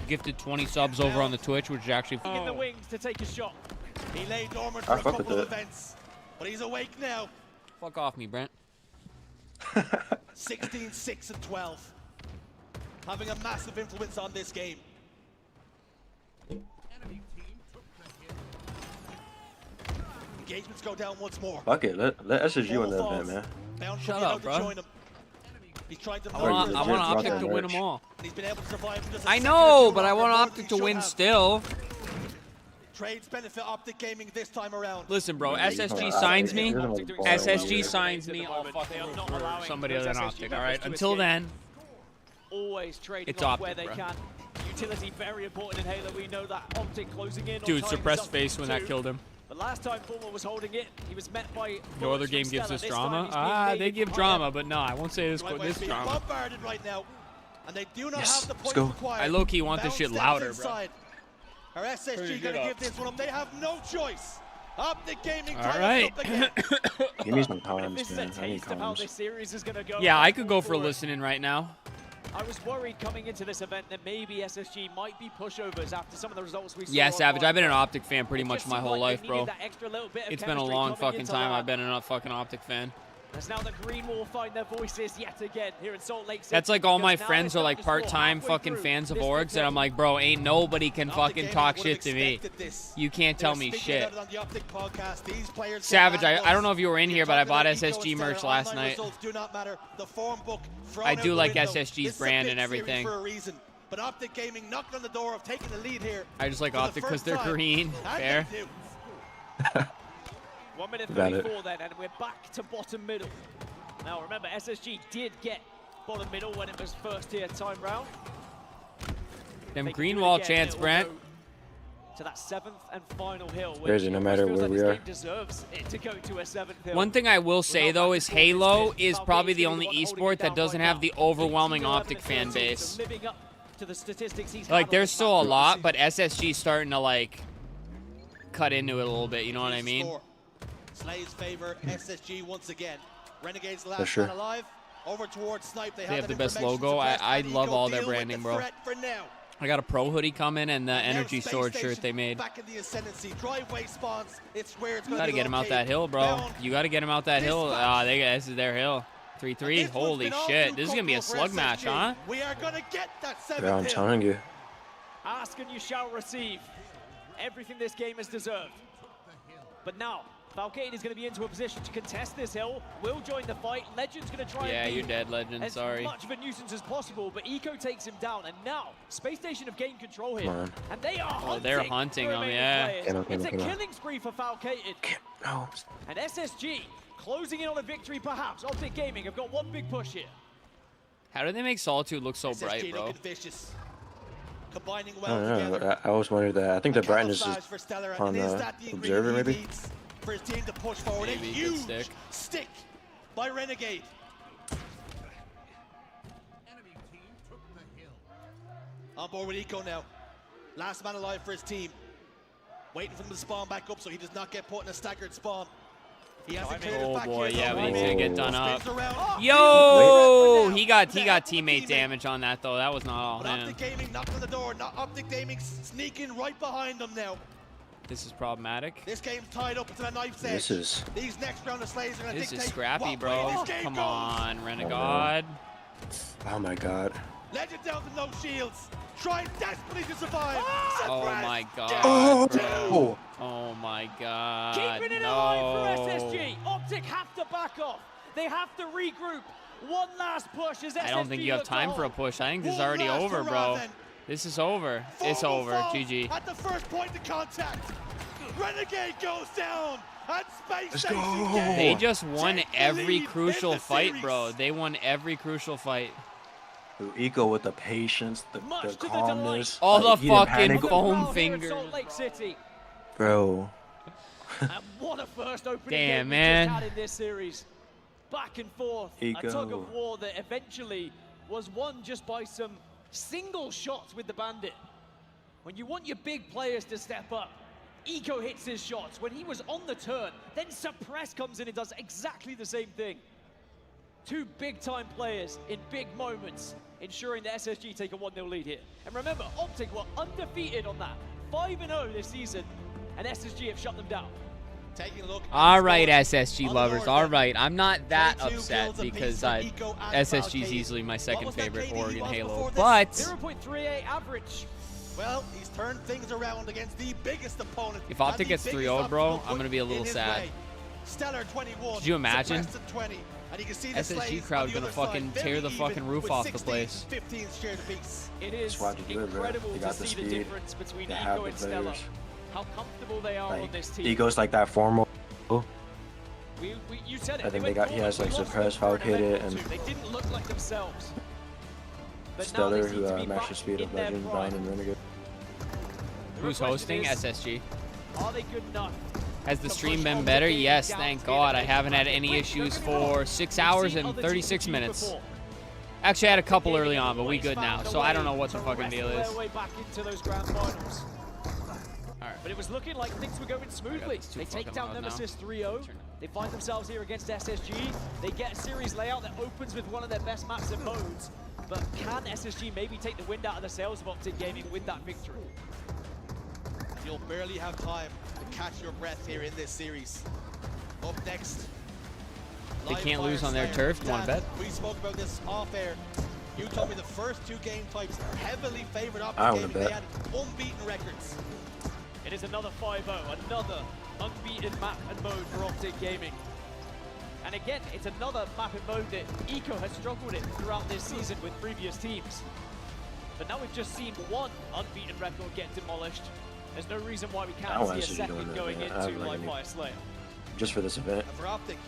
S1: gifted 20 subs over on the Twitch, which is actually
S18: In the wings to take a shot.
S19: He lay dormant
S1: I
S19: for a
S1: fuck with
S19: couple of
S1: it.
S19: events, but he's awake now.
S1: Fuck off me, Brent.
S19: 16, 6, and 12. Having a massive influence on this game. Engagements go down once more.
S5: Fuck it, let SSG win that event, man.
S19: Bound
S1: Shut
S19: coming
S1: up,
S19: out to
S1: bro.
S19: join him. He's trying to
S1: I want Optic to win them all.
S19: he's been able to survive.
S1: I know, but I want Optic to win still.
S19: Trades benefit Optic Gaming this time around.
S1: Listen, bro, SSG signs me. SSG signs me. I'll fucking root for somebody other than Optic, all right? Until then,
S18: always trading
S1: it's
S18: off where
S1: Optic,
S18: they
S1: bro.
S18: can. Utility very important in Halo. We know that Optic closing in.
S1: Dude, suppressed face when that killed him.
S18: But last time Formal was holding it, he was met by
S1: No other game gives us drama. They give drama, but no, I won't say this drama.
S19: Bombarded right now, and they do not have the points required.
S1: I low-key want this shit louder, bro.
S19: Are SSG gonna give this one up? They have no choice. Optic Gaming.
S1: All right.
S5: Give me some comments, man. I need comments.
S1: Yeah, I could go for listening right now.
S18: I was worried coming into this event that maybe SSG might be pushovers after some of the results we saw.
S1: Yeah, Savage, I've been an Optic fan pretty much my whole
S18: seemed like
S1: life,
S18: they
S1: bro.
S18: needed that extra little bit of
S1: It's been a
S18: chemistry
S1: long
S18: coming
S1: fucking
S18: into
S1: time
S18: that.
S1: I've been a fucking Optic fan.
S18: As now the Green will find their voices yet again here in Salt Lake City.
S1: That's like all my
S18: Because now
S1: friends
S18: they've
S1: are
S18: got
S1: like
S18: the score
S1: part-time
S18: halfway
S1: fucking
S18: through
S1: fans of
S18: this
S1: orgs, and I'm like, bro, ain't nobody can fucking talk shit to me. You can't tell me shit. Savage, I don't know if you were in here, but I bought SSG merch last night. I do like SSG's brand and everything.
S19: But Optic Gaming knocked on the door of taking the lead here.
S1: I just like Optic because they're green. Fair.
S18: 1 minute 34 then, and we're back to bottom middle. Now remember, SSG did get bottom middle when it was first tier time round.
S1: Them green wall chants, Brent.
S18: To that 7th and final hill.
S5: Crazy, no matter where we are.
S18: Deserves it to go to a 7th hill.
S1: One thing I will say though is Halo is probably the only esport that doesn't have the overwhelming Optic fan base.
S18: To the statistics he's
S1: Like there's still a lot, but SSG's starting to like cut into it a little bit, you know what I mean?
S19: Slay's favor SSG once again. Renegades last man alive. Over towards Snipe. They
S1: have the best logo. I love all their branding, bro. I got a pro hoodie coming and the energy sword shirt they made.
S19: Back in the ascendancy. Driveway spawns. It's where it's
S1: You gotta get him out that hill, bro. You gotta get him out that hill. This is their hill. 3-3. Holy shit. This is gonna be a slug match, huh?
S19: We are gonna get that 7th
S5: Yeah, I'm telling you.
S18: Ask and you shall receive. Everything this game has deserved. But now, Valkade is going to be into a position to contest this hill. Will join the fight. Legend's going to try and be
S1: you're dead, Legend.
S18: as
S1: Sorry.
S18: much of a nuisance as possible, but Eco takes him down. And now, Space Station have gained control here. And they are hunting.
S1: Oh, they're hunting him, yeah.
S18: It's a killing spree for Valkade. And SSG closing in on a victory, perhaps. Optic Gaming have got one big push here.
S1: How do they make Solitude look so bright, bro?
S19: Combining
S5: I don't know. I always wondered that. I think the brightness is on the observer, maybe.
S19: For his team to push forward.
S1: Maybe,
S19: a huge stick by Renegade. On board with Eco now. Last man alive for his team. Waiting for him to spawn back up so he does not get put in a staggered spawn. He has to clear
S1: Oh
S19: back
S1: boy,
S19: here,
S1: yeah,
S19: though.
S1: but he's gonna get done up.
S19: Oh,
S1: Yo! He got teammate damage on that though. That was not all
S19: but
S1: him.
S19: Optic Gaming knocked on the door. Not Optic Gaming sneaking right behind them now.
S1: This is problematic.
S19: This game's tied up to the knife's edge. These next round of slays are going to
S1: This
S19: dictate
S1: is scrappy,
S19: what
S1: bro.
S19: way this game
S1: Come
S19: goes.
S1: on, Renegade.
S5: Oh my god.
S19: Legend down to no shields. Trying desperately to survive.
S1: Oh my god,
S5: Oh,
S1: bro. Oh my god.
S18: Keeping it alive for SSG. Optic have to back off. They have to regroup. One last push as SSG.
S1: I don't think you have time for a push. I think this is already over, bro. This is over. It's over. GG.
S19: At the first point of contact, Renegade goes down. And Space
S5: Let's go.
S1: They just won every crucial fight, bro. They won every crucial fight.
S5: Eco with the patience, the calmness.
S1: All
S5: like,
S1: the
S5: he didn't
S1: fucking
S5: panic.
S1: foam fingers.
S18: Salt Lake City.
S5: Bro.
S18: And what a first opening
S1: Damn,
S18: game
S1: man.
S18: we just had in this series. Back and forth.
S5: Eco.
S18: A tug of war that eventually was won just by some single shots with the Bandit. When you want your big players to step up, Eco hits his shots. When he was on the turn, then Suppress comes in and does exactly the same thing. Two big-time players in big moments, ensuring the SSG take a 1-0 lead here. And remember, Optic were undefeated on that. 5-0 this season, and SSG have shut them down.
S19: Taking a look.
S1: All right, SSG lovers. All right. I'm not that upset because SSG is easily my second favorite org in Halo. But
S19: 0.38 average. Well, he's turned things around against the biggest opponent.
S1: if Optic gets 3-0'd, bro, I'm going to be a little sad.
S19: Stellar 21.
S1: Could you imagine?
S19: Suppressed at 20. And you can see the
S1: SSG
S19: slaves
S1: crowd
S19: on the
S1: gonna
S19: other
S1: fucking
S19: side,
S1: tear the
S19: very
S1: fucking
S19: even
S1: roof
S19: with
S1: off the
S19: 16s,
S1: place.
S19: 15s shared apiece.
S18: It is
S5: That's why you do it, bro.
S18: incredible
S5: They
S18: to
S5: got the
S18: see the
S5: speed.
S18: difference between
S5: They
S18: Eco
S5: have the
S18: and Stella.
S5: players.
S18: How comfortable they are on
S5: Like,
S18: this team.
S5: Ego's like that formal.
S18: You said it.
S5: I think
S18: were
S5: they got. He has like suppressed, Valkated, and
S18: They didn't look like themselves. But now
S5: Stellar,
S18: they seem
S5: who
S18: to be
S5: matched the
S18: back
S5: speed of
S18: in their
S5: Legend,
S18: prime.
S5: Vine, and Renegade.
S1: Who's hosting? SSG.
S18: Are they good enough?
S1: Has the stream been better? Yes, thank God. I haven't had any issues for 6 hours and 36 minutes. Actually, I had a couple early on, but we good now. So I don't know what the fucking deal is.
S18: Their way back into those grand finals. But it was looking like things were going smoothly. They take down Nemesis 3-0. They find themselves here against SSG. They get a series layout that opens with one of their best maps and modes. But can SSG maybe take the wind out of the sails of Optic Gaming with that victory?
S19: You'll barely have time to catch your breath here in this series. Up next.
S1: They can't lose on their turf. You want to bet?
S19: We spoke about this off air. You told me the first two game types heavily favored
S5: I
S19: Optic
S5: wanna
S19: Gaming.
S5: bet.
S19: They had unbeaten records.
S18: It is another 5-0, another unbeaten map and mode for Optic Gaming. And again, it's another map and mode that Eco has struggled in throughout this season with previous teams. But now we've just seen one unbeaten record get demolished. There's no reason why we
S5: I
S18: can't
S5: don't
S18: see a
S5: want to see you
S18: second
S5: doing that,
S18: going
S5: man. I
S18: into
S5: have like
S18: Live Fire Slayer.
S5: Just for this event.
S19: And for Optic,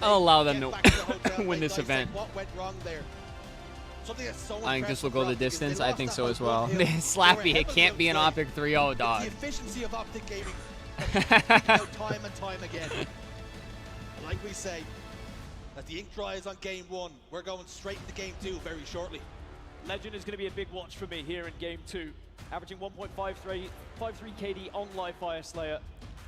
S1: I'll allow them
S19: get back to the
S1: to
S19: hotel,
S1: win
S19: they
S1: this
S19: dissect
S1: event.
S19: what went wrong there. Something that's so
S1: I think this will
S19: impressive
S1: go
S19: for
S1: the
S19: Optic is
S1: distance.
S19: they
S1: I
S19: lost
S1: think
S19: that
S1: so as
S19: one
S1: well.
S19: hill. They were
S1: Slappy, it
S19: heavily
S1: can't be an
S19: outplayed.
S1: Optic 3-0,
S19: It's
S1: dog.
S19: the efficiency of Optic Gaming time and time again. Like we say, as the ink dries on game one, we're going straight into game two very shortly.
S18: Legend is going to be a big watch for me here in game two. Averaging 1.53 KD on Live Fire Slayer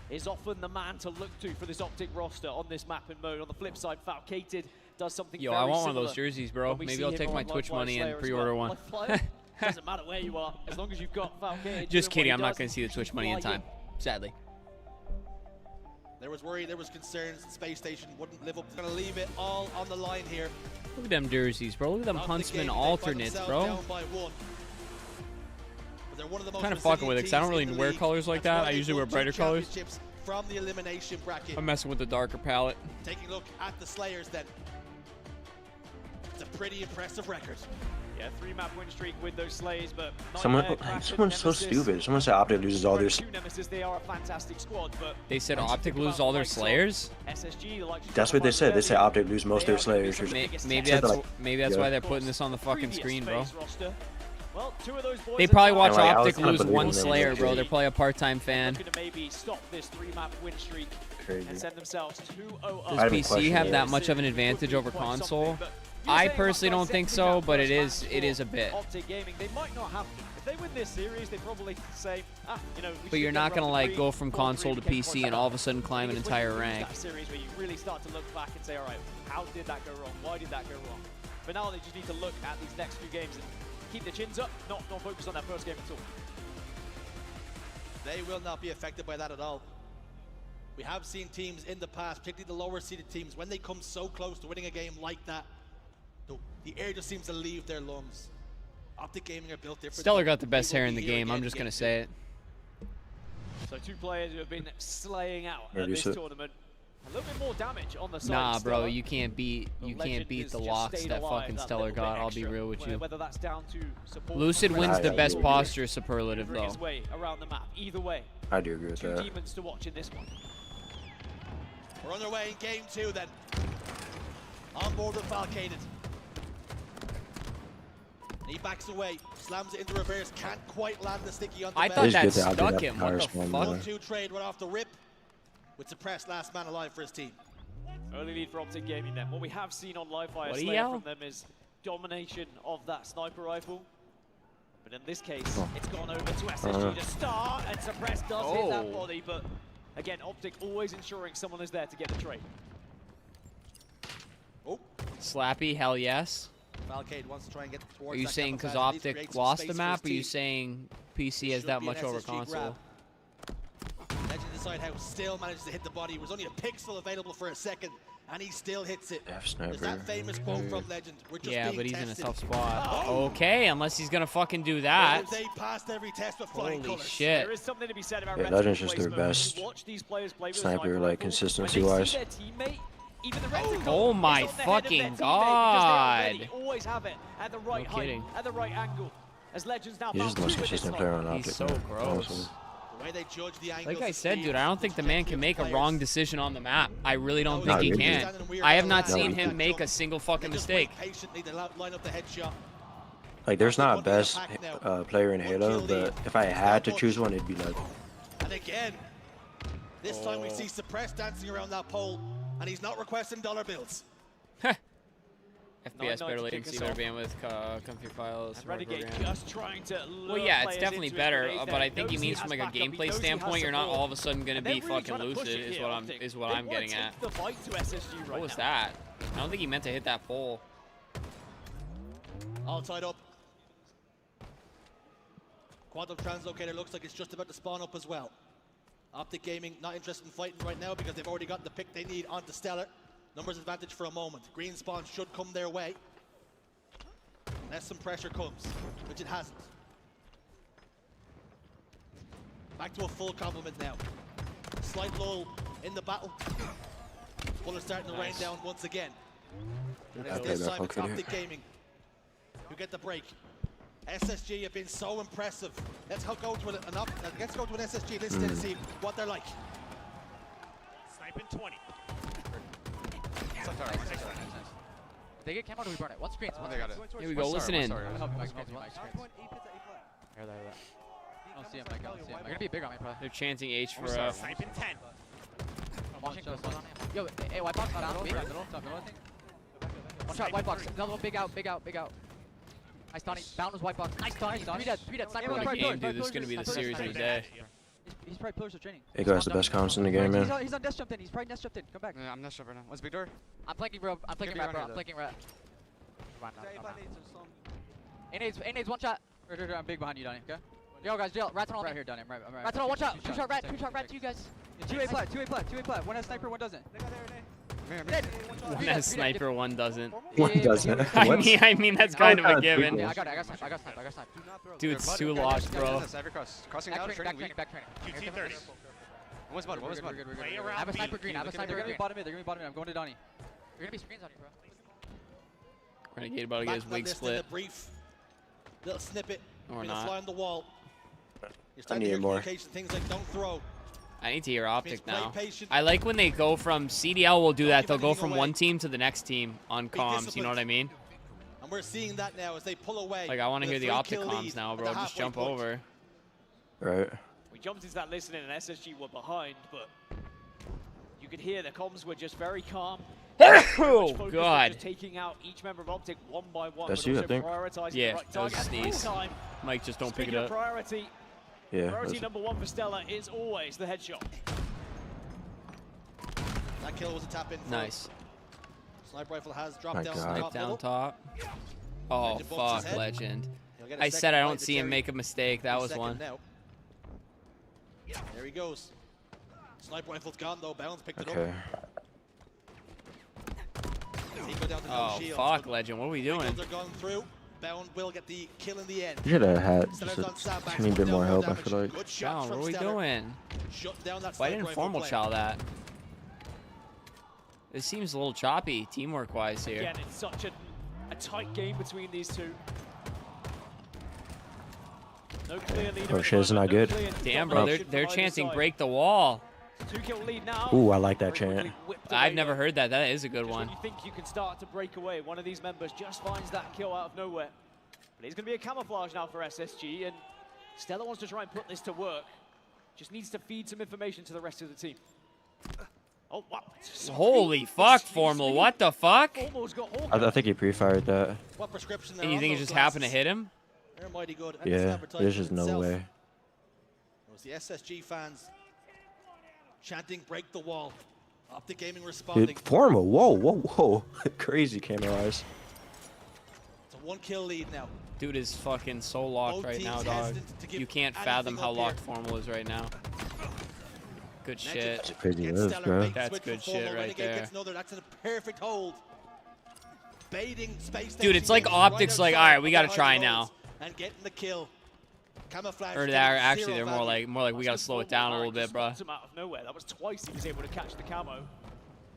S18: is often the man to look to for this Optic roster on this map and mode. On the flip side, Falcated does something
S1: Yo,
S18: very
S1: I want one of
S18: similar
S1: those jerseys, bro.
S18: when we
S1: Maybe
S18: see
S1: I'll
S18: him
S1: take
S18: on
S1: my
S18: Live
S1: Twitch
S18: Fire
S1: money
S18: Slayer
S1: and
S18: as
S1: pre-order
S18: well.
S1: one.
S18: Live Fire, doesn't matter where you are, as long as you've got Falcated.
S1: Just
S18: doing
S1: kidding.
S18: what
S1: I'm
S18: he
S1: not
S18: does,
S1: going to see the Twitch money in time, sadly.
S19: There was worry, there was concerns that Space Station wouldn't live up. Gonna leave it all on the line here.
S1: Look at them jerseys, bro. Look at them
S19: Out of the
S1: Huntsman
S19: game, they find
S1: alternates,
S19: themselves
S1: bro.
S19: down by one. But they're one of the most
S1: Kind of fucking with it, because I don't really
S19: resilient
S1: wear
S19: teams in the
S1: colors like
S19: league.
S1: that.
S19: That's
S1: I
S19: why they
S1: usually wear
S19: won
S1: brighter
S19: two
S1: colors.
S19: championships from the elimination bracket.
S1: I'm messing with the darker palette.
S19: Taking a look at the Slayers then. It's a pretty impressive record.
S18: Yeah, 3-map win streak with those Slays, but
S5: Someone's so stupid. Someone said Optic loses all their.
S18: Nemesis, they are a fantastic squad, but
S1: They said Optic lose all their Slayers?
S18: SSG, like
S5: That's what they said. They said Optic lose most of their Slayers.
S1: Maybe that's why they're putting this on the fucking screen, bro.
S18: Well, two of those boys
S1: They probably watch
S5: Like, I was
S1: Optic
S5: kinda
S1: lose
S5: believing
S1: one
S5: them,
S1: Slayer,
S5: like,
S1: bro. They're probably a part-time fan.
S18: looking to maybe stop this 3-map win streak
S5: Crazy.
S18: and send themselves 2-0 up.
S1: Does PC have that much of an advantage over console? I personally don't think so, but it is a bit.
S18: Optic Gaming, they might not have to. If they win this series, they probably say, you know, we
S1: But you're
S18: should
S1: not
S18: get
S1: gonna
S18: around
S1: like
S18: three,
S1: go from
S18: 4-3
S1: console to
S18: against
S1: PC and all of a sudden climb an
S18: It's when you
S1: entire
S18: lose
S1: rank.
S18: that series where you really start to look back and say, all right, how did that go wrong? Why did that go wrong? But now they just need to look at these next few games and keep their chins up, not focus on that first game at all.
S19: They will not be affected by that at all. We have seen teams in the past, particularly the lower seeded teams, when they come so close to winning a game like that, the air just seems to leave their lungs. Optic Gaming are built different.
S1: Stellar got the best
S19: They will
S1: hair in
S19: be
S1: the
S19: here
S1: game.
S19: again
S1: I'm just
S19: in
S1: gonna
S19: game
S1: say it.
S18: So two players who have been slaying out
S5: Yeah,
S18: at
S5: you
S18: this
S5: said-
S18: tournament. A little bit more damage on the side.
S1: Nah,
S18: of
S1: bro,
S18: Stellar.
S1: you can't beat
S18: The legend
S1: the
S18: has just
S1: locks
S18: stayed
S1: that
S18: alive
S1: fucking
S18: that
S1: Stellar
S18: little bit
S1: got. I'll be
S18: extra.
S1: real with you.
S18: Whether that's down to support
S1: Lucid
S18: from
S1: wins the
S18: friends,
S1: best
S5: agree.
S1: posture superlative
S18: bring
S1: though.
S18: his way around the map. Either way,
S5: I do agree with
S18: two
S5: that.
S18: demons to watch in this one.
S19: We're on their way in game two then. On board with Falcated. He backs away, slams it into reverse, can't quite land the sticky on the
S1: I
S19: bell.
S1: thought that
S5: Just get the
S1: stuck
S5: Optic
S1: him.
S5: power
S1: What the
S5: spawn,
S1: fuck?
S5: man.
S19: 1-2 trade right off the rip with suppressed last man alive for his team.
S18: Early lead for Optic Gaming then. What we have seen on Live Fire
S1: What'd he
S18: Slayer
S1: yell?
S18: from them is domination of that sniper rifle. But in this case, it's gone over to SSG to start, and Suppress does hit that body, but again, Optic always ensuring someone is there to get the trade.
S19: Oh,
S1: Slappy, hell yes.
S19: Falcade wants to try and get towards
S1: Are you
S19: that
S1: saying
S19: camouflage,
S1: because
S19: at least
S1: Optic
S19: create some
S1: lost
S19: space
S1: the
S19: for
S1: map,
S19: his
S1: or you
S19: team.
S1: saying PC has
S19: Should
S1: that
S19: be
S1: much
S19: an
S1: over
S19: SSG
S1: console?
S19: grab. Legend inside house still manages to hit the body. It was only a pixel available for a second and he still hits it.
S5: Sniper.
S19: There's that famous quote from Legend. We're just
S1: Yeah,
S19: being
S1: but he's in a
S19: tested.
S1: tough spot.
S19: Oh!
S1: Okay, unless he's gonna fucking do that.
S19: They passed every test with flying
S1: Holy
S19: colors.
S1: shit.
S18: There is something to be said about
S5: Yeah,
S18: Red
S5: Legend's
S18: Team's
S5: just their
S18: placement.
S5: best
S18: You watch these players play with
S5: sniper,
S18: sniper
S5: like
S18: rifle,
S5: consistency
S18: when they
S5: wise.
S18: see their teammate, even the reticle
S1: Oh my
S18: is on the head of their
S1: fucking
S18: teammate because
S1: god.
S18: they already always have it at the right
S1: No
S18: height,
S1: kidding.
S18: at the right angle. As Legends now
S5: He's just the most
S18: found two in this
S5: consistent
S18: fight.
S5: player on Optic.
S1: He's so
S5: man.
S1: gross.
S5: Honestly.
S19: The way they judge the angles,
S1: Like I
S19: the
S1: said,
S19: speed,
S1: dude, I don't think the man can make a wrong decision on the map. I really don't think
S5: Not
S1: he
S5: really.
S1: can. I have not seen him make a single fucking mistake.
S19: Patiently, they line up the headshot.
S5: Like, there's not a best player in Halo, but if I had to choose one, it'd be Legend.
S19: And again, this time we see Suppressed dancing around that pole, and he's not requesting dollar bills.
S1: FPS, better latency, better bandwidth, comfy files, more
S18: Renegade
S1: program.
S18: just trying to lure
S1: Well, yeah, it's
S18: players
S1: definitely
S18: into his
S1: better,
S18: grenades
S1: but
S18: there.
S1: I think he
S18: Knows
S1: means
S18: has
S1: from like a
S18: backup, he
S1: gameplay
S18: knows he has
S1: standpoint, you're not
S18: support.
S1: all of a sudden going to
S18: And they're
S1: be
S18: really
S1: fucking
S18: trying to push
S1: lucid.
S18: it
S1: Is
S18: here,
S1: what I'm
S18: Optic.
S1: is what
S18: They
S1: I'm
S18: wanna
S1: getting at.
S18: take the fight to SSG right
S1: What was
S18: now.
S1: that? I don't think he meant to hit that pole.
S19: All tied up. Quantum Translocator looks like it's just about to spawn up as well. Optic Gaming not interested in fighting right now because they've already got the pick they need onto Stellar. Numbers advantage for a moment. Green spawn should come their way. Unless some pressure comes, which it hasn't. Back to a full complement now. Slight lull in the battle. Bullets starting to rain down once again. And it's this time it's Optic Gaming who get the break. SSG have been so impressive. Let's go to an SSG list to see what they're like.
S20: Sniping 20.
S21: They get camo, do we burn it? One screen.
S20: One they got it.
S1: Here we go, listen in.
S21: I don't see him, I don't see him. They're gonna be big on me, probably.
S1: They're chanting H for
S20: Sniping 10.
S21: Yo, hey, white box, middle, I think. One shot, white box. Another one, big out. Nice Donnie. Bound was white box. Nice Donnie. 3 dead. Sniper.
S1: What a game, dude. This is going to be the series of the day.
S21: He's probably pillars of training.
S5: Echo has the best comms in the game, man.
S21: He's on nest jumped in. He's probably nest jumped in. Come back.
S20: Yeah, I'm nest right now. What's big door?
S21: I'm flanking bro. I'm flanking rat, bro. I'm flanking rat. A-nades, one shot. I'm big behind you, Donnie, okay? Yo, guys, rat's on right here, Donnie. Right. Rat's on, one shot. Two shot rat to you guys. 2A plat. One has sniper, one doesn't.
S1: One has sniper, one doesn't.
S5: One doesn't.
S1: I mean that's kind of a given.
S21: Yeah, I got snipe.
S1: Dude, it's too lost, bro.
S20: Crossing out, training weak.
S21: Back training.
S20: QT 30. One was mud.
S21: I have a sniper green. They're gonna be bottom mid. I'm going to Donnie. They're gonna be screens on you, bro.
S1: Renegade about to get his wig split.
S19: Brief little snippet.
S1: Or
S19: Fly
S1: not.
S19: on the wall.
S5: I need more.
S19: Things like don't throw.
S1: I need to hear Optic
S19: Play
S1: now.
S19: patient.
S1: I like when they go from CDL will do that. They'll go from one team to the next team on comms. You know what I mean?
S19: And we're seeing that now as they pull away.
S1: Like I want to hear the Optic
S19: 3-kill
S1: comms
S19: lead
S1: now,
S19: at
S1: bro.
S19: the
S1: Just
S19: halfway
S1: jump
S19: point.
S1: over.
S5: Right.
S18: We jumped into that listening and SSG were behind, but you could hear the comms were just very calm.
S1: Oh, God.
S18: Just taking out each member of Optic one by one.
S5: That's
S18: but
S5: you, I
S18: also
S5: think.
S18: prioritizing
S1: Yeah,
S18: the right
S1: that was
S18: target at
S1: sneeze.
S18: all time.
S1: Mike, just don't pick
S18: Speaking
S1: it
S18: of
S1: up.
S18: priority,
S5: Yeah.
S18: priority number one for Stella is always the headshot.
S19: That kill was a tap in.
S1: Nice.
S19: Sniper rifle has dropped
S5: My
S19: down.
S5: God.
S19: Top
S1: Snipe down
S19: middle.
S1: top. Oh,
S19: Legend bumps his
S1: fuck,
S19: head.
S1: Legend.
S19: He'll get a
S1: I
S19: second
S1: said I
S19: bite
S1: don't
S19: to
S1: see him
S19: Terry.
S1: make a mistake. That was
S19: Second
S1: one.
S19: now. There he goes. Sniper rifle's gone though. Bounds picked it
S5: Okay.
S19: up. He go down to no
S1: Oh,
S19: shields,
S1: fuck,
S19: but
S1: Legend. What are we
S19: three
S1: doing?
S19: kills are gone through. Bound will get the kill in the end.
S5: You should have had
S19: Stellar's
S5: just
S19: on sandbags,
S5: a teeny bit
S19: down
S5: more
S19: no
S5: help, I
S19: damage.
S5: feel like.
S19: Good shots
S1: Down, what
S19: from
S1: are we
S19: Stellar.
S1: doing?
S19: Shut down that
S1: Why
S19: sniper
S1: didn't
S19: rifle
S1: formal
S19: play.
S1: chow that? It seems a little choppy, teamwork-wise here.
S18: Again, it's such a tight game between these two. No clear leader.
S5: Oh shit, it's not good.
S1: Damn, bro, they're chanting break the wall.
S18: 2-kill lead now.
S5: Ooh, I like that chant.
S1: I've never heard that. That is a good one.
S18: When you think you can start to break away, one of these members just finds that kill out of nowhere. But he's going to be a camouflage now for SSG, and Stella wants to try and put this to work. Just needs to feed some information to the rest of the team. Oh, wow.
S1: Holy fuck, Formal. What the fuck?
S5: I think he pre-fired that.
S19: What prescription
S1: And you think it just happened to hit him?
S19: They're mighty good. And it's
S5: Yeah,
S19: advertised
S5: there's just no
S19: itself.
S5: way.
S19: It was the SSG fans chanting break the wall. Optic Gaming responding.
S5: Dude, Formal, whoa. Crazy camera eyes.
S19: It's a 1-kill lead now.
S1: Dude is fucking so locked
S19: Both
S1: right now,
S19: teams
S1: dog.
S19: hesitant to give
S1: You can't
S19: anything
S1: fathom how
S19: up
S1: locked
S19: here.
S1: Formal is right now. Good shit.
S5: That's a crazy lift, bro.
S1: That's good shit right there.
S19: That's a perfect hold. Baiting space
S1: Dude, it's like optics. Like, all right, we gotta try now.
S19: And getting the kill. Camouflage.
S1: Or actually, they're more like we gotta slow it down a little bit, bro.
S18: Out of nowhere. That was twice he was able to catch the camo.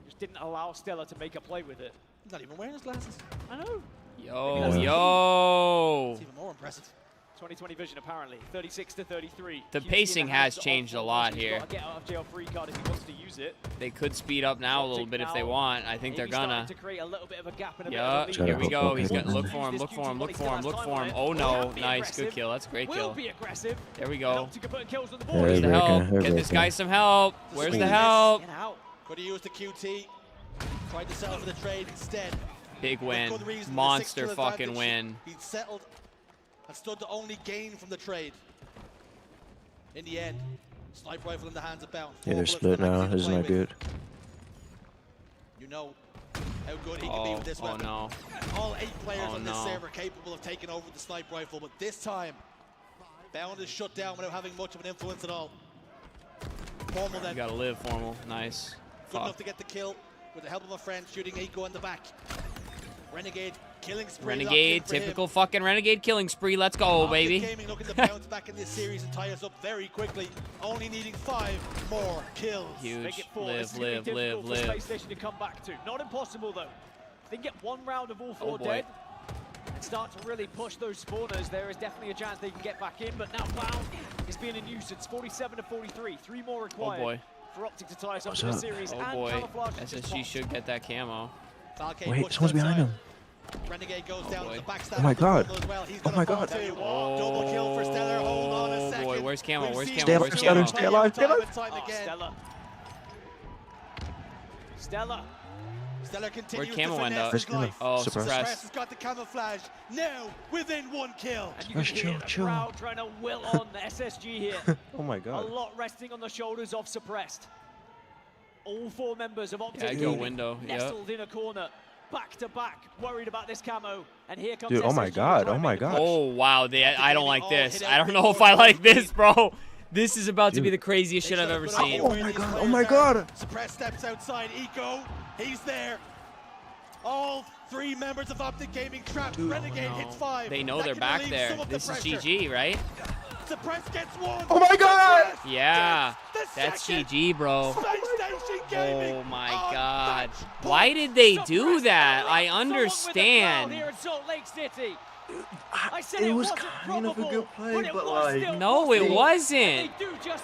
S18: Just didn't allow Stella to make a play with it.
S19: He's not even wearing his glasses.
S18: I know.
S1: Yo.
S19: It's even more impressive.
S18: 2020 vision apparently. 36 to 33.
S1: The pacing has changed a lot here.
S18: Get out of jail free card if he wants to use it.
S1: They could speed up now a little bit if they want. I think they're gonna.
S18: To create a little bit of a gap and
S1: Yeah, here we go. He's gonna look for him, look for him, look for him, look for him. Oh no, nice, good kill. That's a great kill. There we go. Where's the help? Get this guy some help. Where's the help?
S19: Could he use the QT? Tried to settle for the trade instead.
S1: Big win. Monster fucking win.
S19: He settled and stood to only gain from the trade. In the end, sniper rifle in the hands of Bound.
S5: Yeah, they're split now. This is not good.
S19: You know how good he can be with this weapon.
S1: Oh no.
S19: All 8 players on this server capable of taking over the sniper rifle, but this time, Bound is shut down without having much of an influence at all. Formal then.
S1: You gotta live, Formal. Nice.
S19: Good enough to get the kill with the help of a friend shooting Eco in the back. Renegade killing spree.
S1: Renegade, typical fucking Renegade killing spree. Let's go, baby.
S19: Gaming looking to bounce back in this series and tie us up very quickly. Only needing 5 more kills.
S1: Huge. Live.
S18: Space Station to come back to. Not impossible though. If they can get 1 round of all 4 dead and start to really push those spawners, there is definitely a chance they can get back in. But now Bound is being a nuisance. 47 to 43. 3 more required.
S1: Oh boy.
S18: For Optic to tie us up to the series.
S1: Oh boy. SSG should get that camo.
S5: Wait, someone's behind him.
S19: Renegade goes down to the backstab.
S5: Oh my god.
S19: Well.
S5: Oh my god.
S19: Double kill for Stellar. Hold on a second.
S1: Boy, where's camo? Where's camo?
S5: Stay alive,
S1: Where's camo?
S5: stay alive, stay alive.
S19: Stellar continues
S1: Where'd camo end up?
S5: Oh,
S1: suppress.
S19: Has got the camouflage. Now within 1 kill.
S18: And you can hear the crowd trying to will on the SSG here.
S5: Oh my god.
S18: A lot resting on the shoulders of Suppressed. All 4 members of Optic.
S1: Yeah, go window.
S18: Nestled in a corner. Back to back, worried about this camo, and here comes
S5: Dude, oh my god, oh my gosh.
S1: Oh wow, I don't like this. I don't know if I like this, bro. This is about to be the craziest shit I've ever seen.
S5: Oh my god, oh my god.
S19: Suppressed steps outside, Eco, he's there. All 3 members of Optic Gaming trapped. Renegade hits 5.
S1: They know they're back there. This is GG, right?
S19: Suppressed gets 1.
S5: Oh my god!
S1: Yeah, that's GG, bro. Oh my god. Why did they do that? I understand.
S5: It was kind of a good play, but like...
S1: No, it wasn't.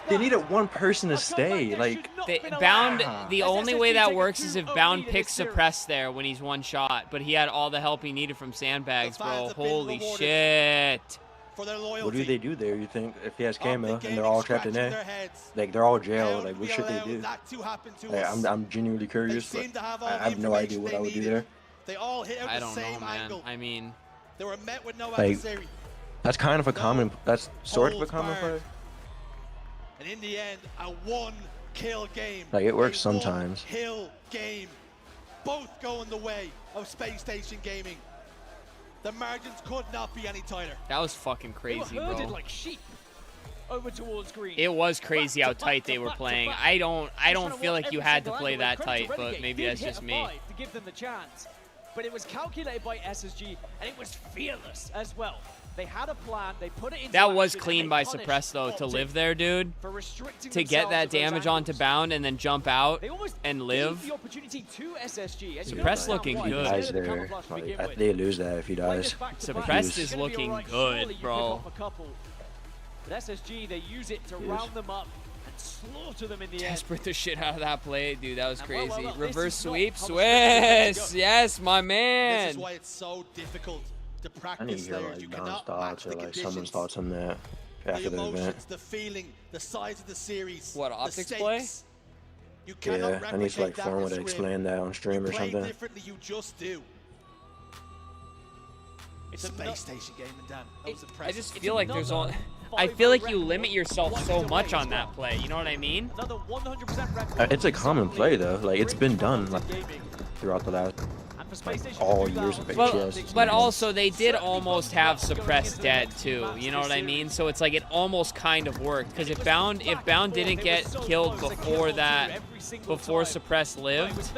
S5: They needed 1 person to stay. Like,
S1: Bound, the only way that works is if Bound picks Suppress there when he's 1 shot, but he had all the help he needed from sandbags, bro. Holy shit.
S5: What do they do there, you think, if he has camo and they're all trapped in there? Like, they're all jailed. Like, what should they do? Like, I'm genuinely curious, but I have no idea what I would do there.
S19: They all hit out
S1: I
S19: the
S1: don't
S19: same
S1: know, man.
S19: angle.
S1: I mean...
S19: They were met with no
S5: Like,
S19: adversary.
S5: that's kind of a common... That's sort of a common play.
S19: And in the end, a 1-kill game.
S5: Like, it works sometimes.
S19: 1-kill game. Both going the way of Space Station Gaming. The margins could not be any tighter.
S1: That was fucking crazy,
S18: They were herded
S1: bro.
S18: like sheep over towards green.
S1: It was crazy how tight they were playing. I don't feel like you had to play that tight, but maybe that's just me.
S18: To give them the chance. But it was calculated by SSG, and it was fearless as well. They had a plan, they put it into
S1: That was
S18: action,
S1: clean
S18: and
S1: by
S18: they punished
S1: Suppress, though, to
S18: Optic
S1: live there, dude.
S18: for restricting
S1: To get
S18: themselves
S1: that
S18: to those
S1: damage
S18: angles.
S1: onto Bound and then jump out
S18: They almost
S1: and
S18: gave
S1: live.
S18: the opportunity to SSG. And
S1: Suppress looking
S5: If he
S1: good.
S5: dies there, like, they lose that if he dies.
S1: Suppressed is looking good, bro.
S18: But SSG, they use it to round them up and slaughter them in the end.
S1: Desperate the shit out of that play, dude. That was
S18: well,
S1: crazy.
S18: this
S1: Reverse
S18: is not
S1: sweep,
S18: how the Spurs
S1: Swiss.
S18: go.
S1: Yes, my
S19: This
S1: man.
S19: is why it's so difficult to
S5: I
S19: practice
S5: need to hear,
S19: players. You
S5: like, Don's
S19: cannot match
S5: thoughts
S19: the
S5: or, like,
S19: conditions.
S5: someone's thoughts on that
S19: The
S5: after the
S19: emotions,
S5: event.
S19: the feeling, the size of the series.
S1: What,
S19: the
S1: optics
S19: stakes.
S1: play?
S19: You cannot
S5: Yeah, I need to, like,
S19: replicate that
S5: Formal
S19: in
S5: to
S19: Swim.
S5: explain that on stream or
S19: Play
S5: something.
S19: differently, you just do. It's a Space Station game, and Dan. That was
S1: I
S19: impressive.
S1: just feel like there's all. I feel like you limit yourself so much on that play. You know what I mean?
S19: Another 100% record.
S5: It's a common play though. Like, it's been done like throughout the last.
S18: And for
S5: all years of HCS.
S1: But also they did almost have Suppressed dead too. You know what I mean? So it's like it almost kind of worked, because if Bound didn't get killed before Suppressed lived,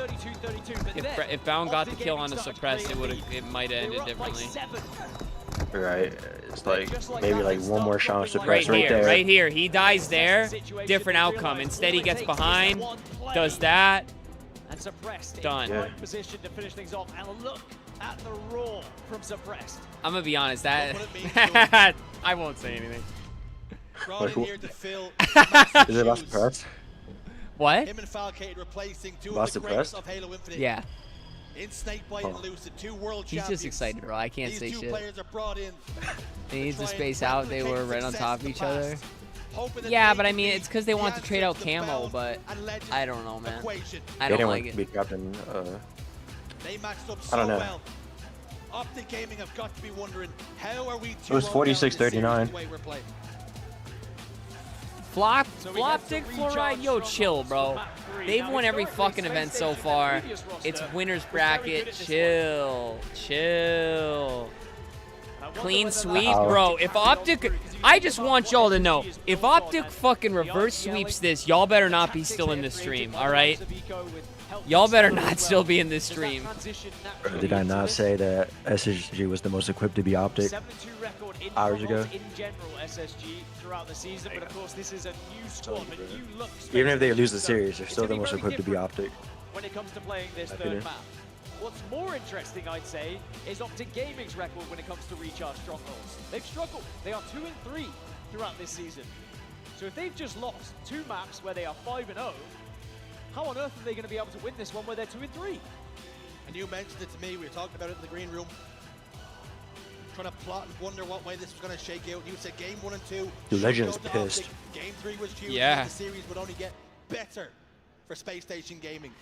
S1: if Bound got the kill on the Suppressed, it might have ended differently.
S5: Right, it's like maybe like one more shot of Suppressed right there.
S1: Right here, he dies there, different outcome. Instead he gets behind, does that.
S18: And Suppressed
S1: done.
S18: In right position to finish things off. And look at the roar from Suppressed.
S1: I'm gonna be honest, that I won't say anything.
S5: Like, is it about Suppressed?
S1: What?
S19: Him and Falcade replacing two
S5: About
S19: of the greats
S5: Suppressed?
S19: of Halo Infinite.
S1: Yeah.
S19: In Snakebite and Lucid, two world
S1: He's
S19: champions.
S1: just excited, bro. I can't say
S19: These two
S1: shit.
S19: players are brought in.
S1: They need to space out. They were right on top of each other.
S19: Hoping
S1: Yeah, but I mean, it's because they want to trade out camo, but I don't know, man. I don't like it.
S5: Be Captain,
S19: They matched up
S5: I
S19: so
S5: don't know.
S19: well. Optic Gaming have got to be wondering, how are we
S5: It was 46-39.
S1: Floptic Fluoride, yo, chill, bro. They've won every fucking event so far. It's winner's bracket. Chill. Clean sweep, bro. If Optic, I just want y'all to know, if Optic fucking reverse sweeps this, y'all better not be still in this stream, all right? Y'all better not still be in this stream.
S5: Did I not say that SSG was the most equipped to be Optic hours ago?
S18: In general, SSG throughout the season, but of course this is a new squad, a new look.
S5: Even if they lose the series, they're still the most equipped to be Optic.
S18: When it comes to playing this third map. What's more interesting, I'd say, is Optic Gaming's record when it comes to recharge strongholds. They've struggled. They are 2-3 throughout this season. So if they've just lost 2 maps where they are 5-0, how on earth are they going to be able to win this one where they're 2-3?
S19: And you mentioned it to me, we were talking about it in the green room. Trying to plot and wonder what way this was going to shake out. You said game 1 and 2.
S5: Dude, Legend's pissed.
S19: Game 3 was huge.
S1: Yeah.
S19: The series would only get better for Space Station Gaming.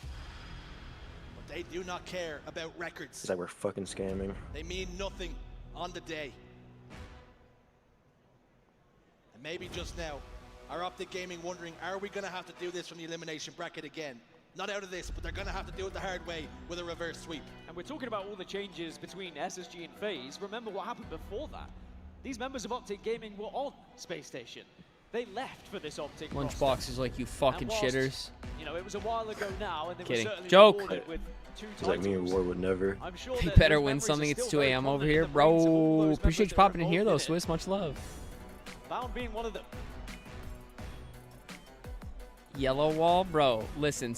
S19: But they do not care about records.
S5: It's like we're fucking scamming.
S19: They mean nothing on the day. And maybe just now, are Optic Gaming wondering, are we going to have to do this from the elimination bracket again? Not out of this, but they're going to have to do it the hard way with a reverse sweep.
S18: And we're talking about all the changes between SSG and FaZe. Remember what happened before that. These members of Optic Gaming were on Space Station. They left for this Optic
S1: Lunchbox is like, you fucking shitters.
S18: You know, it was a while ago now, and they
S1: Kidding.
S18: were certainly
S1: Joke.
S18: rewarded with 2
S5: It's like me and Ward would never.
S18: I'm sure
S1: They
S18: that
S1: better
S18: those
S1: win
S18: memories
S1: something.
S18: are
S1: It's
S18: still
S1: 2
S18: very
S1: a.m. over
S18: prominent
S1: here.
S18: in the brains of all
S1: Bro,
S18: those
S1: appreciate
S18: members
S1: you
S18: that were
S1: popping in here, though,
S18: involved in it.
S1: Swiss. Much love.
S18: Bound being one of them.
S1: Yellow wall, bro. Listen,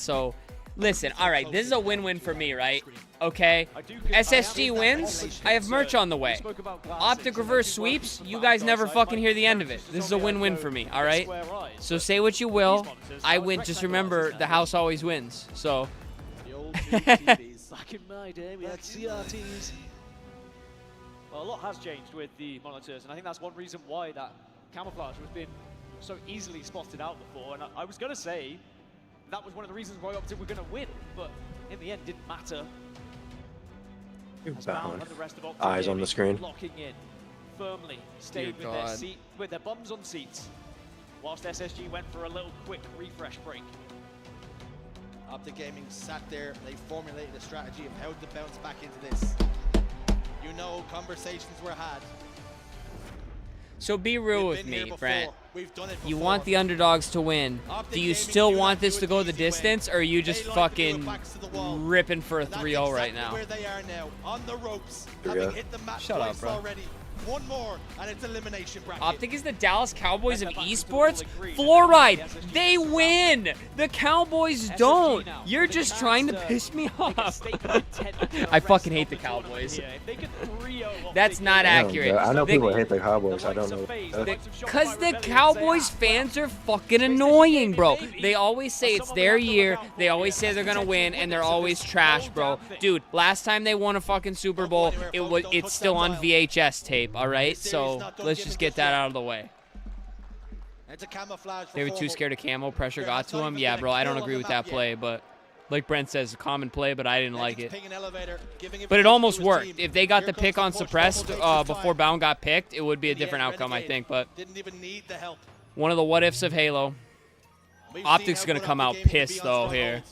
S1: all right, this is a win-win for me, right? Okay, SSG wins, I have merch on the way. Optic reverse sweeps, you guys never fucking hear the end of it. This is a win-win for me, all right? So say what you will, I win. Just remember, the house always wins, so.
S18: Back in my day, we had CRTs. Well, a lot has changed with the monitors, and I think that's one reason why that camouflage has been so easily spotted out before. And I was going to say that was one of the reasons why Optic were going to win, but in the end didn't matter. As Bound and the rest of Optic
S5: Eyes on the screen.
S18: Locking in firmly, stayed with their seat, with their bums on seats, whilst SSG went for a little quick refresh break.
S19: Optic Gaming sat there, they formulated a strategy of how to bounce back into this. You know, conversations were had.
S1: So be real with me, Brent.
S19: We've done it
S1: You
S19: before.
S1: want the underdogs to win. Do you still want this to go the distance, or are you just fucking ripping for a 3-0 right now?
S19: Where they are now, on the ropes,
S5: Yeah.
S19: having hit the mat
S1: Shut up,
S19: twice
S1: bro.
S19: already. One more, and it's elimination bracket.
S1: Optic is the Dallas Cowboys of esports? Fluoride, they win! The Cowboys don't! You're just trying to piss me off. I fucking hate the Cowboys. That's not accurate.
S5: I know people hate the Cowboys. I don't know.
S1: Because the Cowboys fans are fucking annoying, bro. They always say it's their year. They always say they're gonna win, and they're always trash, bro. Dude, last time they won a fucking Super Bowl, it's still on VHS tape, all right? So let's just get that out of the way.
S19: It's a camouflage.
S1: They were too scared of camo. Pressure got to them. Yeah, bro, I don't agree with that play, but like Brent says, a common play, but I didn't like it. But it almost worked. If they got the pick on suppressed before Bound got picked, it would be a different outcome, I think. But one of the what ifs of Halo. Optic's gonna come out pissed though here.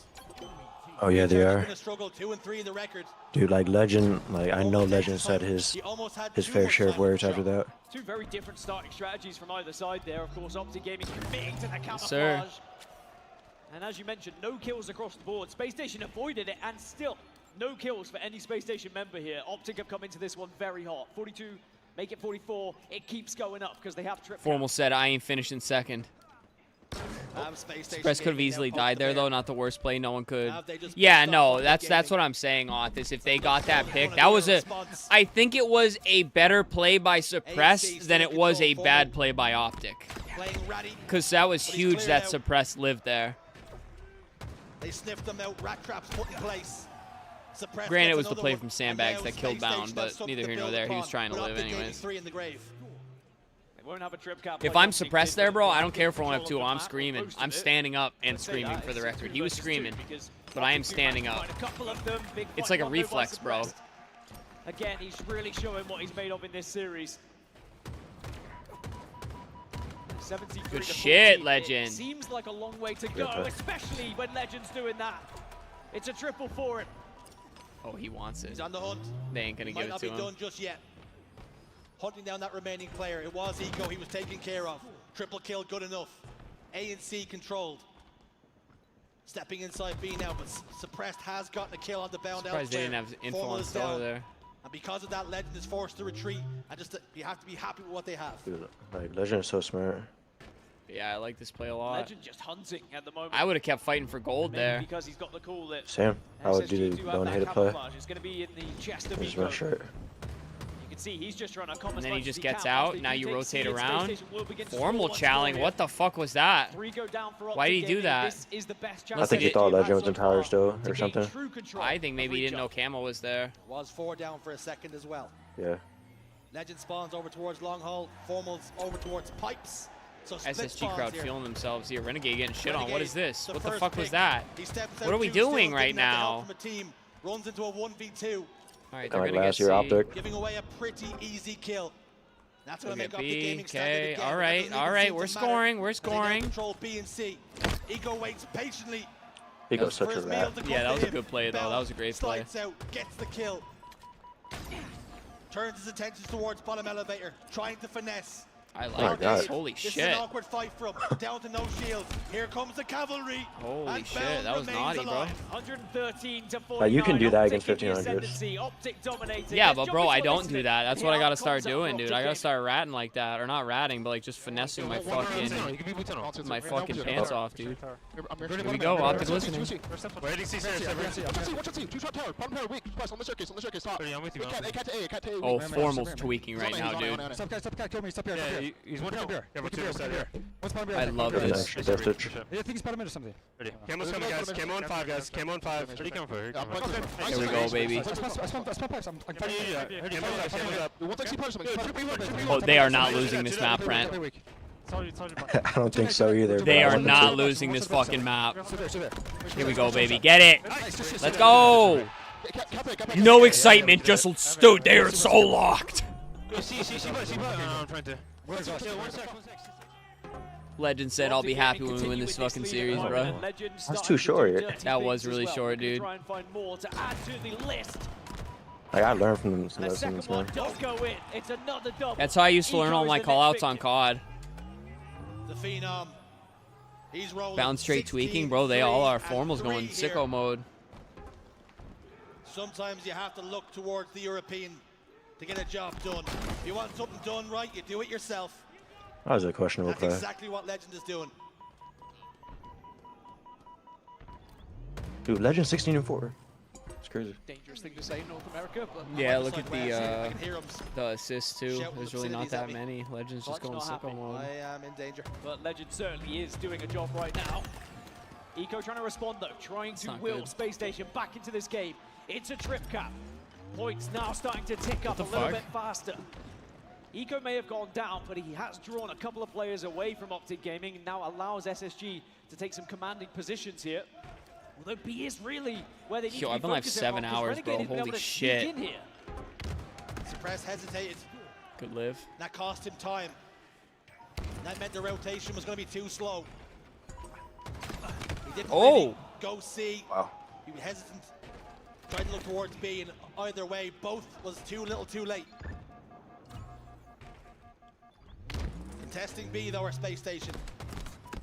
S5: Oh yeah, they are.
S19: Struggle 2 and 3 in the record.
S5: Dude, like Legend, like I know Legend said his fair share of words after that.
S18: Two very different starting strategies from either side there. Of course, Optic Gaming committing to the camouflage.
S1: Sir.
S18: And as you mentioned, no kills across the board. Space Station avoided it, and still no kills for any Space Station member here. Optic have come into this one very hot. 42, make it 44. It keeps going up because they have trip.
S1: Formal said, I ain't finishing second. Express could have easily died there, though. Not the worst play. No one could. Yeah, no, that's what I'm saying, Otis. If they got that pick, that was I think it was a better play by Suppress than it was a bad play by Optic. Because that was huge that Suppress lived there.
S19: They sniffed them out. Rat traps put in place.
S1: Granted, it was the play from Sandbags that killed Bound, but neither here nor there. He was trying to live anyways.
S18: Won't have a trip cap.
S1: If I'm suppressed there, bro, I don't care if we're 1-2. I'm screaming. I'm standing up and screaming for the record. He was screaming, but I am standing up. It's like a reflex, bro.
S18: Again, he's really showing what he's made of in this series.
S1: Good shit, Legend.
S18: It seems like a long way to go, especially when Legend's doing that. It's a triple for him.
S1: Oh, he wants it.
S19: He's on the hunt.
S1: They ain't gonna give it to him.
S19: Might not be done just yet. Hunting down that remaining player. It was Eco he was taken care of. Triple kill, good enough. A and C controlled. Stepping inside B now, but Suppressed has gotten a kill on the bound.
S1: Surprised they didn't have info on Stellar there.
S19: And because of that, Legend is forced to retreat. And just you have to be happy with what they have.
S5: Dude, like Legend is so smart.
S1: Yeah, I like this play a lot.
S18: Legend just hunting at the moment.
S1: I would have kept fighting for gold there.
S18: Because he's got the call that
S5: Sam, I would do the don't-hit play.
S18: It's going to be in the chest of
S5: Just
S18: Eco.
S5: run shirt.
S18: You can see he's just run a
S1: And then he just gets out. Now you rotate around. Formal challenge. What the fuck was that? Why did he do that?
S5: I think he thought Legend was in tower still or something.
S1: I think maybe he didn't know Camo was there.
S19: Was 4 down for a second as well.
S5: Yeah.
S19: Legend spawns over towards Long Haul. Formal's over towards Pipes. So
S1: SSG crowd feeling themselves here. Renegade getting shit on. What is this? What the fuck was that? What are we doing right now?
S19: Runs into a 1v2.
S1: All right,
S5: they're gonna get C. Optic.
S19: Giving away a pretty easy kill. That's gonna make up the
S1: B,
S19: gaming standard again.
S1: All right, we're scoring. We're scoring.
S19: Control B and C. Eco waits patiently.
S5: Eco's such a rat.
S1: Yeah, that was a good play though. That was a great play.
S19: Slides out, gets the kill. Turns his attention towards bottom elevator, trying to finesse.
S1: I like this. Holy
S19: this
S1: shit.
S19: This is an awkward fight for him. Down to no shield. Here comes the cavalry.
S1: Holy shit, that was naughty, bro.
S18: 113 to 49.
S5: Like, you can do that against 1500.
S1: Yeah, but bro, I don't do that. That's what I gotta start doing, dude. I gotta start ratting like that, or not ratting, but like just finessing my fucking pants off, dude. Here we go, Optic listening. Oh, Formal's tweaking right now, dude.
S10: He's one up here.
S1: I love this.
S10: I think he's bottom mid or something. Ready. Camo's coming, guys. Camo on 5, guys. Camo on 5. Ready, come for.
S1: Here we go, baby. Oh, they are not losing this map, Brent.
S5: I don't think so either.
S1: They are not losing this fucking map. Here we go, baby. Get it. Let's go. No excitement, just stood there so locked. Legend said, I'll be happy when we win this fucking series, bro.
S5: That's too short.
S1: That was really short, dude.
S5: Like, I learned from some lessons, man.
S1: That's how I used to learn all my callouts on COD.
S19: The Phenom. He's rolling.
S1: Bound straight tweaking, bro. They all are. Formal's going sicko mode.
S19: Sometimes you have to look towards the European to get a job done. If you want something done right, you do it yourself.
S5: That was a questionable
S19: That's
S5: play.
S19: exactly what Legend is doing.
S5: Dude, Legend 16-4. It's crazy.
S18: Dangerous thing to say in North America, but
S1: yeah, look at the assists too. There's really not that many. Legend's just going sicko mode.
S19: I am in danger.
S18: But Legend certainly is doing a job right now. Eco trying to respond though, trying to will Space Station back into this game. It's a trip cap. Points now starting to tick up a little bit faster. Eco may have gone down, but he has drawn a couple of players away from Optic Gaming and now allows SSG to take some commanding positions here. Although B is really where they need to be
S1: I've been like
S18: focusing
S1: 7
S18: on,
S1: hours, bro.
S18: Renegade
S1: Holy
S18: to
S1: shit.
S18: sneak in here.
S19: Suppress hesitated.
S1: Good live.
S19: That cost him time. That meant the rotation was going to be too slow. He didn't really go C.
S5: Wow.
S19: He was hesitant, trying to look towards B, and either way, both was too little too late. Contesting B though, our space station.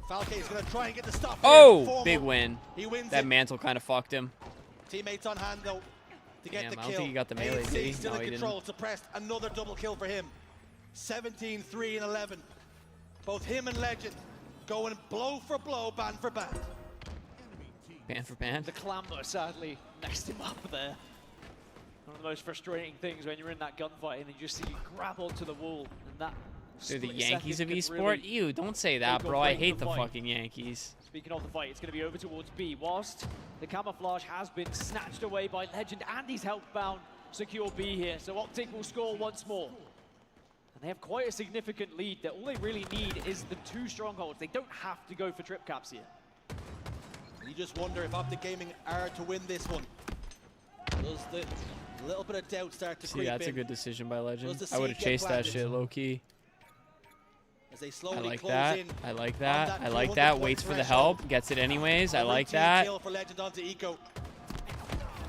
S19: Falke is going to try and get the stop.
S1: Oh, big win.
S19: He wins
S1: that
S19: it.
S1: mantle kind of fucked him.
S19: Teammates on hand though to get the
S1: I
S19: kill.
S1: don't think he got the melee, did he?
S19: Still
S1: No,
S19: in
S1: he
S19: control,
S1: didn't.
S19: suppressed. Another double kill for him. 17, 3, and 11. Both him and Legend going blow for blow, band for band.
S1: Band for band.
S18: The clamber sadly messed him up there. One of the most frustrating things when you're in that gunfight and you just see you grab onto the wall and that.
S1: They're the
S18: split
S1: Yankees of
S18: second
S1: esport?
S18: can really
S1: Ew, don't say that,
S18: make or
S1: bro. I
S18: break
S1: hate the
S18: fight.
S1: fucking Yankees.
S18: Speaking of the fight, it's going to be over towards B. Whilst the camouflage has been snatched away by Legend and he's helped bound secure B here. So Optic will score once more. And they have quite a significant lead that all they really need is the 2 strongholds. They don't have to go for trip caps here.
S19: You just wonder if Optic Gaming are to win this one. Does the little bit of doubt start to creep in?
S1: See, that's a good decision by Legend.
S19: Does the
S1: I would have
S19: seed get
S1: chased that
S19: planted?
S1: shit low key.
S19: As they
S1: I
S19: slowly
S1: like
S19: close
S1: that.
S19: in
S1: I like
S19: on
S1: that. I like
S19: 200
S1: that.
S19: point
S1: Waits for the
S19: threshold.
S1: help. Gets it anyways. I
S19: A
S1: like
S19: routine
S1: that.
S19: kill for Legend onto Eco.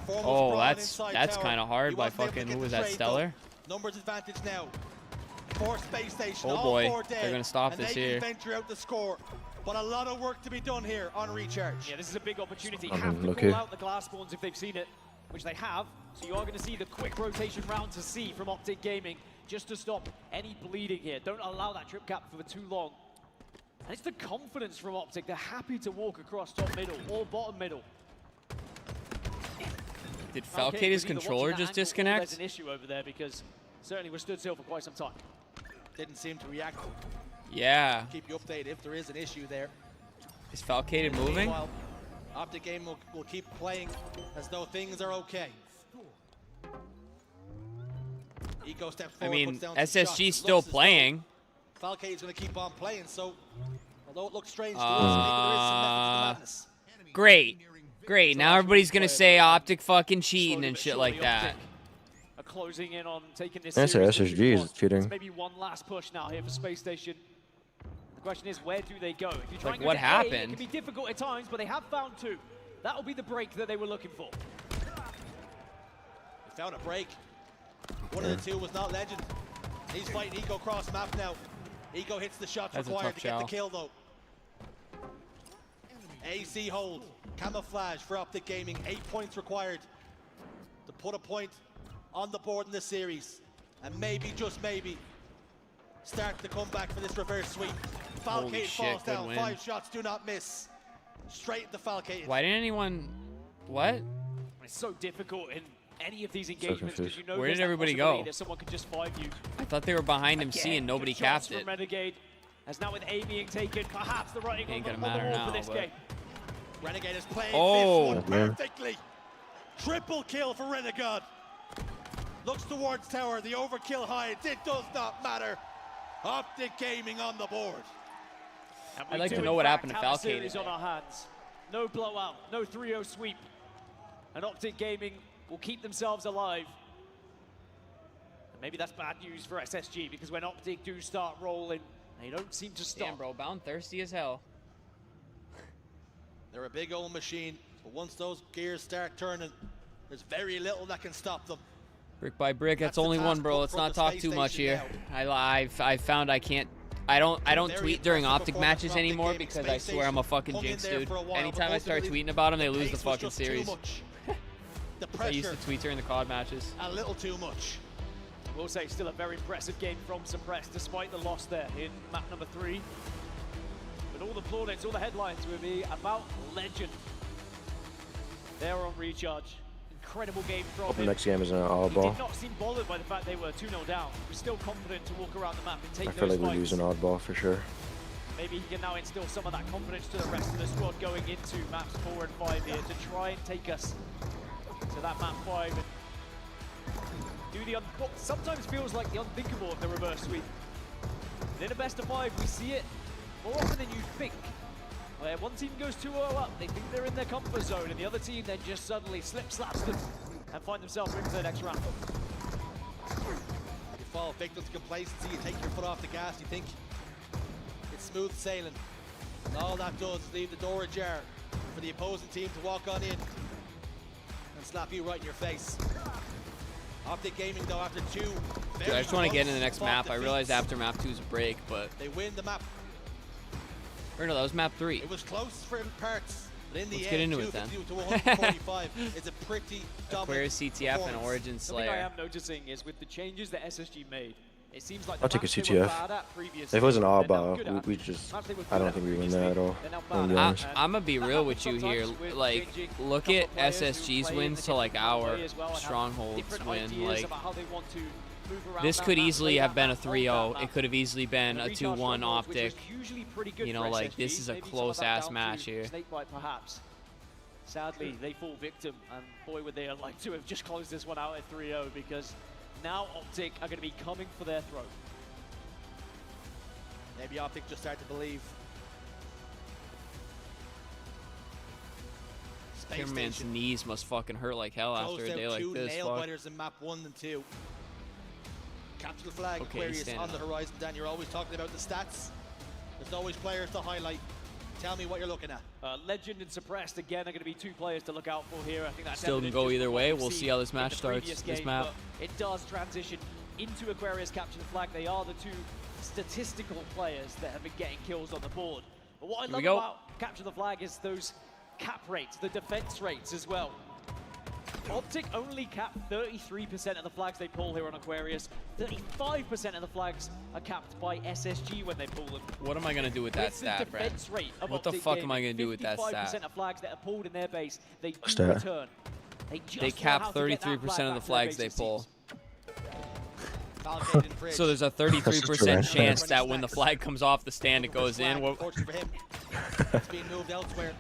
S19: Formal
S1: Oh,
S19: sprawl
S1: that's
S19: inside tower.
S1: kind of hard
S19: He
S1: by
S19: wasn't able to
S1: fucking,
S19: get
S1: who
S19: the
S1: was that,
S19: trade,
S1: Stellar?
S19: though. Numbers advantage now. 4 space station,
S1: Oh
S19: all
S1: boy,
S19: 4 dead,
S1: they're gonna stop
S19: and
S1: this
S19: they
S1: here.
S19: can venture out the score. But a lot of work to be done here on recharge.
S18: Yeah, this is a big opportunity.
S5: I'm
S18: Have to
S5: looking.
S18: call out the glass spawns if they've seen it, which they have. So you are going to see the quick rotation round to C from Optic Gaming just to stop any bleeding here. Don't allow that trip cap for too long. And it's the confidence from Optic. They're happy to walk across top middle or bottom middle.
S1: Did
S18: Okay,
S1: Falcate his
S18: with either
S1: controller
S18: watching that
S1: just
S18: angle or
S1: disconnect?
S18: There's an issue over there because certainly we're stood still for quite some time.
S19: Didn't seem to react.
S1: Yeah.
S19: Keep you updated if there is an issue there.
S1: Is Falcate moving?
S19: Meanwhile, Optic Game will keep playing as though things are okay. Eco steps
S1: I
S19: forward,
S1: mean,
S19: puts down some
S1: SSG
S19: shots.
S1: still
S19: Looks as though
S1: playing.
S19: Falcate's going to keep on playing, so although it looks strange to us, maybe there is some method to the madness.
S1: Great. Great. Now everybody's going to say Optic fucking cheating and shit like that.
S18: Are closing in on taking this
S5: That's
S18: series to
S5: SSG
S18: 2-1.
S5: is cheating.
S18: It's maybe one last push now here for Space Station. The question is, where do they go? If you try
S1: Like,
S18: and go
S1: what
S18: to A,
S1: happened?
S18: it can be difficult at times, but they have found 2. That'll be the break that they were looking for.
S19: They found a break. One of the 2 was not Legend. He's fighting Eco cross map now. Eco hits the shots
S1: That's a
S19: required
S1: tough
S19: to get the
S1: shell.
S19: kill though. AC hold. Camouflage for Optic Gaming. 8 points required to put a point on the board in this series. And maybe, just maybe, start the comeback for this reverse sweep.
S1: Holy
S19: Falcate
S1: shit,
S19: falls
S1: good
S19: down.
S1: win.
S19: 5 shots do not miss. Straight to Falcate.
S1: Why didn't anyone... What?
S18: It's so difficult in any of these engagements because you know
S1: Where
S18: there's
S1: did
S18: that
S1: everybody
S18: possibility
S1: go?
S18: that someone could just 5 you.
S1: I thought they were behind him C
S18: Again,
S1: and nobody
S18: good shots
S1: capped
S18: from
S1: it.
S18: Renegade. As now with A being taken, perhaps the writing
S1: Ain't
S18: on
S1: gonna
S18: the
S1: matter
S18: wall for
S1: now,
S18: this
S1: but-
S18: game.
S19: Renegade is playing
S1: Oh,
S19: this one
S5: man.
S19: perfectly. Triple kill for Renegade. Looks towards tower. The overkill hides. It does not matter. Optic Gaming on the board.
S18: And
S1: I'd
S18: we
S1: like
S18: do,
S1: to know
S18: in
S1: what
S18: fact,
S1: happened to
S18: have a
S1: Falcate
S18: series on
S1: today.
S18: our hands. No blowout, no 3-0 sweep. And Optic Gaming will keep themselves alive. And maybe that's bad news for SSG because when Optic do start rolling, they don't seem to stop.
S1: Damn, bro. Bound thirsty as hell.
S19: They're a big old machine, but once those gears start turning, there's very little that can stop them.
S1: Brick by brick, that's
S19: the
S1: only one,
S19: task
S1: bro.
S19: put
S1: Let's
S19: from
S1: not
S19: the
S1: talk
S19: space
S1: too much
S19: station
S1: here. I found I can't. I don't
S19: Very
S1: tweet during
S19: impressive
S1: Optic
S19: performance
S1: matches
S19: from Optic
S1: anymore
S19: Gaming.
S1: because
S19: Space
S1: I swear I'm a
S19: Station
S1: fucking
S19: hung in
S1: jinx,
S19: there
S1: dude.
S19: for a while,
S1: Anytime
S19: but
S1: I start
S19: ultimately
S1: tweeting about them, they
S19: the
S1: lose the
S19: pace was
S1: fucking
S19: just too
S1: series.
S19: much. The
S1: I used
S19: pressure,
S1: to tweet during the COD matches.
S19: a little too much.
S18: We'll say still a very impressive game from Suppressed despite the loss there in map number 3. But all the plaudits, all the headlines will be about Legend. They're on recharge. Incredible game from
S5: Hope the
S18: him.
S5: next game is an
S18: He
S5: oddball.
S18: did not seem bothered by the fact they were 2-0 down. He was still confident to walk around the map and take
S5: I feel
S18: those
S5: like we're
S18: fights.
S5: losing oddball for sure.
S18: Maybe he can now instill some of that confidence to the rest of the squad going into maps 4 and 5 here to try and take us to that map 5 and do the what sometimes feels like the unthinkable of the reverse sweep. And in a best of 5, we see it more often than you think. Where one team goes 2-0 up, they think they're in their comfort zone, and the other team then just suddenly slip-slaps them and find themselves into the next round.
S19: You fall victim to complacency, you take your foot off the gas, you think it's smooth sailing. And all that does is leave the door ajar for the opposing team to walk on in. and slap you right in your face. Optic Gaming, though, after two.
S1: Dude, I just want to get into the next map. I realize after map 2 is a break, but.
S19: They win the map.
S1: Or no, that was map 3.
S19: It was close for parts. But in the
S1: Let's
S19: end,
S1: get into it then.
S19: To 145 is a pretty dominant
S1: Aquarius, CTF, and Origin
S18: Something I
S1: Slayer.
S18: am noticing is with the changes that SSG made, it seems like
S5: I'll take a CTF. If it wasn't all about, we just, I don't think we win that at all.
S1: I'm gonna be real with you here. Like, look at SSG's wins to like our Stronghold's win. Like, this could easily have been a 3-0. It could have easily been a 2-1 Optic. You know, like, this is a close-ass match here.
S18: Perhaps. Sadly, they fall victim, and boy, would they like to have just closed this one out at 3-0, because now Optic are going to be coming for their throat.
S19: Maybe Optic just start to believe.
S1: Cameraman's knees must fucking hurt like hell after a day like this.
S19: Nail biters in map 1 and 2. Capture the flag, Aquarius on the horizon. Dan, you're always talking about the stats. There's always players to highlight. Tell me what you're looking at.
S18: Legend and Suppressed, again, are going to be two players to look out for here. I think that's
S1: still can go either way. We'll see how this match starts, this map.
S18: It does transition into Aquarius Capture the Flag. They are the two statistical players that have been getting kills on the board. But what I love about Capture the Flag is those cap rates, the defense rates as well. Optic only cap 33% of the flags they pull here on Aquarius. 35% of the flags are capped by SSG when they pull them.
S1: What am I going to do with that stat, Brad? What the fuck am I going to do with that stat?
S18: 55% of flags that are pulled in their base, they do
S5: Stat.
S18: return.
S1: They cap 33% of the flags they pull. So there's a 33% chance that when the flag comes off the stand, it goes in.
S19: It's being moved elsewhere.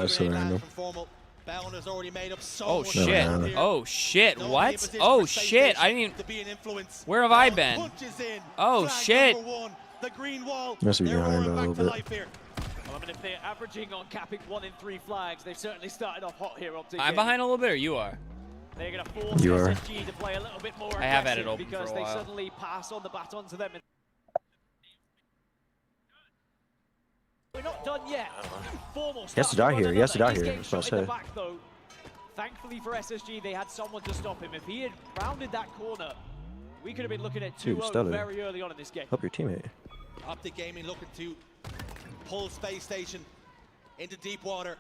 S5: So random.
S19: Bound has already made up so
S1: Oh
S19: much
S1: shit!
S19: ground here.
S1: Oh shit!
S19: No
S1: What?
S19: emphasis
S1: Oh
S19: for
S1: shit! I didn't
S19: to be an influence.
S1: Where have I
S19: Bound
S1: been?
S19: punches in.
S1: Oh
S19: Flag
S1: shit!
S19: number 1. The green wall.
S5: Must be
S19: They're
S5: behind
S19: roaring
S5: a little
S19: back to
S5: bit.
S19: life here.
S18: Well, I mean, if they're averaging on capping 1 in 3 flags, they've certainly started off hot here. Optic.
S1: I'm behind a little bit, or you are?
S18: They're going to force
S5: You are.
S18: SSG to play a little bit more
S1: I have had it
S18: aggressive
S1: open for
S18: because
S1: a
S18: they
S1: while.
S18: suddenly pass on the baton to them. We're not done yet. Formal
S5: He has to die here. He has to die here. That's what I say.
S18: Thankfully for SSG, they had someone to stop him. If he had rounded that corner, we could have been looking at 2-0 very early on in this game.
S5: Help your teammate.
S19: Optic Gaming looking to pull Space Station into deep water.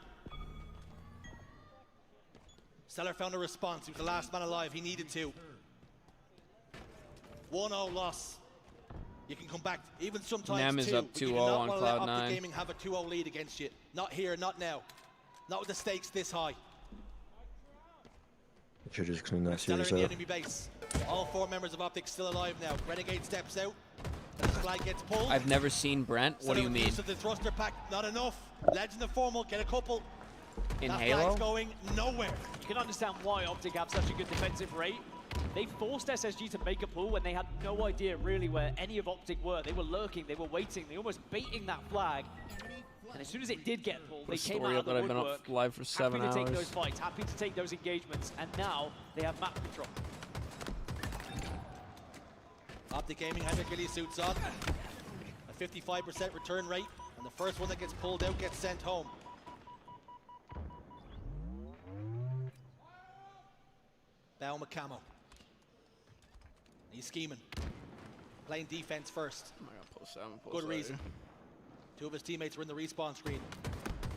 S19: Stellar found a response. He was the last man alive. He needed to. 1-0 loss. You can come back even sometimes
S1: Nem is
S19: two,
S1: up
S19: but you do
S1: 2-0
S19: not
S1: on
S19: want to let Optic
S1: Cloud9.
S19: Gaming have a 2-0 lead against you. Not here, not now. Not with the stakes this high.
S5: Should just clean that
S19: Stellar
S5: series
S19: in the
S5: up.
S19: enemy base. All 4 members of Optic still alive now. Renegade steps out. The flag gets pulled.
S1: I've never seen Brent. What do you mean?
S19: Use of the thruster pack, not enough. Legend of Formal, get a couple.
S1: In
S19: that
S1: Halo?
S19: flag's going nowhere.
S18: You can understand why Optic have such a good defensive rate. They forced SSG to make a pull when they had no idea really where any of Optic were. They were lurking, they were waiting, they were almost baiting that flag. And as soon as it did get pulled, they came out of the
S1: that I've been
S18: woodwork,
S1: up live for 7
S18: happy to take
S1: hours.
S18: those fights, happy to take those engagements, and now they have map control.
S19: Optic Gaming had their ghillie suits on. A 55% return rate, and the first one that gets pulled out gets sent home. Bauma camo. He's scheming. Playing defense first. Good reason. 2 of his teammates were in the respawn screen.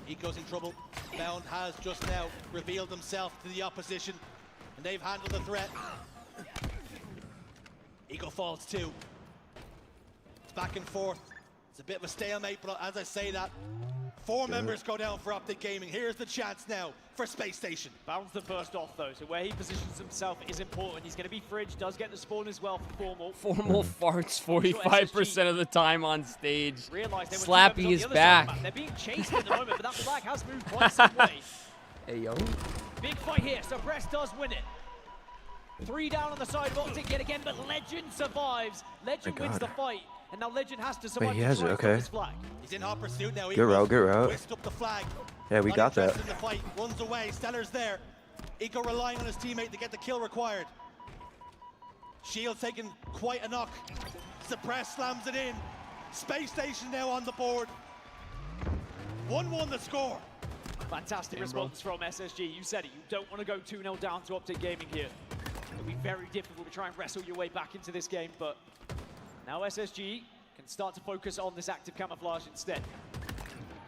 S19: Eco's in trouble. Bound has just now revealed himself to the opposition, and they've handled the threat. Eco falls too. It's back and forth. It's a bit of a stalemate, but as I say that, 4 members go down for Optic Gaming. Here's the chance now for Space Station.
S18: Bounds the first off though, so where he positions himself is important. He's going to be Fridge, does get the spawn as well for Formal.
S1: Formal farts 45% of the time on stage.
S18: Realized they were
S1: Slappy is back.
S18: They're being chased at the moment, but that flag has moved quite some way.
S1: Hey, yo.
S18: Big fight here, so Brest does win it. 3 down on the side of Optic yet again, but Legend survives. Legend wins the fight, and now Legend has to survive.
S5: Wait, he has it, okay.
S18: His flag.
S19: He's in hot pursuit now.
S5: Good route, good route.
S19: Whisked up the flag.
S5: Yeah, we got that.
S19: In the fight, runs away. Stellar's there. Eco relying on his teammate to get the kill required. Shield taking quite a knock. Suppress slams it in. Space Station now on the board. 1-1 the score.
S18: Fantastic response from SSG. You said it. You don't want to go 2-0 down to Optic Gaming here. It'll be very difficult to try and wrestle your way back into this game, but now SSG can start to focus on this active camouflage instead.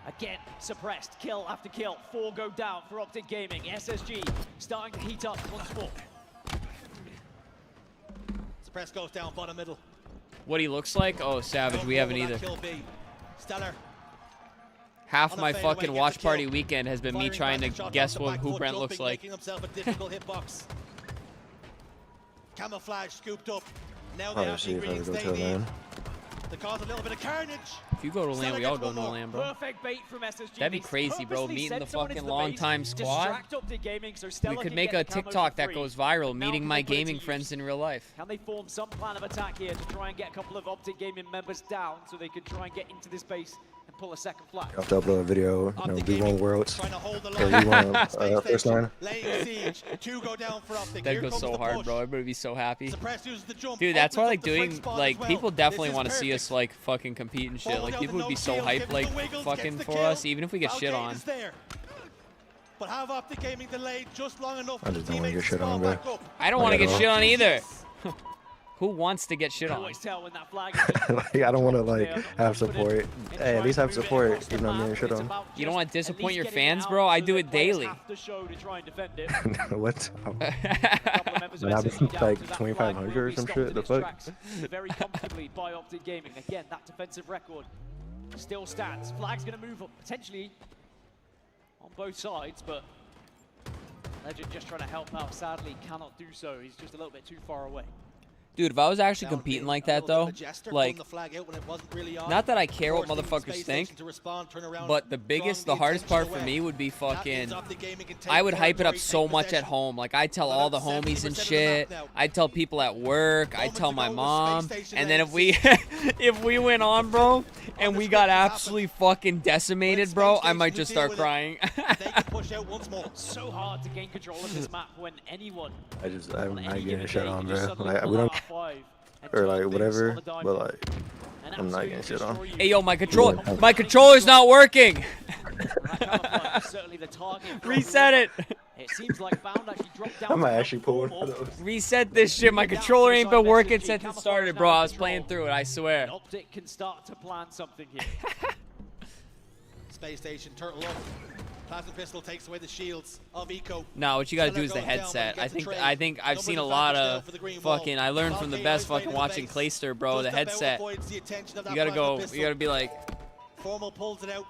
S18: Again, suppressed, kill after kill. 4 go down for Optic Gaming. SSG starting to heat up once more.
S19: Suppressed goes down, bottom middle.
S1: What he looks like? Oh, savage. We haven't either.
S19: Stellar.
S1: Half my fucking watch party weekend has been me trying to guess who Brent looks like.
S19: Making himself a difficult hitbox. Camouflage scooped up. Now they have the ingredients they need to cause a little bit of carnage.
S1: If you go to LAN, we all go to LAN, bro.
S18: Perfect bait from SSG.
S1: That'd be crazy, bro. Meeting the fucking long-time squad.
S18: Gaming, so
S1: We could make a TikTok that goes viral, meeting my gaming friends in real life.
S18: Can they form some plan of attack here to try and get a couple of Optic Gaming members down so they could try and get into this base and pull a second flag?
S5: I have to upload a video, you know, V1 Worlds, or V1 first line.
S1: That'd go so hard, bro. Everybody would be so happy. Dude, that's why, like, doing, like, people definitely want to see us, like, fucking compete and shit. Like, people would be so hyped, like, fucking for us, even if we get shit on.
S19: But have Optic Gaming delayed just long enough.
S5: I just don't want to get shit on, bro.
S1: I don't want to get shit on either. Who wants to get shit on?
S5: Like, I don't want to, like, have support. Hey, at least have support, even though I'm getting shit on.
S1: You don't want to disappoint your fans, bro? I do it daily.
S5: What? Man, I've been like 2,500 or some shit. The fuck?
S18: Very comfortably by Optic Gaming. Again, that defensive record still stands. Flag's going to move up potentially on both sides, but Legend just trying to help out. Sadly, cannot do so. He's just a little bit too far away.
S1: Dude, if I was actually competing like that, though, like, not that I care what motherfuckers think, but the hardest part for me would be fucking, I would hype it up so much at home. Like, I'd tell all the homies and shit. I'd tell people at work. I'd tell my mom. And then if we went on, bro, and we got absolutely fucking decimated, bro, I might just start crying.
S18: So hard to gain control of this map when anyone.
S5: I'm not getting shit on, bro. Like, we don't, or like whatever, but like, I'm not getting shit on.
S1: Hey, yo, my controller's not working. Reset it.
S18: It seems like Bound actually dropped down.
S5: I might actually pull one of those.
S1: Reset this shit. My controller ain't been working since it started, bro. I was playing through it, I swear.
S18: Optic can start to plan something here.
S19: Space station, turtle up. Plasma pistol takes away the shields of Eco.
S1: No, what you gotta do is the headset. I think I've seen a lot of fucking. I learned from the best fucking watching Clayster, bro. The headset. You gotta be like.
S19: Formal pulls it out.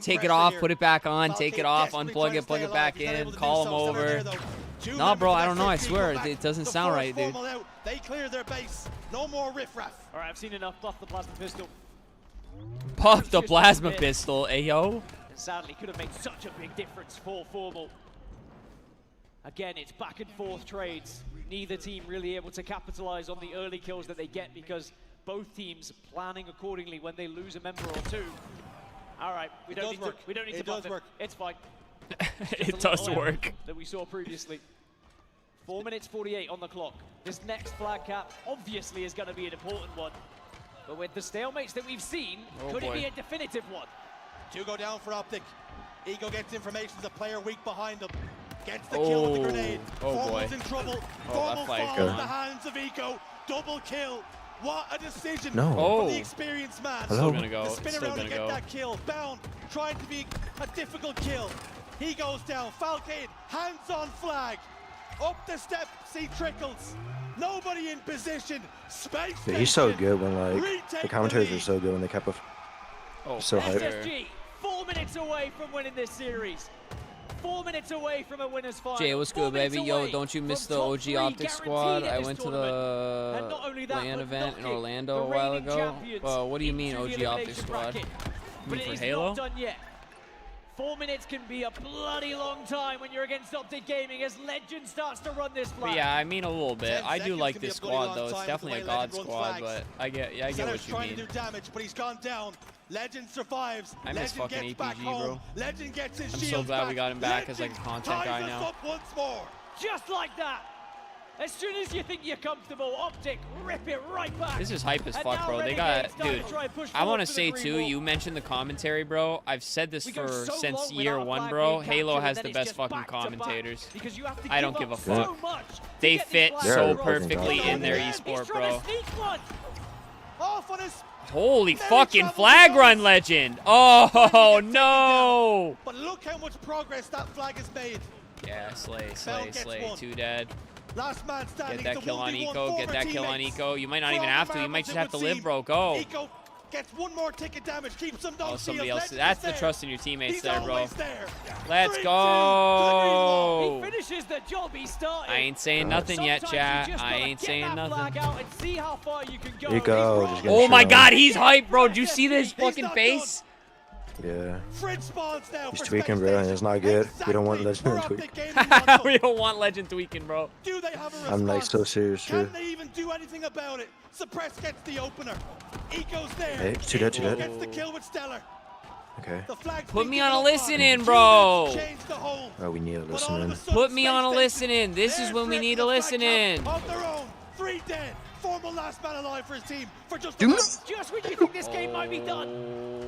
S1: Take it off, put it back on, take it off, unplug it, plug it back in, call them over. No, bro, I don't know. I swear, it doesn't sound right, dude.
S19: They clear their base. No more riffraff.
S18: All right, I've seen enough. Buff the plasma pistol.
S1: Buff the plasma pistol, ayo.
S18: And sadly, could have made such a big difference for Formal. Again, it's back and forth trades. Neither team really able to capitalize on the early kills that they get because both teams planning accordingly when they lose a member or two. All right, we don't need to buff it. It's fine.
S1: It does work.
S18: That we saw previously. 4 minutes 48 on the clock. This next flag cap obviously is going to be an important one. But with the stalemates that we've seen, could it be a definitive one?
S19: 2 go down for Optic. Ego gets information, the player weak behind him. Gets the kill with the grenade. Formal's in trouble. Formal falls in the hands of Eco. Double kill. What a decision for the experienced man.
S1: Still gonna go.
S19: To spin around and get that kill. Bound, trying to be a difficult kill. He goes down. Falcade, hands on flag. Up the steps, he trickles. Nobody in position. Space.
S5: Dude, he's so good when like the commentators are so good when they kept so hype.
S18: SSG, 4 minutes away from winning this series. 4 minutes away from a winner's final.
S1: Jay, what's good, baby? Yo, don't you miss the OG Optic squad? I went to the LAN event in Orlando a while ago. What do you mean, OG Optic squad? You mean for Halo?
S18: 4 minutes can be a bloody long time when you're against Optic Gaming as Legend starts to run this flag.
S1: Yeah, I mean a little bit. I do like this squad though. It's definitely a god squad, but I get what you
S19: trying
S1: mean.
S19: to do damage, but he's gone down. Legend survives.
S1: I miss fucking APG, bro.
S19: Legend gets his
S1: I'm so glad we got him back as like a content guy now.
S19: Once more.
S18: Just like that. As soon as you think you're comfortable, Optic rip it right back.
S1: This is hype as
S18: And
S1: fuck,
S18: now
S1: bro. They
S18: Renegade's
S1: got,
S18: starting
S1: dude.
S18: to try and push
S1: I
S18: forward
S1: want to
S18: for the
S1: say
S18: green
S1: too.
S18: wall.
S1: You mentioned the commentary, bro. I've said this
S18: We go
S1: for
S18: so
S1: since
S18: long
S1: year
S18: without
S1: one,
S18: flag
S1: bro.
S18: being
S1: Halo
S18: captured,
S1: has
S18: and
S1: the
S18: then it's
S1: best
S18: just
S1: fucking
S18: back to back,
S1: commentators.
S18: because you have to
S1: I
S18: give
S1: don't
S18: up
S1: give a
S18: so
S1: fuck.
S18: much
S1: They
S18: to get
S1: fit
S18: these
S1: so
S18: flags.
S1: perfectly
S18: He's
S1: in their
S18: trying
S1: esport,
S18: to
S1: bro.
S18: sneak one.
S19: Off on his
S1: Holy fucking flag run, legend! Oh no!
S19: But look how much progress that flag has made.
S1: Yeah, slay,
S19: Bell gets one.
S1: 2 dead.
S19: Last man standing.
S1: Get that
S19: It's a
S1: kill on
S19: 1v1
S1: Eco. Get
S19: for
S1: that kill on
S19: teammates.
S1: Eco. You might not
S19: For
S1: even
S19: all the
S1: have to. You might
S19: marbles,
S1: just
S19: it
S1: have to
S19: would
S1: live,
S19: seem.
S1: bro. Go.
S19: Eco gets one more ticket damage, keeps them no
S1: Oh, somebody
S19: shields.
S1: else.
S19: Legend
S1: That's
S19: is
S1: the
S19: there.
S1: trust in your teammates
S19: He's
S1: there, bro.
S19: always there.
S1: Let's
S19: 3-2
S1: go.
S18: He finishes the job he started.
S1: I ain't saying nothing yet,
S18: Sometimes
S1: chat.
S18: you just
S1: I
S18: gotta
S1: ain't
S18: get
S1: saying
S18: that
S1: nothing.
S18: flag out and see how far you can go.
S5: Eco, just getting
S1: Oh my
S5: shown.
S1: god, he's hyped, bro. Did you see this fucking face?
S5: Yeah.
S19: Fridge spawns now
S5: He's
S19: for
S5: tweaking,
S19: Space
S5: bro, and it's not good. We don't want Legend to tweak.
S1: We don't want Legend tweaking, bro.
S19: Do they have a response?
S5: I'm like so serious, too.
S19: Can they even do anything about it? Suppress gets the opener. Eco's there.
S5: Hey, two dead, two
S19: Eco
S5: dead.
S19: gets the kill with Stellar.
S5: Okay.
S19: The flag's
S1: Put me
S19: beating
S1: on a
S19: up
S1: listen
S19: on.
S1: in,
S19: 2
S1: bro.
S19: minutes change the whole.
S5: Oh, we need to listen in.
S1: Put me on a listen in. This is when we need to listen in.
S19: On their own, 3 dead. Formal last man alive for his team for just
S5: Do
S18: Just when you think this game might be done,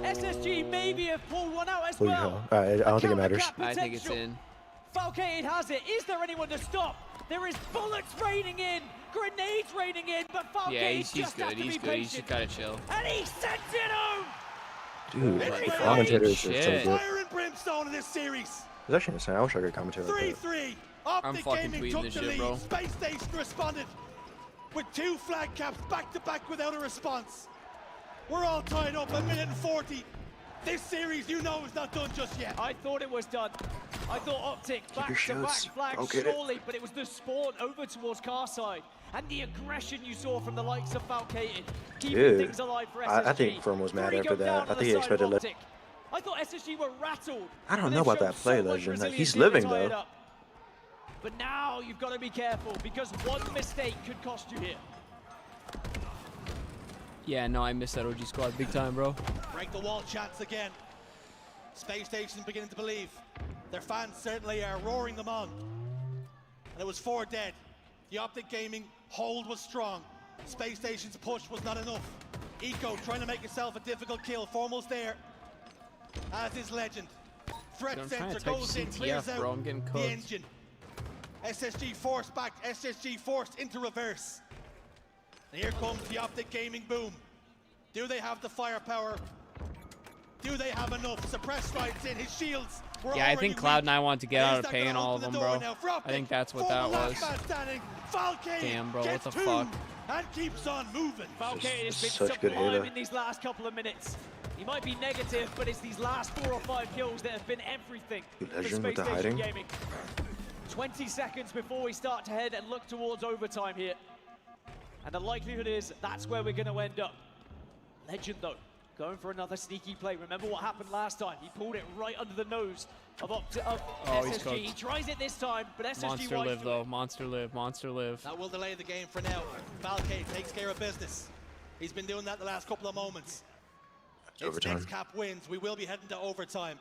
S18: SSG maybe have pulled one out as
S5: Holy
S18: well.
S5: hell. Alright, I don't think it matters.
S1: I think it's in.
S18: Falcated has it. Is there anyone to stop? There is bullets raining in, grenades raining in, but Falcated
S1: Yeah, he's
S18: just has
S1: good.
S18: to
S1: He's
S18: be
S1: good. He's
S18: patient.
S1: just gotta chill.
S18: And he sends it home.
S5: Dude,
S19: It's
S5: the
S19: like
S5: commentators are so
S1: shit.
S5: good.
S19: Fire and brimstone in this series.
S5: It's actually insane. I wish I could commentate like that.
S19: 3-3.
S1: I'm
S19: Optic
S1: fucking
S19: Gaming
S1: tweeting
S19: took
S1: this
S19: the
S1: shit,
S19: lead.
S1: bro.
S19: Space Station responded with 2 flag caps back to back without a response. We're all tied up, 1:40. This series, you know, is not done just yet.
S18: I thought it was done. I thought Optic
S5: your
S18: back-to-back
S5: shoots.
S18: flags
S5: Go get it.
S18: surely, but it was the spawn over towards Carside. And the aggression you saw from the likes of Falcated, keeping
S5: Dude,
S18: things alive for SSG.
S5: I think Firm was mad
S18: 3
S5: after
S18: go down
S5: that.
S18: on
S5: I
S18: the
S5: think he
S18: side
S5: expected
S18: of
S5: Le-
S18: Optic. I thought SSG were rattled.
S5: I don't
S18: but
S5: know
S18: they've
S5: about that
S18: shown
S5: play,
S18: so much
S5: Legend. Like,
S18: resiliency
S5: he's
S18: to
S5: living,
S18: tie it
S5: though.
S18: up. But now you've got to be careful because one mistake could cost you here.
S1: Yeah, no, I missed that OG squad big time, bro.
S19: Break the wall chance again. Space Station beginning to believe. Their fans certainly are roaring them on. And it was 4 dead. The Optic Gaming hold was strong. Space Station's push was not enough. Eco trying to make himself a difficult kill. Formal's there. As is Legend. Threat
S1: I'm trying to
S19: sensor
S1: type
S19: goes in, clears
S1: CTF,
S19: out
S1: bro. I'm getting
S19: the
S1: cooked.
S19: engine. SSG forced back. SSG forced into reverse. And here comes the Optic Gaming boom. Do they have the firepower? Do they have enough? Suppress slides in. His shields were
S1: Yeah, I think
S19: already weak.
S1: Cloud9 wanted to get out
S19: He's
S1: of
S19: not
S1: paying
S19: gonna
S1: all of
S19: open
S1: them,
S19: the door
S1: bro.
S19: now for Optic.
S1: I think that's what that
S19: Formal
S1: was.
S19: last man standing. Falcated
S1: Damn, bro, what
S19: gets
S1: the
S19: 2
S1: fuck?
S19: and keeps on moving.
S18: Falcated has been
S5: such good
S18: sublime
S5: Halo.
S18: in these last couple of minutes. He might be negative, but it's these last 4 or 5 kills that have been everything
S5: Dude,
S18: for
S5: Legend
S18: Space
S5: with the
S18: Station
S5: hiding.
S18: Gaming. 20 seconds before we start to head and look towards overtime here. And the likelihood is that's where we're going to end up. Legend, though, going for another sneaky play. Remember what happened last time? He pulled it right under the nose of
S1: Oh, he's
S18: SSG.
S1: cooked.
S18: He tries it this time, but SSG
S1: Monster
S18: wise
S1: live,
S18: to
S1: though.
S18: it.
S1: Monster live. Monster live.
S19: That will delay the game for now. Falcade takes care of business. He's been doing that the last couple of moments. If
S5: Overtime.
S19: next cap wins, we will be heading to overtime.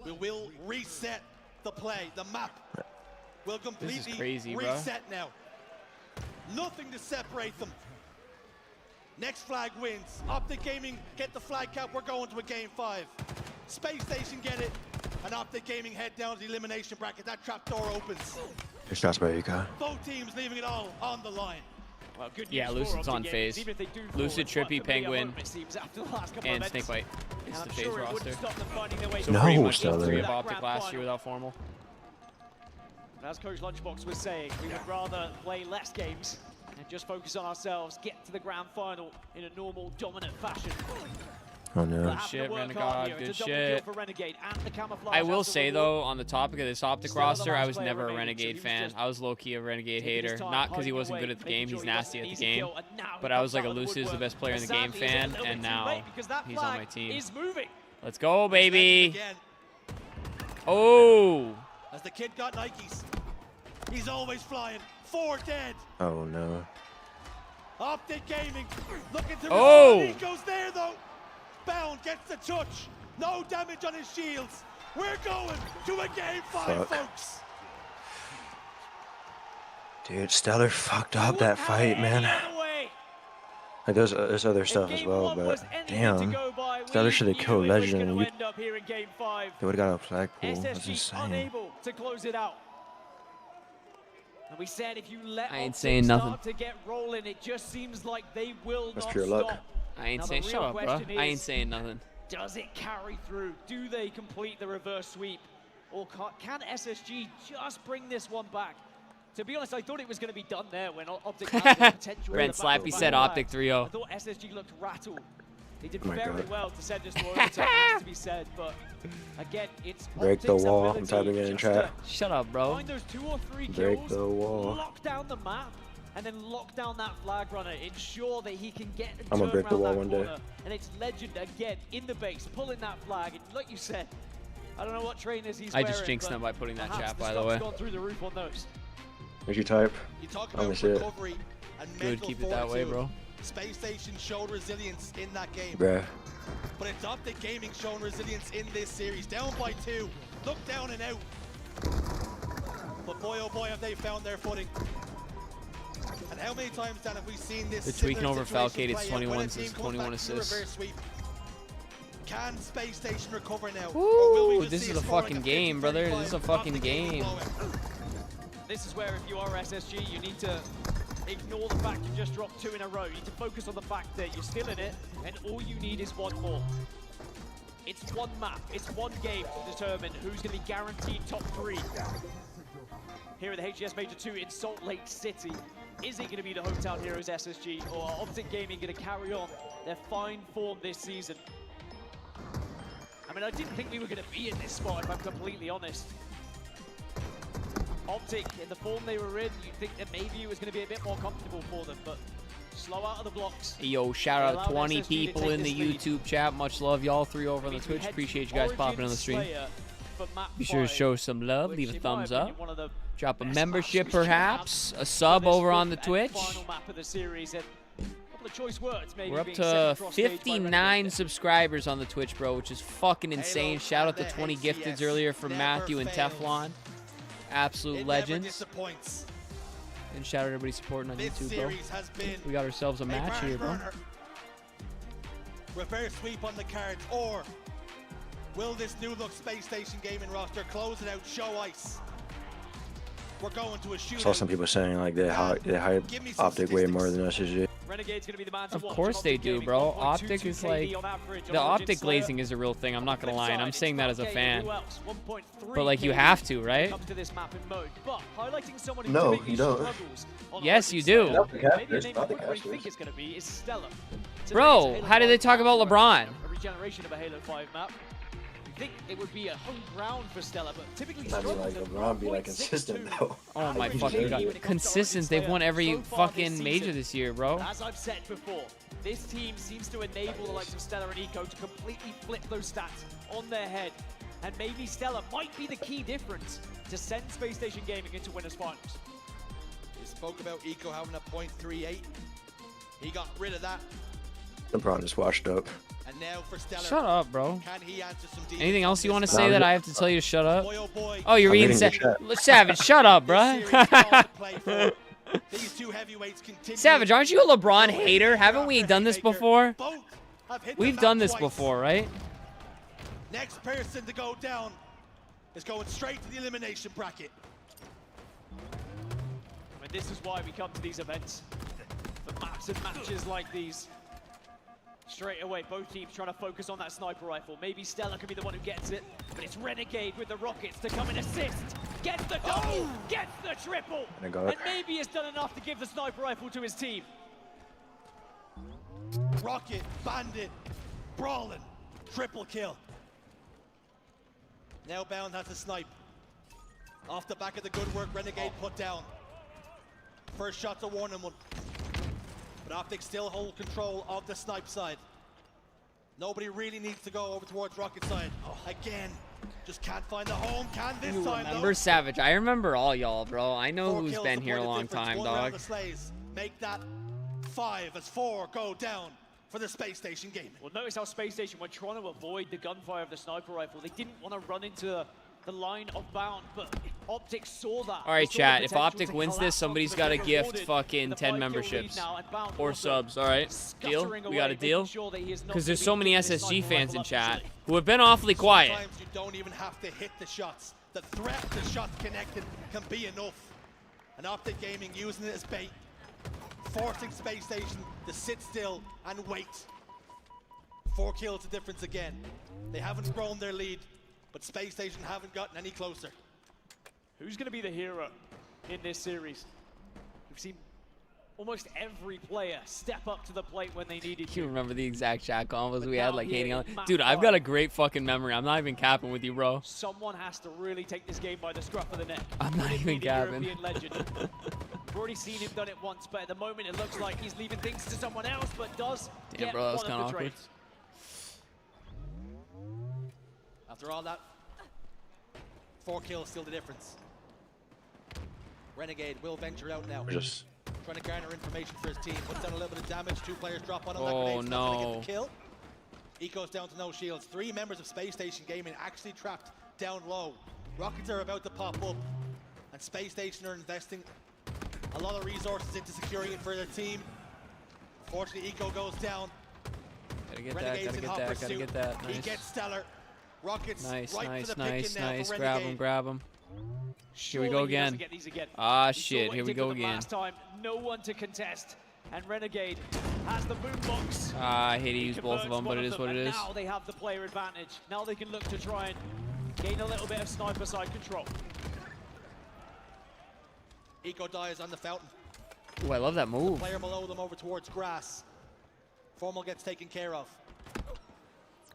S19: We will reset the play, the map. We'll completely
S1: crazy, bro.
S19: reset now. Nothing to separate them. Next flag wins. Optic Gaming get the flag cap. We're going to a game 5. Space Station get it. And Optic Gaming head down to the elimination bracket. That trap door opens.
S5: Good shots by Eco.
S19: Both teams leaving it all on the line.
S18: Well, good
S1: Yeah,
S18: news for
S1: Lucid's
S18: Optic
S1: on
S18: Gaming,
S1: phase.
S18: even if they do fall,
S1: Lucid,
S18: it's what
S1: Trippy,
S18: familiar
S1: Penguin,
S18: home, it seems, after the last couple
S1: and
S18: of events.
S1: Snakebite.
S18: And
S1: It's
S18: I'm
S1: the
S18: sure
S1: phase
S18: it wouldn't
S1: roster.
S18: stop them finding their way
S1: So
S5: No,
S1: pretty much
S5: still
S1: all 3
S5: there.
S1: of
S18: that
S1: Optic
S18: grand
S1: last year
S18: final.
S1: without formal.
S18: As Coach Lunchbox was saying, we would rather play less games and just focus on ourselves, get to the grand final in a normal, dominant fashion.
S5: Oh no.
S18: But having to
S1: Shit,
S18: work
S1: Renegade,
S18: hard here,
S1: good
S18: it's a double
S1: shit.
S18: kill for Renegade and the camouflage
S1: I will
S18: as the
S1: say,
S18: reward.
S1: though, on the topic of this Optic
S18: Still the
S1: roster, I
S18: last
S1: was
S18: player
S1: never a
S18: remaining, so
S1: Renegade
S18: he was
S1: fan.
S18: just
S1: I was low-key a Renegade
S18: taking his
S1: hater.
S18: time,
S1: Not because he
S18: hiding
S1: wasn't
S18: away,
S1: good at the
S18: making
S1: game,
S18: sure
S1: he's
S18: he wasn't
S1: nasty
S18: an
S1: at the
S18: easy
S1: game.
S18: kill, and now he
S1: But I was
S18: comes
S1: like,
S18: out of the
S1: Elusive's the
S18: woodwork.
S1: best player in the game
S18: Sadly, it's a
S1: fan,
S18: little bit
S1: and
S18: too
S1: now
S18: late because that
S1: he's on
S18: flag
S1: my team.
S18: is moving.
S1: Let's go, baby.
S19: Again,
S1: Oh.
S19: as the kid got Nikes. He's always flying. 4 dead.
S5: Oh no.
S19: Optic Gaming looking to
S1: Oh.
S19: respond. He goes there though. Bound gets the touch. No damage on his shields. We're going to a game 5,
S5: Fuck.
S19: folks.
S5: Dude, Stellar fucked up that fight, man. Like there's other stuff as well, but damn, Stellar should have killed Legend. And they would have got a flagpole. That's insane.
S18: Unable to close it out. And we said if you let
S1: I ain't saying nothing.
S18: start to get rolling, it just seems like they will
S5: That's
S18: not
S5: pure
S18: stop.
S5: luck.
S1: I ain't
S18: Now,
S1: saying
S18: the
S1: shut
S18: real
S1: up, bro.
S18: question
S1: I ain't
S18: is,
S1: saying nothing.
S18: Does it carry through? Do they complete the reverse sweep? Or can SSG just bring this one back? To be honest, I thought it was going to be done there when Optic had the potential.
S1: Brent Slappy said Optic 3-0.
S18: I thought SSG looked rattled. They did
S5: Oh my
S18: very
S5: God.
S18: well to send us to overtime, has to be said. But again, it's
S5: Break the
S18: Optic's
S5: wall. I'm
S18: ability
S5: typing it in
S18: just
S5: chat.
S1: Shut up, bro.
S18: Find those 2 or 3
S5: Break
S18: kills,
S5: the wall.
S18: lock down the map, and then lock down that flag runner. Ensure that he can get and
S5: I'm gonna
S18: turn
S5: break the
S18: around
S5: wall
S18: that
S5: one day.
S18: corner. And it's Legend again in the base, pulling that flag. And like you said, I don't know what trainers he's
S1: I
S18: wearing.
S1: just jinxed
S18: but
S1: them by putting that
S18: perhaps
S1: chat,
S18: the
S1: by the
S18: stock's
S1: way.
S18: gone through the roof on those.
S5: What'd you type?
S19: You talk
S5: I wanna
S19: about
S5: see it.
S19: recovery and
S1: Good,
S19: mental
S1: keep it that way,
S19: fortitude.
S1: bro.
S19: Space Station showed resilience in that game.
S5: Bruh.
S19: But it's Optic Gaming showing resilience in this series. Down by 2. Look down and out. But boy, oh boy, have they found their footing. And how many times, Dan, have we seen this?
S1: They're tweaking
S19: similar
S1: over
S19: situation
S1: Falcade. It's
S19: play out when
S1: 21
S19: a team
S1: assists,
S19: comes
S1: 21
S19: back to
S1: assists.
S19: reverse sweep? Can Space Station recover now?
S1: Woo! This is a fucking game, brother. This is a fucking game.
S18: This is where, if you are SSG, you need to ignore the fact you just dropped 2 in a row. You need to focus on the fact that you're still in it, and all you need is one more. It's one map, it's one game to determine who's going to be guaranteed top 3. Here at the HGS Major 2 in Salt Lake City. Is it going to be the Hometown Heroes SSG, or are Optic Gaming going to carry on their fine form this season? I mean, I didn't think we were going to be in this spot, if I'm completely honest. Optic, in the form they were in, you'd think that maybe it was going to be a bit more comfortable for them, but slow out of the blocks.
S1: Yo, shout
S18: They
S1: out
S18: allowed
S1: 20
S18: SSG to
S1: people
S18: take
S1: in the
S18: this lead.
S1: YouTube chat. Much love, y'all 3 over on the Twitch. Appreciate you guys popping on the stream. Be sure to show some love, leave a thumbs up, drop a membership perhaps, a sub over on the Twitch. We're up to 59 subscribers on the Twitch, bro, which is fucking insane. Shout out to 20 gifteds earlier from Matthew and Teflon. Absolute legends. And shout out to everybody supporting on YouTube, bro. We got ourselves a match here, bro.
S19: Reverse sweep on the cards, or will this new look Space Station gaming roster close it out, show ice? We're going to a shootout.
S5: Saw some people saying like they hype Optic way more than SSG.
S18: Renegade's gonna be the man to
S1: Of
S18: watch.
S1: course they do, bro.
S18: 1.22
S1: Optic is like,
S18: KD on average on
S1: the
S18: a
S1: optic
S18: Legend Slayer.
S1: glazing is a real thing. I'm not gonna lie, and I'm saying that as a
S18: Okay,
S1: fan.
S18: who else? 1.3
S1: But like, you
S18: KD
S1: have to, right?
S18: when it comes to this map in mode. But highlighting someone who
S5: No,
S18: typically
S5: you don't.
S18: struggles on a
S1: Yes,
S18: Legend
S1: you do.
S18: Slayer,
S5: Not the casters,
S18: maybe a name
S5: not the
S18: you probably
S5: casters.
S18: think it's gonna be is Stella.
S1: Bro, how did they talk about LeBron?
S18: A regeneration of a Halo 5 map. You think it would be a home ground for Stella, but typically
S5: I mean,
S18: struggles
S5: like
S18: at
S5: LeBron be like
S18: 1.62.
S5: consistent though.
S1: Oh my
S18: Average
S1: fucking
S18: KD
S1: god.
S18: when it comes to
S1: Consistent,
S18: Legend
S1: they've
S18: Slayer
S1: won every
S18: so far this
S1: fucking major
S18: season.
S1: this year, bro.
S18: As I've said before, this team seems to enable the likes of Stella and Eco to completely flip those stats on their head. And maybe Stella might be the key difference to send Space Station Gaming into winners finals.
S19: You spoke about Eco having a .38. He got rid of that.
S5: LeBron just washed up.
S19: And now for Stella.
S1: Shut up, bro.
S19: Can he answer some defense
S1: Anything else you
S19: on
S1: want to
S19: this
S1: say
S19: map?
S1: that I have to tell you to shut up?
S19: Boy, oh boy.
S1: Oh, you're
S5: I'm
S1: reading
S5: reading the chat.
S1: Savage, shut up, bro.
S19: These two heavyweights continue.
S1: Savage, aren't you a LeBron hater? Haven't we done this before?
S19: Both have hit
S1: We've
S19: the
S1: done
S19: map
S1: this
S19: twice.
S1: before, right?
S19: Next person to go down is going straight to the elimination bracket.
S18: I mean, this is why we come to these events. For maps and matches like these. Straight away, both teams trying to focus on that sniper rifle. Maybe Stella could be the one who gets it, but it's Renegade with the rockets to come and assist. Gets the double, gets the triple,
S5: I got
S18: and
S5: it.
S18: maybe has done enough to give the sniper rifle to his team.
S19: Rocket, Bandit, brawling, triple kill. Now Bound has a snipe. Off the back of the good work Renegade put down. First shot's a warning one. But Optic still hold control of the snipe side. Nobody really needs to go over towards Rocket side. Again, just can't find the home. Can this
S1: You
S19: time
S1: remember
S19: though?
S1: Savage? I remember all y'all, bro. I know
S19: 4
S1: who's
S19: kills
S1: been
S19: to
S1: here a
S19: point the
S1: long
S19: difference.
S1: time,
S19: One round
S1: dog.
S19: of slays. Make that 5 as 4 go down for the Space Station Gaming.
S18: Well, notice how Space Station were trying to avoid the gunfire of the sniper rifle. They didn't want to run into the line of bound, but Optic saw that.
S1: All right,
S18: They saw the
S1: chat. If
S18: potential
S1: Optic
S18: to
S1: wins this,
S18: collapse
S1: somebody's
S18: onto
S1: got
S18: the
S1: to
S18: Zero
S1: gift
S18: Rewarded.
S1: fucking
S18: The
S1: 10
S18: 5-kill lead
S1: memberships
S18: now, and Bound
S1: or
S18: also
S1: subs. All right, deal.
S18: scuttering
S1: We got a
S18: away,
S1: deal.
S18: making sure that he is not
S1: Because there's
S18: gonna
S1: so
S18: be
S1: many
S18: giving this
S1: SSG
S18: sniper
S1: fans in
S18: rifle up
S1: chat
S18: easily.
S1: who have been awfully quiet.
S19: Sometimes you don't even have to hit the shots. The threat of the shots connected can be enough. And Optic Gaming using it as bait, forcing Space Station to sit still and wait. 4 kills the difference again. They haven't grown their lead, but Space Station haven't gotten any closer.
S18: Who's going to be the hero in this series? We've seen almost every player step up to the plate when they needed
S1: You
S18: to.
S1: remember the exact chat combos
S18: But
S1: we had,
S18: now
S1: like
S18: here
S1: hating on.
S18: in map
S1: Dude, I've
S18: 5,
S1: got a great fucking memory. I'm not even capping with you, bro.
S18: Someone has to really take this game by the scruff of the neck.
S1: I'm not
S18: Will it
S1: even
S18: be the
S1: capping.
S18: European legend? We've already seen him done it once, but at the moment it looks like he's leaving things to someone else, but does
S1: Damn,
S18: get
S1: bro, that was
S18: one
S1: kind
S18: of
S1: of
S18: the
S1: awkward.
S18: trades.
S19: After all that, 4 kills still the difference. Renegade will venture out now.
S5: Just
S19: Trying to garner information for his team. Puts down a little bit of damage. 2 players drop on him.
S1: Oh,
S19: That grenade's not gonna
S1: no.
S19: get the kill. Eco's down to no shields. 3 members of Space Station Gaming actually trapped down low. Rockets are about to pop up, and Space Station are investing a lot of resources into securing it for their team. Fortunately, Eco goes down.
S1: Gotta get that,
S19: Renegade's
S1: gotta
S19: in
S1: get
S19: hot
S1: that, gotta
S19: pursuit.
S1: get that.
S19: He
S1: Nice.
S19: gets Stellar. Rockets
S1: Nice,
S19: right
S1: nice,
S19: for the
S1: nice,
S19: picking now
S1: nice.
S19: for
S1: Grab
S19: Renegade.
S1: him, grab him. Here we
S18: Surely
S1: go
S18: he doesn't
S1: again.
S18: get these again.
S1: Ah,
S18: We saw
S1: shit.
S18: what
S1: Here
S18: he
S1: we
S18: did
S1: go
S18: to them
S1: again.
S18: Last time, no one to contest, and Renegade has the boombox.
S1: Ah, I hate to
S18: He
S1: use both of
S18: converts
S1: them, but
S18: one
S1: it
S18: of
S1: is what
S18: them,
S1: it
S18: and
S1: is.
S18: Now they have the player advantage. Now they can look to try and gain a little bit of sniper side control.
S19: Eco dies on the fountain.
S1: Ooh, I love that move.
S19: Player below them over towards grass. Formal gets taken care of.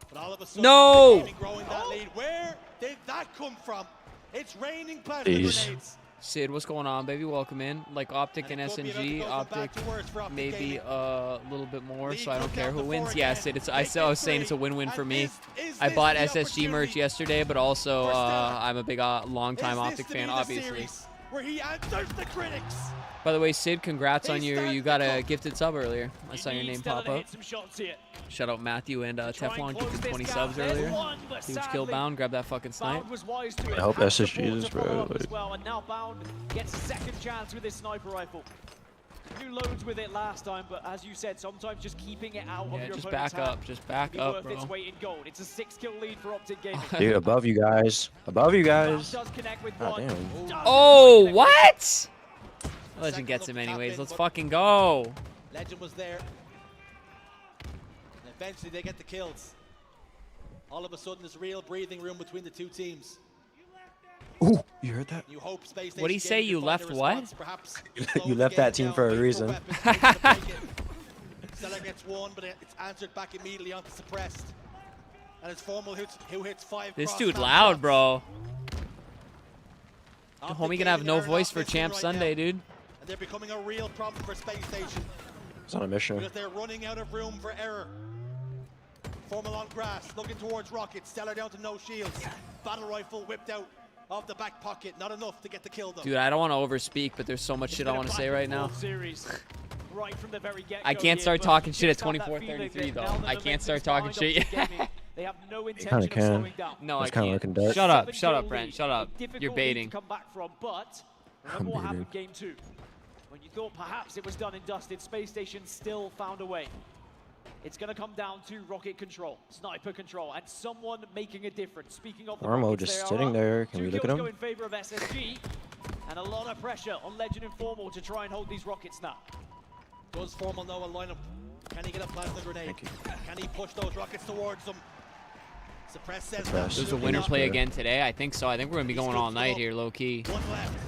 S19: But all of a sudden,
S1: No!
S19: Gaming growing that lead. Where did that come from? It's raining plasma
S5: Jeez.
S19: grenades.
S1: Sid, what's going on, baby? Welcome in. Like Optic and
S19: it could be about to
S1: SNG,
S19: go from bad
S1: Optic
S19: to worse for Optic
S1: maybe
S19: Gaming.
S1: a little bit more,
S19: Lead
S1: so I don't
S19: took
S1: care
S19: down
S1: who
S19: the
S1: wins.
S19: four
S1: Yeah,
S19: again.
S1: Sid,
S19: They
S1: I
S19: get
S1: was saying it's a
S19: 3.
S1: win-win for
S19: And
S1: me.
S19: is
S1: I
S19: this
S1: bought
S19: the
S1: SSG merch
S19: opportunity
S1: yesterday, but also
S19: for Stellar?
S1: I'm a big long-time
S19: Is this
S1: Optic
S19: to
S1: fan,
S19: be the
S1: obviously.
S19: series where he answers the critics?
S1: By the way, Sid, congrats on
S19: He
S1: your,
S19: stands
S1: you got
S19: the
S1: a
S19: cup.
S1: gifted sub earlier. I saw your
S18: He
S1: name
S18: needs Stellar
S1: pop
S18: to
S1: up.
S18: hit some shots here.
S1: Shout out Matthew and
S18: Try and
S1: Teflon
S18: close
S1: gifted
S18: this
S1: 20
S18: gap.
S1: subs
S18: There's
S1: earlier.
S18: one, but
S1: Huge kill
S18: sadly,
S1: Bound, grab that fucking snipe.
S18: Bound was wise to it.
S5: I hope
S18: Had
S5: SSG
S18: support
S5: is,
S18: to
S5: bro,
S18: follow up
S5: like-
S18: as well, and now Bound gets a second chance with his sniper rifle. New loads with it last time, but as you said, sometimes just keeping it out
S1: Yeah,
S18: of your
S1: just
S18: opponent's
S1: back
S18: hand
S1: up, just back
S18: be
S1: up,
S18: worth its
S1: bro.
S18: weight in gold. It's a 6-kill lead for Optic Gaming.
S5: Dude, above you guys. Above you guys.
S18: Does connect with
S5: God
S18: one.
S5: damn.
S18: Does
S1: Oh,
S18: connect with
S1: what? Legend
S19: Second
S1: gets
S19: look
S1: him
S19: tap
S1: anyways.
S19: in,
S1: Let's
S19: but
S1: fucking go.
S19: Legend was there. And eventually they get the kills. All of a sudden there's real breathing room between the two teams.
S5: Ooh, you heard that?
S19: You hope Space
S1: What'd he
S19: Station
S1: say?
S19: Gaming
S1: You
S19: can find
S1: left
S19: a
S1: what?
S19: response, perhaps
S5: You
S19: slow the
S5: left that
S19: game
S5: team for a
S19: down, wait
S5: reason.
S19: weapons, wait for the break-in. Stellar gets one, but it's answered back immediately onto suppressed. And it's Formal who hits 5
S1: This
S19: cross
S1: dude
S19: snap
S1: loud,
S19: shots.
S1: bro.
S19: Optic
S1: Homie gonna have
S19: Gaming
S1: no
S19: are
S1: voice
S19: not
S1: for
S19: missing
S1: Champ
S19: right
S1: Sunday,
S19: now.
S1: dude.
S19: And they're becoming a real problem for Space Station.
S5: It's on a mission.
S19: Because they're running out of room for error. Formal on grass, looking towards Rocket. Stellar down to no shields. Battle rifle whipped out of the back pocket. Not enough to get the kill though.
S1: Dude, I don't want to overspeak, but there's so much shit I want to say right now.
S18: Series. Right from the very get-go
S1: I can't
S18: here,
S1: start
S18: but
S1: talking
S18: you
S1: shit at
S18: just have that
S1: 24:33
S18: feeling that
S1: though.
S18: now the
S1: I can't
S18: momentum's
S1: start talking
S18: behind
S1: shit.
S18: Optic Gaming. They have no
S5: kinda
S18: intention of
S5: can.
S18: slowing down.
S1: No,
S5: That's
S1: I
S5: kinda
S1: can't.
S5: looking dark.
S1: Shut up,
S18: 7-kill
S1: shut up,
S18: lead.
S1: Brent, shut up.
S18: A difficult
S1: You're
S18: lead
S1: baiting.
S18: to come back from, but remember what
S5: baiting.
S18: happened game 2. When you thought perhaps it was done and dusted, Space Station still found a way. It's going to come down to rocket control, sniper control, and someone making a difference. Speaking of the
S5: Armo
S18: rockets,
S5: just
S18: they are
S5: sitting
S18: up.
S5: there. Can
S18: 2
S5: we look at
S18: kills
S5: him?
S18: go in favor of SSG, and a lot of pressure on Legend and Formal to try and hold these rockets now.
S19: Does Formal know a lineup? Can he get a plasma grenade? Can he push those rockets towards them? Suppress says
S5: Suppress.
S1: There's a winner play again today. I think so. I think we're gonna be going all night here, low key.
S19: One left.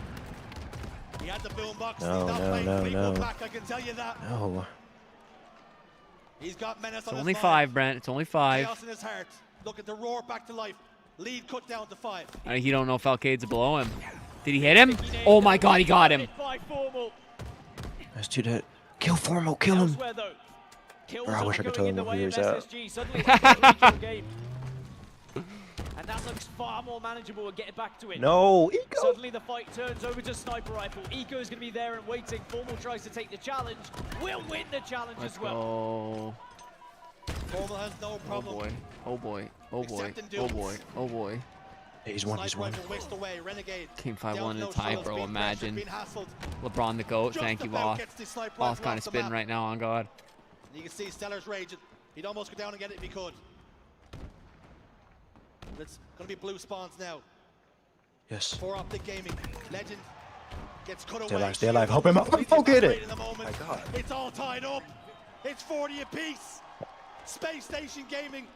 S19: He had the boom box.
S5: No,
S19: He's not
S5: no,
S19: playing
S5: no,
S19: Fleetwood
S5: no.
S19: Mac, I can tell you that.
S5: No.
S19: He's got menace
S1: It's
S19: on
S1: only
S19: his
S1: 5,
S19: mind.
S1: Brent. It's only 5.
S19: Chaos in his heart. Look at the roar back to life. Lead cut down to 5.
S1: He don't know if Falcade's below him. Did he hit him? Oh my God, he got him.
S18: By Formal.
S5: That's too dead. Kill Formal, kill him.
S18: Elsewhere, though, kills
S5: Bro, I
S18: are
S5: wish I could
S18: going in
S5: tell him
S18: the
S5: where
S18: way
S5: he
S18: of
S5: was at.
S18: SSG. Suddenly, it's a 3-kill game. And that looks far more manageable at getting back to it.
S5: No, Eco.
S18: Suddenly the fight turns over to sniper rifle. Eco is going to be there and waiting. Formal tries to take the challenge. Will win the challenge
S1: Let's
S18: as well.
S1: go.
S19: Formal has no
S1: Oh
S19: problem.
S1: boy. Oh boy. Oh boy.
S19: Accepting
S1: Oh
S19: duels.
S1: boy. Oh boy.
S5: He's one.
S1: King 5-1 in a tie, bro. Imagine. LeBron the GOAT. Thank you, Boss. Boss kind of spitting right now, on God.
S19: You can see Stellar's raging. He'd almost go down and get it if he could. It's going to be blue spawns now.
S5: Yes.
S19: For Optic Gaming. Legend gets cut away.
S5: Stay alive. Help him out. Oh, get it. Oh my God.
S19: It's all tied up. It's 40 apiece. Space Station Gaming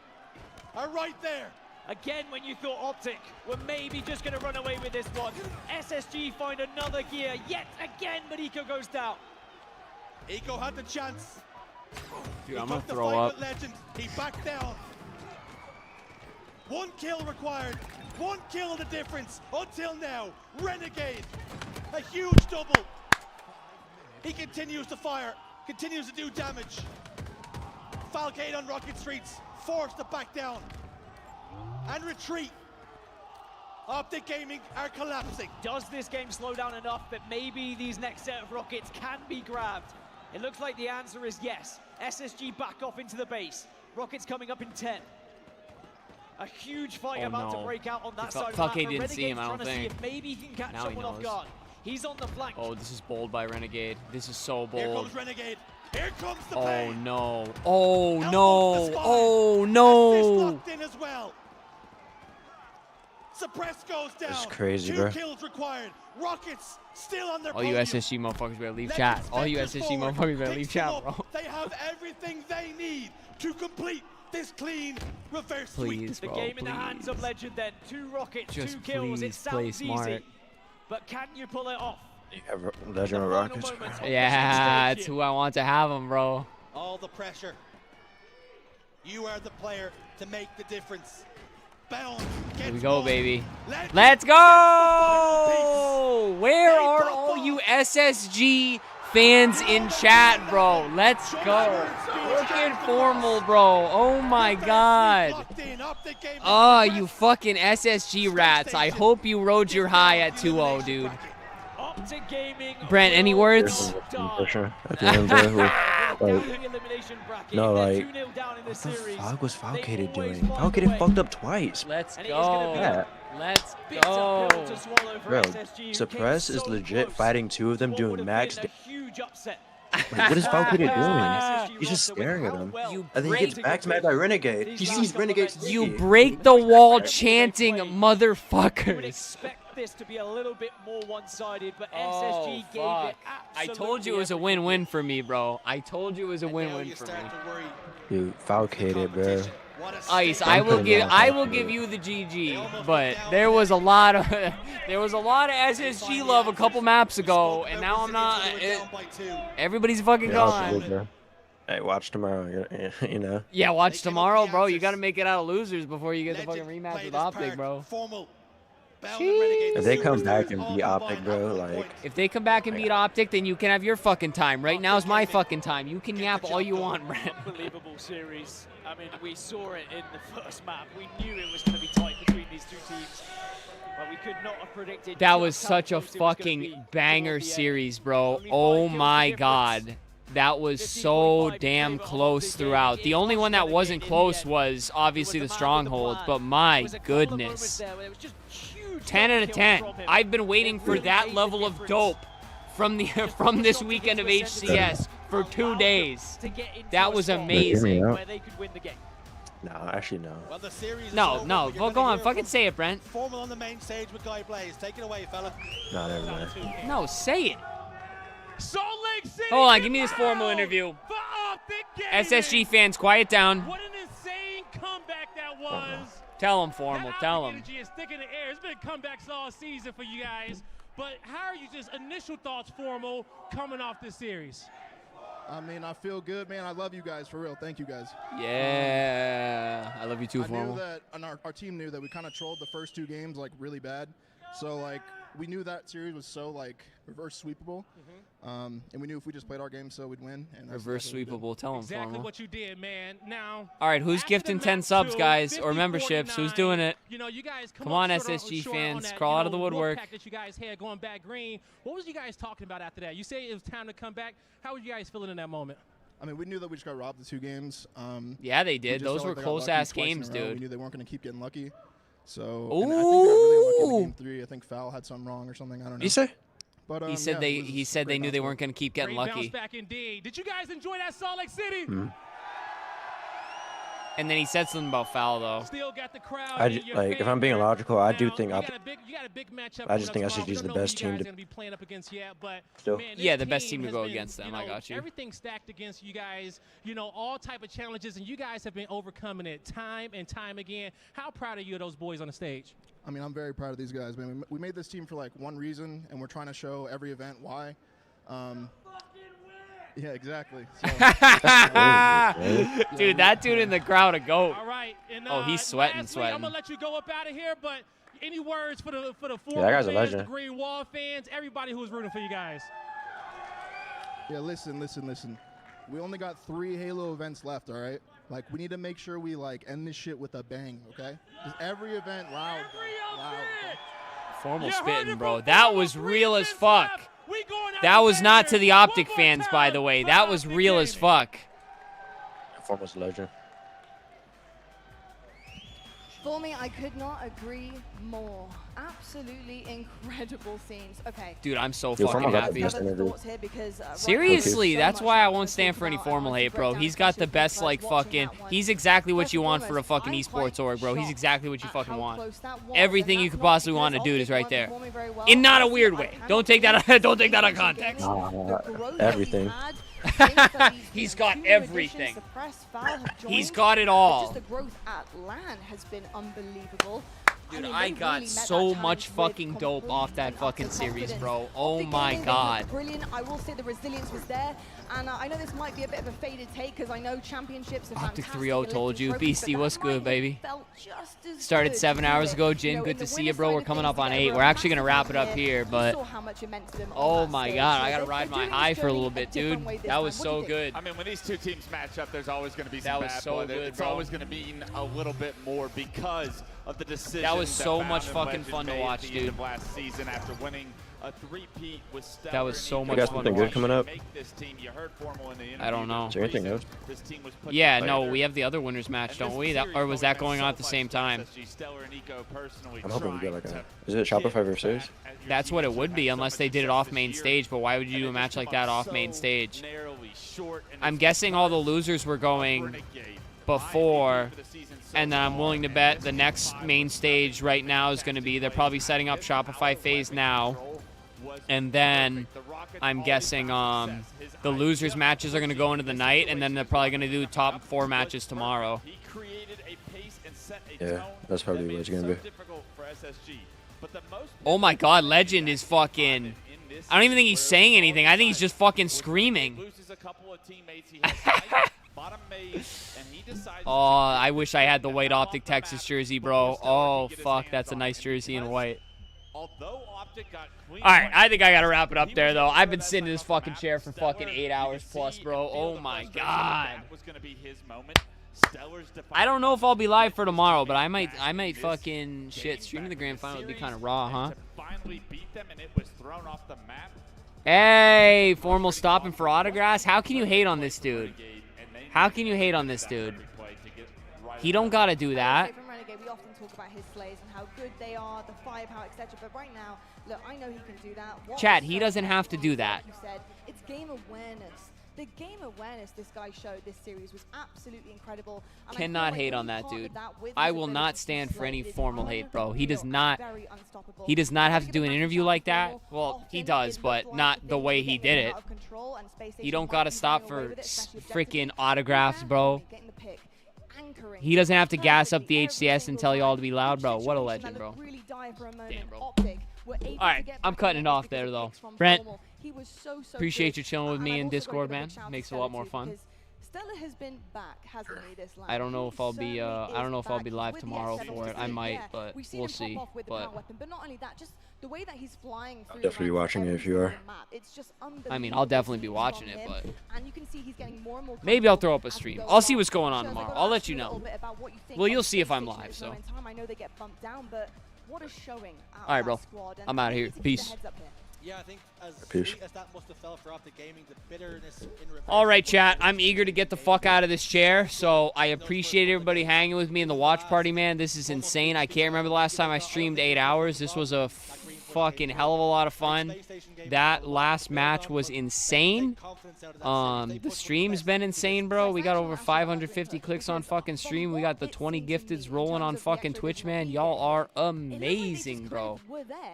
S19: are right there.
S18: Again, when you thought Optic were maybe just going to run away with this one, SSG find another gear yet again, but Eco goes down.
S19: Eco had the chance.
S1: Dude, I'm going to throw up.
S19: Legend. He backed down. 1 kill required. 1 kill the difference until now. Renegade, a huge double. He continues to fire, continues to do damage. Falcade on Rocket Streets, forced to back down and retreat. Optic Gaming are collapsing.
S18: Does this game slow down enough that maybe these next set of rockets can be grabbed? It looks like the answer is yes. SSG back off into the base. Rockets coming up in 10. A huge fight about to break out on that side of the map.
S1: Falcade didn't see him, I don't think.
S18: Maybe he can catch
S1: Now
S18: someone off guard. He's on the flank.
S1: Oh, this is bold by Renegade. This is so bold.
S19: Here comes Renegade. Here comes the
S1: Oh no. Oh no. Oh no.
S19: Locked in as well. Suppress goes down.
S5: That's crazy,
S19: 2
S5: bro.
S19: kills required. Rockets still on their
S1: All you
S19: podium.
S1: SSG motherfuckers better leave chat. All you SSG motherfuckers better leave chat, bro.
S19: They have everything they need to complete this clean reverse
S1: Please,
S19: sweep.
S1: bro,
S18: The game in the hands of Legend then. 2 rockets,
S1: Just
S18: 2 kills. It
S1: please play
S18: sounds
S1: smart.
S18: easy. But can you pull it off?
S5: Legend of Rockets.
S1: Yeah, that's who I want to have him, bro.
S19: All the pressure. You are the player to make the difference. Bound.
S1: Here we go, baby. Let's go! Where are all you SSG fans in chat, bro? Let's go. Look at Formal, bro. Oh my God. Oh, you fucking SSG rats. I hope you rode your high at 2-0, dude. Brent, any words?
S5: For sure. At the end, bro. No, like, what the fuck was Falcade doing? Falcade fucked up twice.
S1: Let's go.
S5: Yeah.
S1: Let's go.
S5: Bro, Suppress is legit fighting 2 of them doing max. Like, what is Falcade doing? He's just staring at him. And then he gets back smacked by Renegade. He sees Renegade.
S1: You break the wall chanting motherfuckers.
S18: This to be a little bit more one-sided, but SSG gave it
S1: I told you it was a win-win for me, bro. I told you it was a win-win for me.
S5: Dude, Falcade, bro.
S1: Ice, I will give you the GG, but there was a lot of SSG love a couple maps ago, and now I'm not. Everybody's fucking gone.
S5: Hey, watch tomorrow, you know.
S1: Yeah, watch tomorrow, bro. You got to make it out of losers before you get the fucking rematch with Optic, bro.
S5: If they come back and beat Optic, bro, like.
S1: If they come back and beat Optic, then you can have your fucking time. Right now is my fucking time. You can yap all you want, Brent.
S18: Unbelievable series. I mean, we saw it in the first map. We knew it was going to be tight between these 2 teams. But we could not have predicted.
S1: That was such a fucking banger series, bro. Oh my God. That was so damn close throughout. The only one that wasn't close was obviously the Stronghold, but my goodness. 10 out of 10. I've been waiting for that level of dope from this weekend of HCS for 2 days. That was amazing.
S5: No, actually no.
S19: Well, the series
S1: No. Well, go on. Fucking say it, Brent.
S19: Formal on the main stage with Guy Blaze. Take it away, fella.
S5: Not everywhere.
S1: No, say it.
S12: Salt Lake City.
S1: Hold on. Give me this formal interview. SSG fans, quiet down.
S12: What an insane comeback that was.
S1: Tell him, Formal. Tell him.
S12: Energy is thick in the air. It's been comebacks all season for you guys. But how are you just initial thoughts, Formal, coming off this series?
S16: I mean, I feel good, man. I love you guys, for real. Thank you, guys.
S1: Yeah. I love you too, Formal.
S16: I knew that, and our team knew that we kind of trolled the first 2 games, like, really bad. So, like, we knew that series was so, like, reverse sweepable. And we knew if we just played our game so we'd win. And
S1: Reverse sweepable. Tell him,
S12: exactly
S1: Formal.
S12: what you did, man. Now.
S1: All right, who's gifting 10 subs, guys, or memberships? Who's doing it?
S12: You know, you guys
S1: come on, SSG fans, crawl out of the woodwork.
S12: That you guys had going back green. What was you guys talking about after that? You say it was time to come back. How were you guys feeling in that moment?
S16: I mean, we knew that we just got robbed the 2 games.
S1: Yeah, they did. Those were close-ass games, dude.
S16: We knew they weren't going to keep getting lucky. So and I think we got really unlucky in game 3. I think Foul had something wrong or something. I don't know.
S5: What did he say?
S16: But,
S1: He said
S16: yeah,
S1: he said they knew they weren't going to keep getting
S12: Great
S1: lucky.
S12: bounce back indeed. Did you guys enjoy that Salt Lake City?
S1: And then he said something about Foul though.
S12: Still got the crowd.
S5: Like if I'm being logical, I do think
S12: you got a big matchup
S5: I just think
S12: coming up
S5: SSG is the
S12: tomorrow.
S5: best
S12: We don't know who you
S5: team
S12: guys
S5: to.
S12: are gonna be playing up against yet, but
S5: Still.
S12: man, this
S1: Yeah, the best team to
S12: has
S1: go
S12: been,
S1: against them. I got you.
S12: Everything stacked against you guys. You know, all type of challenges, and you guys have been overcoming it time and time again. How proud are you of those boys on the stage?
S16: I mean, I'm very proud of these guys, man. We made this team for like one reason, and we're trying to show every event why. Yeah, exactly. So,
S1: dude, that dude in the crowd a goat.
S12: All right. And,
S1: oh, he's sweating.
S12: I'm gonna let you go up out of here, but any words for the
S5: that
S12: former
S5: guy's a
S12: fans, the
S5: legend.
S12: Green Wall fans, everybody who's rooting for you guys?
S16: Yeah, listen. We only got 3 Halo events left, all right? Like, we need to make sure we, like, end this shit with a bang, okay? Just every event loud. Loud.
S1: Formal spitting, bro. That was real as fuck. That was not to the Optic fans, by the way. That was real as fuck.
S5: Formal's a legend.
S4: For me, I could not agree more. Absolutely incredible scenes. Okay.
S1: Dude, I'm so
S5: Dude,
S1: fucking
S5: Formal got
S1: happy.
S5: the best interview.
S1: Seriously, that's why I won't stand for any formal hate, bro. He's got the best, like, fucking... He's exactly what you want for a fucking esports org, bro. He's exactly what you fucking want. Everything you could possibly want to do is right there. In not a weird way. Don't take that out of context.
S5: Everything.
S1: He's got everything. He's got it all.
S4: Just the growth at LAN has been unbelievable.
S1: Dude,
S4: mean,
S1: I got so much fucking dope off that fucking series, bro. Oh my god.
S4: Brilliant. I will say the resilience was there. And I know this might be a bit of a faded take because I know championships are
S1: Optic
S4: fantastic.
S1: 3-0 told you. Beastie, what's good, baby? Started 7 hours ago. Jin, good to see you, bro. We're coming up on 8. We're actually going to wrap it up here, but... Oh my god, I got to ride my high for a little bit, dude. That was so good.
S2: I mean, when these two teams match up, there's always going to be some
S1: That was
S2: bad
S1: so
S2: blood.
S1: good,
S2: It's
S1: bro.
S2: always going to mean a little bit more because of the decision.
S1: That was so
S2: Bound
S1: much
S2: and
S1: fucking
S2: Legend
S1: fun to
S2: made
S1: watch,
S2: at the end
S1: dude.
S2: of last season after winning a three-peat with Stellar.
S1: That was so much
S5: You got
S1: fun
S5: something
S1: to
S5: good
S1: watch.
S5: coming up?
S2: Make this team. You heard Formal in the interview.
S1: I don't know.
S5: Is there anything else?
S2: This team was put
S1: Yeah,
S2: together.
S1: no, we have the other winners match, don't we? That, or was that going on at the same time?
S5: I'm hoping we get like a. Is it Shopify versus?
S1: That's what it would be, unless they did it off main stage. But why would you do a match like that off main stage? I'm guessing all the losers were going before, and then I'm willing to bet the next main stage right now is going to be, they're probably setting up Shopify phase now, and then I'm guessing the losers matches are going to go into the night, and then they're probably going to do top 4 matches tomorrow.
S5: Yeah, that's probably what it's gonna be.
S1: Oh my god, Legend is fucking... I don't even think he's saying anything. I think he's just fucking screaming. Oh, I wish I had the white Optic Texas jersey, bro. Oh, fuck, that's a nice jersey in white. Alright, I think I gotta wrap it up there, though. I've been sitting in this fucking chair for fucking 8 hours plus, bro. Oh my god. I don't know if I'll be live for tomorrow, but I might fucking shit. Streaming the grand final would be kind of raw, huh? Hey, Formal stopping for autographs. How can you hate on this dude? How can you hate on this dude? He don't gotta do that.
S4: From Renegade, we often talk about his slays and how good they are, the firepower, etc. But right now, look, I know he can do that. What
S1: Chat,
S4: was
S1: he
S4: so
S1: doesn't have to do that.
S4: like you said, it's game awareness. The game awareness this guy showed this series was absolutely incredible. And I feel
S1: Cannot
S4: like
S1: hate
S4: when
S1: on
S4: you
S1: that
S4: partnered
S1: dude.
S4: that with
S1: I
S4: his
S1: will
S4: ability
S1: not
S4: to
S1: stand for
S4: slay,
S1: any
S4: it is
S1: formal hate, bro. He does
S4: unreal
S1: not.
S4: and very unstoppable.
S1: He does not have to
S4: Look
S1: do
S4: at
S1: an
S4: the
S1: interview
S4: matchup
S1: like that.
S4: before.
S1: Well, he
S4: Often
S1: does,
S4: it
S1: but
S4: looked
S1: not
S4: like
S1: the
S4: things
S1: way
S4: were
S1: he
S4: getting
S1: did
S4: a
S1: it.
S4: lot of control and Space
S1: You
S4: Station
S1: don't
S4: might
S1: gotta
S4: be
S1: stop
S4: getting away
S1: for
S4: with it, especially
S1: freaking
S4: objectively.
S1: autographs, bro.
S4: Getting the pick, anchoring
S1: He doesn't have to gas up the
S4: perfectly
S1: HCS and
S4: every
S1: tell you all to
S4: single
S1: be loud, bro. What a
S4: situation
S1: legend,
S4: that
S1: bro.
S4: looked really dire for a moment.
S1: Damn, bro.
S4: Optic were able to
S1: Alright,
S4: get
S1: I'm
S4: back
S1: cutting
S4: in
S1: it off
S4: because
S1: there,
S4: of
S1: though.
S4: picks from
S1: Brent,
S4: Formal. He was so
S1: appreciate
S4: good.
S1: you chilling with me
S4: And
S1: in
S4: I've also
S1: Discord,
S4: got to
S1: man.
S4: give a shout out
S1: Makes
S4: to
S1: it a lot
S4: Stella
S1: more
S4: too,
S1: fun.
S4: because Stella has been back, hasn't he, this
S1: I don't know
S4: He
S1: if I'll be
S4: certainly
S1: I don't know
S4: is
S1: if I'll be
S4: back
S1: live
S4: with the
S1: tomorrow
S4: X7
S1: for it. I
S4: yeah.
S1: might, but
S4: We've seen
S1: we'll
S4: him
S1: see.
S4: pop off with the
S1: But
S4: power weapon, but not only that, just the way that he's flying through
S5: Definitely
S4: the ranks
S5: watching it if you
S4: every
S5: are.
S4: single map, it's just
S1: I mean, I'll definitely be
S4: unbelievable
S1: watching
S4: from
S1: it,
S4: him.
S1: but
S4: And you can see he's getting more and more
S1: maybe I'll throw
S4: comfortable
S1: up a
S4: as we
S1: stream.
S4: go
S1: I'll see
S4: along.
S1: what's going on
S4: Shows, I
S1: tomorrow.
S4: gotta
S1: I'll
S4: ask
S1: let you
S4: a little
S1: know.
S4: bit about what you think
S1: Well,
S4: of
S1: you'll
S4: the
S1: see if
S4: Space
S1: I'm
S4: Station.
S1: live,
S4: There's
S1: so.
S4: no in time. I know they get bumped down, but what a showing out of
S1: Alright,
S4: that
S1: bro.
S4: squad, and
S1: I'm
S4: I
S1: outta
S4: think
S1: here.
S4: it's a
S1: Peace.
S4: heads up here.
S19: Yeah, I think as
S5: Peace.
S19: sweet as that must have felt for Optic Gaming, the bitterness in reverse.
S1: All right, chat. I'm eager to get the fuck out of this chair, so I appreciate everybody hanging with me in the watch party, man. This is insane. I can't remember the last time I streamed 8 hours. This was a fucking hell of a lot of fun. That last match was insane. The stream's been insane, bro. We got over 550 clicks on fucking stream. We got the 20 gifteds rolling on fucking Twitch, man. Y'all are amazing, bro.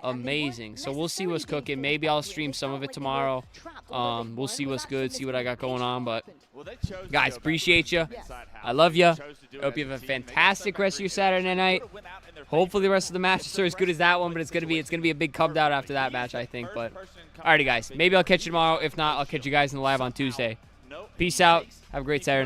S1: Amazing. So we'll see what's cooking. Maybe I'll stream some of it tomorrow. We'll see what's good, see what I got going on. But guys, appreciate you. I love you. Hope you have a fantastic rest of your Saturday night. Hopefully the rest of the matches are as good as that one, but it's gonna be a big come down after that match, I think. But alrighty, guys, maybe I'll catch you tomorrow. If not, I'll catch you guys in the live on Tuesday. Peace out. Have a great Saturday.